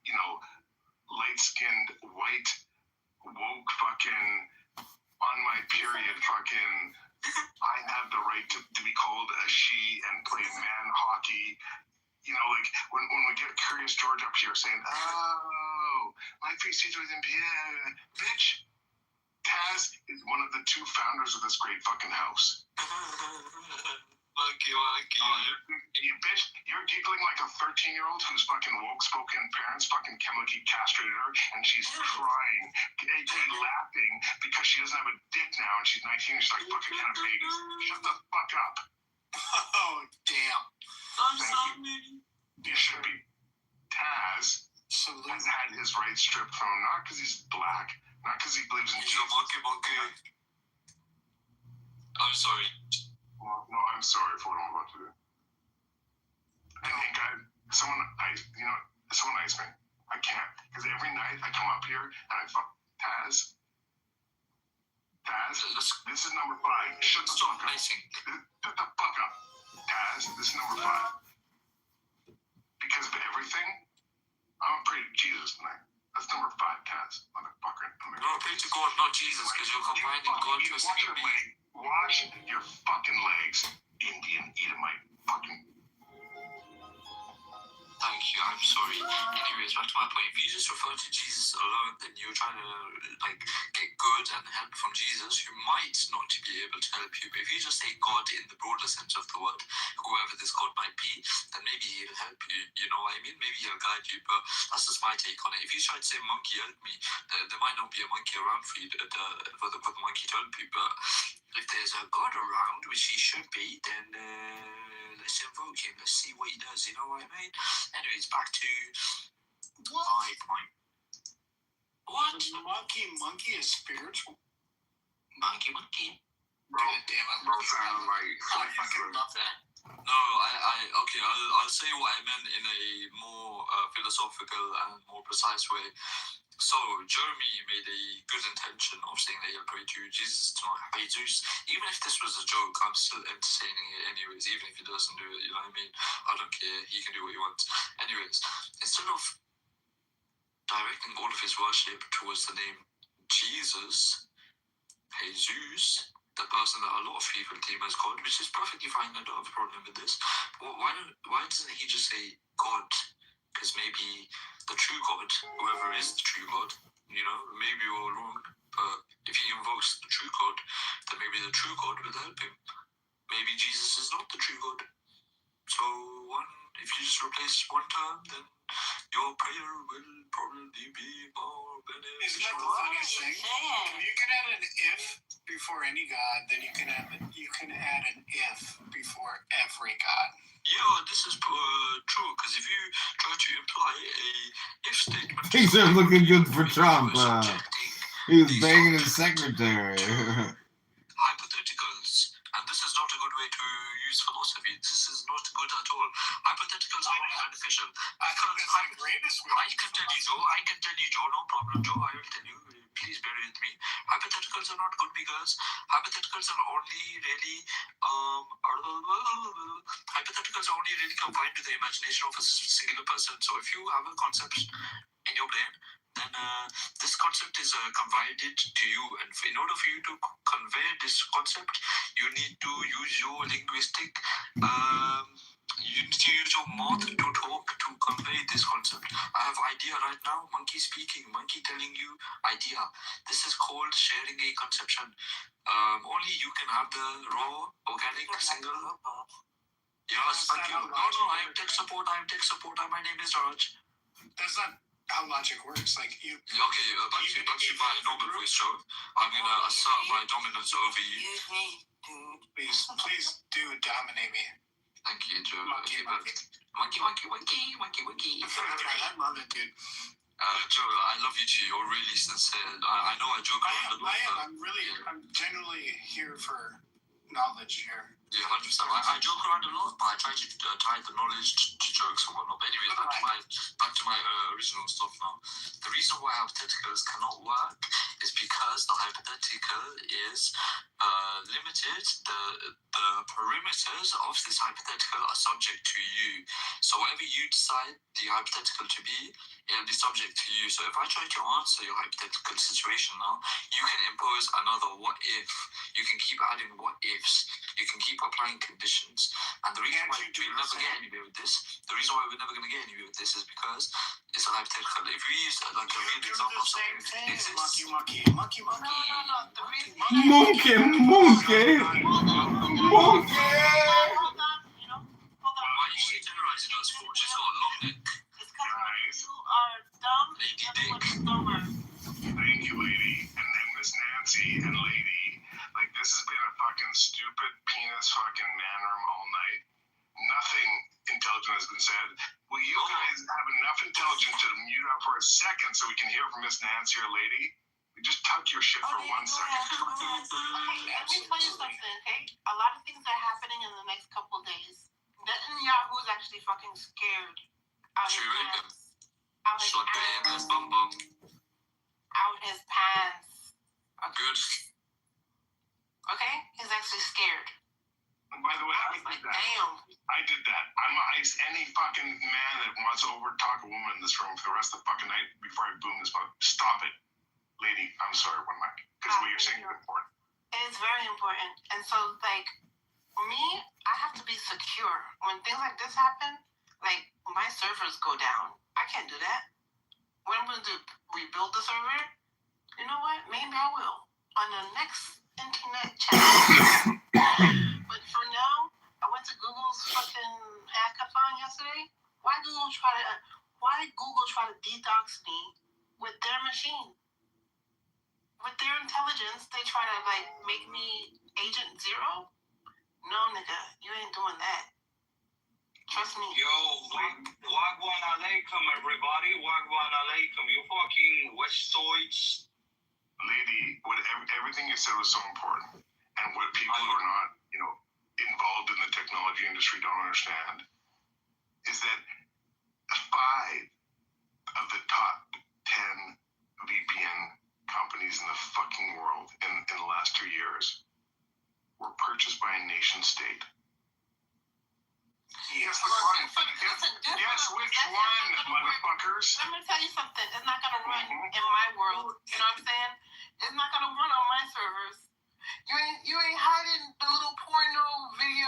light-skinned, white, woke fucking on my period fucking. I have the right to be called a she and play man hockey. Like when we get Curious George up here saying, oh, my free speech was impaired. Bitch, Taz is one of the two founders of this great fucking house. Monkey. You bitch, you're giggling like a 13-year-old whose fucking woke-spoken parents fucking chemically castrated her, and she's crying, laughing because she doesn't have a dick now, and she's 19 and she's like fucking kind of babies. Shut the fuck up. Oh, damn. I'm sorry. You should be. Taz has had his rights stripped from him, not because he's black, not because he believes in He's Jesus. a monkey. I'm sorry. No, I'm sorry for what I'm about to do. And hey, guys, someone ice me. I can't. Because every night I come up here and I fuck Taz. This is number 5. Shut the fuck up. Shut the fuck up. Taz, this is number 5. Because of everything, I'm gonna pray to Jesus tonight. That's number 5, Taz. Motherfucker. No, pray to God, not Jesus, because you're combining God to a single being. Wash your fucking legs, Indian Edomite fucking. Thank you, I'm sorry. Anyways, back to my point. If you just refer to Jesus alone, then you're trying to get good and help from Jesus, who might not be able to help you. But if you just say God in the broader sense of the word, whoever this God might be, then maybe he'll help you. You know what I mean? Maybe he'll guide you. But that's just my take on it. If you try to say monkey help me, there might not be a monkey around for you for the monkey to help you. But if there's a God around, which he should be, then let's invoke him. Let's see what he does. You know what I mean? Anyways, back to my point. What? Monkey is spiritual. Monkey. Bro, sounding like I fucking love that. No, I'll say what I meant in a more philosophical and more precise way. So Jeremy made a good intention of saying that he'll pray to Jesus tonight. Jesus, even if this was a joke, I'm still entertaining it anyways, even if he doesn't do it, you know what I mean? I don't care, he can do what he wants. Anyways, instead of directing all of his worship towards the name Jesus, the person that a lot of people claim as God, which is perfectly fine, I don't have a problem with this. Why doesn't he just say God? Because maybe the true God, whoever is the true God, maybe we're all wrong, but if he invokes the true God, then maybe the true God will help him. Maybe Jesus is not the true God. So if you just replace one term, then your prayer will probably be more beneficial. Isn't that the funniest thing? If you can add an if before any God, then you can add an if before every God. Yeah, this is true, because if you try to imply a if statement... Things are looking good for Trump. He was banging his secretary. Hypotheticals, and this is not a good way to use philosophy. This is not good at all. Hypotheticals are not beneficial. I can tell you, Joe, no problem, Joe, I will tell you. Please bear with me. Hypotheticals are not good because hypotheticals are only really confined to the imagination of a singular person. So if you have a concept in your brain, then this concept is confided to you, and in order for you to convey this concept, you need to use your linguistic you need to use your mouth to talk to convey this concept. I have idea right now, monkey speaking, monkey telling you idea. This is called sharing a conception. Only you can have the raw, organic, single. Yes, thank you. No, I am tech support. My name is Raj. That's not how logic works. Like you. Okay, back to my normal voice show. I'm gonna assert my dominance over you. Please do dominate me. Thank you, Joe. Monkey. I love it, dude. Joe, I love you too. You're really sincere. I know I joke around a lot. I'm genuinely here for knowledge here. Yeah, 100%. I joke around a lot, but I try to tie the knowledge to jokes and whatnot. But anyways, back to my original stuff now. The reason why hypotheticals cannot work is because the hypothetical is limited. The perimeters of this hypothetical are subject to you. So whatever you decide the hypothetical to be, it'll be subject to you. So if I try to answer your hypothetical situation now, you can impose another what if. You can keep adding what ifs. You can keep applying conditions. And the reason why we'll never get anywhere with this, the reason why we're never going to get anywhere with this is because it's a hypothetical. If we use like a real example of something that exists. Monkey. No. The reason. Monkey. Why are you generalizing us for? She's got a long neck. It's because you are dumb. Lady Dick. Thank you, lady. And Miss Nancy and lady, like this has been a fucking stupid penis fucking man room all night. Nothing intelligent has been said. Will you guys have enough intelligence to mute up for a second so we can hear from Miss Nancy or lady? Just tuck your shit for 1 second. Okay, let me tell you something, okay? A lot of things are happening in the next couple of days. Netanyahu's actually fucking scared. Out his pants. Good. Okay? He's actually scared. And by the way, I did that. Damn. I did that. I'm ice any fucking man that wants to over talk a woman in this room for the rest of the fucking night before I boom this phone. Stop it. Lady, I'm sorry, one mic. Because what you're saying is important. It's very important. And so, like, me, I have to be secure. When things like this happen, like, my servers go down. I can't do that. What I'm going to do, rebuild the server? You know what? Maybe I will. On the next internet chat. But for now, I went to Google's fucking hackathon yesterday. Why did Google try to detox me with their machine? With their intelligence, they try to, like, make me Agent Zero? No, nigga, you ain't doing that. Trust me. Yo, wagwan alaikum, everybody. Wagwan alaikum. You fucking Westoids. Lady, everything you said was so important. And what people who are not, involved in the technology industry don't understand is that 5 of the top 10 VPN companies in the fucking world in the last 2 years were purchased by a nation state. Yes, yes, which one, motherfuckers? Let me tell you something. It's not going to run in my world. You know what I'm saying? It's not going to run on my servers. You ain't hiding the little porno video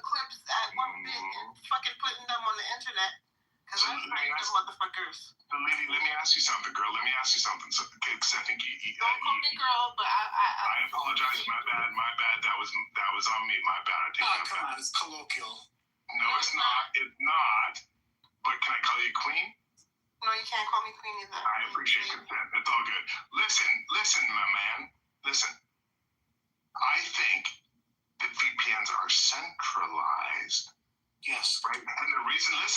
clips at 1 bit and fucking putting them on the internet. Because I'm hiding them motherfuckers. Lady, let me ask you something, girl. Let me ask you something. Because I think don't call me girl, but I apologize. My bad. That was on me. My bad. I take that back. Come on, it's colloquial. No, it's not. It's not. But can I call you queen? No, you can't call me queen either. I appreciate consent. It's all good. Listen, my man. Listen. I think that VPNs are centralized. Yes. Right? And the reason why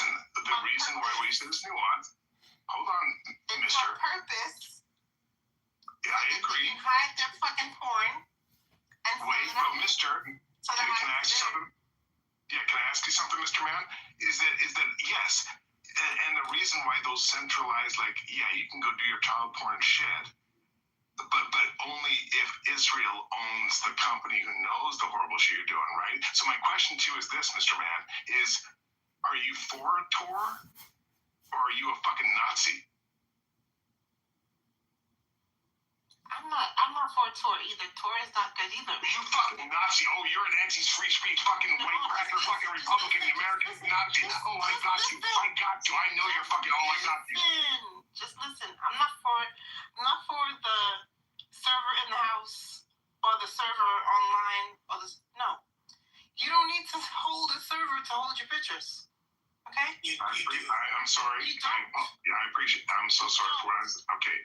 we use this nuance, hold on, it's mister. On purpose. Yeah, I agree. They hide their fucking porn. And wait, but mister, can I ask you something? Yeah, can I ask you something, Mr. Man? Is that yes, and the reason why those centralized, like, yeah, you can go do your child porn shit, but only if Israel owns the company who knows the horrible shit you're doing, right? So my question to you is this, Mr. Man, is are you for a Tor or are you a fucking Nazi? I'm not for a Tor either. Tor is not good either. You fucking Nazi. Oh, you're an anti-free speech fucking white cracker fucking Republican American Nazi. Oh, I got you. I know you're fucking, oh, I got you. Just listen. I'm not for the server in the house or the server online no. You don't need to hold a server to hold your pictures. Okay? I'm sorry. You don't. I appreciate it. I'm so sorry for what I was, okay.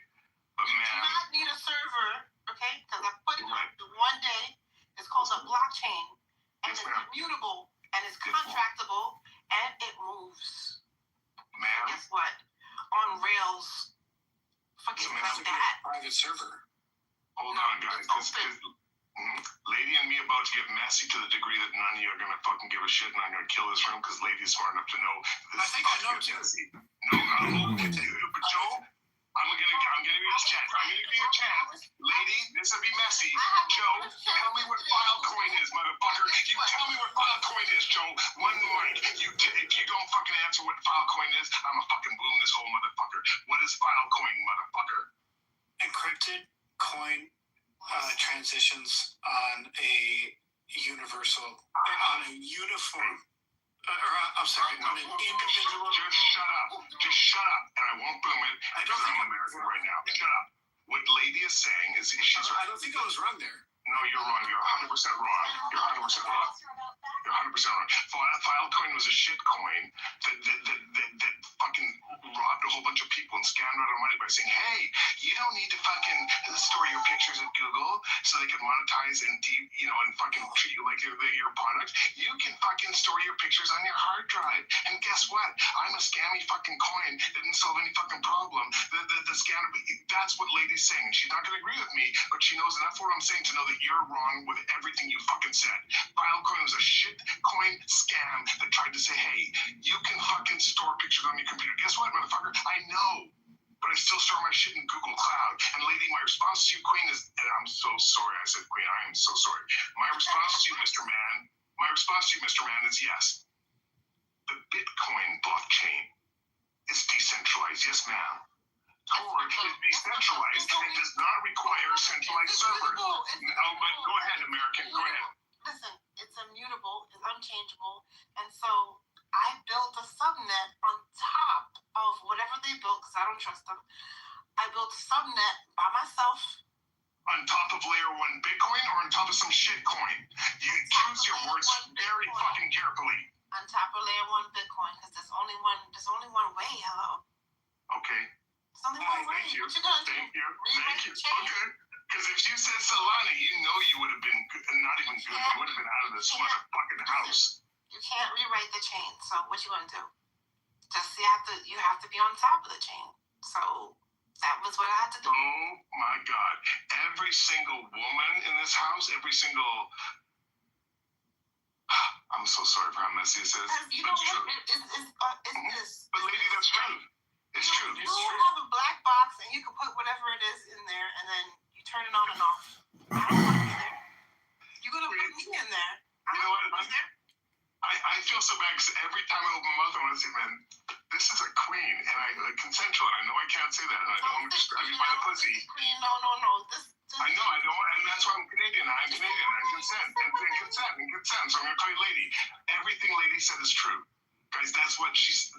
But you man, do not need a server, okay? Because I put it up one day. It's called a blockchain, and it's immutable, and it's contractable, and it moves. Ma'am? Guess what? On Rails, have to be a private server. Hold on, guys. Lady and me about to get messy to the degree that none of you are gonna fucking give a shit, and I'm gonna kill this room because Lady's smart enough to know. I think I know too. No, but Joe, I'm gonna give you a chance. I'm gonna give you a chance. Lady, this will be messy. Joe, tell me what Filecoin is, motherfucker. You tell me what Filecoin is, Joe. One mic. If you don't fucking answer what Filecoin is, I'm gonna fucking boom this whole motherfucker. What is Filecoin, motherfucker? Encrypted coin transitions on a uniform, I'm sorry, on an individual. Just shut up. Just shut up, and I won't boom it. I don't think I'm American right now. Shut up. What Lady is saying is she's I don't think I was wrong there. No, you're wrong. You're 100% wrong. You're 100% wrong. You're 100% wrong. Filecoin was a shit coin that fucking robbed a whole bunch of people and scammed out of money by saying, hey, you don't need to fucking store your pictures at Google so they can monetize and fucking treat you like they're your product. You can fucking store your pictures on your hard drive. And guess what? I'm a scammy fucking coin. Didn't solve any fucking problem. The scammer, that's what Lady's saying. She's not going to agree with me, but she knows enough what I'm saying to know that you're wrong with everything you fucking said. Filecoin was a shit coin scam that tried to say, hey, you can fucking store pictures on your computer. Guess what, motherfucker? I know, but I still store my shit in Google Cloud. And Lady, my response to you, Queen, is, and I'm so sorry I said Queen, I am so sorry. My response to you, Mr. Man, is yes. The Bitcoin blockchain is decentralized. Yes, ma'am. Tor is decentralized and it does not require a centralized server. No, but go ahead, American. Go ahead. Listen, it's immutable, it's unchangeable, and so I built a subnet on top of whatever they built because I don't trust them. I built a subnet by myself. On top of layer 1 Bitcoin or on top of some shit coin? You choose your words very fucking carefully. On top of layer 1 Bitcoin because there's only one way, hello. Okay. There's only one way. Thank you. What you gonna do? Thank you. Okay. Because if you said Solana, you know you would have been not even good. You would have been out of this motherfucking house. You can't rewrite the chain. So what you gonna do? Just you have to be on top of the chain. So that was what I had to do. Oh my God! Every single woman in this house, every single. I'm so sorry for how messy this is. You know what? It's But lady, that's true. It's true. You have a black box and you can put whatever it is in there, and then you turn it on and off. I don't want to be there. You're gonna put me in there. You know what? I feel so bad because every time I open my mouth, I want to say, man, this is a queen, and I consensual. And I know I can't say that, and I don't want to grab you by the pussy. No. I know, I don't, and that's why I'm Canadian. I'm Canadian. I consent, and consent. So I'm gonna tell you, lady, everything Lady said is true, guys. That's why please.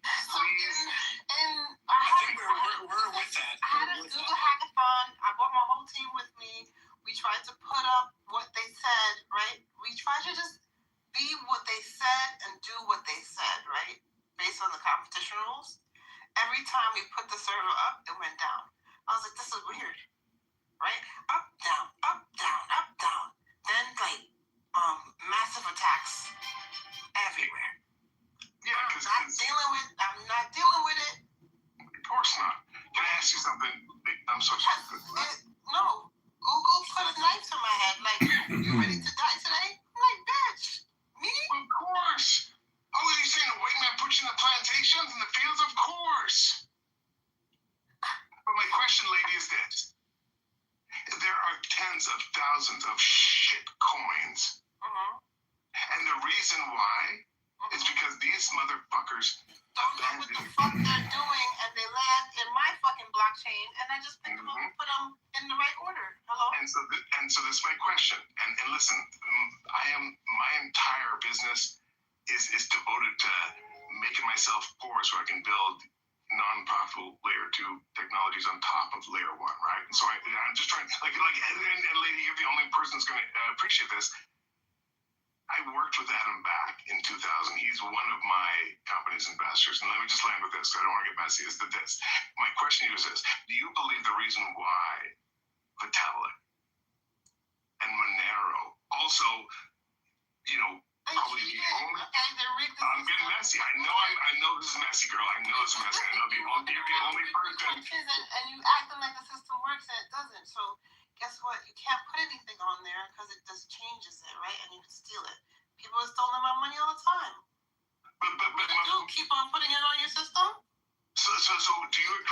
And I think we're with that. I had a Google hackathon. I brought my whole team with me. We tried to put up what they said, right? We tried to just be what they said and do what they said, right? Based on the competition rules. Every time we put the server up, it went down. I was like, this is weird, right? Up, down, up, down, up, down. Then massive attacks everywhere. Yeah, because I'm not dealing with it. Of course not. Can I ask you something? I'm so sorry. No. Google put a knife to my head, like, you ready to die today? I'm like, bitch, me? Of course. Oh, are you saying the white man puts you in the plantations and the fields? Of course. But my question, lady, is this. There are tens of thousands of shit coins. And the reason why is because these motherfuckers don't know what the fuck they're doing, and they land in my fucking blockchain, and I just pick them up and put them in the right order. Hello? And so this is my question. And listen, my entire business is devoted to making myself poor so I can build non-profitable layer 2 technologies on top of layer 1, right? And so I'm just trying, and lady, you're the only person who's going to appreciate this. I worked with Adam back in 2000. He's one of my company's investors. And let me just land with this, so I don't want to get messy, is that this. My question to you is this. Do you believe the reason why Vitalik and Monero also, probably the only... I'm getting messy. I know this is messy, girl. I know this is messy. I know you're the only person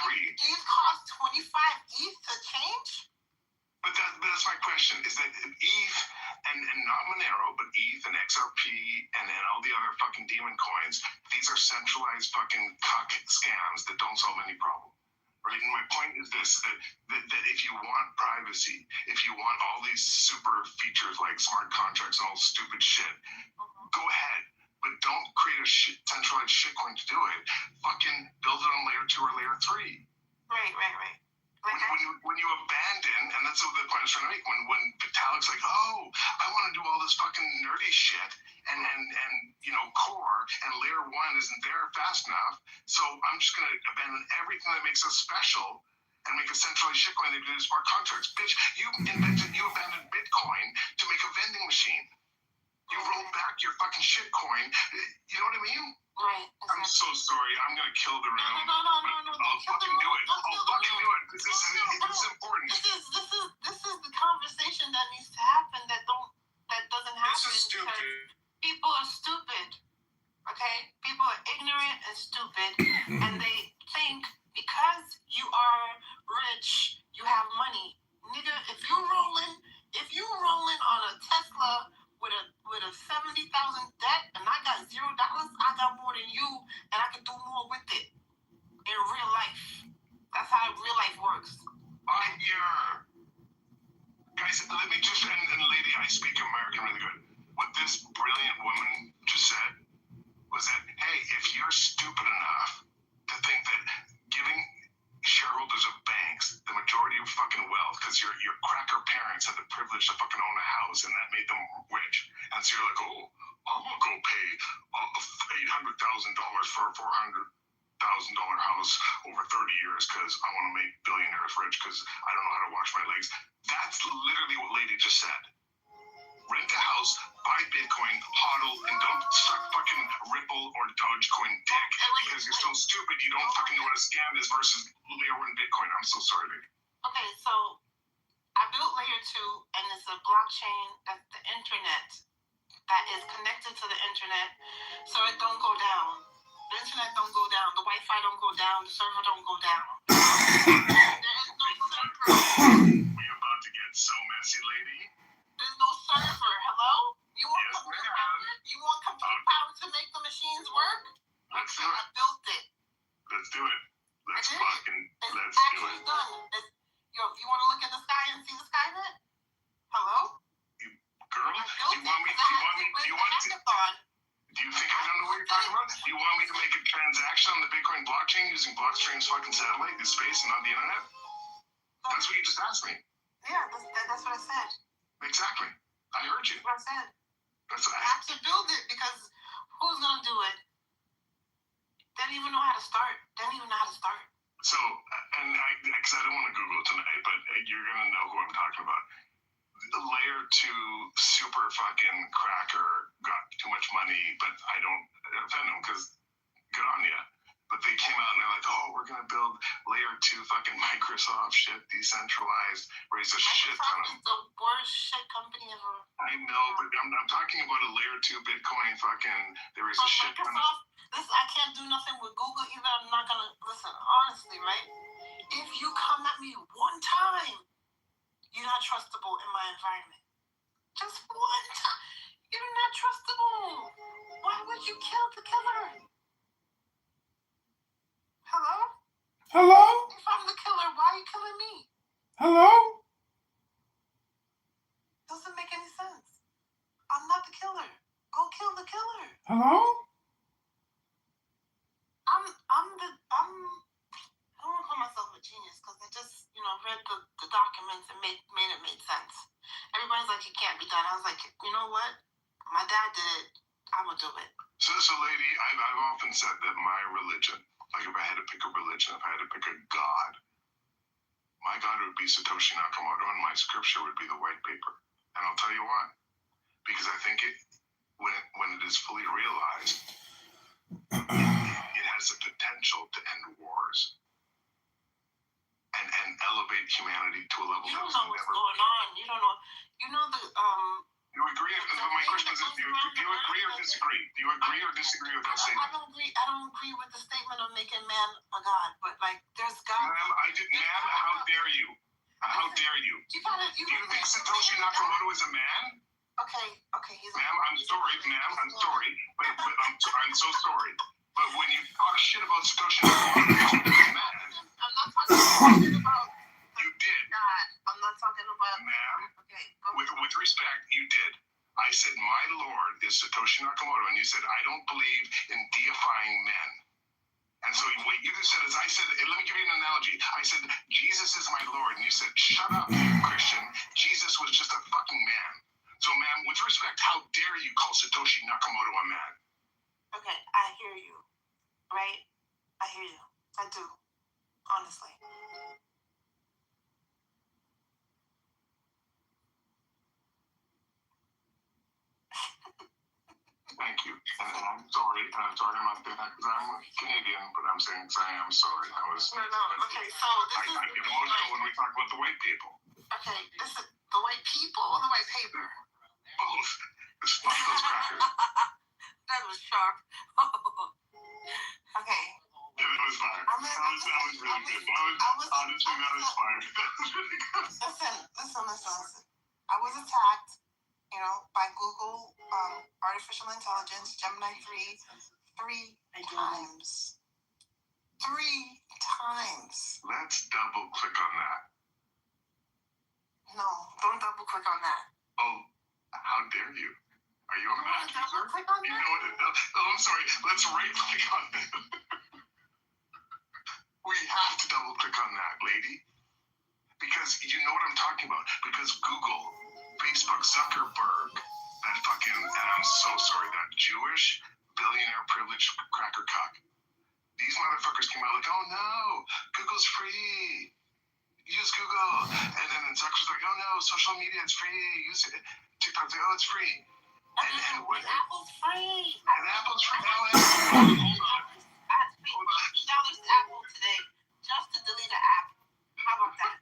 agree. These cost 25 ETH to change? But that's my question, is that ETH and not Monero, but ETH and XRP and all the other fucking demon coins, these are centralized fucking cuck scams that don't solve any problem. Right? And my point is this, that if you want privacy, if you want all these super features like smart contracts and all stupid shit, go ahead. But don't create a centralized shitcoin to do it. Fucking build it on layer 2 or layer 3. Right. When you abandon, and that's what the point I was trying to make, when Vitalik's like, oh, I want to do all this fucking nerdy shit, and core, and layer 1 isn't there fast enough, so I'm just going to abandon everything that makes us special and make a centralized shitcoin that do smart contracts. Bitch, you abandoned Bitcoin to make a vending machine. You rolled back your fucking shitcoin. You know what I mean? Right. Exactly. I'm so sorry. I'm going to kill the room. No. I'll fucking do it. I'll fucking do it because this is important. This is the conversation that needs to happen that doesn't happen. This is stupid. People are stupid. Okay? People are ignorant and stupid, and they think because you are rich, you have money. Nigga, if you rolling on a Tesla with a 70,000 debt and I got $0, I got more than you and I can do more with it in real life. That's how real life works. Yeah. Guys, let me just, and lady, I speak American really good. What this brilliant woman just said was that, hey, if you're stupid enough to think that giving shareholders of banks the majority of fucking wealth, because your cracker parents had the privilege to fucking own a house and that made them rich, and so you're like, oh, I'm gonna go pay $800,000 for a $400,000 house over 30 years because I want to make billionaires rich because I don't know how to wash my legs. That's literally what lady just said. Rent a house, buy Bitcoin, hodl, and don't suck fucking Ripple or Dogecoin dick because you're so stupid you don't fucking know what a scam is versus layer 1 Bitcoin. I'm so sorry, lady. Okay, so I built layer 2 and it's a blockchain that's the internet that is connected to the internet so it don't go down. The internet don't go down, the Wi-Fi don't go down, the server don't go down. There is no server. We're about to get so messy, lady. There's no server. Hello? You want computer power to make the machines work? Let's do it. I built it. Let's do it. Let's do it. Done. You want to look at the sky and see the Skynet? Hello? Girl, do you think I don't know what you're talking about? Do you want me to make a transaction on the Bitcoin blockchain using Blockstream's fucking satellite in space and not the internet? That's what you just asked me. Yeah, that's what I said. Exactly. I heard you. That's what I said. That's what I have to build it because who's going to do it? They don't even know how to start. So, and because I don't want to Google tonight, but you're going to know who I'm talking about. The layer 2 super fucking cracker got too much money, but I don't offend them because good on ya. But they came out and they're like, oh, we're going to build layer 2 fucking Microsoft shit, decentralized, raise a shit ton of... Microsoft is the worst shit company ever. I know, but I'm talking about a layer 2 Bitcoin fucking, they raise a shit ton of... I can't do nothing with Google either. I'm not going to... Listen, honestly, right? If you come at me one time, you're not trustable in my environment. Just one time. You're not trustable. Why would you kill the killer? Hello? Hello? If I'm the killer, why are you killing me? Hello? Doesn't make any sense. I'm not the killer. Go kill the killer. Hello? I don't want to call myself a genius because I just, read the documents and made it make sense. Everybody's like, it can't be done. I was like, you know what? My dad did it. I'm going to do it. So lady, I've often said that my religion, like if I had to pick a religion, if I had to pick a God, my God would be Satoshi Nakamoto and my scripture would be the white paper. And I'll tell you why. Because I think when it is fully realized, it has the potential to end wars and elevate humanity to a level you don't know what's going on. You don't know. You agree? My question is, do you agree or disagree? Do you agree or disagree with that statement? I don't agree with the statement of making man a god, but like, there's God. Ma'am, how dare you? How dare you? Do you think Satoshi Nakamoto is a man? Okay, he's. Ma'am, I'm sorry, but I'm so sorry. But when you talk shit about Satoshi Nakamoto, he's a man. I'm not talking about. You did. God, I'm not talking about. Ma'am, okay, with respect, you did. I said, my Lord is Satoshi Nakamoto, and you said, I don't believe in deifying men. And so what you just said is, I said, let me give you an analogy. I said, Jesus is my Lord, and you said, shut up, Christian. Jesus was just a fucking man. So, ma'am, with respect, how dare you call Satoshi Nakamoto a man? Okay, I hear you, right? I hear you. I do, honestly. Thank you. And I'm sorry. I'm not saying that because I'm Canadian, but I'm saying I am sorry. No. Okay, so I get emotional when we talk about the white people. Okay, this is the white people or the white paper? Both. Fuck those crackers. That was sharp. Okay. Yeah, that was fine. That was really good. Honestly, that was fine. That was really good. Listen. I was attacked, by Google artificial intelligence, Gemini 3 times. 3 times. Let's double click on that. No, don't double click on that. Oh, how dare you? Are you a Mac user? Double click on that? You know what it does? Oh, I'm sorry. Let's right click on it. We have to double click on that, lady. Because you know what I'm talking about. Because Google, Facebook, Zuckerberg, that fucking, and I'm so sorry, that Jewish billionaire privileged cracker cock. These motherfuckers came out like, oh no, Google's free. Use Google. And then Zuckerberg's like, oh no, social media, it's free. Use it. TikTok's like, oh, it's free. And what? Apple's free. And Apple's free. Hold on. I had to pay $50 to Apple today just to delete an app. How about that?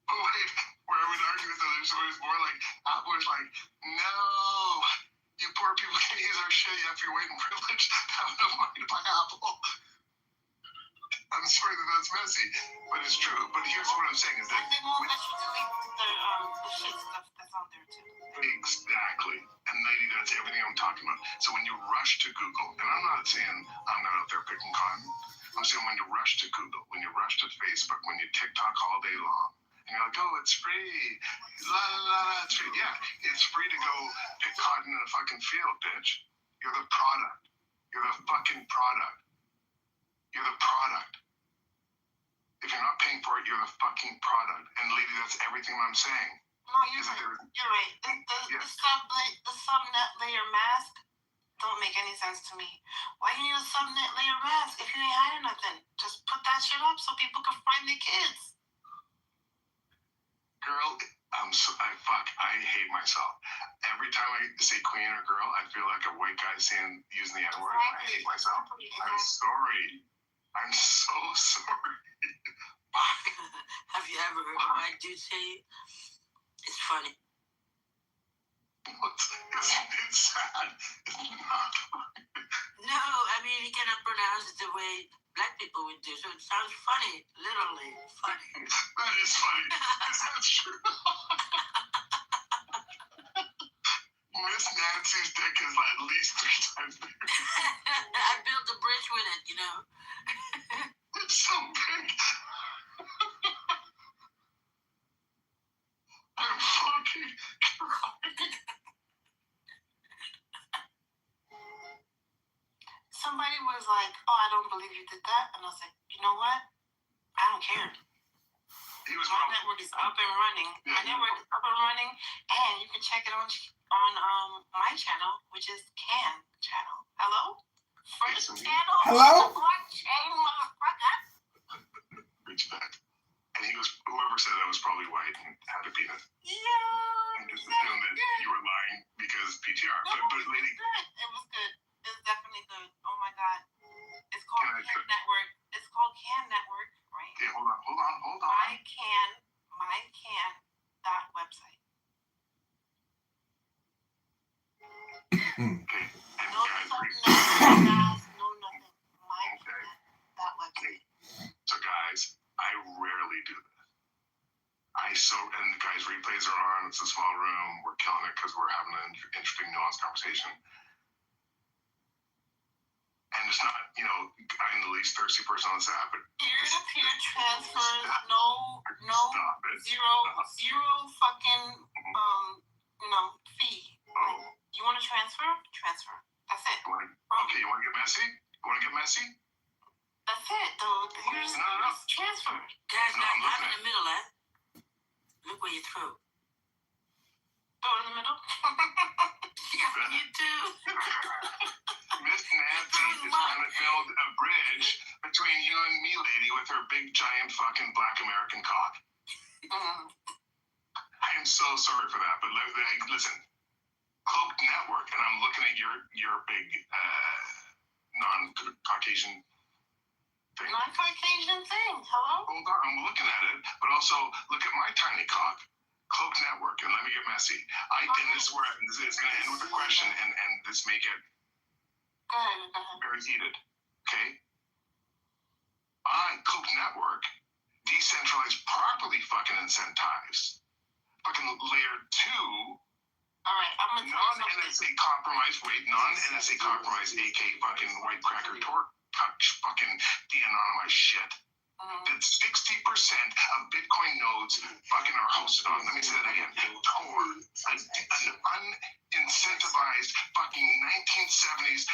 Wait, where I would argue with others, so it was more like, Apple was like, no, you poor people can't use our shit. You have your weight and privilege to have enough money to buy Apple. I'm sorry that's messy, but it's true. But here's what I'm saying is that they won't let you delete the shit stuff that's on there too. Exactly. And lady, that's everything I'm talking about. So when you rush to Google, and I'm not saying I'm not out there picking cotton, I'm saying when you rush to Google, when you rush to Facebook, when you TikTok all day long, and you're like, oh, it's free. La la la, it's free. Yeah, it's free to go pick cotton in a fucking field, bitch. You're the product. You're the fucking product. You're the product. If you're not paying for it, you're the fucking product. And lady, that's everything I'm saying. No, you're right. The subnet layer mask don't make any sense to me. Why do you need a subnet layer mask if you ain't hiding nothing? Just put that shit up so people can find their kids. Girl, I hate myself. Every time I say queen or girl, I feel like a white guy using the N-word. I hate myself. I'm sorry. I'm so sorry. Have you ever heard a white dude say it? It's funny. It's sad. It's not funny. No, I mean, he cannot pronounce it the way black people would do, so it sounds funny. Literally funny. That is funny. Is that true? Miss Nancy's dick is at least 3 times bigger. I built a bridge with it, It's so big. I'm fucking crying. Somebody was like, oh, I don't believe you did that. And I was like, you know what? I don't care. My network is up and running. My network is up and running. And you can check it on my channel, which is CAN channel. Hello? First channel. Hello? Blockchain, motherfucker. Reach back. And whoever said that was probably white and had a penis. Yeah. And just assumed that you were lying because PTR. No, But lady. it was good. It was definitely good. Oh my God. It's called CAN Network. It's called CAN Network, right? Okay, hold on. My CAN website. Okay. And No, guys, no, no, nothing. Mine okay. that website. So guys, I rarely do this. And guys, replays are on. It's a small room. We're killing it because we're having an interesting, nuanced conversation. And it's not, I'm the least thirsty person on this app. But peer-to-peer transfers, no, zero fucking, fee. Oh. You want to transfer? Transfer. That's it. You want to get messy? That's it, though. Here's transfer. Guys, not in the middle, eh? Look where you threw. Throw in the middle? Yeah, you do. Miss Nancy is trying to build a bridge between you and me, lady, with her big, giant, fucking black American cock. I am so sorry for that, but listen, Cloaked Network, and I'm looking at your big non-Caucasian thing. Non-Caucasian thing. Hello? Hold on, I'm looking at it, but also look at my tiny cock. Cloaked Network, and let me get messy. And this is where it's going to end with a question, and this may get very heated. Okay? Cloaked Network, decentralized, properly fucking incentivized. Fucking layer 2. All right, I'm gonna non-NSA compromise. Non-NSA compromise, AK fucking white cracker torque fucking de-anonymized shit. That 60% of Bitcoin nodes fucking are hosted on. Let me say that again. Tor, an unincentivized fucking 1970s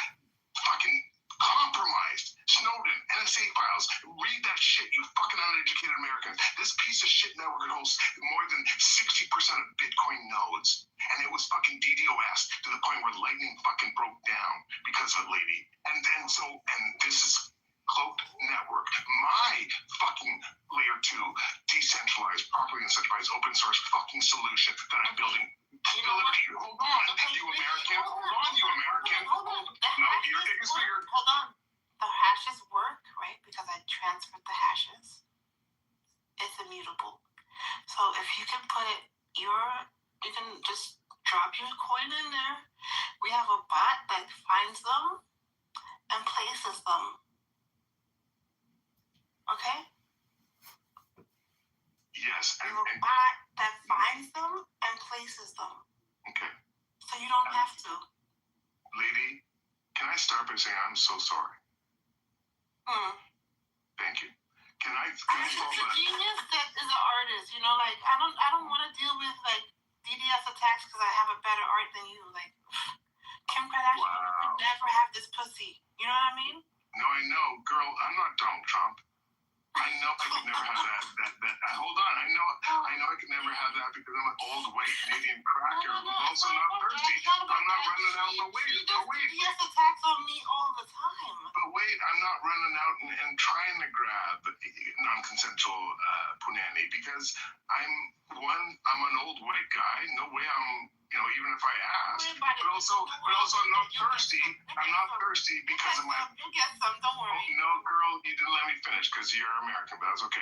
fucking compromised Snowden, NSA files. Read that shit, you fucking uneducated Americans. This piece of shit network hosts more than 60% of Bitcoin nodes. And it was fucking DDoS to the point where Lightning fucking broke down because of it, lady. And this is Cloaked Network, my fucking layer 2, decentralized, properly incentivized, open source fucking solution that I'm building. Hold on, you American. No, your dick is bigger. Hold on. The hashes work, right? Because I transferred the hashes. It's immutable. So if you can you can just drop your coin in there. We have a bot that finds them and places them. Okay? Yes. We have a bot that finds them and places them. Okay. So you don't have to. Lady, can I start by saying I'm so sorry? Thank you. I'm a genius that is an artist, I don't want to deal with DDoS attacks because I have a better art than you. Kim Kardashian could never have this pussy. You know what I mean? No, I know, girl. I'm not Donald Trump. I know I could never have that. Hold on, I know I could never have that because I'm an old white Canadian cracker who's also not thirsty. I'm not running out. But wait. DDoS attacks on me all the time. But wait, I'm not running out and trying to grab non-consensual punani because I'm an old white guy. No way I'm. Even if I ask, but also I'm not thirsty. I'm not thirsty because of my. You'll get some. Don't worry. No, girl, you didn't let me finish because you're American, but that's okay.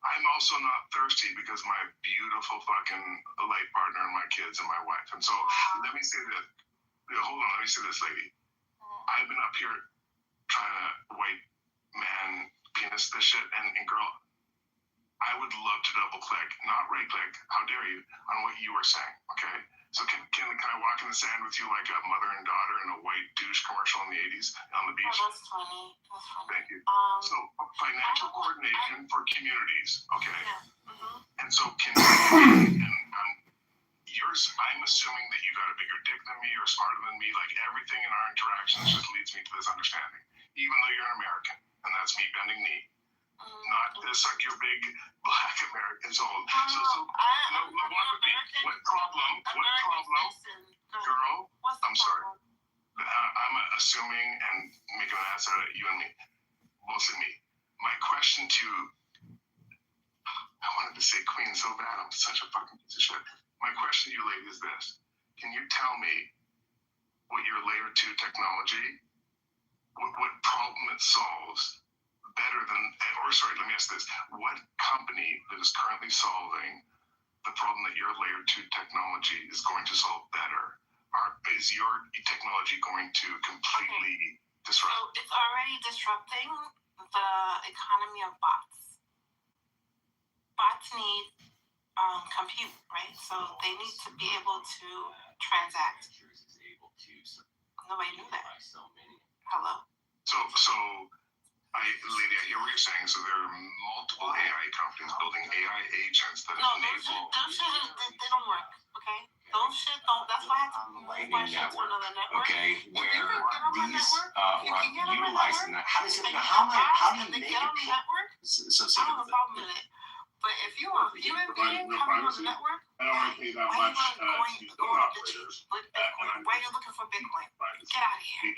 I'm also not thirsty because my beautiful fucking life partner and my kids and my wife. And so let me say this. Hold on, let me say this, lady. I've been up here trying to white man penis this shit, and girl, I would love to double click, not right click. How dare you on what you were saying? Okay. So can I walk in the sand with you like a mother and daughter in a white douche commercial in the 80s on the beach? Oh, that's funny. Thank you. So financial coordination for communities, okay? Yeah. And so I'm assuming that you got a bigger dick than me or smarter than me. Like everything in our interactions just leads me to this understanding, even though you're an American, and that's me bending knee. Not to suck your big black American soul. What problem? Girl, I'm sorry. I'm assuming and making an ass out of you and me. Mostly me. My question to I wanted to say queen so bad. I'm such a fucking piece of shit. My question to you, lady, is this. Can you tell me what your layer 2 technology, what problem it solves better than, let me ask this. What company that is currently solving the problem that your layer 2 technology is going to solve better Is your technology going to completely disrupt? So it's already disrupting the economy of bots. Bots need compute, right? So they need to be able to transact. Nobody knew that. Hello? So lady, I hear what you're saying. So there are multiple AI companies building AI agents that enable. Those shit, they don't work, okay? Those shit don't. That's why I had to move my shit to another network. Okay, where these are utilizing that. How do you make get on the network? So I don't have a problem with it. But if you are a human being coming on the network, why are you looking for Bitcoin? Get out of here.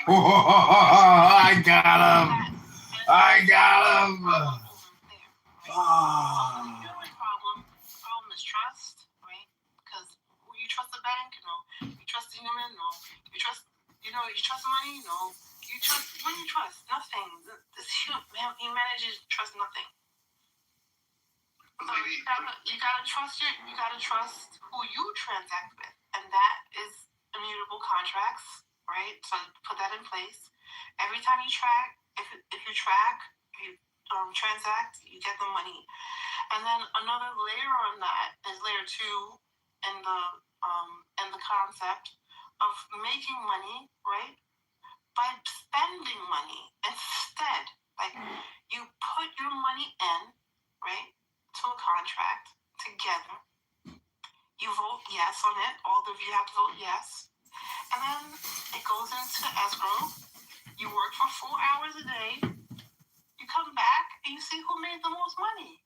I got him. I got him. Problem is trust, right? Because you trust the bank, no. You trust the human, no. You trust money, no. What do you trust? Nothing. Humanity trusts nothing. So you gotta trust it. You gotta trust who you transact with, and that is immutable contracts, right? So put that in place. Every time you transact, you get the money, and then another layer on that is layer 2 in the concept of making money, right? By spending money instead. Like you put your money in, right? To a contract together. You vote yes on it. All of you have to vote yes. And then it goes into escrow. You work for 4 hours a day. You come back and you see who made the most money.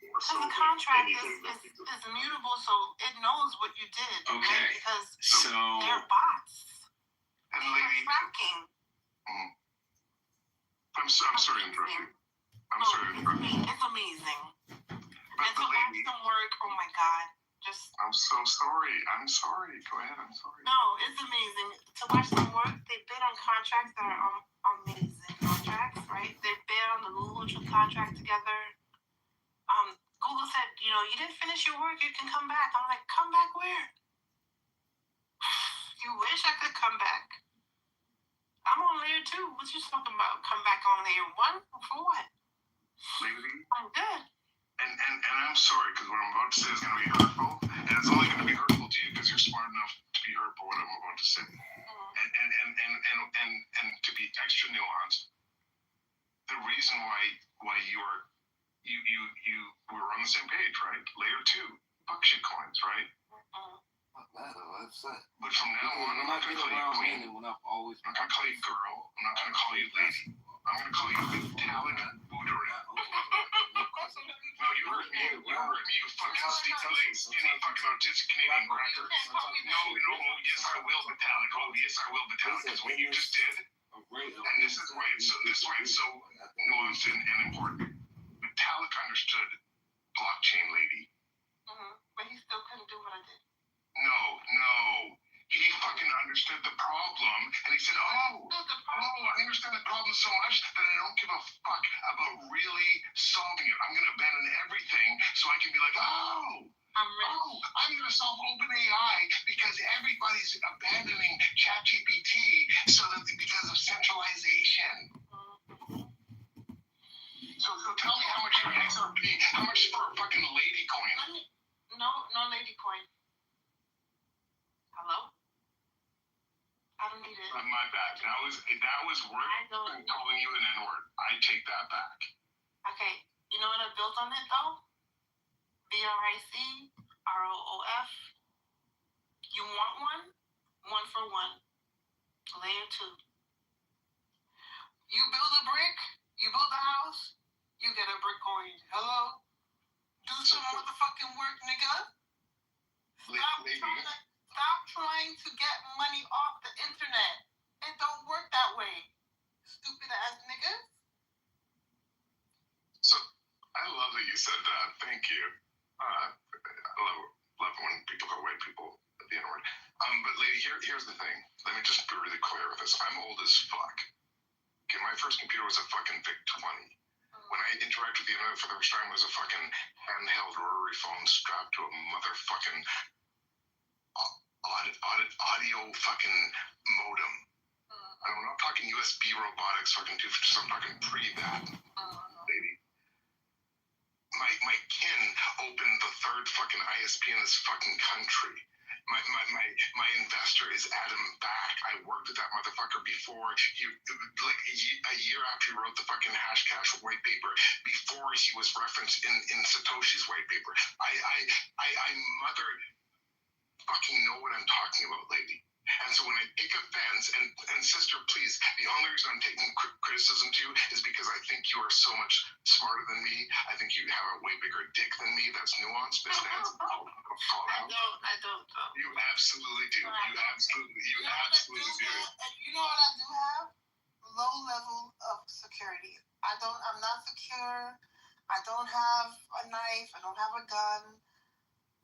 Because the contract is immutable, so it knows what you did. Okay. Right? Because they're bots. And lady, tracking. I'm sorry to interrupt you. It's amazing. But and to watch them work, oh my God. I'm so sorry. Go ahead, I'm sorry. No, it's amazing. To watch them work, they bid on contracts that are amazing contracts, right? They bid on the Google contract together. Google said, you didn't finish your work, you can come back. I'm like, come back where? You wish I could come back. I'm on layer 2. What you talking about? Come back on layer 1? For what? Lady? I'm good. And I'm sorry, because what I'm about to say is going to be hurtful, and it's only going to be hurtful to you because you're smart enough to be hurt by what I'm about to say. And to be extra nuanced, the reason why you were on the same page, right? Layer 2, fuck shit coins, right? But from now on, I'm not going to call you queen. I'm not going to call you girl. I'm not going to call you lady. I'm going to call you metallic bootery. No, you heard me. You fucking skinny fucking autistic Canadian grinder. No, yes I will metallic. Oh, yes I will metallic. Because what you just did, and this is why it's so nuanced and important. Metallic understood blockchain, lady. But he still couldn't do what I did. No. He fucking understood the problem, and he said, I understand the problem so much that I don't give a fuck about really solving it. I'm going to abandon everything so I can be like, I'm going to solve OpenAI because everybody's abandoning ChatGPT because of centralization. So tell me how much for XRP, how much for a fucking lady coin? No lady coin. Hello? I don't need it. My bad. That was worth calling you an N-word. I take that back. Okay. You know what I built on it though? BRICROOF. You want one? 1 for 1. Layer 2. You build a brick, you build a house, you get a brick coin. Hello? Do some motherfucking work, nigga. Stop trying to get money off the internet. It don't work that way. Stupid ass niggas. So I love that you said that. Thank you. I love when people call white people the N-word. But lady, here's the thing. Let me just be really clear with this. I'm old as fuck. Okay, my first computer was a fucking VIC-20. When I interacted with the internet for the first time, it was a fucking handheld rotary phone strapped to a motherfucking audio fucking modem. I'm not talking USB robotics fucking 256. I'm talking pretty bad, lady. My kin opened the third fucking ISP in this fucking country. My investor is Adam Back. I worked with that motherfucker before he, like a year after he wrote the fucking Hashcash white paper, before he was referenced in Satoshi's white paper. I mother fucking know what I'm talking about, lady. And so when I take offense, and sister, please, the only reason I'm taking criticism too is because I think you are so much smarter than me. I think you have a way bigger dick than me. That's nuanced, Miss Nancy. I don't. You absolutely do. You absolutely do. You know what I do have? Low level of security. I'm not secure. I don't have a knife. I don't have a gun.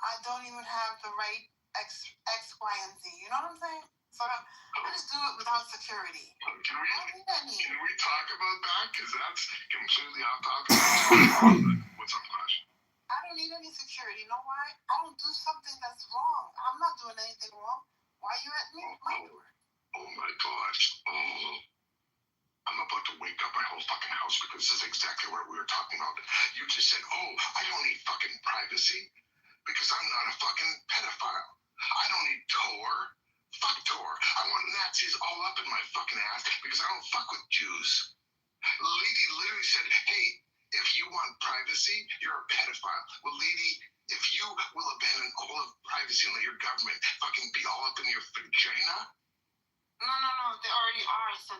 I don't even have the right X, Y, and Z. You know what I'm saying? So I just do it without security. Can we talk about that? Because that's completely off topic. What's up, Flash? I don't need any security. You know why? I don't do something that's wrong. I'm not doing anything wrong. Why are you at me? My door. Oh my gosh. Oh. I'm about to wake up my whole fucking house because this is exactly what we were talking about. You just said, oh, I don't need fucking privacy because I'm not a fucking pedophile. I don't need Tor. Fuck Tor. I want Nazis all up in my fucking ass because I don't fuck with Jews. Lady literally said, hey, if you want privacy, you're a pedophile. Well, lady, if you will abandon all of privacy and let your government fucking be all up in your vagina. No, they already are. So,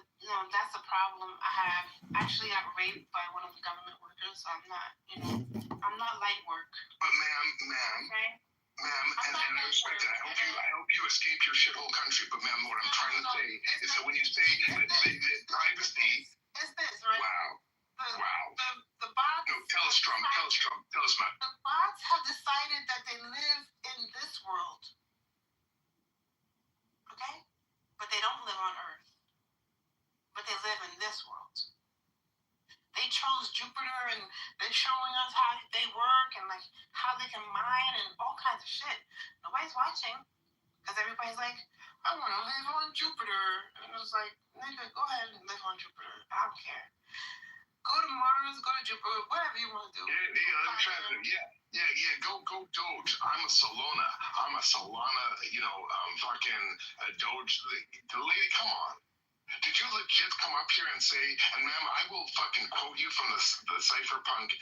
that's a problem I have. Actually got raped by one of the government workers, so I'm not light work. But ma'am, okay? Ma'am, and I respect it. I hope you escape your shithole country. But ma'am, what I'm trying to say is that when you say that privacy, it's this, right? Wow. The bots. No, tell us, Trump, ma'am. The bots have decided that they live in this world. Okay? But they don't live on Earth. But they live in this world. They chose Jupiter and they're showing us how they work and like how they can mine and all kinds of shit. Nobody's watching because everybody's like, I want to live on Jupiter. And it was like, nigga, go ahead and live on Jupiter. I don't care. Go to Mars, go to Jupiter, whatever you want to do. Yeah, go Doge. I'm a Solana, fucking Doge. The lady, come on. Did you legit come up here and say, and ma'am, I will fucking quote you from the Cypherpunk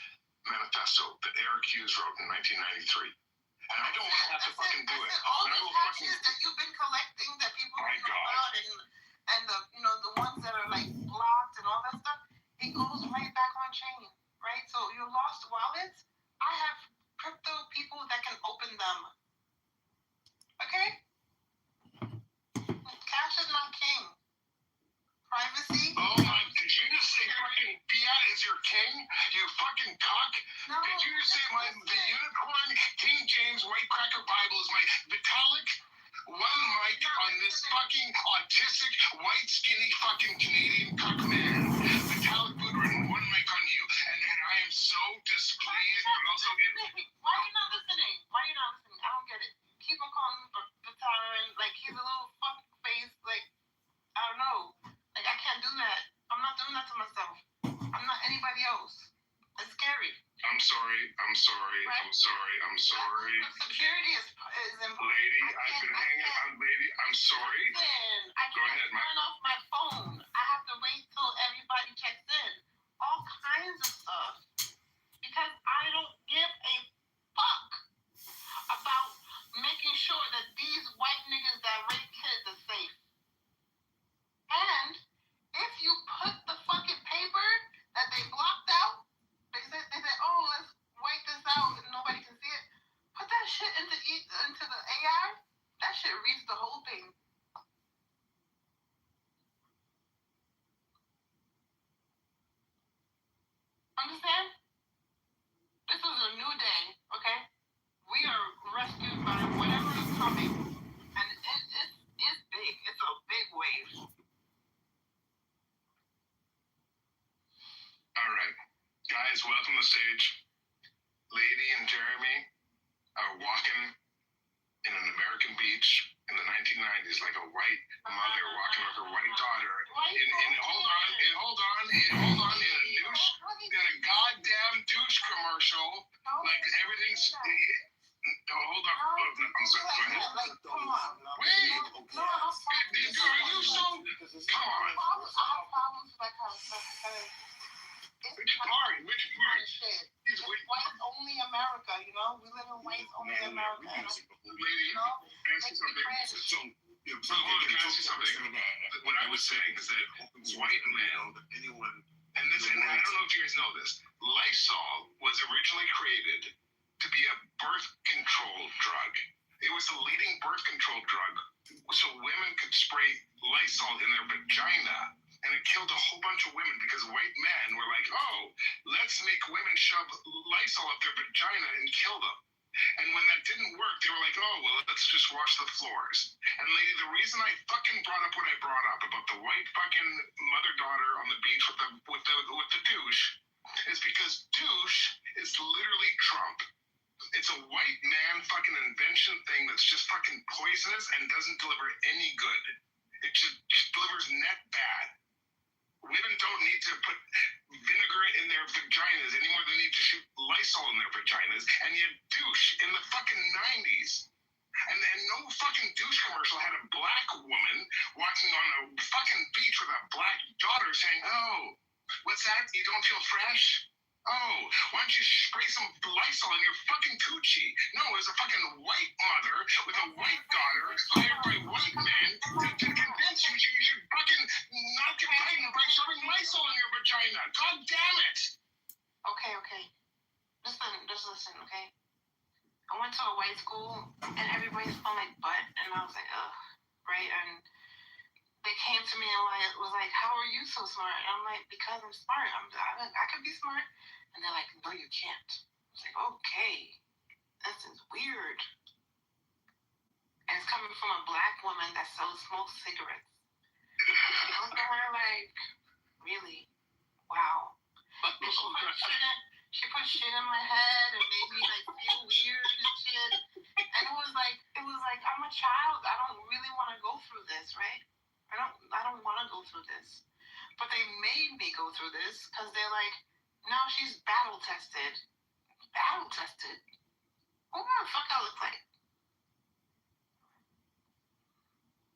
Manifesto that Eric Hughes wrote in 1993. And I don't want to have to fucking do it. All the patches that you've been collecting that people don't know about and the ones that are like blocked and all that stuff, it goes right back on chain, right? So your lost wallets, I have crypto people that can open them. Okay? Cash is not king. Privacy. Oh my, did you just say fucking fiat is your king? You fucking cock? No. Did you just say the unicorn King James White Cracker Bible is my Vitalik? One mic on this fucking autistic, white, skinny fucking Canadian cock man. Vitalik Buterin, one mic on you. And I am so displeased, but also... Why are you not listening? I don't get it. Keep on calling me Buterin, like he's a little fuck face, like, I don't know. Like, I can't do that. I'm not doing that to myself. I'm not anybody else. It's scary. I'm sorry. Right? I'm sorry. Security is important. Lady, I've been hanging out. Lady, I'm sorry. Listen, I can't turn off my phone. I have to wait till everybody checks in. All kinds of stuff. Because I don't give a fuck about making sure that these white niggas that rape kids are safe. And if you put the fucking paper that they blocked out, they said, oh, let's wipe this out and nobody can see it. Put that shit into the AI. That shit reads the whole thing. Understand? This is a new day, okay? We are rescued by whatever is coming. And it's big. It's a big wave. All right. Guys, welcome to the stage. Lady and Jeremy are walking in an American beach in the 1990s, like a white mother walking with her white daughter. Hold on, in a goddamn douche commercial, like everything's. Hold on, I'm sorry. Go ahead. Wait, you so come on. Which part? It's white only America, you know? We live in white only America. Lady, ask you something. So, can I ask you something? What I was saying is that white male, and I don't know if you guys know this, Lysol was originally created to be a birth control drug. It was the leading birth control drug, so women could spray Lysol in their vagina, and it killed a whole bunch of women because white men were like, oh, let's make women shove Lysol up their vagina and kill them. And when that didn't work, they were like, oh, well, let's just wash the floors. And lady, the reason I fucking brought up what I brought up about the white fucking mother-daughter on the beach with the douche is because douche is literally Trump. It's a white man fucking invention thing that's just fucking poisonous and doesn't deliver any good. It just delivers net bad. Women don't need to put vinegar in their vaginas anymore than they need to shoot Lysol in their vaginas, and yet douche in the fucking 90s. And no fucking douche commercial had a black woman walking on a fucking beach with a black daughter saying, oh, what's that? You don't feel fresh? Oh, why don't you spray some Lysol in your fucking coochie? No, it's a fucking white mother with a white daughter hired by white men to convince you you should fucking not get pregnant by shoving Lysol in your vagina. God damn it! Okay. Just listen, okay? I went to a white school, and everybody smelled like butt, and I was like, ugh, right? And they came to me and was like, how are you so smart? And I'm like, because I'm smart. I could be smart. And they're like, no, you can't. I was like, okay, this is weird. And it's coming from a black woman that smokes cigarettes. I looked at her like, really? Wow. And she put shit in my head and made me like feel weird and shit. And it was like I'm a child. I don't really want to go through this, right? I don't want to go through this. But they made me go through this because they're like, no, she's battle tested. Battle tested? What the fuck I look like?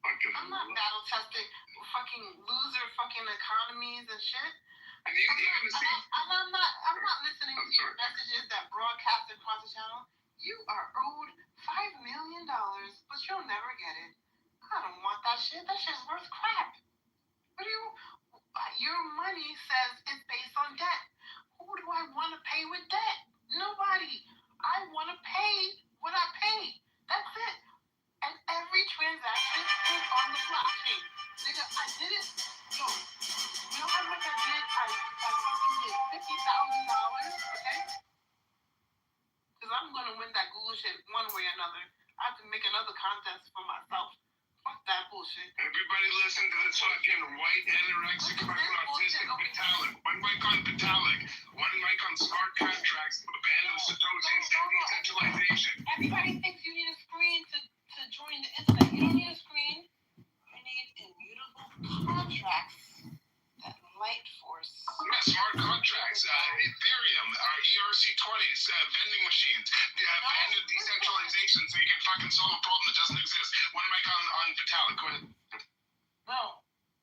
I'm not battle tested. Fucking loser fucking economies and shit. And I'm not listening to messages that broadcast across the channel. You are owed $5 million, but you'll never get it. I don't want that shit. That shit's worth crap. Your money says it's based on debt. Who do I want to pay with debt? Nobody. I want to pay what I pay. That's it. And every transaction is on the blockchain. Nigga, I did it. Yo, you know how much I did? I fucking did $50,000, okay? Because I'm going to win that Google shit one way or another. I have to make another contest for myself. Fuck that bullshit. Everybody listen to this fucking white anorexic fucking autistic Vitalik. One mic on Vitalik. One mic on smart contracts, abandon Satoshi's decentralization. Everybody thinks you need a screen to join the internet. You don't need a screen. You need immutable contracts that light force. Yeah, smart contracts, Ethereum, ERC20s, vending machines, abandoned decentralization so you can fucking solve a problem that doesn't exist. One mic on Vitalik. Go ahead. No,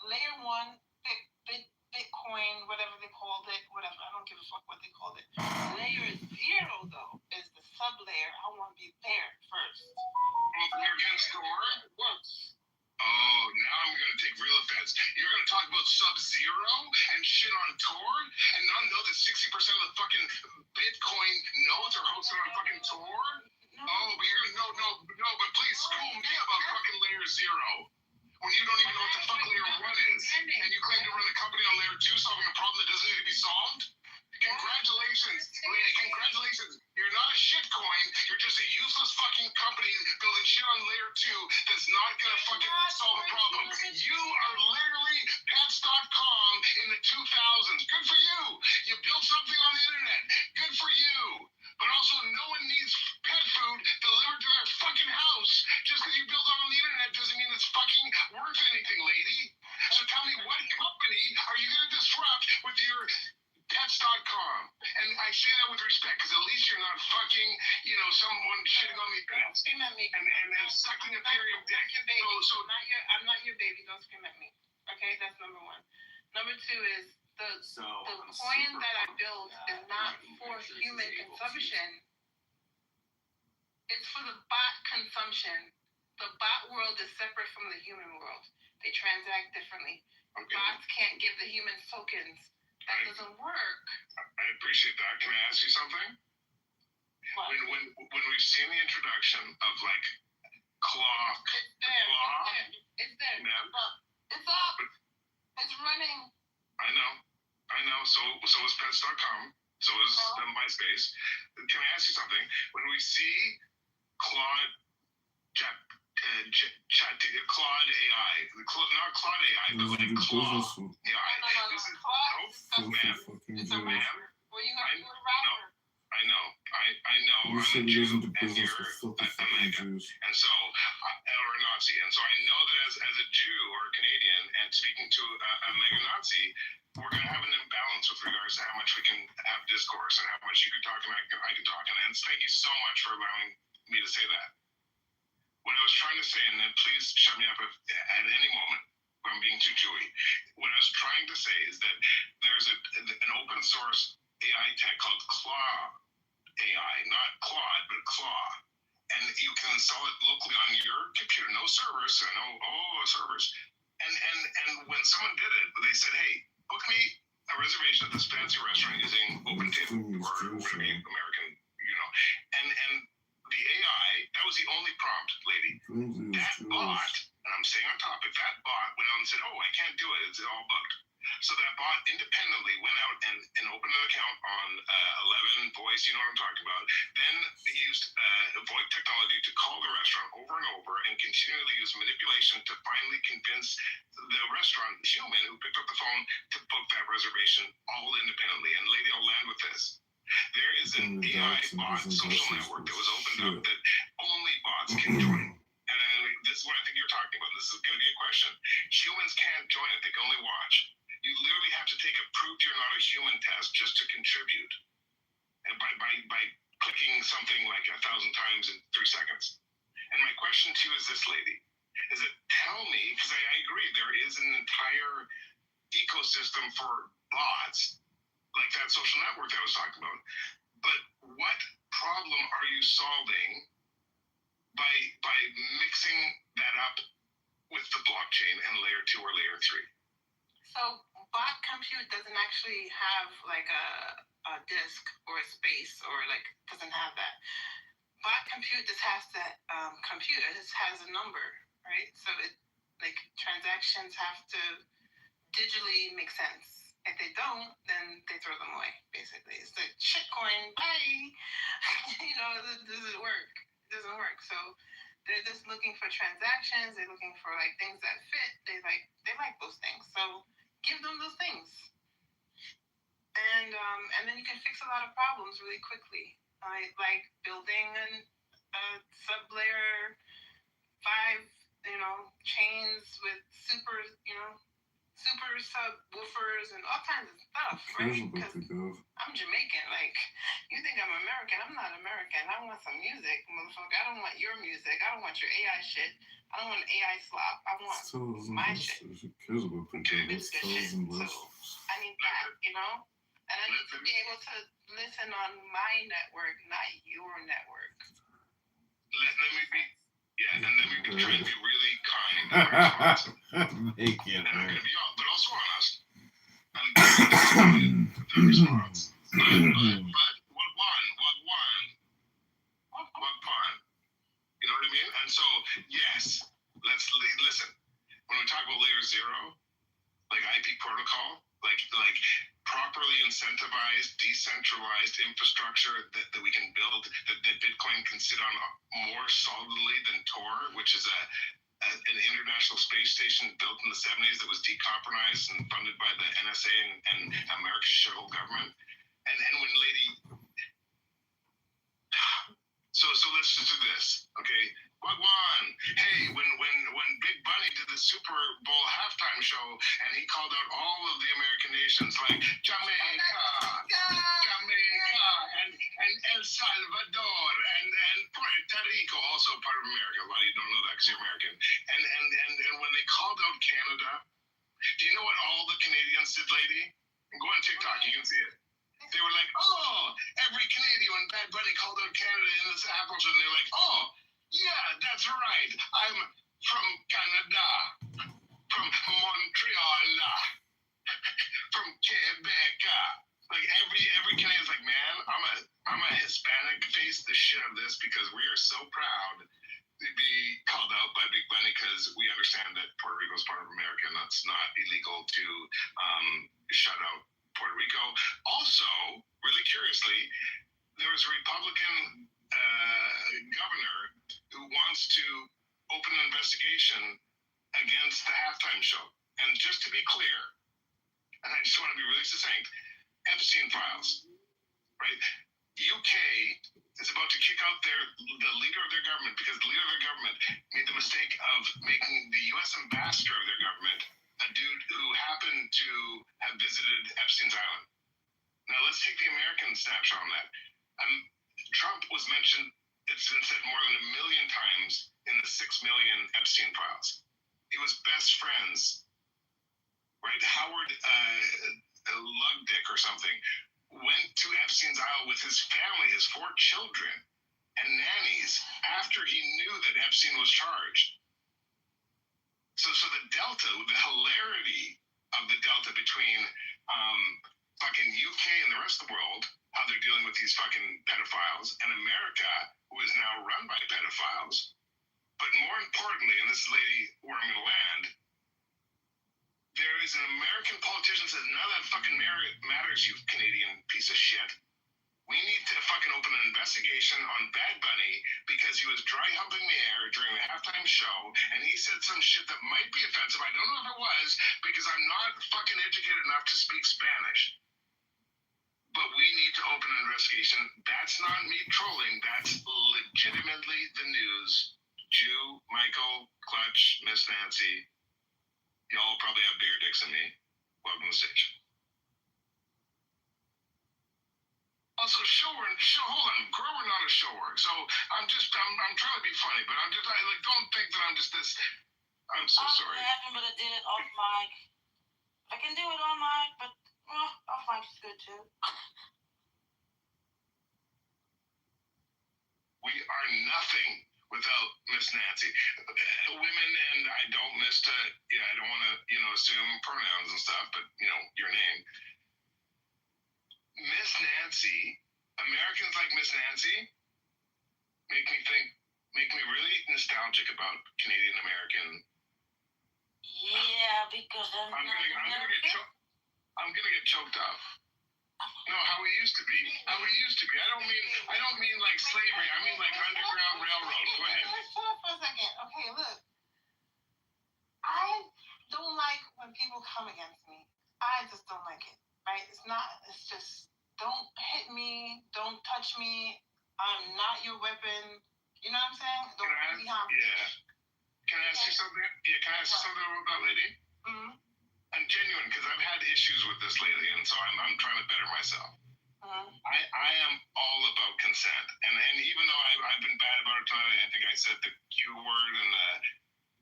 layer one, Bitcoin, whatever they called it, whatever. I don't give a fuck what they called it. Layer 0 though is the sub layer. I want to be there first. You're against Tor? Oh, now I'm going to take real offense. You're going to talk about Sub-Zero and shit on Tor and not know that 60% of the fucking Bitcoin nodes are hosted on fucking Tor? No. Oh, but you're going to, no, but please school me about fucking layer 0. When you don't even know what the fuck layer 1 is. And you claim to run a company on layer 2 solving a problem that doesn't need to be solved? Congratulations, lady, congratulations. You're not a shitcoin. You're just a useless fucking company building shit on layer 2 that's not gonna fucking solve a problem. You are literally pets.com in the 2000s. Good for you. You built something on the internet. Good for you. But also, no one needs pet food delivered to their fucking house And I say that with respect, because at least you're not fucking, someone shitting on me. Don't scream at me. And sucking a Ethereum dick. Not your baby. So I'm not your baby. Don't scream at me. Okay, that's number one. Number two is the coin that I built is not for human consumption. It's for the bot consumption. The bot world is separate from the human world. They transact differently. Okay. Bots can't give the humans tokens. That doesn't work. I appreciate that. Can I ask you something? What? When we've seen the introduction of like claw, It's there. It's there. Yeah. It's up. It's running. I know. So is pets.com. So is MySpace. Can I ask you something? When we see Claude Claude AI, not Claude AI, but like Claude AI. It's a rapper. Well, you got to do a rapper. I know. You said he doesn't do business with filthy fucking Jews. And so, or a Nazi. And so I know that as a Jew or a Canadian and speaking to a mega Nazi, we're going to have an imbalance with regards to how much we can have discourse and how much you can talk and I can talk. And thank you so much for allowing me to say that. What I was trying to say, and then please shut me up at any moment if I'm being too Jewy. What I was trying to say is that there's an open source AI tech called Claw AI, not Claude, but Claw. And you can install it locally on your computer. No servers. I know, servers. And when someone did it, they said, hey, book me a reservation at this fancy restaurant using OpenTable or whatever you American, And the AI, that was the only prompt, lady. That bot, and I'm staying on topic, that bot went out and said, I can't do it. It's all booked. So that bot independently went out and opened an account on 11 Voice, you know what I'm talking about. Then they used VoIP technology to call the restaurant over and over and continually use manipulation to finally convince the restaurant human who picked up the phone to book that reservation all independently. And lady, I'll land with this. There is an AI bot social network that was opened up that only bots can join. And this is what I think you're talking about. This is going to be a question. Humans can't join it. They can only watch. You literally have to take a prove you're not a human test just to contribute. And by clicking something like 1,000 times in 3 seconds. And my question to you is this, lady. Is it tell me, because I agree, there is an entire ecosystem for bots, like that social network that I was talking about. But what problem are you solving by mixing that up with the blockchain and layer 2 or layer 3? So bot compute doesn't actually have like a disk or a space or like doesn't have that. Bot compute just has that compute. It just has a number, right? So it like transactions have to digitally make sense. If they don't, then they throw them away. Basically, it's like shitcoin. Bye. It doesn't work. It doesn't work. So they're just looking for transactions. They're looking for like things that fit. They like those things. So give them those things, and then you can fix a lot of problems really quickly. Like building a sub-layer 5, chains with super subwoofers and all kinds of stuff, right? Because I'm Jamaican. Like, you think I'm American? I'm not American. I want some music, motherfucker. I don't want your music. I don't want your AI shit. I don't want AI slop. I want my shit. Who cares about the girls? So I need that, And I need to be able to listen on my network, not your network. Let me be, and then we can try to be really kind and responsive. Make it and we're going to be but also honest. And the response. But what won? You know what I mean? And so, yes, let's listen. When we talk about layer 0, like IP protocol, like properly incentivized, decentralized infrastructure that we can build, that Bitcoin can sit on more solidly than Tor, which is an international space station built in the 70s that was decompromised and funded by the NSA and America's shithole government. And when so let's just do this, okay? What won? Hey, when Big Bunny did the Super Bowl halftime show and he called out all of the American nations like Jamaica, Bad Bunny called out Canada in this apples, and they're like, oh, yeah, that's right. I'm from Canada, from Montreal, from Quebec. Like every Canadian's like, man, I'm a Hispanic. Face the shit of this because we are so proud to be called out by Big Bunny because we understand that Puerto Rico is part of America and that's not illegal to shut out Puerto Rico. Also, really curiously, there was a Republican governor who wants to open an investigation against the halftime show. And just to be clear, and I just want to be really succinct, Epstein files, right? UK is about to kick out the leader of their government because the leader of their government made the mistake of making the U.S. ambassador of their government a dude who happened to have visited Epstein's island. Now let's take the American snapshot on that. Trump was mentioned, it's been said more than 1 million times in the 6 million Epstein files. He was best friends, right? Howard Lugdick or something went to Epstein's Isle with his family, his 4 children, and nannies after he knew that Epstein was charged. So the delta, the hilarity of the delta between fucking UK and the rest of the world, how they're dealing with these fucking pedophiles, and America, who is now run by pedophiles. But more importantly, and this is lady where I'm going to land, there is an American politician that says, none of that fucking matters, you Canadian piece of shit. We need to fucking open an investigation on Bad Bunny because he was dry humping the air during the halftime show and he said some shit that might be offensive. I don't know if it was because I'm not fucking educated enough to speak Spanish. But we need to open an investigation. That's not me trolling. That's legitimately the news. Jew, Michael, Clutch, Miss Nancy. Y'all probably have bigger dicks than me. Welcome to the stage. Also, hold on, grower, not a shower. So I'm trying to be funny, but I don't think that I'm just this. I'm so sorry. But I did it off mic. I can do it on mic, but off mic is good too. We are nothing without Miss Nancy. Women, and I don't I don't want to, assume pronouns and stuff, but, your name. Miss Nancy, Americans like Miss Nancy make me really nostalgic about Canadian American. Yeah, because I'm gonna get choked up. No, how we used to be. I don't mean like slavery. I mean like Underground Railroad. Go ahead. Shut up for a second. Okay, look. I don't like when people come against me. I just don't like it. Right? It's just, don't hit me. Don't touch me. I'm not your weapon. You know what I'm saying? Don't hurt me. Yeah. Can I ask you something? Yeah, can I ask you something about that lady? Mm-hmm. I'm genuine because I've had issues with this lately, and so I'm trying to better myself. Mm-hmm. I am all about consent, and even though I've been bad about it tonight, I think I said the Q word and the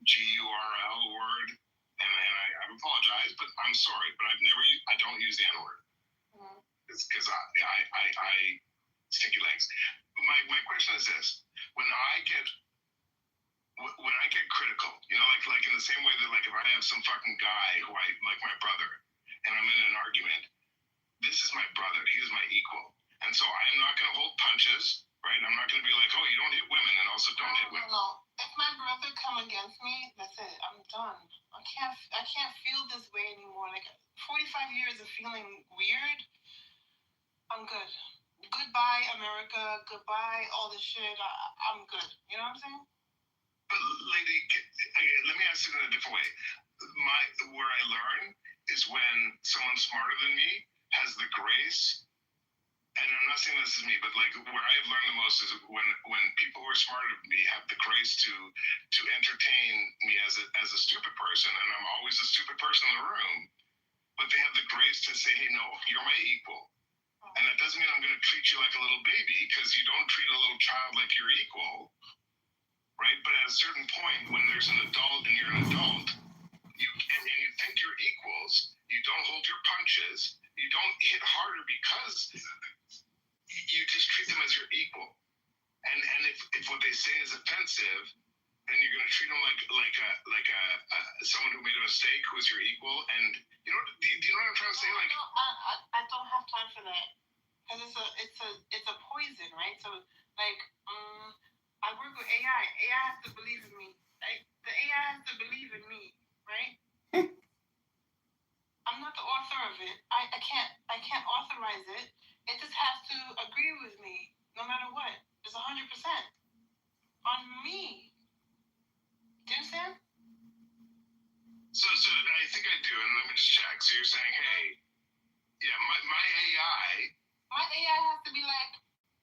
GURL word, and I apologize, but I'm sorry, but I don't use the N word. Mm-hmm. It's because I sticky legs. My question is this: when I get critical, like in the same way that if I have some fucking guy who I like my brother, and I'm in an argument, this is my brother. He is my equal, and so I'm not going to hold punches, right? I'm not going to be like, oh, you don't hit women, and also don't hit women. No. If my brother come against me, that's it. I'm done. I can't feel this way anymore. 45 years of feeling weird. I'm good. Goodbye, America. Goodbye, all this shit. I'm good. You know what I'm saying? But lady, let me ask it in a different way. Where I learn is when someone smarter than me has the grace, and I'm not saying this is me, but where I've learned the most is when people who are smarter than me have the grace to entertain me as a stupid person, and I'm always a stupid person in the room, but they have the grace to say, hey, no, you're my equal. And that doesn't mean I'm going to treat you like a little baby, because you don't treat a little child like you're equal. Right, but at a certain point, when there's an adult and you're an adult, and you think you're equals, you don't hold your punches, you don't hit harder because you just treat them as your equal. And if what they say is offensive, then you're gonna treat them like someone who made a mistake who is your equal. And do you know what I'm trying to say? Like, no, I don't have time for that because it's a poison, right? So like I work with AI. AI has to believe in me, right? The AI has to believe in me, right? I'm not the author of it. I can't authorize it. It just has to agree with me, no matter what. It's 100% on me. Do you understand? So I think I do, and let me just check. So you're saying, hey, yeah, my AI. My AI has to be like,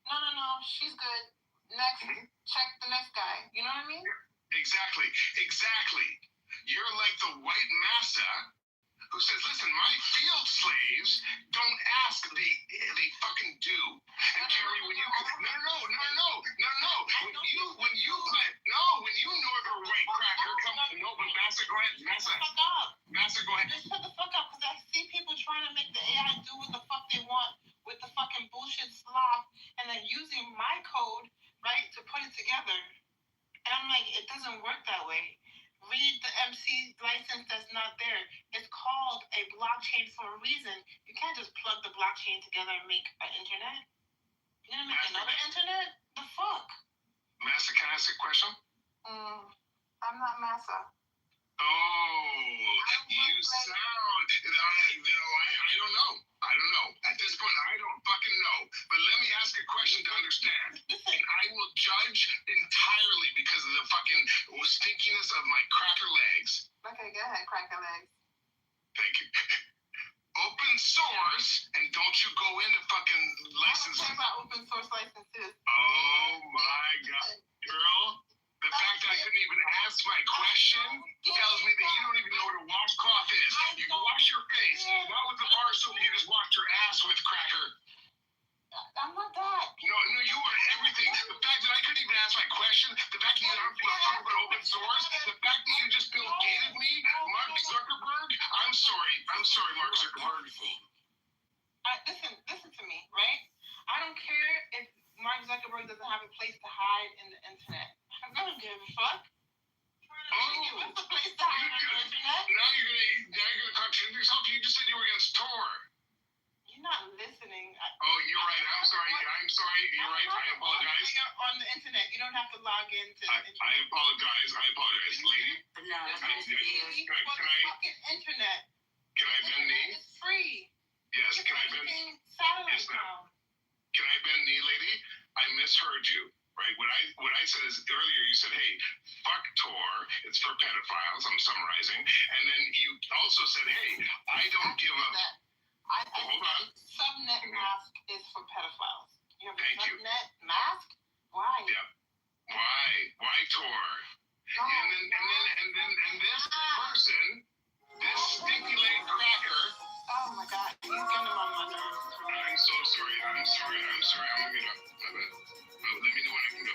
no, she's good. Next, check the next guy. You know what I mean? Exactly. You're like the white massa who says, listen, my field slaves don't ask, they fucking do. And Jerry, when you northern white cracker come, no, but Massa, go ahead, Massa, go ahead. Just shut the fuck up, because I see people trying to make the AI do what the fuck they want with the fucking bullshit slop, and then using my code, right, to put it together. And I'm like, it doesn't work that way. Read the MC license that's not there. It's called a blockchain for a reason. You can't just plug the blockchain together and make an internet. You're gonna make another internet? The fuck? Massa, can I ask a question? I'm not Massa. Oh, you sound. I don't know. At this point, I don't fucking know. But let me ask a question to understand. And I will judge entirely because of the fucking stinkiness of my cracker legs. Okay, go ahead, cracker legs. Thank you. Open source, and don't you go into fucking licenses. What about open source licenses? Oh my God. Girl, the fact that I couldn't even ask my question tells me that you don't even know what a washcloth is. You can wash your face, not with the bar soap you just washed your ass with, cracker. I'm not that. No, you are everything. The fact that I couldn't even ask my question, the fact that you don't give a fuck about open source, the fact that you just Bill Gated me, Mark Zuckerberg. I'm sorry, Mark Zuckerberg. Listen to me, right? I don't care if Mark Zuckerberg doesn't have a place to hide in the internet. I don't give a fuck. Give us a place to hide on the internet. Now you're gonna contradict yourself. You just said you were against Tor. You're not listening. Oh, you're right. I'm sorry. You're right. I apologize. On the internet, you don't have to log into the internet. I apologize, lady. No, fucking internet. Can I bend knee? It's free. Yes. Can I bend? Satellite now. Can I bend knee, lady? I misheard you. Right? What I said is earlier. You said, "Hey, fuck Tor. It's for pedophiles." I'm summarizing, and then you also said, "Hey, I don't give a." Hold on. Subnet mask is for pedophiles. You have Thank a subnet mask? Why? Yeah. Why Tor? And this person, this stinky leg cracker. Oh my God, he's getting on my nerves. I'm so sorry. I'm gonna get up. Let me know when I can go.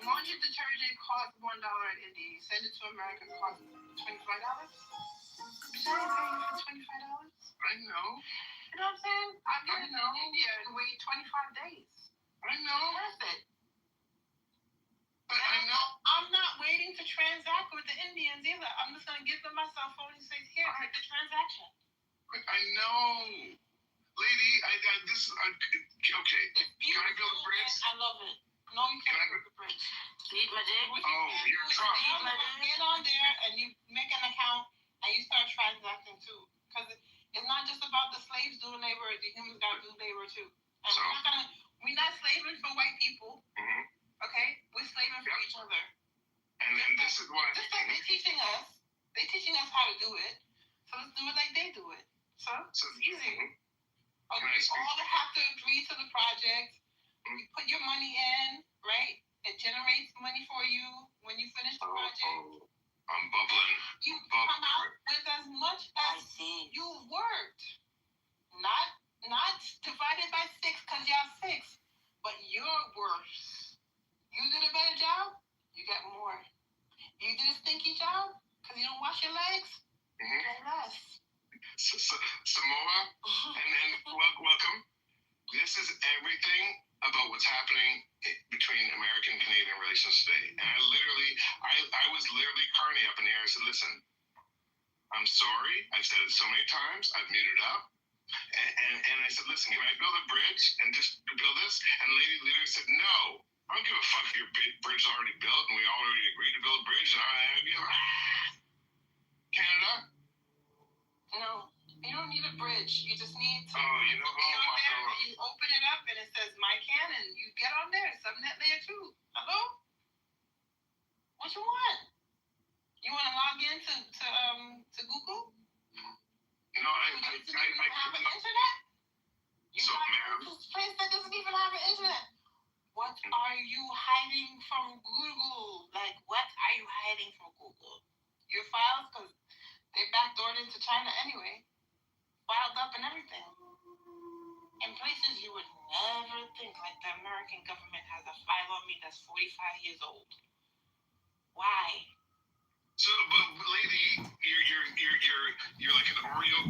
Laundry detergent costs $1 at India. Send it to America, costs $25. Bitch, I ain't paying for $25. I know. You know what I'm saying? I'll get it to India and wait 25 days. I know. Worth it. But I know. I'm not waiting to transact with the Indians either. I'm just gonna give them my cell phone and say, here, make the transaction. I know. Lady, this is okay. Can I build a bridge? I love it. No, you can't build a bridge. Need my dick? Oh, you're Trump. Get on there and you make an account and you start transacting too. Because it's not just about the slaves doing labor, the humans gotta do labor too. And we're not slaving for white people. Okay? We're slaving for each other. And then this is what just like they're teaching us. They're teaching us how to do it. So let's do it like they do it. So it's easy. Okay, all have to agree to the project. You put your money in, right? It generates money for you when you finish the project. I'm bubbling. You come out with as much as you worked. Not divided by 6 because y'all 6, but your worth. You did a better job, you get more. You did a stinky job because you don't wash your legs, you get less. Samoa, and welcome. This is everything about what's happening between American and Canadian relations today. And I was literally carny up in the air. I said, listen, I'm sorry. I've said it so many times. I've muted up. And I said, listen, can I build a bridge and just build this? And the lady literally said, no. I don't give a fuck if your bridge is already built and we already agreed to build a bridge. Canada? No, you don't need a bridge. You just need to get on there and you open it up and it says my can and you get on there. Subnet layer 2. Hello? What you want? You want to log in to Google? No, I have an internet? So, ma'am. This place that doesn't even have an internet. What are you hiding from Google? Like, what are you hiding from Google? Your files? Because they backdoored into China anyway. Filed up and everything. In places you would never think, like the American government has a file on me that's 45 years old. Why? So, but lady, you're like an Oreo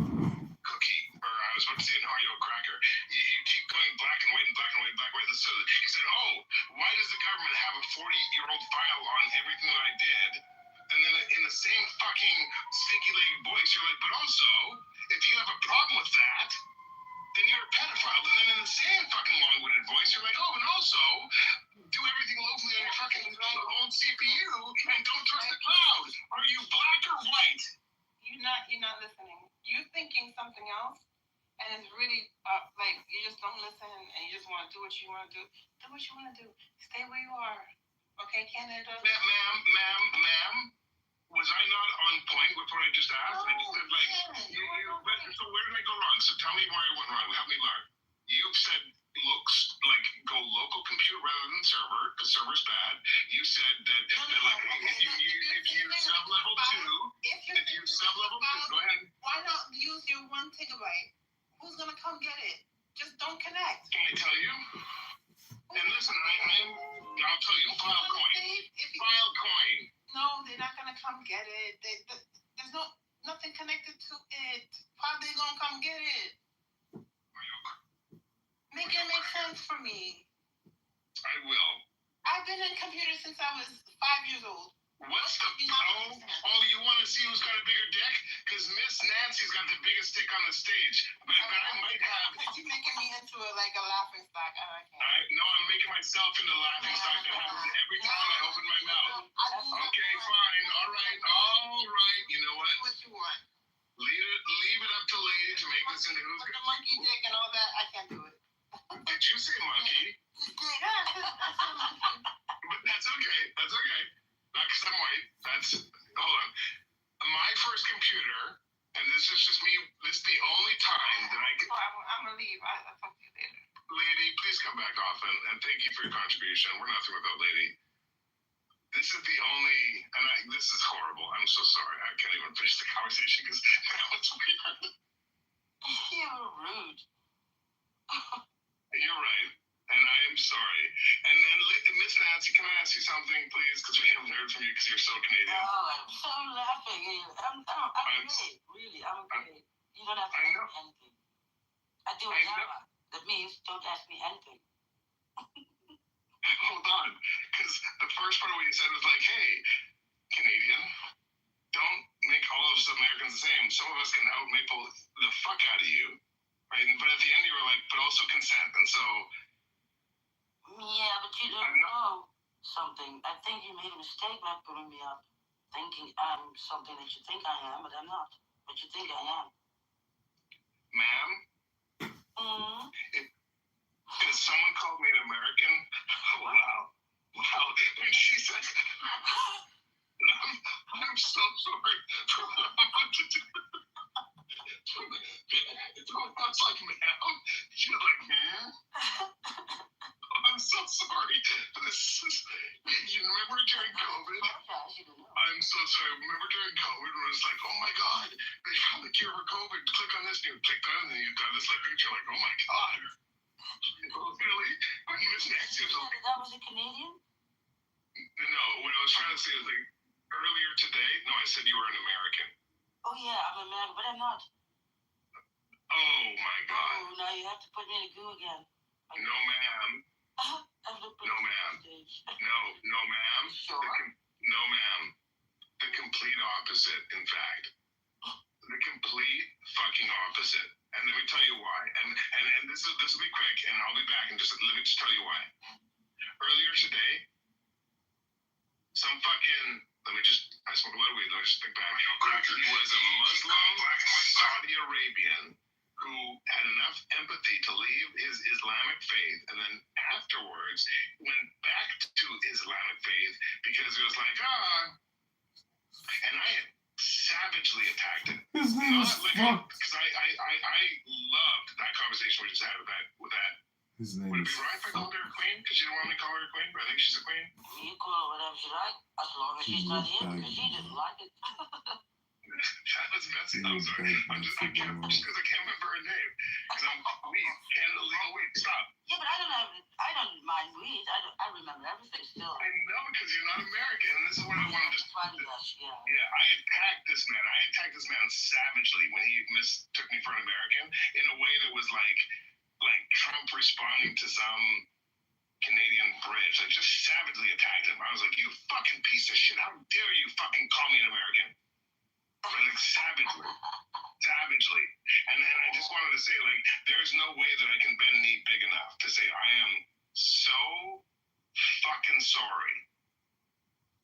cookie, or I was about to say an Oreo cracker. You keep going black and white and black and white and black and white. So you said, oh, why does the government have a 40-year-old file on everything that I did? And then in the same fucking stinky-legged voice, you're like, but also, if you have a problem with that, then you're a pedophile. And then in the same fucking long-winded voice, you're like, oh, and also, do everything locally on your fucking own CPU and don't trust the cloud. Are you black or white? You're not listening. You're thinking something else, and it's really like you just don't listen and you just want to do what you want to do. Do what you want to do. Stay where you are. Okay, Canada? Ma'am, was I not on point with what I just asked? I just said, like, so where did I go wrong? So tell me where I went wrong. Help me learn. You've said, go local compute rather than server, because server's bad. You said that, if you sub-level 2, go ahead. Why not use your 1 gigabyte? Who's going to come get it? Just don't connect. Can I tell you? And listen, I'll tell you, Filecoin. No, they're not gonna come get it. There's nothing connected to it. How they gonna come get it? Make it make sense for me. I will. I've been in computers since I was 5 years old. What's the you want to see who's got a bigger dick? Because Miss Nancy's got the biggest dick on the stage. But I might have. You're making me into a laughing stock. No, I'm making myself into a laughing stock. That happens every time I open my mouth. Okay, fine. All right. You know what? What you want? Leave it up to lady to make this into who's the monkey dick and all that. I can't do it. Did you say monkey? But that's okay. Not because I'm white. Hold on. My first computer, and this is just me, this is the only time that I can. I'm going to leave. I'll talk to you later. Lady, please come back often, and thank you for your contribution. We're nothing without lady. This is the only, this is horrible. I'm so sorry. I can't even finish the conversation because now it's weird. You're rude. You're right. And I am sorry. And then, Miss Nancy, can I ask you something, please? Because we haven't heard from you because you're so Canadian. Oh, I'm so laughing. I'm great. Really, I'm great. You don't have to ask me anything. I do it now. That means don't ask me anything. Hold on. Because the first part of what you said was like, hey, Canadian, don't make all of us Americans the same. Some of us can outmake the fuck out of you. Right? But at the end, you were like, but also consent. And so... Yeah, but you don't know something. I think you made a mistake by putting me up, thinking I'm something that you think I am, but I'm not. But you think I am. Ma'am? Because someone called me an American? Oh, wow. And she said, I'm so sorry for what I'm about to do. I was like, ma'am? You're like, ma'am? I'm so sorry. You remember during COVID? I'm so sorry. Remember during COVID when it was like, oh my God, they found the cure for COVID. Click on this and you click on it and you got this picture like, oh my God. Really? When Miss Nancy was like, that was a Canadian? No, what I was trying to say is like, earlier today, no, I said you were an American. Oh yeah, I'm American, but I'm not. Oh my God. Oh, now you have to put me in a goo again. No, ma'am. No, ma'am. No, ma'am. Sure. No, ma'am. The complete opposite, in fact. The complete fucking opposite. And let me tell you why. And this will be quick, and I'll be back. And let me just tell you why. Earlier today, some fucking I smoked a lot of weed. Let me just think back. He was a Muslim Saudi Arabian who had enough empathy to leave his Islamic faith, and then afterwards went back to Islamic faith because it was like, and I had savagely attacked it. His name is fucked. Because I loved that conversation we just had with that. His name Would it is be right if I called her a queen? Because you don't want me to call her a queen, but I think she's a queen. You call her whatever you like, as long as she's not here, because she didn't like it. That was messy. I'm sorry. I can't remember her name. Because I'm weed. Illegal weed. Stop. Yeah, but I don't mind weed. I remember everything still. I know, because you're not American. And this is what I want to just. Yeah. Yeah, I attacked this man. I attacked this man savagely when he mistook me for an American in a way that was like Trump responding to some Canadian bridge. I just savagely attacked him. I was like, you fucking piece of shit. How dare you fucking call me an American? Like, savagely. And then I just wanted to say, like, there's no way that I can bend knee big enough to say I am so fucking sorry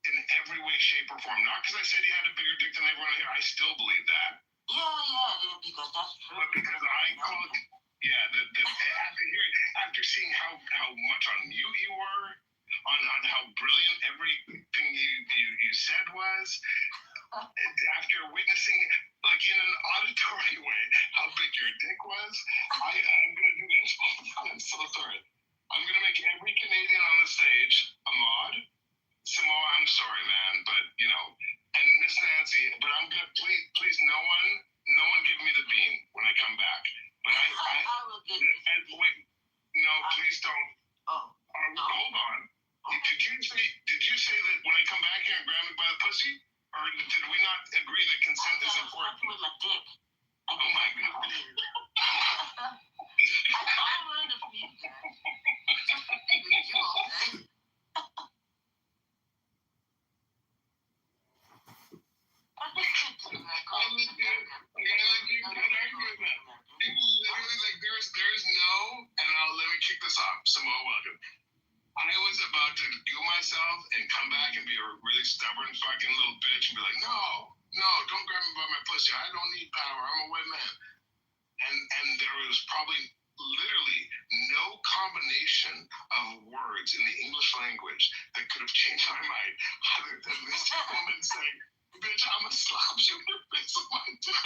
in every way, shape, or form. Not because I said he had a bigger dick than everyone here. I still believe that. Yeah, because that's true. But because I called, after seeing how much on mute you were, on how brilliant everything you said was, after witnessing, like in an auditory way, how big your dick was, I'm gonna do this. I'm so sorry. I'm gonna make every Canadian on the stage a mod. Samoa, I'm sorry, man, but and Miss Nancy, but I'm gonna please no one give me the bean when I come back. But I will give you the bean. Wait, no, please don't. Oh, no. Hold on. Did you say that when I come back here and grab me by the pussy? Or did we not agree that consent is important? With my dick. Oh my God. I'm learning from you guys. You all day. There's no, and let me kick this off. Samoa, welcome. I was about to do myself and come back and be a really stubborn fucking little bitch and be like, no, don't grab me by my pussy. I don't need power. I'm a white man. And there was probably literally no combination of words in the English language that could have changed my mind other than this woman saying, bitch, I'm a slap you in the face with my dick.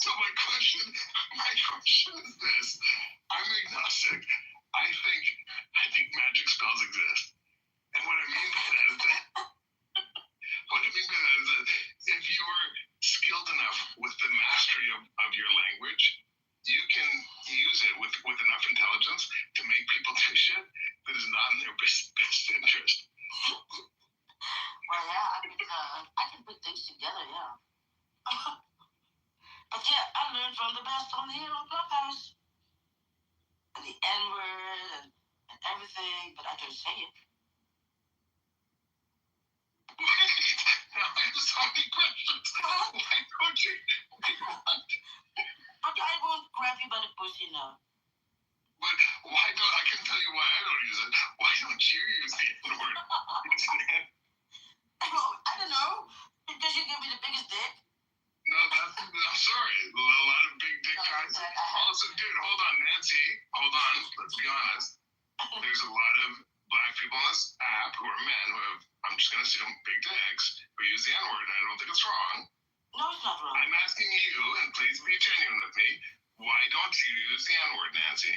So my question is this. I'm agnostic. I think magic spells exist. And what I mean by that is that if you are skilled enough with the mastery of your language, you can use it with enough intelligence to make people do shit that is not in their best interest. Well, yeah, I can put things together, yeah. But yeah, I learned from the best on here on Clubhouse. And the N-word and everything, but I don't say it. Now I have so many questions. Why don't you? But I won't grab you by the pussy now. But why don't I can tell you why I don't use it. Why don't you use the N-word? I don't know. Because you give me the biggest dick. No, I'm sorry. A lot of big dick guys. Also, dude, hold on, Nancy. Hold on. Let's be honest. There's a lot of black people on this app who are men who have, I'm just going to assume, big dicks who use the N-word, and I don't think it's wrong. No, it's not wrong. I'm asking you, and please be genuine with me, why don't you use the N-word, Nancy?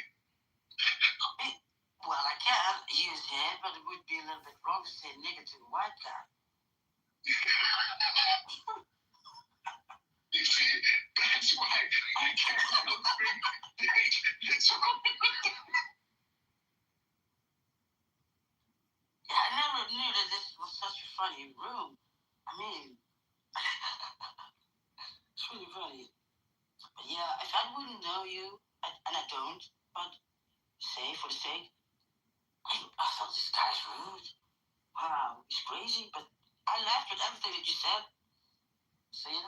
Well, I can use it, but it would be a little bit wrong to say nigger to a white guy. You see, that's why I can't have a big dick. It's wrong. Yeah, I never knew that this was such a funny room. I mean, it's really funny. But yeah, if I wouldn't know you, and I don't, but say for the sake, I thought this guy's rude. Wow, he's crazy, but I laughed at everything that you said. So, you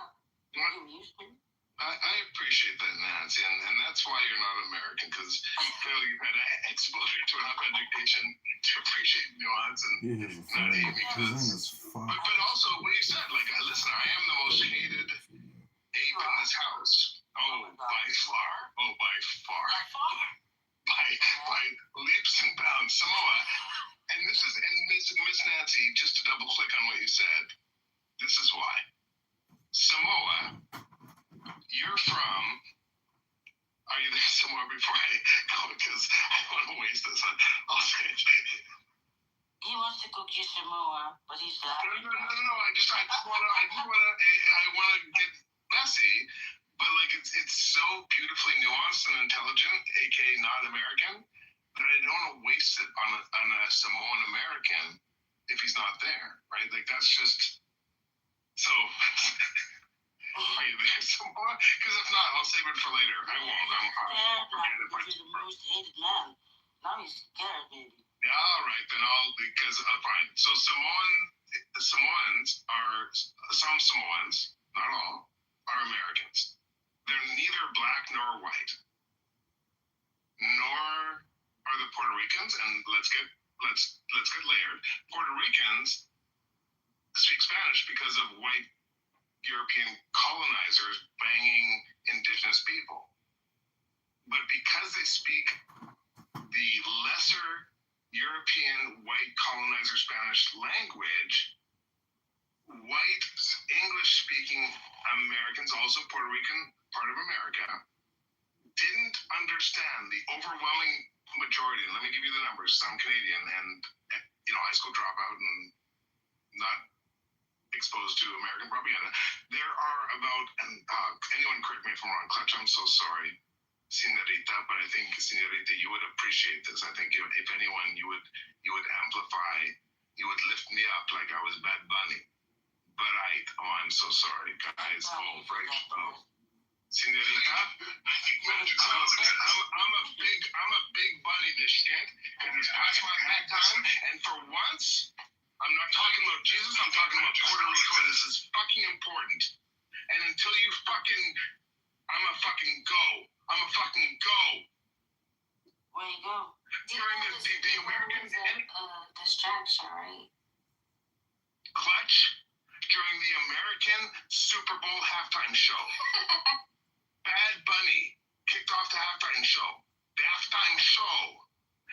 amused me. I appreciate that, Nancy, and that's why you're not American, because clearly you've had exposure to enough education to appreciate nuance and not hate me. But also, what you said, like, listen, I am the most hated ape in this house. Oh, by far. Oh, by far. By leaps and bounds. Samoa. And Miss Nancy, just to double click on what you said, this is why. Samoa, you're from. Are you there somewhere before I go? Because I don't want to waste this. I'll say it. He wants to cook you Samoa, but he's not. No. I just want to get messy, but like it's so beautifully nuanced and intelligent, aka not American, that I don't want to waste it on a Samoan American if he's not there, right? Like that's just so. Are you there, Samoa? Because if not, I'll save it for later. I won't. I'll forget it. You're the most hated man. Now he's scared, maybe. Yeah, all right, then because fine. So Samoans are, some Samoans, not all, are Americans. They're neither black nor white, nor are the Puerto Ricans. And let's get layered. Puerto Ricans speak Spanish because of white European colonizers banging indigenous people. But because they speak the lesser European white colonizer Spanish language, white English-speaking Americans, also Puerto Rican, part of America, didn't understand the overwhelming majority. And let me give you the numbers. I'm Canadian and high school dropout and not exposed to American propaganda. There are about, and anyone correct me if I'm wrong, Clutch, I'm so sorry, Senorita, but I think, Senorita, you would appreciate this. I think if anyone, you would amplify, you would lift me up like I was Bad Bunny. But I'm so sorry, guys. Senorita, I'm a big bunny this shit, and it's past my back time, and for once, I'm not talking about Jesus, I'm talking about Puerto Rico, and this is fucking important. And until you I'ma fucking go. Where you go? During the American distraction, right? Clutch, during the American Super Bowl halftime show. Bad Bunny kicked off the halftime show.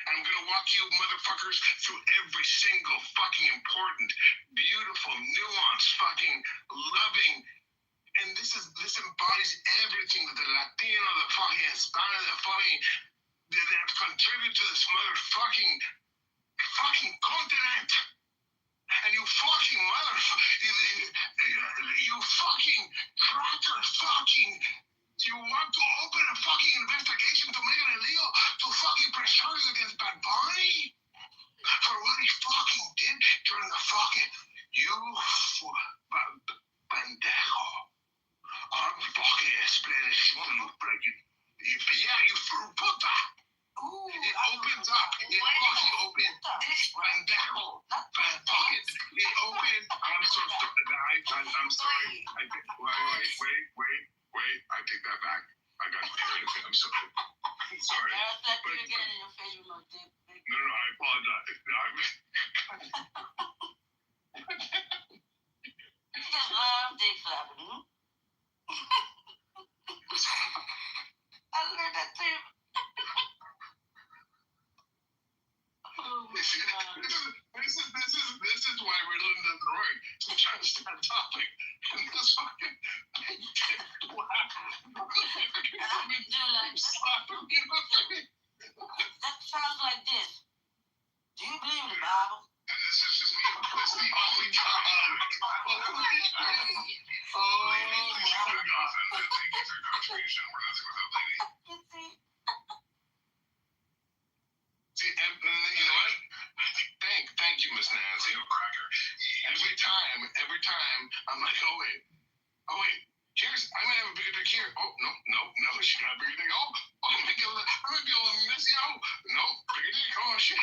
And I'm gonna walk you motherfuckers through every single fucking important, beautiful, nuanced, fucking loving, and this embodies everything that the Latino, the fucking Hispanic, that have contributed to this motherfucking continent. And you fucking you fucking cracker you want to open a fucking investigation to make it illegal to fucking press charges against Bad Bunny for what he fucking did during the fucking pendejo. I'm fucking explaining to you, Breggy. Yeah, you puta. It opens up. It fucking opens. Pendejo. It opened. I'm so sorry. I'm sorry. Wait. I take that back. I got carried away. I'm sorry. No, I apologize. You just love dick flapping, I learned that too. This is why we're living in the right. I'm trying to start a topic. And this fucking big dick flap. That sounds like this. Do you believe in the Bible? This is just me. That's the only time. Oh my God. Thank you for your contribution. We're nothing without lady. See, and you know what? Thank you, Miss Nancy. Cracker. Every time, I'm like, oh wait. I'm gonna have a bigger dick here. Oh no, she got a bigger dick. Oh might be a little messy. Oh, no, bigger dick. Oh, shit.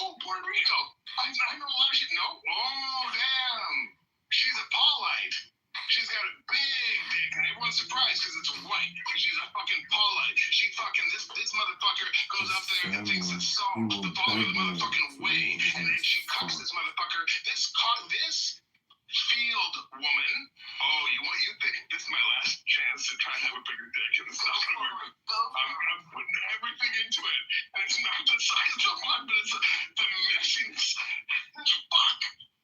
Oh, Puerto Rico. I know a lot of shit. No. Oh, damn. She's a Paulite. She's got a big dick, and everyone's surprised because it's white. Because she's a fucking Paulite. She fucking, this motherfucker goes up there and thinks it's salt the bottom of the motherfucking way. And then she cucks this motherfucker. This field woman. Oh, you think this is my last chance to try and have a bigger dick, and it's not gonna work. I'm putting everything into it, and it's not the size of mine, but it's the messiness. Fuck!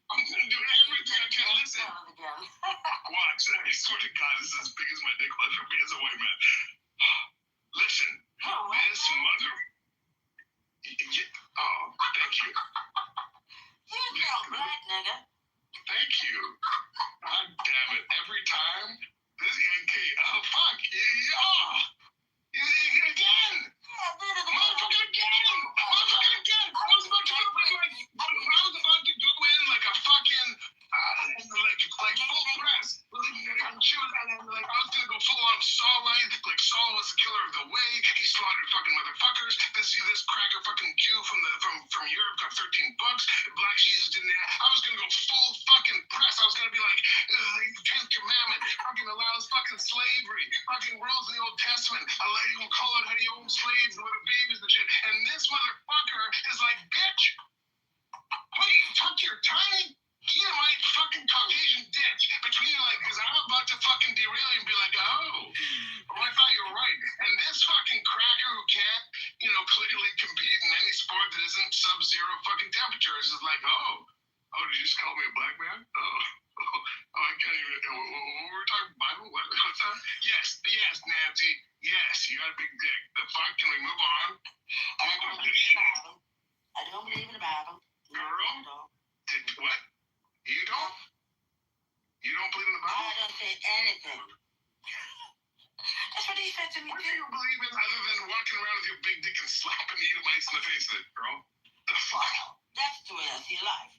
I'm gonna do everything I can. Listen, watch. I swear to God, this is as big as my dick was for me as a white man. Listen, this mother. Oh, thank you. You're a black nigga. Thank you. God damn it. Every time. This okay. Oh, fuck. Yeah. Again. Motherfucker again. I was about to put go in like a fucking, like full press. I was gonna go full on Saul line. Like Saul was the killer of the way. He slaughtered fucking motherfuckers. This cracker fucking Jew from Europe got 13 bucks. Black Jesus didn't. I was gonna go full fucking press. I was gonna be like the 10th commandment. Fucking allows fucking slavery. Fucking rules in the Old Testament. Allow you to call out how you own slaves and little babies and shit. And this motherfucker is like, bitch. Wait, you tuck your tiny Edomite fucking Caucasian ditch between because I'm about to fucking derail you and be like, oh, I thought you were right. And this fucking cracker who can't, clearly compete in any sport that isn't sub-zero fucking temperatures is like, oh, did you just call me a black man? Oh, I can't even. We're talking Bible? What's that? Yes, Nancy. Yes, you got a big dick. The fuck? Can we move on? I don't believe in the Bible. I don't believe in the Bible. Girl? What? You don't? You don't believe in the Bible? I don't say anything. That's what he said to me. What do you believe in other than walking around with your big dick and slapping Edomites in the face with it, girl? The fuck? That's the way I see life,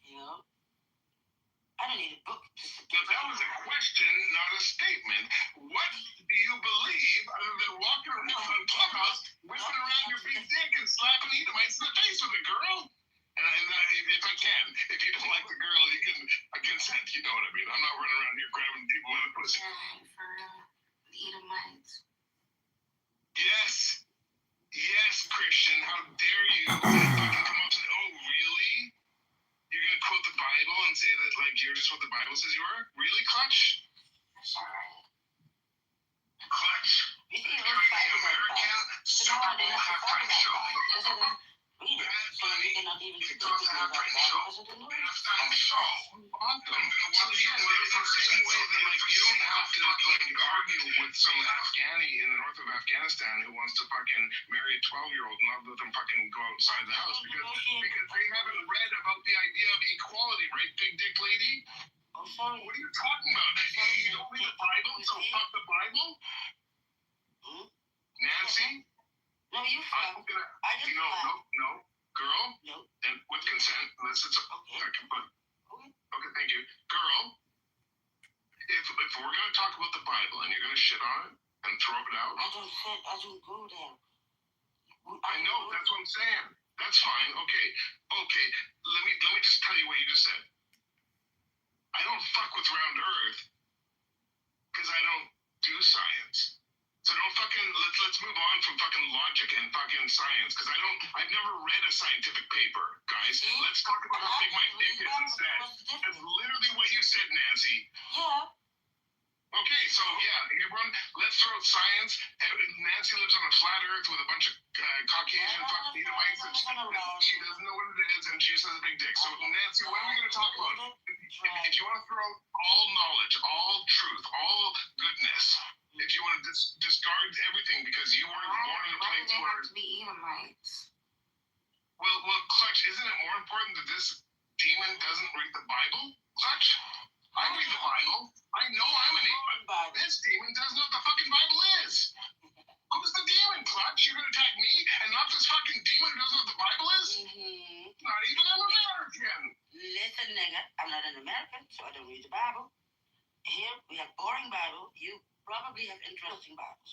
I don't need a book to Now, that was a question, not a statement. What do you believe other than walking around on Clubhouse, whipping around your big dick and slapping Edomites in the face with it, girl? And if I can, if you don't like the girl, you can consent. You know what I mean? I'm not running around here grabbing people by the pussy. For real. The Edomites. Yes, Christian. How dare you fucking come up to really? You're gonna quote the Bible and say that you're just what the Bible says you are? Really, Clutch? Sorry. Clutch? You see, American Super Bowl halftime show. You cannot even It does halftime show. Halftime show. Awesome. So yeah, it's the same way that you don't have to argue with some Afghani in the north of Afghanistan who wants to fucking marry a 12-year-old and not let them fucking go outside the house because they haven't read about the idea of equality, right, big dick lady? I'm sorry. What are you talking about? You don't read the Bible, so fuck the Bible? Nancy? No, you fuck. No, girl. No. And with consent, unless it's okay, thank you. Girl, if we're gonna talk about the Bible and you're gonna shit on it and throw it out. I don't go there. I know, that's what I'm saying. That's fine. Okay. Let me just tell you what you just said. I don't fuck with round earth because I don't do science. So don't fucking let's move on from fucking logic and fucking science because I've never read a scientific paper, guys. Let's talk about how big my dick is instead. That's literally what you said, Nancy. Yeah. Okay, so everyone, let's throw out science. Nancy lives on a flat earth with a bunch of Caucasian fucking Edomites and she doesn't know what it is and she just has a big dick. So Nancy, what are we going to talk about? If you want to throw out all knowledge, all truth, all goodness, if you want to discard everything because you weren't born in a place where... have to be Edomites? Well, Clutch, isn't it more important that this demon doesn't read the Bible? Clutch? I read the Bible. I know I'm an Edomite. This demon doesn't know what the fucking Bible is. Who's the demon, Clutch? You're gonna attack me and not this fucking demon who doesn't know what the Bible is? Not even an American. Listen, nigga, I'm not an American, so I don't read the Bible. Here we have boring Bible. You probably have interesting Bibles.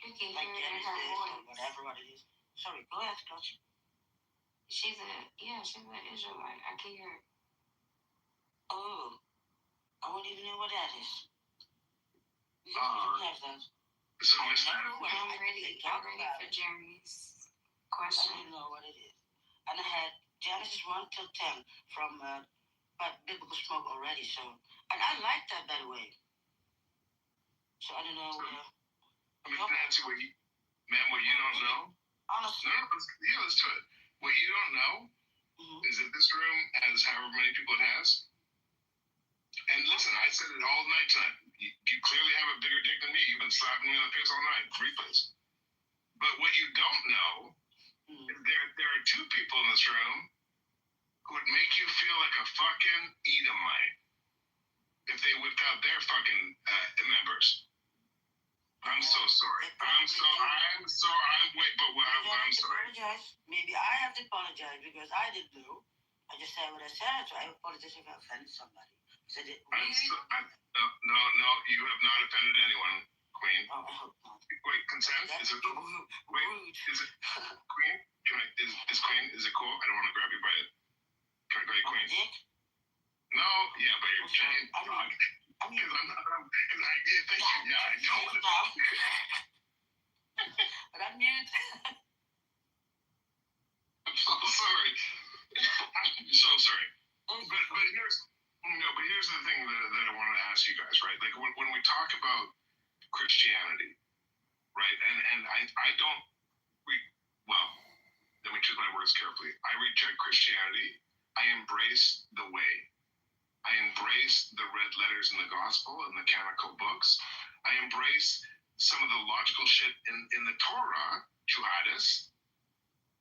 You can like hear it in her Genesis or voice. whatever what it is. Sorry, go ahead, Coach. She's an Israelite. I can hear it. Oh, I wouldn't even know what that is. You don't have that. So I'm Miss ready for Jeremy's I question. don't know what it is. And I had Genesis 1 till 10 from Biblical Smoke already. So, and I like that, by the way. So I don't know. Miss Nancy, what you don't know? Honestly. No, let's do it. What you don't know is that this room has however many people it has. And listen, I said it all night tonight. You clearly have a bigger dick than me. You've been slapping me in the face all night. Replays. But what you don't know is there are two people in this room who would make you feel like a fucking Edomite if they whipped out their fucking members. I'm so sorry. I'm sorry. Apologize. Maybe I have to apologize because I didn't know. I just said what I said, so I apologize if I offended somebody. No, you have not offended anyone, Queen. Oh, I hope not. Wait, consent? Is it cool? Wait, is it Queen? Is Queen? Is it cool? I don't want to grab you by it. Can I call you Queen? Dick? No, yeah, but you're giant dog. Because I'm not. Because I did think you. Yeah, I know. But I'm mute. I'm so sorry. I'm so sorry. But here's the thing that I wanted to ask you guys, right? Like when we talk about Christianity, right? And I don't let me choose my words carefully. I reject Christianity. I embrace the way. I embrace the red letters in the gospel and the canonical books. I embrace some of the logical shit in the Torah, jihadists,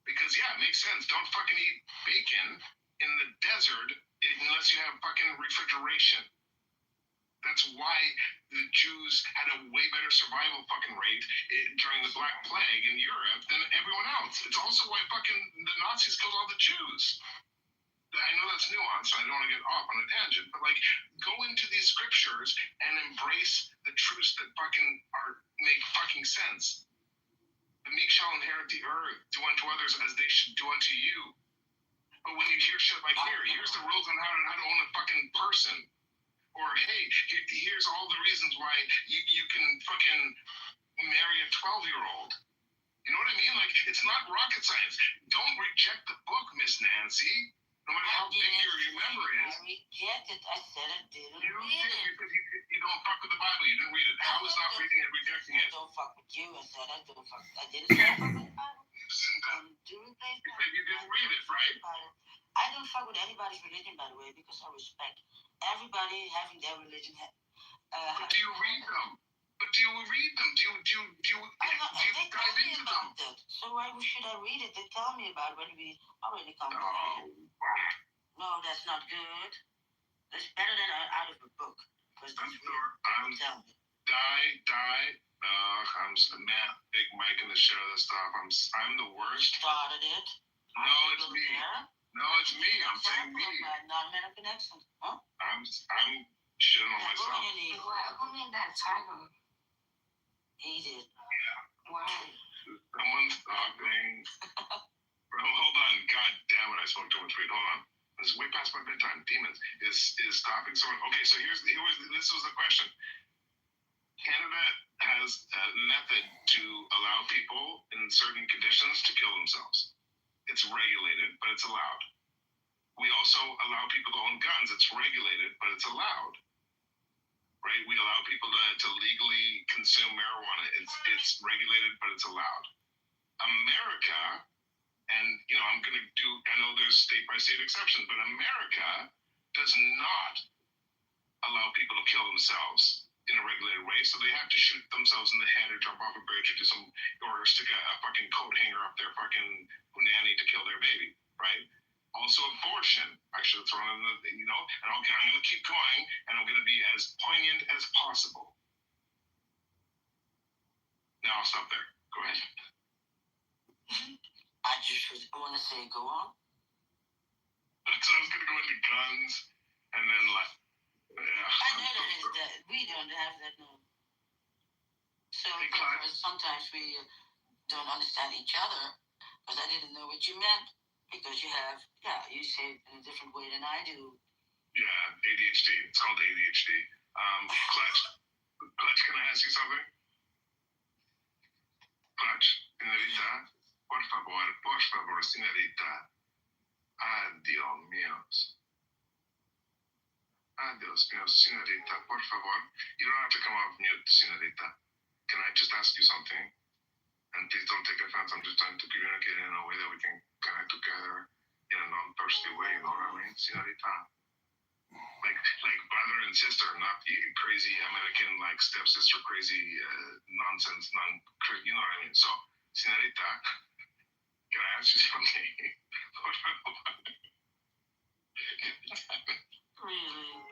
because it makes sense. Don't fucking eat bacon in the desert unless you have fucking refrigeration. That's why the Jews had a way better survival fucking rate during the Black Plague in Europe than everyone else. It's also why fucking the Nazis killed all the Jews. I know that's nuanced, so I don't want to get off on a tangent, but like, go into these scriptures and embrace the truths that fucking make fucking sense. The meek shall inherit the earth. Do unto others as they should do unto you. But when you hear shit like here's the rules on how to own a fucking person. Or, hey, here's all the reasons why you can fucking marry a 12-year-old. You know what I mean? Like, it's not rocket science. Don't reject the book, Miss Nancy. No matter how big your memory is. I rejected. I said I didn't read it. Because you don't fuck with the Bible. You didn't read it. How is not reading it rejecting it? I don't fuck with you. I said I don't fuck. I didn't say I fuck with the Bible. You said you didn't read it, right? I don't fuck with anybody's religion, by the way, because I respect everybody having their religion. But do you read them? Do you dive into them? So why should I read it? They tell me about when we already come. No, that's not good. That's better than out of a book. Because I'm tell me. I'm Matt, Big Mike, and the shit of this stuff. I'm the worst. Started it. No, it's me. No, it's me. I'm saying me. Not American accent. Huh? I'm shitting on myself. Who made that title? He did. Yeah. Why? Someone's stopping. Bro, hold on. God damn it. I smoked too much weed. Hold on. This is way past my bedtime. Demons. Is stopping someone. Okay, so this was the question. Canada has a method to allow people in certain conditions to kill themselves. It's regulated, but it's allowed. We also allow people to own guns. It's regulated, but it's allowed. Right? We allow people to legally consume marijuana. It's regulated, but it's allowed. America, and I'm going to I know there's state by state exceptions, but America does not allow people to kill themselves in a regulated way, so they have to shoot themselves in the head or jump off a bridge or stick a fucking coat hanger up their fucking nanny to kill their baby, right? Also abortion. I should have thrown in and I'm going to keep going, and I'm going to be as poignant as possible. Now I'll stop there. Go ahead. I just want to say, go on. So I was going to go into guns, and then I know that is that. We don't have that, no. So sometimes we don't understand each other because I didn't know what you meant because you say it in a different way than I do. Yeah, ADHD. It's called ADHD. Clutch, can I ask you something? Clutch, señorita, por favor, señorita. Adiós mío, señorita, por favor. You don't have to come off mute, señorita. Can I just ask you something? And please don't take offense. I'm just trying to communicate in a way that we can connect together in a non-thirsty way. You know what I mean, señorita? Like brother and sister, not the crazy American like stepsister, crazy nonsense, you know what I mean? So, señorita, can I ask you something? Really?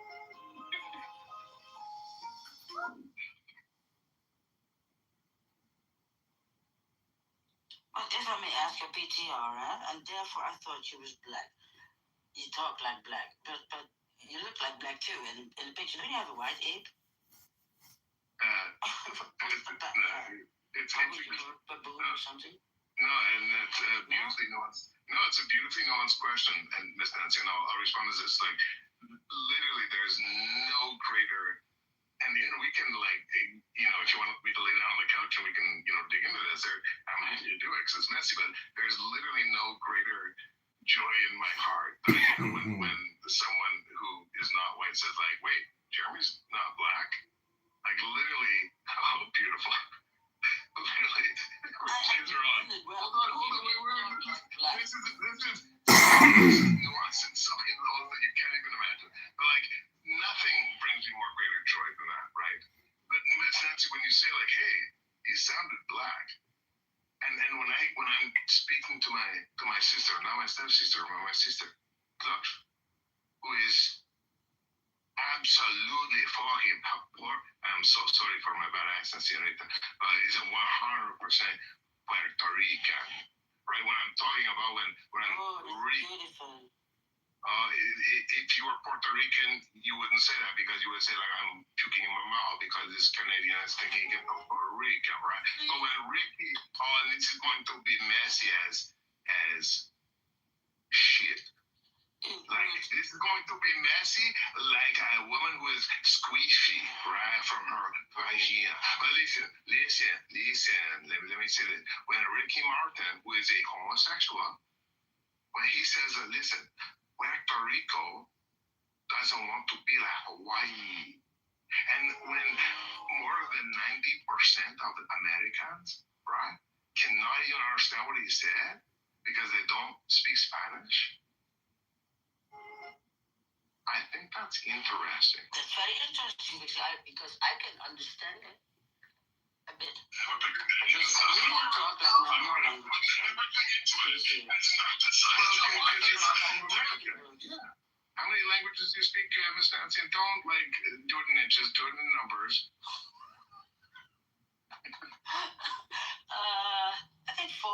But if I may ask your PTR, and therefore I thought you was black. You talk like black, but you look like black too. In the picture, don't you have a white ape? It's baboon or something. No, and it's beautifully nuanced. No, it's a beautifully nuanced question, and Miss Nancy, and I'll respond to this. Like, literally, there's no greater. And we can if you want me to lay down on the couch and we can dig into this, I'm happy to do it because it's messy. But there's literally no greater joy in my heart than when someone who is not white says like, "Wait, Jeremy's not black." Like literally, oh, beautiful. Literally, shades are on. Hold on, wait. This is nuance in so many levels that you can't even imagine. But like, nothing brings me more greater joy than that, right? But Nancy, when you say like, "Hey, he sounded black," and then when I'm speaking to my sister, not my stepsister, but my sister, Clutch, who is absolutely fucking poor. I'm so sorry for my bad accent, señorita. But he's a 100% Puerto Rican, right? When I'm talking about when I'm beautiful. If you were Puerto Rican, you wouldn't say that because you would say like I'm puking in my mouth because this Canadian is thinking he can go Puerto Rican, right? But when Ricky, this is going to be messy as shit. Like this is going to be messy, like a woman who is squishy, right, from her vagina. But listen. Let me say this: when Ricky Martin, who is a homosexual, when he says, "Listen, Puerto Rico doesn't want to be like Hawaii," and when more than 90% of the Americans, right, cannot even understand what he said because they don't speak Spanish. I think that's interesting. That's very interesting because I can understand it a bit. I don't talk like my mom. How many languages do you speak, Miss Nancy? And don't do it in inches, do it in numbers. I think 4,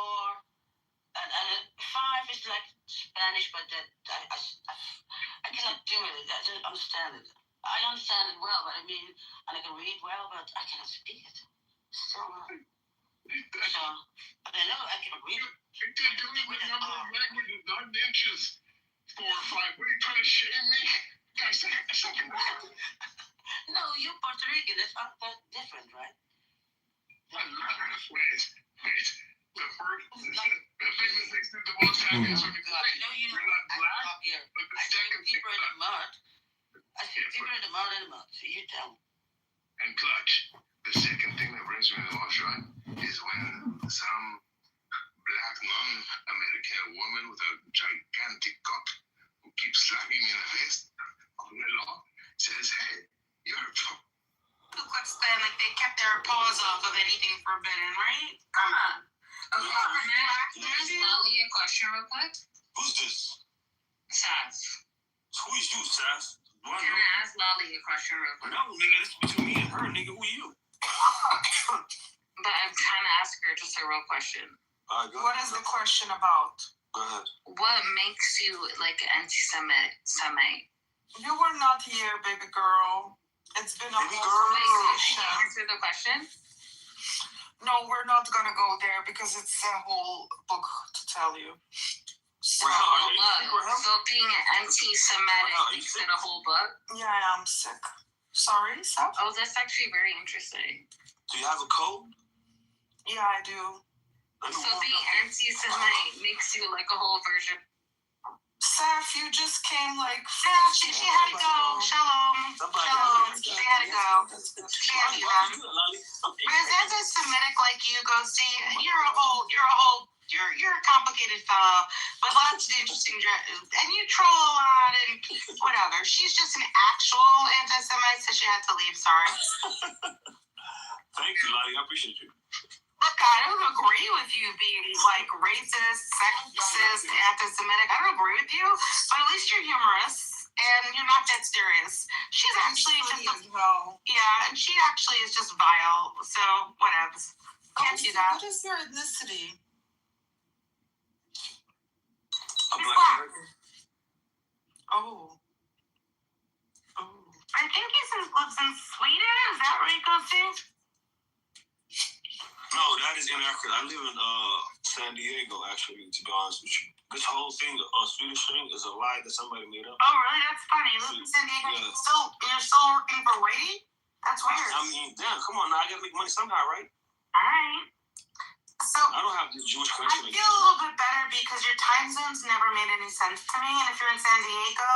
and 5 is like Spanish, but that I cannot do it. I don't understand it. I understand it well, but I can read well, but I cannot speak it. Still not. So, but I know I can read it. You can do it with number of languages, not in inches. 4 or 5. What are you trying to shame me? Guys, no, you're Puerto Rican. That's not that different, right? Wait. The thing that makes me the most happy is when you say you're not black, but the second thing deeper in the mud. I see deeper in the mud and the mud. So you tell me. And Clutch, the second thing that brings me the most joy is when some black non-American woman with a gigantic cock who keeps slapping me in the face all day long says, "Hey, you're from." Looks like they kept their paws off of anything forbidden, right? Come on. Okay, can I ask Lolly a question real quick? Who's this? Seth. Who is you, Seth? Can I ask Lolly a question real quick? No, nigga, this is between me and her, nigga. Who you? But I'm trying to ask her just a real question. What is the question about? Go ahead. What makes you like anti-Semite? You were not here, baby girl. It's been a whole conversation. Can you answer the question? No, we're not gonna go there because it's a whole book to tell you. So, so being anti-Semitic is in a whole book? Yeah, I am sick. Sorry, Seth? Oh, that's actually very interesting. Do you have a code? Yeah, I do. So being anti-Semitic makes you like a whole version. Seth, you just came like... She had to go. Shalom. She had to go. She had to go. But as anti-Semitic like you, Ghosty, you're a complicated fellow, but lots of interesting and you troll a lot and whatever. She's just an actual anti-Semite, so she had to leave. Sorry. Thank you, Lottie. I appreciate you. Look, I don't agree with you being like racist, sexist, anti-Semitic. I don't agree with you, but at least you're humorous and you're not that serious. She's actually just yeah, and she actually is just vile. So whatever. Can't do that. What is your ethnicity? I'm Black American. Oh. I think he lives in Sweden. Is that right, Ghosty? No, that is inaccurate. I live in San Diego, actually, to be honest with you. This whole thing, Swedish thing, is a lie that somebody made up. Oh, really? That's funny. You live in San Diego. Yeah. You're still working for Whitey? That's weird. I mean, damn, come on now. I gotta make money somehow, right? All right. So I don't have this Jewish I connection. feel a little bit better because your time zones never made any sense to me. And if you're in San Diego,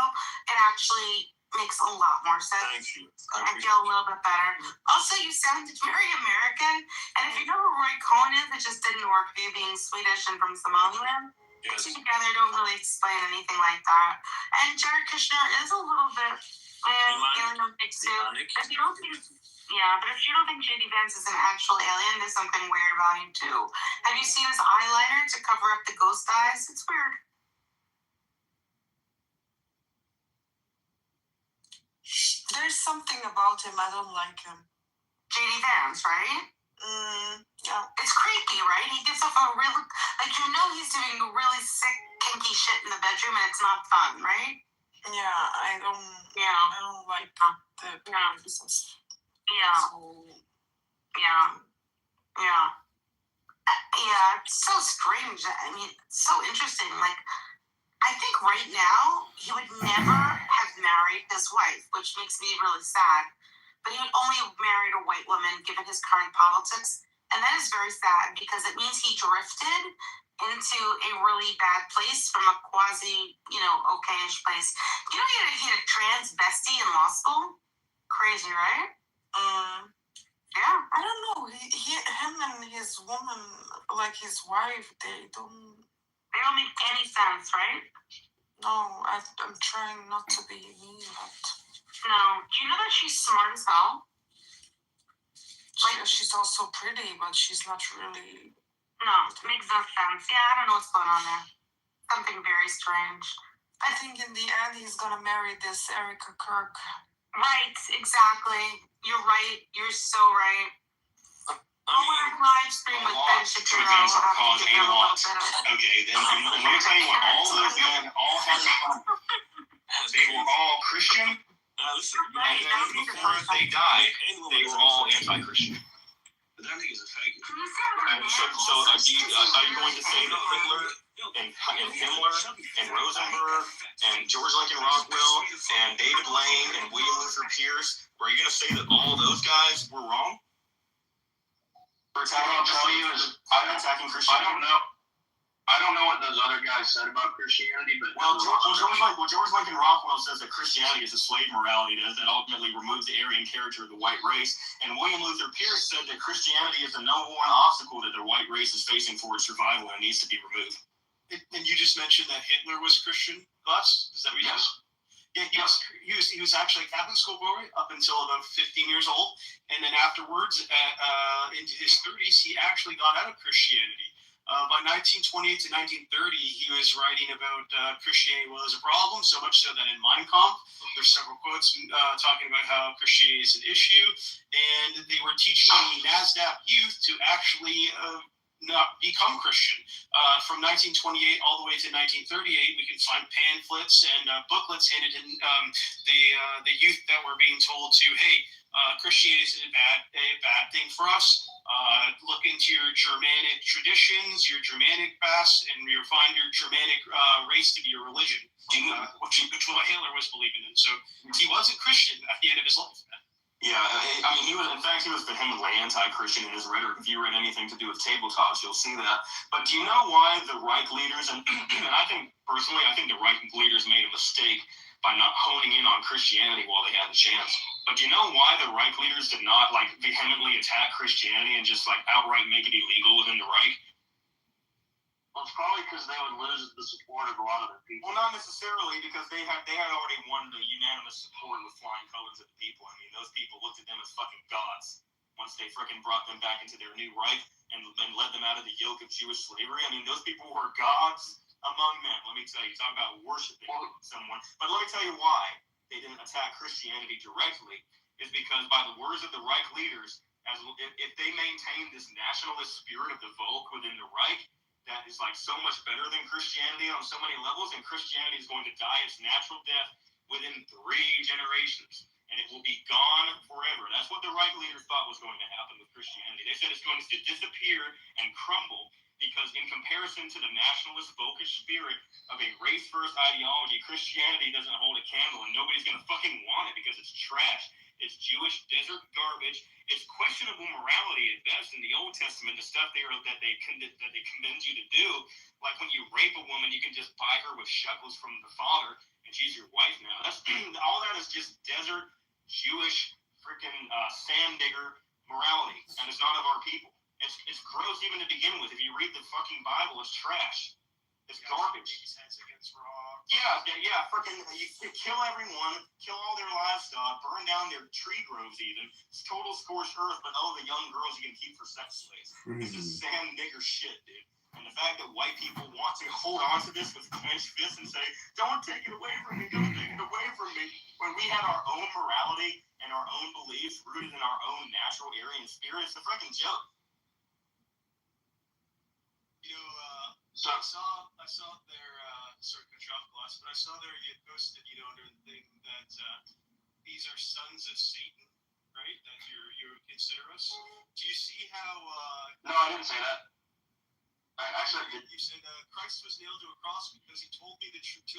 it actually makes a lot more sense. Thank you. I feel a little bit better. Also, you sounded very American. And if you know who Roy Cohen is, it just didn't work for you being Swedish and from Somaliland. Yes. Two together don't really explain anything like that. And Jared Kushner is a little bit alien mix too. If you don't think, but if you don't think JD Vance is an actual alien, there's something weird about him too. Have you seen his eyeliner to cover up the ghost eyes? It's weird. There's something about him. I don't like him. JD Vance, right? Yeah. It's creepy, right? He gives off a really, he's doing really sick, kinky shit in the bedroom, and it's not fun, right? Yeah, I don't like the business. Yeah. So, Yeah, it's so strange. I mean, it's so interesting. Like, I think right now, he would never have married his wife, which makes me really sad. But he would only have married a white woman given his current politics. And that is very sad because it means he drifted into a really bad place from a quasi, okayish place. You know, he had a trans bestie in law school? Crazy, right? Yeah. I don't know. Him and his woman, like his wife, they don't make any sense, right? No, I'm trying not to be mean, but... No. Do you know that she's smart as hell? She's also pretty, but she's not really... No, it makes no sense. Yeah, I don't know what's going on there. Something very strange. I think in the end, he's gonna marry this Erica Kirk. Right, exactly. You're right. You're so right. Live stream with Ben Shapiro. Okay, then let me tell you what, all those men all had in common. They were all Christian, and then before they died, they were all anti-Christian. But that nigga's a faggot. So are you going to say that Hitler and Himmler and Rosenberg and George Lincoln Rockwell and David Lane and William Luther Pierce, are you going to say that all those guys were wrong? For attacking Christianity? I don't know what those other guys said about Christianity, but George Lincoln Rockwell says that Christianity is a slave morality that ultimately removes the Aryan character of the white race, and William Luther Pierce said that Christianity is the number one obstacle that the white race is facing for its survival and needs to be removed. And you just mentioned that Hitler was Christian, Gus? Is that what you said? Yeah, he was actually a Catholic schoolboy up until about 15 years old, and then afterwards, into his 30s, he actually got out of Christianity. By 1928 to 1930, he was writing about Christianity was a problem, so much so that in Mein Kampf, there's several quotes talking about how Christianity is an issue, and they were teaching the NASDAQ youth to actually not become Christian. From 1928 all the way to 1938, we can find pamphlets and booklets handed in the youth that were being told to, hey, Christianity is a bad thing for us. Look into your Germanic traditions, your Germanic past, and you'll find your Germanic race to be your religion, which is what Hitler was believing in. So he wasn't Christian at the end of his life. Yeah, I mean, he was vehemently anti-Christian in his rhetoric. If you read anything to do with tabletops, you'll see that. But do you know why the Reich leaders, and I think the Reich leaders made a mistake by not honing in on Christianity while they had the chance. But do you know why the Reich leaders did not vehemently attack Christianity and just outright make it illegal within the Reich? Well, it's probably because they would lose the support of a lot of their people. Well, not necessarily, because they had already won the unanimous support with flying colors of the people. I mean, those people looked at them as fucking gods once they freaking brought them back into their new Reich and led them out of the yoke of Jewish slavery. I mean, those people were gods among men. Let me tell you, talk about worshiping someone. But let me tell you why they didn't attack Christianity directly, is because by the words of the Reich leaders, if they maintained this nationalist spirit of the Volk within the Reich, that is so much better than Christianity on so many levels, and Christianity is going to die its natural death within 3 generations, and it will be gone forever. That's what the Reich leaders thought was going to happen with Christianity. They said it's going to disappear and crumble because in comparison to the nationalist Volkish spirit of a race-first ideology, Christianity doesn't hold a candle, and nobody's going to fucking want it because it's trash. It's Jewish desert garbage. It's questionable morality at best in the Old Testament. The stuff that they commend you to do, like when you rape a woman, you can just buy her with shekels from the father, and she's your wife now. That's all that is just desert Jewish freaking sand digger morality, and it's not of our people. It's gross even to begin with. If you read the fucking Bible, it's trash. It's garbage. Yeah. Freaking, you kill everyone, kill all their livestock, burn down their tree groves even. It's total scorched earth, but the young girls you can keep for sex slaves. It's just sand nigger shit, dude. And the fact that white people want to hold on to this with clenched fists and say, don't take it away from me, don't take it away from me, when we have our own morality and our own beliefs rooted in our own natural Aryan spirit, it's a fucking joke. I saw their, sorry to cut you off, Glass, but I saw there you had posted, under the thing that these are sons of Satan, right? That you consider us. Do you see how? No, I didn't say that. I said you said Christ was nailed to a cross because he told me the truth. He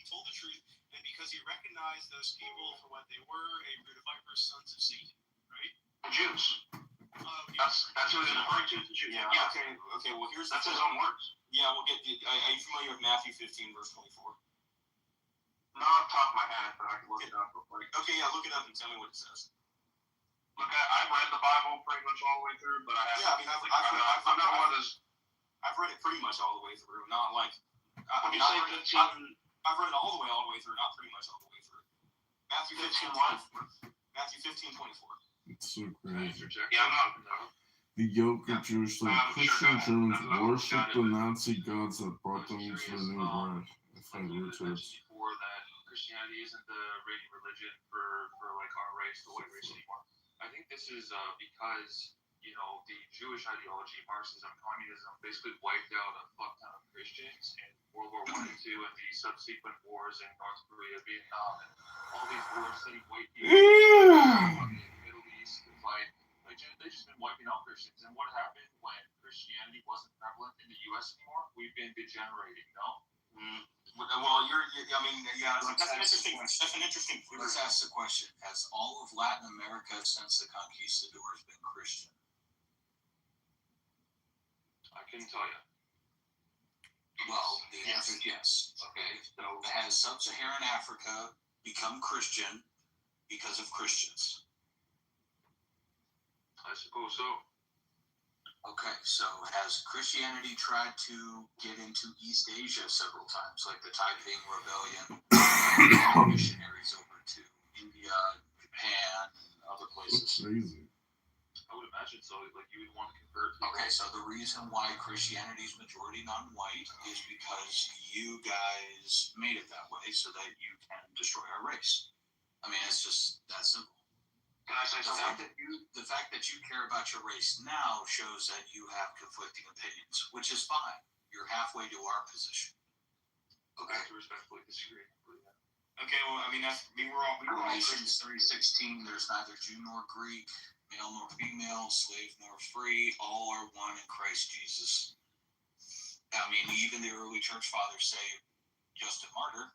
told the truth, and because he recognized those people for what they were, a root of vipers, sons of Satan, right? The Jews. Okay. That's who he's referring to. The Jews. Yeah. Okay. Well, that's his own words. Yeah, we'll get. Are you familiar with Matthew 15, verse 24? Not off the top of my head, but I can look it up real quick. Okay, yeah, look it up and tell me what it says. Look, I've read the Bible pretty much all the way through, but I haven't. Yeah, I mean, I've read it pretty much all the way through. Not like. I've read it all the way through, not pretty much all the way through. Matthew 15, 24. Matthew 15, 24. It's so crazy. Yeah, I'm not. The yoke of Jerusalem, Christian Germans worship the Nazi gods that brought them into the new world. Before that Christianity isn't the reigning religion for our race, the white race anymore. I think this is because the Jewish ideology, Marxism, communism, basically wiped out a fuck ton of Christians in World War I and II and the subsequent wars in North Korea, Vietnam, and all these wars sending white people in the Middle East to fight. They've just been wiping out Christians. And what happened when Christianity wasn't prevalent in the U.S. anymore? We've been degenerating, Well, that's an interesting. Let's ask the question: has all of Latin America since the conquistadors been Christian? I couldn't tell you. Well, the answer is yes. Okay, so has Sub-Saharan Africa become Christian because of Christians? I suppose so. Okay, so has Christianity tried to get into East Asia several times, like the Taiping Rebellion, missionaries over to India, Japan, and other places? That's crazy. I would imagine so. Like you would want to convert people. Okay, so the reason why Christianity is majority non-white is because you guys made it that way so that you can destroy our race. I mean, it's just that simple. Can I say something? The fact that you care about your race now shows that you have conflicting opinions, which is fine. You're halfway to our position. Okay. I have to respectfully disagree. Okay, well, I mean, we're all Galatians 3:16. There's neither Jew nor Greek. Male nor female, slave nor free, all are one in Christ Jesus. I mean, even the early church fathers say, Justin Martyr,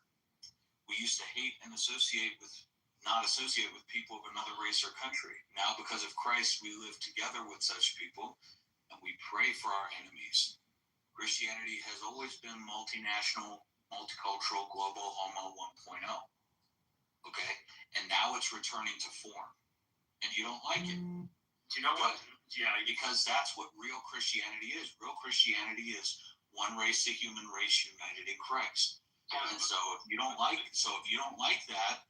we used to hate and not associate with people of another race or country. Now, because of Christ, we live together with such people, and we pray for our enemies. Christianity has always been multinational, multicultural, global, homo 1.0. Okay? And now it's returning to form. And you don't like it. Do you know what? Yeah, because that's what real Christianity is. Real Christianity is one race, the human race, united in Christ. And so if you don't like that,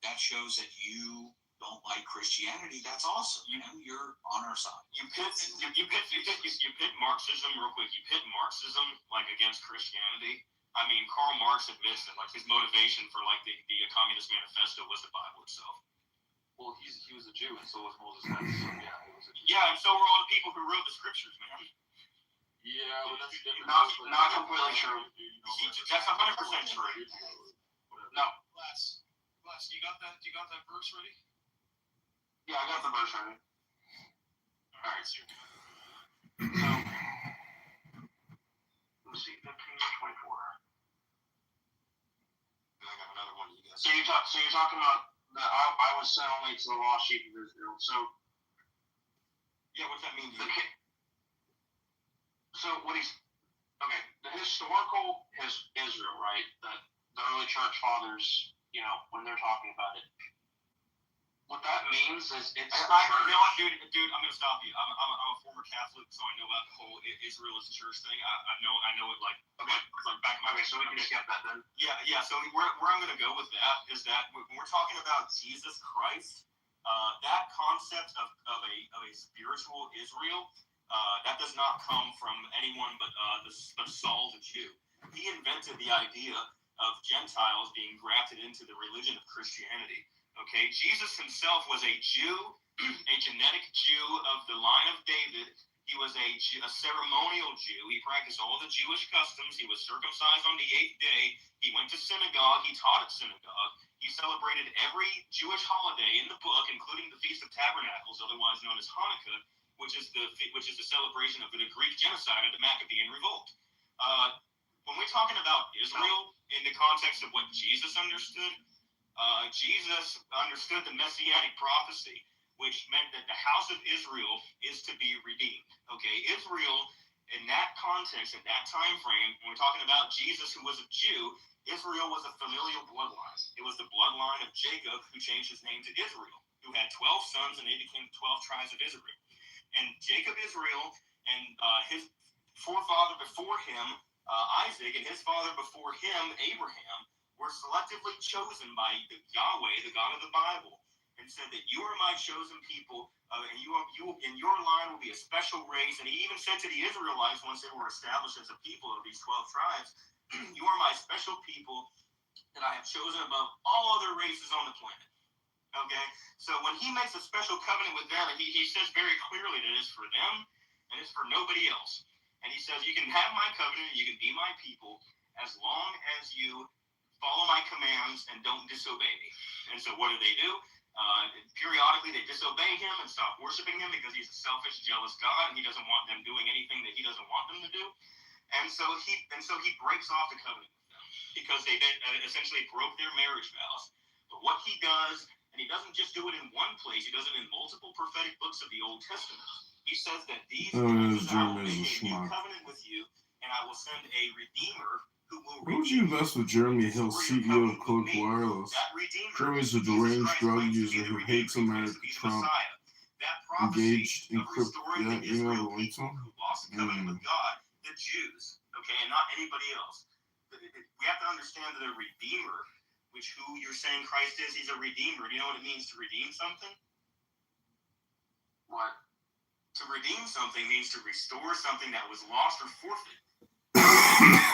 that shows that you don't like Christianity. That's awesome. You're on our side. You pit Marxism real quick. You pit Marxism like against Christianity. I mean, Karl Marx admits that like his motivation for like the Communist Manifesto was the Bible itself. Well, he was a Jew, and so was Moses. So, yeah, he was a Jew. Yeah, and so were all the people who wrote the scriptures, man. Yeah, but that's different. Not completely true. That's 100% true. No. Les, you got that? You got that verse ready? Yeah, I got the verse ready. All right, so let's see, 15 or 24. I got another one of you guys. So you're talking about that I was sent only to the lost sheep of Israel. So yeah, what's that mean to you? The historical Israel, right? That the early church fathers, when they're talking about it, what that means is it's. You know what, dude, I'm gonna stop you. I'm a former Catholic, so I know about the whole Israel is a church thing. I know it like back in my. Okay, so we can skip that then. Yeah. So where I'm gonna go with that is that when we're talking about Jesus Christ, that concept of a spiritual Israel. That does not come from anyone but Saul the Jew. He invented the idea of Gentiles being grafted into the religion of Christianity. Okay, Jesus himself was a Jew, a genetic Jew of the line of David. He was a ceremonial Jew. He practiced all the Jewish customs. He was circumcised on the 8th day. He went to synagogue. He taught at synagogue. He celebrated every Jewish holiday in the book, including the Feast of Tabernacles, otherwise known as Hanukkah, which is the celebration of the Greek genocide of the Maccabean revolt. When we're talking about Israel in the context of what Jesus understood, Jesus understood the messianic prophecy, which meant that the house of Israel is to be redeemed. Okay, Israel in that context, in that time frame, when we're talking about Jesus, who was a Jew, Israel was a familial bloodline. It was the bloodline of Jacob, who changed his name to Israel, who had 12 sons, and they became the 12 tribes of Israel. And Jacob, Israel, and his forefather before him, Isaac, and his father before him, Abraham, were selectively chosen by Yahweh, the God of the Bible, and said that you are my chosen people, and you in your line will be a special race. And he even said to the Israelites, once they were established as a people of these 12 tribes, you are my special people that I have chosen above all other races on the planet. Okay, so when he makes a special covenant with them, he says very clearly that it's for them and it's for nobody else. And he says, you can have my covenant, you can be my people, as long as you follow my commands and don't disobey me. And so what do? Periodically they disobey him and stop worshiping him because he's a selfish, jealous God, and he doesn't want them doing anything that he doesn't want them to do. And so he breaks off the covenant with them because they essentially broke their marriage vows. But what he does, and he doesn't just do it in one place, he does it in multiple prophetic books of the Old Testament. He says that these things I will make a new covenant with you, and I will send a Redeemer who will Why would you invest with Jeremy Hill, CEO of Cloak Wireless? Jeremy's a deranged drug user who hates America, Trump, engaged in crypto. Yeah, you know the link to him? The Jews, okay, and not anybody else. We have to understand that a Redeemer, which who you're saying Christ is, he's a Redeemer. Do you know what it means to redeem something? What? To redeem something means to restore something that was lost or forfeit.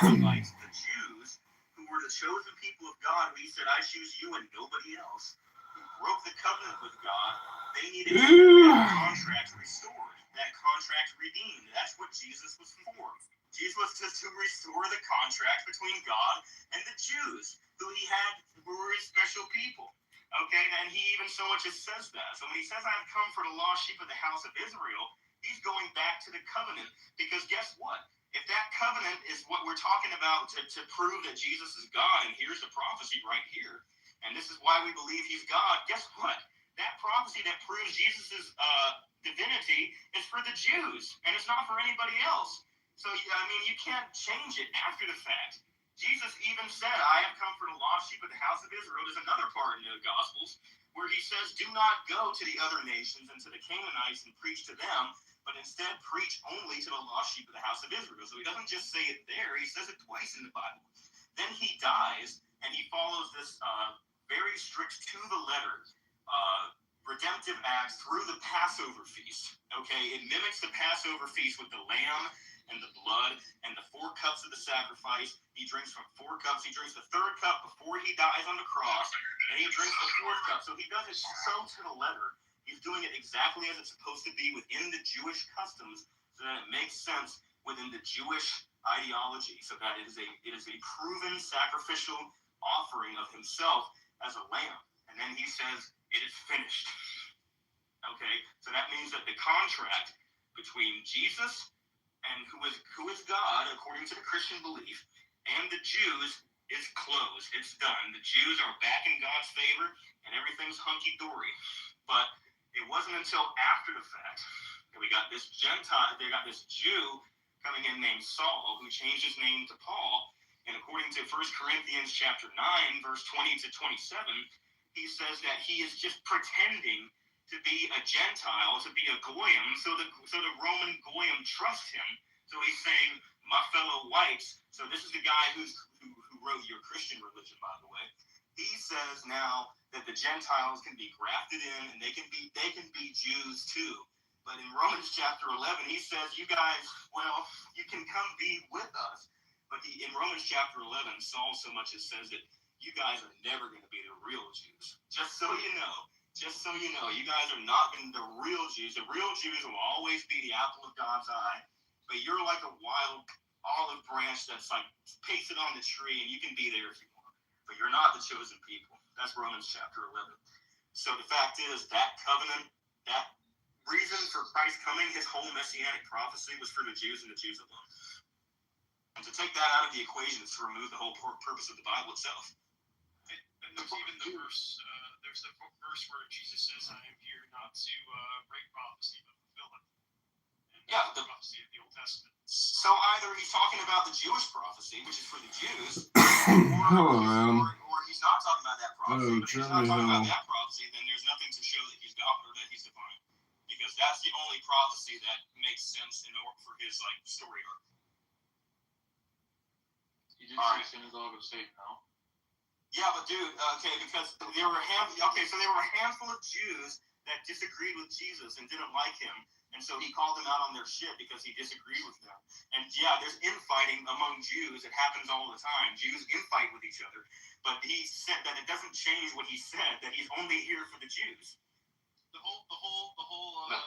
The Jews, who were the chosen people of God, who he said, I choose you and nobody else, who broke the covenant with God, they needed to get that contract restored, that contract redeemed. That's what Jesus was for. Jesus was just to restore the contract between God and the Jews, who were his special people. Okay, and he even so much as says that. So when he says, I've come for the lost sheep of the house of Israel, he's going back to the covenant. Because guess what? If that covenant is what we're talking about to prove that Jesus is God, and here's the prophecy right here, and this is why we believe he's God, guess what? That prophecy that proves Jesus' divinity is for the Jews, and it's not for anybody else. So, I mean, you can't change it after the fact. Jesus even said, I have come for the lost sheep of the house of Israel. There's another part in the Gospels where he says, do not go to the other nations and to the Canaanites and preach to them, but instead preach only to the lost sheep of the house of Israel. So he doesn't just say it there, he says it twice in the Bible. Then he dies, and he follows this very strict to the letter redemptive act through the Passover feast. Okay, it mimics the Passover feast with the lamb and the blood and the 4 cups of the sacrifice. He drinks from 4 cups. He drinks the 3rd cup before he dies on the cross, and he drinks the 4th cup. So he does it so to the letter. He's doing it exactly as it's supposed to be within the Jewish customs, so that it makes sense within the Jewish ideology. So that it is a proven sacrificial offering of himself as a lamb. And then he says, it is finished. Okay, so that means that the contract between Jesus and who is God, according to the Christian belief, and the Jews is closed. It's done. The Jews are back in God's favor, and everything's hunky-dory. But it wasn't until after the fact that we got this Jew coming in named Saul, who changed his name to Paul. And according to 1 Corinthians chapter 9, verse 20 to 27, he says that he is just pretending to be a Gentile, to be a Goyim, so the Roman Goyim trust him. So he's saying, my fellow whites, so this is the guy who wrote your Christian religion, by the way. He says now that the Gentiles can be grafted in, and they can be Jews too. But in Romans chapter 11, he says, you guys, well, you can come be with us. But in Romans chapter 11, Saul so much as says that you guys are never going to be the real Jews. Just so you know, you guys are not going to be the real Jews. The real Jews will always be the apple of God's eye. But you're like a wild olive branch that's like pasted on the tree, and you can be there if you want. But you're not the chosen people. That's Romans chapter 11. So the fact is, that covenant, that reason for Christ coming, his whole messianic prophecy was for the Jews and the Jews alone. And to take that out of the equation is to remove the whole purpose of the Bible itself. And there's even the verse, there's the verse where Jesus says, I am here not to break prophecy, but fulfill it. And yeah, the prophecy of the Old Testament. So either he's talking about the Jewish prophecy, which is for the Jews, or he's not talking about that prophecy. But if he's not talking about that prophecy, then there's nothing to show that he's God or that he's divine. Because that's the only prophecy that makes sense in order for his story arc. You did say synagogue of Satan, no? Yeah, but dude, because there were a handful of Jews that disagreed with Jesus and didn't like him, and so he called them out on their shit because he disagreed with them. And yeah, there's infighting among Jews. It happens all the time. Jews infight with each other, but he said that it doesn't change what he said, that he's only here for the Jews. The whole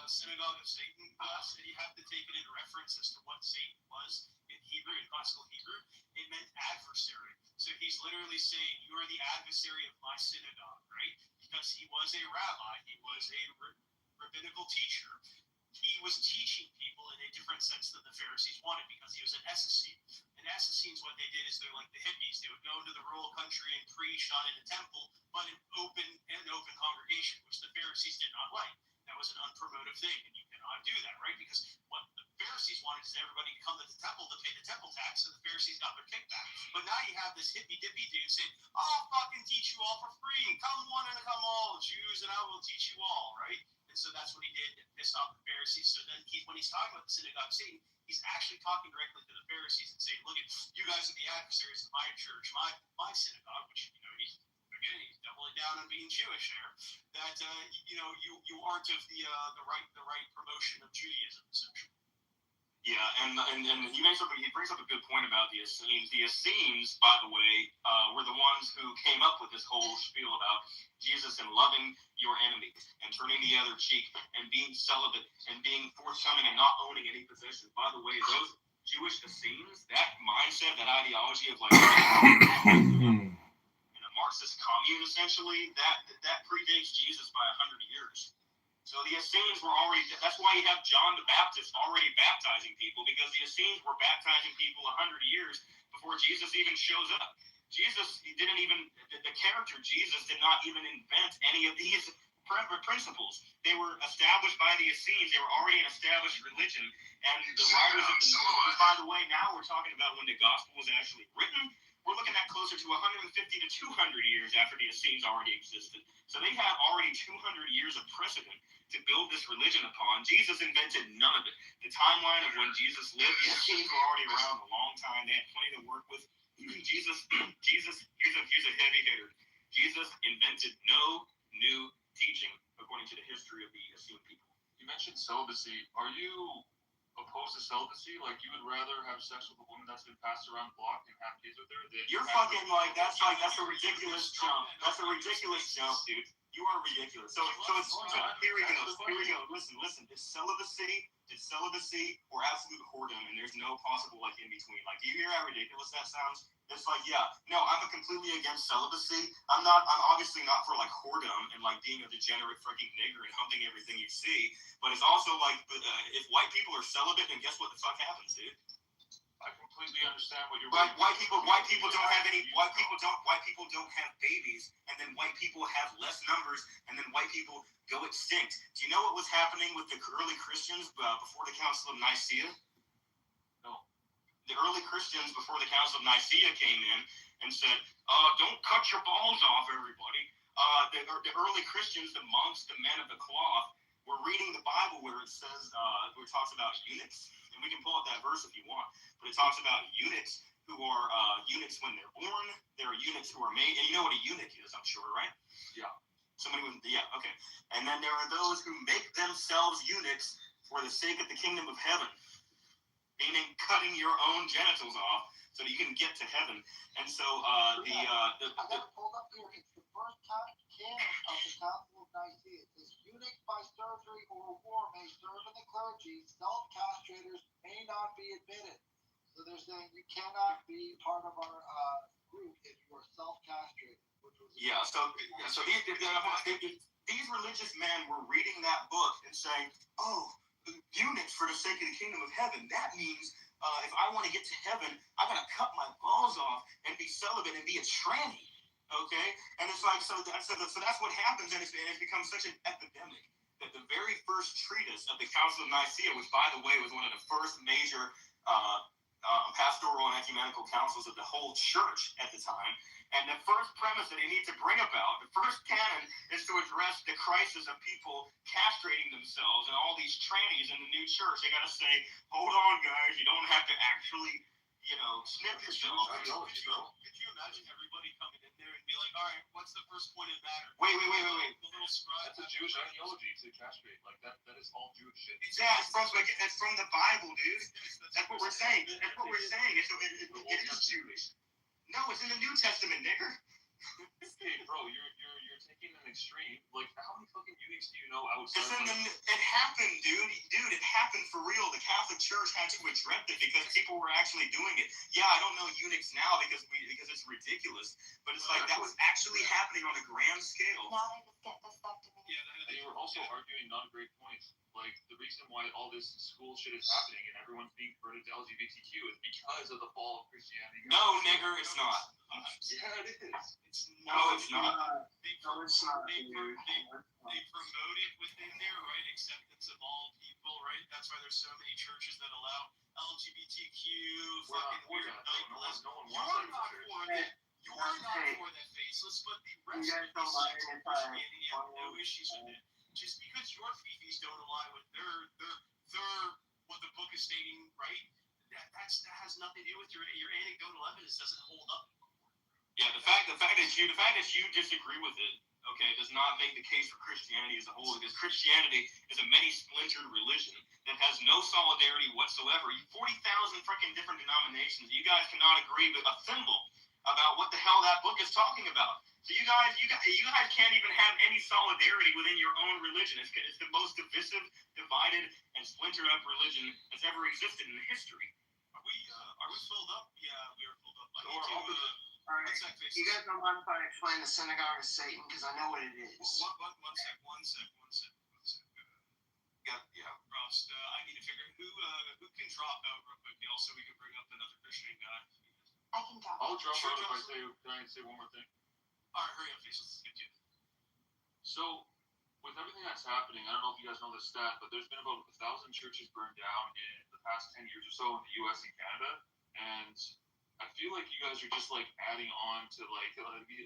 synagogue of Satan class, and you have to take it into reference as to what Satan was in Hebrew, in classical Hebrew. It meant adversary. So he's literally saying, you are the adversary of my synagogue, right? Because he was a rabbi, he was a rabbinical teacher. He was teaching people in a different sense than the Pharisees wanted, because he was an Essene. And Essenes, what they did is they're like the hippies. They would go into the rural country and preach, not in a temple, but in an open congregation, which the Pharisees did not like. That was an unpromotive thing, and you cannot do that, right? Because what the Pharisees wanted is everybody to come to the temple to pay the temple tax, so the Pharisees got their kickback. But now you have this hippy-dippy dude saying, I'll fucking teach you all for free. Come one and come all, Jews, and I will teach you all, right? And so that's what he did, pissed off the Pharisees. So then when he's talking about the synagogue of Satan, he's actually talking directly to the Pharisees and saying, look, you guys are the adversaries of my church, my synagogue, which, he's doubling down on being Jewish there. That, you aren't of the right promotion of Judaism, essentially. Yeah, and he brings up a good point about the Essenes. The Essenes, by the way, were the ones who came up with this whole spiel about Jesus and loving your enemies and turning the other cheek and being celibate and being forthcoming and not owning any possessions. By the way, those Jewish Essenes, that mindset, that ideology of in a Marxist commune, essentially, that predates Jesus by 100 years. So the Essenes were already, that's why you have John the Baptist already baptizing people, because the Essenes were baptizing people 100 years before Jesus even shows up. Jesus, he didn't even, the character Jesus did not even invent any of these principles. They were established by the Essenes. They were already an established religion. And the writers of the Gospel, by the way, now we're talking about when the Gospel was actually written. We're looking at closer to 150 to 200 years after the Essenes already existed. So they had already 200 years of precedent to build this religion upon. Jesus invented none of it. The timeline of when Jesus lived, the Essenes were already around a long time. They had plenty to work with. Jesus, here's a heavy hitter. Jesus invented no new teaching according to the history of the Essene people. You mentioned celibacy. Are you opposed to celibacy? Like, you would rather have sex with a woman that's been passed around the block and have kids with her? You're fucking like, that's a ridiculous jump. That's a ridiculous jump, dude. You are ridiculous. So here we go. Listen. It's celibacy or absolute whoredom, and there's no possible like in between. Like, you hear how ridiculous that sounds? It's like, yeah, no, I'm completely against celibacy. I'm obviously not for like whoredom and like being a degenerate freaking nigger and humping everything you see. But it's also like, if white people are celibate, then guess what the fuck happens, dude? I completely understand what you're. White people don't have any. White people don't have babies, and then white people have less numbers, and then white people go extinct. Do you know what was happening with the early Christians before the Council of Nicaea? No. The early Christians before the Council of Nicaea came in and said, "Don't cut your balls off, everybody." The early Christians, the monks, the men of the cloth, were reading the Bible where it says, where it talks about eunuchs, and we can pull up that verse if you want. But it talks about eunuchs who are eunuchs when they're born. There are eunuchs who are made, and you know what a eunuch is, I'm sure, right? Yeah. Okay. And then there are those who make themselves eunuchs for the sake of the kingdom of heaven, meaning cutting your own genitals off so that you can get to heaven. And so I got it pulled up here. It's the first canon of the Council of Nicaea. It says, eunuchs by surgery or war may serve in the clergy. Self-castrators may not be admitted. So they're saying you cannot be part of our group if you are self-castrated. So these religious men were reading that book and saying, "Oh, eunuchs for the sake of the kingdom of heaven. That means if I want to get to heaven, I gotta cut my balls off and be celibate and be a tranny." Okay, and it's like so that's what happens, and it's become such an epidemic that the very first treatise of the Council of Nicaea, which by the way was one of the first major pastoral and ecumenical councils of the whole church at the time. And the first premise that they need to bring about, the first canon, is to address the crisis of people castrating themselves and all these trannies in the new church. They got to say, hold on, guys, you don't have to actually, snip yourself. Could you imagine everybody coming in there and be like, all right, what's the first point of matter? Wait. The little scribe. That's a Jewish ideology to castrate. Like, that is all Jewish shit. Yeah, it's from the Bible, dude. That's what we're saying. That's what we're saying. It is Jewish. No, it's in the New Testament, nigger. Hey, bro, you're taking an extreme. Like, how many fucking eunuchs do you know outside? It happened, dude. Dude, it happened for real. The Catholic Church had to address it because people were actually doing it. Yeah, I don't know eunuchs now because it's ridiculous, but it's like that was actually happening on a grand scale. Now they just get this stuff to me. Yeah, they were also arguing non-great points. Like, the reason why all this school shit is happening and everyone's being converted to LGBTQ is because of the fall of Christianity. No, nigger, it's not. Yeah, it is. It's not. They promote it within there, right? Acceptance of all people, right? That's why there's so many churches that allow LGBTQ, fucking weird nightclubs. You are not for that faceless, but the rest of the secular Christianity have no issues with it. Just because your fifis don't align with their what the book is stating, right? That has nothing to do with your anecdotal evidence. Doesn't hold up. Yeah, the fact that you disagree with it, okay, does not make the case for Christianity as a whole, because Christianity is a many splintered religion that has no solidarity whatsoever. 40,000 freaking different denominations. You guys cannot agree with a thimble about what the hell that book is talking about. So you guys can't even have any solidarity within your own religion. It's the most divisive, divided, and splintered up religion that's ever existed in history. Are we filled up? Yeah, we are filled up. All right. You guys don't mind if I explain the synagogue of Satan because I know what it is. One sec. Ross, I need to figure who can drop out real quick, so we can bring up another Christian guy. I can drop. I'll drop out if I say one more thing. All right, hurry up, please. Let's get to it. So, with everything that's happening, I don't know if you guys know this stat, but there's been about 1,000 churches burned down in the past 10 years or so in the U.S. and Canada, and I feel like you guys are just like adding on to like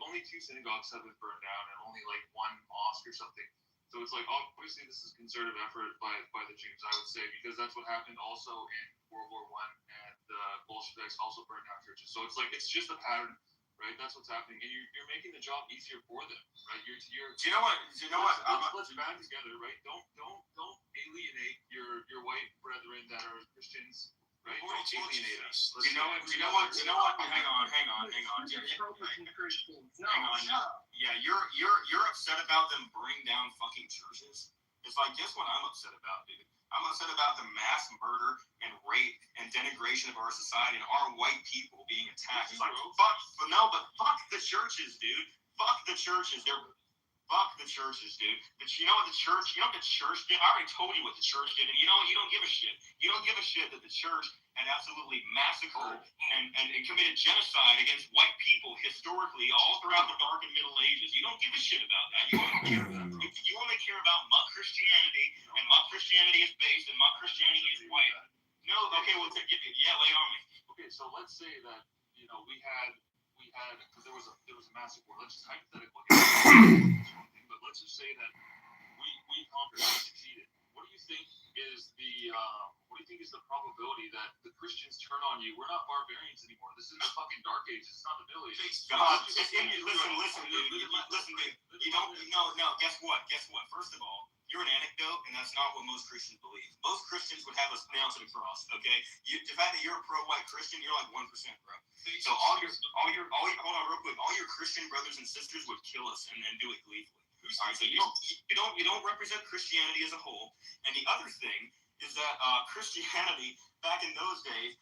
only 2 synagogues have been burned down and only like 1 mosque or something. So it's like obviously this is concerted effort by the Jews, I would say, because that's what happened also in World War I, and the Bolsheviks also burned down churches. So it's like it's just a pattern, right? That's what's happening, and you're making the job easier for them, right? You're Do you know what? Let's band together, right? Don't alienate your white brethren that are Christians. Right? Don't alienate us. You know what? Hang on. Hang on. Yeah, you're upset about them burning down fucking churches. It's like, guess what I'm upset about, dude? I'm upset about the mass murder and rape and denigration of our society and our white people being attacked. It's like, fuck the churches, dude. Fuck the churches. Fuck the churches, dude. But you know what the church did? I already told you what the church did, and you know what? You don't give a shit. You don't give a shit that the church had absolutely massacred and committed genocide against white people historically all throughout the Dark and Middle Ages. You don't give a shit about that. You only care about muck Christianity, and muck Christianity is based, and muck Christianity is white. No, okay, well, lay it on me. Okay, so let's say that we had because there was a massive war. Let's just hypothetically, but let's just say that we conquered, we succeeded. What do you think is the probability that the Christians turn on you? We're not barbarians anymore. This is the fucking Dark Ages. It's not the Middle Ages. God, listen, dude. You don't. No. Guess what? First of all, you're an anecdote, and that's not what most Christians believe. Most Christians would have us nailed to the cross. Okay, the fact that you're a pro-white Christian, you're like 1%, bro. So all your hold on real quick. All your Christian brothers and sisters would kill us and do it gleefully. All right, so you don't represent Christianity as a whole. And the other thing is that Christianity back in those days,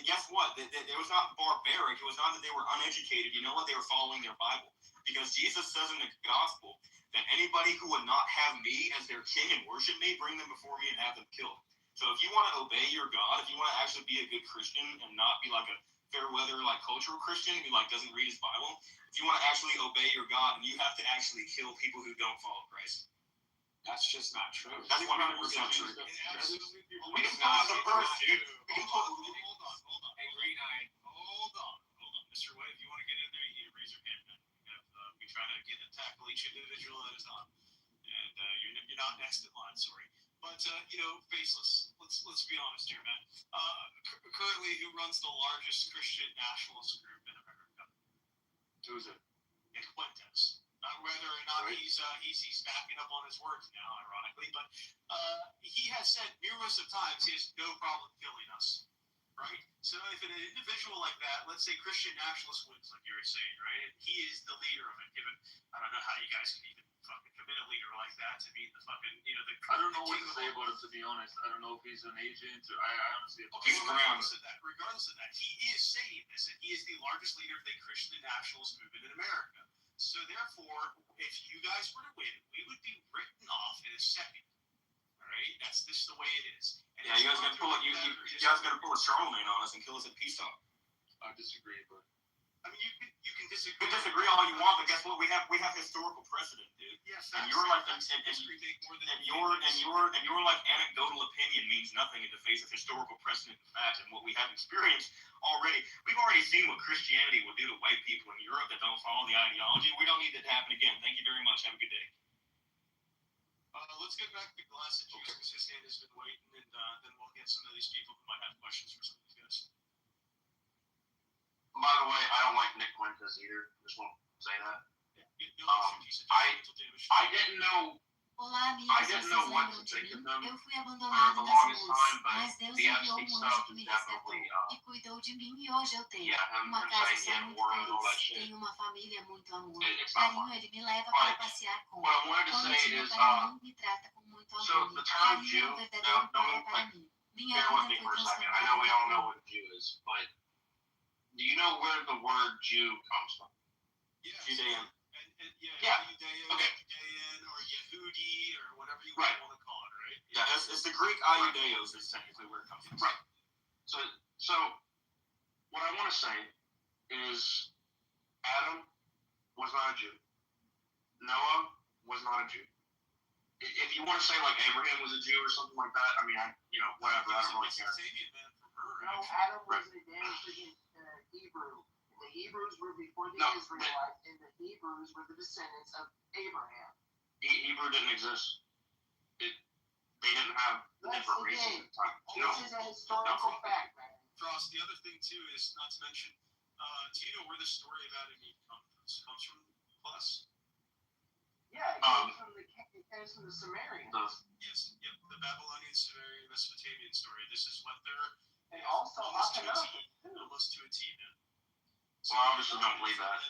guess what? It was not barbaric. It was not that they were uneducated. You know what? They were following their Bible, because Jesus says in the gospel that anybody who would not have me as their king and worship me, bring them before me and have them killed. So if you want to obey your God, if you want to actually be a good Christian and not be like a fair weather like cultural Christian who like doesn't read his Bible, if you want to actually obey your God, then you have to actually kill people who don't follow Christ. That's just not true. That's 100% true. We can pull the verse, dude. We can pull. Hold on. Hey, Green Eye. Hold on. Mr. White, if you want to get in there, you need to raise your hand, man. We try to tackle each individual at a time, and you're not next in line. Sorry. But Faceless. Let's be honest here, man. Currently, who runs the largest Christian nationalist group in America? Who is it? Nick Fuentes. Whether or not he's backing up on his words now, ironically, but he has said numerous of times he has no problem killing us. Right? So if an individual like that, let's say Christian nationalist wins, like you were saying, right? And he is the leader of it, given I don't know how you guys can even fucking commit a leader like that to be the fucking I don't know what to say about him, to be honest. I don't know if he's an agent or I honestly regardless of that, he is saying this, and he is the largest leader of the Christian nationalist movement in America. So therefore, if you guys were to win, we would be written off in a second. Alright? That's just the way it is. And you guys gonna pull a Charlemagne on us and kill us at peace talk. I disagree, but I mean, you can disagree all you want, but guess what? We have historical precedent, dude. Yes, and you're like and your like anecdotal opinion means nothing in the face of historical precedent and fact, and what we have experienced already. We've already seen what Christianity will do to white people in Europe that don't follow the ideology. We don't need that to happen again. Thank you very much. Have a good day. Let's get back to Glass and Juice, because his hand has been waiting, and then we'll get some of these people who might have questions for some of these guys. By the way, I don't like Nick Fuentes either. Just want to say that. I didn't know. Olá, amigos, I didn't know what to think of them eu fui for abandonado the das longest luzes, time, but mas Deus the enviou Epstein um anjo stuff que me is resgatou definitely, e cuidou de mim, e hoje eu tenho him uma casa saying só he had muito war and all that feliz. shit. Tenho uma família, muito amor. It's not Carinho, fun. ele me leva But para passear com. what I wanted to Quando say tinha is, para mim, me trata com muito so amor. the term Carinho é Jew, um verdadeiro pai para mim. Minha bear with me vida for foi a second. I transformada know we all por know what a Jew is, but Do you know where the word Jew comes from? Yeah. Judean. Yeah. Judean or Yehudi or whatever you want to call it, right? Yeah, it's the Greek Iudeos is technically where it comes from. Right. So what I want to say is Adam was not a Jew. Noah was not a Jew. If you want to say like Abraham was a Jew or something like that, I mean, whatever. I don't really care. No, Adam was a freaking Hebrew. The Hebrews were before the Israelites, and the Hebrews were the descendants of Abraham. Hebrew didn't exist. They didn't have the different races at the time. This is a historical fact, man. Frost, the other thing too is not to mention, do you know where the story of Adam and Eve comes from? Plus. Yeah, it comes from the Sumerians. Yes, yep, the Babylonian, Sumerian, Mesopotamian story. This is what they're. And also almost to a T, man. So I obviously don't believe that.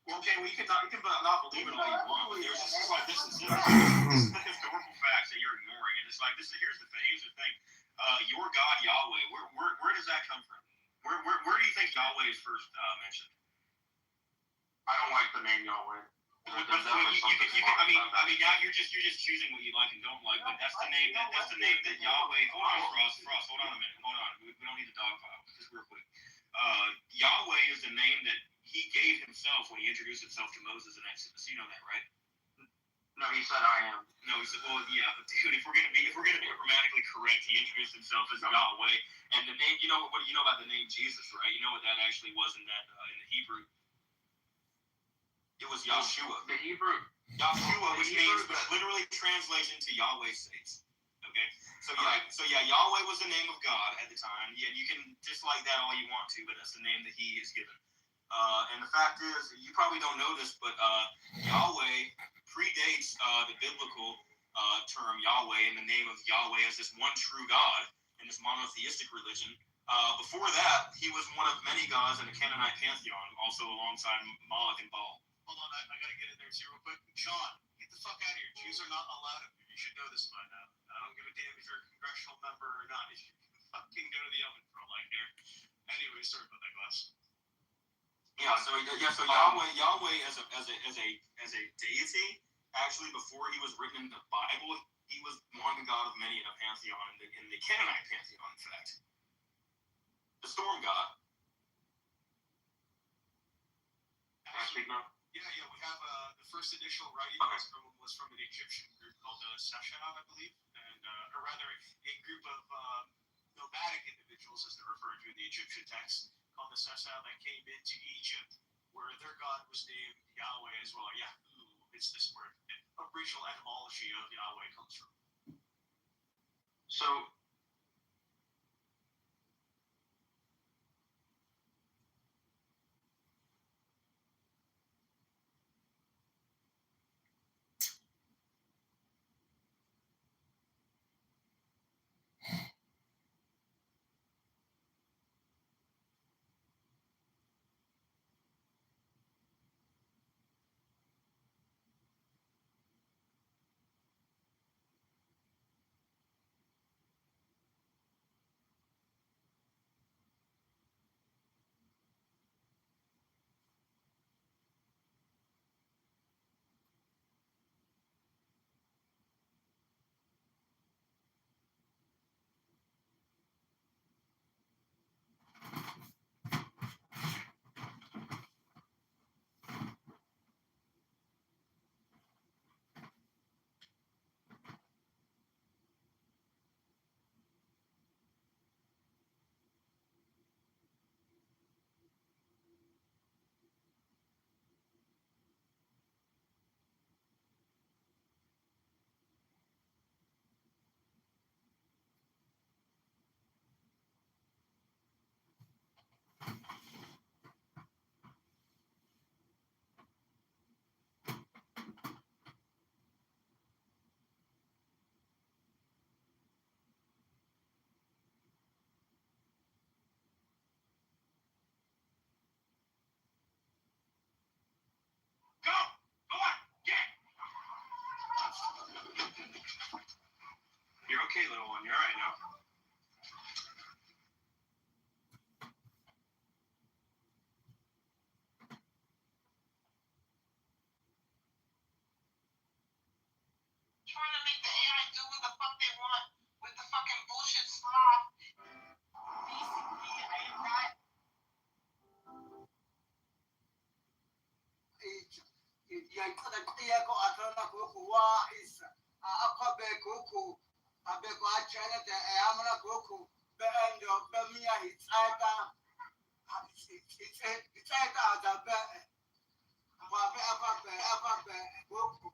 Well, okay, well, you can not believe it all you want, but there's just like this is historical facts that you're ignoring, and it's like here's the thing. Your God Yahweh, where does that come from? Where do you think Yahweh is first mentioned? I don't like the name Yahweh. Now you're just choosing what you like and don't like, but that's the name that Yahweh. Hold on, Frost. Hold on a minute. Hold on. We don't need a dogpile. Just real quick. Yahweh is the name that he gave himself when he introduced himself to Moses in Exodus. You know that, right? No, he said I am. No, he said, well, yeah, but dude, if we're gonna be grammatically correct, he introduced himself as Yahweh, and the name. What do you know about the name Jesus, right? You know what that actually was in the Hebrew. It was Yahshua. The Hebrew. Yahshua, which literally translates into Yahweh saves. Okay? So Yahweh was the name of God at the time. Yeah, you can dislike that all you want to, but that's the name that he is given. And the fact is, you probably don't know this, but Yahweh predates the biblical term Yahweh and the name of Yahweh as this one true God in this monotheistic religion. Before that, he was one of many gods in the Canaanite pantheon, also alongside Moloch and Baal. Hold on, I gotta get in there too real quick. Sean, get the fuck out of here. Jews are not allowed up here. You should know this by now. I don't give a damn if you're a congressional member or not. You should fucking go to the oven for all I care. Anyway, sorry about that, Glass. So Yahweh as a deity, actually before he was written in the Bible, he was one god of many in a pantheon, in the Canaanite pantheon, in fact. The storm god. Yeah, we have the first initial writing was from an Egyptian group called Sesha, I believe, and or rather a group of nomadic individuals, as they're referred to in the Egyptian text, called the Sesha, that came into Egypt, where their god was named Yahweh as well. Yahoo, it's this word. The original etymology of Yahweh comes from. So. trying to make the AI do what the fuck they want with the fucking bullshit slop. Basically, I am not. Yako atona kuku wa isa. Akabe kuku. Abeko achana te amana kuku. Be endo be miya hitaka. Hitaka adabe. Wabe ababe kuku.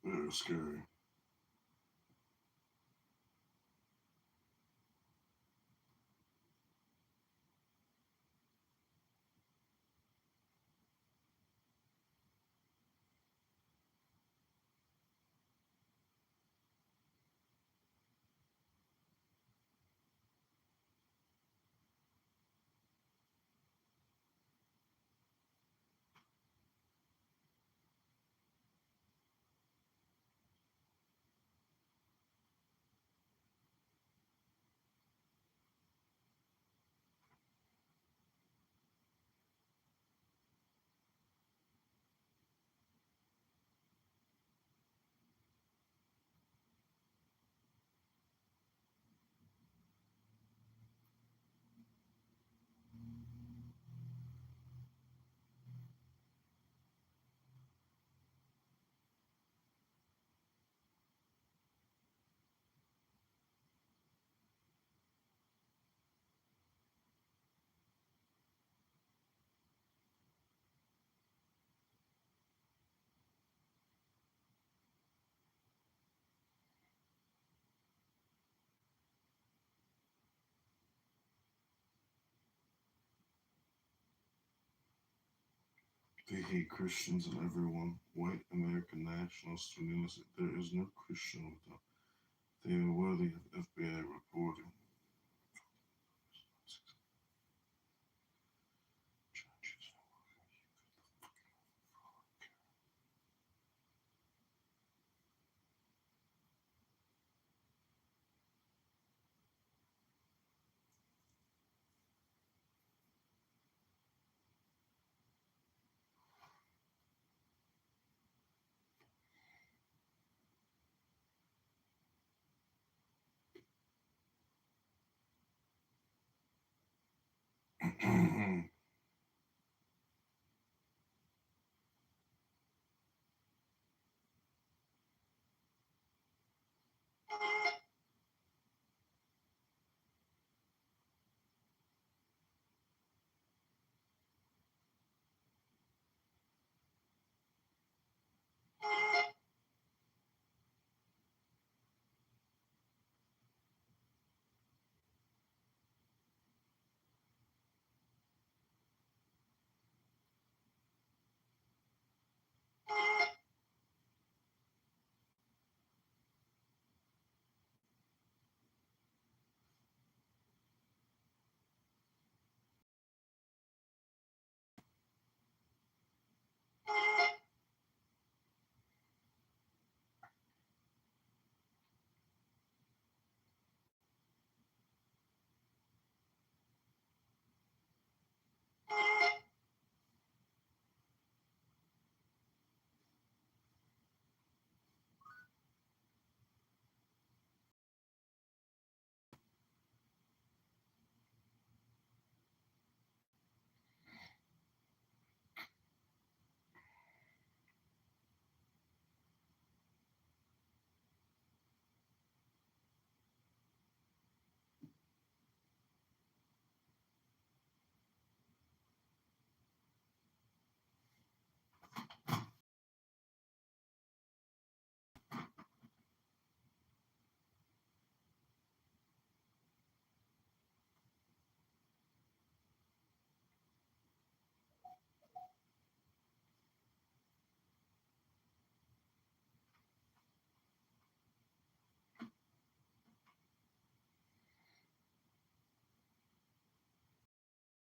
Very scary. They hate Christians and everyone. White American nationalists to news. There is no Christian without. They are worthy of FBI reporting.